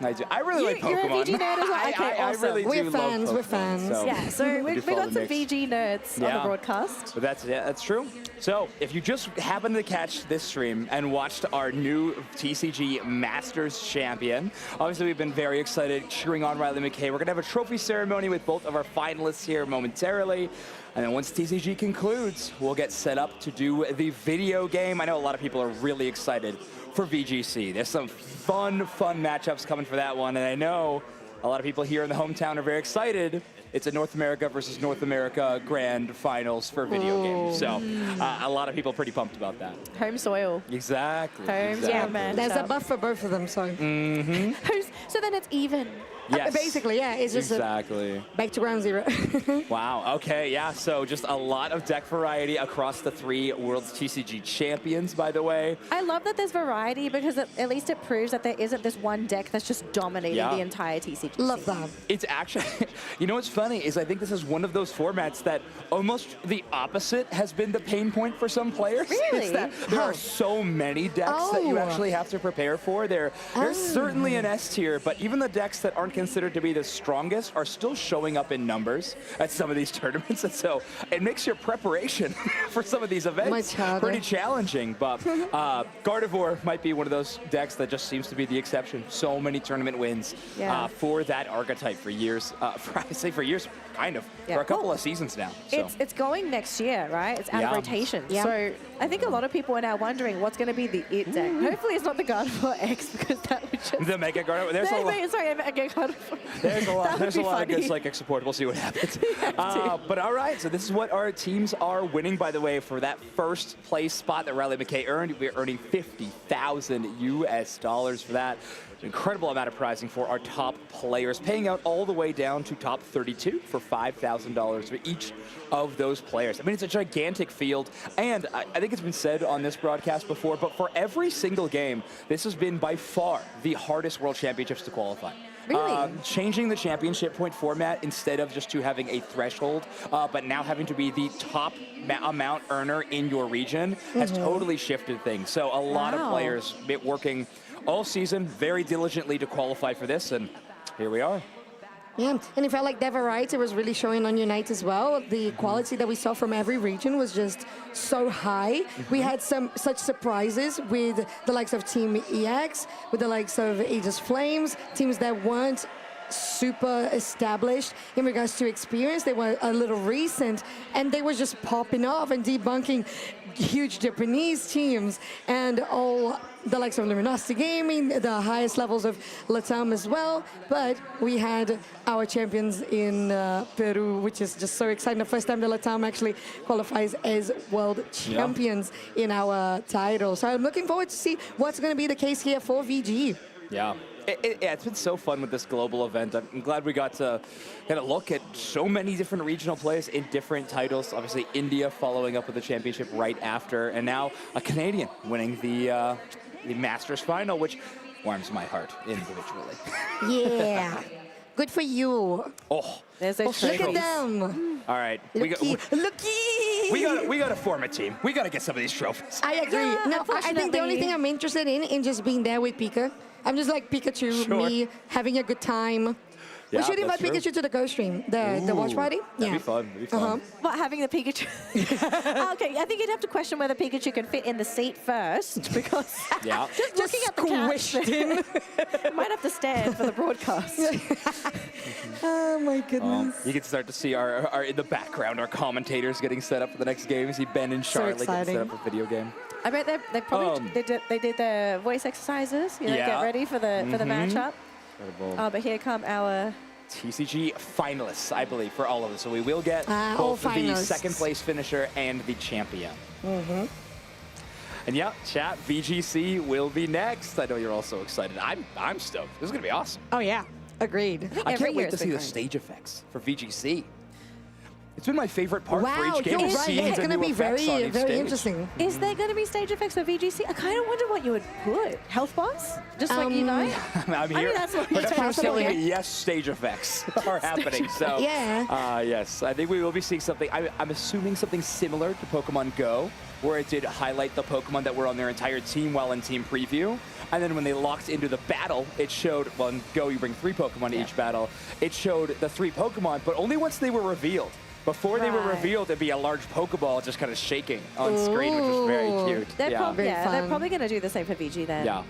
Speaker 15: I do. I really like Pokemon.
Speaker 7: You're a VG nerd as well? Okay,
Speaker 15: I
Speaker 7: awesome.
Speaker 15: really
Speaker 22: We're
Speaker 15: do
Speaker 22: fans,
Speaker 15: love
Speaker 22: we're
Speaker 15: Pokemon,
Speaker 22: fans.
Speaker 15: So
Speaker 7: Yeah, so we
Speaker 15: do
Speaker 7: got
Speaker 15: follow
Speaker 7: some
Speaker 15: the mix.
Speaker 7: VG nerds on the broadcast.
Speaker 15: But that's true. So if you just happened to catch this stream and watched our new TCG Masters champion, obviously we've been very excited cheering on Riley McKay. We're going to have a trophy ceremony with both of our finalists here momentarily. And then once TCG concludes, we'll get set up to do the video game. I know a lot of people are really excited for VGC. There's some fun matchups coming for that one. And I know a lot of people here in the hometown are very excited. It's a North America versus North America grand finals for video games. So a lot of people pretty pumped about that.
Speaker 7: Home soil.
Speaker 15: Exactly.
Speaker 7: Yeah, man.
Speaker 22: There's a buff for both of them, so.
Speaker 7: So then it's even.
Speaker 15: Yes.
Speaker 22: Basically, yeah, it's just
Speaker 15: exactly.
Speaker 22: back to ground zero.
Speaker 15: Wow, okay, yeah, so just a lot of deck variety across the 3 World's TCG champions, by the way.
Speaker 7: I love that there's variety because at least it proves that there isn't this one deck that's just dominating the entire TCG.
Speaker 22: Love that.
Speaker 15: It's actually, you know what's funny is I think this is one of those formats that almost the opposite has been the pain point for some players.
Speaker 7: Really?
Speaker 15: It's that there are so many decks that you actually have to prepare for. There's certainly an S tier, but even the decks that aren't considered to be the strongest are still showing up in numbers at some of these tournaments, and so it makes your preparation for some of these events pretty challenging. But Gardevoir might be one of those decks that just seems to be the exception. So many tournament wins for that archetype for years. For years, kind of. For a couple of seasons now. So.
Speaker 7: It's going next year, right? It's out of rotation.
Speaker 22: Yeah.
Speaker 7: So I think a lot of people are now wondering what's going to be the it deck. Hopefully it's not the Gardevoir X because that would just...
Speaker 15: The Mega Gardevoir. There's a lot of good psychic support. We'll see what happens. But all right, so this is what our teams are winning, by the way, for that first place spot that Riley McKay earned. We're earning $50,000 US for that. Incredible amount of prizing for our top players, paying out all the way down to top 32 for $5,000 for each of those players. I mean, it's a gigantic field, and I think it's been said on this broadcast before, but for every single game, this has been by far the hardest World Championships to qualify.
Speaker 7: Really?
Speaker 15: Changing the championship point format instead of just having a threshold, but now having to be the top amount earner in your region has totally shifted things. So a lot of players working all season very diligently to qualify for this, and here we are.
Speaker 22: Yeah, and it felt like that variety was really showing on Unite as well. The quality that we saw from every region was just so high. We had such surprises with the likes of Team EX, with the likes of Aegis Flames, teams that weren't super established in regards to experience. They were a little recent, and they were just popping off and debunking huge Japanese teams and all the likes of Luminosity Gaming, the highest levels of Latam as well. But we had our champions in Peru, which is just so exciting. The first time the Latam actually qualifies as world champions in our title. So I'm looking forward to see what's going to be the case here for VG.
Speaker 15: Yeah. Yeah, it's been so fun with this global event. I'm glad we got to get a look at so many different regional players in different titles. Obviously, India following up with the championship right after, and now a Canadian winning the Masters final, which warms my heart individually.
Speaker 22: Yeah. Good for you.
Speaker 15: Oh,
Speaker 7: there's a
Speaker 22: look at them.
Speaker 15: All right,
Speaker 22: Looky.
Speaker 15: we got to form a team. We got to get some of these trophies.
Speaker 22: I agree.
Speaker 7: Yeah,
Speaker 22: No, I think the only thing I'm interested in just being there with Pika. I'm just like Pikachu, me having a good time.
Speaker 15: Yeah,
Speaker 22: we should invite
Speaker 15: that's true.
Speaker 22: Pikachu to the Go stream, the watch party.
Speaker 15: That'd be fun. That'd be fun.
Speaker 7: What, having the Pikachu? Okay, I think you'd have to question whether Pikachu can fit in the seat first, because
Speaker 15: Yeah.
Speaker 7: just looking at the couch,
Speaker 22: squished in.
Speaker 7: you might have to stand for the broadcast.
Speaker 22: Oh my goodness.
Speaker 15: You can start to see our in the background our commentators getting set up for the next game. You see Ben and
Speaker 22: So
Speaker 15: Charlotte getting set
Speaker 22: exciting.
Speaker 15: up for video game.
Speaker 7: I bet they probably they did their voice exercises, you know,
Speaker 15: Yeah.
Speaker 7: get ready for the matchup.
Speaker 15: Incredible.
Speaker 7: But here come our
Speaker 15: TCG finalists, I believe, for all of us. So we will get
Speaker 22: all
Speaker 15: both the
Speaker 22: finalists.
Speaker 15: second place finisher and the champion.
Speaker 22: Mm-hmm.
Speaker 15: And yeah, chat, VGC will be next. I know you're all so excited. I'm stoked. This is gonna be awesome.
Speaker 22: Oh yeah, agreed.
Speaker 15: I
Speaker 7: every
Speaker 15: can't
Speaker 7: year
Speaker 15: wait to
Speaker 7: it's
Speaker 15: see
Speaker 7: been
Speaker 15: the
Speaker 7: great.
Speaker 15: stage effects for VGC. It's been my favorite part for
Speaker 22: Wow,
Speaker 15: each game.
Speaker 22: you're
Speaker 15: is
Speaker 22: right.
Speaker 15: seeing
Speaker 22: It's
Speaker 15: the
Speaker 22: going to
Speaker 15: new
Speaker 22: be
Speaker 15: effects on
Speaker 22: very,
Speaker 15: each
Speaker 22: very
Speaker 15: stage.
Speaker 22: interesting.
Speaker 7: Is there going to be stage effects for VGC? I kind of wonder what you would put. Health bars? Just like you know?
Speaker 15: I'm here.
Speaker 7: that's what
Speaker 15: But I'm telling you,
Speaker 7: yeah.
Speaker 15: yes, stage effects are happening. So,
Speaker 22: Yeah.
Speaker 15: yes, I think we will be seeing something. I'm assuming something similar to Pokemon Go, where it did highlight the Pokemon that were on their entire team while in team preview. And then when they locked into the battle, it showed, well, in Go, you bring 3 Pokemon to each battle. It showed the 3 Pokemon, but only once they were revealed. Before they were revealed, it'd be a large Pokeball just kind of shaking on screen, which was very cute.
Speaker 7: They're,
Speaker 15: Yeah.
Speaker 7: they're probably going to do the same for VG then.
Speaker 15: Yeah.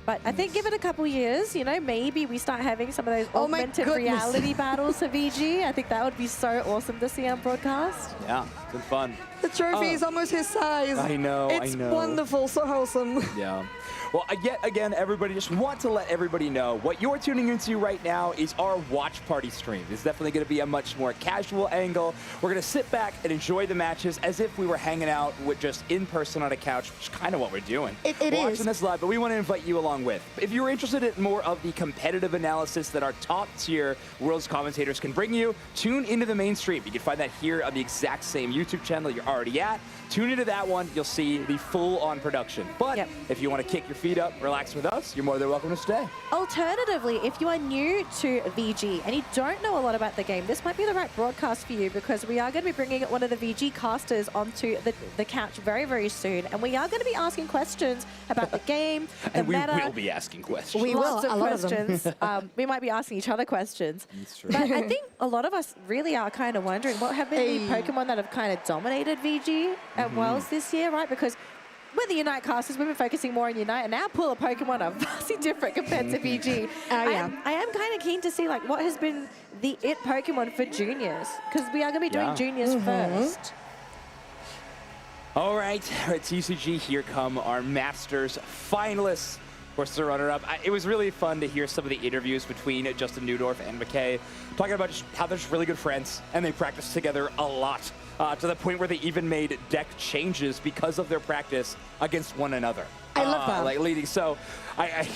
Speaker 7: But I think give it a couple years, you know, maybe we start having some of those
Speaker 22: Oh my
Speaker 7: augmented
Speaker 22: goodness.
Speaker 7: reality battles for VG. I think that would be so awesome to see on broadcast.
Speaker 15: Yeah, it's been fun.
Speaker 22: The trophy is almost his size.
Speaker 15: I know,
Speaker 22: It's
Speaker 15: I know.
Speaker 22: wonderful, so wholesome.
Speaker 15: Yeah. Well, yet again, everybody, just want to let everybody know what you're tuning into right now is our watch party stream. It's definitely going to be a much more casual angle. We're going to sit back and enjoy the matches as if we were hanging out with just in person on a couch, which is kind of what we're doing.
Speaker 22: It
Speaker 15: we're
Speaker 22: is.
Speaker 15: watching this live, but we want to invite you along with. If you're interested in more of the competitive analysis that our top-tier Worlds commentators can bring you, tune into the main stream. You can find that here on the exact same YouTube channel you're already at. Tune into that one. You'll see the full-on production. But if you want to kick your feet up, relax with us, you're more than welcome to stay.
Speaker 7: Alternatively, if you are new to VG and you don't know a lot about the game, this might be the right broadcast for you, because we are going to be bringing one of the VG casters onto the couch very, very soon. And we are going to be asking questions about the game, the
Speaker 15: And we
Speaker 7: meta.
Speaker 15: will be asking questions.
Speaker 22: We will,
Speaker 7: Lots of
Speaker 22: a lot of them.
Speaker 7: questions. We might be asking each other questions.
Speaker 15: That's true.
Speaker 7: But I think a lot of us really are kind of wondering what have been the Pokemon that have kind of dominated VG at Worlds this year, right? Because with the Unite casters, we've been focusing more on Unite, and our pool of Pokemon are vastly different compared to VG. I am kind of keen to see like what has been the it Pokemon for juniors, because we are going to be doing juniors first.
Speaker 15: All right, at TCG, here come our Masters finalists. Of course, the runner-up. It was really fun to hear some of the interviews between Justin Neudorf and McKay, talking about just how they're just really good friends, and they practice together a lot, to the point where they even made deck changes because of their practice against one another.
Speaker 22: I love that.
Speaker 15: Like leading. So,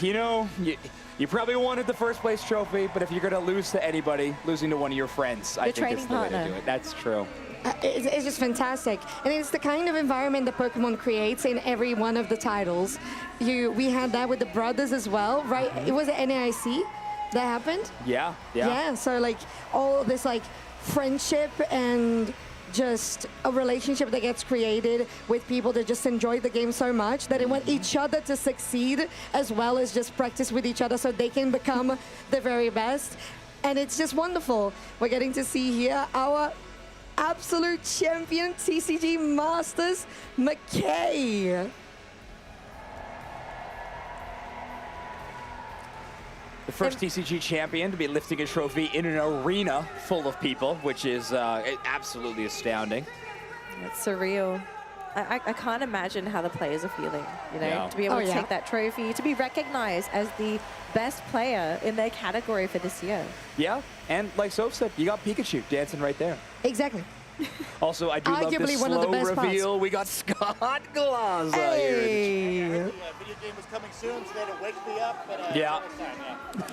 Speaker 15: you know, you probably wanted the first place trophy, but if you're going to lose to anybody, losing to one of your friends, I think is the way to do it. That's true.
Speaker 22: It's just fantastic, and it's the kind of environment that Pokemon creates in every one of the titles. We had that with the brothers as well, right? It was at NAIC that happened.
Speaker 15: Yeah.
Speaker 22: So like all this like friendship and just a relationship that gets created with people that just enjoy the game so much that they want each other to succeed as well as just practice with each other so they can become the very best. And it's just wonderful. We're getting to see here our absolute champion TCG Masters, McKay.
Speaker 15: The first TCG champion to be lifting a trophy in an arena full of people, which is absolutely astounding.
Speaker 7: It's surreal. I can't imagine how the players are feeling, you know,
Speaker 15: Yeah.
Speaker 7: to be able to take that trophy, to be recognized as the best player in their category for this year.
Speaker 15: Yeah, and like Soph said, you got Pikachu dancing right there.
Speaker 22: Exactly.
Speaker 15: Also, I do love
Speaker 22: Arguably
Speaker 15: this
Speaker 22: one of the
Speaker 15: slow
Speaker 22: best parts.
Speaker 15: reveal. We got Scott Glaza here.
Speaker 22: Hey.
Speaker 9: Video game was coming soon, so they had to wake me up. But,
Speaker 15: Yeah.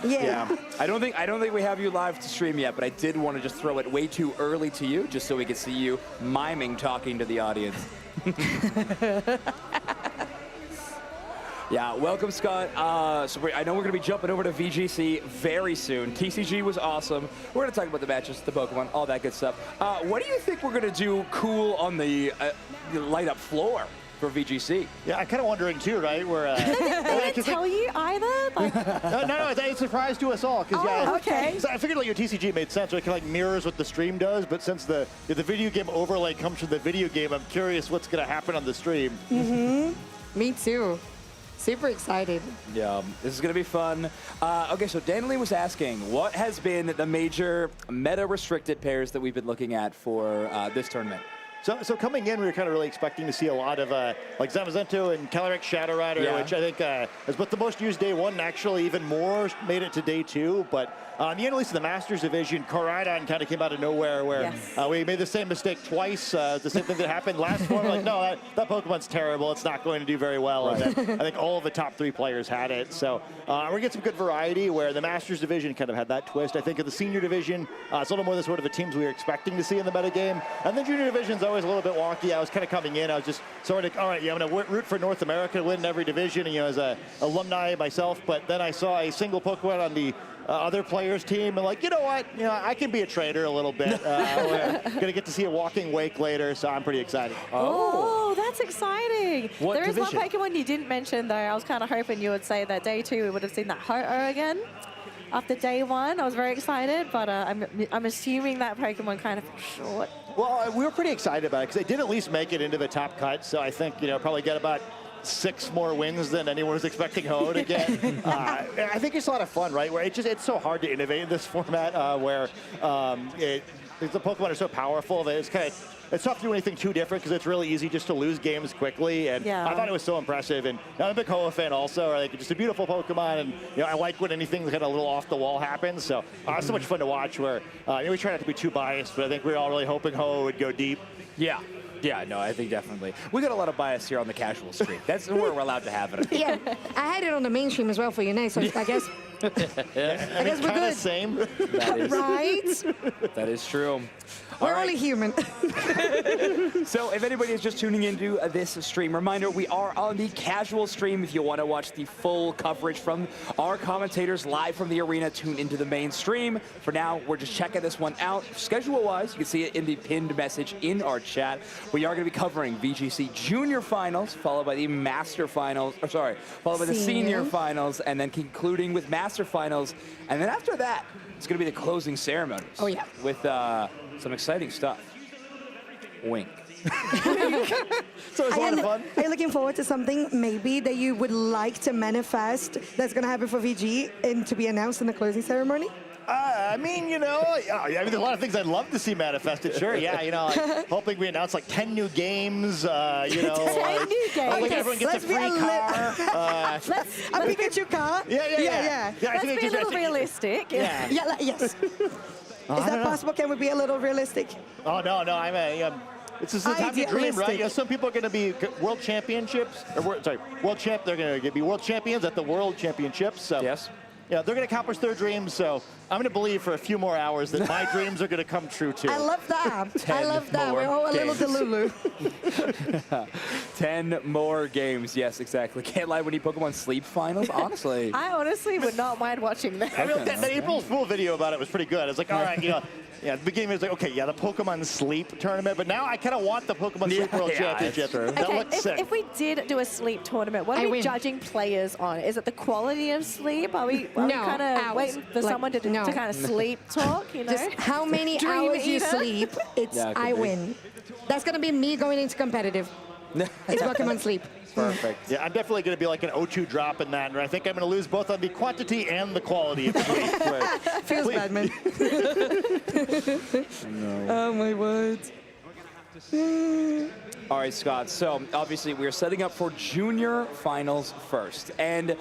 Speaker 22: Yeah.
Speaker 15: I don't think we have you live to stream yet, but I did want to just throw it way too early to you, just so we could see you miming, talking to the audience. Yeah, welcome, Scott. I know we're going to be jumping over to VGC very soon. TCG was awesome. We're going to talk about the matches, the Pokemon, all that good stuff. What do you think we're going to do cool on the light-up floor for VGC?
Speaker 9: Yeah, I'm kind of wondering too, right? We're
Speaker 7: They didn't tell you either? Like,
Speaker 9: no, it's a surprise to us all.
Speaker 7: okay.
Speaker 9: So I figured like your TCG made sense. It kind of like mirrors what the stream does, but since the video game overlay comes from the video game, I'm curious what's going to happen on the stream.
Speaker 22: Me too. Super excited.
Speaker 15: Yeah, this is going to be fun. Okay, so Danley was asking, what has been the major meta-restricted pairs that we've been looking at for this tournament?
Speaker 9: So coming in, we were kind of really expecting to see a lot of like Zamazento and Calyrex Shadow Rider, which I think is both the most used day one and actually even more made it to day two. But in the least in the Masters division, Koraidon kind of came out of nowhere where we made the same mistake twice. The same thing that happened last form. Like, no, that Pokemon's terrible. It's not going to do very well. Right. And then I think all of the top three players had it. So we're going to get some good variety where the Masters division kind of had that twist. I think in the senior division, it's a little more the sort of the teams we were expecting to see in the metagame. And then junior division's always a little bit wonky. I was kind of coming in. I was just sort of, all right, I'm going to root for North America to win every division, and, as a alumni myself. But then I saw a single Pokemon on the other players' team, and like, you know what? I can be a trader a little bit. We're going to get to see a walking wake later, so I'm pretty excited.
Speaker 7: Oh, that's exciting.
Speaker 9: What
Speaker 7: There is
Speaker 9: division?
Speaker 7: one Pokemon you didn't mention, though. I was kind of hoping you would say that day two we would have seen that Ho-Oh again. After day one, I was very excited, but I'm assuming that Pokemon kind of short.
Speaker 9: Well, we were pretty excited about it because they did at least make it into the top cut, so I think, probably get about 6 more wins than anyone was expecting Ho to get. I think it's a lot of fun, right? Where it's so hard to innovate in this format where the Pokemon are so powerful that it's tough to do anything too different because it's really easy just to lose games quickly. And I thought it was so impressive. And I'm a big Hoa fan also. Like, just a beautiful Pokemon. And I like when anything kind of a little off the wall happens. So it's so much fun to watch where we try not to be too biased, but I think we were all really hoping Hoa would go deep.
Speaker 15: Yeah, no, I think definitely. We got a lot of bias here on the casual stream. That's where we're allowed to have it.
Speaker 22: Yeah, I had it on the mainstream as well for Unite, so I guess. I guess we're good.
Speaker 9: Same.
Speaker 22: Right?
Speaker 15: That is true.
Speaker 22: We're only human.
Speaker 15: So if anybody is just tuning into this stream, reminder, we are on the casual stream. If you want to watch the full coverage from our commentators live from the arena, tune into the main stream. For now, we're just checking this one out. Schedule-wise, you can see it in the pinned message in our chat. We are going to be covering VGC Junior Finals, followed by the Master Finals, followed by the Senior Finals, and then concluding with Master Finals. And then after that, it's going to be the closing ceremonies.
Speaker 22: Oh, yeah.
Speaker 15: With some exciting stuff. Wink.
Speaker 9: So it's a lot of fun.
Speaker 22: Are you looking forward to something maybe that you would like to manifest that's going to happen for VG and to be announced in the closing ceremony?
Speaker 9: I mean, there's a lot of things I'd love to see manifested. Sure, like, hoping we announce like 10 new games. 10
Speaker 22: new games.
Speaker 9: Like everyone gets a free car.
Speaker 22: A Pikachu car.
Speaker 9: Yeah.
Speaker 7: Let's be a little realistic.
Speaker 22: Yes. Is that possible? Can we be a little realistic?
Speaker 9: Oh no, it's just the time to dream, right? Some people are going to be world championships. They're going to be world champions at the world championships. So
Speaker 15: yes.
Speaker 9: Yeah, they're going to accomplish their dreams, so I'm going to believe for a few more hours that my dreams are going to come true, too.
Speaker 22: I love that. I love that. We're all a little delulu.
Speaker 15: 10 more games. Yes, exactly. Can't lie, we need Pokemon Sleep Finals, honestly.
Speaker 7: I honestly would not mind watching that.
Speaker 9: The April Fool video about it was pretty good. It's like, all right, at the beginning it was like, okay, the Pokemon Sleep tournament, but now I kind of want the Pokemon Sleep World Championship. That looks sick.
Speaker 7: If we did do a sleep tournament, what are we judging players on? Is it the quality of sleep? Are we kind of waiting for someone to kind of sleep talk?
Speaker 22: Just how many hours you sleep, I win. That's going to be me going into competitive. It's Pokemon Sleep.
Speaker 15: Perfect.
Speaker 9: Yeah, I'm definitely going to be like an O2 drop in that, and I think I'm going to lose both on the quantity and the quality of sleep.
Speaker 22: Feels bad, man. Oh, my words.
Speaker 15: All right, Scott. So, obviously, we're setting up for Junior Finals first. And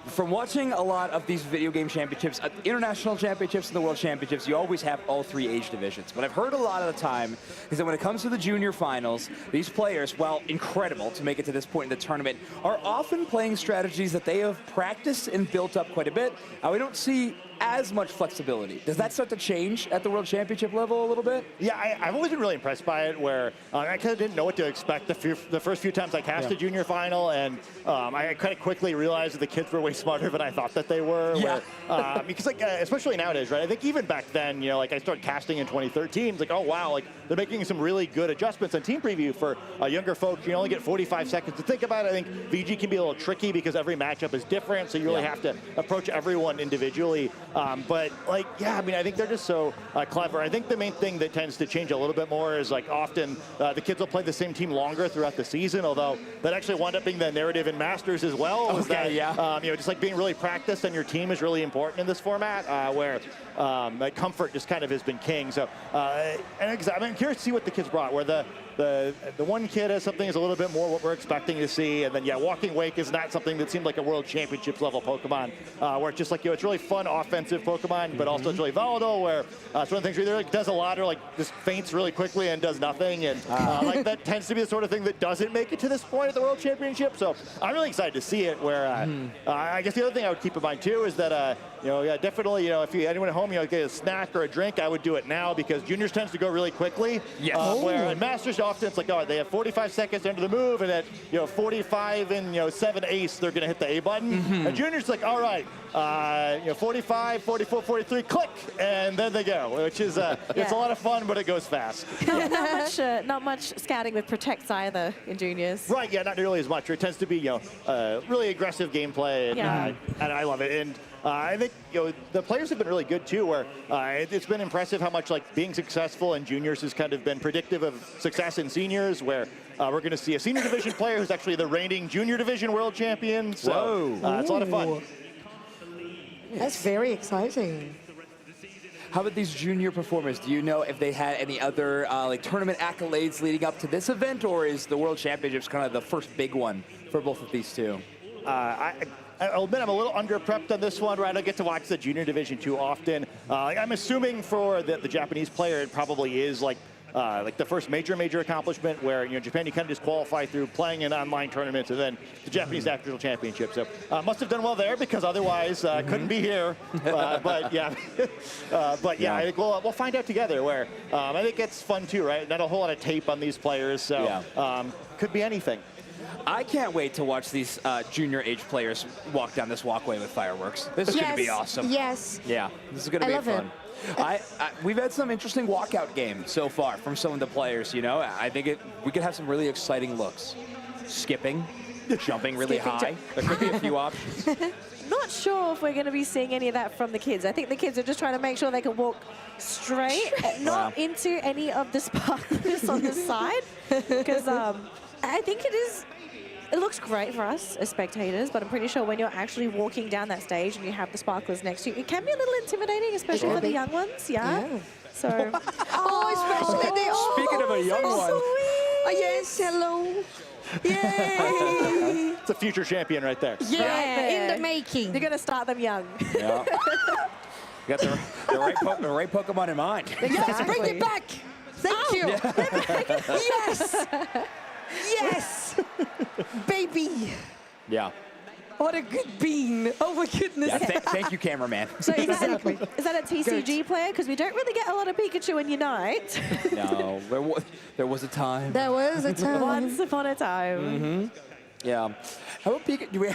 Speaker 15: from watching a lot of these video game championships, international championships and the world championships, you always have all 3 age divisions. What I've heard a lot of the time is that when it comes to the junior finals, these players, while incredible to make it to this point in the tournament, are often playing strategies that they have practiced and built up quite a bit. We don't see as much flexibility. Does that start to change at the World Championship level a little bit?
Speaker 9: Yeah, I've always been really impressed by it, where I kind of didn't know what to expect the first few times I cast a junior final, and I kind of quickly realized that the kids were way smarter than I thought that they were.
Speaker 15: Yeah.
Speaker 9: Where, because especially nowadays, right? I think even back then, I started casting in 2013. It's like, oh wow, they're making some really good adjustments on team preview for younger folks. You only get 45 seconds to think about it. I think VG can be a little tricky because every matchup is different, so you really have to approach everyone individually. But I think they're just so clever. I think the main thing that tends to change a little bit more is often the kids will play the same team longer throughout the season, although that actually wound up being the narrative in Masters as well.
Speaker 15: Okay,
Speaker 9: Just being really practiced on your team is really important in this format, where comfort just kind of has been king. So, I'm curious to see what the kids brought, where the one kid has something that's a little bit more what we're expecting to see, and then Walking Wake is not something that seemed like a World Championships level Pokemon, where it's just it's really fun offensive Pokemon, but also it's really volatile, where it's one of the things where either does a lot or just faints really quickly and does nothing, and that tends to be the sort of thing that doesn't make it to this point at the World Championship. So I'm really excited to see it. Where I guess the other thing I would keep in mind too is that definitely if anyone at home get a snack or a drink, I would do it now, because juniors tends to go really quickly.
Speaker 15: Yes.
Speaker 9: Where in Masters often it's they have 45 seconds into the move, and at 45 and 7 ace they're going to hit the A button. And juniors all right, 45, 44, 43, click, and then they go, which is it's a lot of fun, but it goes fast.
Speaker 7: Not much scouting with protects either in juniors.
Speaker 9: Right, yeah, not nearly as much. It tends to be really aggressive gameplay, and I love it. And I think the players have been really good too, where it's been impressive how much being successful in juniors has kind of been predictive of success in seniors, where we're going to see a senior division player who's actually the reigning junior division world champion. So it's a lot of fun.
Speaker 22: That's very exciting.
Speaker 15: How about these junior performers? Do you know if they had any other tournament accolades leading up to this event, or is the World Championships kind of the first big one for both of these two?
Speaker 9: I'll admit I'm a little under-prepped on this one, right? I don't get to watch the junior division too often. I'm assuming for the Japanese player, it probably is the first major accomplishment, where Japan, you kind of just qualify through playing in online tournaments, and then the Japanese National Championship. So must have done well there, because otherwise couldn't be here. But yeah, I think we'll find out together. Where I think it's fun too, right? Not a whole lot of tape on these players, so could be anything.
Speaker 15: I can't wait to watch these junior age players walk down this walkway with fireworks. This is going to be awesome.
Speaker 22: Yes.
Speaker 15: Yeah, this is going to be fun. We've had some interesting walkout games so far from some of the players. I think we could have some really exciting looks. Skipping, jumping really high. There could be a few options.
Speaker 7: Not sure if we're going to be seeing any of that from the kids. I think the kids are just trying to make sure they can walk straight, not into any of the sparklers on the side, because I think it looks great for us as spectators, but I'm pretty sure when you're actually walking down that stage and you have the sparklers next to you, it can be a little intimidating, especially for the young ones. Yeah. So.
Speaker 22: Especially
Speaker 15: Speaking of a young one.
Speaker 22: Yes, hello. Yay!
Speaker 9: It's a future champion right there.
Speaker 22: Yeah, in the making.
Speaker 7: You're going to start them young.
Speaker 15: Yeah. You got the right Pokemon in mind.
Speaker 22: Yes, bring it back. Thank you. Yes. Yes. Baby.
Speaker 15: Yeah.
Speaker 22: What a good bean. Oh, my goodness.
Speaker 15: Yeah, thank you, cameraman.
Speaker 7: So is that a TCG player? Because we don't really get a lot of Pikachu in Unite.
Speaker 15: No, there was a time.
Speaker 22: There was a time.
Speaker 7: Once upon a time.
Speaker 15: Yeah. How about Pikachu?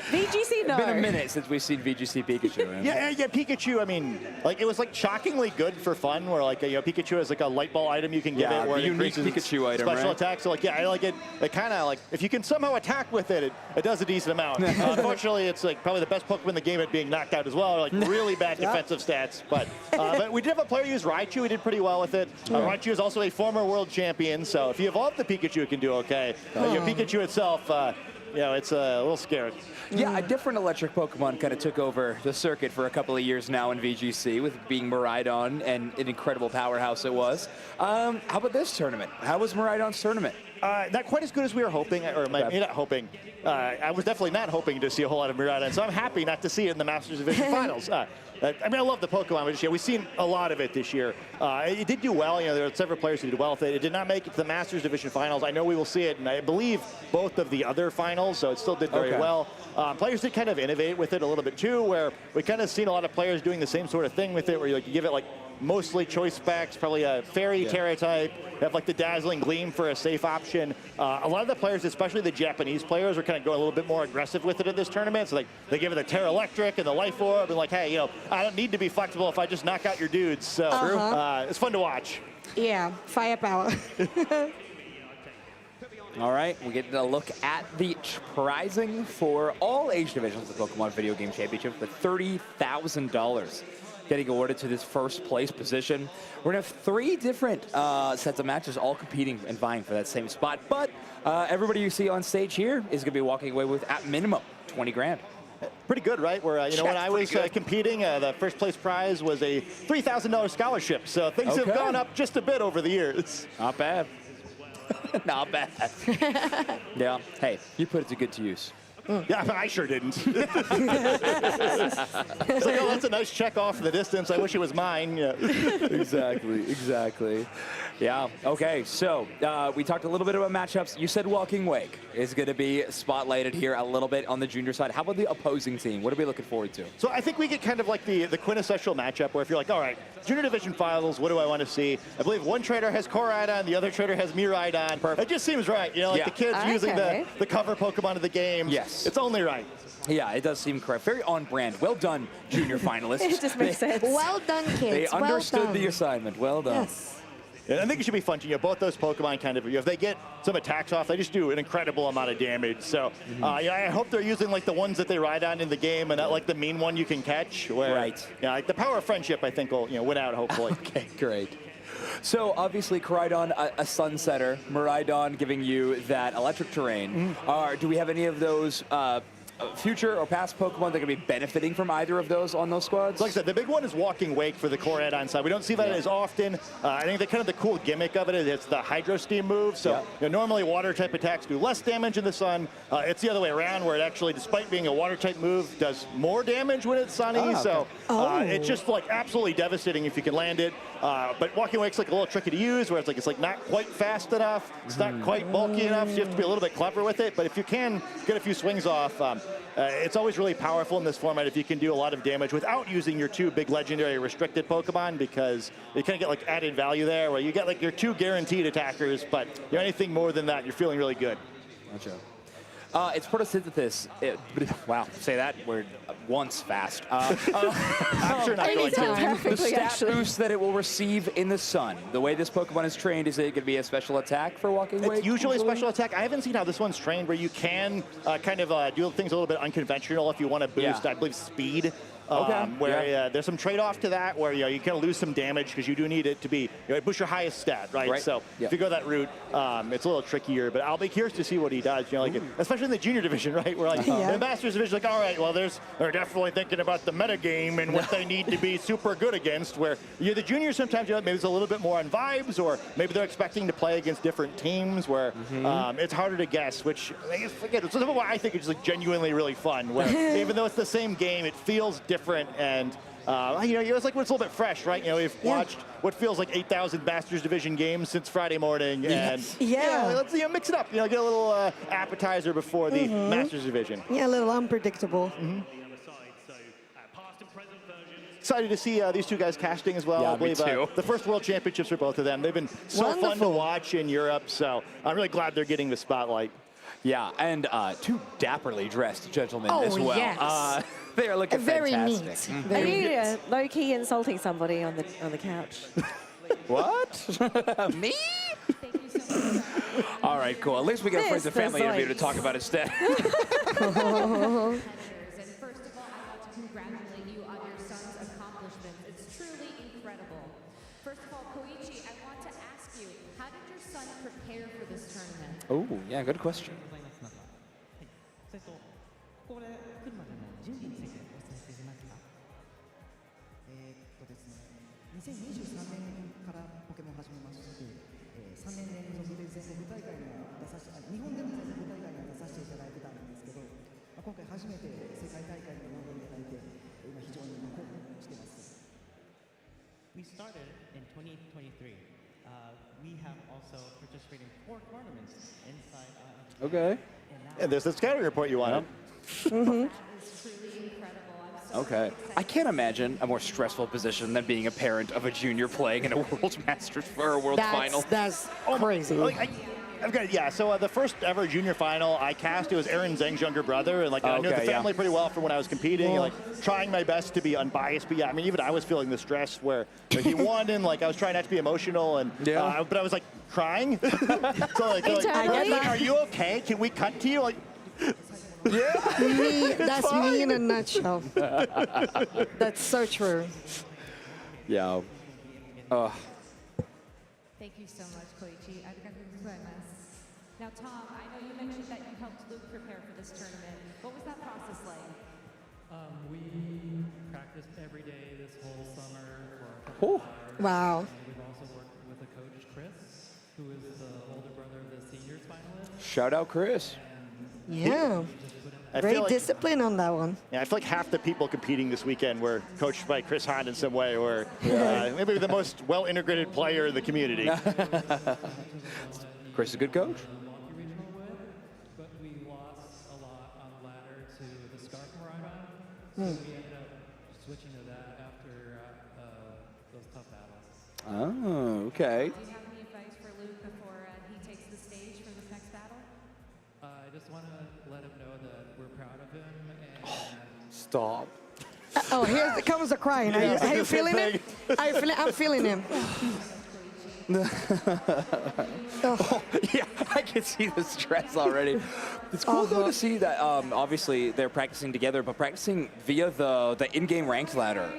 Speaker 7: VGC, no.
Speaker 15: It's been a minute since we've seen VGC Pikachu.
Speaker 9: Yeah, Pikachu, I mean, it was shockingly good for fun, where Pikachu is a light ball item you can give it, where
Speaker 15: the unique Pikachu item,
Speaker 9: special
Speaker 15: right?
Speaker 9: attack. So I like it. It kind of if you can somehow attack with it, it does a decent amount. Unfortunately, it's probably the best Pokemon in the game at being knocked out as well, really bad defensive stats. But we did have a player use Raichu. He did pretty well with it. Raichu is also a former world champion, so if you evolve the Pikachu, it can do okay. Pikachu itself, it's a little scary.
Speaker 15: Yeah, a different electric Pokemon kind of took over the circuit for a couple of years now in VGC, with being Miraidon, and an incredible powerhouse it was. How about this tournament? How was Miraidon's tournament?
Speaker 9: Not quite as good as we were hoping, or maybe not hoping. I was definitely not hoping to see a whole lot of Miraidon, so I'm happy not to see it in the Masters Division Finals. I mean, I love the Pokemon, but we've seen a lot of it this year. It did do well. You know, there are several players who did well with it. It did not make it to the Masters Division Finals. I know we will see it, and I believe both of the other finals, so it still did very well. Players did kind of innovate with it a little bit too, where we kind of seen a lot of players doing the same sort of thing with it, where you give it like mostly choice specs, probably a fairy Terra type, have like the dazzling gleam for a safe option. A lot of the players, especially the Japanese players, are kind of going a little bit more aggressive with it in this tournament. So they give it the Terra Electric and the Life Orb, and like, hey, you know, I don't need to be flexible if I just knock out your dudes. So it's fun to watch.
Speaker 22: Yeah, firepower.
Speaker 15: All right, we get a look at the prizing for all age divisions of the Pokemon Video Game Championship with $30,000 getting awarded to this first place position. We're gonna have 3 different sets of matches all competing and vying for that same spot, but everybody you see on stage here is gonna be walking away with, at minimum, 20 grand.
Speaker 9: Pretty good, right? Where you know, when I was competing, the first place prize was a $3,000 scholarship. So things have gone up just a bit over the years.
Speaker 15: Not bad. Not bad. Yeah. Hey, you put it to good use.
Speaker 9: Yeah, I sure didn't. It's like, oh, that's a nice check off the distance. I wish it was mine. Yeah.
Speaker 15: Exactly. Yeah, okay, so we talked a little bit about matchups. You said Walking Wake is going to be spotlighted here a little bit on the junior side. How about the opposing team? What are we looking forward to?
Speaker 9: So I think we get kind of like the quintessential matchup where if you're like, all right, junior division finals, what do I want to see? I believe one trader has Koraidon, the other trader has Miraidon. Perfect. It just seems right, you know, like the kids using the cover Pokemon of the game.
Speaker 15: Yes.
Speaker 9: It's only right.
Speaker 15: Yeah, it does seem correct. Very on brand. Well done, junior finalists.
Speaker 22: It just makes sense. Well done, kids.
Speaker 15: They understood
Speaker 22: well done.
Speaker 15: the assignment. Well done.
Speaker 22: Yes.
Speaker 9: Yeah, I think it should be fun to, you know, both those Pokemon kind of, if they get some attacks off, they just do an incredible amount of damage. So yeah, I hope they're using like the ones that they ride on in the game and not like the mean one you can catch. Where, yeah, like the power of friendship, I think will, you know, win out hopefully.
Speaker 15: Okay, great. So obviously Koraidon, a sunsetter, Miraidon giving you that electric terrain. Do we have any of those future or past Pokemon that are going to be benefiting from either of those on those squads?
Speaker 9: Like I said, the big one is Walking Wake for the Koraidon side. We don't see that as often. I think the kind of the cool gimmick of it is it's the Hydro Steam move. So you know, normally water type attacks do less damage in the sun. It's the other way around where it actually, despite being a water type move, does more damage when it's sunny. So it's just like absolutely devastating if you can land it. But Walking Wake's like a little tricky to use where it's like not quite fast enough. It's not quite bulky enough, so you have to be a little bit clever with it. But if you can get a few swings off, it's always really powerful in this format if you can do a lot of damage without using your 2 big legendary restricted Pokemon, because you kind of get like added value there where you get like your 2 guaranteed attackers, but you know, anything more than that, you're feeling really good.
Speaker 15: Gotcha. It's photosynthesis. Wow, say that word once fast. I'm
Speaker 9: sure not going to.
Speaker 15: The stat boost that it will receive in the sun. The way this Pokemon is trained, is it going to be a special attack for Walking Wake?
Speaker 9: It's usually a special attack. I haven't seen how this one's trained where you can kind of do things a little bit unconventional if you want to boost, I believe, speed. Where there's some trade-off to that where you kind of lose some damage because you do need it to be, it boosts your highest stat, right? So if you go that route, it's a little trickier, but I'll be curious to see what he does, you know, like especially in the junior division, right? Where like in the Masters division, like, all right, well, they're definitely thinking about the meta game and what they need to be super good against, where the juniors sometimes, you know, maybe it's a little bit more on vibes, or maybe they're expecting to play against different teams where it's harder to guess, which, again, it's something why I think it's like genuinely really fun, where even though it's the same game, it feels different, and you know, it's like when it's a little bit fresh, right? You know, we've watched what feels like 8,000 Masters Division games since Friday morning, and you know, let's mix it up. You know, get a little appetizer before the Masters Division.
Speaker 22: Yeah, a little unpredictable.
Speaker 9: Excited to see these 2 guys casting as well.
Speaker 15: Yeah,
Speaker 9: I believe
Speaker 15: me too.
Speaker 9: the first World Championships for both of them. They've been so fun to watch in Europe, so I'm really glad they're getting the spotlight.
Speaker 15: Yeah, and 2 dapperly dressed gentlemen as well.
Speaker 22: Yes.
Speaker 15: They are looking
Speaker 22: very
Speaker 15: fantastic.
Speaker 22: neat.
Speaker 7: Are you low-key insulting somebody on the couch?
Speaker 15: What? Me? All right, cool. At least we got friends and family interview to talk about instead. Oh, yeah, good question.
Speaker 12: 2023年からポケモンを始めまして、3年連続で全国大会には
Speaker 4: We started in 2023. We have also participated in 4 tournaments inside.
Speaker 2: Okay.
Speaker 9: And there's the scouting report you wanted.
Speaker 15: Okay. I can't imagine a more stressful position than being a parent of a junior playing in a World Masters or a World Final.
Speaker 22: That's crazy.
Speaker 9: I've got so the first ever junior final I cast, it was Aaron Zheng's younger brother, and I knew the family pretty well from when I was competing, and trying my best to be unbiased. But yeah, I mean, even I was feeling the stress where he won, and I was trying not to be emotional, and but I was crying. So are you okay? Can we cut to you?
Speaker 22: That's me in a nutshell. That's so true.
Speaker 2: Yeah.
Speaker 5: Thank you so much, Koichi. Now, Tom, I know you mentioned that you helped Luke prepare for this tournament. What was that process like?
Speaker 12: We practiced every day this whole summer for a couple of hours.
Speaker 22: Wow.
Speaker 12: We've also worked with a coach, Chris, who is the older brother of the seniors finalist.
Speaker 2: Shout out, Chris.
Speaker 22: Yeah. Great discipline on that one.
Speaker 9: Yeah, I feel like half the people competing this weekend were coached by Chris Hahn in some way, or maybe the most well-integrated player in the community.
Speaker 2: Chris is a good coach.
Speaker 12: But we lost a lot on the ladder to the Scarf Maraudon, so we ended up switching to that after those tough battles.
Speaker 2: Oh, okay.
Speaker 5: Do you have any advice for Luke before he takes the stage for this next battle?
Speaker 12: I just want to let him know that we're proud of him. And
Speaker 2: Stop.
Speaker 22: Here comes the crying. Are you feeling it? I'm feeling him.
Speaker 15: Yeah, I can see the stress already. It's cool though to see that obviously they're practicing together, but practicing via the in-game ranked ladder.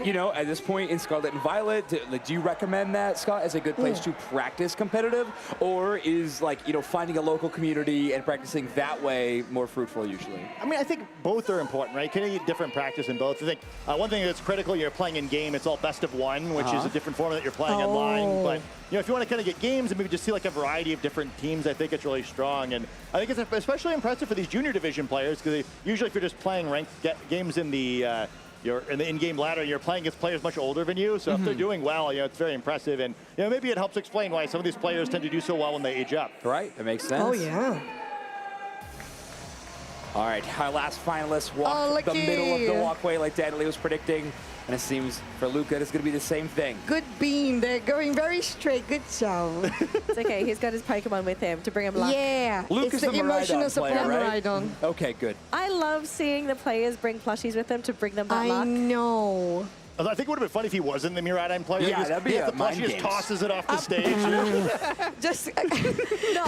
Speaker 15: You know, at this point in Scarlet and Violet, do you recommend that, Scott, as a good place to practice competitive? Or is, finding a local community and practicing that way more fruitful usually?
Speaker 9: I mean, I think both are important, right? Can you get different practice in both? I think one thing that's critical, you're playing in game, it's all best of one, which is a different format that you're playing online. But, if you want to kind of get games and maybe just see a variety of different teams, I think it's really strong. And I think it's especially impressive for these junior division players, because usually if you're just playing ranked games in the you're in the in-game ladder, you're playing against players much older than you, so if they're doing well, it's very impressive, and maybe it helps explain why some of these players tend to do so well when they age up.
Speaker 2: Right, that makes sense.
Speaker 22: Oh, yeah.
Speaker 15: All right, our last finalist walked the middle of the walkway like Danley was predicting, and it seems for Luca it's going to be the same thing.
Speaker 22: Good beam. They're going very straight. Good job.
Speaker 7: It's okay. He's got his Pokemon with him to bring him luck.
Speaker 22: Yeah.
Speaker 15: Luke is
Speaker 22: the emotional
Speaker 15: Miraidon
Speaker 22: support
Speaker 15: player, right?
Speaker 22: Miraidon.
Speaker 15: Okay, good.
Speaker 7: I love seeing the players bring plushies with them to bring them that luck.
Speaker 22: I know.
Speaker 9: I think it would have been funny if he wasn't the Miraidon player.
Speaker 2: Yeah, that'd be
Speaker 9: the plushie just tosses it off the stage.
Speaker 22: Just
Speaker 7: No.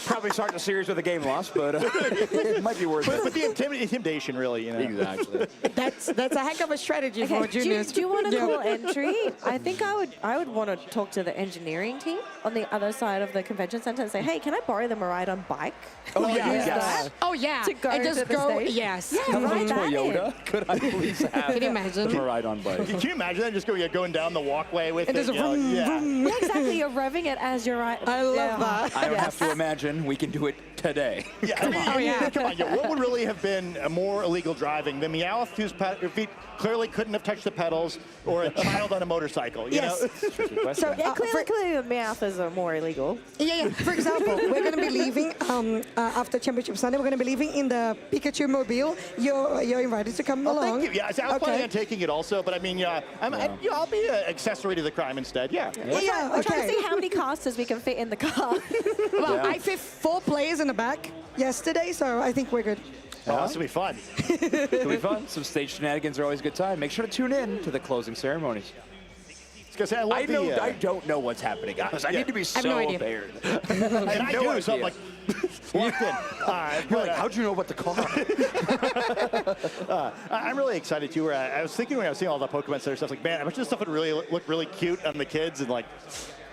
Speaker 2: Probably start the series with a game loss, but it might be worth it.
Speaker 9: But the intimidation, really,
Speaker 2: Exactly.
Speaker 22: That's a heck of a strategy for juniors.
Speaker 7: Do you want to call entry? I think I would want to talk to the engineering team on the other side of the convention center and say, hey, can I borrow the Miraidon bike?
Speaker 22: Oh,
Speaker 7: Use that
Speaker 22: Oh, yeah.
Speaker 7: to go
Speaker 22: and just
Speaker 7: to the
Speaker 22: go,
Speaker 7: stage?
Speaker 22: yes.
Speaker 7: Yeah, right that
Speaker 2: Toyota,
Speaker 7: in.
Speaker 2: could I please have
Speaker 22: Can you imagine?
Speaker 2: the Miraidon bike?
Speaker 9: Can you imagine that? Just going down the walkway with
Speaker 22: And
Speaker 9: it?
Speaker 22: there's a vroom, vroom.
Speaker 7: Yeah, exactly. You're revving it as you're right.
Speaker 22: I love that.
Speaker 2: I don't have to imagine. We can do it today.
Speaker 9: Yeah, come on. What would really have been more illegal driving? The Meowth whose feet clearly couldn't have touched the pedals, or a child on a motorcycle? You know?
Speaker 22: So
Speaker 7: Clearly the Meowthers are more illegal.
Speaker 22: Yeah. For example, we're going to be leaving after Championship Sunday. We're going to be leaving in the Pikachu mobile. You're invited to come along.
Speaker 9: Thank you. Yeah, I was planning on taking it also, but I mean, I'll be an accessory to the crime instead. Yeah.
Speaker 7: We're trying to see how many casters we can fit in the car.
Speaker 22: Well, I fit 4 players in the back yesterday, so I think we're good.
Speaker 9: Oh, this will be fun.
Speaker 2: It'll be fun. Some stage shenanigans are always a good time. Make sure to tune in to the closing ceremonies.
Speaker 9: I
Speaker 2: don't know what's happening, guys. I need to be so prepared.
Speaker 9: And I do, so I'm like, locked in.
Speaker 2: You're like, how'd you know about the car?
Speaker 9: I'm really excited too. I was thinking when I was seeing all the Pokemon Center stuff, like, man, I wish this stuff would really look really cute on the kids, and like,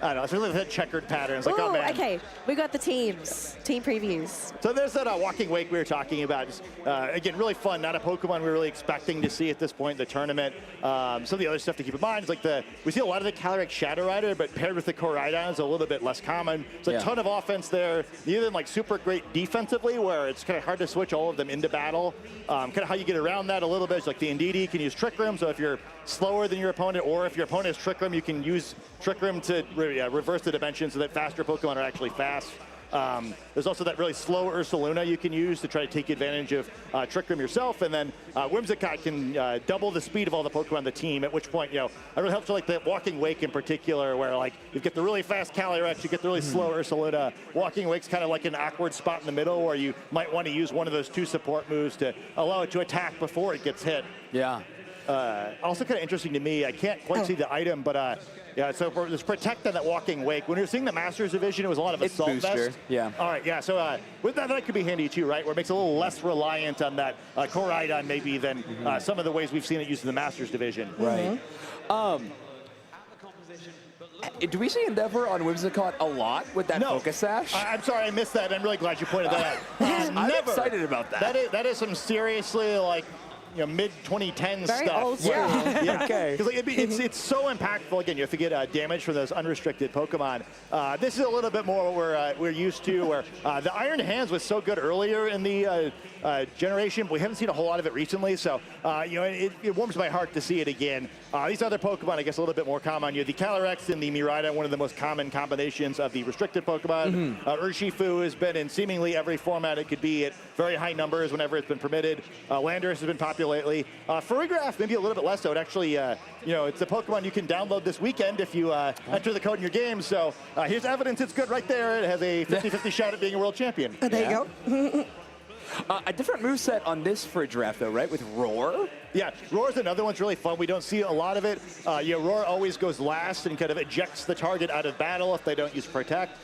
Speaker 9: I don't know, it's really that checkered pattern. It's like,
Speaker 7: Ooh,
Speaker 9: oh man.
Speaker 7: okay, we got the team previews.
Speaker 9: So there's that Walking Wake we were talking about. Just, again, really fun. Not a Pokemon we were really expecting to see at this point in the tournament. Some of the other stuff to keep in mind is like we see a lot of the Calyrex Shadow Rider, but paired with the Koraidon is a little bit less common. There's a ton of offense there. Neither of them like super great defensively, where it's kind of hard to switch all of them into battle. Kind of how you get around that a little bit is like the Indeedee can use Trick Room. So if you're slower than your opponent, or if your opponent has Trick Room, you can use Trick Room to reverse the dimension so that faster Pokemon are actually fast. There's also that really slow Ursaluna you can use to try to take advantage of Trick Room yourself, and then Whimsicott can double the speed of all the Pokemon on the team, at which point, it really helps with like the Walking Wake in particular, where like you get the really fast Calyrex, you get the really slow Ursaluna. Walking Wake's kind of like an awkward spot in the middle where you might want to use one of those 2 support moves to allow it to attack before it gets hit.
Speaker 15: Yeah.
Speaker 9: Also kind of interesting to me, I can't quite see the item, but yeah, so for this Protect on that Walking Wake, when you're seeing the Masters Division, it was a lot of Assault Vest.
Speaker 15: Yeah.
Speaker 9: All right, yeah, so with that could be handy too, right? Where it makes it a little less reliant on that Koraidon maybe than some of the ways we've seen it used in the Masters Division.
Speaker 15: Right. Do we see Endeavor on Whimsicott a lot with that Focus Sash?
Speaker 9: I'm sorry, I missed that. I'm really glad you pointed that out.
Speaker 15: I'm excited about that.
Speaker 9: That is some seriously like mid-2010
Speaker 7: Very
Speaker 9: stuff.
Speaker 7: old school.
Speaker 9: Yeah.
Speaker 15: Okay.
Speaker 9: Because it's so impactful. Again, you have to get damage from those unrestricted Pokemon. This is a little bit more what we're used to, where the Iron Hands was so good earlier in the generation, but we haven't seen a whole lot of it recently. So it warms my heart to see it again. These other Pokemon, I guess, a little bit more common. You have the Calyrex and the Miraida, one of the most common combinations of the restricted Pokemon. Urshifu has been in seemingly every format it could be at very high numbers whenever it's been permitted. Landorus has been popular lately. Farigiraf, maybe a little bit less so. It actually, it's a Pokemon you can download this weekend if you enter the code in your game. So here's evidence it's good right there. It has a 50-50 shot at being a world champion.
Speaker 22: There you go.
Speaker 15: A different moveset on this Farigiraf, though, right? With Roar?
Speaker 9: Yeah, Roar's another one's really fun. We don't see a lot of it. Roar always goes last and kind of ejects the target out of battle if they don't use Protect.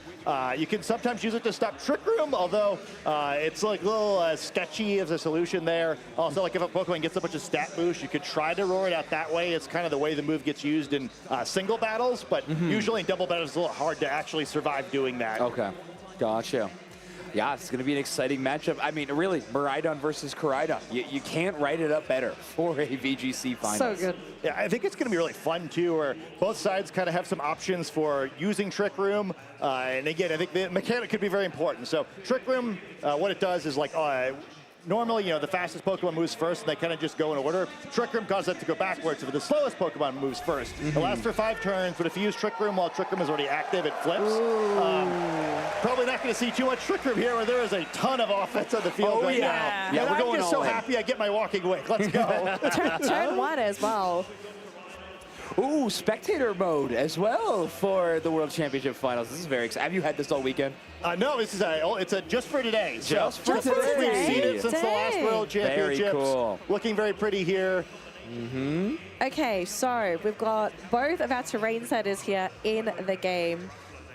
Speaker 9: You can sometimes use it to stop Trick Room, although it's like a little sketchy as a solution there. Also, like if a Pokemon gets a bunch of stat boost, you could try to Roar it out that way. It's kind of the way the move gets used in single battles, but usually in double battles, it's a little hard to actually survive doing that.
Speaker 15: Okay, gotcha. Yeah, it's going to be an exciting matchup. I mean, really, Miraidon versus Koraidon. You can't write it up better for a VGC final.
Speaker 22: So good.
Speaker 9: Yeah, I think it's going to be really fun, too, where both sides kind of have some options for using Trick Room. And again, I think the mechanic could be very important. So Trick Room, what it does is like... normally, the fastest Pokemon moves first, and they kind of just go in order. Trick Room causes that to go backwards, so the slowest Pokemon moves first. It lasts for 5 turns, but if you use Trick Room while Trick Room is already active, it flips. Probably not going to see too much Trick Room here, where there is a ton of offense on the field now.
Speaker 15: Yeah,
Speaker 9: and
Speaker 15: we're
Speaker 9: I'm
Speaker 15: going
Speaker 9: just so
Speaker 15: all in.
Speaker 9: happy I get my Walking Wake. Let's go.
Speaker 7: Turn 1 as well.
Speaker 15: Ooh, spectator mode as well for the World Championship Finals. This is very exciting. Have you had this all weekend?
Speaker 9: No, this is it's just for today.
Speaker 15: Just for
Speaker 9: the first
Speaker 15: today.
Speaker 9: we've seen it since the last World Championships.
Speaker 15: Very cool.
Speaker 9: Looking very pretty here.
Speaker 7: Okay, so we've got both of our terrain setters here in the game.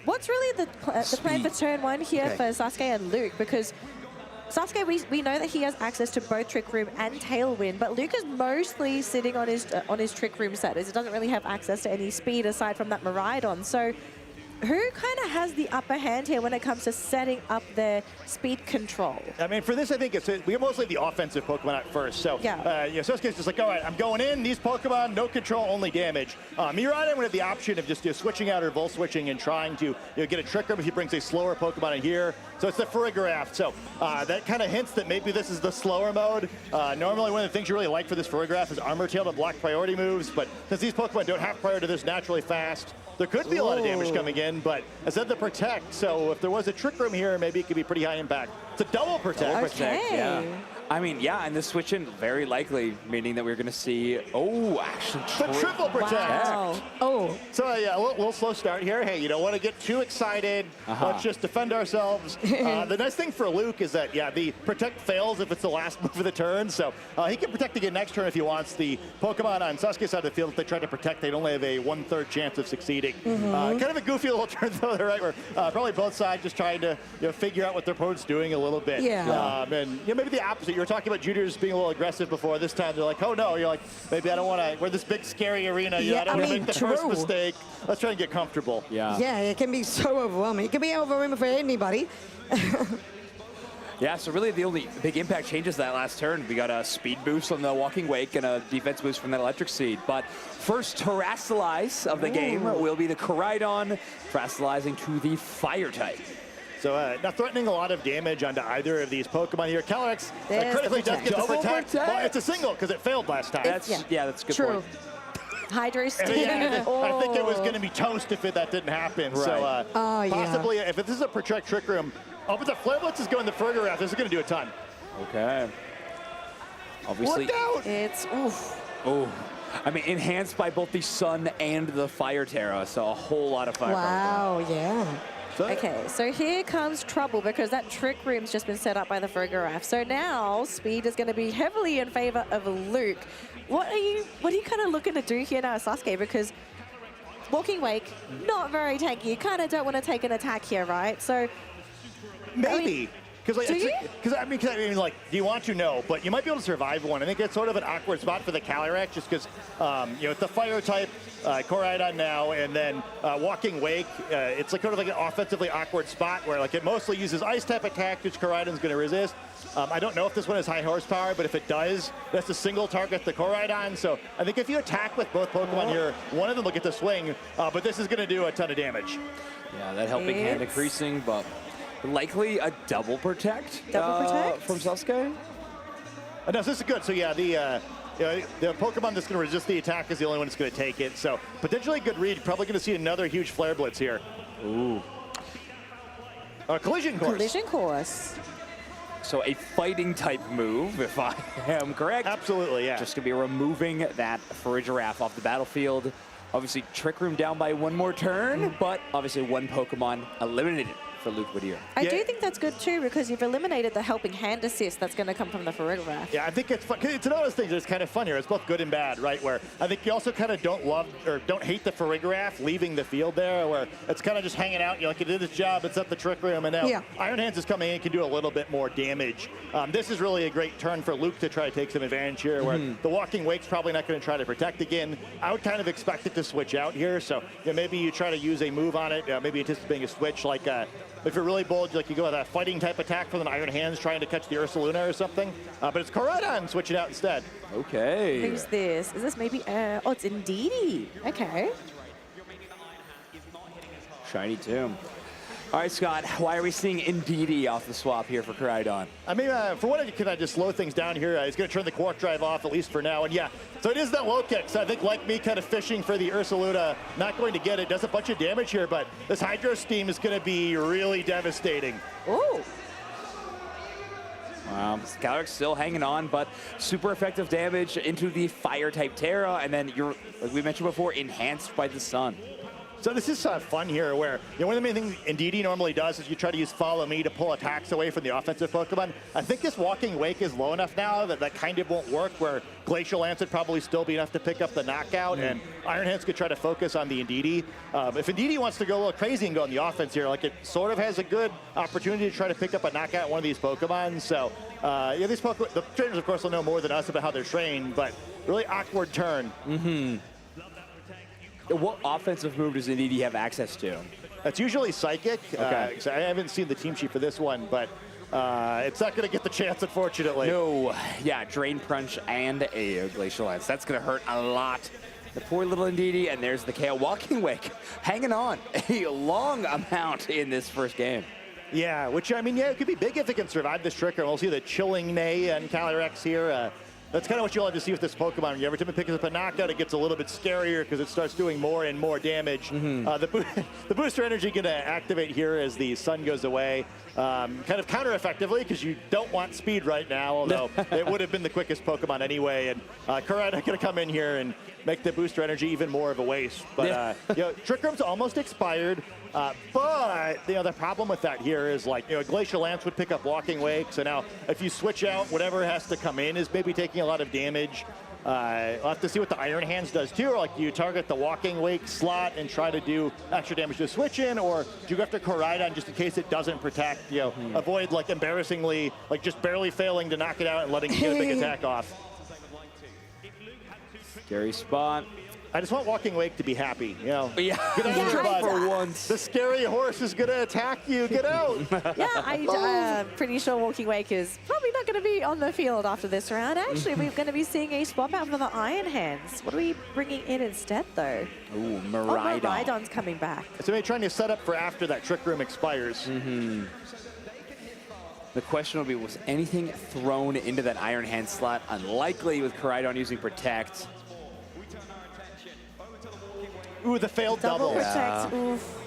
Speaker 7: What's really the plan for turn 1 here for Sasuke and Luke? Because Sasuke, we know that he has access to both Trick Room and Tailwind, but Luke is mostly sitting on his Trick Room setters. He doesn't really have access to any speed aside from that Miraidon. So who kind of has the upper hand here when it comes to setting up their speed control? I
Speaker 9: mean, for this, I think we mostly the offensive Pokemon at first. So, Sasuke's just like, all right, I'm going in. These Pokemon, no control, only damage. Miraidon would have the option of just switching out or Volt switching and trying to get a Trick Room if he brings a slower Pokemon in here. So it's the Farigiraf. So that kind of hints that maybe this is the slower mode. Normally, one of the things you really like for this Farigiraf is Armor Tail to block priority moves, but since these Pokemon don't have priority to this naturally fast, there could be a lot of damage coming in, but I said the Protect, so if there was a Trick Room here, maybe it could be pretty high impact. It's a double Protect.
Speaker 15: Yeah. I mean, yeah, and this switch in very likely, meaning that we're going to see, actually,
Speaker 9: the triple Protect.
Speaker 7: Wow. Oh.
Speaker 9: So, yeah, a little slow start here. Hey, you don't want to get too excited. Let's just defend ourselves. The nice thing for Luke is that, the Protect fails if it's the last move of the turn, so he can Protect again next turn if he wants. The Pokemon on Sasuke's side of the field, if they try to Protect, they'd only have a 1/3 chance of succeeding. Kind of a goofy little turn, though, right, where probably both sides just trying to figure out what their opponent's doing a little bit.
Speaker 22: Yeah.
Speaker 9: And maybe the opposite. You were talking about juniors being a little aggressive before. This time they're like, oh no, you're like, maybe I don't want to, we're this big scary arena. I don't want to make the first mistake. Let's try and get comfortable.
Speaker 22: Yeah, it can be so overwhelming. It can be overwhelming for anybody.
Speaker 15: Yeah, so really the only big impact changes that last turn. We got a speed boost on the Walking Wake and a defense boost from that Electric Seed. But first Terrasilize of the game will be the Koraidon, Terrasilizing to the Fire type.
Speaker 9: So not threatening a lot of damage onto either of these Pokemon here. Calyrex critically does get the protect. Well, it's a single because it failed last time.
Speaker 15: That's a good point.
Speaker 7: Hydro Steam.
Speaker 9: I think it was going to be toast if that didn't happen.
Speaker 15: Right.
Speaker 9: So possibly, if this is a Protect Trick Room, but the Flare Blitz is going the Farigiraf. This is going to do a ton.
Speaker 15: Okay. Obviously,
Speaker 7: it's
Speaker 15: I mean, enhanced by both the Sun and the Fire Terra, so a whole lot of fire.
Speaker 22: Wow, yeah.
Speaker 7: Okay, so here comes trouble because that Trick Room's just been set up by the Farigiraf. So now speed is going to be heavily in favor of Luke. What are you kind of looking to do here now, Sasuke? Because Walking Wake, not very tanky. You kind of don't want to take an attack here, right? So
Speaker 9: maybe. Because
Speaker 7: do you?
Speaker 9: Like, do you want to? No, but you might be able to survive one. I think it's sort of an awkward spot for the Calyrex, just because it's the Fire type, Koraidon now, and then Walking Wake. It's like kind of like an offensively awkward spot where like it mostly uses Ice type attack, which Koraidon's going to resist. I don't know if this one has high horsepower, but if it does, that's a single target the Koraidon. So I think if you attack with both Pokemon here, one of them will get the swing, but this is going to do a ton of damage.
Speaker 15: Yeah, that helping hand increasing, but likely a double protect. From Sasuke.
Speaker 9: No, this is good. So yeah, the Pokemon that's going to resist the attack is the only one that's going to take it. So potentially a good read. Probably going to see another huge Flare Blitz here.
Speaker 15: Ooh.
Speaker 9: Collision Course.
Speaker 7: Collision Course.
Speaker 15: So a fighting type move, if I am correct.
Speaker 9: Absolutely, yeah.
Speaker 15: Just going to be removing that Farigiraf off the battlefield. Obviously, Trick Room down by one more turn, but obviously one Pokemon eliminated for Luke Whittier.
Speaker 7: I do think that's good too because you've eliminated the helping hand assist that's going to come from the Farigiraf.
Speaker 9: Yeah, I think it's fun. It's one of those things that's kind of fun here. It's both good and bad, right? Where I think you also kind of don't love or don't hate the Farigiraf leaving the field there, where it's kind of just hanging out. You're like, it did its job. It's at the Trick Room, and now Iron Hands is coming in and can do a little bit more damage. This is really a great turn for Luke to try to take some advantage here, where the Walking Wake's probably not going to try to protect again. I would kind of expect it to switch out here, so maybe you try to use a move on it, maybe anticipating a switch like. If you're really bold, like you go with a fighting type attack from an Iron Hands trying to catch the Ursaluna or something. But it's Koraidon switching out instead.
Speaker 15: Okay.
Speaker 7: Who's this? Is this maybe, it's Indeedee. Okay.
Speaker 15: Shiny Tomb. All right, Scott, why are we seeing Indeedee off the swap here for Koraidon?
Speaker 9: I mean, for one, can I just slow things down here? He's going to turn the Quark Drive off, at least for now. And yeah, so it is that low kick. So I think, like me, kind of fishing for the Ursaluna, not going to get it. Does a bunch of damage here, but this Hydro Steam is going to be really devastating.
Speaker 7: Ooh.
Speaker 15: Calyrex still hanging on, but super effective damage into the Fire-type Terra, and then you're, like we mentioned before, enhanced by the Sun.
Speaker 9: So this is fun here where, one of the main things Indeedee normally does is you try to use Follow Me to pull attacks away from the offensive Pokemon. I think this Walking Wake is low enough now that that kind of won't work, where Glacial Lance would probably still be enough to pick up the knockout, and Iron Hands could try to focus on the Indeedee. If Indeedee wants to go a little crazy and go on the offense here, like it sort of has a good opportunity to try to pick up a knockout one of these Pokemon. So, these Pokemon, the trainers, of course, will know more than us about how they're trained, but really awkward turn.
Speaker 15: What offensive move does Indeedee have access to?
Speaker 9: That's usually Psychic.
Speaker 15: Okay.
Speaker 9: So I haven't seen the team sheet for this one, but it's not going to get the chance, unfortunately.
Speaker 15: No. Yeah, Drain Punch and a Glacial Lance. That's going to hurt a lot. The poor little Indeedee, and there's the KO. Walking Wake hanging on a long amount in this first game.
Speaker 9: Yeah, which, I mean, it could be big if it can survive this trick, and we'll see the Chilling Neigh and Calyrex here. That's kind of what you'll have to see with this Pokemon. Every time it picks up a knockout, it gets a little bit scarier because it starts doing more and more damage. The booster energy going to activate here as the Sun goes away. Kind of counter-effectively because you don't want speed right now, although it would have been the quickest Pokemon anyway. And Koraidon going to come in here and make the booster energy even more of a waste. But Trick Room's almost expired. But the problem with that here is Glacial Lance would pick up Walking Wake. So now if you switch out, whatever has to come in is maybe taking a lot of damage. we'll have to see what the Iron Hands does too. Or like, do you target the Walking Wake slot and try to do extra damage to switch in, or do you go after Koraidon just in case it doesn't protect? You know, avoid like embarrassingly, like just barely failing to knock it out and letting you get a big attack off.
Speaker 2: Scary spot.
Speaker 9: I just want Walking Wake to be happy, you know.
Speaker 2: Yeah,
Speaker 9: get out
Speaker 2: yeah,
Speaker 9: bud.
Speaker 2: for once.
Speaker 9: The scary horse is gonna attack you. Get out.
Speaker 7: Yeah, I'm pretty sure Walking Wake is probably not going to be on the field after this round. Actually, we're going to be seeing a swap out for the Iron Hands. What are we bringing in instead, though?
Speaker 2: Ooh,
Speaker 7: Miraidon. Oh, Miraidon's coming back.
Speaker 9: So they're trying to set up for after that Trick Room expires.
Speaker 15: The question will be, was anything thrown into that Iron Hand slot? Unlikely with Koraidon using Protect.
Speaker 9: Ooh, the failed double.
Speaker 7: Protect. Oof.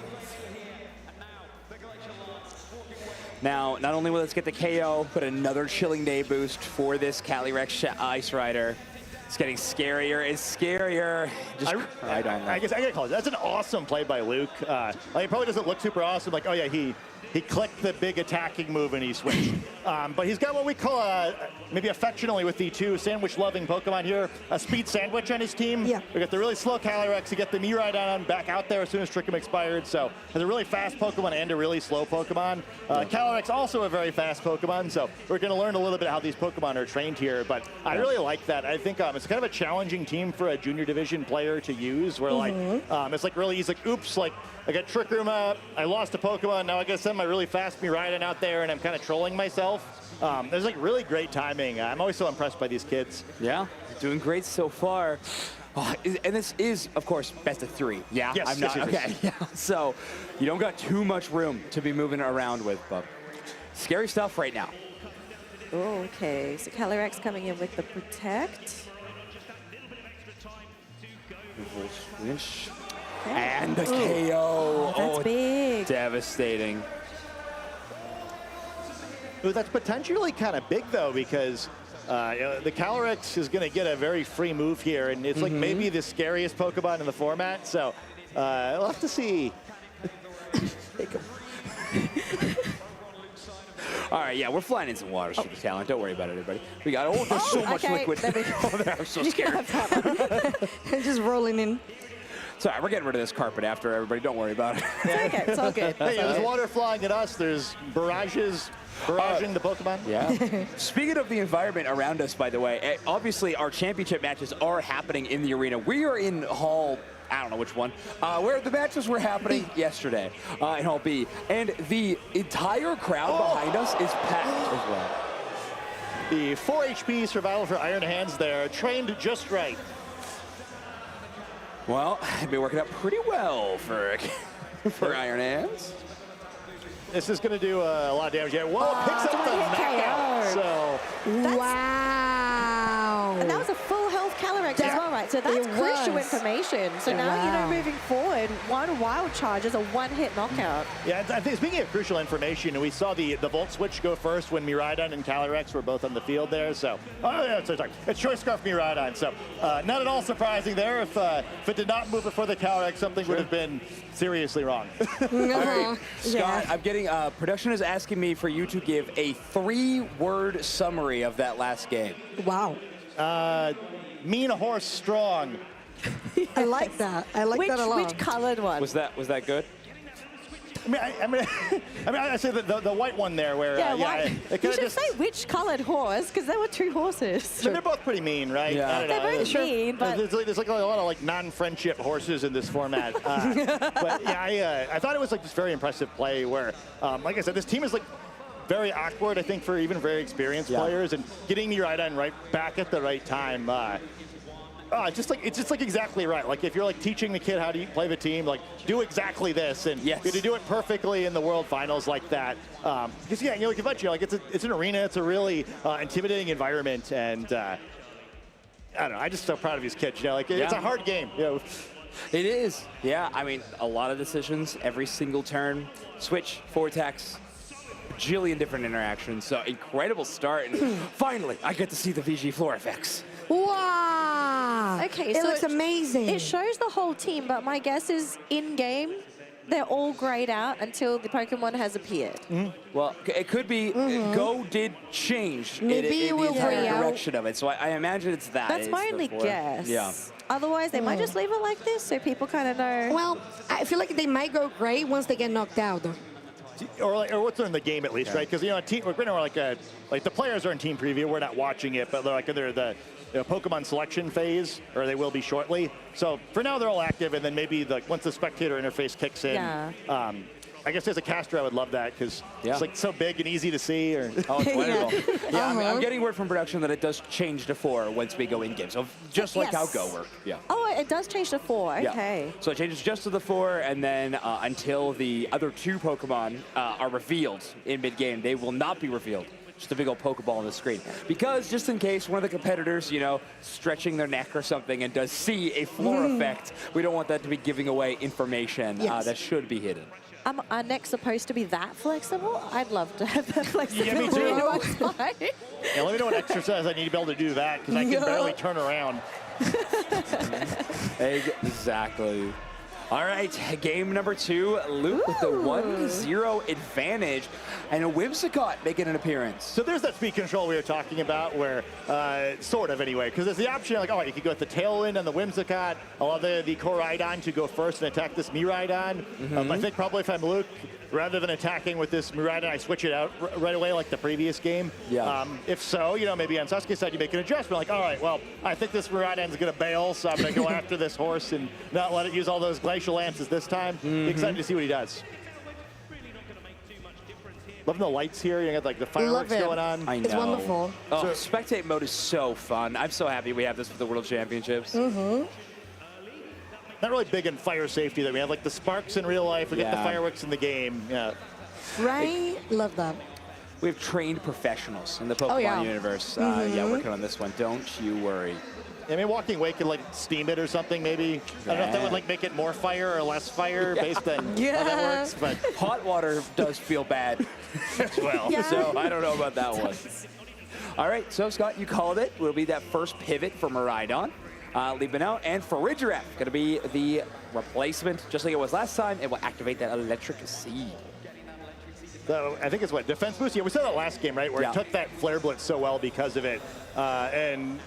Speaker 15: Now, not only will this get the KO, but another Chilling Day boost for this Calyrex Ice Rider. It's getting scarier and scarier. Just
Speaker 9: I guess I gotta call it. That's an awesome play by Luke. Like, it probably doesn't look super awesome. Like, oh yeah, he clicked the big attacking move and he switched. But he's got what we call, maybe affectionately with the two sandwich-loving Pokemon here, a speed sandwich on his team.
Speaker 22: Yeah.
Speaker 9: We got the really slow Calyrex, you get the Miraidon back out there as soon as Trick Room expired. So has a really fast Pokemon and a really slow Pokemon. Calyrex also a very fast Pokemon, so we're gonna learn a little bit how these Pokemon are trained here. But I really like that. I think it's kind of a challenging team for a junior division player to use, where like, it's like really easy, like, oops, like I got Trick Room up, I lost a Pokemon, now I gotta send my really fast Miraidon out there and I'm kind of trolling myself. There's like really great timing. I'm always so impressed by these kids.
Speaker 15: Yeah, doing great so far. Oh, and this is, of course, best of 3. Yeah,
Speaker 9: yes,
Speaker 15: I'm not, okay. Yeah. So you don't got too much room to be moving around with, but scary stuff right now.
Speaker 7: Oh, okay, so Calyrex coming in with the Protect.
Speaker 15: Switch. And the KO.
Speaker 7: That's big.
Speaker 15: Devastating.
Speaker 9: Ooh, that's potentially kind of big, though, because the Calyrex is going to get a very free move here, and it's like maybe the scariest Pokemon in the format, so we'll have to see.
Speaker 15: All right, yeah, we're flying in some water, Super Talent. Don't worry about it, everybody. We got, there's so much liquid. I'm so scared.
Speaker 22: Just rolling in.
Speaker 15: Sorry, we're getting rid of this carpet after everybody. Don't worry about it.
Speaker 7: It's okay. It's all good.
Speaker 9: Hey, there's water flying at us. There's barraging the Pokemon.
Speaker 15: Yeah. Speaking of the environment around us, by the way, obviously our championship matches are happening in the arena. We are in Hall, I don't know which one, where the matches were happening yesterday in Hall B. And the entire crowd behind us is packed as well.
Speaker 9: The 4 HP survival for Iron Hands there, trained just right.
Speaker 15: Well, it'd been working out pretty well for Iron Hands.
Speaker 9: This is going to do a lot of damage. Yeah, well, it picks up the knockout. So,
Speaker 22: wow.
Speaker 7: And that was a full health Calyrex as well, right? So that's crucial information. So now, you know, moving forward, one wild charge is a one-hit knockout.
Speaker 9: Yeah, I think speaking of crucial information, we saw the Volt Switch go first when Miraidon and Calyrex were both on the field there. So, sorry. It's Choice Scarf Miraidon. So, not at all surprising there. If it did not move before the Calyrex, something would have been seriously wrong.
Speaker 15: All right, Scott, I'm getting, production is asking me for you to give a 3-word summary of that last game.
Speaker 22: Wow.
Speaker 9: Mean horse strong.
Speaker 22: I like that. I like that a lot.
Speaker 7: Which colored one?
Speaker 15: Was that good?
Speaker 9: I say the white one there where
Speaker 7: you should say which colored horse, because there were 2 horses.
Speaker 9: So they're both pretty mean, right?
Speaker 15: Yeah.
Speaker 9: I don't know.
Speaker 7: They're both mean, but
Speaker 9: there's like a lot of like non-friendship horses in this format. But yeah, I thought it was like this very impressive play where, like I said, this team is like very awkward, I think, for even very experienced players, and getting Miraidon right back at the right time. It's just like exactly right. Like if you're like teaching the kid how to play the team, like do exactly this, and to do it perfectly in the World Finals like that. Because you know, like eventually, like it's an arena, it's a really intimidating environment, and I don't know. I'm just so proud of these kids. You know, like it's a hard game. You know.
Speaker 15: It is. Yeah, I mean, a lot of decisions every single turn. Switch, forward attacks, bajillion different interactions. So incredible start, and finally, I get to see the VG floor effects.
Speaker 22: Wow.
Speaker 7: Okay,
Speaker 22: it
Speaker 7: so
Speaker 22: looks amazing.
Speaker 7: It shows the whole team, but my guess is in-game, they're all grayed out until the Pokemon has appeared.
Speaker 15: Well, it could be Go did change
Speaker 22: Maybe
Speaker 15: in
Speaker 22: it will
Speaker 15: the entire
Speaker 22: gray out.
Speaker 15: direction of it. So I imagine it's that.
Speaker 7: That's
Speaker 15: It's
Speaker 7: my
Speaker 15: the
Speaker 7: only
Speaker 15: four.
Speaker 7: guess.
Speaker 15: Yeah.
Speaker 7: Otherwise, they might just leave it like this so people kind of know.
Speaker 22: Well, I feel like they might go gray once they get knocked out, though.
Speaker 9: Or what's in the game at least, right? Because we're like the players are in team preview. We're not watching it, but they're the Pokemon selection phase, or they will be shortly. So for now, they're all active, and then maybe once the spectator interface kicks in.
Speaker 7: Yeah.
Speaker 9: I guess as a caster, I would love that because it's like so big and easy to see. Or
Speaker 15: Oh, it's wonderful. Yeah, I'm getting word from production that it does change to 4 once we go in game. So just like how Go worked. Yeah.
Speaker 7: Oh, it does change to 4. Okay.
Speaker 15: Yeah. So it changes just to the 4, and then until the other 2 Pokemon are revealed in mid-game, they will not be revealed. Just a big old Pokeball on the screen. Because just in case one of the competitors, stretching their neck or something and does see a floor effect, we don't want that to be giving away information that should be hidden.
Speaker 7: Our neck's supposed to be that flexible? I'd love to have that flexibility.
Speaker 9: Yeah, me too.
Speaker 7: in my spine.
Speaker 9: Yeah, let me know what exercise I need to be able to do that because I can barely turn around.
Speaker 15: Exactly. All right, game number 2, Luke with the 1-0 advantage, and a Whimsicott making an appearance.
Speaker 9: So there's that speed control we were talking about where, sort of anyway, because there's the option like, you could go with the tailwind on the Whimsicott, allow the Koraidon to go first and attack this Miraidon. I think probably if I'm Luke, rather than attacking with this Miraidon, I switch it out right away like the previous game.
Speaker 15: Yeah.
Speaker 9: If so, maybe on Sasuke's side you make an adjustment like, all right, well, I think this Miraidon's going to bail, so I'm going to go after this horse and not let it use all those Glacial Lances this time. Be excited to see what he does. Loving the lights here. You got like the fireworks going on.
Speaker 15: I know.
Speaker 22: It's wonderful.
Speaker 15: Oh, spectate mode is so fun. I'm so happy we have this for the World Championships.
Speaker 9: Not really big in fire safety that we have like the sparks in real life. We get the fireworks in the game. Yeah.
Speaker 22: Right? Love that.
Speaker 15: We have trained professionals in the Pokemon universe. Yeah, working on this one. Don't you worry.
Speaker 9: I mean, Walking Away could like steam it or something maybe. I don't know if that would like make it more fire or less fire based on how that works. But
Speaker 15: hot water does feel bad as well. So I don't know about that one. All right, so Scott, you called it. Will be that first pivot for Miraidon. Leaping out, and Farigiraf going to be the replacement. Just like it was last time, it will activate that Electric Seed.
Speaker 9: So I think it's what, defense boost? Yeah, we saw that last game, right, where it took that Flare Blitz so well because of it. And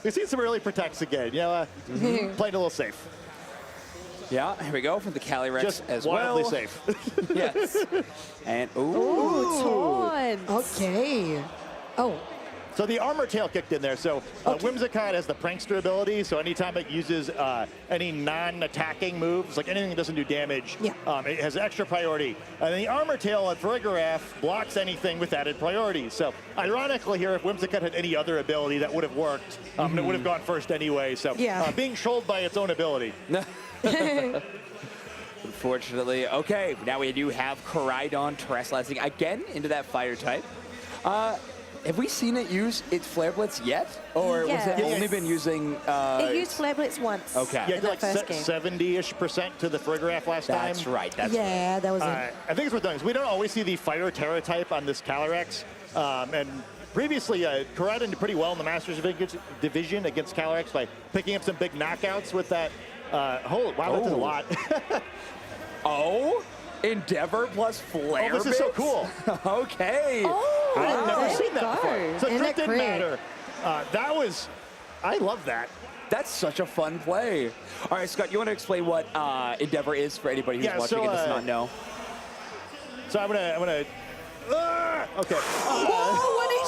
Speaker 9: we've seen some early protects again. Played a little safe.
Speaker 15: Yeah, here we go from the Calyrex
Speaker 9: Just
Speaker 15: as
Speaker 9: wildly
Speaker 15: well.
Speaker 9: safe.
Speaker 15: Yes. And,
Speaker 22: Okay. Oh.
Speaker 9: So the Armor Tail kicked in there. So Whimsicott has the Prankster ability, so anytime it uses any non-attacking moves, like anything that doesn't do damage, it has extra priority. And the Armor Tail at Farigiraf blocks anything with added priority. So ironically here, if Whimsicott had any other ability that would have worked, it would have gone first anyway. So being trolled by its own ability.
Speaker 15: Unfortunately. Okay, now we do have Koraidon terrestrializing again into that fire type. Have we seen it use its Flare Blitz yet? Or was it only been using...
Speaker 7: it used Flare Blitz once.
Speaker 9: Okay. Yeah, like 70-ish% to the Farigiraf last time.
Speaker 15: That's right. That's
Speaker 22: that was it.
Speaker 9: I think it's worth noting. We don't always see the Fire Terra type on this Calyrex. And previously, Koraidon did pretty well in the Masters Division against Calyrex by picking up some big knockouts with that. Wow, that did a lot.
Speaker 15: Endeavor plus Flare
Speaker 9: this is so cool.
Speaker 15: Okay.
Speaker 9: I've never seen that before. So
Speaker 22: And
Speaker 9: Trick
Speaker 22: that
Speaker 9: didn't
Speaker 22: crit.
Speaker 9: matter. I love that.
Speaker 15: That's such a fun play. All right, Scott, you want to explain what Endeavor is for anybody who's watching and does not know?
Speaker 9: So I'm gonna. Okay.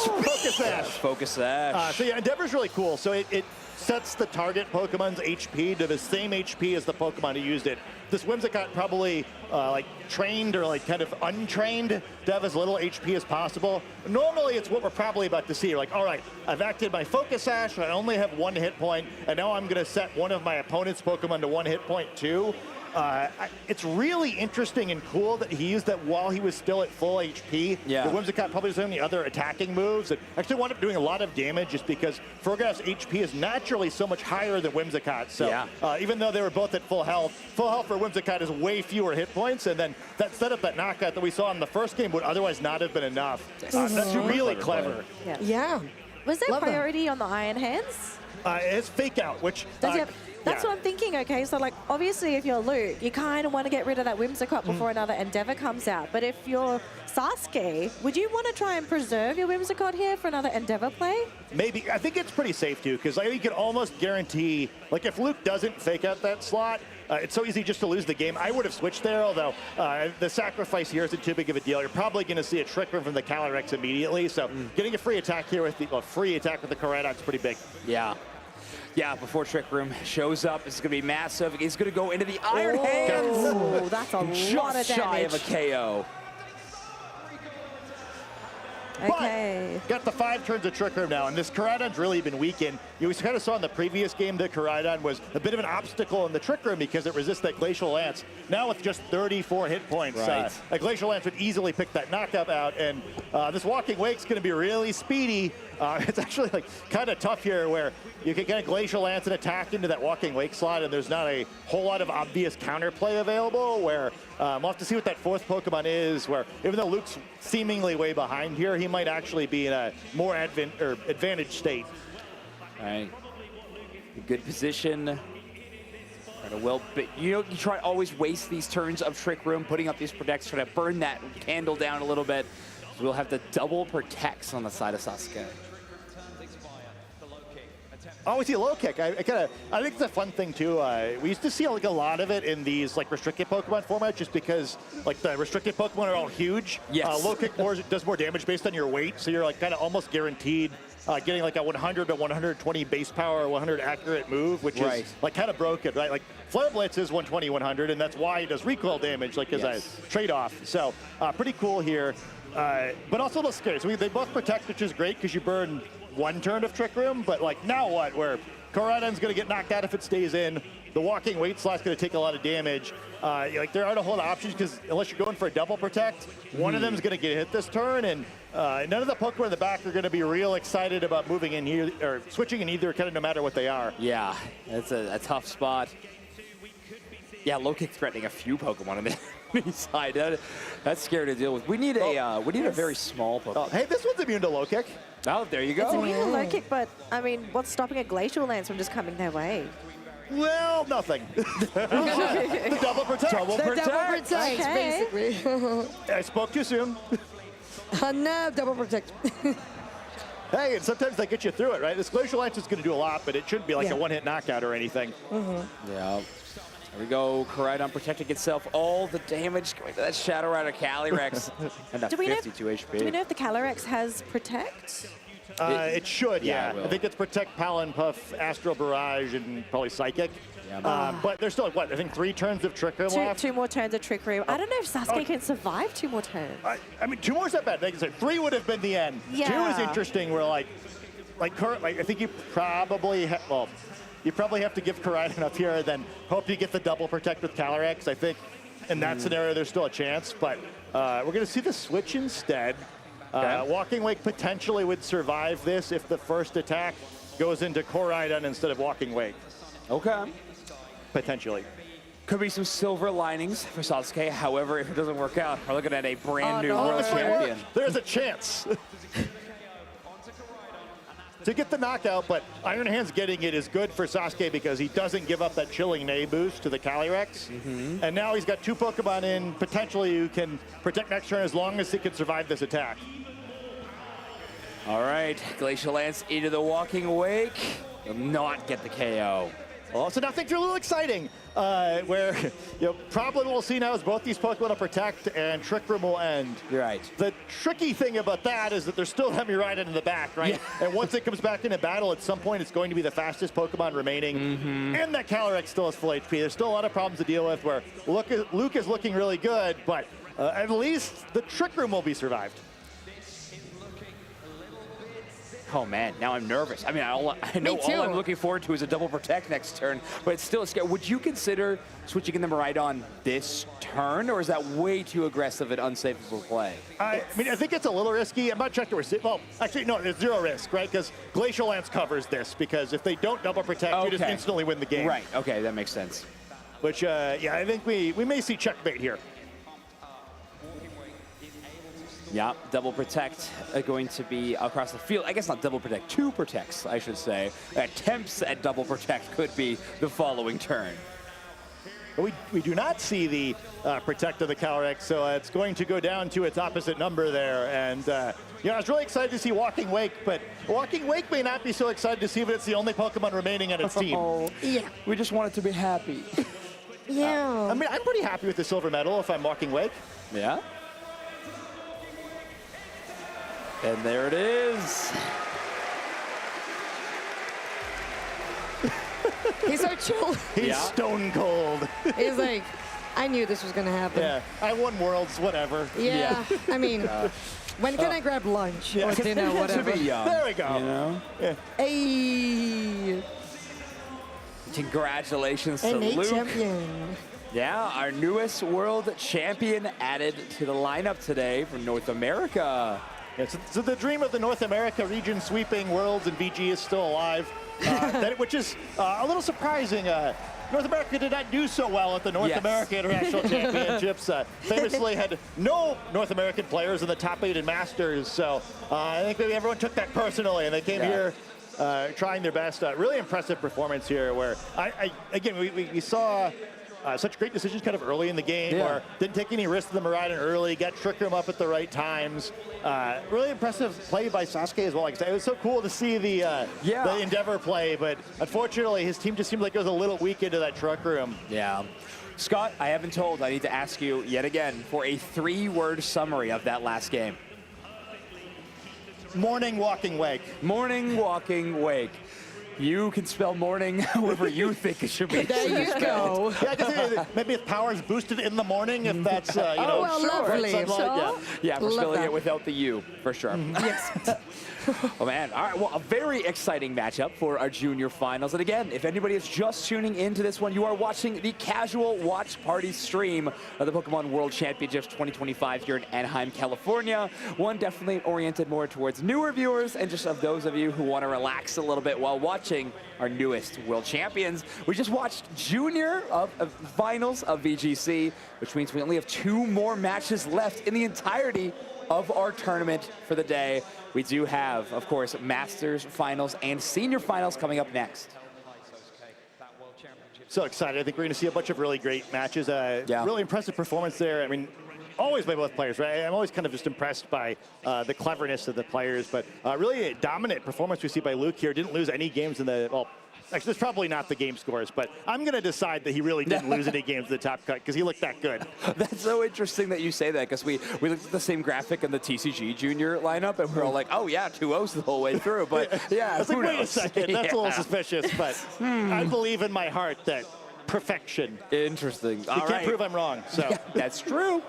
Speaker 9: Focus Sash.
Speaker 15: Focus Sash.
Speaker 9: So yeah, Endeavor's really cool. So it sets the target Pokemon's HP to the same HP as the Pokemon who used it. This Whimsicott probably like trained or like kind of untrained to have as little HP as possible. Normally it's what we're probably about to see. You're like, all right, I've acted my Focus Sash, I only have 1 hit point, and now I'm gonna set one of my opponent's Pokemon to 1 hit point too. It's really interesting and cool that he used that while he was still at full HP.
Speaker 15: Yeah.
Speaker 9: The Whimsicott probably doesn't have any other attacking moves. It actually wound up doing a lot of damage just because Farigiraf's HP is naturally so much higher than Whimsicott. So even though they were both at full health for Whimsicott is way fewer hit points. And then that setup, that knockout that we saw in the first game would otherwise not have been enough. That's really clever.
Speaker 22: Yeah.
Speaker 7: Was there
Speaker 22: Love that.
Speaker 7: priority on the Iron Hands?
Speaker 9: It's Fake Out, which...
Speaker 7: Does it have That's what I'm thinking, okay? So, like, obviously, if you're Luke, you kind of want to get rid of that Whimsicott before another Endeavor comes out. But if you're Sasuke, would you want to try and preserve your Whimsicott here for another Endeavor play?
Speaker 9: Maybe. I think it's pretty safe, too, because I think you can almost guarantee, like, if Luke doesn't fake out that slot, it's so easy just to lose the game. I would have switched there, although the sacrifice here isn't too big of a deal. You're probably going to see a Trick Room from the Calyrex immediately, so getting a free attack here with the Koraidon is pretty big.
Speaker 15: Yeah. Yeah, before Trick Room shows up, it's going to be massive. He's going to go into the Iron Hands.
Speaker 7: Oh, that's a lot of damage.
Speaker 15: Just shy of a KO.
Speaker 7: Okay.
Speaker 9: But got the 5 turns of Trick Room now, and this Koraidon's really been weakened. You kind of saw in the previous game that Koraidon was a bit of an obstacle in the Trick Room because it resists that Glacial Lance. Now with just 34 hit points, a Glacial Lance would easily pick that knockup out, and this Walking Wake's going to be really speedy. It's actually like kind of tough here where you can get a Glacial Lance and attack into that Walking Wake slot, and there's not a whole lot of obvious counterplay available where we'll have to see what that 4th Pokemon is, where even though Luke's seemingly way behind here, he might actually be in a more advantaged state.
Speaker 15: All right. Good position. You try to always waste these turns of Trick Room, putting up these protects, trying to burn that candle down a little bit. So we'll have the double protects on the side of Sasuke.
Speaker 9: Oh, we see a low kick. I think it's a fun thing too. We used to see like a lot of it in these like restricted Pokemon format, just because like the restricted Pokemon are all huge.
Speaker 15: Yes.
Speaker 9: Low kick does more damage based on your weight, so you're like kind of almost guaranteed getting like a 100 to 120 base power, 100 accurate move, which is like kind of broken, right? Like Flare Blitz is 120, 100, and that's why it does recoil damage, like as a trade-off. So pretty cool here, but also a little scary. So they both protect, which is great because you burn 1 turn of Trick Room, but like now what? Where Koraidon's going to get knocked out if it stays in. The Walking Weight slot's going to take a lot of damage. Like there aren't a whole lot of options because unless you're going for a double protect, one of them is going to get hit this turn, and none of the Pokemon in the back are going to be real excited about moving in here or switching in either, kind of no matter what they are.
Speaker 15: Yeah, it's a tough spot. Yeah, low kick threatening a few Pokemon on the enemy side. That's scary to deal with. We need a very small Pokemon.
Speaker 9: Hey, this one's immune to low kick.
Speaker 15: Oh, there you go.
Speaker 7: It's immune to low kick, but I mean, what's stopping a Glacial Lance from just coming their way?
Speaker 9: Well, nothing. The double protect.
Speaker 22: Double protect, basically.
Speaker 9: I spoke too soon.
Speaker 22: No, double protect.
Speaker 9: Hey, and sometimes they get you through it, right? This Glacial Lance is going to do a lot, but it shouldn't be like a one-hit knockout or anything.
Speaker 15: Yeah. There we go. Koraidon protecting itself. All the damage going to that Shadow Rider Calyrex. And that 52 HP.
Speaker 7: Do we know if the Calyrex has Protect?
Speaker 9: It should,
Speaker 15: Yeah,
Speaker 9: I think it's Protect, Palin Puff, Astral Barrage, and probably Psychic. Yeah. But there's still, what, I think 3 turns of Trick Room left?
Speaker 7: 2 more turns of Trick Room. I don't know if Sasuke can survive 2 more turns.
Speaker 9: I mean, 2 more is not bad. Like I said, 3 would have been the end.
Speaker 7: Yeah.
Speaker 9: 2 is interesting. Where like I think you probably you probably have to give Koraidon up here and then hope you get the double protect with Calyrex. I think in that scenario there's still a chance, but we're going to see the switch instead. Walking Wake potentially would survive this if the first attack goes into Koraidon instead of Walking Wake.
Speaker 15: Okay.
Speaker 9: Potentially.
Speaker 15: Could be some silver linings for Sasuke. However, if it doesn't work out, we're looking at a brand new world champion.
Speaker 9: There's a chance. To get the knockout, but Iron Hands getting it is good for Sasuke because he doesn't give up that chilling Nay boost to the Calyrex. And now he's got 2 Pokemon in, potentially who can protect next turn as long as he can survive this attack.
Speaker 15: All right, Glacial Lance into the Walking Wake. Will not get the KO.
Speaker 9: Well, so now things are a little exciting, where probably we'll see now is both these Pokemon will protect and Trick Room will end.
Speaker 15: You're right.
Speaker 9: The tricky thing about that is that there's still Hemiraiden in the back, right? Yeah. And once it comes back into battle, at some point it's going to be the fastest Pokemon remaining. And that Calyrex still has full HP. There's still a lot of problems to deal with where Luke is looking really good, but at least the Trick Room will be survived.
Speaker 15: Oh man, now I'm nervous. I mean, I know all I'm looking forward to is a double protect next turn, but it's still scary. Would you consider switching in the Miraidon this turn, or is that way too aggressive and unsafe of a play?
Speaker 9: I mean, I think it's a little risky. I'm not checking the well, actually, no, there's 0 risk, right? Because Glacial Lance covers this, because if they don't double protect, you just instantly win the game.
Speaker 15: Right, okay, that makes sense.
Speaker 9: Which, yeah, I think we may see checkmate here.
Speaker 15: Yeah, double protect going to be across the field. I guess not double protect, 2 protects, I should say. Attempts at double protect could be the following turn.
Speaker 9: We do not see the protect of the Calyrex, so it's going to go down to its opposite number there. And you know, I was really excited to see Walking Wake, but Walking Wake may not be so excited to see that it's the only Pokemon remaining on its team.
Speaker 15: Yeah, we just want it to be happy.
Speaker 22: Yeah.
Speaker 9: I mean, I'm pretty happy with the silver medal if I'm Walking Wake.
Speaker 15: Yeah. And there it is.
Speaker 22: He's so chill.
Speaker 9: He's stone cold.
Speaker 22: He's like, I knew this was going to happen.
Speaker 9: Yeah, I won Worlds, whatever.
Speaker 22: Yeah, I mean, when can I grab lunch or dinner, whatever?
Speaker 15: To be young,
Speaker 9: there we go.
Speaker 15: You know?
Speaker 9: Yeah.
Speaker 22: Hey.
Speaker 15: Congratulations to
Speaker 22: NA
Speaker 15: Luke.
Speaker 22: champion.
Speaker 15: Yeah, our newest world champion added to the lineup today from North America.
Speaker 9: Yeah, so the dream of the North America region sweeping Worlds and VG is still alive, which is a little surprising. North America did not do so well at the North America International Championships. Famously had no North American players in the top 8 in Masters, so I think maybe everyone took that personally, and they came here trying their best. Really impressive performance here, where again we saw such great decisions kind of early in the game, or didn't take any risks to the Miraidon early, got Trick Room up at the right times. Really impressive play by Sasuke as well. Like I said, it was so cool to see the Endeavor play, but unfortunately his team just seemed like it was a little weak into that Truck Room.
Speaker 15: Yeah. Scott, I have been told I need to ask you yet again for a 3-word summary of that last game.
Speaker 9: Morning, walking, wake.
Speaker 15: Morning, walking, wake. You can spell morning however you think it should be.
Speaker 22: There you go.
Speaker 9: Yeah, I guess maybe its power is boosted in the morning if that's, you know,
Speaker 22: well, lovely.
Speaker 15: Yeah, for spelling it without the U, for sure.
Speaker 22: Yes.
Speaker 15: Oh, man. All right, well, a very exciting matchup for our junior finals. And again, if anybody is just tuning into this one, you are watching the casual watch party stream of the Pokemon World Championships 2025 here in Anaheim, California. One definitely oriented more towards newer viewers and just of those of you who want to relax a little bit while watching our newest world champions. We just watched junior of finals of VGC, which means we only have 2 more matches left in the entirety of our tournament for the day. We do have, of course, Masters finals and Senior finals coming up next.
Speaker 9: So excited. I think we're going to see a bunch of really great matches. Really impressive performance there. I mean, always by both players, right? I'm always kind of just impressed by the cleverness of the players, but really a dominant performance we see by Luke here. Didn't lose any games in the, well, actually, that's probably not the game scores, but I'm going to decide that he really didn't lose any games in the top cut because he looked that good.
Speaker 15: That's so interesting that you say that, because we looked at the same graphic in the TCG junior lineup, and we're all like, oh, yeah, 2-0s the whole way through. But, yeah,
Speaker 9: it's like,
Speaker 15: who
Speaker 9: wait
Speaker 15: knows?
Speaker 9: a second. That's a little suspicious, but I believe in my heart that perfection.
Speaker 15: Interesting.
Speaker 9: You can't prove I'm wrong. So
Speaker 15: yeah, that's true.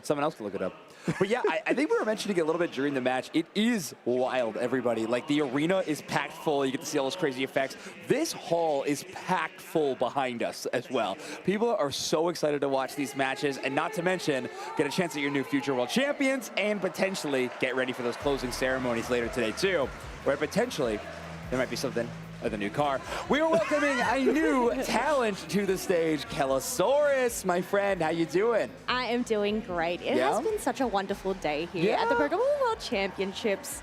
Speaker 15: Someone else can look it up. But yeah, I think we were mentioning it a little bit during the match. It is wild, everybody. Like, the arena is packed full. You get to see all those crazy effects. This hall is packed full behind us as well. People are so excited to watch these matches, and not to mention, get a chance at your new future world champions and potentially get ready for those closing ceremonies later today, too, where potentially there might be something of the new car. We are welcoming a new talent to the stage, Kellosaurus, my friend. How you doing?
Speaker 18: I am doing great. It has been such a wonderful day here at the Pokemon World Championships.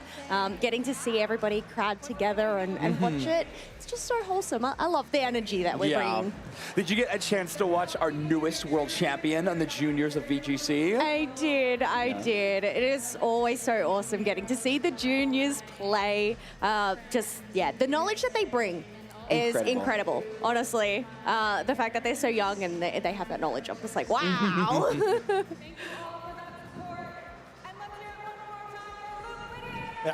Speaker 18: Getting to see everybody crowd together and watch it. It's just so wholesome. I love the energy that we're bringing.
Speaker 15: Did you get a chance to watch our newest world champion on the juniors of VGC?
Speaker 18: I did. It is always so awesome getting to see the juniors play. The knowledge that they bring is incredible, honestly. The fact that they're so young and they have that knowledge, I'm just like, wow.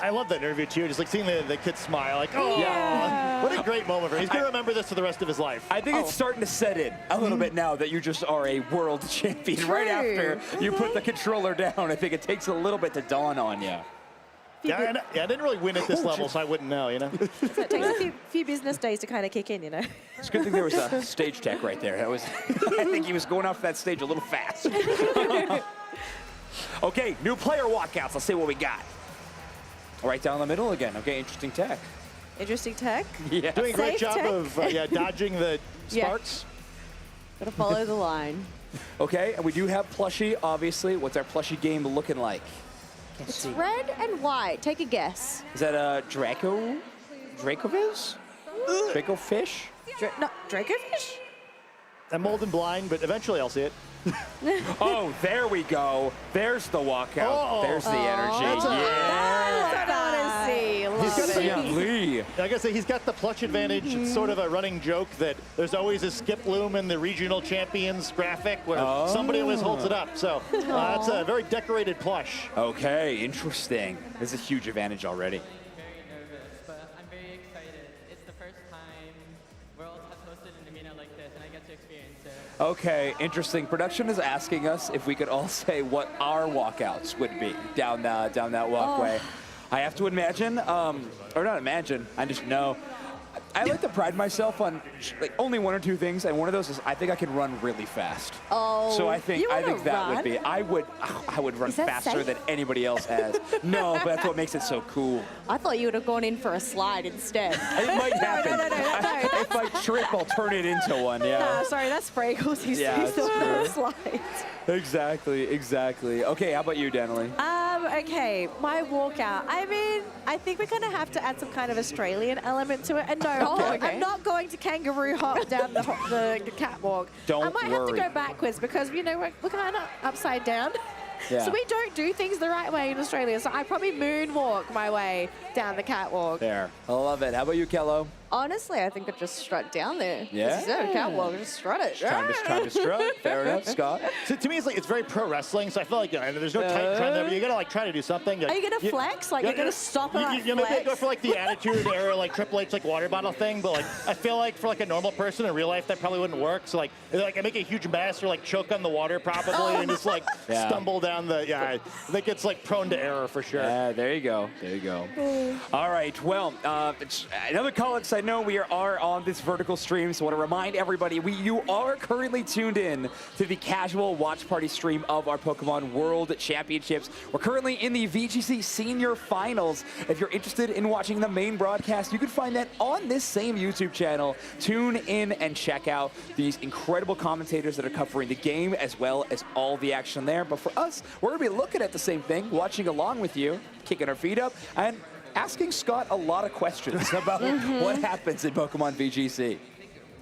Speaker 9: I love that interview too, just like seeing the kid smile, like, oh, what a great moment for him. He's going to remember this for the rest of his life.
Speaker 15: I think it's starting to set in a little bit now that you just are a world champion. Right after you put the controller down, I think it takes a little bit to dawn on you.
Speaker 9: Yeah, I didn't really win at this level, so I wouldn't know, you know?
Speaker 18: So it takes a few business days to kind of kick in, you know?
Speaker 15: It's a good thing there was a stage tech right there. That was, I think he was going off that stage a little fast. Okay, new player walkouts. Let's see what we got. Right down the middle again. Okay, interesting tech.
Speaker 18: Interesting tech?
Speaker 15: Yeah.
Speaker 9: Doing a great job
Speaker 18: tech.
Speaker 9: of dodging the sparks.
Speaker 18: Gotta follow the line.
Speaker 15: Okay, and we do have plushie, obviously. What's our plushie game looking like?
Speaker 18: It's red and white. Take a guess.
Speaker 15: Is that a Dracoviz? Dracofish?
Speaker 18: No, Dracofish?
Speaker 9: I'm old and blind, but eventually I'll see it.
Speaker 15: Oh, there we go. There's the walkout. There's the energy.
Speaker 9: I gotta say, he's got the plush advantage. It's sort of a running joke that there's always a skip loom in the regional champions graphic where somebody always holds it up. So that's a very decorated plush.
Speaker 15: Okay, interesting. There's a huge advantage already.
Speaker 4: But I'm very excited. It's the first time Worlds has hosted an arena like this, and I get to experience it.
Speaker 15: Okay, interesting. Production is asking us if we could all say what our walkouts would be down that walkway. I have to imagine, or not imagine, I just know. I like to pride myself on like only one or two things, and one of those is I think I can run really fast.
Speaker 18: Oh,
Speaker 15: so I think that would be. I would run
Speaker 18: that
Speaker 15: faster
Speaker 18: safe?
Speaker 15: than anybody else has. No, but that's what makes it so cool.
Speaker 18: I thought you would have gone in for a slide instead.
Speaker 15: It might happen.
Speaker 18: No.
Speaker 15: If I trip, I'll turn it into one. Yeah.
Speaker 18: No, sorry, that's Fraggles. He's the one that slides.
Speaker 15: Exactly. Okay, how about you, Danley?
Speaker 7: Okay, my walkout. I mean, I think we're going to have to add some kind of Australian element to it. And no, I'm not going to kangaroo hop down the catwalk.
Speaker 15: Don't
Speaker 7: I might have to
Speaker 15: worry.
Speaker 7: go backwards because, you know, we're kind of upside down.
Speaker 15: Yeah.
Speaker 7: So we don't do things the right way in Australia. So I probably moonwalk my way down the catwalk.
Speaker 15: There. I love it. How about you, Kello?
Speaker 18: Honestly, I think I'd just strut down there.
Speaker 15: Yeah?
Speaker 18: This is a catwalk, just strut it.
Speaker 15: Trying to strut. Fair enough, Scott.
Speaker 9: So to me, it's very pro wrestling. So I feel like there's no tight trend there, but you gotta like try to do something.
Speaker 18: Are you gonna flex? Like you're gonna stop and like
Speaker 9: maybe
Speaker 18: flex?
Speaker 9: go for like the attitude era, like Triple H like water bottle thing. But like I feel like for like a normal person in real life, that probably wouldn't work. So like I make a huge mess or like choke on the water probably and just like stumble down the. I think it's like prone to error for sure.
Speaker 15: Yeah, there you go. All right. Well, it's another college. I know we are on this vertical stream, so I want to remind everybody you are currently tuned in to the casual watch party stream of our Pokemon World Championships. We're currently in the VGC Senior Finals. If you're interested in watching the main broadcast, you can find that on this same YouTube channel. Tune in and check out these incredible commentators that are covering the game as well as all the action there. But for us, we're going to be looking at the same thing, watching along with you, kicking our feet up, and asking Scott a lot of questions about what happens in Pokemon VGC.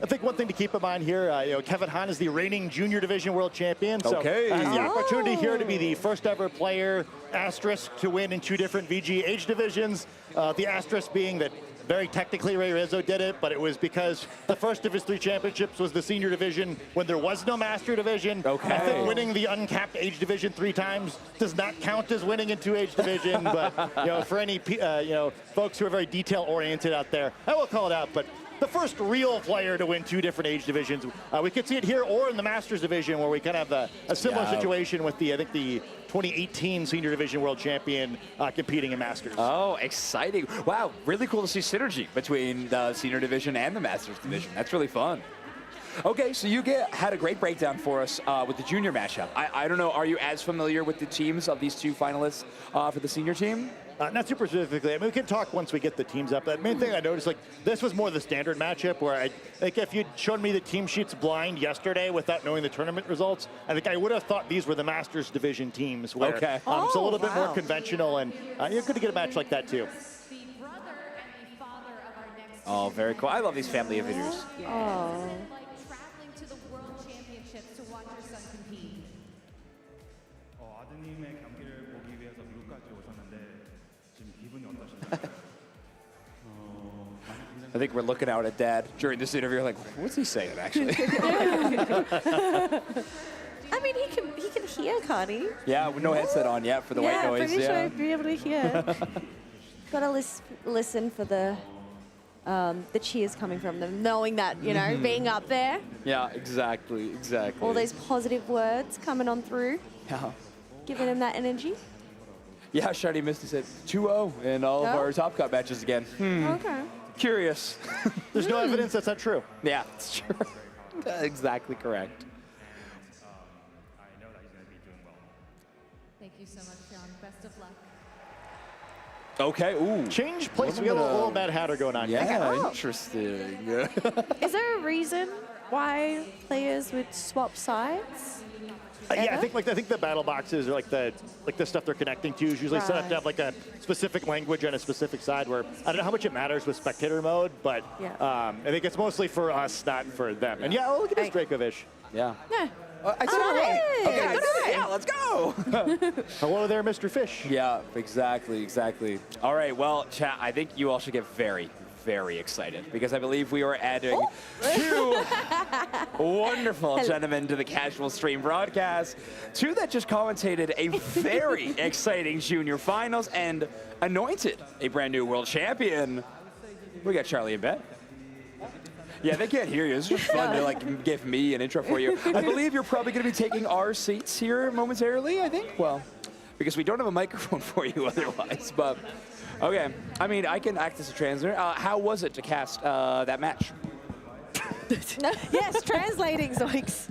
Speaker 9: I think one thing to keep in mind here, Kevin Hahn is the reigning junior division world champion. So
Speaker 15: Okay.
Speaker 9: has the opportunity here to be the first ever player, asterisk, to win in 2 different VG age divisions. The asterisk being that very technically Ray Rizzo did it, but it was because the first of his 3 championships was the senior division when there was no master division.
Speaker 15: Okay.
Speaker 9: I think winning the uncapped age division 3 times does not count as winning in 2 age division, but for any folks who are very detail oriented out there, I will call it out, but the first real player to win 2 different age divisions. We could see it here or in the Masters division where we kind of have a similar situation with the 2018 Senior Division World Champion competing in Masters.
Speaker 15: Oh, exciting. Wow, really cool to see synergy between the Senior Division and the Masters Division. That's really fun. Okay, so you had a great breakdown for us with the junior matchup. I don't know, are you as familiar with the teams of these 2 finalists for the senior team?
Speaker 9: Not super specifically. I mean, we can talk once we get the teams up. The main thing I noticed, this was more the standard matchup where I think if you'd shown me the team sheets blind yesterday without knowing the tournament results, I think I would have thought these were the Masters Division teams. Where,
Speaker 15: okay.
Speaker 9: It's a little bit more conventional, and you're good to get a match like that, too.
Speaker 15: Oh, very cool. I love these family videos.
Speaker 18: Oh.
Speaker 5: Traveling to the World Championships to watch your son compete.
Speaker 11: 아드님의 경기를 보기 위해서 미국까지 오셨는데 지금 기분이 어떠신가요?
Speaker 15: I think we're looking out at Dad during this interview like, what's he saying, actually?
Speaker 7: I mean, he can hear, can't he?
Speaker 15: Yeah, with no headset on yet for the white noise.
Speaker 7: Pretty sure I'd be able to hear.
Speaker 18: Gotta listen for the cheers coming from them, knowing that, being up there.
Speaker 15: Yeah, exactly.
Speaker 18: All those positive words coming on through.
Speaker 15: Yeah.
Speaker 18: Giving them that energy.
Speaker 15: Yeah, Shiny Misty said 2-0 in all of our Top Cut matches again.
Speaker 18: Okay.
Speaker 15: Curious.
Speaker 9: There's no evidence that's not true.
Speaker 15: Yeah, it's true. Exactly correct.
Speaker 5: Thank you so much, John. Best of luck.
Speaker 15: Okay, ooh.
Speaker 9: Change place. We got a little Mad Hatter going on.
Speaker 15: Yeah, interesting.
Speaker 7: Is there a reason why players would swap sides?
Speaker 9: Yeah, I think the battle boxes are like the stuff they're connecting to is usually set up to have like a specific language on a specific side. Where I don't know how much it matters with spectator mode, but I think it's mostly for us, not for them. And yeah, look at this Dracovish.
Speaker 15: Yeah.
Speaker 7: I saw
Speaker 15: Okay, yeah, let's go.
Speaker 9: Hello there, Mr. Fish.
Speaker 15: Yeah, exactly. All right, well, chat, I think you all should get very, very excited because I believe we are adding two wonderful gentlemen to the casual stream broadcast. Two that just commentated a very exciting junior finals and anointed a brand new world champion. We got Charlie and Ben. Yeah, they can't hear you. It's just fun to like give me an intro for you. I believe you're probably going to be taking our seats here momentarily, I think. Well, because we don't have a microphone for you otherwise, but okay. I mean, I can act as a translator. How was it to cast that match?
Speaker 7: Yes, translating, Zoinks.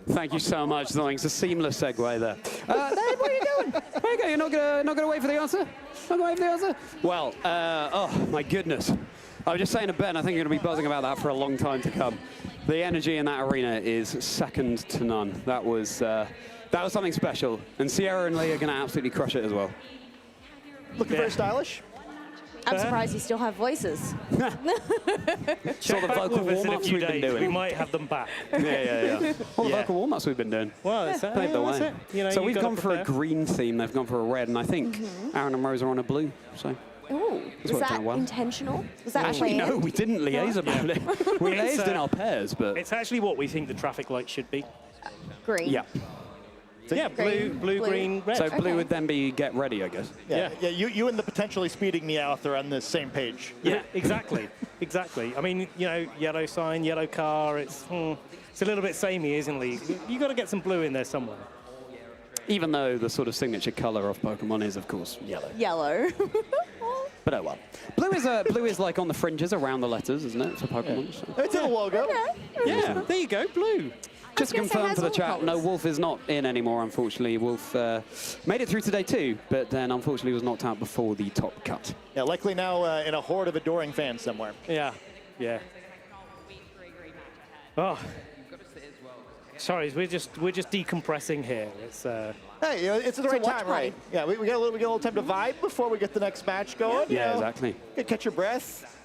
Speaker 2: Thank you so much, Zoinks. A seamless segue there. Dave, what are you doing? Where you go? You're not gonna wait for the answer? Not gonna wait for the answer? Well, oh my goodness. I was just saying to Ben, I think you're going to be buzzing about that for a long time to come. The energy in that arena is second to none. That was something special. And Sierra and Lee are going to absolutely crush it as well.
Speaker 9: Looking very stylish.
Speaker 18: I'm surprised you still have voices.
Speaker 2: So the vocal warm-ups we've been doing.
Speaker 17: We might have them back.
Speaker 2: Yeah. All the vocal warm-ups we've been doing.
Speaker 17: Well, that's it. You know,
Speaker 2: so we've gone for a green theme, they've gone for a red, and I think Aaron and Rose are on a blue. So.
Speaker 18: Ooh, was that intentional? Was that
Speaker 2: actually
Speaker 18: planned?
Speaker 2: no? We didn't liaise about it. We liaised in our pairs, but
Speaker 17: it's actually what we think the traffic light should be.
Speaker 18: Green.
Speaker 2: Yeah.
Speaker 17: So yeah, blue, green, red.
Speaker 2: So blue would then be get ready, I guess.
Speaker 9: Yeah. You and the potentially speeding Meowth are on the same page.
Speaker 17: Yeah, exactly. I mean, you know, yellow sign, yellow car. It's a little bit samey, isn't it? You got to get some blue in there somewhere.
Speaker 2: Even though the sort of signature color of Pokemon is, of course, yellow.
Speaker 18: Yellow.
Speaker 2: But oh well. Blue is like on the fringes around the letters, isn't it, for Pokemon?
Speaker 9: Yeah. So. It's in the logo.
Speaker 17: Yeah, there you go, blue.
Speaker 2: Just to confirm for the chat, no, Wolf is not in anymore, unfortunately. Wolf made it through today too, but then unfortunately was knocked out before the top cut.
Speaker 9: Yeah, likely now in a horde of adoring fans somewhere.
Speaker 17: Yeah. Oh. Sorry, we're just decompressing here. It's
Speaker 9: hey, it's the right time, right? Yeah, we got a little time to vibe before we get the next match going.
Speaker 2: Yeah, exactly.
Speaker 9: Catch your breath.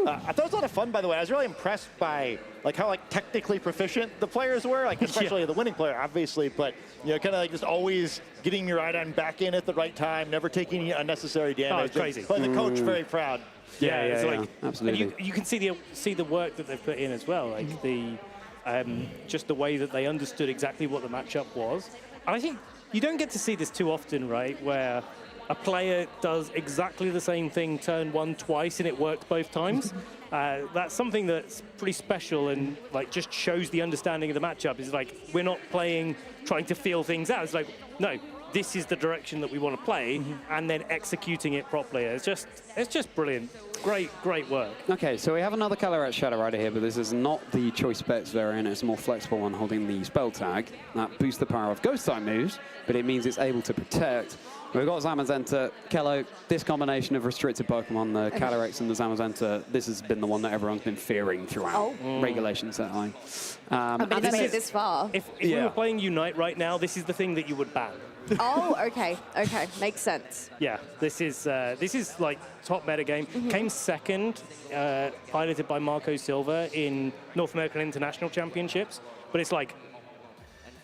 Speaker 9: I thought it was a lot of fun, by the way. I was really impressed by how technically proficient the players were, especially the winning player, obviously, but kind of just always getting your Iodine back in at the right time, never taking any unnecessary damage.
Speaker 17: Oh, it's crazy.
Speaker 9: But the coach very proud.
Speaker 2: Yeah, absolutely.
Speaker 17: And you can see the work that they've put in as well, like just the way that they understood exactly what the matchup was. And I think you don't get to see this too often, right, where a player does exactly the same thing turn one twice and it worked both times. That's something that's pretty special and just shows the understanding of the matchup. Is we're not playing trying to feel things out. It's no, this is the direction that we want to play, and then executing it properly. It's just brilliant. Great work.
Speaker 2: Okay, so we have another Calyrex Shadow Rider here, but this is not the choice specs variant. It's a more flexible one holding the spell tag. That boosts the power of ghost type moves, but it means it's able to protect. We've got Zamazenta, Kello. This combination of restricted Pokemon, the Calyrex and the Zamazenta, this has been the one that everyone's been fearing throughout regulation set line.
Speaker 18: I mean, it's made it this far.
Speaker 17: If we were playing Unite right now, this is the thing that you would ban.
Speaker 18: Oh, okay, makes sense.
Speaker 17: Yeah, this is top meta game. Came second, piloted by Marco Silva in North American International Championships. But it's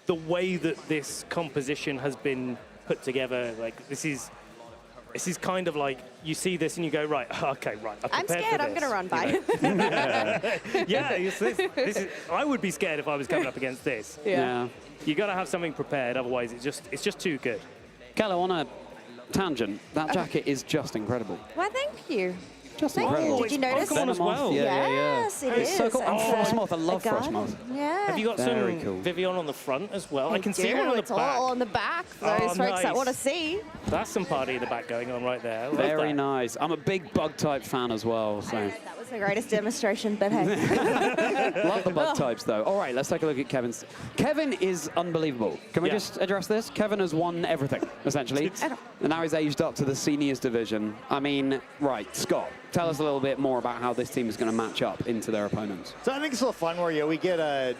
Speaker 17: the way that this composition has been put together. This is kind of you see this and you go, right, okay, right.
Speaker 18: I'm scared. I'm going to run by.
Speaker 17: Yeah, this is. I would be scared if I was coming up against this.
Speaker 2: Yeah.
Speaker 17: You got to have something prepared, otherwise it's just too good.
Speaker 2: Kello, on a tangent, that jacket is just incredible.
Speaker 18: Well, thank you.
Speaker 2: Just
Speaker 18: thank
Speaker 2: incredible.
Speaker 18: you. Did you notice?
Speaker 17: Pokemon as well.
Speaker 18: Yes, it is.
Speaker 2: So cool. And Frostmoth, I love Frostmoth.
Speaker 18: Yeah.
Speaker 17: Have you got
Speaker 2: Very
Speaker 17: some
Speaker 2: cool.
Speaker 17: Vivian on the front as well? I can see one on the
Speaker 18: it's
Speaker 17: back.
Speaker 18: all on the back for those folks that want to see.
Speaker 17: That's some party in the back going on right there.
Speaker 2: Very nice. I'm a big bug type fan as well. So.
Speaker 18: That's the greatest demonstration, but hey.
Speaker 2: Love the bug types, though. All right, let's take a look at Kevin's. Kevin is unbelievable. Can we just address this? Kevin has won everything, essentially. And now he's aged up to the seniors division. I mean, right, Scott, tell us a little bit more about how this team is going to match up into their opponents.
Speaker 9: So I think it's a little fun where we get a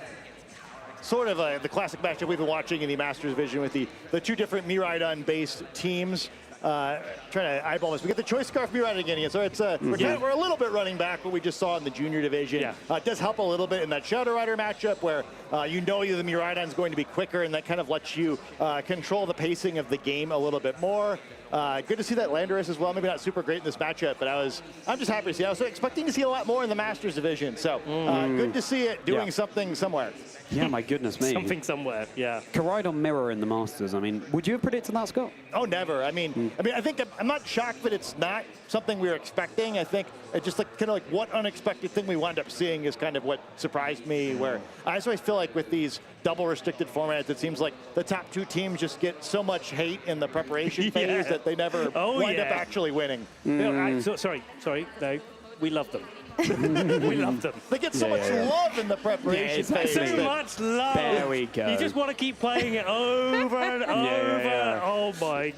Speaker 9: sort of the classic matchup we've been watching in the Masters division with the two different Miraidon-based teams. Trying to eyeball this. We get the choice scarf Miraidon again. So it's we're a little bit running back what we just saw in the junior division. It does help a little bit in that Shadow Rider matchup where you know the Miraidon is going to be quicker, and that kind of lets you control the pacing of the game a little bit more. Good to see that Landorus as well. Maybe not super great in this matchup, but I'm just happy to see. I was expecting to see a lot more in the Masters division. So good to see it doing something somewhere.
Speaker 2: Yeah, my goodness me.
Speaker 17: Something somewhere, yeah.
Speaker 2: Koraidon Mirror in the Masters. I mean, would you have predicted that, Scott?
Speaker 9: Oh, never. I think I'm not shocked that it's not something we were expecting. I think it just kind of like what unexpected thing we wound up seeing is kind of what surprised me. Where I always feel like with these double restricted formats, it seems like the top two teams just get so much hate in the preparation phase that they never wind up actually winning.
Speaker 17: Sorry, no, we love them. We love them.
Speaker 9: They get so much love in the preparation phase.
Speaker 17: So much love.
Speaker 2: There we go.
Speaker 17: You just want to keep playing it over and over. Oh my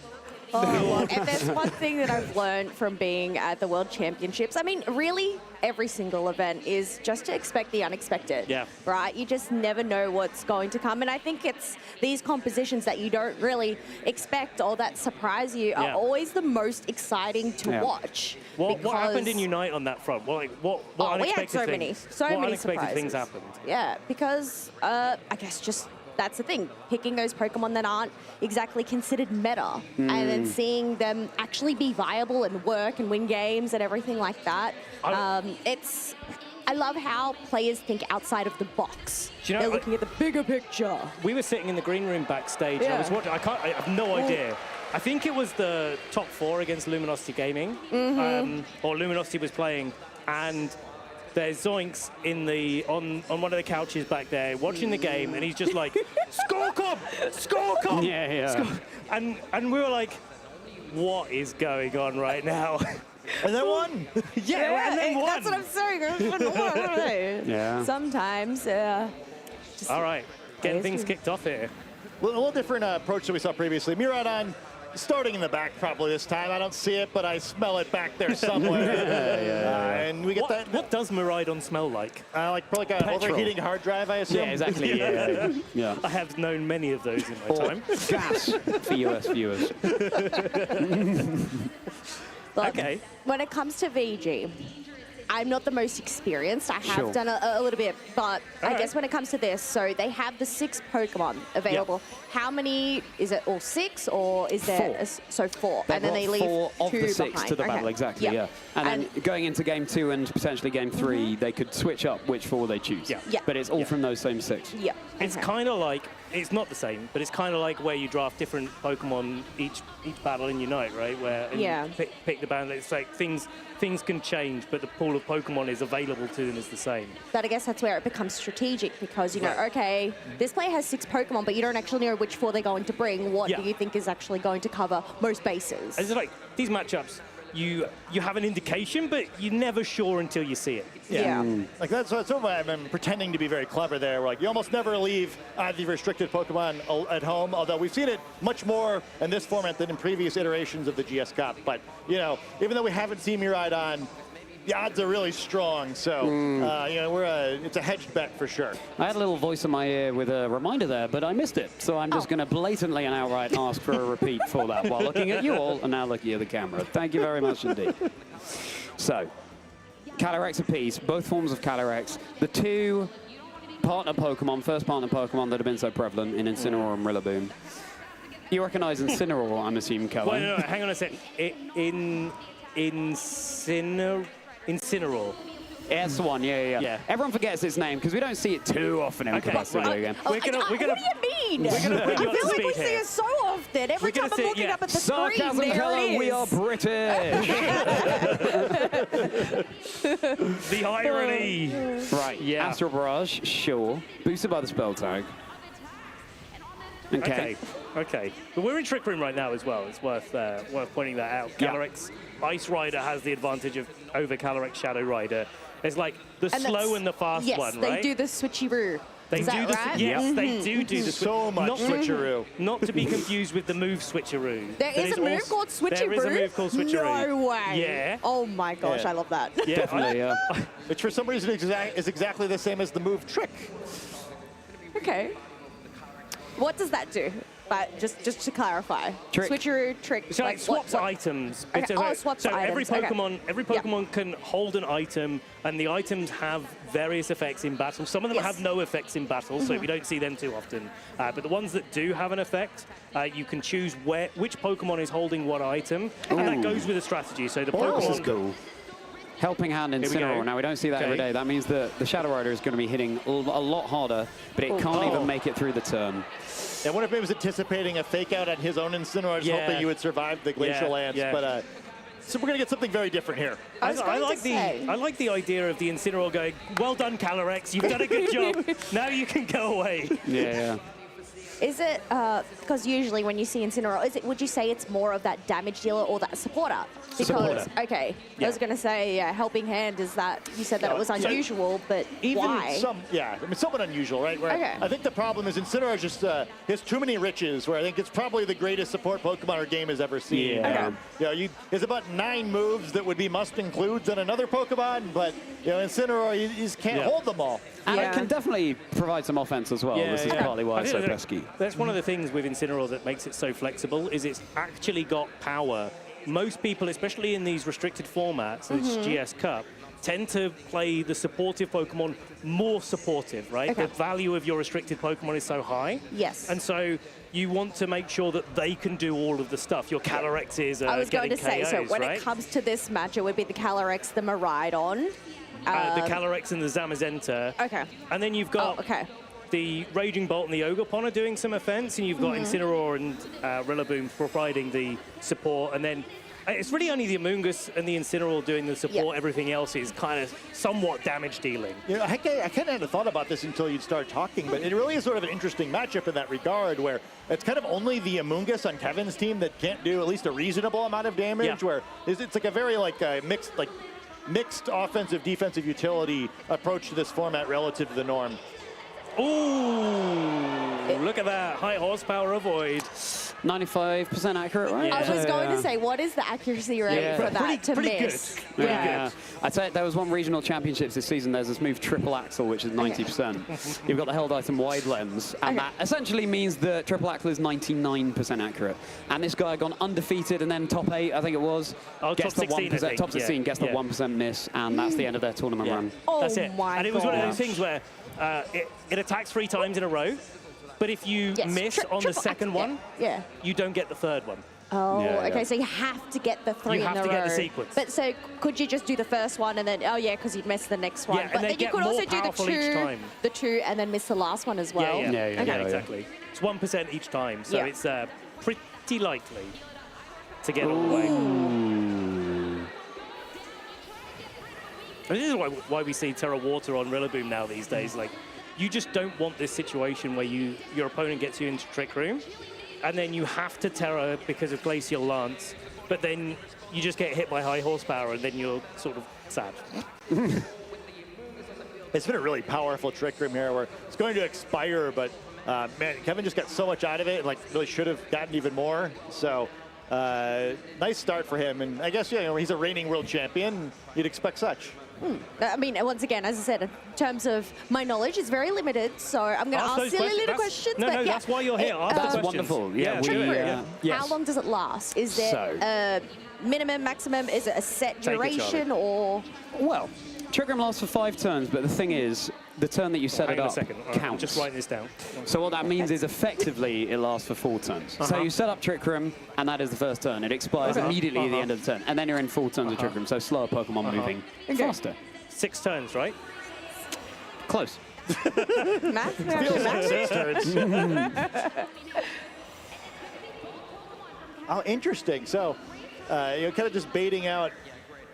Speaker 18: Oh, if there's one thing that I've learned from being at the World Championships, I mean, really, every single event is just to expect the unexpected.
Speaker 17: Yeah.
Speaker 18: Right? You just never know what's going to come. And I think it's these compositions that you don't really expect or that surprise you are always the most exciting to watch.
Speaker 17: What happened in Unite on that front? What unexpected
Speaker 18: we had so many
Speaker 17: unexpected
Speaker 18: surprises.
Speaker 17: things happened?
Speaker 18: Yeah, because I guess just that's the thing, picking those Pokemon that aren't exactly considered meta and then seeing them actually be viable and work and win games and everything like that. I love how players think outside of the box.
Speaker 17: Do you know,
Speaker 18: they're looking at the bigger picture.
Speaker 17: We were sitting in the green room backstage. And I was watching. I have no idea. I think it was the top 4 against Luminosity Gaming, or Luminosity was playing, and there's Zoinks on one of the couches back there watching the game, and he's just like, Scorecom! Scorecom!
Speaker 2: Yeah.
Speaker 17: And we were like, what is going on right now?
Speaker 9: And then won.
Speaker 17: and then won.
Speaker 18: That's what I'm saying.
Speaker 2: Yeah.
Speaker 18: Sometimes.
Speaker 17: All right, getting things kicked off here.
Speaker 9: A little different approach that we saw previously. Miraidon starting in the back probably this time. I don't see it, but I smell it back there somewhere. And we get that.
Speaker 17: What does Miraidon smell like?
Speaker 9: Probably like an overheating hard drive, I assume.
Speaker 2: Yeah, exactly. Yeah.
Speaker 17: I have known many of those in my time.
Speaker 2: Gas for US viewers.
Speaker 18: But when it comes to VG, I'm not the most experienced. I have done a little bit, but I guess when it comes to this, so they have the 6 Pokemon available. Yep. How many, is it all 6 or is there, 4? So 4.
Speaker 2: They've
Speaker 18: and then they leave
Speaker 2: 4 of
Speaker 18: 2
Speaker 2: the 6
Speaker 18: behind.
Speaker 2: to the battle, exactly,
Speaker 18: Yep.
Speaker 2: And then going into game 2 and potentially game 3, they could switch up which 4 they choose.
Speaker 18: Yeah.
Speaker 2: But it's all from those same 6.
Speaker 18: Yeah.
Speaker 17: It's kind of like, it's not the same, but it's kind of like where you draft different Pokemon each battle in Unite, right? Where pick the band. It's like things can change, but the pool of Pokemon is available to them is the same.
Speaker 18: But I guess that's where it becomes strategic because, you know, okay, this player has 6 Pokemon, but you don't actually know which 4 they're going to bring. What do you think is actually going to cover most bases?
Speaker 17: It's like these matchups, you have an indication, but you're never sure until you see it.
Speaker 9: Like that's why I've been pretending to be very clever there. Like you almost never leave the restricted Pokemon at home, although we've seen it much more in this format than in previous iterations of the GS Cup. But, you know, even though we haven't seen Miraidon, the odds are really strong. So, you know, it's a hedged bet for sure.
Speaker 2: I had a little voice in my ear with a reminder there, but I missed it. So I'm just going to blatantly and outright ask for a repeat for that while looking at you all and now looking at the camera. Thank you very much indeed. So, Calyrex apiece, both forms of Calyrex. The 2 partner Pokemon, first partner Pokemon that have been so prevalent in Incineroar and Rillaboom. You recognize Incineroar, I'm assuming, Kellen?
Speaker 17: Well, no, hang on a sec. Incineroar.
Speaker 2: Yeah, that's the one, yeah. Everyone forgets its name because we don't see it too often in classic video game.
Speaker 18: What do you mean? I feel like we see it so often. Every time I'm looking up at the
Speaker 2: Sarcasm,
Speaker 18: screen, there
Speaker 2: Kellen,
Speaker 18: it is.
Speaker 2: we are British.
Speaker 17: The irony.
Speaker 2: Right, Astral Barrage, sure. Boosted by the spell tag. Okay.
Speaker 17: Okay, but we're in Trick Room right now as well. It's worth pointing that out. Calyrex Ice Rider has the advantage over Calyrex Shadow Rider. It's like the slow and the fast one, right?
Speaker 18: Yes, they do the switcheroo.
Speaker 17: They
Speaker 18: Is
Speaker 17: do
Speaker 18: that
Speaker 17: the
Speaker 18: right?
Speaker 17: yes, they do the
Speaker 9: so much switcheroo.
Speaker 17: Not to be confused with the move switcheroo.
Speaker 18: There is a move called switcheroo?
Speaker 17: There is a move called switcheroo.
Speaker 18: No way.
Speaker 17: Yeah.
Speaker 18: Oh my gosh, I love that.
Speaker 17: Yeah,
Speaker 9: definitely. Which for some reason is exactly the same as the move Trick.
Speaker 18: Okay. What does that do? But just to clarify,
Speaker 17: Trick.
Speaker 18: Switcheroo, trick.
Speaker 17: So it swaps items.
Speaker 18: Okay. Oh, it swaps items.
Speaker 17: Every Pokemon,
Speaker 18: Okay.
Speaker 17: every Pokemon can hold an item, and the items have various effects in battle. Some of them have no effects in battle, so we don't see them too often. But the ones that do have an effect, you can choose which Pokemon is holding what item, and that goes with the strategy. So the Pokemon.
Speaker 2: This is cool. Helping Hand Incineroar. Now, we don't see that every day. That means that the Shadow Rider is going to be hitting a lot harder, but it can't even make it through the turn.
Speaker 9: Yeah, I wonder if he was anticipating a fake out on his own Incineroar, just hoping you would survive the Glacial Lance. But so we're going to get something very different here.
Speaker 17: I like the idea of the Incineroar going, well done, Calyrex, you've done a good job. Now you can go away.
Speaker 2: Yeah.
Speaker 18: Is it, because usually when you see Incineroar, would you say it's more of that damage dealer or that supporter? Because,
Speaker 9: supporter.
Speaker 18: Okay, I was going to say, Helping Hand is that, you said that it was unusual, but
Speaker 9: even
Speaker 18: why?
Speaker 9: Somewhat unusual, right? Where
Speaker 18: Okay.
Speaker 9: I think the problem is Incineroar just has too many riches, where I think it's probably the greatest support Pokemon our game has ever seen.
Speaker 2: Yeah.
Speaker 9: There's about 9 moves that would be must-includes on another Pokemon, but Incineroar, you just can't hold them all.
Speaker 2: And it can definitely provide some offense as well. This is partly why it's so pesky.
Speaker 17: That's one of the things with Incineroar that makes it so flexible, is it's actually got power. Most people, especially in these restricted formats, this GS Cup, tend to play the supportive Pokemon more supportive, right?
Speaker 18: Okay.
Speaker 17: The value of your restricted Pokemon is so high.
Speaker 18: Yes.
Speaker 17: And so you want to make sure that they can do all of the stuff. Your Calyrex
Speaker 18: I was going to say, so when
Speaker 17: right?
Speaker 18: it comes to this match, it would be the Calyrex, the Miraidon.
Speaker 17: The Calyrex and the Zamazenta.
Speaker 18: Okay.
Speaker 17: And then you've got the Raging Bolt and the Ogerpon are doing some offense, and you've got Incineroar and Rillaboom providing the support, and then it's really only the Amoonguss and the Incineroar doing the support. Everything else is kind of somewhat damage dealing.
Speaker 9: I kind of hadn't thought about this until you'd start talking, but it really is sort of an interesting matchup in that regard, where it's kind of only the Amoonguss on Kevin's team that can't do at least a reasonable amount of damage, where it's like a very mixed offensive defensive utility approach to this format relative to the norm.
Speaker 17: Ooh, look at that high horsepower avoid.
Speaker 2: 95% accurate, right?
Speaker 18: I was going to say, what is the accuracy rate for that to miss?
Speaker 2: Pretty good. I'd say there was one regional championships this season. There's this move Triple Axle, which is 90%. You've got the held item Wide Lens, and that essentially means that Triple Axle is 99% accurate. And this guy gone undefeated, and then top 8, I think it was, gets
Speaker 17: top
Speaker 2: the
Speaker 17: 16,
Speaker 2: 1%, top 16 gets the 1% miss, and that's the end of their tournament run.
Speaker 17: That's it. And it was one of those things where it attacks 3 times in a row, but if you miss on the second one, you don't get the third one.
Speaker 18: Oh, okay, so you have to get the 3 in a row.
Speaker 17: You have to get the sequence.
Speaker 18: But so could you just do the first one and then, because you'd miss the next one. But then you could also do the 2 and then miss the last one as well.
Speaker 17: Yeah, exactly. It's 1% each time, so it's pretty likely to get all the way. And this is why we see Terra Water on Rillaboom now these days. Like, you just don't want this situation where your opponent gets you into Trick Room, and then you have to Terra because of Glacial Lance, but then you just get hit by high horsepower, and then you're sort of sad.
Speaker 9: It's been a really powerful Trick Room here, where it's going to expire, but man, Kevin just got so much out of it, and really should have gotten even more. So nice start for him, and I guess he's a reigning world champion. You'd expect such.
Speaker 18: I mean, once again, as I said, in terms of my knowledge, it's very limited, so I'm going to ask silly little questions.
Speaker 17: No, that's why you're here. Ask
Speaker 2: that's
Speaker 17: questions.
Speaker 2: Wonderful.
Speaker 18: How long does it last? Is there a minimum, maximum? Is it a set duration, or?
Speaker 2: Well, Trick Room lasts for 5 turns, but the thing is, the turn that you set it up counts.
Speaker 17: I'm just writing this down.
Speaker 2: So what that means is effectively it lasts for 4 turns. So you set up Trick Room, and that is the first turn. It expires immediately at the end of the turn, and then you're in 4 turns of Trick Room, so slower Pokemon moving faster.
Speaker 17: 6 turns, right?
Speaker 2: Close.
Speaker 18: Math?
Speaker 9: Feels like 6 turns. Oh, interesting. So you're kind of just baiting out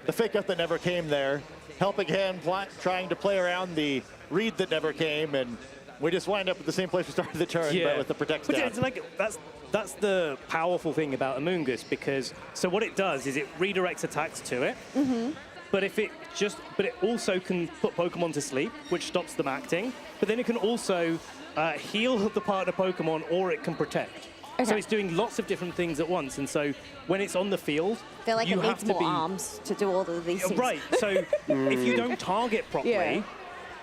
Speaker 9: the fake out that never came there. Helping Hand trying to play around the read that never came, and we just wind up at the same place we started the turn, but with the protect down.
Speaker 17: It's like that's the powerful thing about Amoongus, because so what it does is it redirects attacks to it. But it also can put Pokemon to sleep, which stops them acting. But then it can also heal the partner Pokemon, or it can protect.
Speaker 18: Okay.
Speaker 17: So it's doing lots of different things at once. And so when it's on the field,
Speaker 18: I feel like
Speaker 17: you
Speaker 18: it
Speaker 17: have
Speaker 18: needs
Speaker 17: to
Speaker 18: more
Speaker 17: be
Speaker 18: arms to do all of these things.
Speaker 17: right. So if you don't target properly,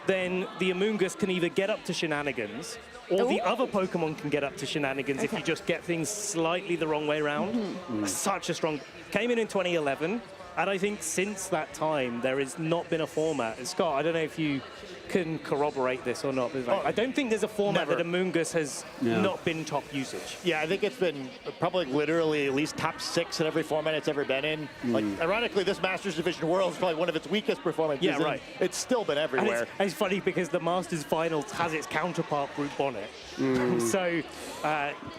Speaker 17: then the Amoongus can either get up to shenanigans, or the other Pokemon can get up to shenanigans if you just get things slightly the wrong way around. Such a strong... Came in 2011, and I think since that time, there has not been a format. And Scott, I don't know if you can corroborate this or not. But I don't think there's a format that Amoongus has not been top usage.
Speaker 9: Yeah, I think it's been probably literally at least top 6 in every format it's ever been in. Like, ironically, this Masters Division World is probably one of its weakest performances.
Speaker 17: Yeah, right.
Speaker 9: It's still been everywhere.
Speaker 17: And it's funny because the Masters Finals has its counterpart Group Bonnet. So,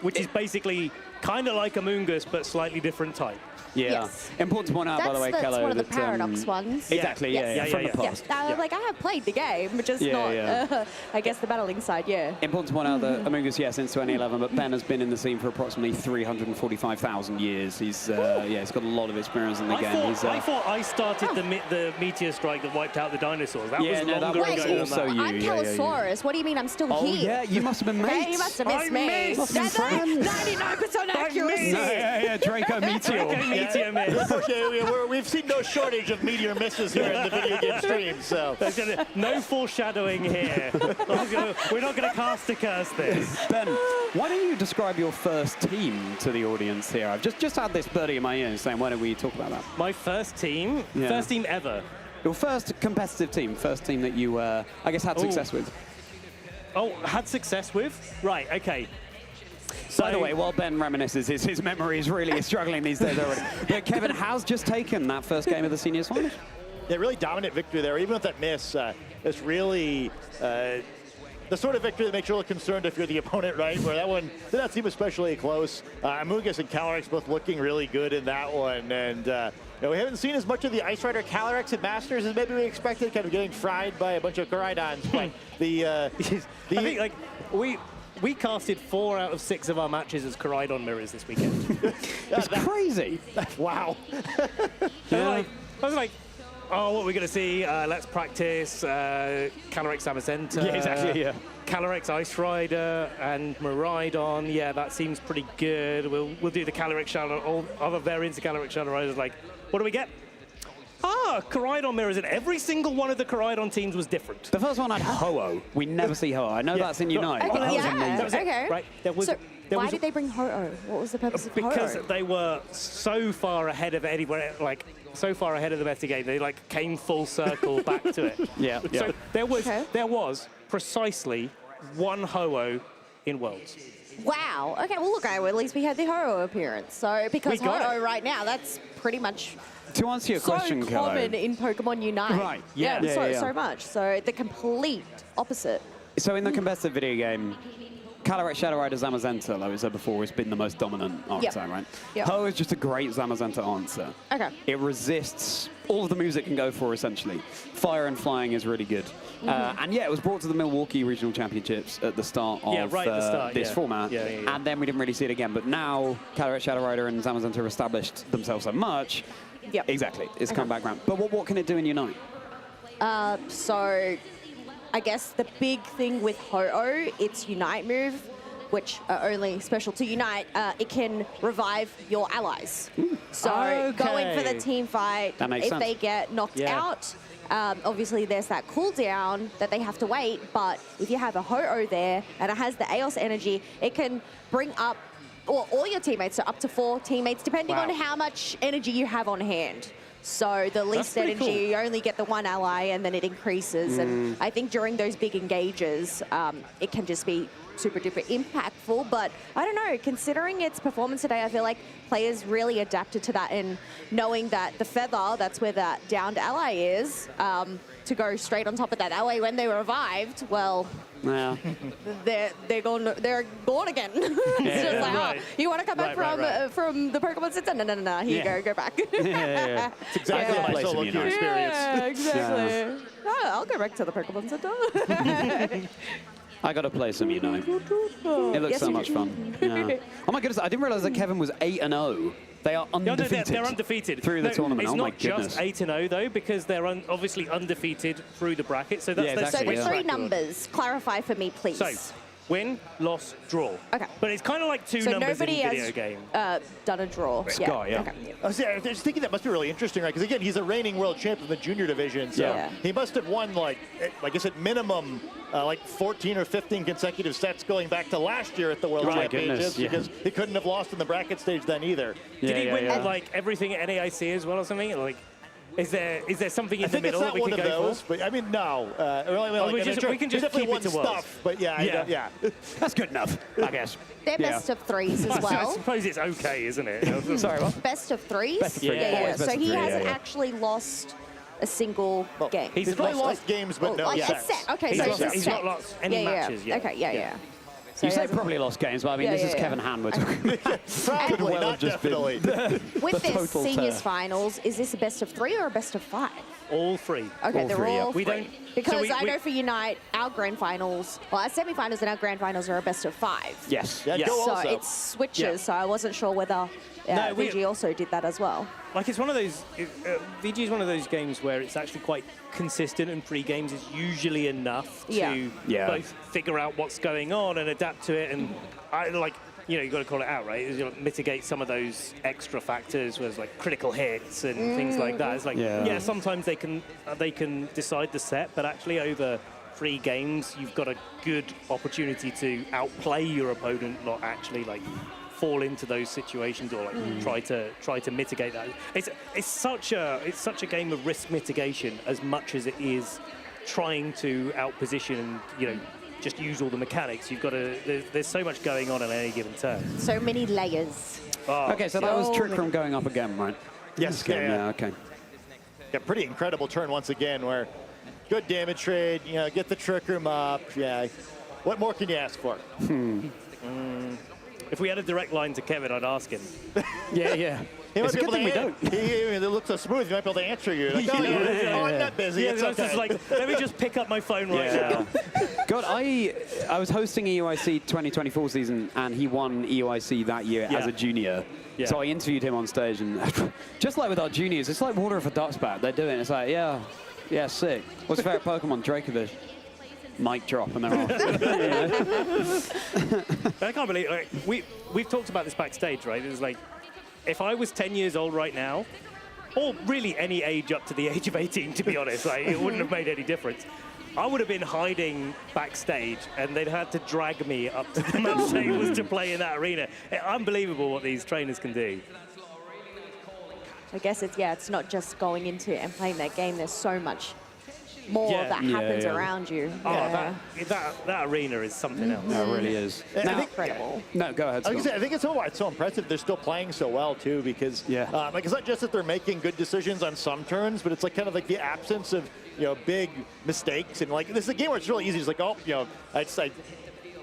Speaker 17: which is basically kind of like Amoongus, but slightly different type.
Speaker 2: Yeah.
Speaker 18: Yes.
Speaker 2: Important to point out, by the way,
Speaker 18: That's
Speaker 2: Kello,
Speaker 18: one of the
Speaker 2: that,
Speaker 18: Paradox ones.
Speaker 2: Exactly, from the past.
Speaker 18: Like, I have played the game, but just not, I guess, the battling side,
Speaker 2: Important to point out that Amoongus, since 2011, but Ben has been in the scene for approximately 345,000 years. He's, he's got a lot of experience in the game.
Speaker 17: I thought I started the meteor strike that wiped out the dinosaurs. That was longer ago
Speaker 2: was
Speaker 17: than
Speaker 2: also
Speaker 17: that.
Speaker 2: you.
Speaker 18: I'm Calosaurus. What do you mean I'm still here?
Speaker 2: Oh, yeah, you must have been mates.
Speaker 18: Hey, you must have missed me. That's 99% accuracy.
Speaker 2: Draco Meteor.
Speaker 17: Draco Meteor miss.
Speaker 9: We've seen no shortage of meteor misses here in the video game stream, so.
Speaker 17: No foreshadowing here. We're not going to cast a curse this.
Speaker 2: Ben, why don't you describe your first team to the audience here? I've just had this birdie in my ear saying, why don't we talk about that?
Speaker 17: My first team?
Speaker 2: Yeah.
Speaker 17: First team ever?
Speaker 2: Your first competitive team, first team that you, I guess, had success with.
Speaker 17: Oh, had success with? Right, okay.
Speaker 2: By the way, while Ben reminisces, his memory is really struggling these days already. But Kevin has just taken that first game of the Seniors Finals.
Speaker 9: Yeah, really dominant victory there. Even with that miss, it's really the sort of victory that makes you a little concerned if you're the opponent, right? Where that one did not seem especially close. Amoongus and Calyrex both looking really good in that one. And we haven't seen as much of the Ice Rider Calyrex at Masters as maybe we expected, kind of getting fried by a bunch of Koraidons. But
Speaker 17: I think, like, we casted 4 out of 6 of our matches as Koraidon mirrors this weekend.
Speaker 2: It's crazy.
Speaker 9: Wow.
Speaker 17: I was like, oh, what are we going to see? Let's practice Calyrex Zamazenta.
Speaker 2: Yeah, exactly,
Speaker 17: Calyrex Ice Rider and Miraidon. Yeah, that seems pretty good. We'll do the Calyrex Shadow, all other variants of Calyrex Shadow Riders. Like, what do we get? Koraidon mirrors, and every single one of the Koraidon teams was different.
Speaker 2: The first one had Ho-Oh. We never see Ho-Oh. I know that's in Unite.
Speaker 18: Okay,
Speaker 2: but that was amazing.
Speaker 18: That was it.
Speaker 17: Right.
Speaker 18: Why did they bring Ho-Oh? What was the purpose of Ho-Oh?
Speaker 17: Because they were so far ahead of anywhere, so far ahead of the metagame, they came full circle back to it.
Speaker 2: Yeah.
Speaker 17: So there was precisely 1 Ho-Oh in Worlds.
Speaker 18: Wow. Okay, well, look, at least we had the Ho-Oh appearance. So, because Ho-Oh right now, that's pretty much
Speaker 2: to answer your question,
Speaker 18: so common in Pokemon Unite.
Speaker 2: Right.
Speaker 18: So much. So the complete opposite.
Speaker 2: So in the competitive video game, Calyrex Shadow Rider Zamazenta, like we said before, has been the most dominant answer, right?
Speaker 18: Yep.
Speaker 2: Ho is just a great Zamazenta answer.
Speaker 18: Okay.
Speaker 2: It resists all of the moves it can go for, essentially. Fire and flying is really good. And it was brought to the Milwaukee Regional Championships at the start of this format. And then we didn't really see it again. But now, Calyrex Shadow Rider and Zamazenta have established themselves so much.
Speaker 18: Yep.
Speaker 2: Exactly. It's come back around. But what can it do in Unite?
Speaker 18: So I guess the big thing with Ho-Oh, its Unite move, which are only special to Unite, it can revive your allies. So going for the team fight, if they get knocked out, obviously there's that cooldown that they have to wait, but if you have a Ho-Oh there and it has the Eos energy, it can bring up all your teammates, so up to 4 teammates, depending on how much energy you have on hand. So the least energy, you only get the 1 ally, and then it increases. And I think during those big engages, it can just be super duper impactful. But I don't know, considering its performance today, I feel like players really adapted to that, and knowing that the feather, that's where that downed ally is, to go straight on top of that ally when they were revived, well, they're gone again. It's just like, you want to come back from the Pokemon Center? No, here you go back.
Speaker 9: It's exactly my solo queue experience.
Speaker 18: Yeah, exactly. I'll go back to the Pokemon Center.
Speaker 2: I got to play some Unite. It looks
Speaker 18: Yes,
Speaker 2: so
Speaker 18: you
Speaker 2: much
Speaker 18: do.
Speaker 2: fun. Yeah. Oh my goodness, I didn't realize that Kevin was 8-0. They are
Speaker 17: No,
Speaker 2: undefeated.
Speaker 17: they're undefeated.
Speaker 2: Through the
Speaker 17: No,
Speaker 2: tournament.
Speaker 17: It's
Speaker 2: Oh my
Speaker 17: not
Speaker 2: goodness.
Speaker 17: just 8-0 though, because they're obviously undefeated through the bracket. So that's
Speaker 2: Yeah,
Speaker 17: their
Speaker 2: exactly,
Speaker 18: So
Speaker 17: Swiss
Speaker 18: three
Speaker 17: record.
Speaker 18: numbers. Clarify for me, please.
Speaker 17: So, win, loss, draw.
Speaker 18: Okay.
Speaker 17: But it's kind of like two
Speaker 18: So
Speaker 17: numbers in
Speaker 18: nobody
Speaker 17: a video
Speaker 18: has
Speaker 17: game.
Speaker 18: done a draw.
Speaker 9: Scott, yeah.
Speaker 18: Okay.
Speaker 9: I was just thinking that must be really interesting, right? Because again, he's a reigning world champion in the junior division, so
Speaker 18: Yeah.
Speaker 9: he must have won like I guess at minimum like 14 or 15 consecutive sets going back to last year at the World
Speaker 2: Oh my
Speaker 9: Championships
Speaker 2: goodness, yeah.
Speaker 9: because he couldn't have lost in the bracket stage then either.
Speaker 17: Did he win like everything at NAIC as well or something? Like, is there something in
Speaker 9: I
Speaker 17: the
Speaker 9: think
Speaker 17: middle
Speaker 9: it's not
Speaker 17: that we
Speaker 9: one
Speaker 17: could
Speaker 9: of
Speaker 17: go
Speaker 9: those,
Speaker 17: for?
Speaker 9: but I mean, no.
Speaker 17: We can just
Speaker 9: definitely
Speaker 17: keep
Speaker 9: won
Speaker 17: it to worlds.
Speaker 9: stuff, but yeah,
Speaker 17: Yeah.
Speaker 2: That's good enough, I guess.
Speaker 18: They're best of threes as
Speaker 17: I
Speaker 18: well.
Speaker 17: suppose it's okay, isn't it?
Speaker 2: Sorry, what?
Speaker 18: Best of threes?
Speaker 2: Best of threes.
Speaker 18: Yeah,
Speaker 2: Always best
Speaker 18: So
Speaker 2: of
Speaker 18: he
Speaker 2: three,
Speaker 18: hasn't
Speaker 2: yeah.
Speaker 18: actually lost a single game.
Speaker 9: He's probably lost games, but no
Speaker 18: like
Speaker 9: sets.
Speaker 18: a set. Okay,
Speaker 17: He's
Speaker 18: so
Speaker 17: not-
Speaker 18: it's a
Speaker 17: he's
Speaker 18: set.
Speaker 17: not lost any
Speaker 18: yeah,
Speaker 17: matches
Speaker 18: yeah.
Speaker 17: yet.
Speaker 18: Okay, yeah. So
Speaker 2: You
Speaker 18: he
Speaker 2: say
Speaker 18: hasn't-
Speaker 2: probably lost games, but I mean,
Speaker 18: Yeah,
Speaker 2: this is
Speaker 18: yeah,
Speaker 2: Kevin Han we're talking about.
Speaker 9: Probably,
Speaker 2: well
Speaker 9: not
Speaker 2: have just been
Speaker 9: definitely.
Speaker 18: With
Speaker 2: the
Speaker 18: this
Speaker 2: total
Speaker 18: seniors
Speaker 2: turf.
Speaker 18: finals, is this a best of three or a best of five?
Speaker 17: All three.
Speaker 18: Okay,
Speaker 2: All
Speaker 18: they're
Speaker 2: three, yeah.
Speaker 18: all
Speaker 17: We
Speaker 18: three.
Speaker 17: don't-
Speaker 18: Because
Speaker 17: so we-
Speaker 18: I know for Unite, our grand finals, well, our semi-finals and our grand finals are a best of five.
Speaker 2: Yes.
Speaker 9: Yeah,
Speaker 17: Yes.
Speaker 9: go
Speaker 18: So
Speaker 9: also.
Speaker 18: it switches,
Speaker 17: Yeah.
Speaker 18: so I wasn't sure whether
Speaker 17: No, we-
Speaker 18: VG also did that as well.
Speaker 17: Like, it's one of those, VG is one of those games where it's actually quite consistent, and 3 games is usually enough to
Speaker 2: Yeah.
Speaker 17: both figure out what's going on and adapt to it. And you've got to call it out, right? You know, mitigate some of those extra factors, whereas like critical hits and things like that. It's like, yeah, sometimes they can decide the set, but actually over 3 games, you've got a good opportunity to outplay your opponent, not actually like fall into those situations or like try to mitigate that. It's such a game of risk mitigation as much as it is trying to outposition and just use all the mechanics. You've got to. There's so much going on at any given turn.
Speaker 18: So many layers.
Speaker 17: Oh,
Speaker 2: Okay, so that was Trick Room going up again, right?
Speaker 9: Yes,
Speaker 2: This game,
Speaker 9: yeah.
Speaker 2: okay.
Speaker 9: Yeah, pretty incredible turn once again where good damage trade, get the Trick Room up. Yeah. What more can you ask for?
Speaker 17: If we had a direct line to Kevin, I'd ask him.
Speaker 2: Yeah.
Speaker 9: He might
Speaker 2: It's a
Speaker 9: be
Speaker 2: good
Speaker 9: able
Speaker 2: thing
Speaker 9: to
Speaker 2: we don't.
Speaker 9: It looks so smooth, he might be able to answer you. Like, I'm not busy.
Speaker 17: Yeah,
Speaker 9: it's
Speaker 17: so it's just
Speaker 9: okay.
Speaker 17: like, let me just pick up my phone right now.
Speaker 2: God, I was hosting EUIC 2024 season, and he won EUIC that year as a junior.
Speaker 17: Yeah.
Speaker 2: So I interviewed him on stage, and just like with our juniors, it's like water off a duck's back. They're doing it. It's like, yeah, sick. What's your favorite Pokemon? Dracovish. Mic drop, and they're off.
Speaker 17: I can't believe we've talked about this backstage, right? It was like, if I was 10 years old right now, or really any age up to the age of 18, to be honest, like, it wouldn't have made any difference. I would have been hiding backstage, and they'd had to drag me up to the match tables to play in that arena. Unbelievable what these trainers can do.
Speaker 18: I guess it's not just going into it and playing that game. There's so much more
Speaker 17: Yeah.
Speaker 18: that happens around you.
Speaker 17: Oh, that arena is something else.
Speaker 2: No, it really is.
Speaker 18: Incredible.
Speaker 2: No, go ahead.
Speaker 9: I was
Speaker 2: Scott.
Speaker 9: gonna say, I think it's why it's so impressive. They're still playing so well too, because like it's not just that they're making good decisions on some turns, but it's like kind of like the absence of big mistakes. And like this is a game where it's really easy. It's like I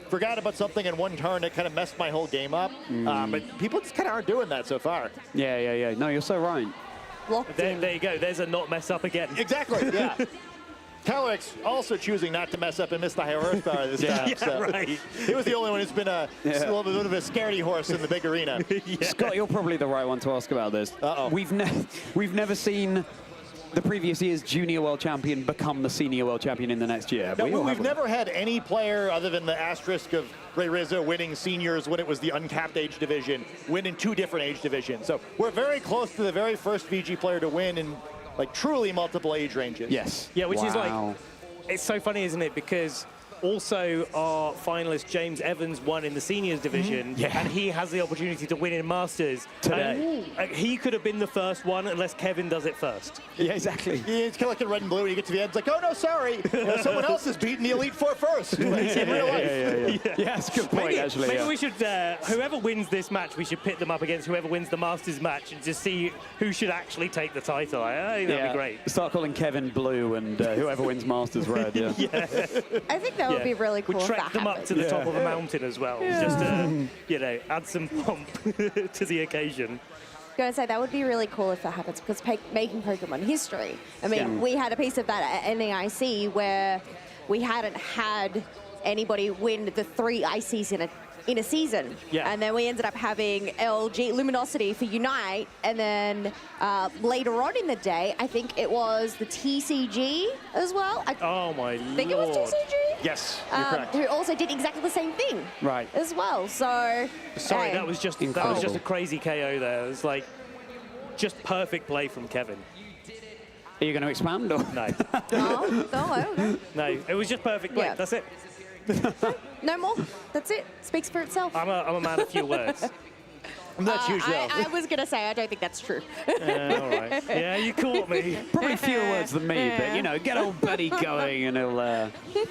Speaker 9: forgot about something in one turn that kind of messed my whole game up. But people just kind of aren't doing that so far.
Speaker 2: Yeah. No, you're so right.
Speaker 17: There you go. There's a not mess up again.
Speaker 9: Exactly. Yeah. Calyrex also choosing not to mess up and miss the higher horsepower this time.
Speaker 17: Yeah,
Speaker 9: so.
Speaker 17: right.
Speaker 9: He was the only one who's been a little bit of a scaredy horse in the big arena.
Speaker 2: Scott, you're probably the right one to ask about this. We've never seen the previous year's junior world champion become the senior world champion in the next year.
Speaker 9: No, we've never had any player other than the asterisk of Ray Rizzo winning seniors when it was the uncapped age division, win in 2 different age divisions. So we're very close to the very first VG player to win in like truly multiple age ranges.
Speaker 2: Yes.
Speaker 17: Yeah, which is like, it's so funny, isn't it? Because also our finalist James Evans won in the seniors division, and he has the opportunity to win in Masters
Speaker 2: today.
Speaker 17: And he could have been the first one unless Kevin does it first.
Speaker 2: Yeah, exactly.
Speaker 9: Yeah, it's kind of like in red and blue when you get to the end, it's like, oh no, sorry, someone else has beaten the Elite Four first. In real life.
Speaker 2: Yeah, that's a good point, actually.
Speaker 17: Maybe we should, whoever wins this match, we should pit them up against whoever wins the Masters match and just see who should actually take the title. I think that'd be great.
Speaker 2: Start calling Kevin blue and whoever wins Masters red. Yeah.
Speaker 18: I think that would be really cool.
Speaker 17: We
Speaker 18: if
Speaker 17: trek
Speaker 18: that
Speaker 17: them up
Speaker 18: happened.
Speaker 17: to the top of a mountain as well, just to, add some pomp to the occasion.
Speaker 18: Going to say that would be really cool if that happens, because making Pokemon history. I mean, we had a piece of that at NAIC where we hadn't had anybody win the 3 ICs in a season.
Speaker 17: Yeah.
Speaker 18: And then we ended up having LG Luminosity for Unite, and then later on in the day, I think it was the TCG as well.
Speaker 17: Oh my
Speaker 18: I think it was TCG.
Speaker 9: Yes, you're correct.
Speaker 18: Who also did exactly the same thing.
Speaker 17: Right.
Speaker 18: As well. So.
Speaker 17: Sorry,
Speaker 18: hey.
Speaker 17: that was just a crazy KO there. It was like just perfect play from Kevin.
Speaker 2: Are you going to expand or
Speaker 17: no?
Speaker 18: No,
Speaker 17: no, it was just perfect play.
Speaker 18: Yeah.
Speaker 17: That's it.
Speaker 18: No more. That's it. Speaks for itself.
Speaker 17: I'm a man of few words.
Speaker 9: That's usually.
Speaker 18: I was gonna say I don't think that's true.
Speaker 17: All right. Yeah, you caught me.
Speaker 2: Probably fewer words than me, but you know, get old Buddy going and he'll.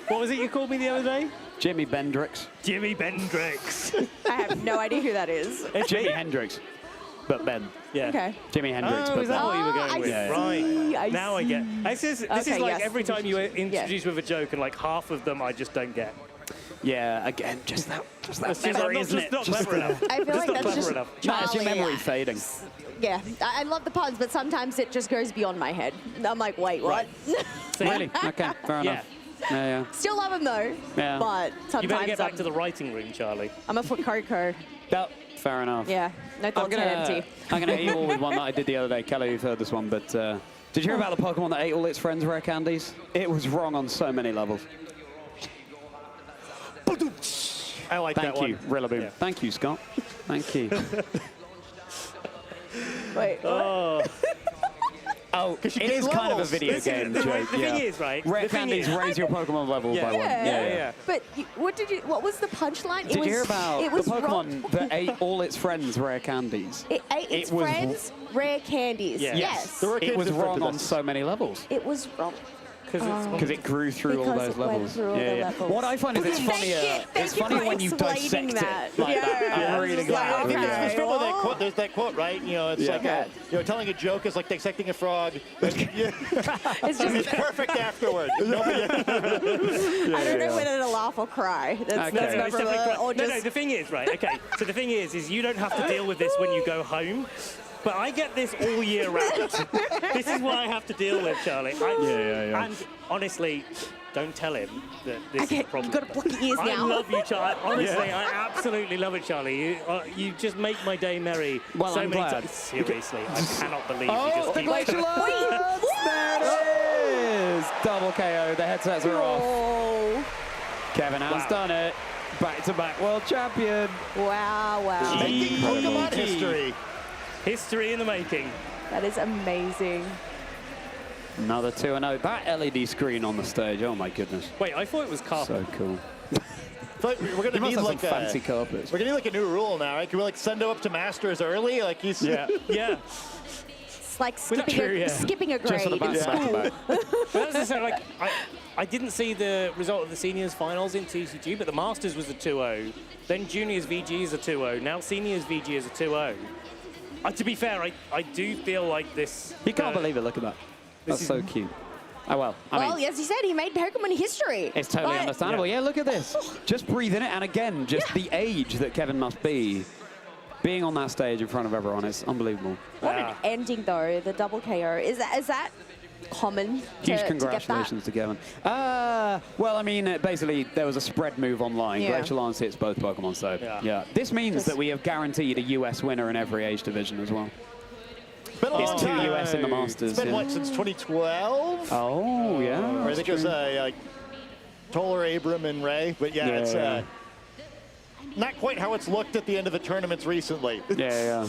Speaker 17: What was it you called me the other day?
Speaker 2: Jimi Bendrix.
Speaker 17: Jimi Bendrix.
Speaker 18: I have no idea who that is.
Speaker 2: It's Jimi Hendrix, but Ben.
Speaker 17: Yeah.
Speaker 18: Okay.
Speaker 2: Jimi Hendrix,
Speaker 17: Oh,
Speaker 2: but
Speaker 17: is that
Speaker 2: Ben.
Speaker 17: what you were going with?
Speaker 2: Yeah,
Speaker 17: Right. Now I get. This is like
Speaker 18: yes.
Speaker 17: every time you introduce with a joke, and like half of them I just don't get.
Speaker 2: Yeah, again, just that
Speaker 17: It's
Speaker 2: memory,
Speaker 17: just
Speaker 2: isn't it?
Speaker 17: not clever enough.
Speaker 18: I feel
Speaker 17: Just
Speaker 18: like
Speaker 17: not
Speaker 18: that's
Speaker 17: clever
Speaker 18: just
Speaker 17: enough.
Speaker 2: That's your
Speaker 18: Charlie.
Speaker 2: memory fading.
Speaker 18: Yeah, I love the puns, but sometimes it just goes beyond my head. I'm like, wait, what?
Speaker 2: Really? Okay, fair enough. Yeah.
Speaker 18: Still love him though.
Speaker 2: Yeah.
Speaker 18: But sometimes
Speaker 17: You better get back to the writing room, Charlie.
Speaker 18: I'm a foot Coco.
Speaker 2: Fair enough.
Speaker 18: Yeah, no thoughts are empty.
Speaker 2: I'm going to hit you all with one that I did the other day. Kelly, you've heard this one, but did you hear about the Pokemon that ate all its friends' rare candies? It was wrong on so many levels.
Speaker 9: I like that one.
Speaker 2: Thank you, Rillaboom.
Speaker 9: Yeah.
Speaker 2: Thank you, Scott. Thank you.
Speaker 18: Wait.
Speaker 17: Oh.
Speaker 2: Oh, it is kind of a video game joke.
Speaker 17: The thing is, right?
Speaker 2: Rare
Speaker 17: the thing
Speaker 2: candies
Speaker 17: is,
Speaker 2: raise your Pokemon level by one.
Speaker 17: Yeah.
Speaker 18: But what was the punchline?
Speaker 2: Did you hear about
Speaker 18: it
Speaker 2: the
Speaker 18: was
Speaker 2: Pokemon
Speaker 18: wrong.
Speaker 2: that ate all its friends' rare candies?
Speaker 18: It ate its
Speaker 2: was-
Speaker 18: friends' rare candies.
Speaker 2: Yeah.
Speaker 18: Yes.
Speaker 2: It was wrong on so many levels.
Speaker 18: It was wrong.
Speaker 2: Because it grew through all
Speaker 18: Because
Speaker 2: those
Speaker 18: it went
Speaker 2: levels.
Speaker 18: through all the levels.
Speaker 2: What I find is it's funnier. It's funnier when you dissect it like that. I'm really glad.
Speaker 9: I mean,
Speaker 2: Yeah.
Speaker 9: there's still that quote. There's that quote, right? You know, it's like telling a joke is like dissecting a frog. It's perfect afterward.
Speaker 18: I don't know whether to laugh or cry. That's
Speaker 17: No, it's
Speaker 18: never
Speaker 17: definitely
Speaker 18: the,
Speaker 17: correct.
Speaker 18: or
Speaker 17: No,
Speaker 18: just
Speaker 17: the thing is, right, okay, so the thing is you don't have to deal with this when you go home, but I get this all year round. This is what I have to deal with, Charlie. And honestly, don't tell him that this is a problem.
Speaker 18: You've got to block your ears
Speaker 17: I
Speaker 18: now.
Speaker 17: love you, Charlie. Honestly, I absolutely love it, Charlie. You just make my day merry
Speaker 2: Well,
Speaker 17: so
Speaker 2: I'm
Speaker 17: many
Speaker 2: glad.
Speaker 17: times. Seriously, I cannot believe you
Speaker 2: Oh,
Speaker 17: just
Speaker 2: the
Speaker 17: keep...
Speaker 2: Glacier Lance! There it is! Double KO. The headsets are off.
Speaker 18: Oh.
Speaker 2: Kevin has done it. Back-to-back world champion.
Speaker 18: Wow.
Speaker 9: Making Pokemon history.
Speaker 17: History in the making.
Speaker 18: That is amazing.
Speaker 2: Another 2-0. That LED screen on the stage. Oh my goodness.
Speaker 17: Wait, I thought it was carpet.
Speaker 2: So cool.
Speaker 9: We're gonna
Speaker 2: You must
Speaker 9: need
Speaker 2: have
Speaker 9: like
Speaker 2: some fancy carpets.
Speaker 9: We're gonna need like a new rule now, right? Can we like send him up to Masters early? Like he's
Speaker 17: Yeah.
Speaker 18: It's like skipping,
Speaker 17: true,
Speaker 18: skipping a
Speaker 2: Just for
Speaker 18: grade
Speaker 2: the
Speaker 18: in school.
Speaker 17: But as I say, like, I didn't see the result of the seniors finals in TCG, but the Masters was a 2-0. Then juniors VG is a 2-0. Now seniors VG is a 2-0. To be fair, I do feel like this...
Speaker 2: You can't believe it. Look at that. That's so cute. Oh, well. I mean,
Speaker 18: as you said, he made Pokemon history.
Speaker 2: it's totally understandable. Yeah, look at this. Just breathe in it. And again, just the age that Kevin must be. Being on that stage in front of everyone is unbelievable.
Speaker 18: What an ending, though, the double KO. Is that common
Speaker 2: Huge
Speaker 18: to
Speaker 2: congratulations to Kevin. Well, I mean, basically, there was a spread move online.
Speaker 18: Yeah.
Speaker 2: Glacier Lance hits both Pokemon, so yeah. This means that we have guaranteed a US winner in every age division as well. It's 2 US in the Masters.
Speaker 9: It's been what, since 2012?
Speaker 2: Oh, yeah.
Speaker 9: Or I think it was like Toller, Abram, and Ray. But yeah, it's not quite how it's looked at the end of the tournaments recently.
Speaker 2: Yeah.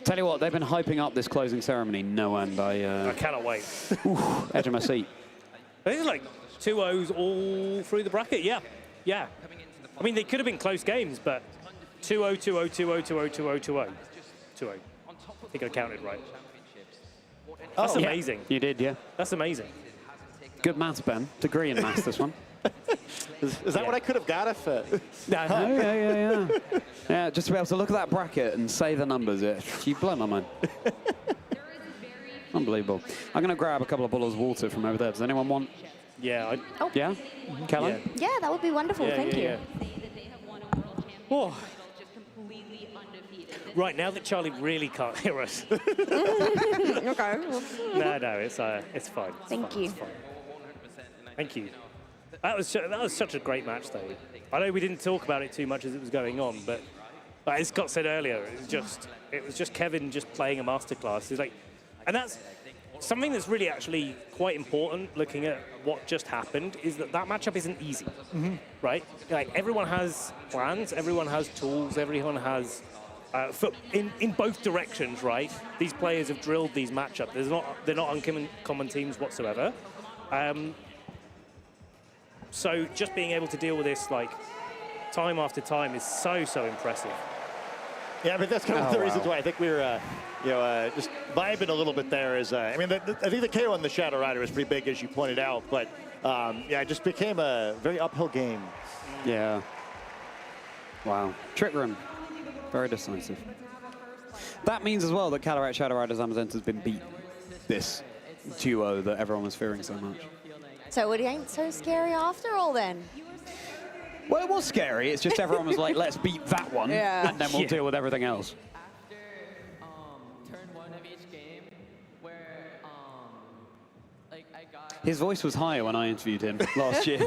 Speaker 2: Tell you what, they've been hyping up this closing ceremony no end.
Speaker 17: I cannot wait.
Speaker 2: Edge of my seat.
Speaker 17: These are like 2-0s all through the bracket, yeah. I mean, they could have been close games, but 2-0, 2-0, 2-0, 2-0, 2-0, 2-0. 2-0. I think I counted right. That's amazing.
Speaker 2: You did, yeah.
Speaker 17: That's amazing.
Speaker 2: Good maths, Ben. Degree in maths, this one.
Speaker 9: Is that what I could have got if...
Speaker 2: Yeah, just to be able to look at that bracket and say the numbers, you blow my mind. Unbelievable. I'm going to grab a couple of bottles of water from over there. Does anyone want?
Speaker 17: Yeah.
Speaker 2: Yeah? Kelly?
Speaker 18: Yeah, that would be wonderful. Thank you.
Speaker 17: Oh. Right, now that Charlie really can't hear us.
Speaker 18: Okay.
Speaker 17: No, it's fine.
Speaker 18: Thank you.
Speaker 17: Thank you. That was such a great match, though. I know we didn't talk about it too much as it was going on, but as Scott said earlier, it was just Kevin just playing a masterclass. It's like, and that's something that's really actually quite important. Looking at what just happened, is that matchup isn't easy, right? Like everyone has plans, everyone has tools, everyone has in both directions, right? These players have drilled these matchups. They're not uncommon teams whatsoever. So just being able to deal with this like time after time is so impressive.
Speaker 9: Yeah, but that's kind of the reasons why I think we were, just vibing a little bit there. Is I mean, I think the KO on the Shadow Rider was pretty big, as you pointed out, but yeah, it just became a very uphill game.
Speaker 2: Yeah. Wow. Trick Room. Very decisive. That means as well that Cataracts, Shadow Rider, Zamazenta has been beat. This duo that everyone was fearing so much.
Speaker 18: So it ain't so scary after all then.
Speaker 2: Well, it was scary. It's just everyone was like, let's beat that one, and then we'll deal with everything else.
Speaker 4: Turn one of each game, where
Speaker 2: His voice was higher when I interviewed him last year.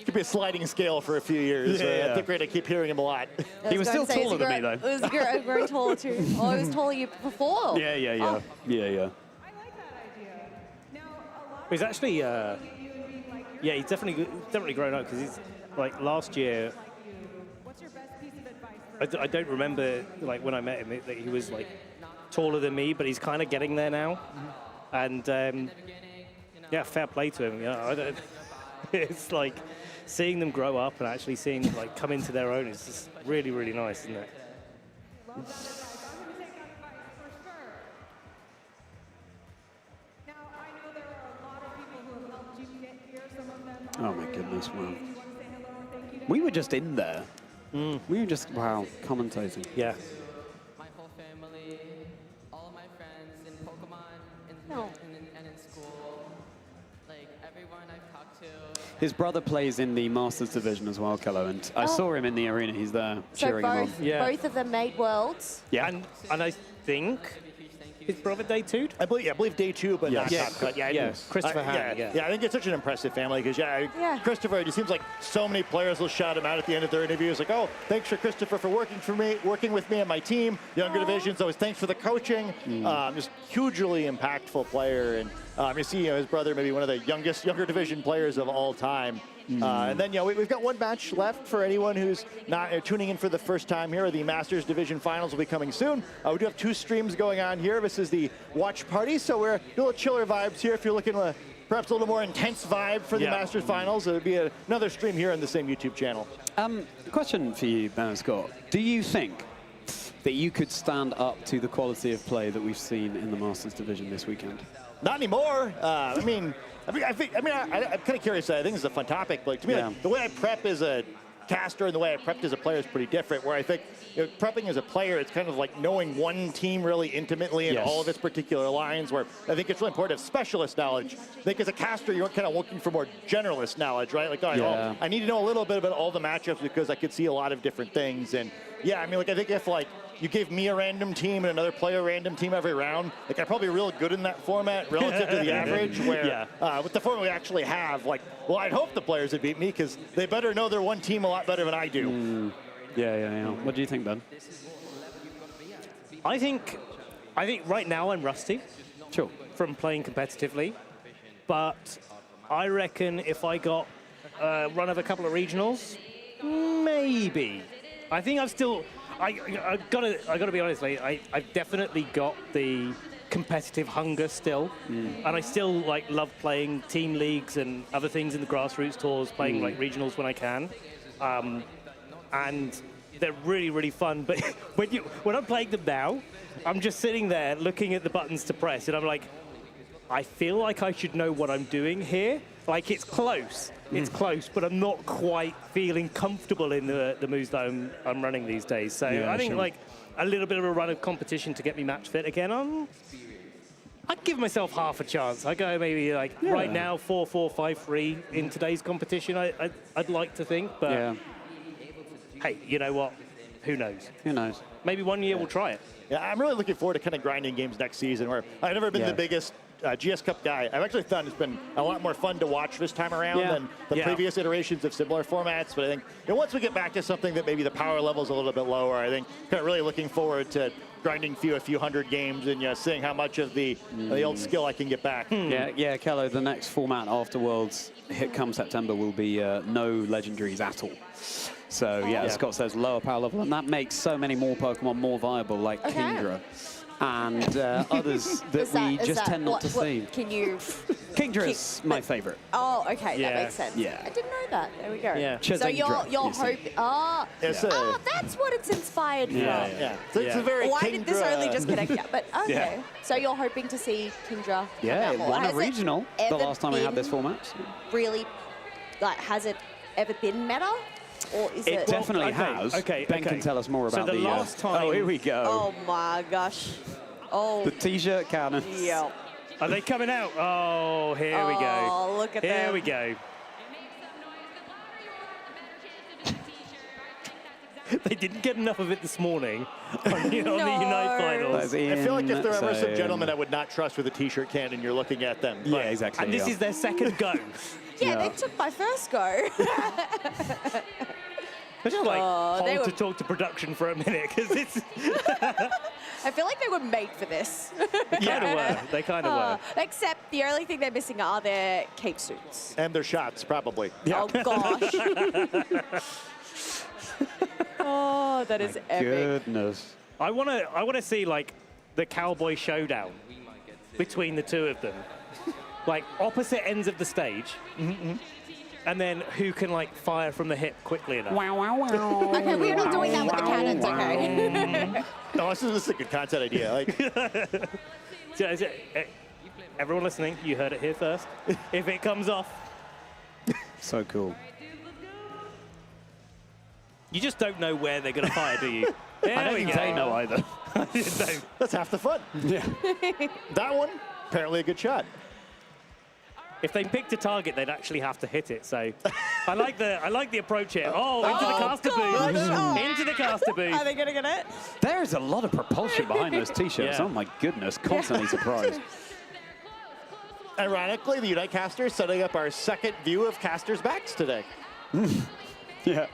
Speaker 9: Could be a sliding scale for a few years. I think we're going to keep hearing him a lot.
Speaker 2: He was still taller than me, though.
Speaker 18: It was growing taller, too. Oh, he was taller you before.
Speaker 2: Yeah.
Speaker 17: He's actually, yeah, he's definitely grown up, because he's, like, last year, I don't remember, like, when I met him, that he was, like, taller than me, but he's kind of getting there now. And, yeah, fair play to him. It's like seeing them grow up and actually seeing them, like, come into their own is just really, really nice, isn't it?
Speaker 2: Oh my goodness, wow. We were just in there. We were just, wow, commentating.
Speaker 17: Yeah.
Speaker 4: My whole family, all of my friends in Pokemon and in school, like everyone I've talked to.
Speaker 2: His brother plays in the Masters division as well, Kello, and I saw him in the arena. He's there cheering him on.
Speaker 18: Both of them made Worlds.
Speaker 17: Yeah, and I think his brother day 2?
Speaker 9: I believe day 2, but not top cut.
Speaker 17: Christopher Hand.
Speaker 9: Yeah, I think it's such an impressive family because Christopher. It just seems like so many players will shout him out at the end of their interviews, like, "Oh, thanks for Christopher for working with me and my team, younger divisions. Always thanks for the coaching." Just hugely impactful player, and you see, his brother maybe one of the younger division players of all time. And then, we've got one match left for anyone who's not tuning in for the first time here. The Masters Division Finals will be coming soon. We do have 2 streams going on here. This is the watch party, so we're a little chiller vibes here. If you're looking perhaps a little more intense vibe for the Masters Finals, it would be another stream here on the same YouTube channel.
Speaker 2: Question for you, Ben and Scott. Do you think that you could stand up to the quality of play that we've seen in the Masters Division this weekend?
Speaker 9: Not anymore. I'm kind of curious. I think this is a fun topic. Like, to me, like, the way I prep as a caster and the way I prepped as a player is pretty different. Where I think prepping as a player, it's kind of like knowing one team really intimately and all of its particular lines. Where I think it's really important to have specialist knowledge. I think as a caster, you're kind of looking for more generalist knowledge, right? Like, I need to know a little bit about all the matchups because I could see a lot of different things. And I think if you gave me a random team and another player a random team every round, like, I'm probably real good in that format relative to the average, where with the format we actually have, I'd hope the players would beat me because they better know their one team a lot better than I do.
Speaker 2: Yeah. What do you think, Ben?
Speaker 17: I think right now I'm rusty.
Speaker 2: Sure.
Speaker 17: From playing competitively. But I reckon if I got a run of a couple of regionals, maybe. I think I've still... I gotta be honest, I've definitely got the competitive hunger still, and I still love playing team leagues and other things in the grassroots tours, playing regionals when I can, and they're really, really fun. But when I'm playing them now, I'm just sitting there looking at the buttons to press, and I'm like, I feel like I should know what I'm doing here. Like, it's close. It's close, but I'm not quite feeling comfortable in the moves that I'm running these days. So I think a little bit of a run of competition to get me match fit again. I'd give myself half a chance. I go maybe right now 4-4, 5-3 in today's competition. I'd like to think, but hey, you know what? Who knows?
Speaker 2: Who knows?
Speaker 17: Maybe one year we'll try it.
Speaker 9: Yeah, I'm really looking forward to kind of grinding games next season. Where I've never been the biggest GS Cup guy, I've actually found it's been a lot more fun to watch this time around than the previous iterations of similar formats. But I think once we get back to something that maybe the power level is a little bit lower, I think kind of really looking forward to grinding a few hundred games and seeing how much of the old skill I can get back.
Speaker 2: Yeah, Kello, the next format after Worlds come September will be no legendaries at all. So as Scott says, lower power level, and that makes so many more Pokemon more viable, like Kingdra. And others that we just tend not to see.
Speaker 18: Can you...
Speaker 2: Kingdra's my favorite.
Speaker 18: Oh, okay, that makes sense.
Speaker 2: Yeah.
Speaker 18: I didn't know that. There we go.
Speaker 2: Yeah.
Speaker 18: So you're hoping... that's what it's inspired from.
Speaker 9: So it's a very
Speaker 18: Why did this only just connect? Yeah, but okay.
Speaker 2: Yeah.
Speaker 18: So you're hoping to see Kingdra
Speaker 2: Yeah, it won a regional the
Speaker 18: ever
Speaker 2: last time we had this format.
Speaker 18: Really, like, has it ever been meta? Or is
Speaker 2: It definitely has. Ben can tell us more about
Speaker 17: the last time.
Speaker 2: Oh, here we go.
Speaker 18: Oh my gosh. Oh.
Speaker 2: The T-shirt cannons.
Speaker 18: Yeah.
Speaker 17: Are they coming out? Oh, here we go.
Speaker 18: Oh, look at
Speaker 17: Here
Speaker 18: them.
Speaker 17: we go. They didn't get enough of it this morning on the Unite Finals.
Speaker 9: I feel like if there ever some gentlemen I would not trust with a T-shirt cannon, you're looking at them.
Speaker 2: Yeah, exactly.
Speaker 17: And this is their second go.
Speaker 18: Yeah, they took my first go.
Speaker 17: I just like
Speaker 18: they
Speaker 17: hold
Speaker 18: were-
Speaker 17: to talk to production for a minute because it's.
Speaker 18: I feel like they were made for this.
Speaker 17: They kind of were. They kind of were.
Speaker 18: Except the only thing they're missing are their cape suits.
Speaker 9: And their shots, probably.
Speaker 18: Oh, gosh. Oh, that is epic.
Speaker 2: Goodness.
Speaker 17: I want to see like the cowboy showdown between the two of them, like opposite ends of the stage, and then who can like fire from the hip quickly enough.
Speaker 2: Wow, wow, wow.
Speaker 18: Okay, we're not doing that with the cannons, okay?
Speaker 9: No, this is a good content idea. Like,
Speaker 17: everyone listening, you heard it here first. If it comes off,
Speaker 2: so cool.
Speaker 17: You just don't know where they're going to fire, do you? There
Speaker 9: I don't
Speaker 17: we
Speaker 9: think
Speaker 17: go.
Speaker 9: they know either. That's half the fun.
Speaker 2: Yeah.
Speaker 9: That one, apparently a good shot.
Speaker 17: If they picked a target, they'd actually have to hit it. So, I like the approach here. Oh, into the caster booth. Into the caster booth.
Speaker 18: Are they going to get it?
Speaker 2: There is a lot of propulsion behind those T-shirts.
Speaker 17: Yeah.
Speaker 2: Oh my goodness, constantly surprised.
Speaker 9: Ironically, the Unite caster is setting up our second view of casters' backs today.
Speaker 2: Yeah.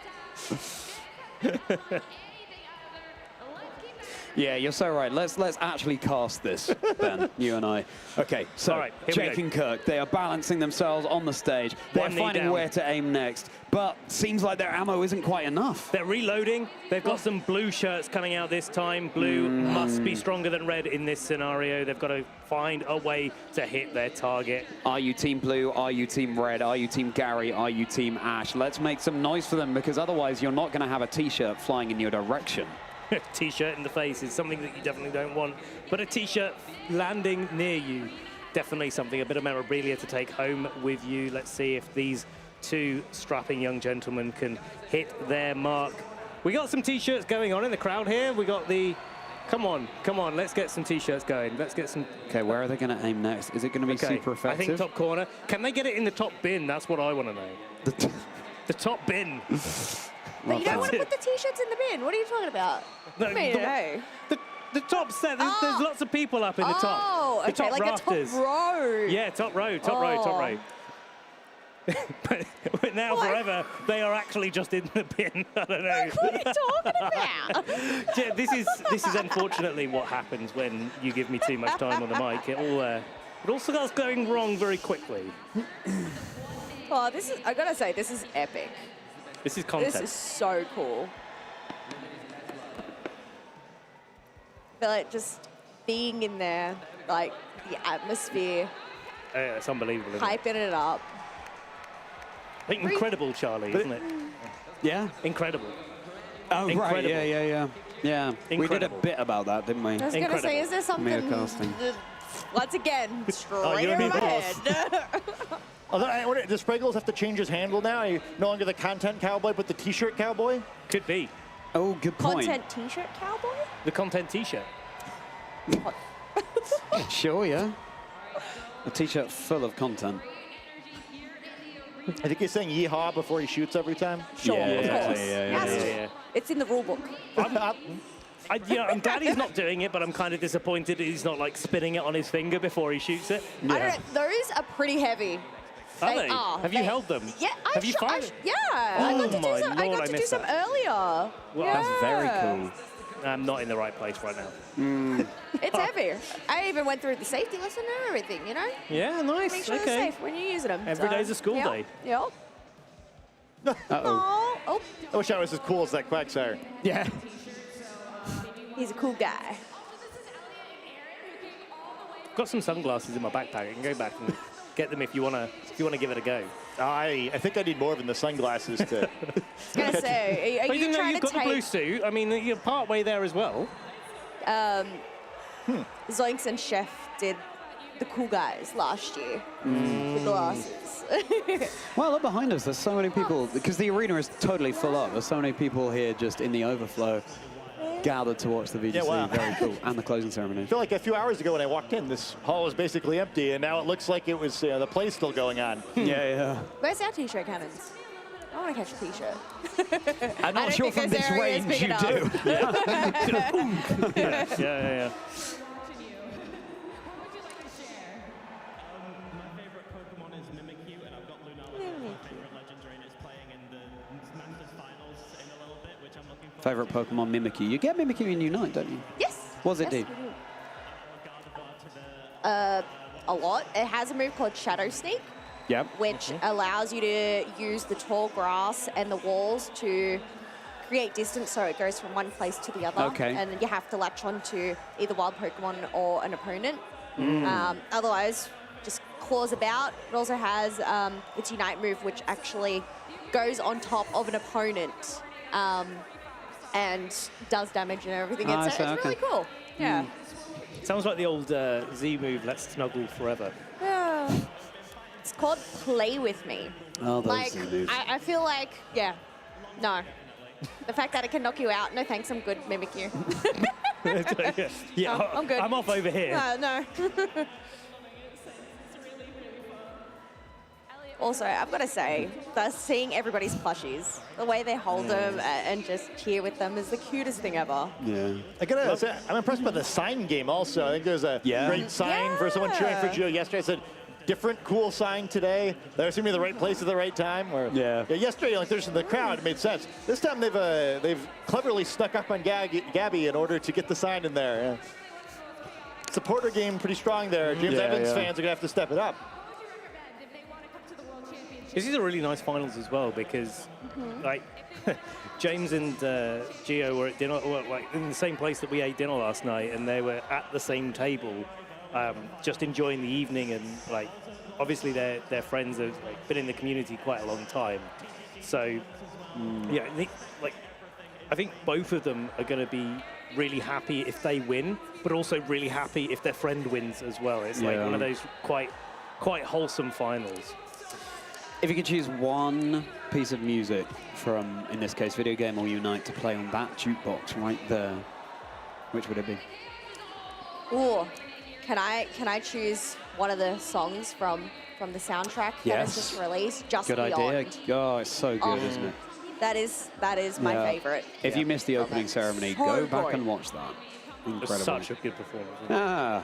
Speaker 2: Yeah, you're so right. Let's actually cast this, Ben, you and I. Okay, so
Speaker 17: All right, here we
Speaker 2: Jake
Speaker 17: go.
Speaker 2: and Kirk, they are balancing themselves on the stage. They're
Speaker 17: One knee
Speaker 2: finding
Speaker 17: down.
Speaker 2: where to aim next, but seems like their ammo isn't quite enough.
Speaker 17: They're reloading. They've got some blue shirts coming out this time. Blue must be stronger than red in this scenario. They've got to find a way to hit their target.
Speaker 2: Are you Team Blue? Are you Team Red? Are you Team Gary? Are you Team Ash? Let's make some noise for them, because otherwise you're not going to have a T-shirt flying in your direction.
Speaker 17: T-shirt in the face is something that you definitely don't want, but a T-shirt landing near you, definitely something, a bit of memorabilia to take home with you. Let's see if these two strapping young gentlemen can hit their mark. We got some T-shirts going on in the crowd here. We got the, come on, let's get some T-shirts going. Let's get some.
Speaker 2: Okay, where are they going to aim next? Is it going to be super effective?
Speaker 17: I think top corner. Can they get it in the top bin? That's what I want to know. The top bin.
Speaker 18: But you don't want to put the T-shirts in the bin. What are you talking about?
Speaker 17: No,
Speaker 18: I mean, hey.
Speaker 17: The top set, there's lots of people up in the top.
Speaker 18: Oh,
Speaker 17: The
Speaker 18: okay,
Speaker 17: top
Speaker 18: like
Speaker 17: rafters.
Speaker 18: a top row.
Speaker 17: Yeah, top row. But now forever, they are actually just in the bin. I don't know.
Speaker 18: What are you talking about?
Speaker 17: Yeah, this is unfortunately what happens when you give me too much time on the mic. It all starts going wrong very quickly.
Speaker 18: Oh, I gotta say, this is epic.
Speaker 17: This is content.
Speaker 18: This is so cool. I feel like just being in there, like the atmosphere,
Speaker 17: It's unbelievable. Isn't it?
Speaker 18: hyping it up.
Speaker 17: I think incredible, Charlie, isn't it?
Speaker 2: Yeah.
Speaker 17: Incredible.
Speaker 2: Oh,
Speaker 17: Incredible.
Speaker 2: right, yeah. We did a
Speaker 17: Incredible.
Speaker 2: bit about that, didn't we?
Speaker 18: I was gonna say, is there something?
Speaker 2: casting.
Speaker 18: Once again, straight
Speaker 9: you
Speaker 18: over
Speaker 9: don't
Speaker 18: my
Speaker 9: need
Speaker 18: head.
Speaker 9: Although, I wonder, does Sprinkles have to change his handle now? Are you no longer the content cowboy, but the T-shirt cowboy?
Speaker 17: Could be.
Speaker 2: Oh, good point.
Speaker 18: Content T-shirt cowboy?
Speaker 17: The content T-shirt.
Speaker 2: Sure, yeah. A T-shirt full of content.
Speaker 9: I think he's saying yeehaw before he shoots every time.
Speaker 18: Sure,
Speaker 2: Yeah,
Speaker 18: of course.
Speaker 2: yeah.
Speaker 18: It's in the rule book.
Speaker 17: I'm glad he's not doing it, but I'm kind of disappointed that he's not like spinning it on his finger before he shoots it.
Speaker 18: I don't know. Those are pretty heavy.
Speaker 17: Are they? Have you held them?
Speaker 18: Yeah,
Speaker 17: Have you fired?
Speaker 18: Yeah, I got to do some. I got to do some earlier.
Speaker 17: Well,
Speaker 18: yeah.
Speaker 17: that's very cool. I'm not in the right place right now.
Speaker 18: It's heavy. I even went through the safety lesson and everything, you know?
Speaker 17: Yeah, nice.
Speaker 18: Make sure they're safe when you're using them.
Speaker 17: Every day's a school day.
Speaker 18: Yep.
Speaker 9: Uh-oh.
Speaker 18: Oh.
Speaker 9: I wish I was as cool as that Quagsire.
Speaker 17: Yeah.
Speaker 18: He's a cool guy.
Speaker 17: Got some sunglasses in my backpack. I can go back and get them if you wanna give it a go.
Speaker 9: I think I need more than the sunglasses to.
Speaker 18: I was gonna say, are you trying
Speaker 17: you've
Speaker 18: to
Speaker 17: got the blue suit. I mean, you're part way there as well.
Speaker 18: Zoinks and Chef did the cool guys last year. The glasses.
Speaker 2: Well, look behind us. There's so many people, because the arena is totally full up. There's so many people here just in the overflow, gathered to watch the VGC.
Speaker 9: Yeah, wow.
Speaker 2: Very cool. And the closing ceremony.
Speaker 9: I feel like a few hours ago when I walked in, this hall was basically empty, and now it looks like it was the play's still going on.
Speaker 2: Yeah.
Speaker 18: Where's our t-shirt cannons? I want to catch a t-shirt.
Speaker 2: I'm not sure from this range you do.
Speaker 17: Yeah.
Speaker 2: Favorite Pokemon Mimikyu. You get Mimikyu in Unite, don't you?
Speaker 18: Yes.
Speaker 2: What does it do?
Speaker 18: A lot. It has a move called Shadow Sneak.
Speaker 2: Yep.
Speaker 18: Which allows you to use the tall grass and the walls to create distance so it goes from one place to the other.
Speaker 2: Okay.
Speaker 18: And you have to latch on to either wild Pokemon or an opponent. Otherwise, just claws about. It also has its Unite move, which actually goes on top of an opponent and does damage and everything. It's really cool. Yeah.
Speaker 17: Sounds like the old Z move, Let's Snuggle Forever.
Speaker 18: Yeah. It's called Play With Me.
Speaker 2: Oh, those
Speaker 18: like,
Speaker 2: Z moves.
Speaker 18: I feel like, no. The fact that it can knock you out, no thanks, I'm good, Mimikyu.
Speaker 17: Yeah,
Speaker 18: I'm good.
Speaker 17: I'm off over here.
Speaker 18: No. Also, I've got to say, seeing everybody's plushies, the way they hold them and just cheer with them is the cutest thing ever.
Speaker 2: Yeah.
Speaker 9: I gotta say, I'm impressed by the sign game also. I think there's a great sign for someone cheering for Gio yesterday. I said, different cool sign today. They seem to be in the right place at the right time. Or, yesterday, like there's in the crowd, it made sense. This time they've cleverly snuck up on Gabby in order to get the sign in there. Yeah. Supporter game pretty strong there. James Evans fans are gonna have to step it up.
Speaker 17: These are really nice finals as well because, like, James and Gio were at dinner, like in the same place that we ate dinner last night, and they were at the same table, just enjoying the evening. And like, obviously, their friends have been in the community quite a long time, so yeah, I think both of them are going to be really happy if they win, but also really happy if their friend wins as well. It's like one of those quite wholesome finals.
Speaker 2: If you could choose one piece of music from, in this case, video game or Unite to play on that jukebox right there, which would it be?
Speaker 18: Ooh, can I choose one of the songs from the soundtrack that was just released? Just
Speaker 2: Good
Speaker 18: Beyond.
Speaker 2: idea. Oh, it's so good, isn't it?
Speaker 18: That is my favorite.
Speaker 2: If you missed the opening ceremony, go back and watch that. Incredible.
Speaker 17: It's such a good performance.
Speaker 2: Ah.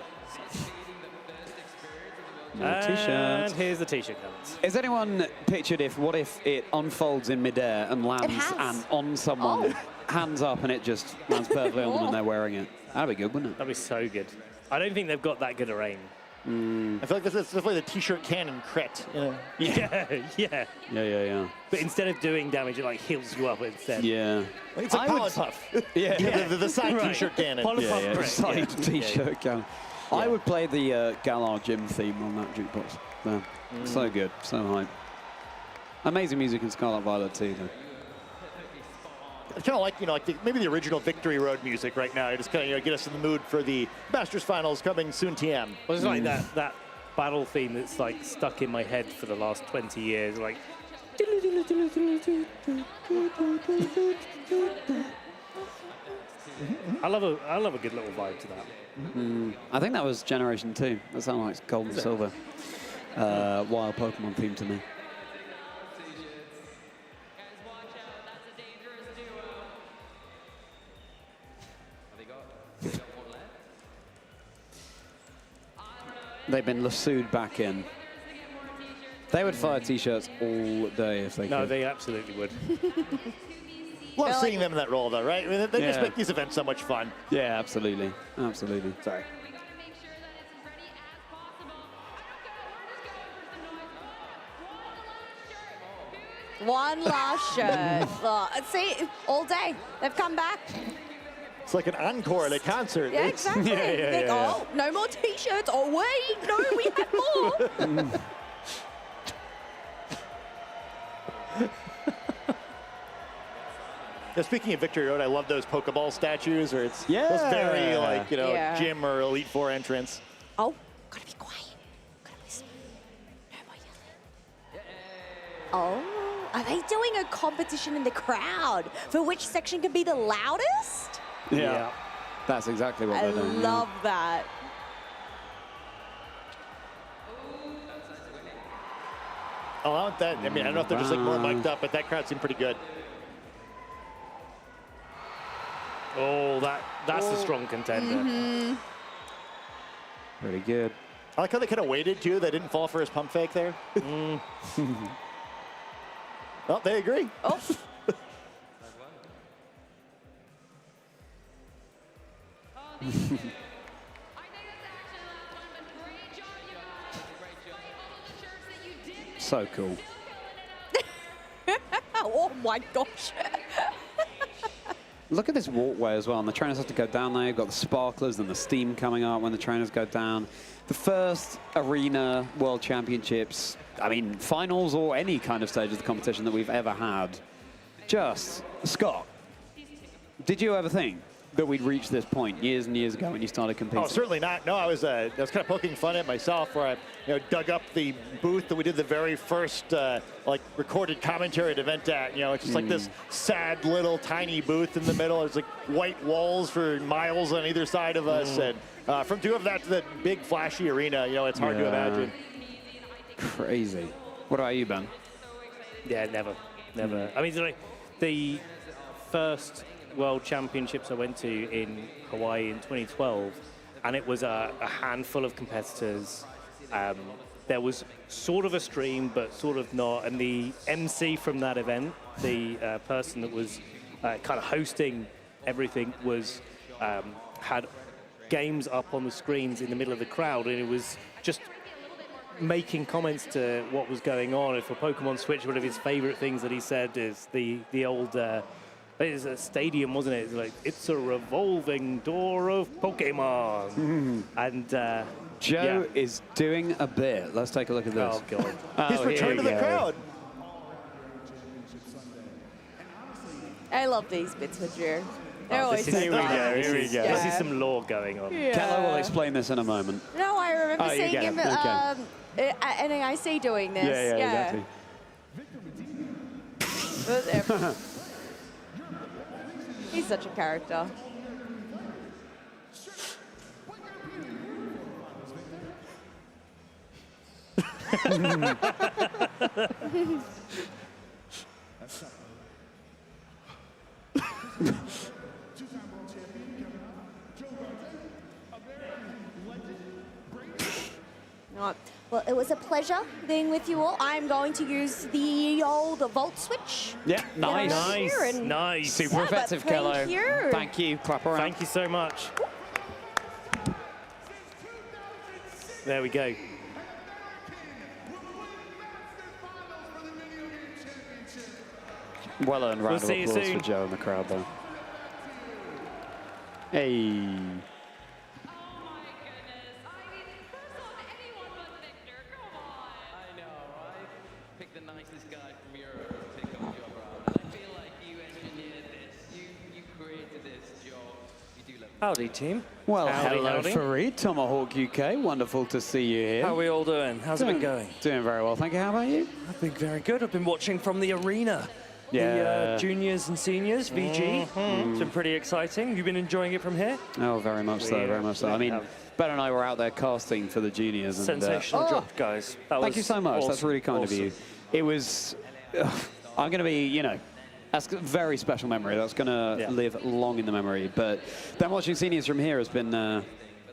Speaker 2: T-shirt.
Speaker 17: And here's the t-shirt covers.
Speaker 2: Is anyone pictured what if it unfolds in midair and lands and on someone, hands up, and it just lands perfectly on them and they're wearing it? That'd be good, wouldn't it?
Speaker 17: That'd be so good. I don't think they've got that good a aim.
Speaker 9: I feel like this is definitely the t-shirt cannon crit.
Speaker 17: Yeah. But instead of doing damage, it like heals you up instead.
Speaker 2: Yeah.
Speaker 9: It's like Polypuff. The side t-shirt cannon.
Speaker 17: Polypuff crit.
Speaker 2: Side t-shirt cannon. I would play the Galar Gym theme on that jukebox. Yeah. So good, so hype. Amazing music in Scarlet Violet too, though.
Speaker 9: It's kind of like, maybe the original Victory Road music right now. Just kind of get us in the mood for the Masters Finals coming soon, TM.
Speaker 17: Well, it's like that battle theme that's like stuck in my head for the last 20 years. Like. I love a good little vibe to that.
Speaker 2: I think that was Generation 2. That sounded like Gold and Silver. Wild Pokemon theme to me. They've been lassoed back in. They would fire T-shirts all day if they could.
Speaker 17: No, they absolutely would.
Speaker 9: Love seeing them in that role, though, right? I mean, they just
Speaker 2: Yeah.
Speaker 9: make these events so much fun.
Speaker 2: Yeah, absolutely. Absolutely. Sorry.
Speaker 18: One last shirt. Oh, see, all day. They've come back.
Speaker 9: It's like an encore at a concert.
Speaker 18: Yeah,
Speaker 9: It's-
Speaker 18: exactly. Think, oh, no more T-shirts. Oh, wait, no, we had more.
Speaker 9: Yeah, speaking of Victory Road, I love those Pokeball statues, or it's
Speaker 2: Yeah.
Speaker 9: those very, like, you know,
Speaker 18: Yeah.
Speaker 9: gym or Elite Four entrance.
Speaker 18: Oh, gotta be quiet. Gotta whisper. No more yelling. Oh, are they doing a competition in the crowd for which section can be the loudest?
Speaker 2: Yeah. That's exactly what
Speaker 18: I
Speaker 2: they're doing.
Speaker 18: love that.
Speaker 9: Oh, I want that. I mean, I don't know if they're just like more mic'd up, but that crowd seemed pretty good.
Speaker 17: Oh, that's a strong contender.
Speaker 18: Mm-hmm.
Speaker 2: Pretty good.
Speaker 9: I like how they kind of waited, too. They didn't fall for his pump fake there. Well, they agree.
Speaker 18: Oh.
Speaker 2: So cool.
Speaker 18: Oh my gosh.
Speaker 2: Look at this walkway as well, and the trainers have to go down there. You've got the sparklers and the steam coming up when the trainers go down. The first Arena World Championships, I mean, finals or any kind of stage of the competition that we've ever had. Just, Scott, did you ever think that we'd reach this point years and years ago when you started competing?
Speaker 9: Oh, certainly not. No, I was kind of poking fun at myself where I dug up the booth that we did the very first like recorded commentary at event at. It's just like this sad little tiny booth in the middle. There's like white walls for miles on either side of us. And from to have that to the big flashy arena, it's hard to imagine.
Speaker 2: Crazy. What about you, Ben?
Speaker 17: Yeah, never. I mean, like, the first World Championships I went to in Hawaii in 2012, and it was a handful of competitors. There was sort of a stream, but sort of not. And the MC from that event, the person that was kind of hosting everything, was had games up on the screens in the middle of the crowd, and it was just making comments to what was going on. If a Pokemon Switch, one of his favorite things that he said is the old. It was a stadium, wasn't it? It's like, it's a revolving door of Pokemon. And
Speaker 2: Joe is doing a bit. Let's take a look at this.
Speaker 17: Oh, God.
Speaker 9: He's returned to the crowd.
Speaker 18: I love these bits with Drew. They're always so
Speaker 2: Here we
Speaker 18: fun.
Speaker 2: go.
Speaker 17: This is some lore going on.
Speaker 18: Yeah.
Speaker 2: Keller will explain this in a moment.
Speaker 18: No, I remember
Speaker 2: Oh, you
Speaker 18: seeing
Speaker 2: get
Speaker 18: him
Speaker 2: it. Okay.
Speaker 18: at NAIC doing this.
Speaker 2: Yeah, exactly.
Speaker 18: He's such a character. Well, it was a pleasure being with you all. I'm going to use the old vault switch.
Speaker 2: Yeah, nice.
Speaker 17: Nice.
Speaker 2: Super
Speaker 18: Yeah,
Speaker 2: effective,
Speaker 18: but thank
Speaker 2: Kello.
Speaker 18: you.
Speaker 2: Thank you. Clap around.
Speaker 17: Thank you so much. There we go.
Speaker 2: Well earned round of
Speaker 17: see you
Speaker 2: applause
Speaker 17: soon.
Speaker 2: for Joe in the crowd, though. Hey.
Speaker 4: Pick the nicest guy from Europe to take on your job. I feel like you engineered this. You created this job. You do love
Speaker 15: Howdy, team.
Speaker 2: Well,
Speaker 15: Howdy,
Speaker 2: hello,
Speaker 15: howdy.
Speaker 2: Fareed, Tomahawk UK. Wonderful to see you here.
Speaker 15: How are we all doing? How's it been going?
Speaker 2: Doing very well, thank you. How about you?
Speaker 15: I've been very good. I've been watching from the arena.
Speaker 2: Yeah.
Speaker 15: The juniors and seniors, VG. It's been pretty exciting. You've been enjoying it from here?
Speaker 2: Oh, very much so, very much so. I mean, Ben and I were out there casting for the juniors. And,
Speaker 15: Sensational job, guys. That
Speaker 2: thank
Speaker 15: was
Speaker 2: you so much. That's
Speaker 15: awesome.
Speaker 2: really kind of you. It was, I'm going to be, that's a very special memory. That's going to live long in the memory. But then watching seniors from here has been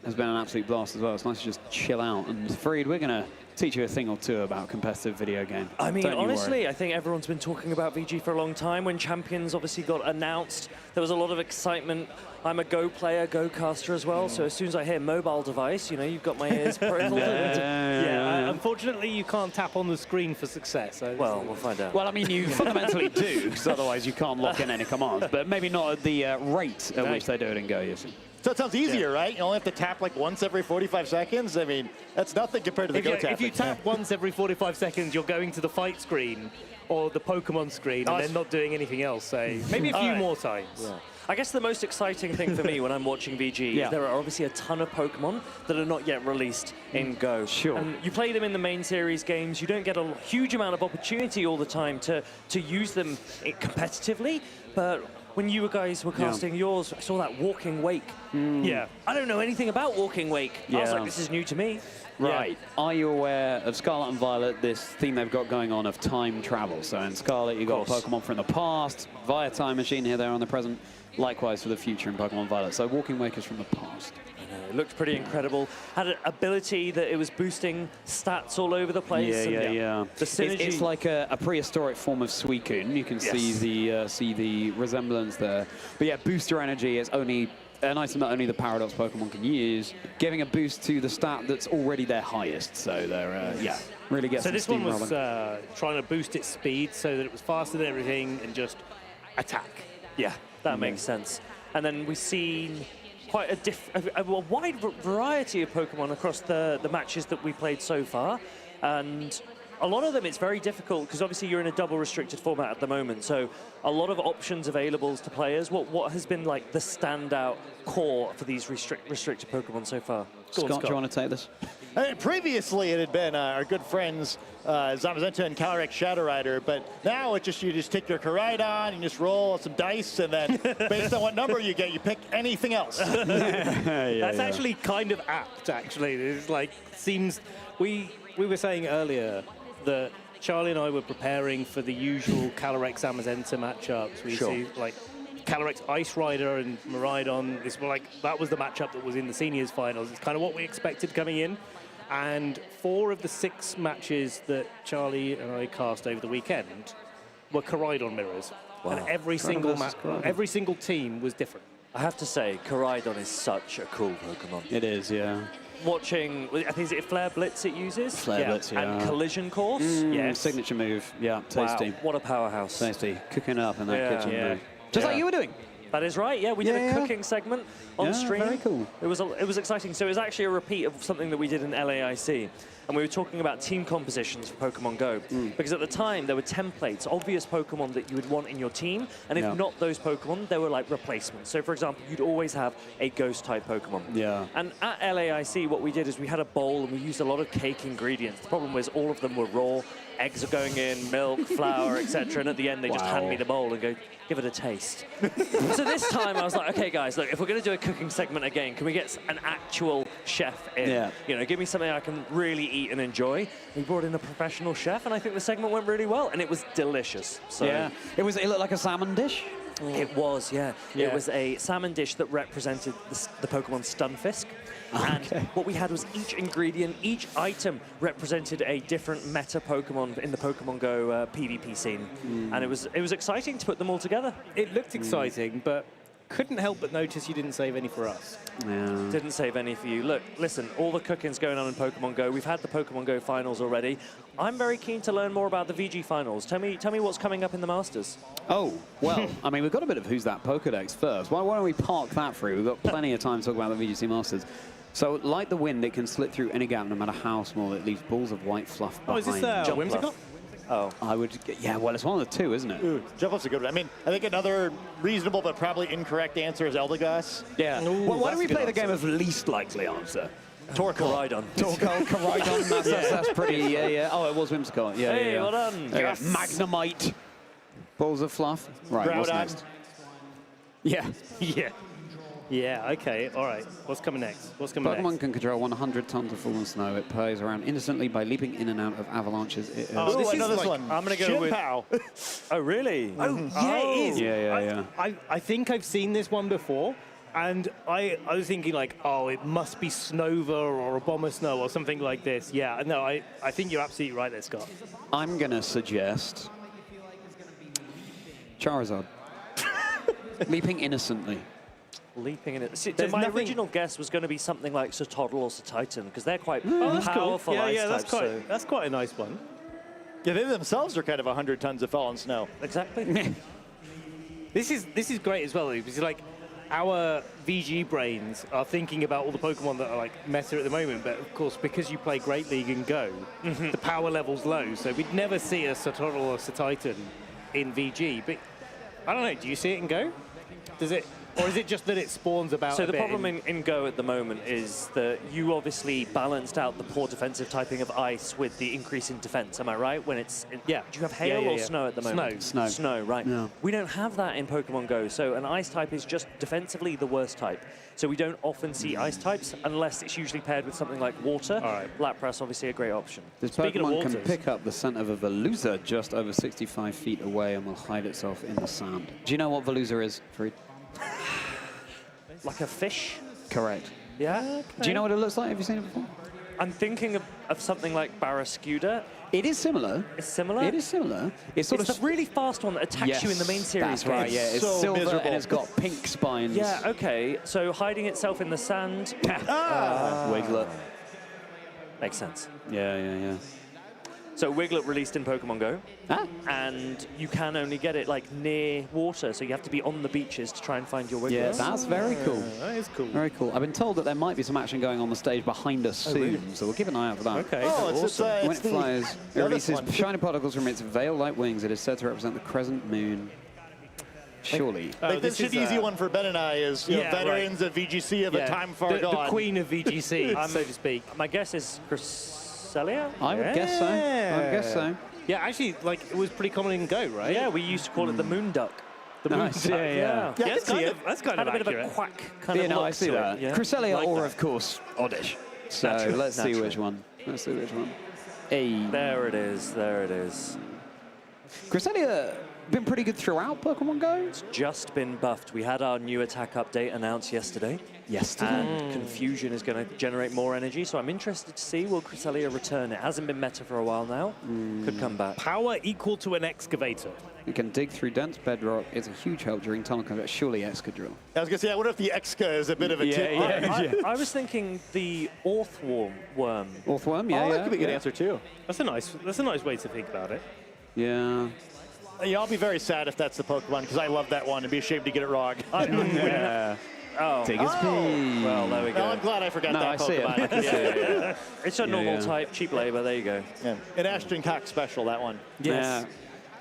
Speaker 2: has been an absolute blast as well. It's nice to just chill out. And Fareed, we're going to teach you a thing or two about competitive video game.
Speaker 20: I mean,
Speaker 2: Don't you
Speaker 20: honestly,
Speaker 2: worry.
Speaker 20: I think everyone's been talking about VG for a long time. When Champions obviously got announced, there was a lot of excitement. I'm a Go player, Go caster as well, so as soon as I hear mobile device, you know, you've got my ears pricked.
Speaker 17: Unfortunately, you can't tap on the screen for success.
Speaker 20: Well, we'll find out.
Speaker 2: Well, I mean, you fundamentally do, because otherwise you can't lock in any commands, but maybe not at the rate at which they do it in Go, you see.
Speaker 9: So it sounds easier, right? You only have to tap like once every 45 seconds. I mean, that's nothing compared to the Go tapping.
Speaker 17: If you tap once every 45 seconds, you're going to the fight screen or the Pokemon screen and then not doing anything else. So maybe a few more times.
Speaker 20: Yeah. I guess the most exciting thing for me when I'm watching VG is there are obviously a ton of Pokemon that are not yet released in Go.
Speaker 2: Sure.
Speaker 20: And you play them in the main series games. You don't get a huge amount of opportunity all the time to use them competitively, but when you guys were casting yours, I saw that Walking Wake.
Speaker 17: Yeah.
Speaker 20: I don't know anything about Walking Wake. I was like, this is new to me.
Speaker 2: Right. Are you aware of Scarlet and Violet, this theme they've got going on of time travel? So in Scarlet, you got Pokemon from the past, via Time Machine here, there on the present. Likewise for the future in Pokemon Violet. So Walking Wake is from the past.
Speaker 20: It looked pretty incredible. Had an ability that it was boosting stats all over the place.
Speaker 2: Yeah.
Speaker 20: The synergy.
Speaker 2: It's like a prehistoric form of Suicune. You can see the resemblance there. But yeah, booster energy is only an item that only the Paradox Pokemon can use, giving a boost to the stat that's already their highest. So they're, really gets
Speaker 17: So
Speaker 2: some
Speaker 17: this one
Speaker 2: steam
Speaker 17: was
Speaker 2: rolling.
Speaker 17: trying to boost its speed so that it was faster than everything and just attack.
Speaker 20: Yeah, that makes sense. And then we've seen quite a wide variety of Pokemon across the matches that we played so far. And a lot of them, it's very difficult because obviously you're in a double restricted format at the moment. So a lot of options available to players. What has been like the standout core for these restricted Pokemon so far?
Speaker 2: Scott, do you want to take this?
Speaker 9: Previously, it had been our good friends Zamazenta and Calyrex Shadow Rider, but now you just take your Koraidon, you just roll some dice, and then based on what number you get, you pick anything else.
Speaker 17: That's actually kind of apt, actually. It's like, seems, we were saying earlier that Charlie and I were preparing for the usual Calyrex Zamazenta matchups. We see like Calyrex Ice Rider and Miraidon. That was the matchup that was in the seniors finals. It's kind of what we expected coming in. And 4 of the 6 matches that Charlie and I cast over the weekend were Koraidon mirrors.
Speaker 20: Wow.
Speaker 17: And every single team was different.
Speaker 20: I have to say, Koraidon is such a cool Pokemon.
Speaker 2: It is, yeah.
Speaker 20: Watching, I think, is it Flare Blitz it uses?
Speaker 2: Flare Blitz, yeah.
Speaker 20: And Collision Course?
Speaker 2: Yes. Signature move, yeah, tasty.
Speaker 20: Wow, what a powerhouse.
Speaker 2: Tasty, cooking up in that kitchen.
Speaker 20: Yeah.
Speaker 2: Just like you were doing.
Speaker 20: That is right, yeah. We did a cooking segment on stream.
Speaker 2: Very cool.
Speaker 20: It was exciting. So it was actually a repeat of something that we did in LAIC. And we were talking about team compositions for Pokemon Go. Because at the time, there were templates, obvious Pokemon that you would want in your team. And if not those Pokemon, they were like replacements. So for example, you'd always have a Ghost-type Pokemon.
Speaker 2: Yeah.
Speaker 20: And at LAIC, what we did is we had a bowl and we used a lot of cake ingredients. The problem was all of them were raw. Eggs are going in, milk, flour, etc. And at the end, they just hand me the bowl and go, give it a taste. So this time, I was like, okay, guys, look, if we're going to do a cooking segment again, can we get an actual chef in?
Speaker 2: Yeah.
Speaker 20: You know, give me something I can really eat and enjoy. We brought in a professional chef, and I think the segment went really well, and it was delicious. So
Speaker 2: Yeah. It looked like a salmon dish?
Speaker 20: It was, yeah. It was a salmon dish that represented the Pokemon Stunfisk. And what we had was each ingredient, each item represented a different meta Pokemon in the Pokemon Go PvP scene. And it was exciting to put them all together.
Speaker 17: It looked exciting, but couldn't help but notice you didn't save any for us.
Speaker 2: Yeah.
Speaker 20: Didn't save any for you. Look, listen, all the cooking's going on in Pokemon Go. We've had the Pokemon Go finals already. I'm very keen to learn more about the VG finals. Tell me what's coming up in the Masters.
Speaker 2: Oh, well, I mean, we've got a bit of Who's That Pokedex first. Why don't we park that through? We've got plenty of time to talk about the VGC Masters. So, like the wind, it can slit through any gap, no matter how small. It leaves balls of white fluff behind.
Speaker 17: Oh, is this Whimsicott?
Speaker 20: Oh.
Speaker 2: I would, yeah, well, it's one of the 2, isn't it?
Speaker 9: Ooh, Jumpluff's a good one. I mean, I think another reasonable but probably incorrect answer is Eldegoss.
Speaker 2: Yeah.
Speaker 9: Ooh,
Speaker 2: well, why don't we play the
Speaker 9: answer.
Speaker 2: game of least likely answer?
Speaker 20: Koraidon.
Speaker 2: Koraidon, that's pretty, yeah. Oh, it was Whimsicott, yeah.
Speaker 20: Hey,
Speaker 2: yeah.
Speaker 20: well done.
Speaker 2: Yes. Magnemite. Balls of fluff. Right, what's next? Yeah.
Speaker 17: Yeah, okay, all right. What's coming next?
Speaker 2: Pokemon can control 100 tons of fallen snow. It plays around innocently by leaping in and out of avalanches.
Speaker 17: This is like, I'm going to go with...
Speaker 20: Oh, really?
Speaker 17: Oh, yeah, it is.
Speaker 2: Yeah.
Speaker 17: I think I've seen this one before. And I was thinking like, oh, it must be Snova or a Bomber Snow or something like this. Yeah, no, I think you're absolutely right there, Scott.
Speaker 2: I'm going to suggest Charizard. Leaping innocently.
Speaker 20: Leaping in it. See, so my original guess was going to be something like Sotodle or Titan, because they're quite powerful
Speaker 17: cool.
Speaker 20: ice
Speaker 17: that's
Speaker 20: types.
Speaker 17: That's quite a nice one.
Speaker 9: Yeah, they themselves are kind of 100 tons of fallen snow.
Speaker 20: Exactly.
Speaker 17: This is great as well, because like our VG brains are thinking about all the Pokemon that are like meta at the moment, but of course because you play Great League and Go, the power level's low, so we'd never see a Sotodle or a Titan in VG. But I don't know, do you see it in Go? Does it? Or is it just that it spawns about
Speaker 20: So
Speaker 17: a
Speaker 20: the
Speaker 17: bit
Speaker 20: problem in Go at the moment is that you obviously balanced out the poor defensive typing of ice with the increase in defense, am I right? When it's do you have hail or snow at the moment?
Speaker 2: Snow.
Speaker 20: Snow, right.
Speaker 2: Yeah.
Speaker 20: We don't have that in Pokemon Go, so an ice type is just defensively the worst type. So we don't often see ice types unless it's usually paired with something like water.
Speaker 17: All right.
Speaker 20: Lapras, obviously a great option.
Speaker 2: This
Speaker 17: Speaking of
Speaker 2: Pokemon can
Speaker 17: waters.
Speaker 2: pick up the scent of a Veluza just over 65 feet away and will hide itself in the sand. Do you know what Veluza is, Farid?
Speaker 20: Like a fish?
Speaker 2: Correct.
Speaker 20: Yeah?
Speaker 2: Do you know what it looks like? Have you seen it before?
Speaker 20: I'm thinking of something like Barraskewda.
Speaker 2: It is similar.
Speaker 20: It's similar?
Speaker 2: It is similar. It's sort
Speaker 20: the really fast one that attacks you in the main series.
Speaker 2: That's right,
Speaker 20: games.
Speaker 2: yeah. It's
Speaker 9: so
Speaker 2: silver
Speaker 9: miserable.
Speaker 2: and it's got pink spines.
Speaker 20: Yeah, okay. So hiding itself in the sand.
Speaker 2: Wiglet.
Speaker 20: Makes sense.
Speaker 2: Yeah.
Speaker 20: So Wiglet released in Pokemon Go,
Speaker 2: Ah.
Speaker 20: and you can only get it like near water, so you have to be on the beaches to try and find your Wiglet.
Speaker 2: Yeah, that's very cool.
Speaker 17: That is cool.
Speaker 2: Very cool. I've been told that there might be some action going on the stage behind us soon, so we'll keep an eye out for that.
Speaker 17: Okay.
Speaker 9: Oh, it's
Speaker 2: When
Speaker 9: it's
Speaker 2: it
Speaker 9: the
Speaker 2: flies, it
Speaker 9: the other
Speaker 2: releases
Speaker 9: one.
Speaker 2: shining particles from its veil-like wings. It is said to represent the crescent moon. Surely.
Speaker 9: Like
Speaker 17: this
Speaker 9: this should be
Speaker 17: is,
Speaker 9: easy one for Ben and I is you know,
Speaker 17: yeah,
Speaker 9: veterans of VGC of a time far
Speaker 17: the
Speaker 9: gone.
Speaker 17: queen of VGC, so to speak.
Speaker 20: My guess is Cresselia?
Speaker 2: I would guess so. I would guess so.
Speaker 17: Yeah, actually, like it was pretty common in Go, right?
Speaker 20: Yeah, we used to call it the moon duck.
Speaker 17: The
Speaker 2: Nice,
Speaker 17: moon duck,
Speaker 2: yeah.
Speaker 9: Yeah, I
Speaker 17: that's
Speaker 9: can see
Speaker 17: kind
Speaker 9: it.
Speaker 17: of that's kind
Speaker 20: Had
Speaker 17: of
Speaker 20: a bit
Speaker 17: accurate.
Speaker 20: of a quack kind
Speaker 2: Yeah,
Speaker 20: of
Speaker 2: no,
Speaker 20: look
Speaker 2: I see
Speaker 20: to
Speaker 2: that.
Speaker 20: it. Yeah?
Speaker 2: Cresselia
Speaker 20: Like
Speaker 2: or,
Speaker 20: that.
Speaker 2: of course, Oddish. So
Speaker 20: Naturally,
Speaker 2: let's see
Speaker 20: naturally.
Speaker 2: which one. Let's see which one. Hey.
Speaker 20: There it is. There it is.
Speaker 2: Cresselia been pretty good throughout Pokemon Go.
Speaker 20: It's just been buffed. We had our new attack update announced yesterday. And Confusion is going to generate more energy, so I'm interested to see, will Cresselia return? It hasn't been meta for a while now. Could come back.
Speaker 17: Power equal to an excavator.
Speaker 2: It can dig through dense bedrock. It's a huge help during tunnel combat. Surely Excadrill.
Speaker 9: I was going to say, I wonder if the Exca is a bit of a tip.
Speaker 20: I was thinking the Orthworm.
Speaker 2: Orthworm, yeah.
Speaker 9: Oh,
Speaker 2: yeah,
Speaker 9: that could be a good
Speaker 2: yeah.
Speaker 9: answer too.
Speaker 17: That's a nice way to think about it.
Speaker 2: Yeah.
Speaker 9: Yeah, I'll be very sad if that's the Pokemon because I love that one and be ashamed to get it wrong.
Speaker 2: Yeah.
Speaker 20: Oh.
Speaker 2: Diggersby.
Speaker 20: Well, there we go.
Speaker 9: Well, I'm glad I forgot
Speaker 2: No,
Speaker 9: that
Speaker 2: I see it.
Speaker 9: Pokemon.
Speaker 2: I can see it.
Speaker 9: yeah.
Speaker 20: It's a normal type, cheap labor. There you go.
Speaker 9: Yeah. An Ashton Cox special, that one.
Speaker 2: Yeah.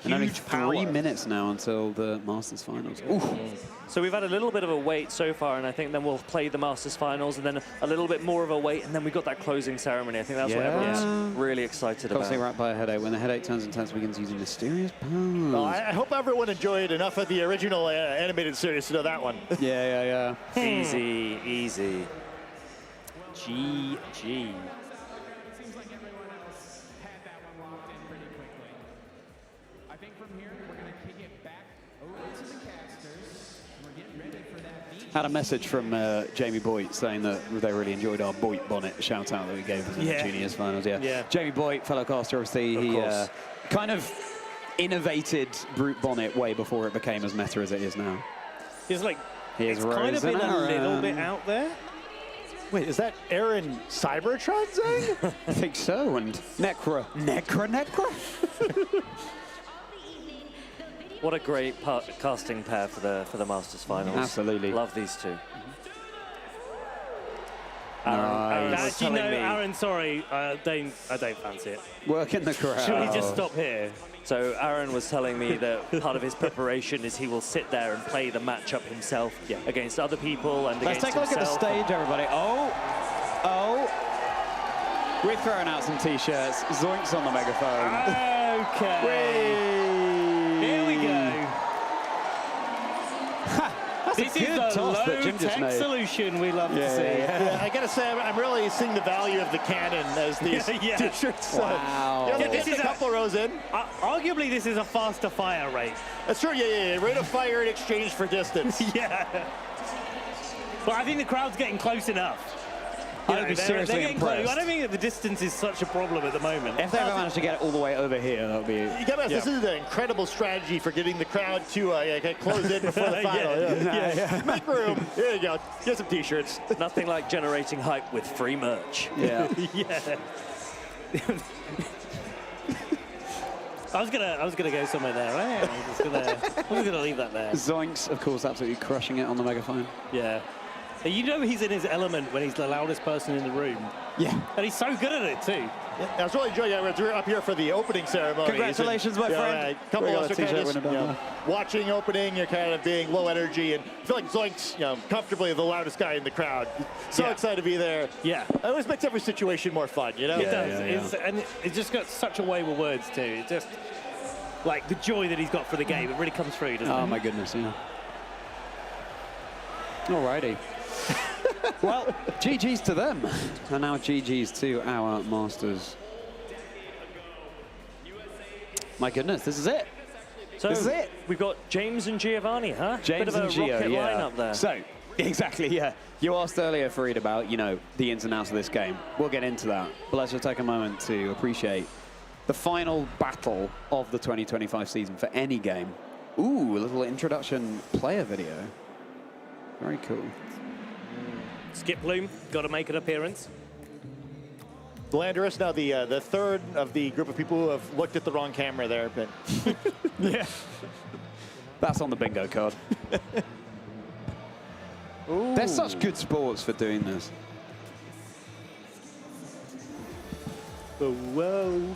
Speaker 2: And only
Speaker 9: Huge
Speaker 2: 3
Speaker 9: power.
Speaker 2: minutes now until the Masters Finals. Ooh.
Speaker 20: So we've had a little bit of a wait so far, and I think then we'll play the Masters Finals, and then a little bit more of a wait, and then we got that closing ceremony. I think that's what everyone's really excited
Speaker 2: Got to stay
Speaker 20: about.
Speaker 2: right by a headache. When the headache turns intense, begins using mysterious powers.
Speaker 9: Well, I hope everyone enjoyed enough of the original animated series to know that one.
Speaker 2: Yeah.
Speaker 20: Easy, easy. GG.
Speaker 2: Had a message from Jamie Boyd saying that they really enjoyed our Boyd bonnet shout out that we gave them in the Juniors Finals. Yeah. Jamie Boyd, fellow caster, obviously, he kind of innovated Brute Bonnet way before it became as meta as it is now.
Speaker 17: It's like
Speaker 2: Here's
Speaker 17: it's kind of
Speaker 2: Rose
Speaker 17: been
Speaker 2: and
Speaker 17: a little
Speaker 2: Aaron.
Speaker 17: bit out there.
Speaker 9: Wait, is that Aaron Cybertron saying?
Speaker 2: I think so. And Necra.
Speaker 20: What a great casting pair for the Masters Finals.
Speaker 2: Absolutely.
Speaker 20: Love these two.
Speaker 17: Aaron
Speaker 2: Nice.
Speaker 17: was
Speaker 20: Actually,
Speaker 17: telling
Speaker 20: no,
Speaker 17: me.
Speaker 20: Aaron,
Speaker 17: sorry, I don't fancy it.
Speaker 2: Work in the crowd.
Speaker 17: Should we just stop here?
Speaker 20: So Aaron was telling me that part of his prepreparation is he will sit there and play the matchup himself against other people and
Speaker 2: Let's
Speaker 20: against
Speaker 2: take a look at the
Speaker 20: himself.
Speaker 2: stage, everybody. Oh. We're throwing out some T-shirts. Zoinks on the megaphone.
Speaker 17: Okay. Here we go. This is the
Speaker 2: toss that Jim just
Speaker 17: low-tech
Speaker 2: made.
Speaker 17: solution we love to see.
Speaker 9: Yeah, I gotta say, I'm really seeing the value of the cannon as these T-shirts.
Speaker 2: Wow.
Speaker 9: This is a couple rows in.
Speaker 17: Arguably, this is a faster fire rate.
Speaker 9: That's true. Yeah. Rate of fire in exchange for distance.
Speaker 17: Yeah. Well, I think the crowd's getting close enough.
Speaker 2: I'd be seriously impressed.
Speaker 17: I don't think that the distance is such a problem at the moment.
Speaker 2: If they ever manage to get it all the way over here, that would be...
Speaker 9: This is an incredible strategy for getting the crowd to close in before the final. Make room. There you go. Get some T-shirts.
Speaker 20: Nothing like generating hype with free merch.
Speaker 2: Yeah.
Speaker 17: I was gonna go somewhere there, right? I was gonna leave that there.
Speaker 2: Zoinks, of course, absolutely crushing it on the megaphone.
Speaker 17: Yeah. You know he's in his element when he's the loudest person in the room.
Speaker 2: Yeah.
Speaker 17: And he's so good at it, too.
Speaker 9: Yeah, I was really enjoying it. We're up here for the opening ceremony.
Speaker 2: Congratulations, my friend.
Speaker 9: A couple of us are kind of just, watching opening, you're kind of being low energy, and I feel like Zoink's comfortably the loudest guy in the crowd. So excited to be there.
Speaker 17: Yeah.
Speaker 9: It always makes every situation more fun, you know?
Speaker 17: It does. And it's just got such a way with words, too. It just, like, the joy that he's got for the game, it really comes through, doesn't it?
Speaker 2: Oh, my goodness, yeah. Alrighty. Well, GG's to them. And now GG's to our Masters. My goodness, this is it.
Speaker 20: So
Speaker 2: this is it.
Speaker 20: We've got James and Giovanni, huh?
Speaker 2: James
Speaker 20: Bit of a
Speaker 2: and Gio,
Speaker 20: rocket lineup there.
Speaker 2: So, exactly, yeah. You asked earlier, Fareed, about, the ins and outs of this game. We'll get into that. But let's just take a moment to appreciate the final battle of the 2025 season for any game. Ooh, a little introduction player video. Very cool.
Speaker 17: Skip Bloom, got to make an appearance.
Speaker 9: Blanderous, now the third of the group of people who have looked at the wrong camera there. But
Speaker 2: yeah. That's on the bingo card. They're such good sports for doing this.
Speaker 17: Whoa.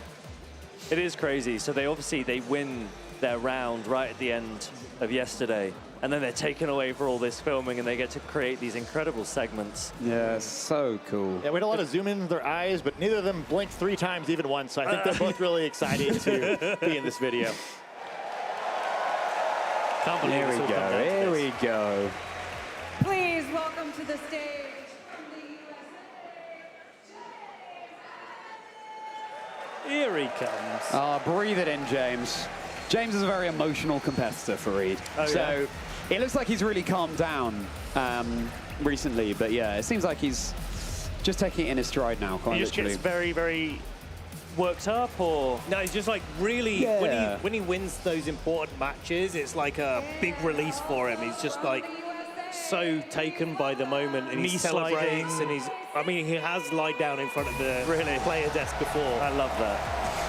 Speaker 20: It is crazy. So they win their round right at the end of yesterday. And then they're taken away for all this filming, and they get to create these incredible segments.
Speaker 2: Yeah, so cool.
Speaker 9: Yeah, we had a lot of zoom in with their eyes, but neither of them blinked 3 times even once. So I think they're both really excited to be in this video.
Speaker 17: Can't believe
Speaker 2: Here we go. Here we go.
Speaker 5: Please welcome to the stage.
Speaker 17: Here he comes.
Speaker 2: Oh, breathe it in, James. James is a very emotional competitor, Fareed.
Speaker 17: Oh,
Speaker 2: so it looks like he's really calmed down recently, but yeah, it seems like he's just taking it in his stride now, quite
Speaker 17: He just
Speaker 2: literally.
Speaker 17: gets very, very worked up, or no? He's just like really when he wins those important matches, it's like a big release for him. He's just like so taken by the moment, and he celebrates, and he has lied down in front of the player desk before.
Speaker 20: I love that.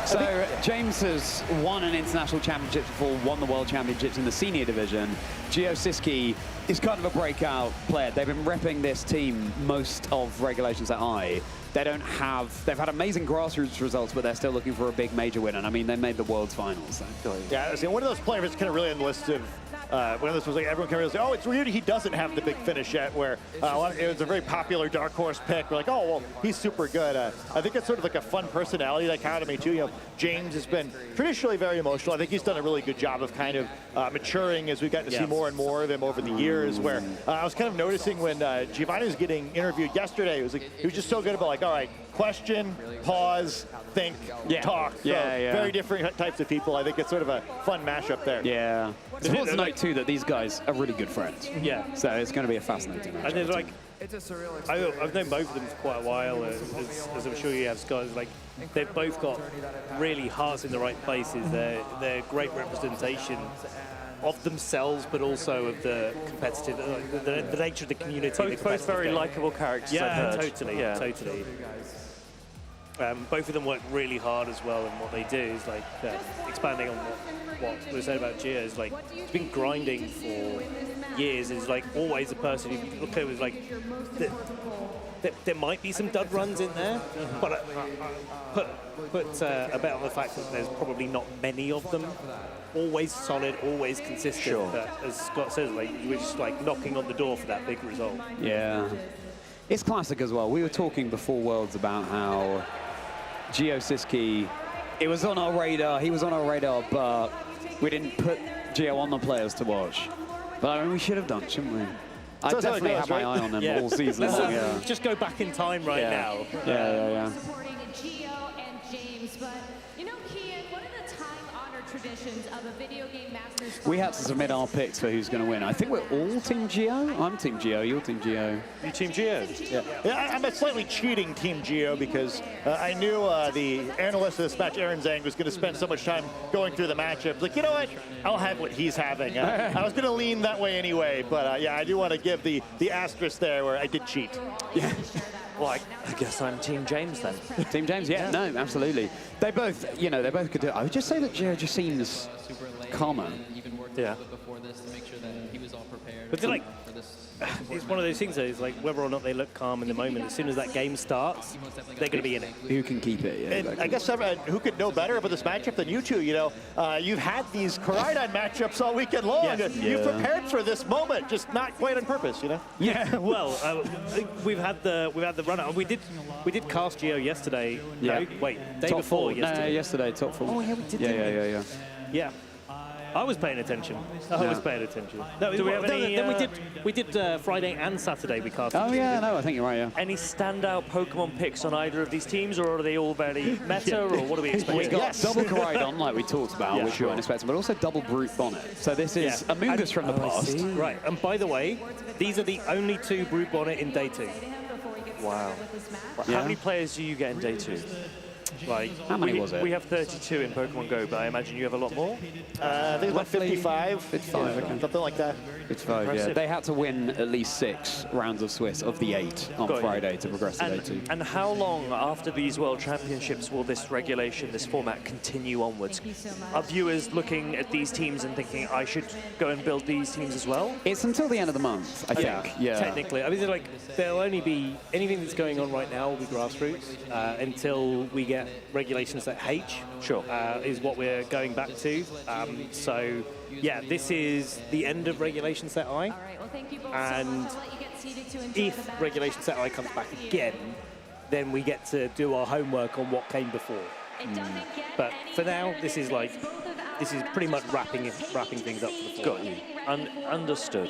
Speaker 2: So James has won an international championship before, won the world championships in the senior division. Gio Siski is kind of a breakout player. They've been repping this team most of Regulations at I. They've had amazing grassroots results, but they're still looking for a big major win. And I mean, they made the world's finals. So.
Speaker 9: Yeah, one of those players that's kind of really on the list of one of those was like everyone can really say, oh, it's weird he doesn't have the big finish yet, where it was a very popular dark horse pick. We're like, oh, well, he's super good. I think it's sort of like a fun personality dichotomy, too. James has been traditionally very emotional. I think he's done a really good job of kind of maturing as we've gotten to see more and more of him over the years, where I was kind of noticing when Giovanni was getting interviewed yesterday, he was just so good about like, all right, question, pause, think, talk. Very different types of people. I think it's sort of a fun mashup there.
Speaker 2: Yeah. It's important to note, too, that these guys are really good friends.
Speaker 17: Yeah.
Speaker 2: So it's going to be a fascinating match.
Speaker 17: And there's like, I've known both of them for quite a while, as I'm sure you have, Scott. Like, they've both got really hearts in the right places. They're great representation of themselves, but also of the competitive, the nature of the community.
Speaker 20: Both very likable characters.
Speaker 17: Yeah, totally. Both of them work really hard as well, and what they do is like expanding on what we said about Gio is like he's been grinding for years. Is like always a person who look at was like there might be some dud runs in there, but put a bet on the fact that there's probably not many of them. Always solid, always consistent.
Speaker 2: Sure.
Speaker 17: But as Scott says, like we're just like knocking on the door for that big result.
Speaker 2: Yeah. It's classic as well. We were talking before Worlds about how Gio Siski, it was on our radar, he was on our radar, but we didn't put Gio on the players to watch. But I mean, we should have done, shouldn't we? I definitely have my eye on them all season long. Yeah.
Speaker 17: Just go back in time right now.
Speaker 2: Yeah.
Speaker 5: Supporting Gio and James, but Kian, one of the time-honored
Speaker 2: We had to submit our picks for who's going to win. I think we're all Team Geo. I'm Team Geo. You're Team Geo.
Speaker 15: You Team Geo?
Speaker 9: Yeah, I'm a slightly cheating Team Geo because I knew the analyst of this match, Aaron Zhang, was going to spend so much time going through the matchups. Like, you know what? I'll have what he's having. I was going to lean that way anyway, but yeah, I do want to give the asterisk there where I did cheat.
Speaker 2: Yeah.
Speaker 20: Well, I guess I'm Team James then.
Speaker 2: Team James, yeah, no, absolutely. They both, you know, they both could do it. I would just say that Geo just seems calmer.
Speaker 20: Yeah.
Speaker 4: Before this to make sure that he was all prepared.
Speaker 17: But like, it's one of those things, though, is like whether or not they look calm in the moment, as soon as that game starts, they're going to be in it.
Speaker 2: Who can keep it? Yeah,
Speaker 9: and exactly. I guess who could know better about this matchup than you two? You know, you've had these Koraidon matchups all weekend long.
Speaker 17: Yes.
Speaker 9: You've prepared for this moment, just not quite on purpose, you know?
Speaker 17: Yeah, well, we've had the run out. We did cast Geo yesterday.
Speaker 2: Yeah.
Speaker 17: No, wait, day
Speaker 2: top
Speaker 17: before
Speaker 2: four.
Speaker 17: yesterday.
Speaker 2: No, yesterday, top 4.
Speaker 17: Oh, yeah, we did.
Speaker 2: Yeah.
Speaker 17: Yeah. I was paying attention. I was paying attention. No,
Speaker 20: Do we have any,
Speaker 17: then we did Friday and Saturday. We cast.
Speaker 2: Oh yeah, no, I think you're right. Yeah.
Speaker 20: Any standout Pokemon picks on either of these teams, or are they all very meta, or what do we expect?
Speaker 2: We got double Koraidon, like we talked about, which you weren't expecting, but also double Brute Bonnet. So this is Amoonguss from the past.
Speaker 17: Right, and by the way, these are the only 2 Brute Bonnet in day 2.
Speaker 20: Wow. How many players do you get in day 2? Like,
Speaker 2: how many was it?
Speaker 20: We have 32 in Pokemon Go, but I imagine you have a lot more?
Speaker 9: I think it's about 55.
Speaker 2: 55, okay.
Speaker 9: Something like that.
Speaker 2: 55, yeah. They had to win at least 6 rounds of Swiss of the 8 on Friday to progress to day 2.
Speaker 20: And how long after these World Championships will this regulation, this format, continue onwards? Are viewers looking at these teams and thinking, I should go and build these teams as well?
Speaker 2: It's until the end of the month, I think. Yeah.
Speaker 17: Technically. I mean, like, there'll only be anything that's going on right now will be grassroots until we get regulations that H.
Speaker 20: Sure.
Speaker 17: Is what we're going back to. So, yeah, this is the end of Regulation Set I. And if Regulation Set I comes back again, then we get to do our homework on what came before. But for now, this is pretty much wrapping things up for the
Speaker 20: Got you. Understood.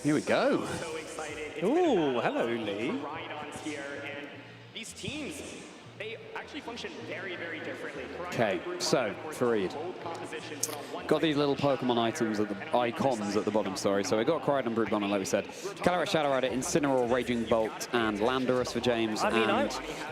Speaker 2: Here we go.
Speaker 17: Ooh, hello, Lee.
Speaker 3: Here, and these teams, they actually function very, very differently.
Speaker 2: Okay, so, Fareed. Got these little Pokemon items at the icons at the bottom, sorry. So we got Koraidon, Brute Bonnet, like we said. Calyrex, Shadow Rider, Incineroar, Raging Bolt, and Landorus for James, and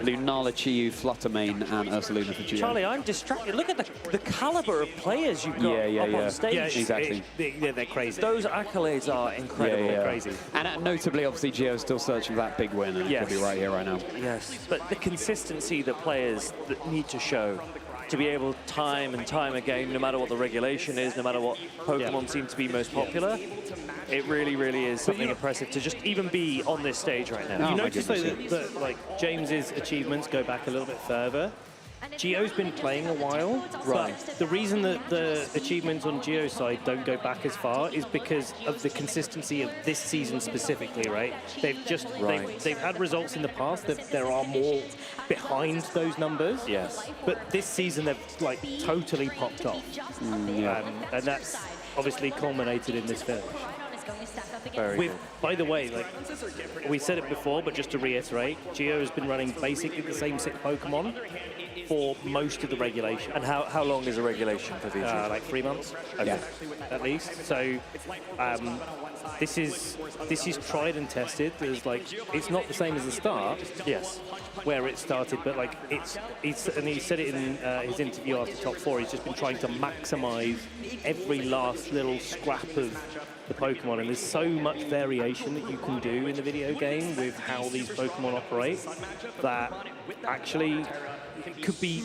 Speaker 2: Lunala, Chiyu, Fluttermane, and Ursaluna for Geo.
Speaker 20: Charlie, I'm distracted. Look at the caliber of players you've got up on stage.
Speaker 17: Yeah,
Speaker 2: exactly.
Speaker 17: They're crazy.
Speaker 20: Those accolades are incredible.
Speaker 2: Yeah.
Speaker 17: Crazy.
Speaker 2: And notably, obviously, Geo's still searching for that big win, and it could be right here, right now.
Speaker 20: Yes, but the consistency that players need to show to be able time and time again, no matter what the regulation is, no matter what Pokemon seem to be most popular, it really, really is something impressive to just even be on this stage right now.
Speaker 17: You notice though that like James's achievements go back a little bit further. Geo's been playing a while, right? The reason that the achievements on Geo's side don't go back as far is because of the consistency of this season specifically, right? They've just they've had results in the past that there are more behind those numbers.
Speaker 20: Yes.
Speaker 17: But this season they've like totally popped off, and that's obviously culminated in this finish. By the way, like we said it before, but just to reiterate, Geo has been running basically the same 6 Pokemon for most of the regulation.
Speaker 20: And how long is a regulation for VG?
Speaker 17: Like 3 months, at least. So this is tried and tested. There's like it's not the same as the start.
Speaker 20: Yes.
Speaker 17: Where it started, but like and he said it in his interview after top 4. He's just been trying to maximize every last little scrap of the Pokemon, and there's so much variation that you can do in the video game with how these Pokemon operate that actually it could be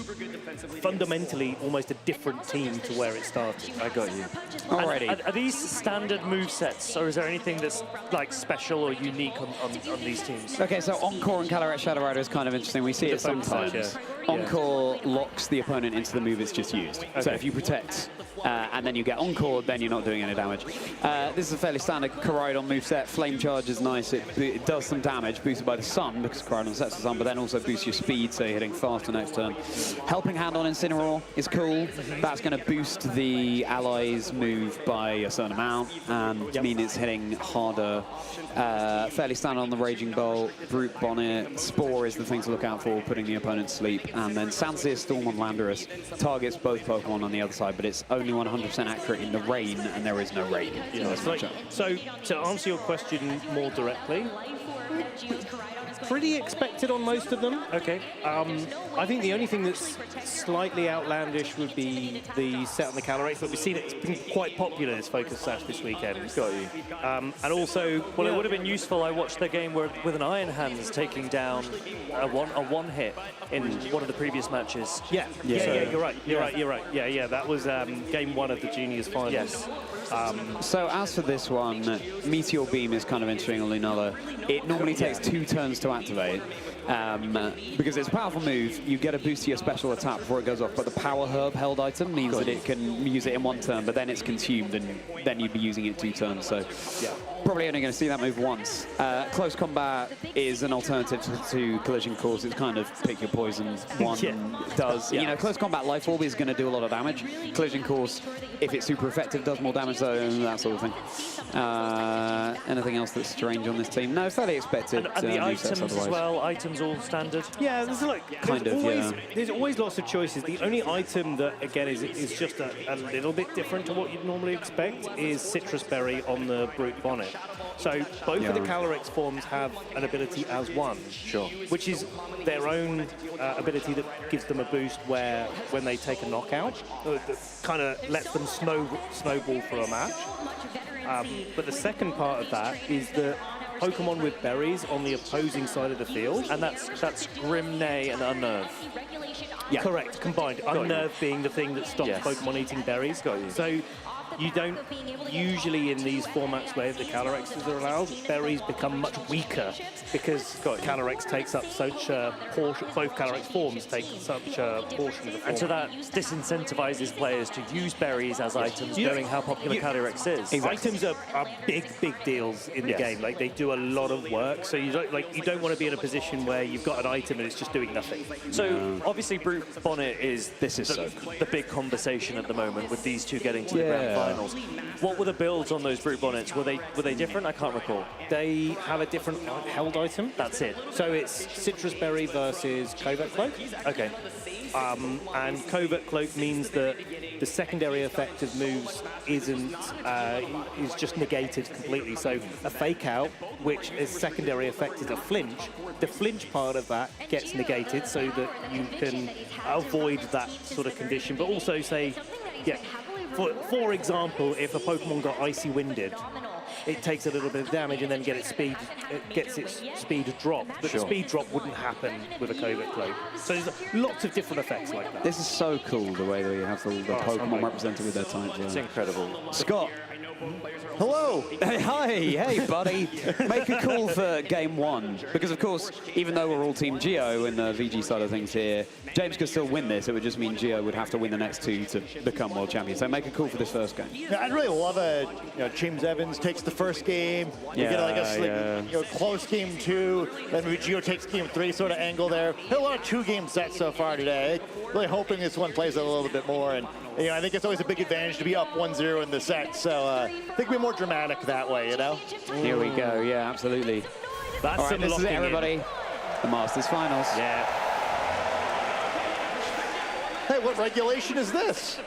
Speaker 17: fundamentally almost a different team to where it started.
Speaker 20: I got you.
Speaker 2: Alrighty.
Speaker 20: Are these standard movesets, or is there anything that's like special or unique on these teams?
Speaker 2: Okay, so Encore and Calyrex Shadow Rider is kind of interesting. We see it sometimes. Encore locks the opponent into the move it's just used.
Speaker 17: Okay.
Speaker 2: So if you protect and then you get Encore, then you're not doing any damage. This is a fairly standard Koraidon moveset. Flame Charge is nice. It does some damage, boosted by the sun, because Koraidon sets the sun, but then also boosts your speed, so you're hitting faster next turn. Helping Hand on Incineroar is cool. That's going to boost the allies' move by a certain amount, and mean it's hitting harder. Fairly standard on the Raging Bolt. Brute Bonnet. Spore is the thing to look out for, putting the opponent to sleep. And then Sanseer Storm on Landorus targets both Pokemon on the other side, but it's only 100% accurate in the rain, and there is no rain.
Speaker 17: Yeah, so to answer your question more directly, pretty expected on most of them. Okay. I think the only thing that's slightly outlandish would be the set on the Calyrex, but we've seen it's been quite popular, this Focus Sash this weekend. Got you. And also...
Speaker 20: Well, it would have been useful. I watched their game with an Iron Hands taking down a one hit in one of the previous matches.
Speaker 17: Yeah, you're right. Yeah, that was game 1 of the Juniors finals.
Speaker 20: Yes.
Speaker 2: So as for this one, Meteor Beam is kind of interesting on Lunala. It normally takes 2 turns to activate. Because it's a powerful move, you get a boost to your special attack before it goes off, but the Power Herb held item means that it can use it in 1 turn, but then it's consumed, and then you'd be using it 2 turns, so probably only going to see that move once. Close Combat is an alternative to Collision Course. It's kind of pick your poison. One does. You know, Close Combat Life Orb is going to do a lot of damage. Collision Course, if it's super effective, does more damage, though, and that sort of thing. Anything else that's strange on this team? No, fairly expected.
Speaker 20: And the items as well, items all standard?
Speaker 17: Yeah, there's there's always lots of choices. The only item that, again, is just a little bit different to what you'd normally expect is Citrus Berry on the Brute Bonnet. So both of the Calyrex forms have an ability as one, which is their own ability that gives them a boost where when they take a knockout, that kind of lets them snowball for a match. But the second part of that is that Pokemon with berries on the opposing side of the field.
Speaker 20: And that's Grimnay and Unnerve.
Speaker 17: Yeah. Correct, combined. Unnerve being the thing that stops Pokemon eating berries. So you don't usually in these formats where the Calyrex are allowed, berries become much weaker because Calyrex takes up such a portion, both Calyrex forms take such a portion of the form.
Speaker 20: And so that disincentivizes players to use berries as items, knowing how popular Calyrex is.
Speaker 17: Exactly. Items are big deals in the game. Like, they do a lot of work, so you don't want to be in a position where you've got an item and it's just doing nothing.
Speaker 20: So obviously Brute Bonnet is the big conversation at the moment with these two getting to the grand finals. What were the builds on those Brute Bonnets? Were they different? I can't recall.
Speaker 17: They have a different held item.
Speaker 20: That's it.
Speaker 17: So it's Citrus Berry versus Covert Cloak.
Speaker 20: Okay.
Speaker 17: And Covert Cloak means that the secondary effect of moves is just negated completely. So a Fake Out, which is secondary effect is a flinch, the flinch part of that gets negated so that you can avoid that sort of condition. But also say, for example, if a Pokemon got Icy Winded, it takes a little bit of damage and then gets its speed dropped. But the speed drop wouldn't happen with a Covert Cloak. So there's lots of different effects like that.
Speaker 2: This is so cool, the way that you have the Pokemon represented with their types.
Speaker 20: It's incredible.
Speaker 2: Scott.
Speaker 9: Hello.
Speaker 2: Hey, buddy. Make a call for game 1. Because, of course, even though we're all Team Geo in the VG side of things here, James could still win this. It would just mean Geo would have to win the next 2 to become world champion. So make a call for this first game.
Speaker 9: Yeah, I'd really love James Evans takes the first game. You get like a close game 2. Then maybe Geo takes game 3 sort of angle there. Hit a lot of 2-game sets so far today. Really hoping this one plays out a little bit more. And I think it's always a big advantage to be up 1-0 in the set. So I think we're more dramatic that way,
Speaker 2: Here we go. Yeah, absolutely.
Speaker 17: That's
Speaker 2: all right, this is it, everybody. The Masters Finals.
Speaker 17: Yeah.
Speaker 9: Hey, what regulation is this?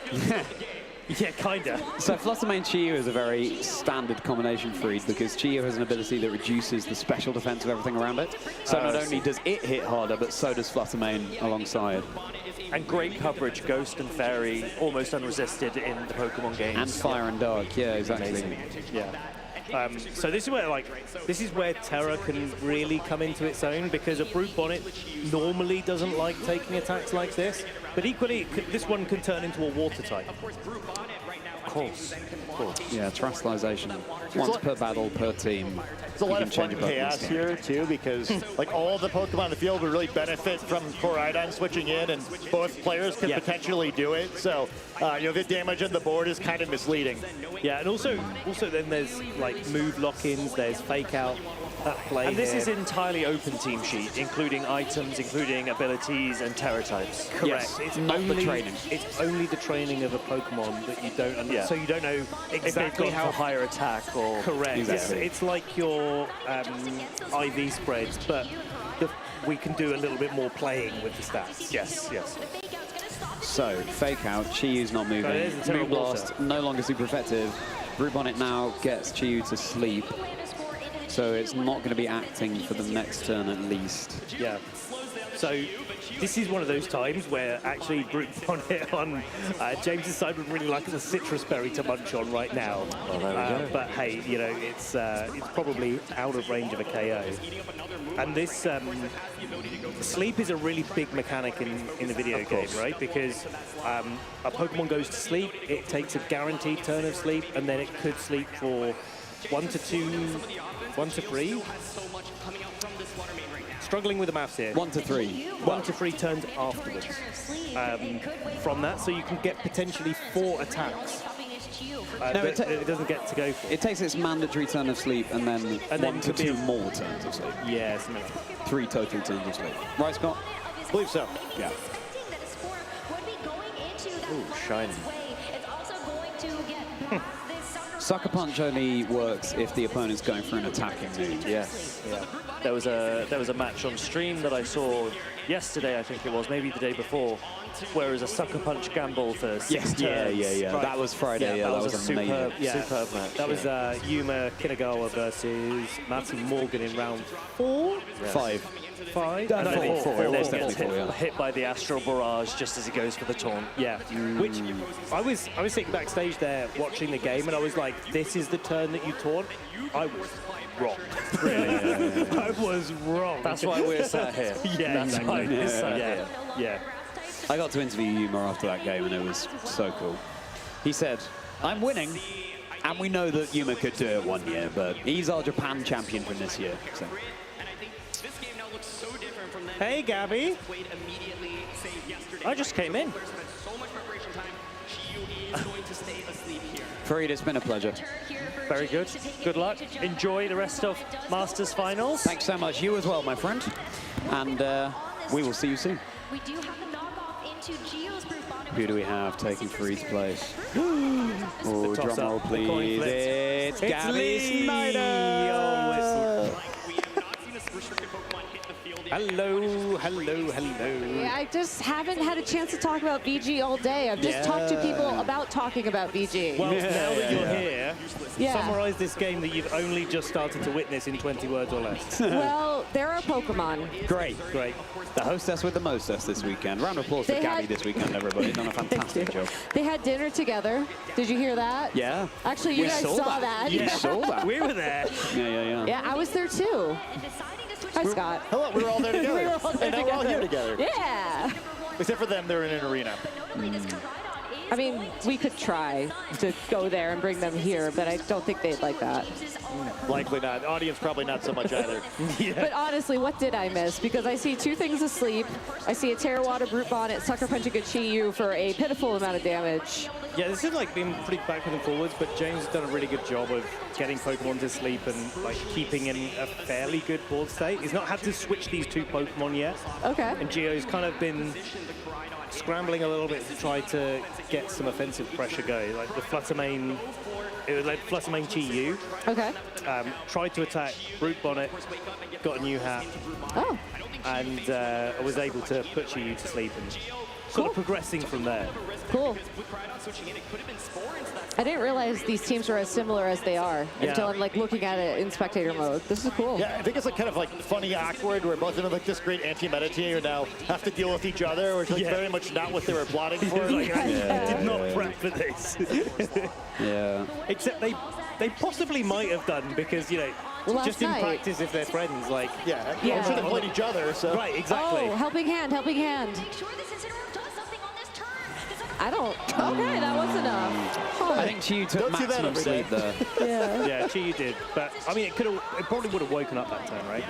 Speaker 17: Yeah, kinda.
Speaker 2: So Fluttermane Chiyu is a very standard combination for Eid because Chiyu has an ability that reduces the special defense of everything around it. So not only does it hit harder, but so does Fluttermane alongside.
Speaker 20: And great coverage, Ghost and Fairy, almost unresisted in the Pokemon games.
Speaker 2: And Fire and Dark, yeah, exactly.
Speaker 20: Amazing.
Speaker 17: Yeah. So this is where Terra can really come into its own because a Brute Bonnet normally doesn't like taking attacks like this, but equally this one can turn into a water type.
Speaker 20: course.
Speaker 2: Yeah, terrestrialization. Once per battle, per team.
Speaker 9: There's a lot of fun chaos here, too, because like all the Pokemon in the field would really benefit from Koraidon switching in, and both players could potentially do it. So, the damage on the board is kind of misleading.
Speaker 17: Yeah, and also then there's like move lock-ins, there's fake out at play.
Speaker 20: And this is entirely open team sheet, including items, including abilities and terra types.
Speaker 17: Correct.
Speaker 2: Yes,
Speaker 17: It's
Speaker 2: not
Speaker 17: only
Speaker 2: the training.
Speaker 17: It's only the training of a Pokemon that you don't. So you don't know exactly
Speaker 20: how
Speaker 17: how
Speaker 20: higher attack or
Speaker 17: correct.
Speaker 2: Exactly.
Speaker 17: It's like your IV spreads, but we can do a little bit more playing with the stats.
Speaker 20: Yes.
Speaker 2: So, fake out, Chiyu's not moving.
Speaker 17: there's the Terra
Speaker 2: Moon Blast, no longer super effective. Root Bonnet now gets Chiyu to sleep. So it's not going to be acting for the next turn at least.
Speaker 17: Yeah. So this is one of those times where actually Brute Bonnet on James's side would really like a citrus berry to munch on right now.
Speaker 20: Well, there we go.
Speaker 17: But hey, it's probably out of range of a KO. And this sleep is a really big mechanic in the video game, right? Because a Pokemon goes to sleep, it takes a guaranteed turn of sleep, and then it could sleep for 1 to 2, 1 to 3. Struggling with the maths here.
Speaker 2: 1 to 3.
Speaker 17: 1 to 3 turns afterwards. From that, so you can get potentially 4 attacks.
Speaker 2: No,
Speaker 17: it doesn't get to go for.
Speaker 2: It takes its mandatory turn of sleep and then,
Speaker 17: And
Speaker 2: 1
Speaker 17: then
Speaker 2: to
Speaker 17: could be
Speaker 2: 2 more turns of sleep.
Speaker 17: Yes.
Speaker 2: 3 total turns of sleep. Right, Scott?
Speaker 9: I believe so.
Speaker 2: Yeah.
Speaker 20: Ooh, shiny.
Speaker 2: Sucker Punch only works if the opponent's going for an attacking mood.
Speaker 20: Yes. Yeah. There was a match on stream that I saw yesterday, I think it was, maybe the day before, where it was a Sucker Punch gamble for 6 turns.
Speaker 2: Yeah.
Speaker 20: Right.
Speaker 2: That was Friday. Yeah, that was
Speaker 20: superb,
Speaker 2: amazing.
Speaker 20: superb match.
Speaker 17: That was Yuma Kinagawa versus Matty Morgan in round 4?
Speaker 2: 5.
Speaker 17: 5?
Speaker 2: No, 4. It was
Speaker 20: Gets
Speaker 2: definitely 4, yeah.
Speaker 20: hit by the Astral Barrage just as he goes for the taunt.
Speaker 17: Yeah, which I was sitting backstage there watching the game, and I was like, "This is the turn that you taunt." I was wrong. Really, I was wrong.
Speaker 20: That's why we're sat here.
Speaker 17: Yeah,
Speaker 20: That's why we're sat
Speaker 17: yeah, yeah.
Speaker 2: I got to interview Yuma after that game, and it was so cool. He said, "I'm winning, and we know that Yuma could do it one year, but he's our Japan champion from this year." So.
Speaker 17: Hey, Gabby.
Speaker 20: I just came in.
Speaker 2: Fareed, it's been a pleasure.
Speaker 20: Very good. Good luck. Enjoy the rest of Masters Finals.
Speaker 2: Thanks so much. You as well, my friend. And we will see you soon.
Speaker 6: We do have the knockoff into Geo's Brute Bonnet.
Speaker 2: Who do we have taking Fareed's place? Oh, drum roll, please. It's Gabby Snyder.
Speaker 17: Hello.
Speaker 7: Yeah, I just haven't had a chance to talk about VG all day. I've just talked to people about talking about VG.
Speaker 17: Well, now that you're here,
Speaker 7: Yeah.
Speaker 17: summarize this game that you've only just started to witness in 20 words or less.
Speaker 7: Well, there are Pokemon.
Speaker 2: Great. The hostess with the mostess this weekend. Round of applause for Gabby this weekend, everybody. Done a fantastic job.
Speaker 7: They had dinner together. Did you hear that?
Speaker 2: Yeah.
Speaker 7: Actually, you
Speaker 2: We
Speaker 7: guys saw that.
Speaker 2: Yeah, saw that.
Speaker 17: We were there.
Speaker 2: Yeah.
Speaker 7: Yeah, I was there too. Hi, Scott.
Speaker 9: Hello, we were all there together.
Speaker 7: We were all there
Speaker 9: and now we're all here
Speaker 7: together.
Speaker 9: together.
Speaker 7: Yeah.
Speaker 9: Except for them, they're in an arena.
Speaker 7: I mean, we could try to go there and bring them here, but I don't think they'd like that.
Speaker 9: Likely not. Audience probably not so much either.
Speaker 7: But honestly, what did I miss? Because I see 2 things asleep. I see a Terrawada Brute Bonnet Sucker Punching a Chiyu for a pitiful amount of damage.
Speaker 17: Yeah, this has like been pretty backwards and forwards, but James has done a really good job of getting Pokemon to sleep and like keeping in a fairly good board state. He's not had to switch these 2 Pokemon yet.
Speaker 7: Okay.
Speaker 17: And Geo's kind of been scrambling a little bit to try to get some offensive pressure going. Like the Fluttermane, it was like Fluttermane Chiyu.
Speaker 7: Okay.
Speaker 17: Tried to attack Brute Bonnet, got a new hat.
Speaker 7: Oh.
Speaker 17: And was able to put Chiyu to sleep and sort of progressing from there.
Speaker 7: Cool. I didn't realize these teams were as similar as they are until I'm like looking at it in spectator mode. This is cool.
Speaker 9: Yeah, I think it's like kind of like funny, awkward, where both of them are like this great anti-meta team and now have to deal with each other, which is like very much not what they were plotting for.
Speaker 17: Like, I did not prep for this.
Speaker 2: Yeah.
Speaker 17: Except they possibly might have done because,
Speaker 7: Well,
Speaker 17: just in practice if they're friends, like...
Speaker 9: Yeah, I'm sure they played each other, so...
Speaker 17: Right, exactly.
Speaker 7: Oh, helping hand.
Speaker 18: I don't. Okay, that was enough.
Speaker 2: I think Chiyu took maximum sleep there.
Speaker 17: Yeah, Chiyu did. But, I mean, it probably would have woken up that turn, right?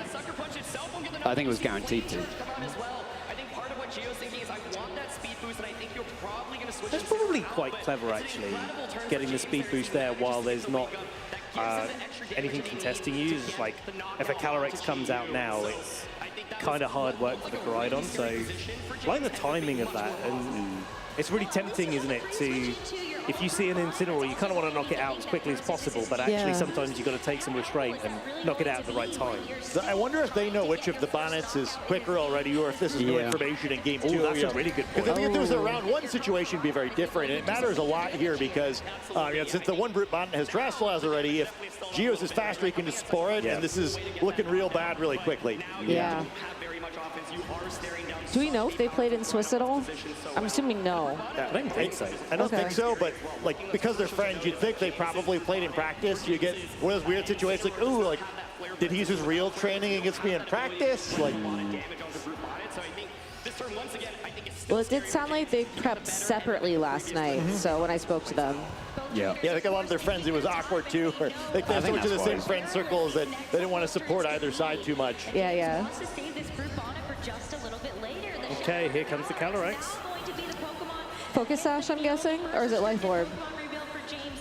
Speaker 2: I think it was guaranteed to.
Speaker 17: That's probably quite clever, actually, getting the speed boost there while there's not anything contesting you. It's like, if a Calyrex comes out now, it's kind of hard work for the Koraidon, so I like the timing of that, and it's really tempting, isn't it, to, if you see an Incineroar, you kind of want to knock it out as quickly as possible, but actually sometimes you've got to take some restraint and knock it out at the right time.
Speaker 9: So I wonder if they know which of the bonnets is quicker already, or if this is new information in game 2.
Speaker 17: Oh, that's a really good point.
Speaker 9: Because I think if it was a round 1 situation, it'd be very different. And it matters a lot here because since the one brute bonnet has Terastallize already, if Geos is faster, he can just spore it, and this is looking real bad really quickly.
Speaker 18: Yeah. Do we know if they played in Swiss at all? I'm assuming no.
Speaker 9: I don't think so. I don't think so, but like because they're friends, you'd think they probably played in practice. You get one of those weird situations like, ooh, like, did he use his real training against me in practice? Like,
Speaker 18: well, it did sound like they prepped separately last night, so when I spoke to them.
Speaker 9: Yeah, I think a lot of their friends, it was awkward too. Or they went to the same friend circles that they didn't want to support either side too much.
Speaker 18: Yeah, yeah.
Speaker 17: Okay, here comes the Calyrex.
Speaker 18: Focus Sash, I'm guessing? Or is it Life Orb?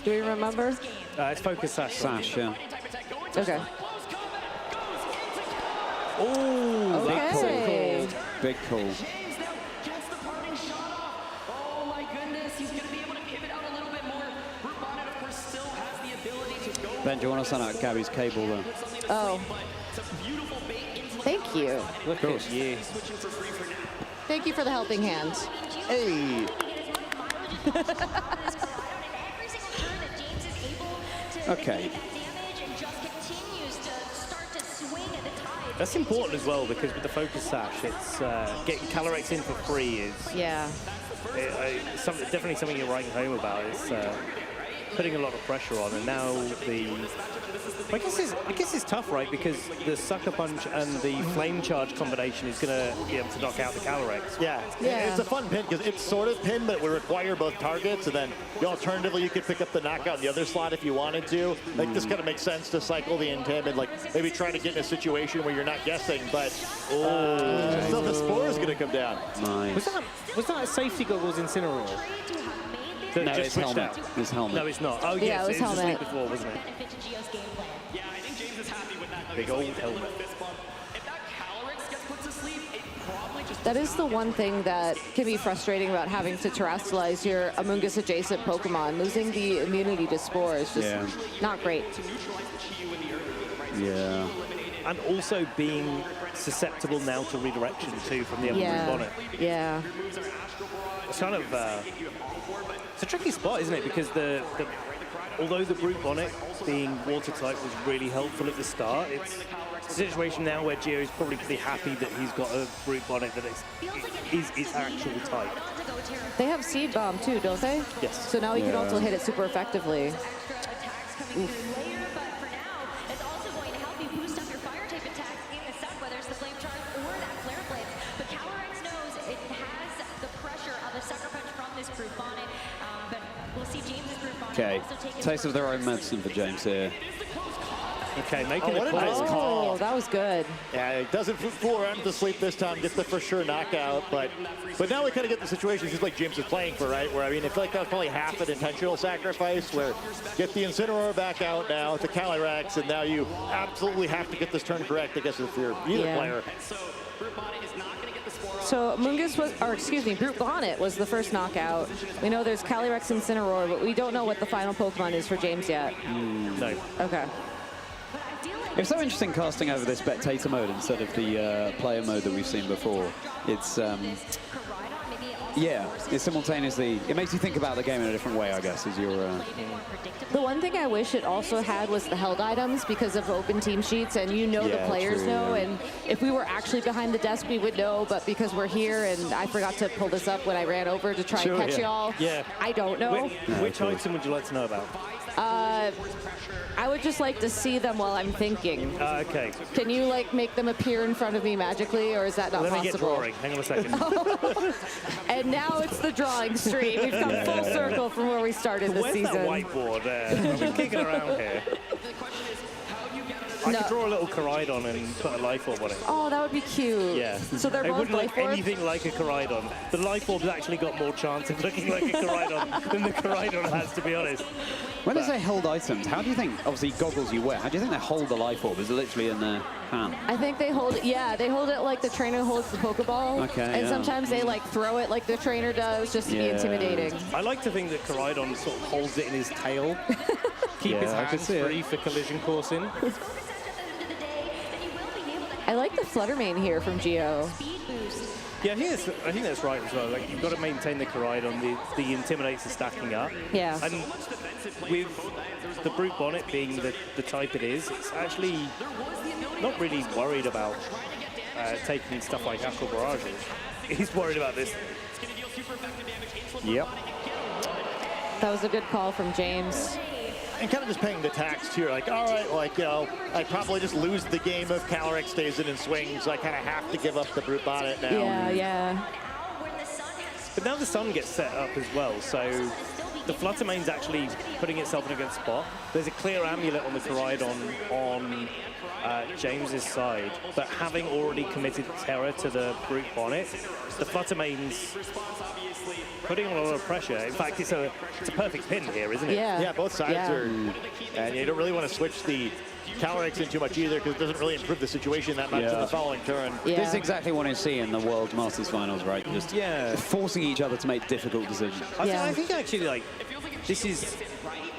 Speaker 18: Do we remember?
Speaker 17: It's Focus Sash.
Speaker 2: Sash, yeah.
Speaker 18: Okay.
Speaker 17: Oh,
Speaker 18: okay.
Speaker 2: Big call. Ben, do you want to send out Gabby's cable though?
Speaker 18: Oh. Thank you.
Speaker 17: Look at you.
Speaker 18: Thank you for the helping hand.
Speaker 9: Hey.
Speaker 2: Okay.
Speaker 17: That's important as well because with the Focus Sash, it's getting Calyrex in for free is definitely something you're writing home about. It's putting a lot of pressure on, and now I guess it's tough, right? Because the Sucker Punch and the Flame Charge combination is going to be able to knock out the Calyrex.
Speaker 9: Yeah, it's a fun pin because it's sort of pin, but it would require both targets, and then alternatively you could pick up the knockout in the other slot if you wanted to. Like this kind of makes sense to cycle the Intim and like maybe try to get in a situation where you're not guessing, but still the Spore is going to come down.
Speaker 2: Nice.
Speaker 17: Was that a safety goggles Incineroar?
Speaker 2: No, it's helmet. It's helmet.
Speaker 17: No, it's not. Oh,
Speaker 18: yeah,
Speaker 17: yes,
Speaker 18: it was helmet.
Speaker 17: asleep before, wasn't it? Big old helmet.
Speaker 18: That is the one thing that can be frustrating about having to terrestrialize your Amoonguss adjacent Pokemon. Losing the immunity to Spore is just not great.
Speaker 2: Yeah.
Speaker 17: And also being susceptible now to redirection too from the other Bonnet.
Speaker 18: Yeah.
Speaker 17: It's kind of it's a tricky spot, isn't it? Because although the Brute Bonnet being water type was really helpful at the start, it's a situation now where Geo is probably pretty happy that he's got a Brute Bonnet that is its actual type.
Speaker 18: They have Seed Bomb too, don't they?
Speaker 17: Yes.
Speaker 18: So now he can also hit it super effectively. Oof.
Speaker 2: Okay, taste of their own medicine for James here.
Speaker 17: Okay, making
Speaker 9: what a nice call.
Speaker 18: Oh, that was good.
Speaker 9: Yeah, it doesn't fool around with the sleep this time, gets the for sure knockout, but now we kind of get the situation just like James is playing for, right? Where, I mean, I feel like that was probably half an intentional sacrifice, where get the Incineroar back out now, the Calyrex, and now you absolutely have to get this turn correct, I guess, if you're either player.
Speaker 18: So Amoonguss was, or excuse me, Brute Bonnet was the first knockout. We know there's Calyrex and Incineroar, but we don't know what the final Pokemon is for James yet.
Speaker 17: No.
Speaker 18: Okay.
Speaker 2: It's so interesting casting over this spectator mode instead of the player mode that we've seen before. It's, yeah, it's simultaneously, it makes you think about the game in a different way, I guess, as you're...
Speaker 18: The one thing I wish it also had was the held items because of open team sheets, and the players know, and if we were actually behind the desk, we would know, but because we're here, and I forgot to pull this up when I ran over to try and catch y'all, I don't know.
Speaker 17: Which item would you like to know about?
Speaker 18: I would just like to see them while I'm thinking.
Speaker 17: Okay.
Speaker 18: Can you like make them appear in front of me magically, or is that not
Speaker 17: Let
Speaker 18: possible?
Speaker 17: me get drawing. Hang on a second.
Speaker 18: And now it's the drawing stream. We've come full circle from where we started this
Speaker 17: Where's
Speaker 18: season.
Speaker 17: that whiteboard there? I've been kicking around here. I could draw a little Koraidon and put a life orb on it.
Speaker 18: Oh, that would be cute.
Speaker 17: Yeah.
Speaker 18: So they're
Speaker 17: it
Speaker 18: both
Speaker 17: wouldn't
Speaker 18: life
Speaker 17: look
Speaker 18: orbs?
Speaker 17: anything like a Koraidon. The life orb's actually got more chance of looking like a Koraidon than the Koraidon has, to be honest.
Speaker 2: When they say hold items, how do you think, obviously goggles you wear, how do you think they hold the life orb? Is it literally in their hand?
Speaker 18: I think they hold it, yeah, they hold it like the trainer holds the Pokeball.
Speaker 2: Okay,
Speaker 18: and
Speaker 2: yeah.
Speaker 18: sometimes they like throw it like the trainer does just to be intimidating.
Speaker 17: I like to think that Koraidon sort of holds it in his tail. Keep his
Speaker 2: I could
Speaker 17: hands
Speaker 2: see it.
Speaker 17: free for collision coursing.
Speaker 18: I like the Fluttermane here from Geo.
Speaker 17: Yeah, I think that's right as well. Like, you've got to maintain the Koraidon. The Intimidates are stacking up.
Speaker 18: Yeah.
Speaker 17: And with the Brute Bonnet being the type it is, it's actually not really worried about taking stuff like Astral Barrages. He's worried about this.
Speaker 2: Yep.
Speaker 18: That was a good call from James.
Speaker 9: And kind of just paying the tax too. Like, all right, like, you know, I probably just lose the game if Calyrex stays in and swings, so I kind of have to give up the Brute Bonnet now.
Speaker 18: Yeah.
Speaker 17: But now the sun gets set up as well, so the Fluttermane's actually putting itself in a good spot. There's a clear amulet on the Koraidon on James's side, but having already committed Terror to the Brute Bonnet, the Fluttermane's putting on a lot of pressure. In fact, it's a perfect pin here, isn't it?
Speaker 9: Yeah, both sides are, and you don't really want to switch the Calyrex in too much either, because it doesn't really improve the situation that much in the following turn.
Speaker 2: This is exactly what I see in the World Masters Finals, right? Just forcing each other to make difficult decisions.
Speaker 17: I think actually, like, this is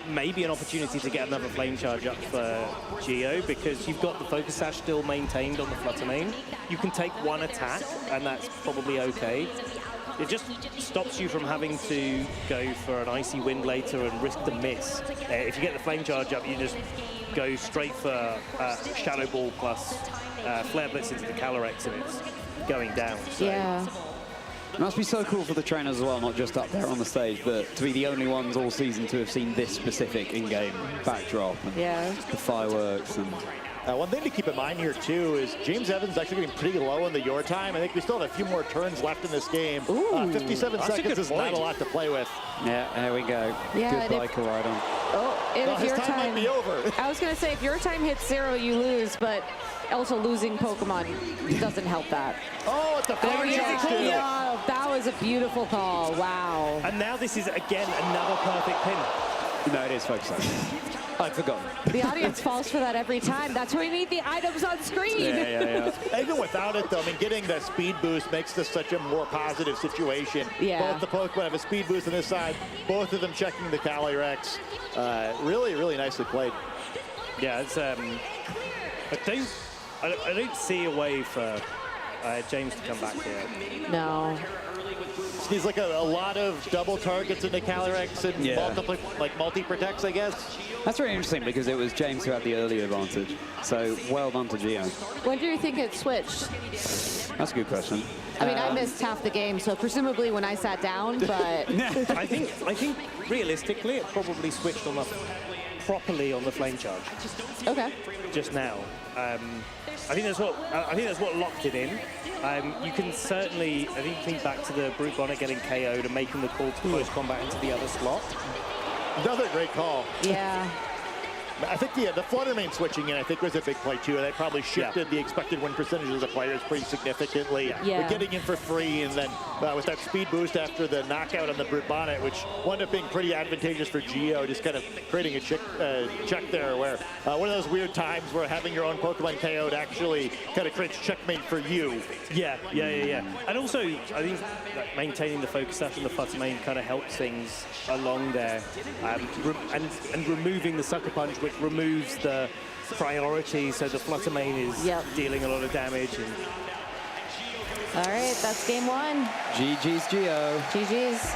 Speaker 17: maybe an opportunity to get another Flame Charge up for Geo, because you've got the Focus Sash still maintained on the Fluttermane. You can take one attack, and that's probably okay. It just stops you from having to go for an Icy Wind later and risk the miss. If you get the Flame Charge up, you just go straight for Shadow Ball plus Flare Blitz into the Calyrex, and it's going down. So.
Speaker 18: Yeah.
Speaker 2: It must be so cool for the trainers as well, not just up there on the stage, but to be the only ones all season to have seen this specific in-game backdrop and the fireworks. And
Speaker 9: one thing to keep in mind here, too, is James Evans actually getting pretty low in the your time. I think we still have a few more turns left in this game. 57 seconds is not a lot to play with.
Speaker 2: Yeah, there we go.
Speaker 18: Yeah,
Speaker 2: Goodbye, Koraidon.
Speaker 18: Oh, and if your
Speaker 9: time might be over.
Speaker 18: I was going to say, if your time hits 0, you lose, but also losing Pokemon doesn't help that.
Speaker 9: Oh, it's a Flame Charge, too.
Speaker 18: Yeah, that was a beautiful call. Wow.
Speaker 17: And now this is, again, another perfect pin.
Speaker 2: No, it is Focus Sash. I'd forgotten.
Speaker 18: The audience falls for that every time. That's why we need the items on screen.
Speaker 9: Yeah. Even without it, though, I mean, getting the speed boost makes this such a more positive situation.
Speaker 18: Yeah.
Speaker 9: Both the Pokemon have a speed boost on this side, both of them checking the Calyrex. Really, really nicely played.
Speaker 17: Yeah, it's I don't see a way for James to come back here.
Speaker 18: No.
Speaker 9: He's like a lot of double targets into Calyrex and multi-protects, I guess.
Speaker 2: That's really interesting because it was James who had the early advantage. So well done to Geo.
Speaker 18: When do you think it switched?
Speaker 2: That's a good question.
Speaker 18: I mean, I missed half the game, so presumably when I sat down, but...
Speaker 17: I think realistically it probably switched on properly on the Flame Charge.
Speaker 18: Okay.
Speaker 17: Just now. I think that's what locked it in. You can certainly, I think back to the Brute Bonnet getting KO'd and making the call to close combat into the other slot.
Speaker 9: Another great call.
Speaker 18: Yeah.
Speaker 9: I think the Fluttermane switching in, I think, was a big play, too. They probably shifted the expected win percentage of the players pretty significantly.
Speaker 18: Yeah.
Speaker 9: But getting in for free, and then with that speed boost after the knockout on the Brute Bonnet, which wound up being pretty advantageous for Geo, just kind of creating a check there where one of those weird times where having your own Pokemon KO'd actually kind of creates checkmate for you.
Speaker 17: Yeah. And also, I think that maintaining the Focus Sash and the Fluttermane kind of helps things along there. And removing the Sucker Punch, which removes the priority, so the Fluttermane is dealing a lot of damage. And
Speaker 18: all right, that's game 1.
Speaker 2: GG's, Geo.
Speaker 18: GG's.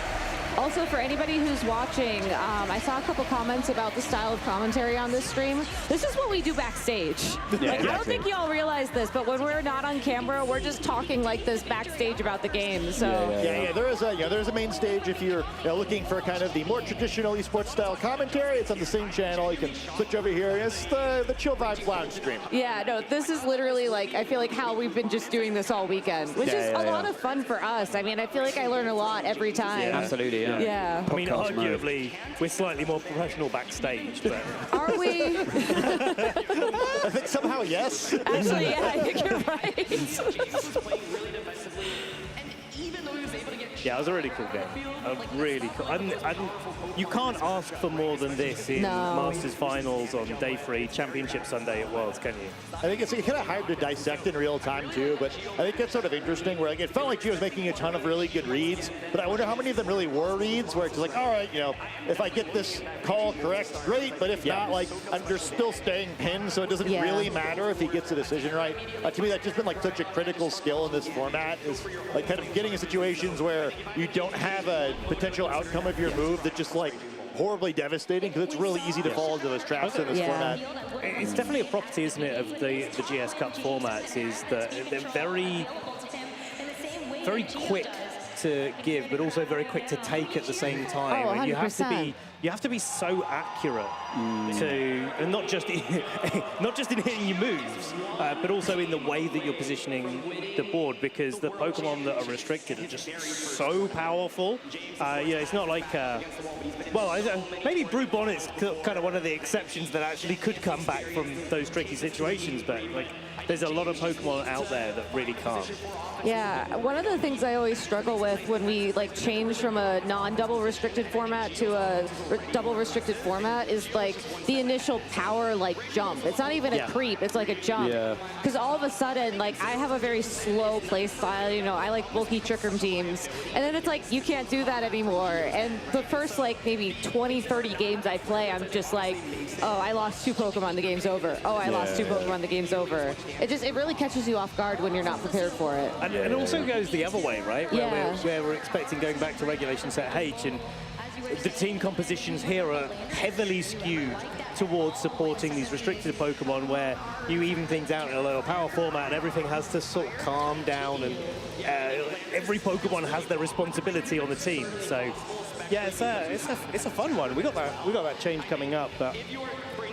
Speaker 10: Also, for anybody who's watching, I saw a couple comments about the style of commentary on this stream. This is what we do backstage.
Speaker 9: Yeah,
Speaker 10: I don't think y'all realize this, but when we're not on camera, we're just talking like this backstage about the game. So
Speaker 9: Yeah, there's a main stage if you're looking for kind of the more traditional esports style commentary. It's on the same channel. You can switch over here. It's the Chill Vibes Lounge stream.
Speaker 10: yeah, no, this is literally like, I feel like how we've been just doing this all weekend, which is a lot of fun for us. I mean, I feel like I learn a lot every time.
Speaker 2: Yeah, absolutely, yeah.
Speaker 10: Yeah.
Speaker 17: I mean, arguably, we're slightly more professional backstage, but...
Speaker 10: Are we?
Speaker 9: I think somehow yes.
Speaker 10: Actually, yeah, I think you're right.
Speaker 17: Yeah, it was a really cool game. Really cool. You can't ask for more than this in Masters Finals on day 3, Championship Sunday at Worlds, can you?
Speaker 9: I think it's kind of hard to dissect in real time too, but I think that's sort of interesting where like, it felt like she was making a ton of really good reads, but I wonder how many of them really were reads where it's like, all right, if I get this call correct, great, but if not, like, I'm just still staying pinned, so it doesn't really matter if he gets the decision right. To me, that's just been like such a critical skill in this format is like kind of getting in situations where you don't have a potential outcome of your move that just like horribly devastating because it's really easy to fall into those traps in this format.
Speaker 17: It's definitely a property, isn't it, of the GS Cup formats is that they're very, very quick to give, but also very quick to take at the same time.
Speaker 10: Oh,
Speaker 17: and
Speaker 10: 100%.
Speaker 17: you have to be so accurate and not just in hitting your moves, but also in the way that you're positioning the board, because the Pokemon that are restricted are just so powerful. It's not like maybe Brew Bonnet's kind of one of the exceptions that actually could come back from those tricky situations, but like there's a lot of Pokemon out there that really can't.
Speaker 10: Yeah, one of the things I always struggle with when we like change from a non-double restricted format to a double restricted format is like the initial power like jump. It's not even a creep, it's like a jump. Because all of a sudden, like I have a very slow play style, I like bulky Trick Room teams. And then it's like, you can't do that anymore. And the first like maybe 20, 30 games I play, I'm just like, oh, I lost 2 Pokemon, the game's over. Oh, I lost 2 Pokemon, the game's over. It really catches you off guard when you're not prepared for it.
Speaker 17: And it also goes the other way, right? Where we're expecting going back to regulation set H, and the team compositions here are heavily skewed towards supporting these restricted Pokemon, where you even things out in a lower power format and everything has to sort of calm down, and every Pokemon has their responsibility on the team. So yeah, it's a fun one. We got that change coming up, but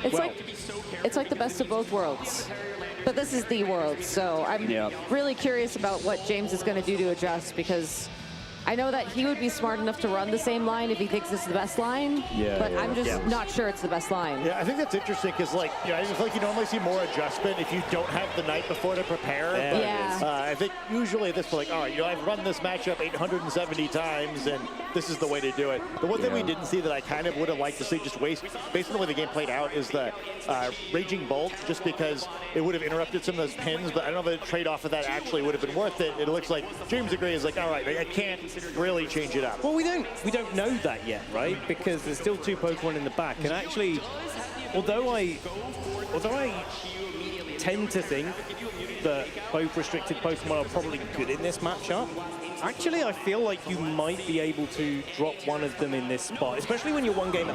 Speaker 10: it's like the best of both worlds. But this is the world, so I'm really curious about what James is going to do to adjust, because I know that he would be smart enough to run the same line if he thinks it's the best line, but I'm just not sure it's the best line.
Speaker 9: Yeah, I think that's interesting because, like, I just feel like you normally see more adjustment if you don't have the night before to prepare. But, I think usually this is like, all right, I've run this matchup 870 times, and this is the way to do it. The one thing we didn't see that I kind of would have liked to see, just based on the way the game played out, is the Raging Bolt, just because it would have interrupted some of those pins, but I don't know if the trade-off of that actually would have been worth it. It looks like James agrees, is like, all right, I can't really change it up.
Speaker 17: Well, we don't know that yet, right? Because there's still 2 Pokemon in the back, and actually, although I tend to think that both restricted Pokemon are probably good in this matchup, actually I feel like you might be able to drop one of them in this spot, especially when you're one game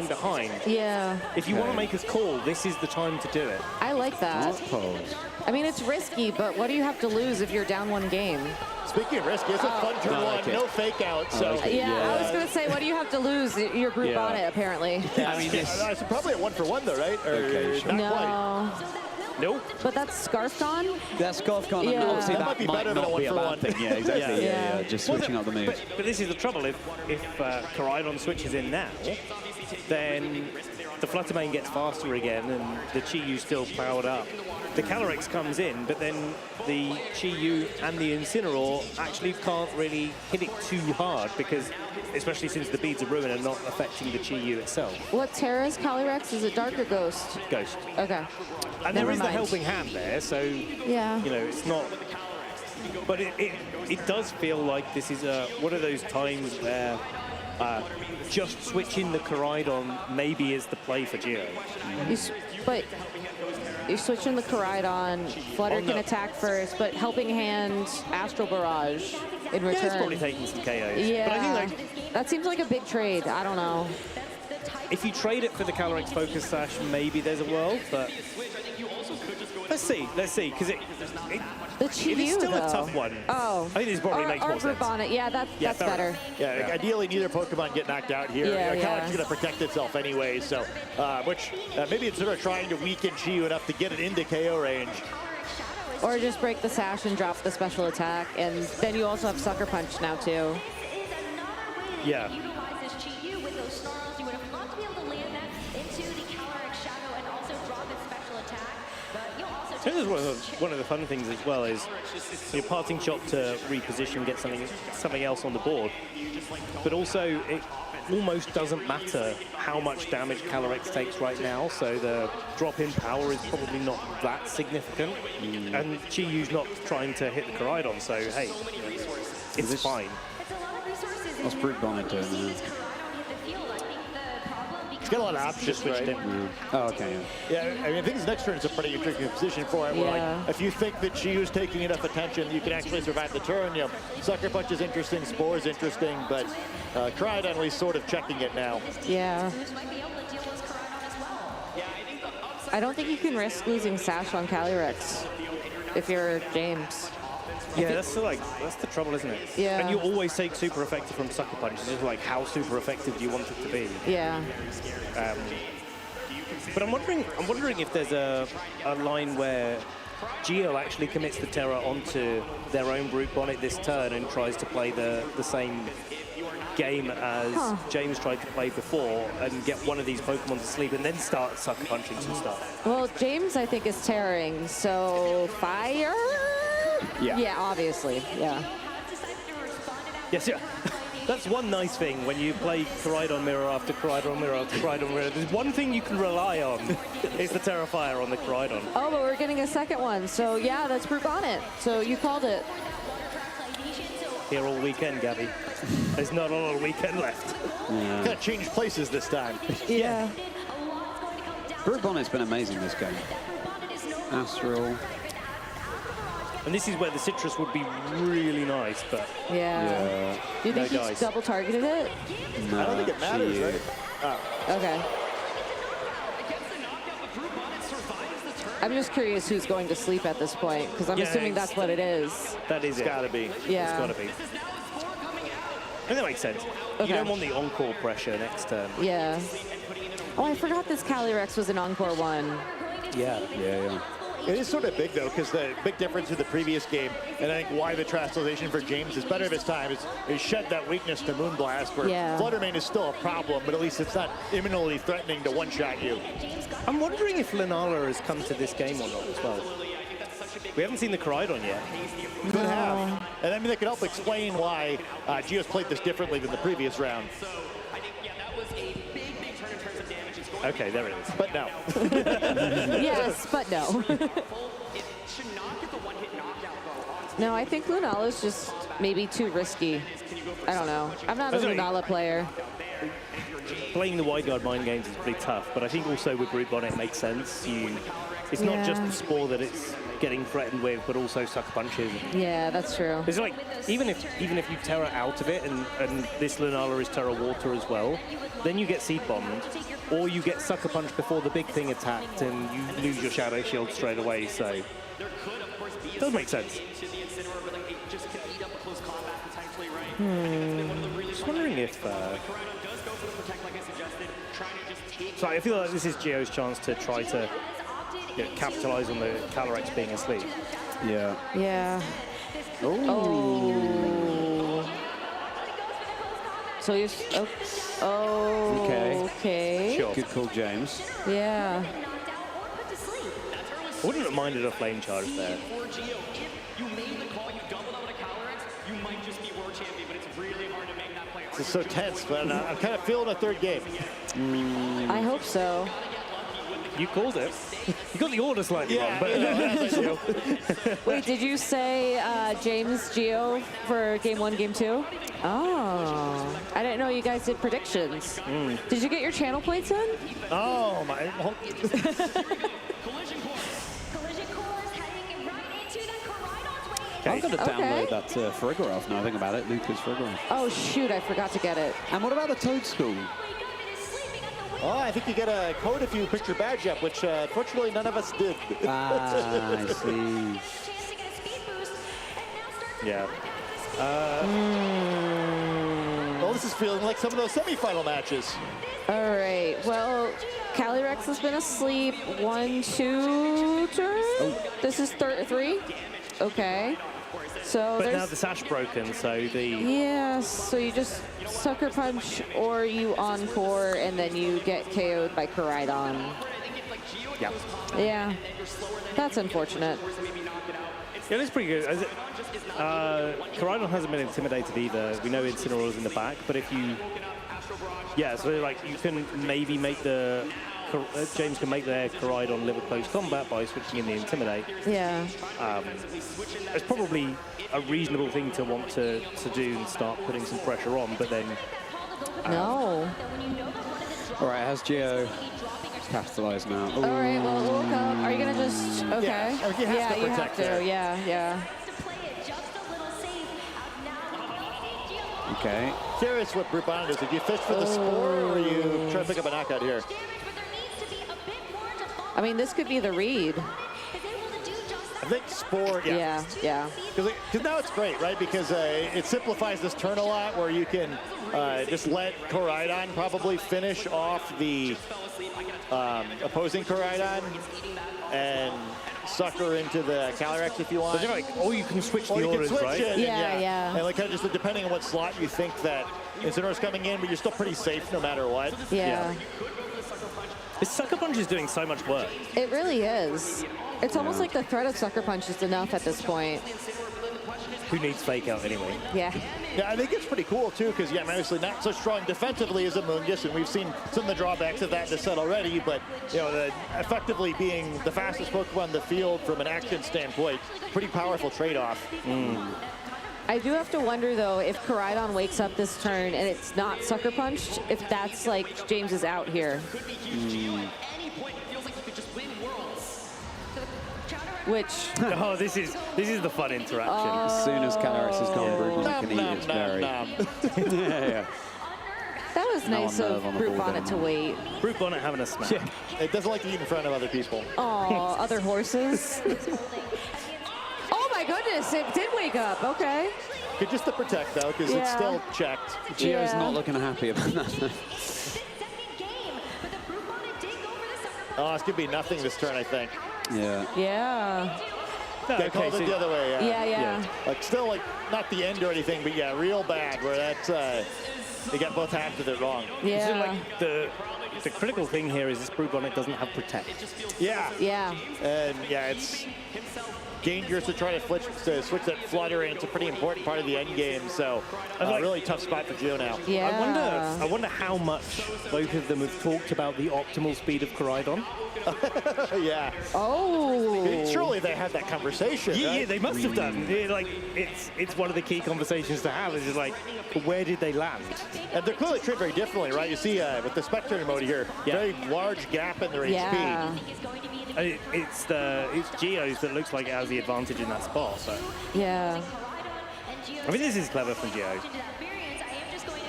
Speaker 17: behind.
Speaker 10: Yeah.
Speaker 17: If you want to make us call, this is the time to do it.
Speaker 10: I like that. I mean, it's risky, but what do you have to lose if you're down 1 game?
Speaker 9: Speaking of risky, it's a fun turn one, no fake out. So
Speaker 10: I was going to say, what do you have to lose? You're group on it, apparently.
Speaker 9: I mean, it's probably a 1-for-1 though, right? Or not quite.
Speaker 17: Nope.
Speaker 10: But that's ScarfCon?
Speaker 2: That's ScarfCon, and obviously that
Speaker 9: be
Speaker 2: might not be a bad thing. Yeah, exactly. Yeah. Just switching up the moves.
Speaker 17: But this is the trouble. If Koraidon switches in now, then the Fluttermane gets faster again, and the Chi-Yu still powered up. The Calyrex comes in, but then the Chi-Yu and the Incineroar actually can't really hit it too hard, because especially since the Beads of Ruin are not affecting the Chi-Yu itself.
Speaker 10: What Terra's Calyrex? Is it Dark or Ghost?
Speaker 17: Ghost.
Speaker 10: Okay.
Speaker 17: And there is the helping hand there, so it's not. But it does feel like this is one of those times where just switching the Koraidon maybe is the play for Geo.
Speaker 10: But you're switching the Koraidon. Flutter can attack first, but helping hand Astral Barrage. in return.
Speaker 17: Yeah, it's probably taking some KOs.
Speaker 10: Yeah,
Speaker 17: But I think
Speaker 10: that seems like a big trade. I don't know.
Speaker 17: if you trade it for the Calyrex Focus Sash, maybe there's a world, but let's see, because it is still a tough one.
Speaker 10: Oh.
Speaker 17: I think this probably makes more sense.
Speaker 10: Bonnet. Yeah, that's better.
Speaker 9: Yeah, ideally neither Pokemon get knocked out here.
Speaker 10: Yeah,
Speaker 9: Calyrex is going to protect itself anyway, so maybe it's sort of trying to weaken Chi-Yu enough to get it into KO range.
Speaker 10: Or just break the sash and drop the special attack, and then you also have Sucker Punch now too.
Speaker 17: Yeah. I think one of the fun things as well is your parting shot to reposition, get something else on the board, but also it almost doesn't matter how much damage Calyrex takes right now, so the drop in power is probably not that significant, and Chi-Yu's not trying to hit the Koraidon, so hey, it's fine.
Speaker 2: What's Brute Bonnet doing now?
Speaker 9: He's got a lot of options, right?
Speaker 2: Oh, okay.
Speaker 9: Yeah, I mean, I think his next turn is a pretty interesting position for him. Where, like, if you think that Chi-Yu's taking enough attention, you can actually survive the turn. You know, Sucker Punch is interesting, Spore is interesting, but Koraidon, he's sort of checking it now.
Speaker 10: Yeah. I don't think you can risk losing Sash on Calyrex if you're James.
Speaker 17: Yeah, that's the trouble, isn't it?
Speaker 10: Yeah.
Speaker 17: And you always take super effective from Sucker Punch. It's just like, how super effective do you want it to be?
Speaker 10: Yeah.
Speaker 17: But I'm wondering if there's a line where Geo actually commits the Terra onto their own Brute Bonnet this turn and tries to play the same game as James tried to play before and get one of these Pokemon to sleep and then start Sucker Punching some stuff.
Speaker 10: Well, James, I think, is tearing, so fire?
Speaker 17: Yeah.
Speaker 10: Yeah, obviously, yeah.
Speaker 17: Yes, yeah. That's one nice thing when you play Koraidon Mirror after Koraidon Mirror after Koraidon Mirror. There's one thing you can rely on is the Terra Fire on the Koraidon.
Speaker 10: Oh, but we're getting a second one, so yeah, that's Brute Bonnet. So you called it.
Speaker 17: Here all weekend, Gabby. There's not a lot of weekend left.
Speaker 2: Yeah.
Speaker 9: Got to change places this time.
Speaker 10: Yeah.
Speaker 2: Brute Bonnet's been amazing this game. Astral.
Speaker 17: And this is where the citrus would be really nice, but...
Speaker 10: Yeah. Do you think he's double targeted it?
Speaker 2: No,
Speaker 9: I don't think it matters, right?
Speaker 10: Okay. I'm just curious who's going to sleep at this point, because I'm assuming that's what it is.
Speaker 17: That is it. It's got to be.
Speaker 10: Yeah.
Speaker 17: It's got to be. I think that makes sense.
Speaker 10: Okay.
Speaker 17: You don't want the encore pressure next turn.
Speaker 10: Yeah. Oh, I forgot this Calyrex was an encore one.
Speaker 17: Yeah.
Speaker 2: Yeah.
Speaker 9: It is sort of big, though, because the big difference in the previous game, and I think why the Translation for James is better this time, is shed that weakness to Moonblast, where Flutter Mane is still a problem, but at least it's not imminently threatening to one-shot you.
Speaker 17: I'm wondering if Lunala has come to this game or not as well. We haven't seen the Koraidon yet.
Speaker 9: Could have. And I mean, that could help explain why Geo's played this differently than the previous round.
Speaker 17: Okay, there it is.
Speaker 9: But no.
Speaker 10: Yes, but no. No, I think Lunala's just maybe too risky. I don't know. I'm not a Lunala player.
Speaker 17: Playing the wide guard mind games is pretty tough, but I think also with Brute Bonnet it makes sense. It's not just the Spore that it's getting threatened with, but also Sucker Punches.
Speaker 10: Yeah, that's true.
Speaker 17: It's like, even if you Terra out of it, and this Lunala is Terra Water as well, then you get Seed Bombed, or you get Sucker Punch before the big thing attacked, and you lose your Shadow Shield straight away, so... It does make sense. Just wondering if... So I feel like this is Geo's chance to try to capitalize on the Calyrex being asleep.
Speaker 2: Yeah.
Speaker 10: Yeah. Oh. So you're... Oh. Okay.
Speaker 17: Sure.
Speaker 2: Good call, James.
Speaker 10: Yeah.
Speaker 17: I wouldn't have minded a Flame Charge there.
Speaker 9: This is so tense, but I'm kind of feeling a third game.
Speaker 10: I hope so.
Speaker 17: You called it. You got the order slightly wrong, but
Speaker 10: Wait, did you say James Geo for game 1, game 2? Oh, I didn't know you guys did predictions. Did you get your channel points in?
Speaker 9: Oh my!
Speaker 2: I'm going to download that Farigiraf now I think about it, Lucas Farigiraf.
Speaker 10: Oh, shoot, I forgot to get it.
Speaker 2: And what about the Toad School?
Speaker 9: Oh, I think you get a code if you picked your badge up, which unfortunately none of us did.
Speaker 2: Ah, I see.
Speaker 9: Yeah. Well, this is feeling like some of those semifinal matches.
Speaker 10: All right, well, Calyrex has been asleep 1, 2 turns. Oh. This is 3. Okay. So
Speaker 17: but now the sash broken, so the...
Speaker 10: Yeah, so you just Sucker Punch or you Encore, and then you get KO'd by Koraidon.
Speaker 17: Yeah.
Speaker 10: Yeah, that's unfortunate.
Speaker 17: Yeah, that's pretty good. Koraidon hasn't been intimidated either. We know Incineroar's in the back, but if you... Yeah, so like you can maybe make the... James can make their Koraidon live a close combat by switching in the Intimidate.
Speaker 10: Yeah.
Speaker 17: It's probably a reasonable thing to want to do and start putting some pressure on, but then...
Speaker 10: No.
Speaker 2: All right, how's Geo capitalized now?
Speaker 10: All right, well, it woke up. Are you going to just... Okay.
Speaker 9: Yeah,
Speaker 10: you have to. Yeah.
Speaker 2: Okay.
Speaker 9: Curious what Brute Bonnet is. Did you fish for the spore, or are you trying to pick up a knockout here?
Speaker 10: I mean, this could be the read.
Speaker 9: I think spore, yeah.
Speaker 10: Yeah.
Speaker 9: Because now it's great, right? Because it simplifies this turn a lot, where you can just let Koraidon probably finish off the opposing Koraidon and sucker into the Calyrex if you want.
Speaker 17: So or you can switch the orders, right?
Speaker 10: Yeah.
Speaker 9: And like kind of just depending on what slot you think that Incineroar's coming in, but you're still pretty safe no matter what.
Speaker 10: Yeah.
Speaker 17: This Sucker Punch is doing so much work.
Speaker 10: It really is. It's almost like the threat of Sucker Punch is enough at this point.
Speaker 17: Who needs Fake Out anyway?
Speaker 10: Yeah.
Speaker 9: Yeah, I think it's pretty cool, too, because, yeah, obviously not so strong defensively as Amoonguss, and we've seen some of the drawbacks of that in the set already, but, you know, effectively being the fastest Pokemon in the field from an action standpoint, pretty powerful trade-off.
Speaker 10: I do have to wonder, though, if Koraidon wakes up this turn and it's not Sucker Punched, if that's like James is out here. Which...
Speaker 17: Oh, this is the fun interaction.
Speaker 2: As soon as Calyrex is gone, Brute Bonnet can eat its berry. Yeah.
Speaker 10: That was nice of Brute Bonnet to wait.
Speaker 17: Brute Bonnet having a smack.
Speaker 9: Yeah. It doesn't like to eat in front of other people.
Speaker 10: Oh, other horses. Oh my goodness, it did wake up. Okay.
Speaker 9: Good just to protect, though, because it's still checked.
Speaker 2: Geo's not looking happy about that.
Speaker 9: Oh, it's going to be nothing this turn, I think.
Speaker 2: Yeah.
Speaker 10: Yeah.
Speaker 9: They called it the other way,
Speaker 10: Yeah.
Speaker 9: Like, still, like, not the end or anything, but, yeah, real bad, where that's, they got both halves of it wrong.
Speaker 10: Yeah.
Speaker 17: So, like, the critical thing here is this Brute Bonnet doesn't have Protect.
Speaker 9: Yeah.
Speaker 10: Yeah.
Speaker 9: And, yeah, it's dangerous to try to switch that Flutter, and it's a pretty important part of the end game, so a really tough spot for Geo now.
Speaker 10: Yeah.
Speaker 17: I wonder how much both of them have talked about the optimal speed of Koraidon.
Speaker 9: Yeah.
Speaker 10: Oh.
Speaker 9: Surely they had that conversation, right?
Speaker 17: Yeah, they must have done. It's one of the key conversations to have. Is just like, where did they land?
Speaker 9: And they're clearly trained very differently, right? You see with the Spectator mode here, very large gap in their HP.
Speaker 17: It's Geo's that looks like it has the advantage in that spot. But
Speaker 10: Yeah.
Speaker 17: I mean, this is clever from Geo.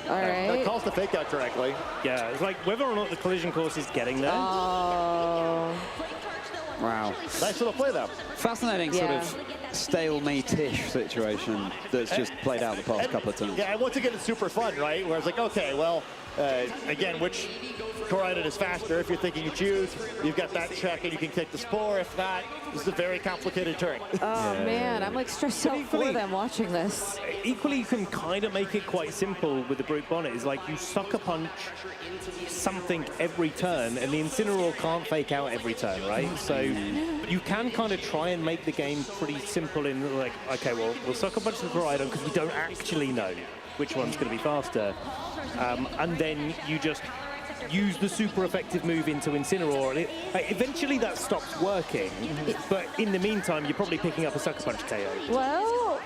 Speaker 10: All right.
Speaker 9: That calls the Fake Out correctly.
Speaker 17: Yeah, it's like whether or not the collision course is getting there.
Speaker 10: Oh.
Speaker 2: Wow.
Speaker 9: Nice little play, though.
Speaker 2: Fascinating sort of stalemate-ish situation that's just played out the past couple of turns.
Speaker 9: Yeah, and once again, it's super fun, right? Where it's like, okay, well, again, which Koraidon is faster? If you're thinking you choose, you've got that check and you can take the Spore. If not, this is a very complicated turn.
Speaker 10: Oh, man, I'm like stressed out for them watching this.
Speaker 17: Equally, you can kind of make it quite simple with the Brute Bonnet. It's like you Sucker Punch something every turn, and the Incineroar can't Fake Out every turn, right? So you can kind of try and make the game pretty simple in like, okay, well, we'll Sucker Punch the Koraidon because we don't actually know which one's going to be faster. And then you just use the super effective move into Incineroar, and eventually that stops working. But in the meantime, you're probably picking up a Sucker Punch KO.
Speaker 10: Well,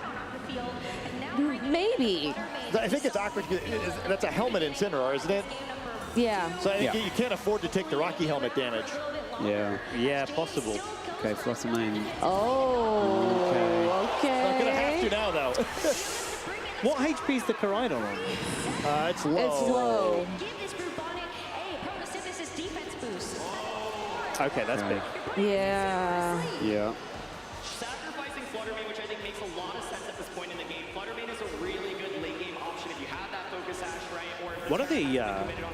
Speaker 10: maybe.
Speaker 9: I think it's awkward. That's a helmet Incineroar, isn't it?
Speaker 10: Yeah.
Speaker 9: So I think you can't afford to take the Rocky Helmet damage.
Speaker 2: Yeah.
Speaker 17: Yeah, possible.
Speaker 2: Okay, Flutter Mane.
Speaker 10: Oh, okay.
Speaker 9: Not gonna to now, though.
Speaker 17: What HP is the Koraidon on?
Speaker 9: It's low.
Speaker 10: It's low.
Speaker 17: Okay, that's big.
Speaker 10: Yeah.
Speaker 2: Yeah.
Speaker 3: Sacrificing Fluttermane, which I think makes a lot of sense at this point in the game. Fluttermane is a really good late game option if you have that focus sash, right? Or if
Speaker 17: One of the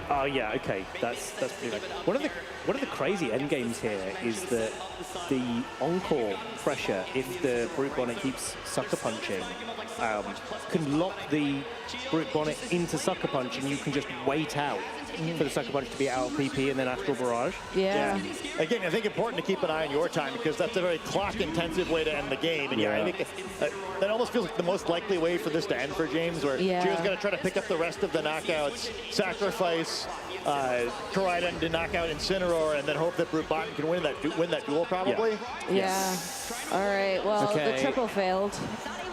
Speaker 17: oh yeah, okay, that's pretty right. One of the crazy end games here is that the encore pressure, if the Brute Bonnet keeps sucker punching, can lock the Brute Bonnet into sucker punch, and you can just wait out for the sucker punch to be out of PP and then Astral Barrage.
Speaker 10: Yeah.
Speaker 9: Again, I think important to keep an eye on your time because that's a very clock-intensive way to end the game. And I think that almost feels like the most likely way for this to end for James, where Gio's going to try to pick up the rest of the knockouts, sacrifice Koraidon to knock out Incineroar, and then hope that Brute Bonnet can win that duel, probably.
Speaker 10: Yeah. All right. Well, the triple failed.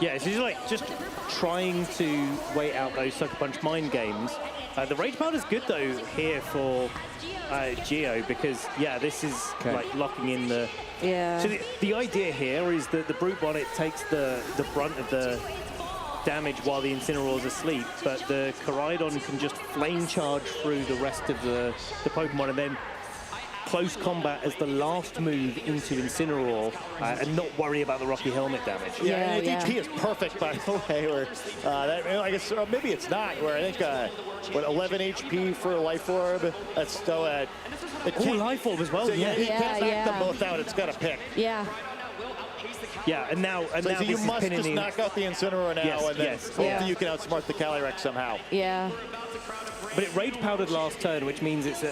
Speaker 17: Yeah, so he's like just trying to wait out those sucker punch mind games. The Rage Powder's good though here for Gio because this is like locking in the.
Speaker 10: Yeah.
Speaker 17: So the idea here is that the Brute Bonnet takes the brunt of the damage while the Incineroar's asleep, but the Koraidon can just flame charge through the rest of the Pokemon and then close combat as the last move into Incineroar and not worry about the Rocky Helmet damage.
Speaker 9: Yeah, and HP is perfect, by the way, where I guess maybe it's not, where I think, 11 HP for Life Orb, that's still at...
Speaker 17: Life Orb as well,
Speaker 9: so, you can't knock them both out, it's got to pick.
Speaker 10: Yeah.
Speaker 17: Yeah, and now
Speaker 9: so you must just knock out the Incineroar now, and then hopefully you can outsmart the Calyrex somehow.
Speaker 10: Yeah.
Speaker 17: But it Rage Powdered last turn, which means it's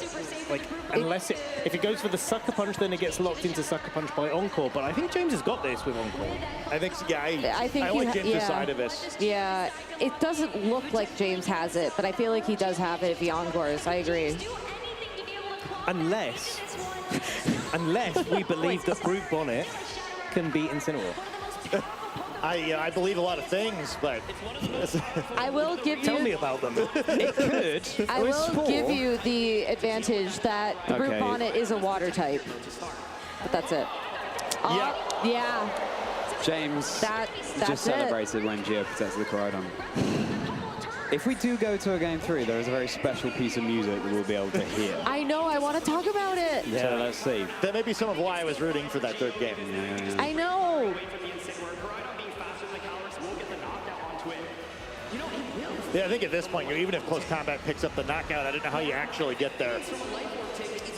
Speaker 17: unless if it goes for the Sucker Punch, then it gets locked into Sucker Punch by Encore. But I think James has got this with Encore.
Speaker 9: I think, I like James' side of this.
Speaker 10: Yeah, it doesn't look like James has it, but I feel like he does have it if he Encores. I agree.
Speaker 17: Unless we believe that Brute Bonnet can beat Incineroar.
Speaker 9: I believe a lot of things, but...
Speaker 10: I will give you...
Speaker 17: Tell me about them. It could.
Speaker 10: I will give you the advantage that the Brute Bonnet is a water type. But that's it. Yeah.
Speaker 2: James
Speaker 10: that's
Speaker 2: just celebrated when Gio protected the Koraidon. If we do go to a game 3, there is a very special piece of music that we'll be able to hear.
Speaker 10: I know, I want to talk about it.
Speaker 2: Yeah, so let's see.
Speaker 9: That may be some of why I was rooting for that third game.
Speaker 2: Yeah.
Speaker 10: I know.
Speaker 9: Yeah, I think at this point, even if close combat picks up the knockout, I don't know how you actually get there.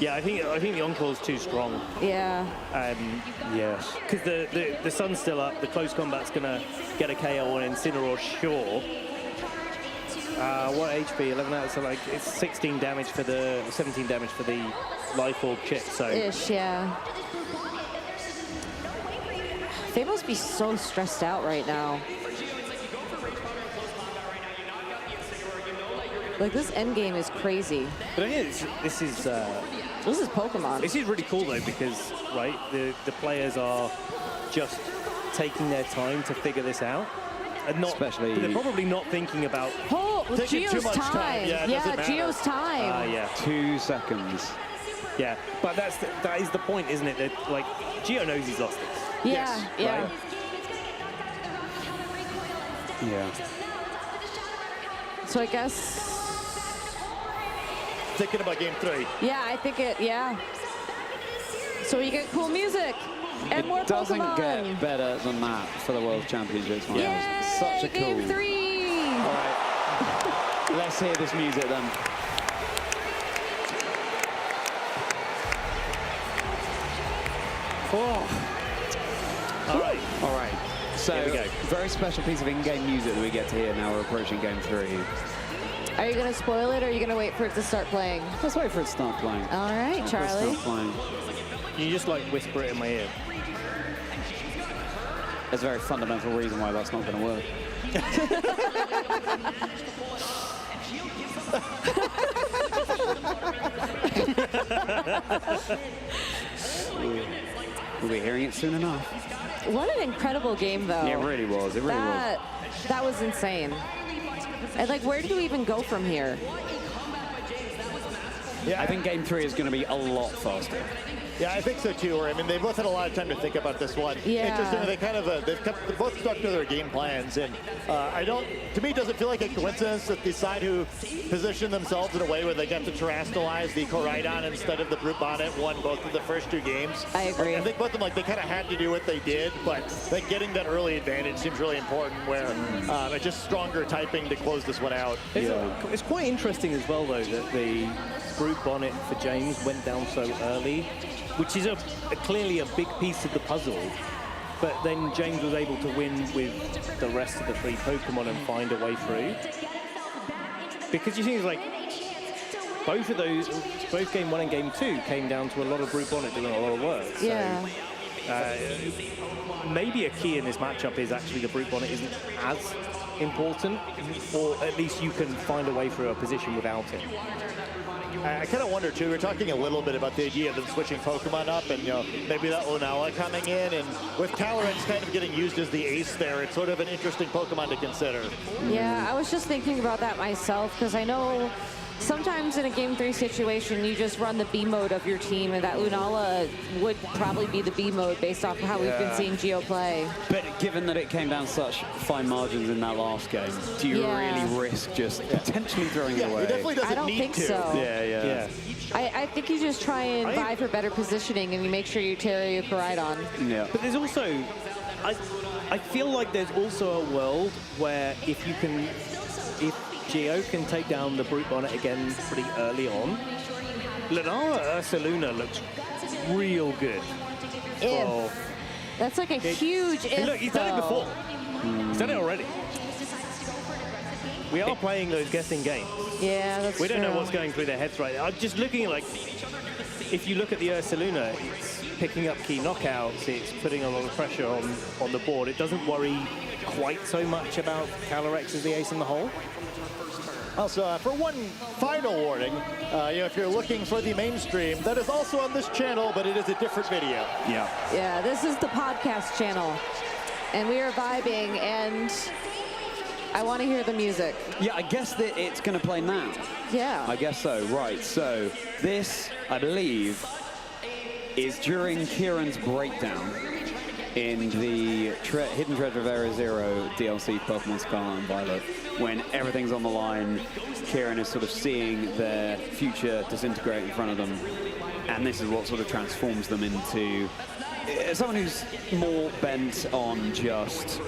Speaker 17: Yeah, I think the Encore is too strong.
Speaker 10: Yeah.
Speaker 17: Yes. Because the sun's still up, the close combat's gonna get a KO on Incineroar, sure. What HP? 11 out, so like it's 16 damage for the 17 damage for the Life Orb chip. So.
Speaker 10: Ish, yeah. They must be so stressed out right now. Like, this end game is crazy.
Speaker 17: But I think this is
Speaker 10: Pokemon.
Speaker 17: This is really cool though because the players are just taking their time to figure this out, and not
Speaker 2: especially.
Speaker 17: But they're probably not thinking about.
Speaker 10: Oh, Gio's time. Yeah, Gio's time.
Speaker 17: Yeah.
Speaker 2: 2 seconds.
Speaker 17: Yeah, but that is the point, isn't it? That like Gio knows he's lost this.
Speaker 10: Yeah.
Speaker 17: Yes,
Speaker 10: Yeah.
Speaker 17: Right?
Speaker 2: Yeah.
Speaker 10: So I guess.
Speaker 9: Thinking about game 3.
Speaker 10: Yeah, I think yeah. So you get cool music and more Pokemon.
Speaker 2: It doesn't get better than that for the World Championships.
Speaker 10: Yay,
Speaker 2: such a cool.
Speaker 10: Game 3.
Speaker 2: All right, let's hear this music then.
Speaker 17: All right.
Speaker 2: All right. So
Speaker 17: here we go.
Speaker 2: Very special piece of in-game music that we get to hear now. We're approaching game 3.
Speaker 10: Are you going to spoil it, or are you going to wait for it to start playing?
Speaker 2: Let's wait for it to start playing.
Speaker 10: All right, Charlie.
Speaker 17: You just like whisper it in my ear.
Speaker 2: There's a very fundamental reason why that's not going to work. We'll be hearing it soon enough.
Speaker 10: What an incredible game, though.
Speaker 2: Yeah, it really was. It really was.
Speaker 10: That was insane. And like, where do we even go from here?
Speaker 2: Yeah, I think game 3 is going to be a lot faster.
Speaker 9: Yeah, I think so too. I mean, they both had a lot of time to think about this one.
Speaker 18: Yeah.
Speaker 9: Interesting, they've both stuck to their game plans, and to me, it doesn't feel like a coincidence that the side who positioned themselves in a way where they got to terrestrialize the Koraidon instead of the Brute Bonnet won both of the first 2 games.
Speaker 18: I agree.
Speaker 9: I think both of them, they kind of had to do what they did, but getting that early advantage seems really important, where just stronger typing to close this one out.
Speaker 17: It's quite interesting as well, though, that the Brute Bonnet for James went down so early, which is clearly a big piece of the puzzle. But then James was able to win with the rest of the 3 Pokemon and find a way through. Because you think like both game 1 and game 2 came down to a lot of Brute Bonnet doing a lot of work.
Speaker 18: Yeah.
Speaker 17: So, maybe a key in this matchup is actually the Brute Bonnet isn't as important, or at least you can find a way through a position without it.
Speaker 9: I kind of wonder too, we're talking a little bit about the idea of them switching Pokemon up, and maybe that Lunala coming in, and with Calyrex kind of getting used as the ace there, it's sort of an interesting Pokemon to consider.
Speaker 10: Yeah, I was just thinking about that myself, because I know sometimes in a Game 3 situation, you just run the B mode of your team, and that Lunala would probably be the B mode based off of how we've been seeing Geo play.
Speaker 2: But given that it came down such fine margins in that last game, do you really risk just potentially throwing it away?
Speaker 9: He definitely doesn't
Speaker 10: I don't
Speaker 9: need
Speaker 10: think
Speaker 9: to.
Speaker 10: so.
Speaker 2: Yeah.
Speaker 10: I think you just try and vie for better positioning, and you make sure you tear your Koraidon.
Speaker 2: Yeah.
Speaker 17: But there's also, I feel like there's also a world where if Geo can take down the Brute Bonnet again pretty early on, Lunala Ursaluna looks real good.
Speaker 10: That's like a huge if.
Speaker 17: Hey, look, he's done it before. He's done it already. We are playing those guessing games.
Speaker 10: Yeah, that's
Speaker 17: We don't know
Speaker 10: true.
Speaker 17: what's going through their heads right now. I'm just looking at, like, if you look at the Ursaluna, it's picking up key knockouts, it's putting a lot of pressure on the board. It doesn't worry quite so much about Calyrex as the ace in the hole.
Speaker 9: Also, for one final warning, if you're looking for the mainstream, that is also on this channel, but it is a different video.
Speaker 10: Yeah, this is the podcast channel, and we are vibing, and I want to hear the music.
Speaker 2: Yeah, I guess that it's going to play now.
Speaker 10: Yeah.
Speaker 2: I guess so, right. So this, I believe, is during Kieran's breakdown in the Hidden Treasure of Area Zero DLC Pokemon Scarlet and Violet, when everything's on the line. Kieran is sort of seeing their future disintegrate in front of them, and this is what sort of transforms them into someone who's more bent on just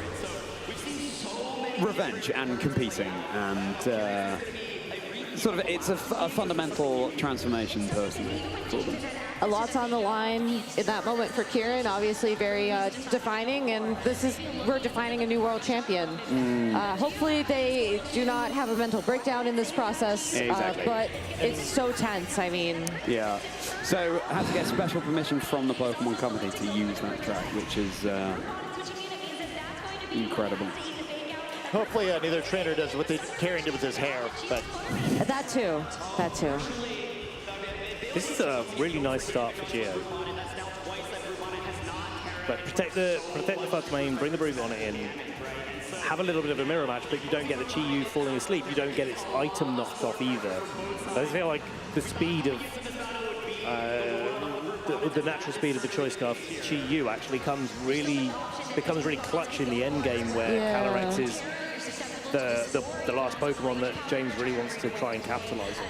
Speaker 2: revenge and competing, and sort of it's a fundamental transformation personally for them.
Speaker 10: A lot's on the line in that moment for Kieran, obviously very defining, and we're defining a new world champion. Hopefully they do not have a mental breakdown in this process,
Speaker 2: Exactly.
Speaker 10: but it's so tense, I mean.
Speaker 2: Yeah, so I had to get special permission from the Pokemon Company to use that track, which is incredible.
Speaker 9: Hopefully neither trainer does what Kieran did with his hair, but...
Speaker 10: That too.
Speaker 17: This is a really nice start for Geo. But protect the first main, bring the Brute Bonnet in, have a little bit of a mirror match, but you don't get the Chi-Yu falling asleep. You don't get its item knocked off either. I feel like the speed of the natural speed of the Choice Scarf Chi-Yu actually becomes really clutch in the end game, where Calyrex is the last Pokemon that James really wants to try and capitalize on.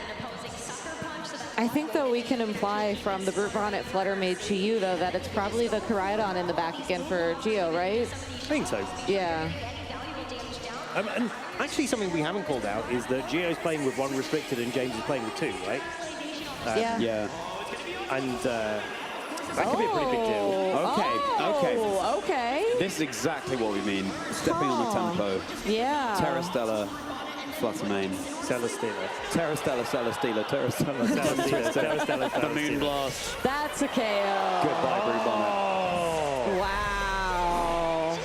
Speaker 10: I think, though, we can imply from the Brute Bonnet Flutter Made Chi-Yu, though, that it's probably the Koraidon in the back again for Geo, right?
Speaker 17: I think so.
Speaker 10: Yeah.
Speaker 17: And actually, something we haven't called out is that Geo's playing with 1 restricted and James is playing with 2, right?
Speaker 10: Yeah.
Speaker 17: And that could be a pretty big deal.
Speaker 10: Okay.
Speaker 2: This is exactly what we mean. Stepping on the tempo.
Speaker 10: Yeah.
Speaker 2: Terrastella, Fluttermane.
Speaker 17: Celesteela.
Speaker 2: Terrastella, Celesteela, Terrastella, Celesteela. The Moon Blast.
Speaker 10: That's a KO.
Speaker 2: Goodbye, Brute Bonnet.
Speaker 10: Wow.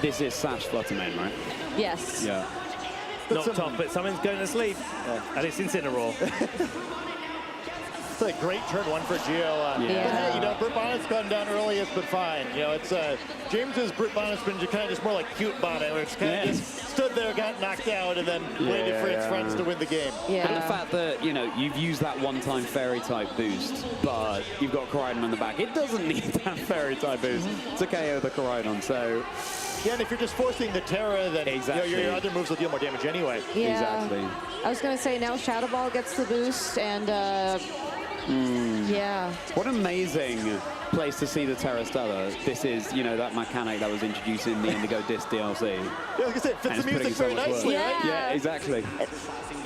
Speaker 2: This is Sash Fluttermane, right?
Speaker 10: Yes.
Speaker 2: Yeah.
Speaker 17: Not top, but someone's going to sleep. And it's Incineroar.
Speaker 9: It's a great turn one for Gio. But hey, you know, Britt Bonnet's gone down early, it's been fine. You know, it's James's Britt Bonnet's been kind of just more like cute Bonnet, where it's kind of just stood there, got knocked out, and then waited for its friends to win the game.
Speaker 2: And the fact that, you know, you've used that one-time fairy type boost, but you've got Koraidon on the back. It doesn't need that fairy type boost to KO the Koraidon, so...
Speaker 9: Yeah, and if you're just forcing the Terra, then you know, your other moves will deal more damage anyway.
Speaker 10: Yeah.
Speaker 2: Exactly.
Speaker 10: I was going to say, now Shadow Ball gets the boost, and yeah.
Speaker 2: What an amazing place to see the Terra Stella. This is, you know, that mechanic that was introduced in the Indigo Disc DLC.
Speaker 9: Yeah, like I said, it fits the music very nicely, right?
Speaker 2: Yeah, exactly.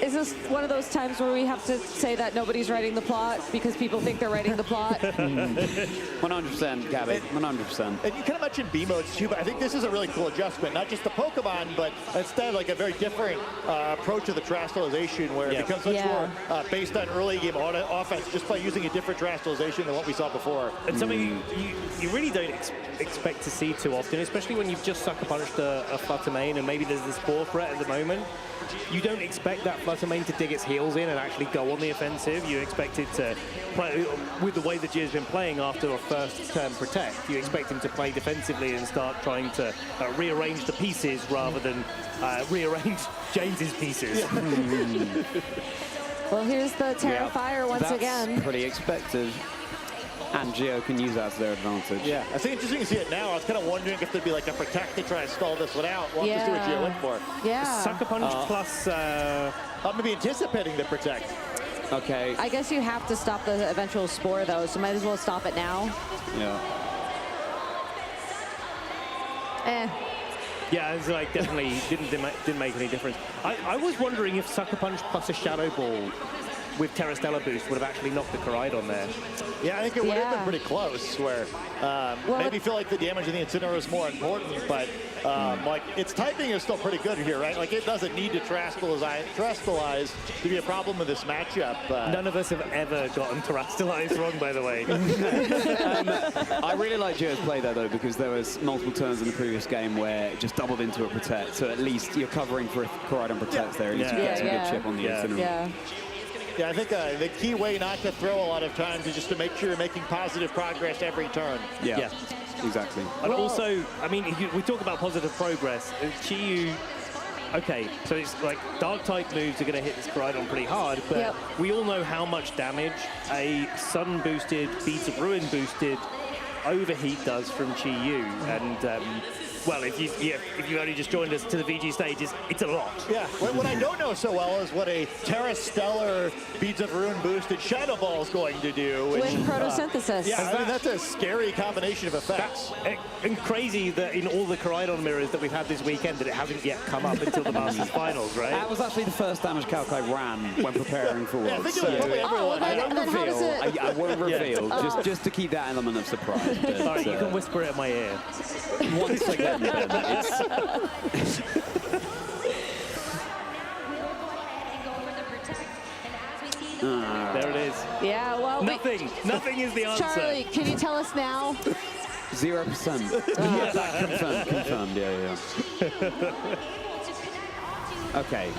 Speaker 10: Is this one of those times where we have to say that nobody's writing the plot because people think they're writing the plot?
Speaker 2: 100%, Gabby, 100%.
Speaker 9: And you kind of mentioned B modes too, but I think this is a really cool adjustment. Not just the Pokemon, but instead like a very different approach to the Terastallization, where it becomes much more based on early game offense, just by using a different Terastallization than what we saw before.
Speaker 17: And something you really don't expect to see too often, especially when you've just Sucker Punched a Flutter Mane, and maybe there's this Spore threat at the moment. You don't expect that Flutter Mane to dig its heels in and actually go on the offensive. You expect it to play, with the way that Gio's been playing after a first turn Protect, you expect him to play defensively and start trying to rearrange the pieces rather than rearrange James's pieces.
Speaker 10: Well, here's the Terra Fire once
Speaker 2: That's
Speaker 10: again.
Speaker 2: Pretty expected. And Gio can use that to their advantage.
Speaker 9: Yeah, I think interesting to see it now. I was kind of wondering if there'd be like a Protect to try and stall this one out. We'll have to see what Gio went for.
Speaker 10: Yeah.
Speaker 17: Sucker Punch plus...
Speaker 9: I'm maybe anticipating the Protect.
Speaker 2: Okay.
Speaker 10: I guess you have to stop the eventual Spore, though, so might as well stop it now.
Speaker 2: Yeah.
Speaker 17: Yeah, it's like definitely didn't make any difference. I was wondering if Sucker Punch plus a Shadow Ball with Terra Stella boost would have actually knocked the Koraidon there.
Speaker 9: Yeah, I think it would have been pretty close, where maybe feel like the damage in the Incineroar is more important, but like its typing is still pretty good here, right? Like it doesn't need to Terastallize to be a problem with this matchup.
Speaker 17: None of us have ever gotten Terastallized wrong, by the way.
Speaker 2: I really like Gio's play there, though, because there was multiple turns in the previous game where it just doubled into a Protect, so at least you're covering for if Koraidon Protects there, at least you get some good chip on the Incineroar.
Speaker 9: Yeah, I think the key way not to throw a lot of times is just to make sure you're making positive progress every turn.
Speaker 2: Yeah. Exactly.
Speaker 17: And also, I mean, we talk about positive progress. Chi-Yu, okay, so it's like Dark-type moves are going to hit this Koraidon pretty hard, but we all know how much damage a Sun-boosted, Beads of Ruin boosted Overheat does from Chi-Yu. And well, if you only just joined us to the VG stage, it's a lot.
Speaker 9: Yeah, what I don't know so well is what a Terra Stellar Beads of Ruin boosted Shadow Ball is going to do.
Speaker 10: With photosynthesis.
Speaker 9: Yeah, I mean, that's a scary combination of effects.
Speaker 17: And crazy that in all the Koraidon mirrors that we've had this weekend, that it hasn't yet come up until the Masters Finals, right?
Speaker 2: That was actually the first damage calc I ran when preparing for
Speaker 9: I
Speaker 2: Worlds.
Speaker 9: think it was probably everyone.
Speaker 2: I won't reveal, just to keep that element of surprise. But,
Speaker 17: all right, you can whisper it in my ear.
Speaker 2: Once again.
Speaker 9: There
Speaker 17: it is.
Speaker 10: Yeah, well,
Speaker 17: nothing is the answer.
Speaker 10: Charlie, can you tell us now?
Speaker 2: 0%. Yeah, confirmed. Yeah. Okay.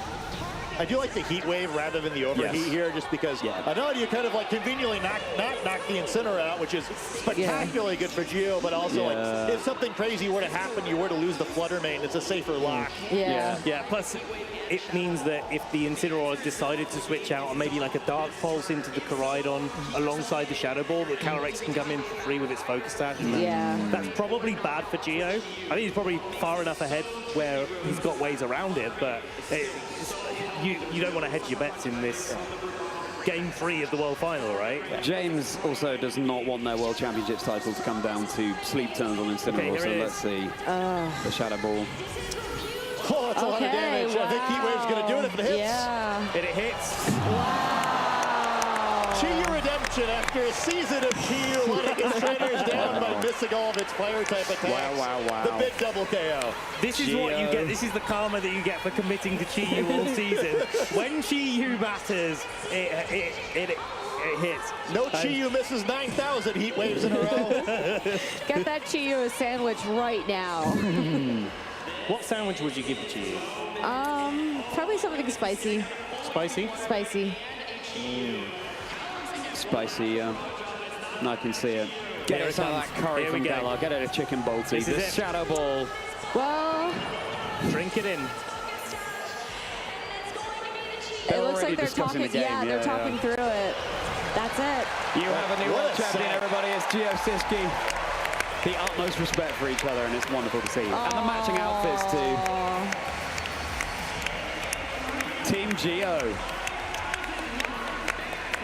Speaker 9: I do like the Heat Wave rather than the Overheat here, just because I know you kind of like conveniently not knock the Incineroar out, which is spectacularly good for Gio, but also like if something crazy were to happen, you were to lose the Flutter Mane, it's a safer lock.
Speaker 17: Yeah. Plus, it means that if the Incineroar decided to switch out and maybe like a Dark Pulse into the Koraidon alongside the Shadow Ball, the Calyrex can come in for free with its Focus Sash. That's probably bad for Gio. I think he's probably far enough ahead where he's got ways around it, but you don't want to hedge your bets in this game 3 of the World Final, right?
Speaker 2: James also does not want their World Championships title to come down to sleep turns on Incineroar, so let's see the Shadow Ball.
Speaker 9: Oh, that's a lot of damage. I think Heat Wave's going to do it if it hits.
Speaker 10: Yeah.
Speaker 17: And it hits.
Speaker 9: Chi-Yu redemption after a season of Chi-Yu letting his trainers down by missing all of its fire-type attacks.
Speaker 2: Wow.
Speaker 9: The big double KO.
Speaker 17: This is what you get. This is the karma that you get for committing to Chi-Yu all season. When Chi-Yu matters, it hits.
Speaker 9: No Chi-Yu misses 9,000 Heat Waves in a row.
Speaker 10: Get that Chi-Yu a sandwich right now.
Speaker 17: What sandwich would you give to Chi-Yu?
Speaker 10: Probably something spicy.
Speaker 17: Spicy?
Speaker 10: Spicy.
Speaker 2: spicy. I can see it. Get
Speaker 17: Here
Speaker 2: it
Speaker 17: it
Speaker 2: some of
Speaker 17: comes.
Speaker 2: that curry
Speaker 17: Here we
Speaker 2: from
Speaker 17: go.
Speaker 2: Galar. Get it a chicken bolty.
Speaker 17: This is
Speaker 2: The
Speaker 17: it.
Speaker 2: shadow ball.
Speaker 10: Well,
Speaker 17: drink it in.
Speaker 10: it looks like they're
Speaker 2: discussing
Speaker 10: talking.
Speaker 2: the game.
Speaker 10: They're talking through it. That's it.
Speaker 2: You have a new
Speaker 9: What
Speaker 2: world
Speaker 9: a
Speaker 2: champion,
Speaker 9: set.
Speaker 2: everybody. It's Gio Siski. The utmost respect for each other, and it's wonderful to see. And the matching outfits, too. Team Gio.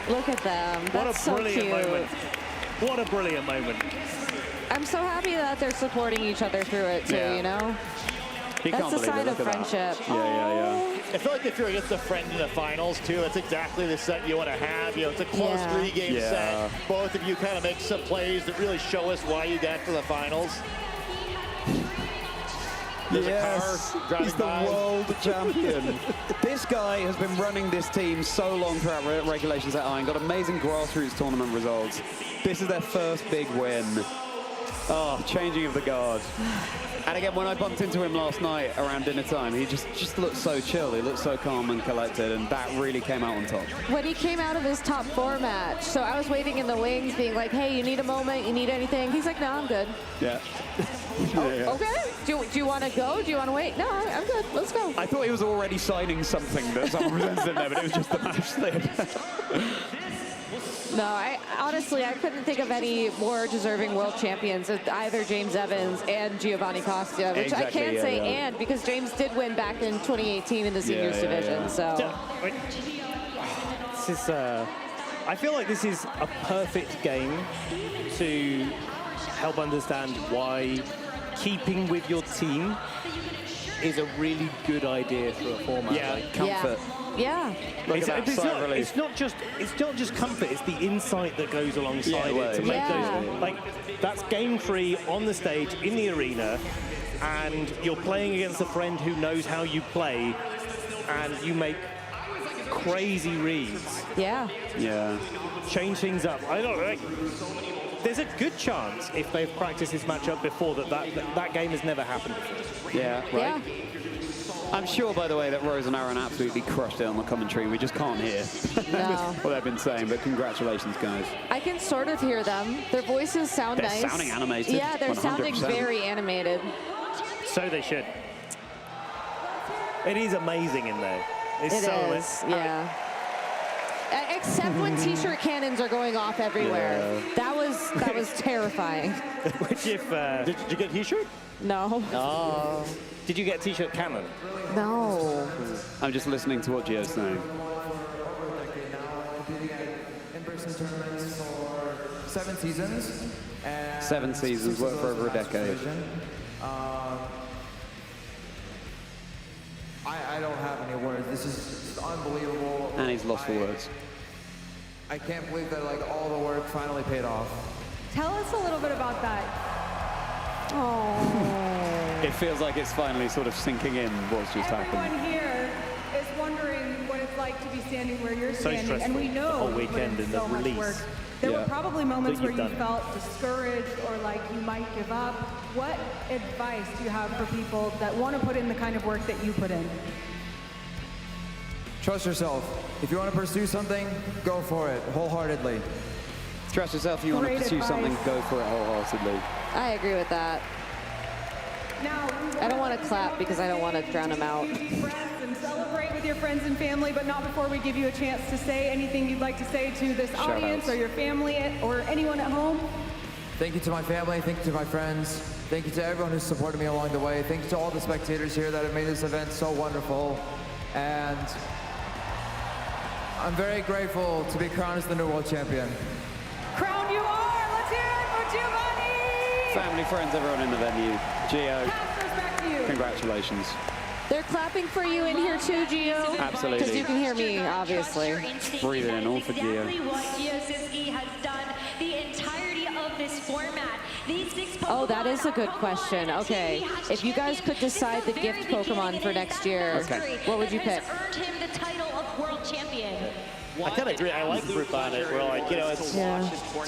Speaker 10: Look at them.
Speaker 17: What
Speaker 10: That's
Speaker 17: a
Speaker 10: so
Speaker 17: brilliant
Speaker 10: cute.
Speaker 17: moment. What a brilliant moment.
Speaker 10: I'm so happy that they're supporting each other through it, too,
Speaker 9: Yeah.
Speaker 10: you know?
Speaker 9: You
Speaker 10: That's
Speaker 9: can't
Speaker 10: a
Speaker 9: believe it.
Speaker 10: sign of
Speaker 9: Look at that.
Speaker 10: friendship.
Speaker 9: I feel like if you're against a friend in the finals, too, that's exactly the set you want to have. You know, it's a close
Speaker 10: Yeah.
Speaker 9: three-game
Speaker 2: Yeah.
Speaker 9: set. Both of you kind of make some plays that really show us why you got to the finals. There's a car driving
Speaker 2: he's the
Speaker 9: by.
Speaker 2: world champion. This guy has been running this team so long throughout regulations at Iron, got amazing grassroots tournament results. This is their first big win. Oh, changing of the guard. And again, when I bumped into him last night around dinner time, he just looked so chill. He looked so calm and collected, and that really came out on top.
Speaker 10: When he came out of his top 4 match, so I was waiting in the wings being like, hey, you need a moment? You need anything? He's like, no, I'm good.
Speaker 2: Yeah.
Speaker 10: Okay. Do you want to go? Do you want to wait? No, I'm good. Let's go.
Speaker 2: I thought he was already signing something that someone presented in there, but it was just the match slip.
Speaker 10: No, honestly, I couldn't think of any more deserving world champions of either James Evans and Giovanni Costa, which I
Speaker 2: Exactly,
Speaker 10: can
Speaker 2: yeah,
Speaker 10: say
Speaker 2: yeah.
Speaker 10: and because James did win back in 2018 in the seniors division. So
Speaker 17: This is, I feel like this is a perfect game to help understand why keeping with your team is a really good idea for a format.
Speaker 2: Yeah,
Speaker 17: like
Speaker 2: comfort.
Speaker 10: Yeah.
Speaker 2: Look at that
Speaker 17: it's,
Speaker 2: sigh of
Speaker 17: not,
Speaker 2: relief.
Speaker 17: it's not just comfort, it's the insight that goes alongside
Speaker 2: Yeah,
Speaker 17: it to make
Speaker 10: yeah.
Speaker 17: those, like, that's game 3 on the stage in the arena, and you're playing against a friend who knows how you play, and you make crazy reads.
Speaker 10: Yeah.
Speaker 2: Yeah.
Speaker 17: Change things up. I don't know. There's a good chance if they've practiced this matchup before that game has never happened before.
Speaker 2: Yeah, right.
Speaker 10: Yeah.
Speaker 2: I'm sure, by the way, that Rose and Aaron absolutely crushed it on the commentary. We just can't hear what they've been saying, but congratulations, guys.
Speaker 10: I can sort of hear them. Their voices sound
Speaker 2: They're
Speaker 10: nice.
Speaker 2: sounding animated,
Speaker 10: Yeah, they're sounding
Speaker 2: 100%.
Speaker 10: very animated.
Speaker 17: So they should. It is amazing in there. It's
Speaker 10: It
Speaker 17: so
Speaker 10: is, yeah. Except when t-shirt cannons are going off everywhere. That was terrifying.
Speaker 17: Which if did you get a t-shirt?
Speaker 10: No.
Speaker 17: Oh. Did you get a t-shirt cannon?
Speaker 10: No.
Speaker 2: I'm just listening to what Gio's saying.
Speaker 14: In-person tournaments for 7 seasons. And
Speaker 2: 7 seasons, worked for over a decade.
Speaker 14: I don't have any words. This is just unbelievable.
Speaker 2: And he's lost for words.
Speaker 14: I can't believe that like all the work finally paid off.
Speaker 5: Tell us a little bit about that.
Speaker 10: Oh.
Speaker 2: It feels like it's finally sort of sinking in what's just happened.
Speaker 5: Everyone here is wondering what it's like to be standing where you're
Speaker 17: So
Speaker 5: standing, and we
Speaker 17: stressful,
Speaker 5: know
Speaker 17: the whole
Speaker 5: you put in
Speaker 17: weekend and
Speaker 5: so
Speaker 17: the
Speaker 5: much
Speaker 17: release.
Speaker 5: work. There
Speaker 2: Yeah.
Speaker 5: were probably moments
Speaker 17: That
Speaker 5: where
Speaker 17: you've
Speaker 5: you
Speaker 17: done.
Speaker 5: felt discouraged or like you might give up. What advice do you have for people that want to put in the kind of work that you put in?
Speaker 14: Trust yourself. If you want to pursue something, go for it wholeheartedly.
Speaker 2: Trust yourself. If you want to
Speaker 5: Great
Speaker 2: pursue something,
Speaker 5: advice.
Speaker 2: go for it wholeheartedly.
Speaker 10: I agree with that.
Speaker 5: Now,
Speaker 10: I don't want to clap because I don't want to drown them out.
Speaker 5: friends and celebrate with your friends and family, but not before we give you a chance to say anything you'd like to say to this
Speaker 2: Shout
Speaker 5: audience
Speaker 2: outs.
Speaker 5: or your family or anyone at home.
Speaker 14: Thank you to my family. Thank you to my friends. Thank you to everyone who's supported me along the way. Thank you to all the spectators here that have made this event so wonderful. And I'm very grateful to be crowned as the new world champion.
Speaker 5: Crown you are. Let's hear it for Giovanni.
Speaker 2: Family, friends, everyone in the venue. Gio,
Speaker 5: Pass this back to you.
Speaker 2: congratulations.
Speaker 10: They're clapping for you in here too, Gio.
Speaker 2: Absolutely.
Speaker 10: Because you can hear me, obviously.
Speaker 2: Breathing in all for Gio.
Speaker 6: Exactly what Gio Siski has done the entirety of this format. These 6 Pokemon
Speaker 10: Oh, that is a good question. Okay, if you guys could decide the gift Pokemon for next year, what would you pick?
Speaker 6: earned him the title of world champion.
Speaker 9: I kind of agree. I like Group on it. We're like, you know, it's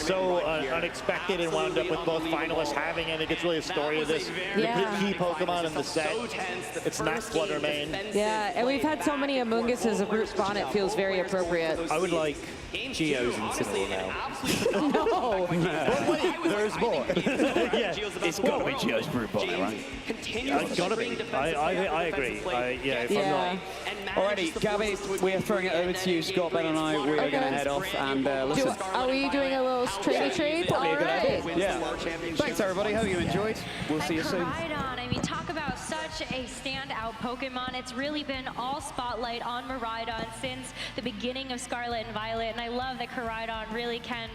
Speaker 9: so unexpected and wound up with both finalists having it. I think it's really a story of this.
Speaker 10: Yeah.
Speaker 9: The key Pokemon in the set. It's not Fluttermane.
Speaker 10: Yeah, and we've had so many Amoonguses, a group Bonnet feels very appropriate.
Speaker 17: I would like Gio's invincible now.
Speaker 18: No.
Speaker 9: There's more.
Speaker 17: Yeah, it's got to be Gio's Brute Bomber, right? It's got to be. I agree. If I'm not.
Speaker 2: Alrighty, Gabby, we are throwing it over to you. Scott, Ben, and I, we are going to head off and listen.
Speaker 10: Are we doing a little trade?
Speaker 2: Probably a good idea.
Speaker 10: Right.
Speaker 2: Yeah. Thanks, everybody. Hope you enjoyed. We'll see you soon.
Speaker 6: Miraidon, I mean, talk about such a standout Pokemon. It's really been all spotlight on Miraidon since the beginning of Scarlet and Violet, and I love that Miraidon really can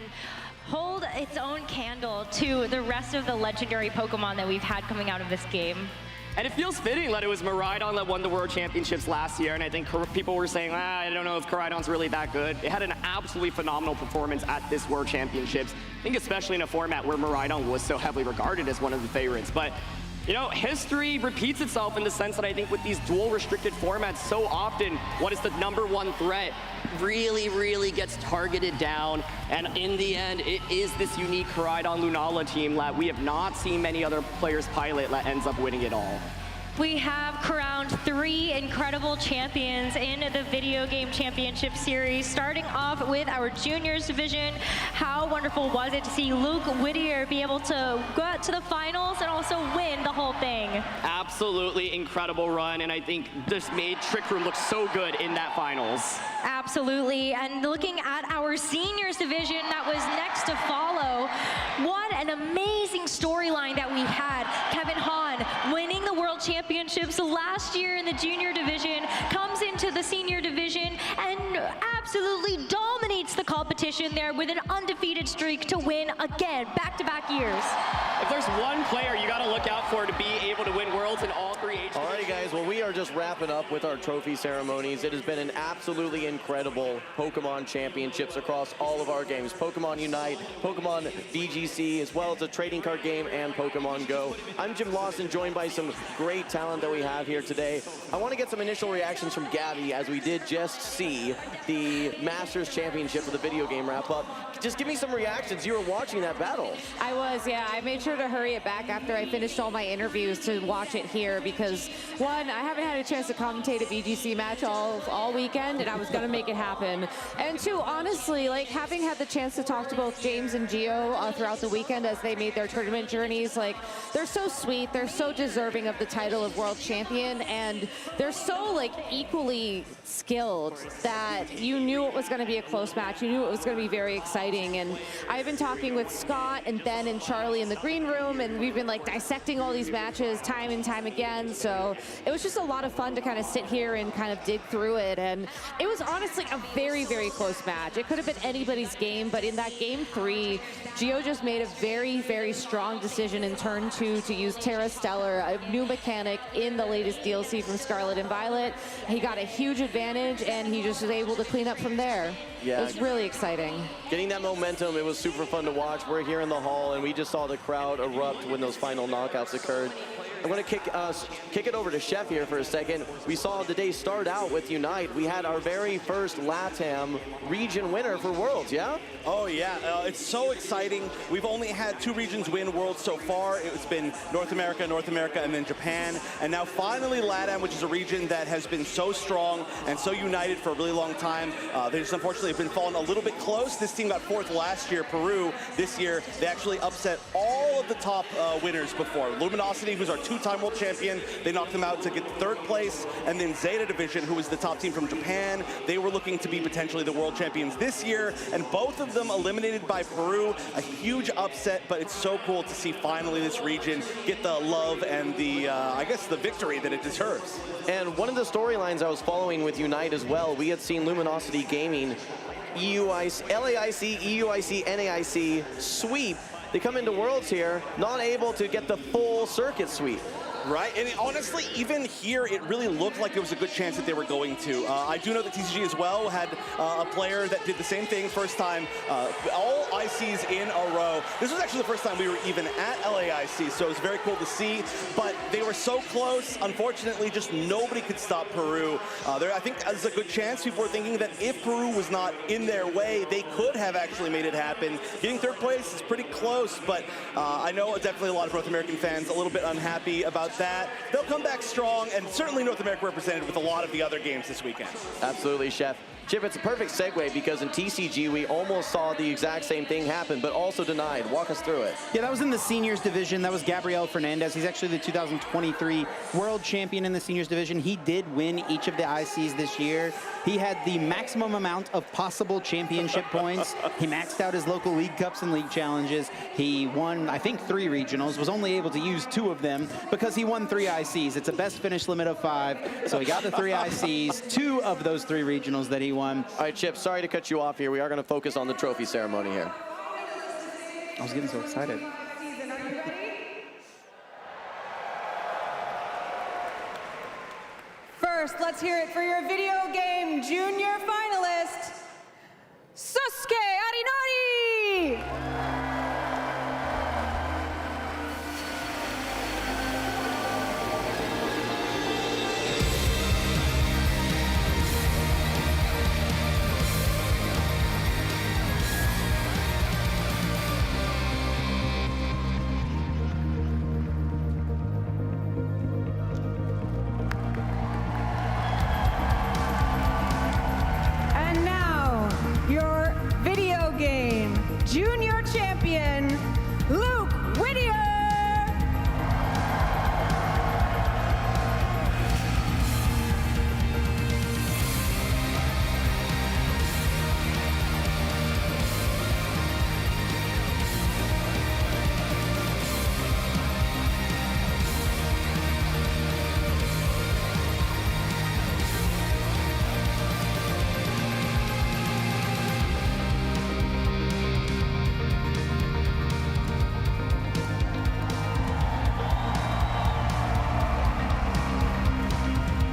Speaker 6: hold its own candle to the rest of the legendary Pokemon that we've had coming out of this game.
Speaker 3: And it feels fitting that it was Miraidon that won the World Championships last year, and I think people were saying, I don't know if Miraidon's really that good. It had an absolutely phenomenal performance at this World Championships. I think especially in a format where Miraidon was so heavily regarded as one of the favorites. But you know, history repeats itself in the sense that I think with these dual restricted formats, so often what is the #1 threat really gets targeted down. And in the end, it is this unique Miraidon Lunala team that we have not seen many other players pilot that ends up winning it all.
Speaker 6: We have crowned 3 incredible champions in the Video Game Championship Series, starting off with our juniors division. How wonderful was it to see Luke Whittier be able to go out to the finals and also win the whole thing?
Speaker 3: Absolutely incredible run, and I think this made Trick Room look so good in that finals.
Speaker 6: Absolutely, and looking at our seniors division that was next to follow, what an amazing storyline that we had. Kevin Hahn winning the World Championships last year in the junior division, comes into the senior division and absolutely dominates the competition there with an undefeated streak to win again, back-to-back years.
Speaker 3: If there's one player you got to look out for to be able to win Worlds in all 3 age
Speaker 19: Alrighty, guys, well, we are just wrapping up with our trophy ceremonies. It has been an absolutely incredible Pokemon Championships across all of our games. Pokemon Unite, Pokemon VGC, as well as a trading card game and Pokemon Go. I'm Jim Lawson, joined by some great talent that we have here today. I want to get some initial reactions from Gabby, as we did just see the Masters Championship of the video game wrap up. Just give me some reactions. You were watching that battle.
Speaker 10: I was, yeah. I made sure to hurry it back after I finished all my interviews to watch it here because, one, I haven't had a chance to commentate a VGC match all weekend, and I was going to make it happen. And two, honestly, like, having had the chance to talk to both James and Gio throughout the weekend as they made their tournament journeys, like, they're so sweet. They're so deserving of the title of world champion, and they're so, like, equally skilled that you knew it was going to be a close match. You knew it was going to be very exciting. And I've been talking with Scott and Ben and Charlie in the green room, and we've been like dissecting all these matches time and time again. So it was just a lot of fun to kind of sit here and kind of dig through it. And it was honestly a very close match. It could have been anybody's game, but in that game 3, Gio just made a very strong decision in turn 2 to use Terra Stellar, a new mechanic in the latest DLC from Scarlet and Violet. He got a huge advantage, and he just was able to clean up from there.
Speaker 19: Yeah.
Speaker 10: It was really exciting.
Speaker 19: Getting that momentum, it was super fun to watch. We're here in the hall, and we just saw the crowd erupt when those final knockouts occurred. I'm going to kick it over to Chef here for a second. We saw the day start out with Unite. We had our very first LATAM region winner for Worlds, yeah?
Speaker 21: Oh, yeah. It's so exciting. We've only had 2 regions win Worlds so far. It's been North America, and then Japan. And now finally LATAM, which is a region that has been so strong and so united for a really long time. They just unfortunately have been falling a little bit close. This team got 4th last year. Peru, this year, they actually upset all of the top winners before. Luminosity, who's our 2-time world champion, they knocked them out to get 3rd place. And then Zeta Division, who was the top team from Japan, they were looking to be potentially the world champions this year. And both of them eliminated by Peru. A huge upset, but it's so cool to see finally this region get the love and the, I guess, the victory that it deserves.
Speaker 19: And one of the storylines I was following with Unite as well, we had seen Luminosity Gaming, LAIC, EUIC, NAIC sweep. They come into Worlds here, not able to get the full circuit sweep.
Speaker 21: Right, and honestly, even here, it really looked like there was a good chance that they were going to. I do know that TCG as well had a player that did the same thing first time, all ICs in a row. This was actually the first time we were even at LAIC, so it was very cool to see, but they were so close. Unfortunately, just nobody could stop Peru. I think there's a good chance people were thinking that if Peru was not in their way, they could have actually made it happen. Getting 3rd place is pretty close, but I know definitely a lot of North American fans a little bit unhappy about that. They'll come back strong, and certainly North America represented with a lot of the other games this weekend.
Speaker 19: Absolutely, Chef. Chip, it's a perfect segue because in TCG, we almost saw the exact same thing happen, but also denied. Walk us through it.
Speaker 1: Yeah, that was in the seniors division. That was Gabriel Fernandez. He's actually the 2023 world champion in the seniors division. He did win each of the ICs this year. He had the maximum amount of possible championship points. He maxed out his local league cups and league challenges. He won, I think, 3 regionals, was only able to use 2 of them because he won 3 ICs. It's a best finish limit of 5. So he got the 3 ICs, 2 of those 3 regionals that he won.
Speaker 19: All right, Chip, sorry to cut you off here. We are going to focus on the trophy ceremony here.
Speaker 1: I was getting so excited.
Speaker 5: First, let's hear it for your video game junior finalist, Sasuke Arinori! And now, your video game junior champion, Luke Whittier!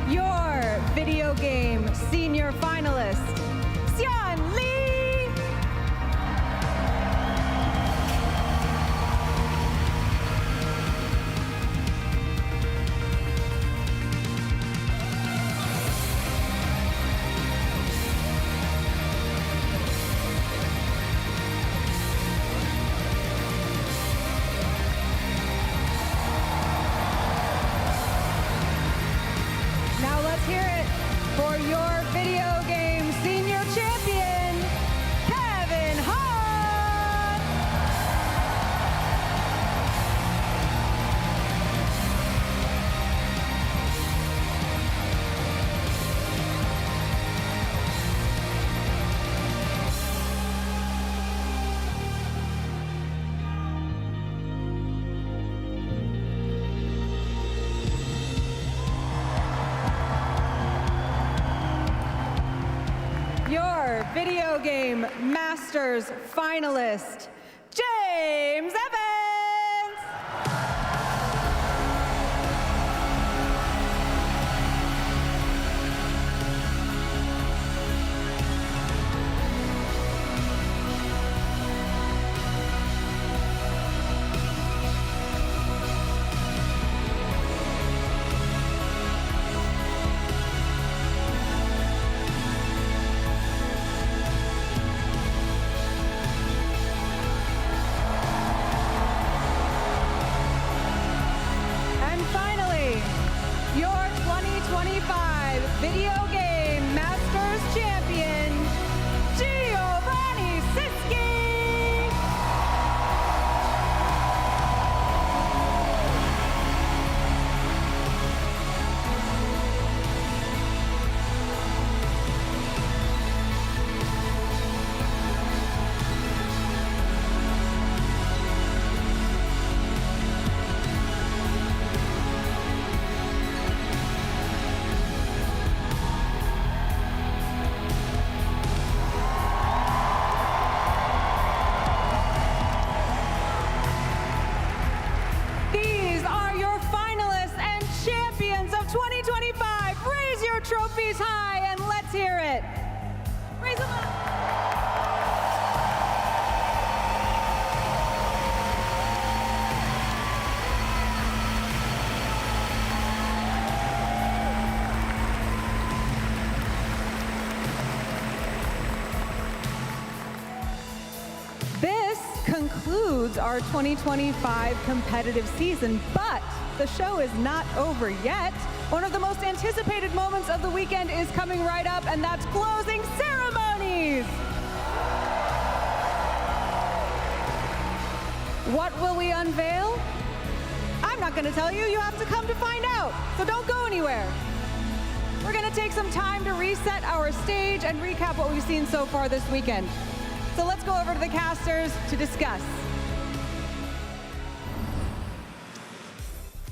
Speaker 5: Your video game senior finalist, Xian Lee! Now let's hear it for your video game senior champion, Kevin Hahn! Your video game Masters finalist, James Evans! And finally, your 2025 Video Game Masters Champion, Giovanni Siski! These are your finalists and champions of 2025. Raise your trophies high and let's hear it. Raise them up. This concludes concludes our 2025 competitive season, but the show is not over yet. One of the most anticipated moments of the weekend is coming right up, and that's closing ceremonies. What will we unveil? I'm not going to tell you. You have to come to find out. So don't go anywhere. We're going to take some time to reset our stage and recap what we've seen so far this weekend. So let's go over to the casters to discuss.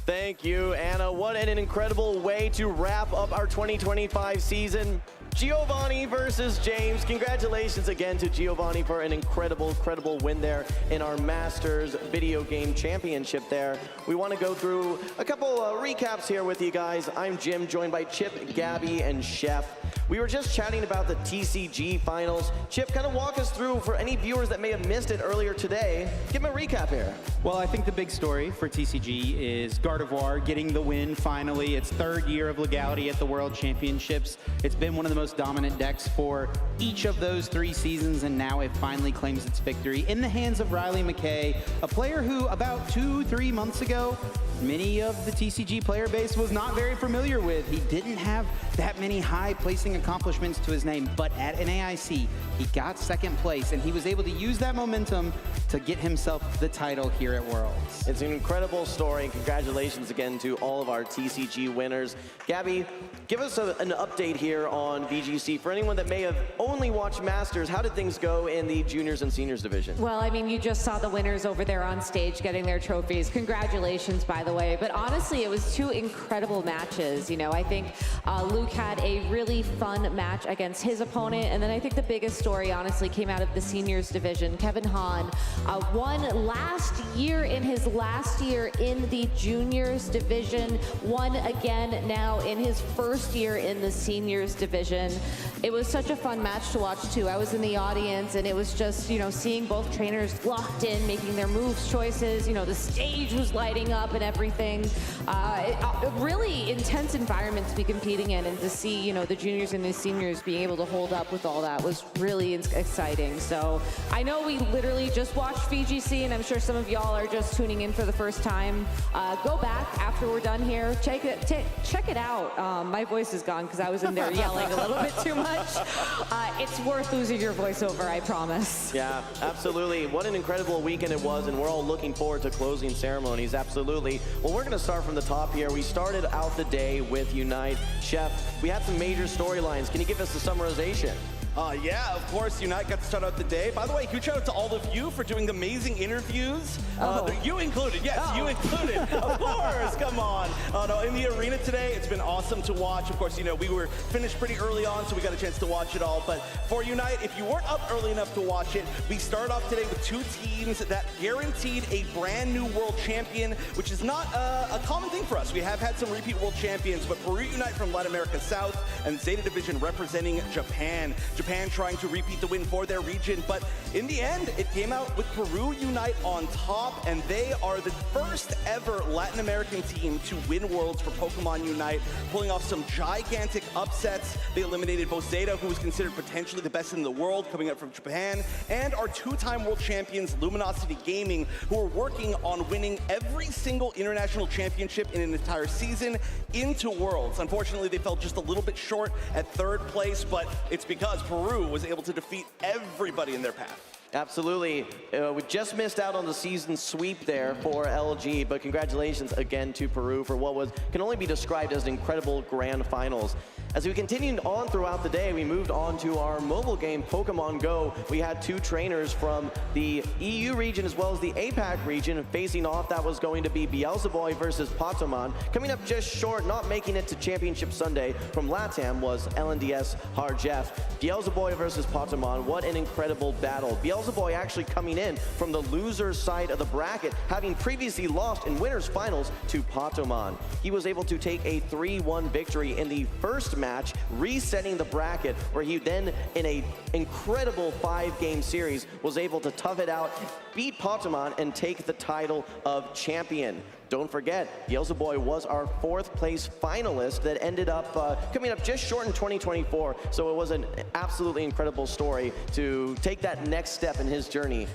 Speaker 19: Thank you, Anna. What an incredible way to wrap up our 2025 season. Giovanni versus James. Congratulations again to Giovanni for an incredible win there in our Masters Video Game Championship there. We want to go through a couple recaps here with you guys. I'm Jim, joined by Chip, Gabby, and Chef. We were just chatting about the TCG finals. Chip, kind of walk us through, for any viewers that may have missed it earlier today, give them a recap here.
Speaker 1: Well, I think the big story for TCG is Gardevoir getting the win finally. Its third year of legality at the World Championships. It's been one of the most dominant decks for each of those 3 seasons, and now it finally claims its victory in the hands of Riley McKay, a player who about 2-3 months ago, many of the TCG player base was not very familiar with. He didn't have that many high placing accomplishments to his name, but at an AIC, he got 2nd place, and he was able to use that momentum to get himself the title here at Worlds.
Speaker 19: It's an incredible story, and congratulations again to all of our TCG winners. Gabby, give us an update here on VGC. For anyone that may have only watched Masters, how did things go in the juniors and seniors division?
Speaker 10: Well, I mean, you just saw the winners over there on stage getting their trophies. Congratulations, by the way. But honestly, it was 2 incredible matches. You know, I think Luke had a really fun match against his opponent. And then I think the biggest story, honestly, came out of the seniors division. Kevin Hahn won last year in his last year in the juniors division, won again now in his first year in the seniors division. It was such a fun match to watch too. I was in the audience, and it was just, you know, seeing both trainers locked in, making their moves choices. You know, the stage was lighting up and everything. A really intense environment to be competing in, and to see, you know, the juniors and the seniors being able to hold up with all that was really exciting. So I know we literally just watched VGC, and I'm sure some of y'all are just tuning in for the first time. Go back after we're done here, check it out. My voice is gone because I was in there yelling a little bit too much. It's worth losing your voice over, I promise.
Speaker 19: Yeah, absolutely. What an incredible weekend it was, and we're all looking forward to closing ceremonies, absolutely. Well, we're going to start from the top here. We started out the day with Unite. Chef, we had some major storylines. Can you give us a summarization?
Speaker 21: Yeah, of course, Unite got to start out the day. By the way, huge shout out to all of you for doing amazing interviews. You included, yes, you included. Of course, come on. No, in the arena today, it's been awesome to watch. Of course, you know, we were finished pretty early on, so we got a chance to watch it all. But for Unite, if you weren't up early enough to watch it, we started off today with 2 teams that guaranteed a brand new world champion, which is not a common thing for us. We have had some repeat world champions, but Peru Unite from Latin America South and Zeta Division representing Japan. Japan trying to repeat the win for their region, but in the end, it came out with Peru Unite on top, and they are the first ever Latin American team to win Worlds for Pokemon Unite, pulling off some gigantic upsets. They eliminated both Zeta, who was considered potentially the best in the world, coming up from Japan, and our 2-time world champions, Luminosity Gaming, who are working on winning every single international championship in an entire season into Worlds. Unfortunately, they fell just a little bit short at 3rd place, but it's because Peru was able to defeat everybody in their path.
Speaker 19: Absolutely. We just missed out on the season sweep there for LG, but congratulations again to Peru for what can only be described as an incredible grand finals. As we continued on throughout the day, we moved on to our mobile game, Pokemon Go. We had 2 trainers from the EU region as well as the APAC region facing off. That was going to be Beelzeboy versus Patoman. Coming up just short, not making it to Championship Sunday from LATAM, was LNDS Harjef. Beelzeboy versus Patoman, what an incredible battle. Beelzeboy actually coming in from the loser side of the bracket, having previously lost in winners finals to Patoman. He was able to take a 3-1 victory in the first match, resetting the bracket, where he then, in an incredible 5-game series, was able to tough it out, beat Patoman, and take the title of champion. don't forget, Beelzeboy was our 4th place finalist that ended up coming up just short in 2024. So it was an absolutely incredible story to take that next step in his journey.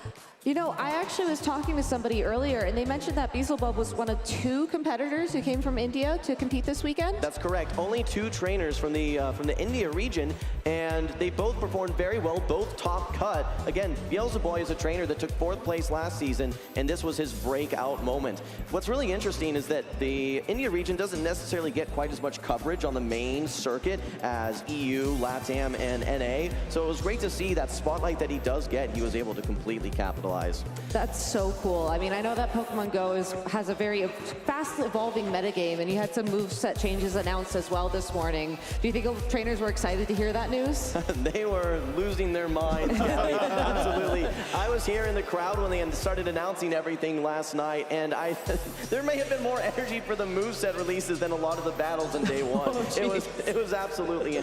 Speaker 10: You know, I actually was talking to somebody earlier, and they mentioned that Beelzebub was one of 2 competitors who came from India to compete this weekend.
Speaker 19: That's correct. Only 2 trainers from the India region, and they both performed very well, both top cut. Again, Beelzeboy is a trainer that took 4th place last season, and this was his breakout moment. What's really interesting is that the India region doesn't necessarily get quite as much coverage on the main circuit as EU, LATAM, and NA. So it was great to see that spotlight that he does get, he was able to completely capitalize.
Speaker 10: That's so cool. I mean, I know that Pokemon Go has a very fast evolving metagame, and you had some moveset changes announced as well this morning. Do you think trainers were excited to hear that news?
Speaker 19: They were losing their minds. Absolutely. I was here in the crowd when they started announcing everything last night, and there may have been more energy for the moveset releases than a lot of the battles in day 1. It was absolutely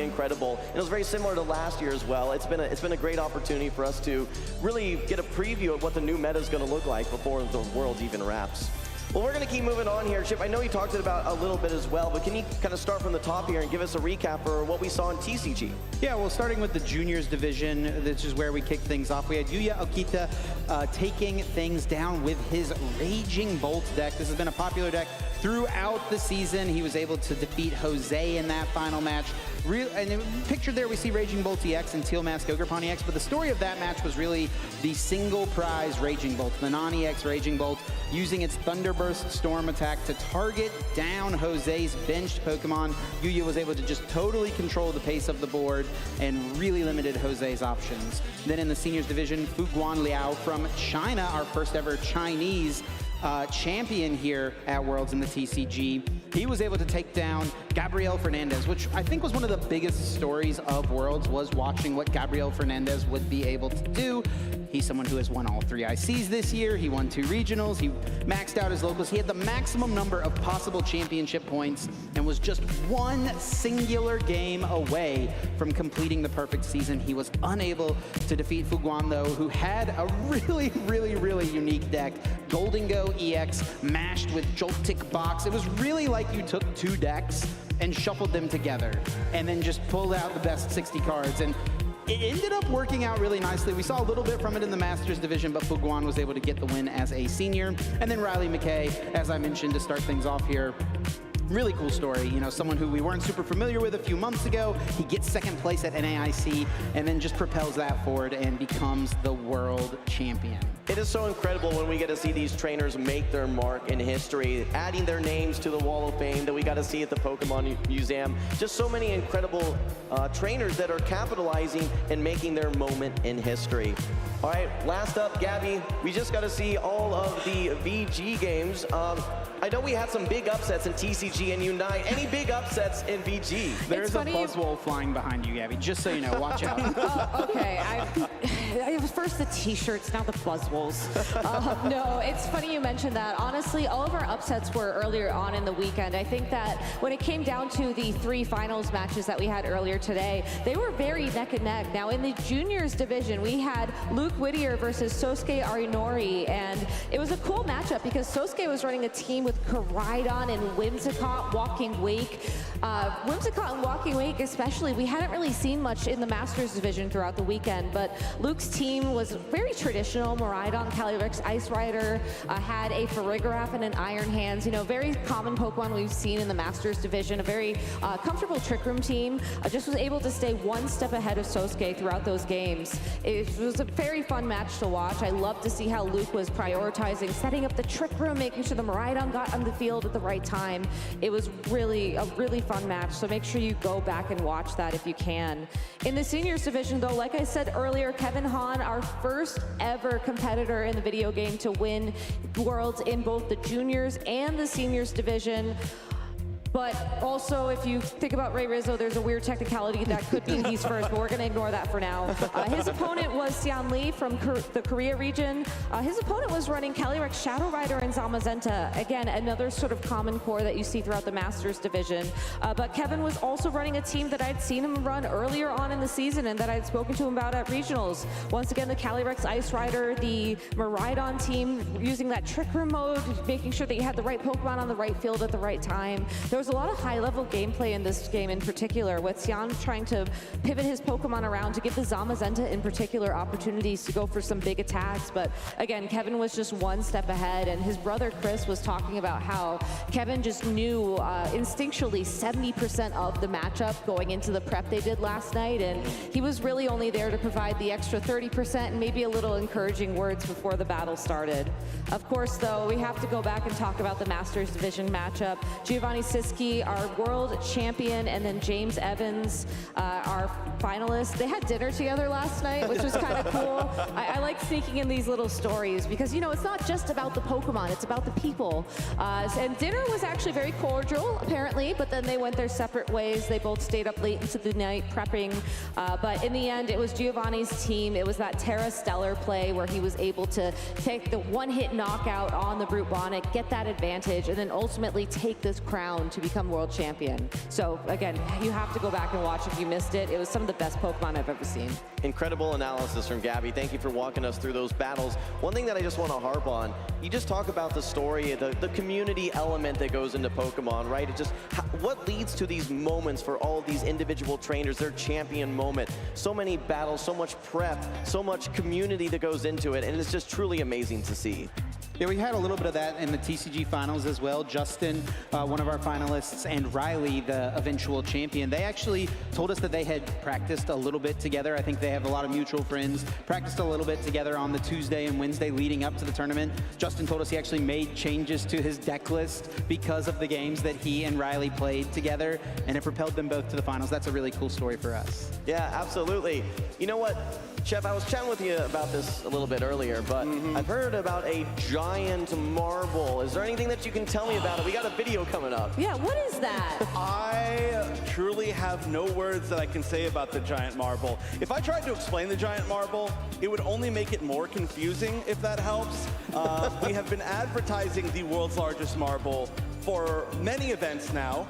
Speaker 19: incredible. And it was very similar to last year as well. It's been a great opportunity for us to really get a preview of what the new meta is going to look like before the Worlds even wraps. Well, we're going to keep moving on here. Chip, I know you talked about a little bit as well, but can you kind of start from the top here and give us a recap for what we saw in TCG?
Speaker 1: Yeah, well, starting with the juniors division, this is where we kicked things off. We had Yuya Okita taking things down with his Raging Bolt deck. This has been a popular deck throughout the season. He was able to defeat Jose in that final match. And pictured there, we see Raging Bolt EX and Teal Mask Ogre EX, but the story of that match was really the single prize Raging Bolt, the non-EX Raging Bolt, using its Thunderburst Storm attack to target down Jose's benched Pokemon. Yuya was able to just totally control the pace of the board and really limited Jose's options. Then in the seniors division, Fuguan Liao from China, our first ever Chinese champion here at Worlds in the TCG. He was able to take down Gabriel Fernandez, which I think was one of the biggest stories of Worlds, was watching what Gabriel Fernandez would be able to do. He's someone who has won all 3 ICs this year. He won 2 regionals. He maxed out his locals. He had the maximum number of possible championship points and was just 1 singular game away from completing the perfect season. He was unable to defeat Fuguan, though, who had a really unique deck. Golden Go EX mashed with Joltik Box. It was really like you took 2 decks and shuffled them together and then just pulled out the best 60 cards. And it ended up working out really nicely. We saw a little bit from it in the Masters division, but Fuguan was able to get the win as a senior. And then Riley McKay, as I mentioned, to start things off here. Really cool story, you know, someone who we weren't super familiar with a few months ago. He gets 2nd place at NAIC and then just propels that forward and becomes the world champion.
Speaker 19: It is so incredible when we get to see these trainers make their mark in history, adding their names to the Wall of Fame that we got to see at the Pokemon Museum. Just so many incredible trainers that are capitalizing and making their moment in history. All right, last up, Gabby, we just got to see all of the VG games. I know we had some big upsets in TCG and Unite. Any big upsets in VG?
Speaker 1: There's a Buzzwole flying behind you, Gabby, just so you know. Watch out.
Speaker 10: Okay, it was first the T-shirts, now the Buzzwoles. No, it's funny you mentioned that. Honestly, all of our upsets were earlier on in the weekend. I think that when it came down to the 3 finals matches that we had earlier today, they were very neck and neck. Now, in the juniors division, we had Luke Whittier versus Sosuke Arinori, and it was a cool matchup because Sosuke was running a team with Koraidon and Whimsicott, Walking Wake. Whimsicott and Walking Wake especially, we hadn't really seen much in the Masters division throughout the weekend, but Luke's team was very traditional. Miraidon, Calyrex, Ice Rider, had a Farigiraf and an Iron Hands, you know, very common Pokemon we've seen in the Masters division, a very comfortable Trick Room team. Just was able to stay 1 step ahead of Sosuke throughout those games. It was a very fun match to watch. I love to see how Luke was prioritizing, setting up the Trick Room, making sure the Miraidon got on the field at the right time. It was really a really fun match, so make sure you go back and watch that if you can. In the seniors division, though, like I said earlier, Kevin Hahn, our first ever competitor in the video game to win Worlds in both the juniors and the seniors division. But also, if you think about Ray Rizzo, there's a weird technicality that could mean he's first, but we're going to ignore that for now. His opponent was Xian Lee from the Korea region. His opponent was running Calyrex Shadow Rider and Zamazenta. Again, another sort of common core that you see throughout the Masters division. But Kevin was also running a team that I'd seen him run earlier on in the season and that I'd spoken to him about at regionals. Once again, the Calyrex Ice Rider, the Miraidon team, using that Trick Room mode, making sure that you had the right Pokemon on the right field at the right time. There was a lot of high-level gameplay in this game in particular, with Xian trying to pivot his Pokemon around to give the Zamazenta in particular opportunities to go for some big attacks. But again, Kevin was just one step ahead, and his brother Chris was talking about how Kevin just knew instinctually 70% of the matchup going into the prep they did last night, and he was really only there to provide the extra 30% and maybe a little encouraging words before the battle started. Of course, though, we have to go back and talk about the Masters Division matchup. Giovanni Siski, our world champion, and then James Evans, our finalist. They had dinner together last night, which was kind of cool. I like sneaking in these little stories because, you know, it's not just about the Pokemon, it's about the people. And dinner was actually very cordial, apparently, but then they went their separate ways. They both stayed up late into the night prepping. But in the end, it was Giovanni's team. It was that Terra Stellar play where he was able to take the one-hit knockout on the Brute Bonnet, get that advantage, and then ultimately take this crown to become world champion. So again, you have to go back and watch if you missed it. It was some of the best Pokemon I've ever seen.
Speaker 19: Incredible analysis from Gabby. Thank you for walking us through those battles. One thing that I just want to harp on, you just talk about the story, the community element that goes into Pokemon, right? It just, what leads to these moments for all these individual trainers, their champion moment? So many battles, so much prep, so much community that goes into it, and it's just truly amazing to see.
Speaker 1: Yeah, we had a little bit of that in the TCG finals as well. Justin, one of our finalists, and Riley, the eventual champion, they actually told us that they had practiced a little bit together. I think they have a lot of mutual friends, practiced a little bit together on the Tuesday and Wednesday leading up to the tournament. Justin told us he actually made changes to his deck list because of the games that he and Riley played together, and it propelled them both to the finals. That's a really cool story for us.
Speaker 19: Yeah, absolutely. You know what, Chef, I was chatting with you about this a little bit earlier, but I've heard about a giant marble. Is there anything that you can tell me about it? We got a video coming up.
Speaker 10: Yeah, what is that?
Speaker 21: I truly have no words that I can say about the giant marble. If I tried to explain the giant marble, it would only make it more confusing, if that helps. We have been advertising the world's largest marble for many events now.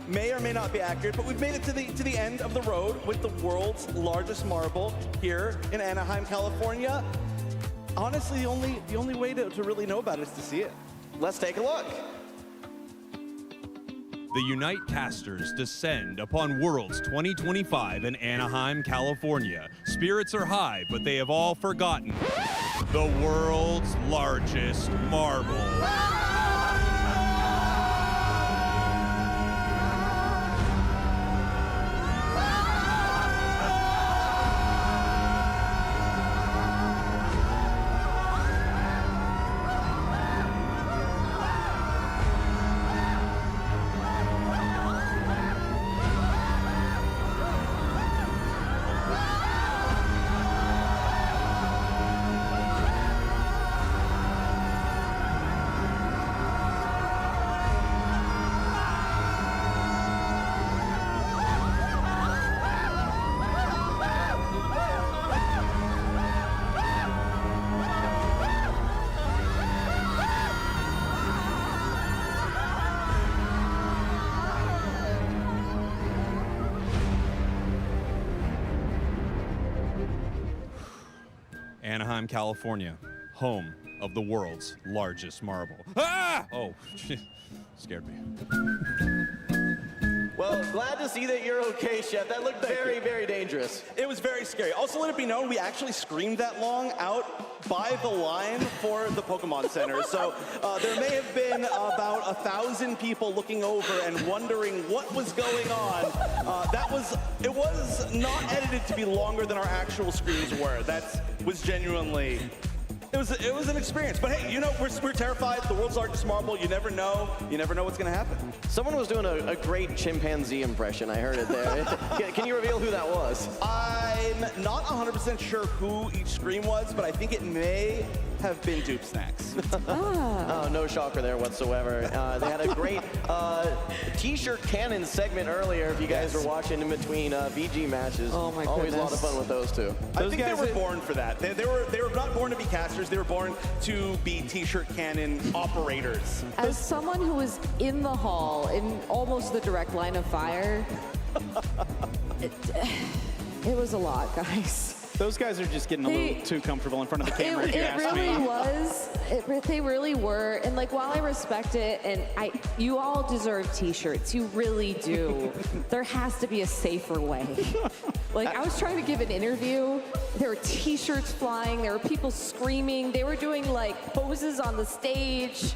Speaker 21: May or may not be accurate, but we've made it to the end of the road with the world's largest marble here in Anaheim, California. Honestly, the only way to really know about it is to see it.
Speaker 19: Let's take a look.
Speaker 8: The Unite casters descend upon Worlds 2025 in Anaheim, California. Spirits are high, but they have all forgotten the world's largest marble. Anaheim, California, home of the world's largest marble. Ah! Oh, scared me.
Speaker 19: Well, glad to see that you're okay, Chef. That looked very, very dangerous.
Speaker 21: It was very scary. Also, let it be known, we actually screamed that long out by the line for the Pokemon Center. So there may have been about 1,000 people looking over and wondering what was going on. It was not edited to be longer than our actual screams were. That was genuinely, it was an experience. But hey, you know, we're terrified. The world's largest marble, you never know. You never know what's gonna happen.
Speaker 19: Someone was doing a great chimpanzee impression. I heard it there. Can you reveal who that was?
Speaker 21: I'm not 100% sure who each scream was, but I think it may have been dupe snacks.
Speaker 19: Oh, no shocker there whatsoever. They had a great t-shirt cannon segment earlier, if you guys were watching in between VG matches.
Speaker 10: Oh my
Speaker 19: Always a lot of
Speaker 10: goodness.
Speaker 19: fun with those two.
Speaker 21: I think they were born for that. They were not born to be casters. They were born to be t-shirt cannon operators.
Speaker 10: As someone who was in the hall, in almost the direct line of fire, it was a lot, guys.
Speaker 1: Those guys are just getting a little too comfortable in front of the camera, if you
Speaker 10: It
Speaker 1: ask
Speaker 10: really
Speaker 1: me.
Speaker 10: was. They really were. And like, while I respect it, and you all deserve t-shirts. You really do. There has to be a safer way. Like, I was trying to give an interview. There were t-shirts flying. There were people screaming. They were doing like poses on the stage.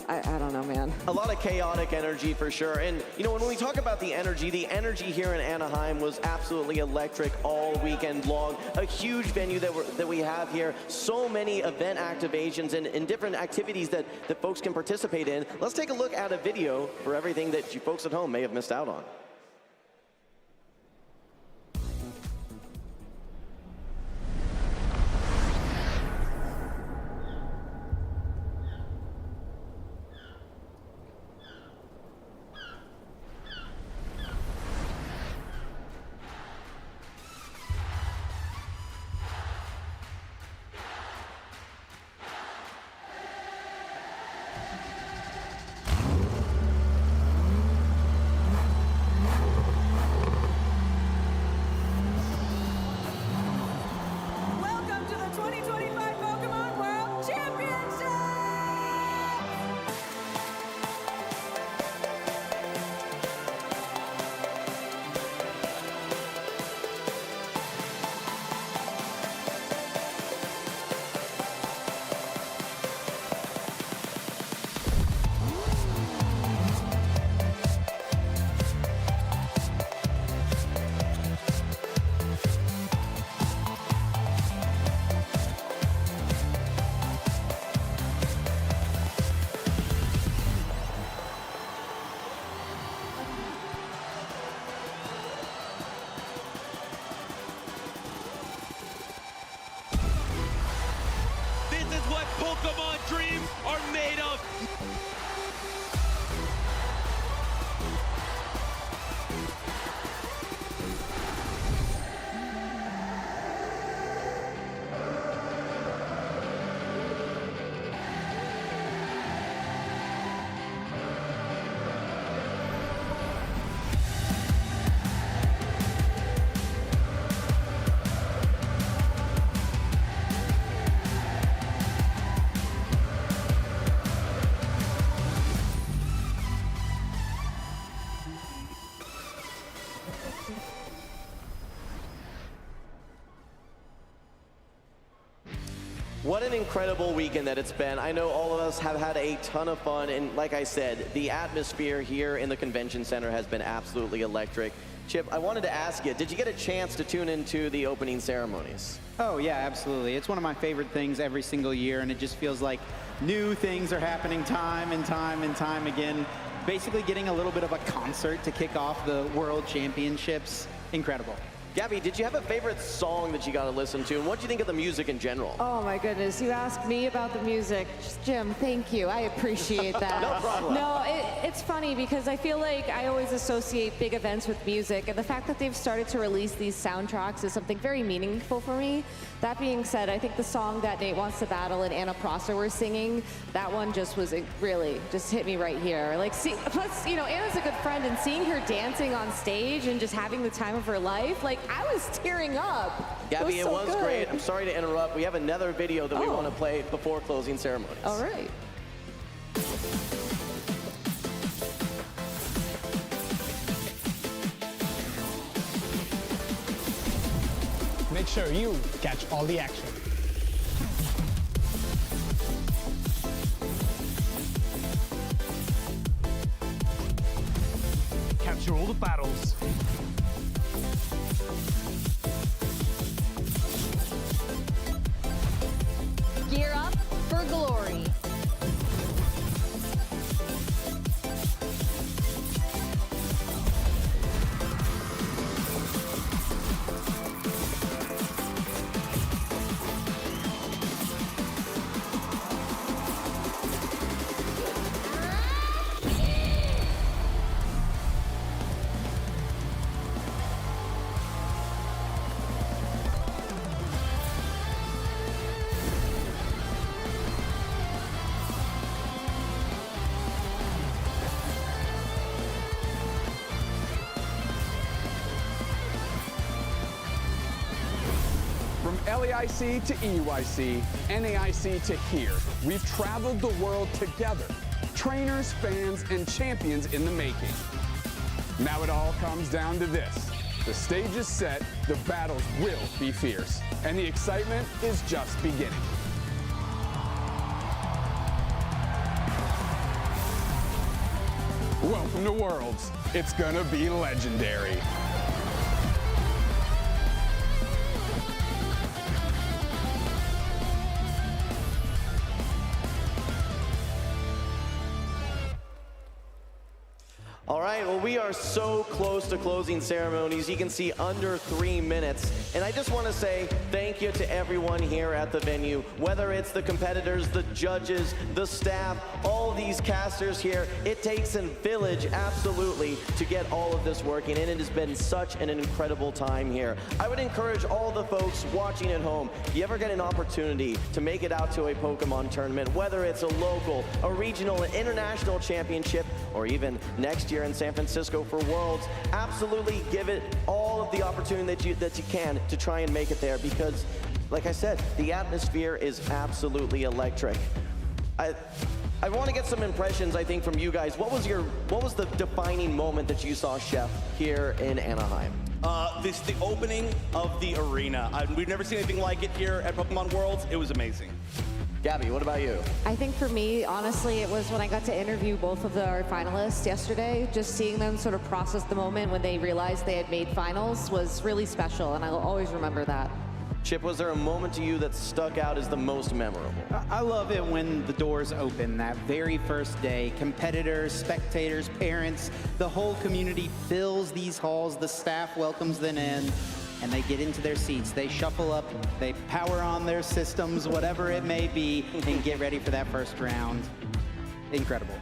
Speaker 10: I don't know, man.
Speaker 19: A lot of chaotic energy for sure. And, you know, when we talk about the energy here in Anaheim was absolutely electric all weekend long. A huge venue that we have here. So many event activations and different activities that folks can participate in. Let's take a look at a video for everything that you folks at home may have missed out on.
Speaker 5: Welcome to the 2025 Pokemon World Championship!
Speaker 13: This is what Pokemon dreams are made of.
Speaker 19: What an incredible weekend that it's been. I know all of us have had a ton of fun, and like I said, the atmosphere here in the convention center has been absolutely electric. Chip, I wanted to ask you, did you get a chance to tune into the opening ceremonies?
Speaker 1: Oh, yeah, absolutely. It's one of my favorite things every single year, and it just feels like new things are happening time and time and time again. Basically getting a little bit of a concert to kick off the World Championships. Incredible.
Speaker 19: Gabby, did you have a favorite song that you got to listen to, and what do you think of the music in general?
Speaker 10: Oh my goodness, you asked me about the music. Jim, thank you. I appreciate that.
Speaker 19: No problem.
Speaker 10: No, it's funny because I feel like I always associate big events with music, and the fact that they've started to release these soundtracks is something very meaningful for me. That being said, I think the song that Nate Wants to Battle and Anna Prosser were singing, that one just was really just hit me right here. Like, plus, you know, Anna's a good friend, and seeing her dancing on stage and just having the time of her life, like, I was tearing up.
Speaker 19: Gabby, it was
Speaker 10: good.
Speaker 19: great. I'm sorry to interrupt. We have another video that we want to play before closing ceremonies.
Speaker 10: All right.
Speaker 16: Make sure you catch all the action. Capture all the battles.
Speaker 23: Gear up for glory.
Speaker 11: LEIC to EUIC, NAIC to here. We've traveled the world together. Trainers, fans, and champions in the making. Now it all comes down to this. The stage is set, the battles will be fierce, and the excitement is just beginning. Welcome to Worlds. It's gonna be legendary.
Speaker 19: All right, well, we are so close to closing ceremonies. You can see under 3 minutes. And I just want to say thank you to everyone here at the venue, whether it's the competitors, the judges, the staff, all these casters here. It takes a village, absolutely, to get all of this working, and it has been such an incredible time here. I would encourage all the folks watching at home, if you ever get an opportunity to make it out to a Pokemon tournament, whether it's a local, a regional, an international championship, or even next year in San Francisco for Worlds, absolutely give it all of the opportunity that you can to try and make it there, because, like I said, the atmosphere is absolutely electric. I want to get some impressions, I think, from you guys. What was the defining moment that you saw, Chef, here in Anaheim?
Speaker 21: The opening of the arena. We've never seen anything like it here at Pokemon Worlds. It was amazing.
Speaker 19: Gabby, what about you?
Speaker 10: I think for me, honestly, it was when I got to interview both of our finalists yesterday. Just seeing them sort of process the moment when they realized they had made finals was really special, and I'll always remember that.
Speaker 19: Chip, was there a moment to you that stuck out as the most memorable?
Speaker 1: I love it when the doors open that very first day. Competitors, spectators, parents, the whole community fills these halls. The staff welcomes them in, and they get into their seats. They shuffle up, they power on their systems, whatever it may be, and get ready for that first round. Incredible.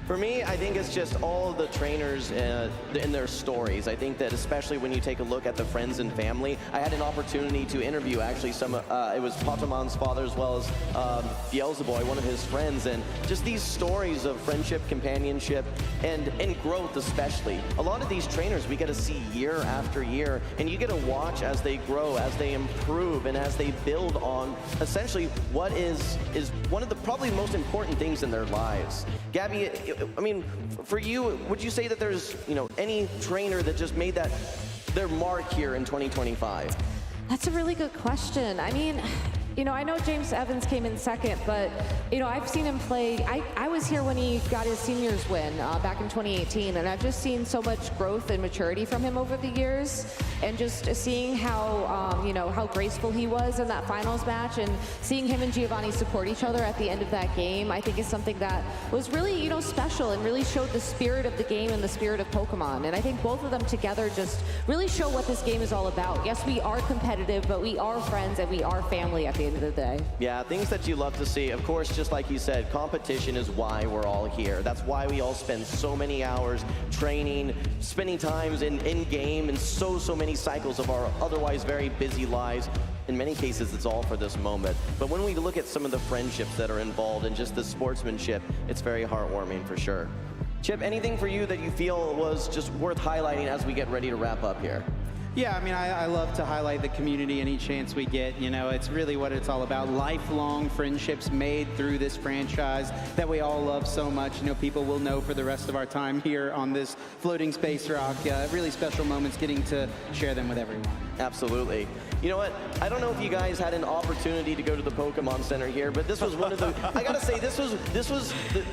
Speaker 19: For me, I think it's just all of the trainers in their stories. I think that especially when you take a look at the friends and family, I had an opportunity to interview actually it was Patamon's father as well as Beelzeboy, one of his friends, and just these stories of friendship, companionship, and growth especially. A lot of these trainers we get to see year after year, and you get to watch as they grow, as they improve, and as they build on essentially what is one of the probably most important things in their lives. Gabby, I mean, for you, would you say that there's, any trainer that just made their mark here in 2025?
Speaker 10: That's a really good question. I mean, I know James Evans came in second, but, I've seen him play. I was here when he got his seniors win back in 2018, and I've just seen so much growth and maturity from him over the years, and just seeing how, how graceful he was in that finals match, and seeing him and Giovanni support each other at the end of that game, I think is something that was really, special and really showed the spirit of the game and the spirit of Pokemon. And I think both of them together just really show what this game is all about. Yes, we are competitive, but we are friends and we are family at the end of the day.
Speaker 19: Yeah, things that you love to see. Of course, just like you said, competition is why we're all here. That's why we all spend so many hours training, spending times in game, and so many cycles of our otherwise very busy lives. In many cases, it's all for this moment. But when we look at some of the friendships that are involved and just the sportsmanship, it's very heartwarming for sure. Chip, anything for you that you feel was just worth highlighting as we get ready to wrap up here?
Speaker 1: Yeah, I mean, I love to highlight the community any chance we get. It's really what it's all about. Lifelong friendships made through this franchise that we all love so much. People will know for the rest of our time here on this floating space rock. Really special moments getting to share them with everyone.
Speaker 19: Absolutely. You know what? I don't know if you guys had an opportunity to go to the Pokemon Center here, but this was one of the, I gotta say,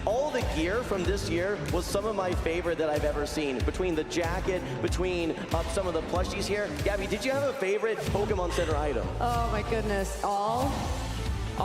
Speaker 19: all the gear from this year was some of my favorite that I've ever seen. Between the jacket, between some of the plushies here. Gabby, did you have a favorite Pokemon Center item?
Speaker 10: Oh my goodness, all? No,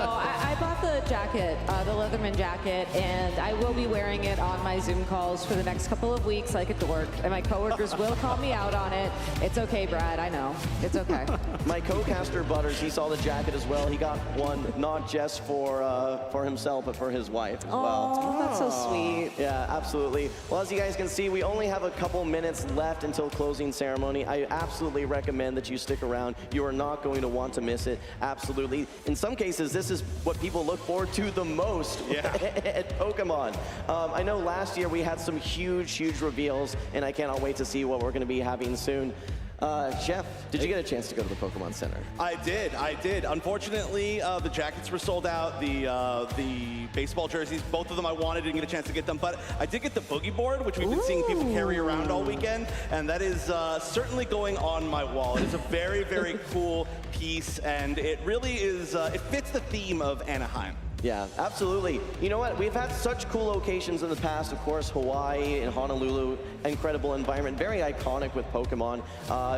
Speaker 10: I bought the jacket, the Leatherman jacket, and I will be wearing it on my Zoom calls for the next couple of weeks like a dork, and my coworkers will call me out on it. It's okay, Brad, I know. It's okay.
Speaker 19: My co-caster Butters, he saw the jacket as well. He got one not just for himself, but for his wife as well.
Speaker 10: Oh, that's so sweet.
Speaker 19: Yeah, absolutely. Well, as you guys can see, we only have a couple minutes left until closing ceremony. I absolutely recommend that you stick around. You are not going to want to miss it. Absolutely. In some cases, this is what people look forward to the most at Pokemon. I know last year we had some huge reveals, and I cannot wait to see what we're going to be having soon. Jeff, did you get a chance to go to the Pokemon Center?
Speaker 21: I did. Unfortunately, the jackets were sold out. The baseball jerseys, both of them I wanted, didn't get a chance to get them. But I did get the boogie board, which we've been seeing people carry around all weekend, and that is certainly going on my wall. It is a very, very cool piece, and it really is. It fits the theme of Anaheim.
Speaker 19: Yeah, absolutely. You know what? We've had such cool locations in the past. Of course, Hawaii and Honolulu, incredible environment, very iconic with Pokemon.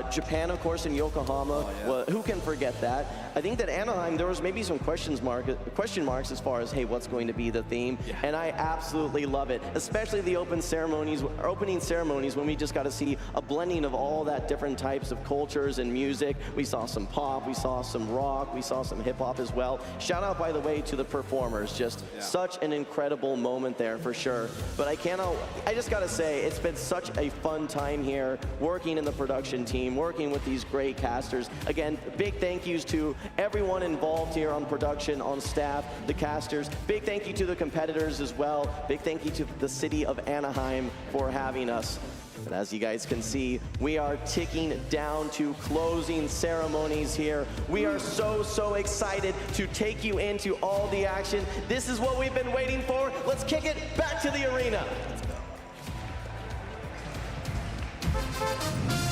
Speaker 19: Japan, of course, in Yokohama. Well, who can forget that? I think that Anaheim, there was maybe some question marks as far as, hey, what's going to be the theme? And I absolutely love it, especially the opening ceremonies when we just got to see a blending of all that different types of cultures and music. We saw some pop, we saw some rock, we saw some hip hop as well. Shout out, by the way, to the performers. Just such an incredible moment there for sure. But I just gotta say, it's been such a fun time here, working in the production team, working with these great casters. Again, big thank yous to everyone involved here on production, on staff, the casters. Big thank you to the competitors as well. Big thank you to the city of Anaheim for having us. But as you guys can see, we are ticking down to closing ceremonies here. We are so excited to take you into all the action. This is what we've been waiting for. Let's kick it back to the arena. Let's go.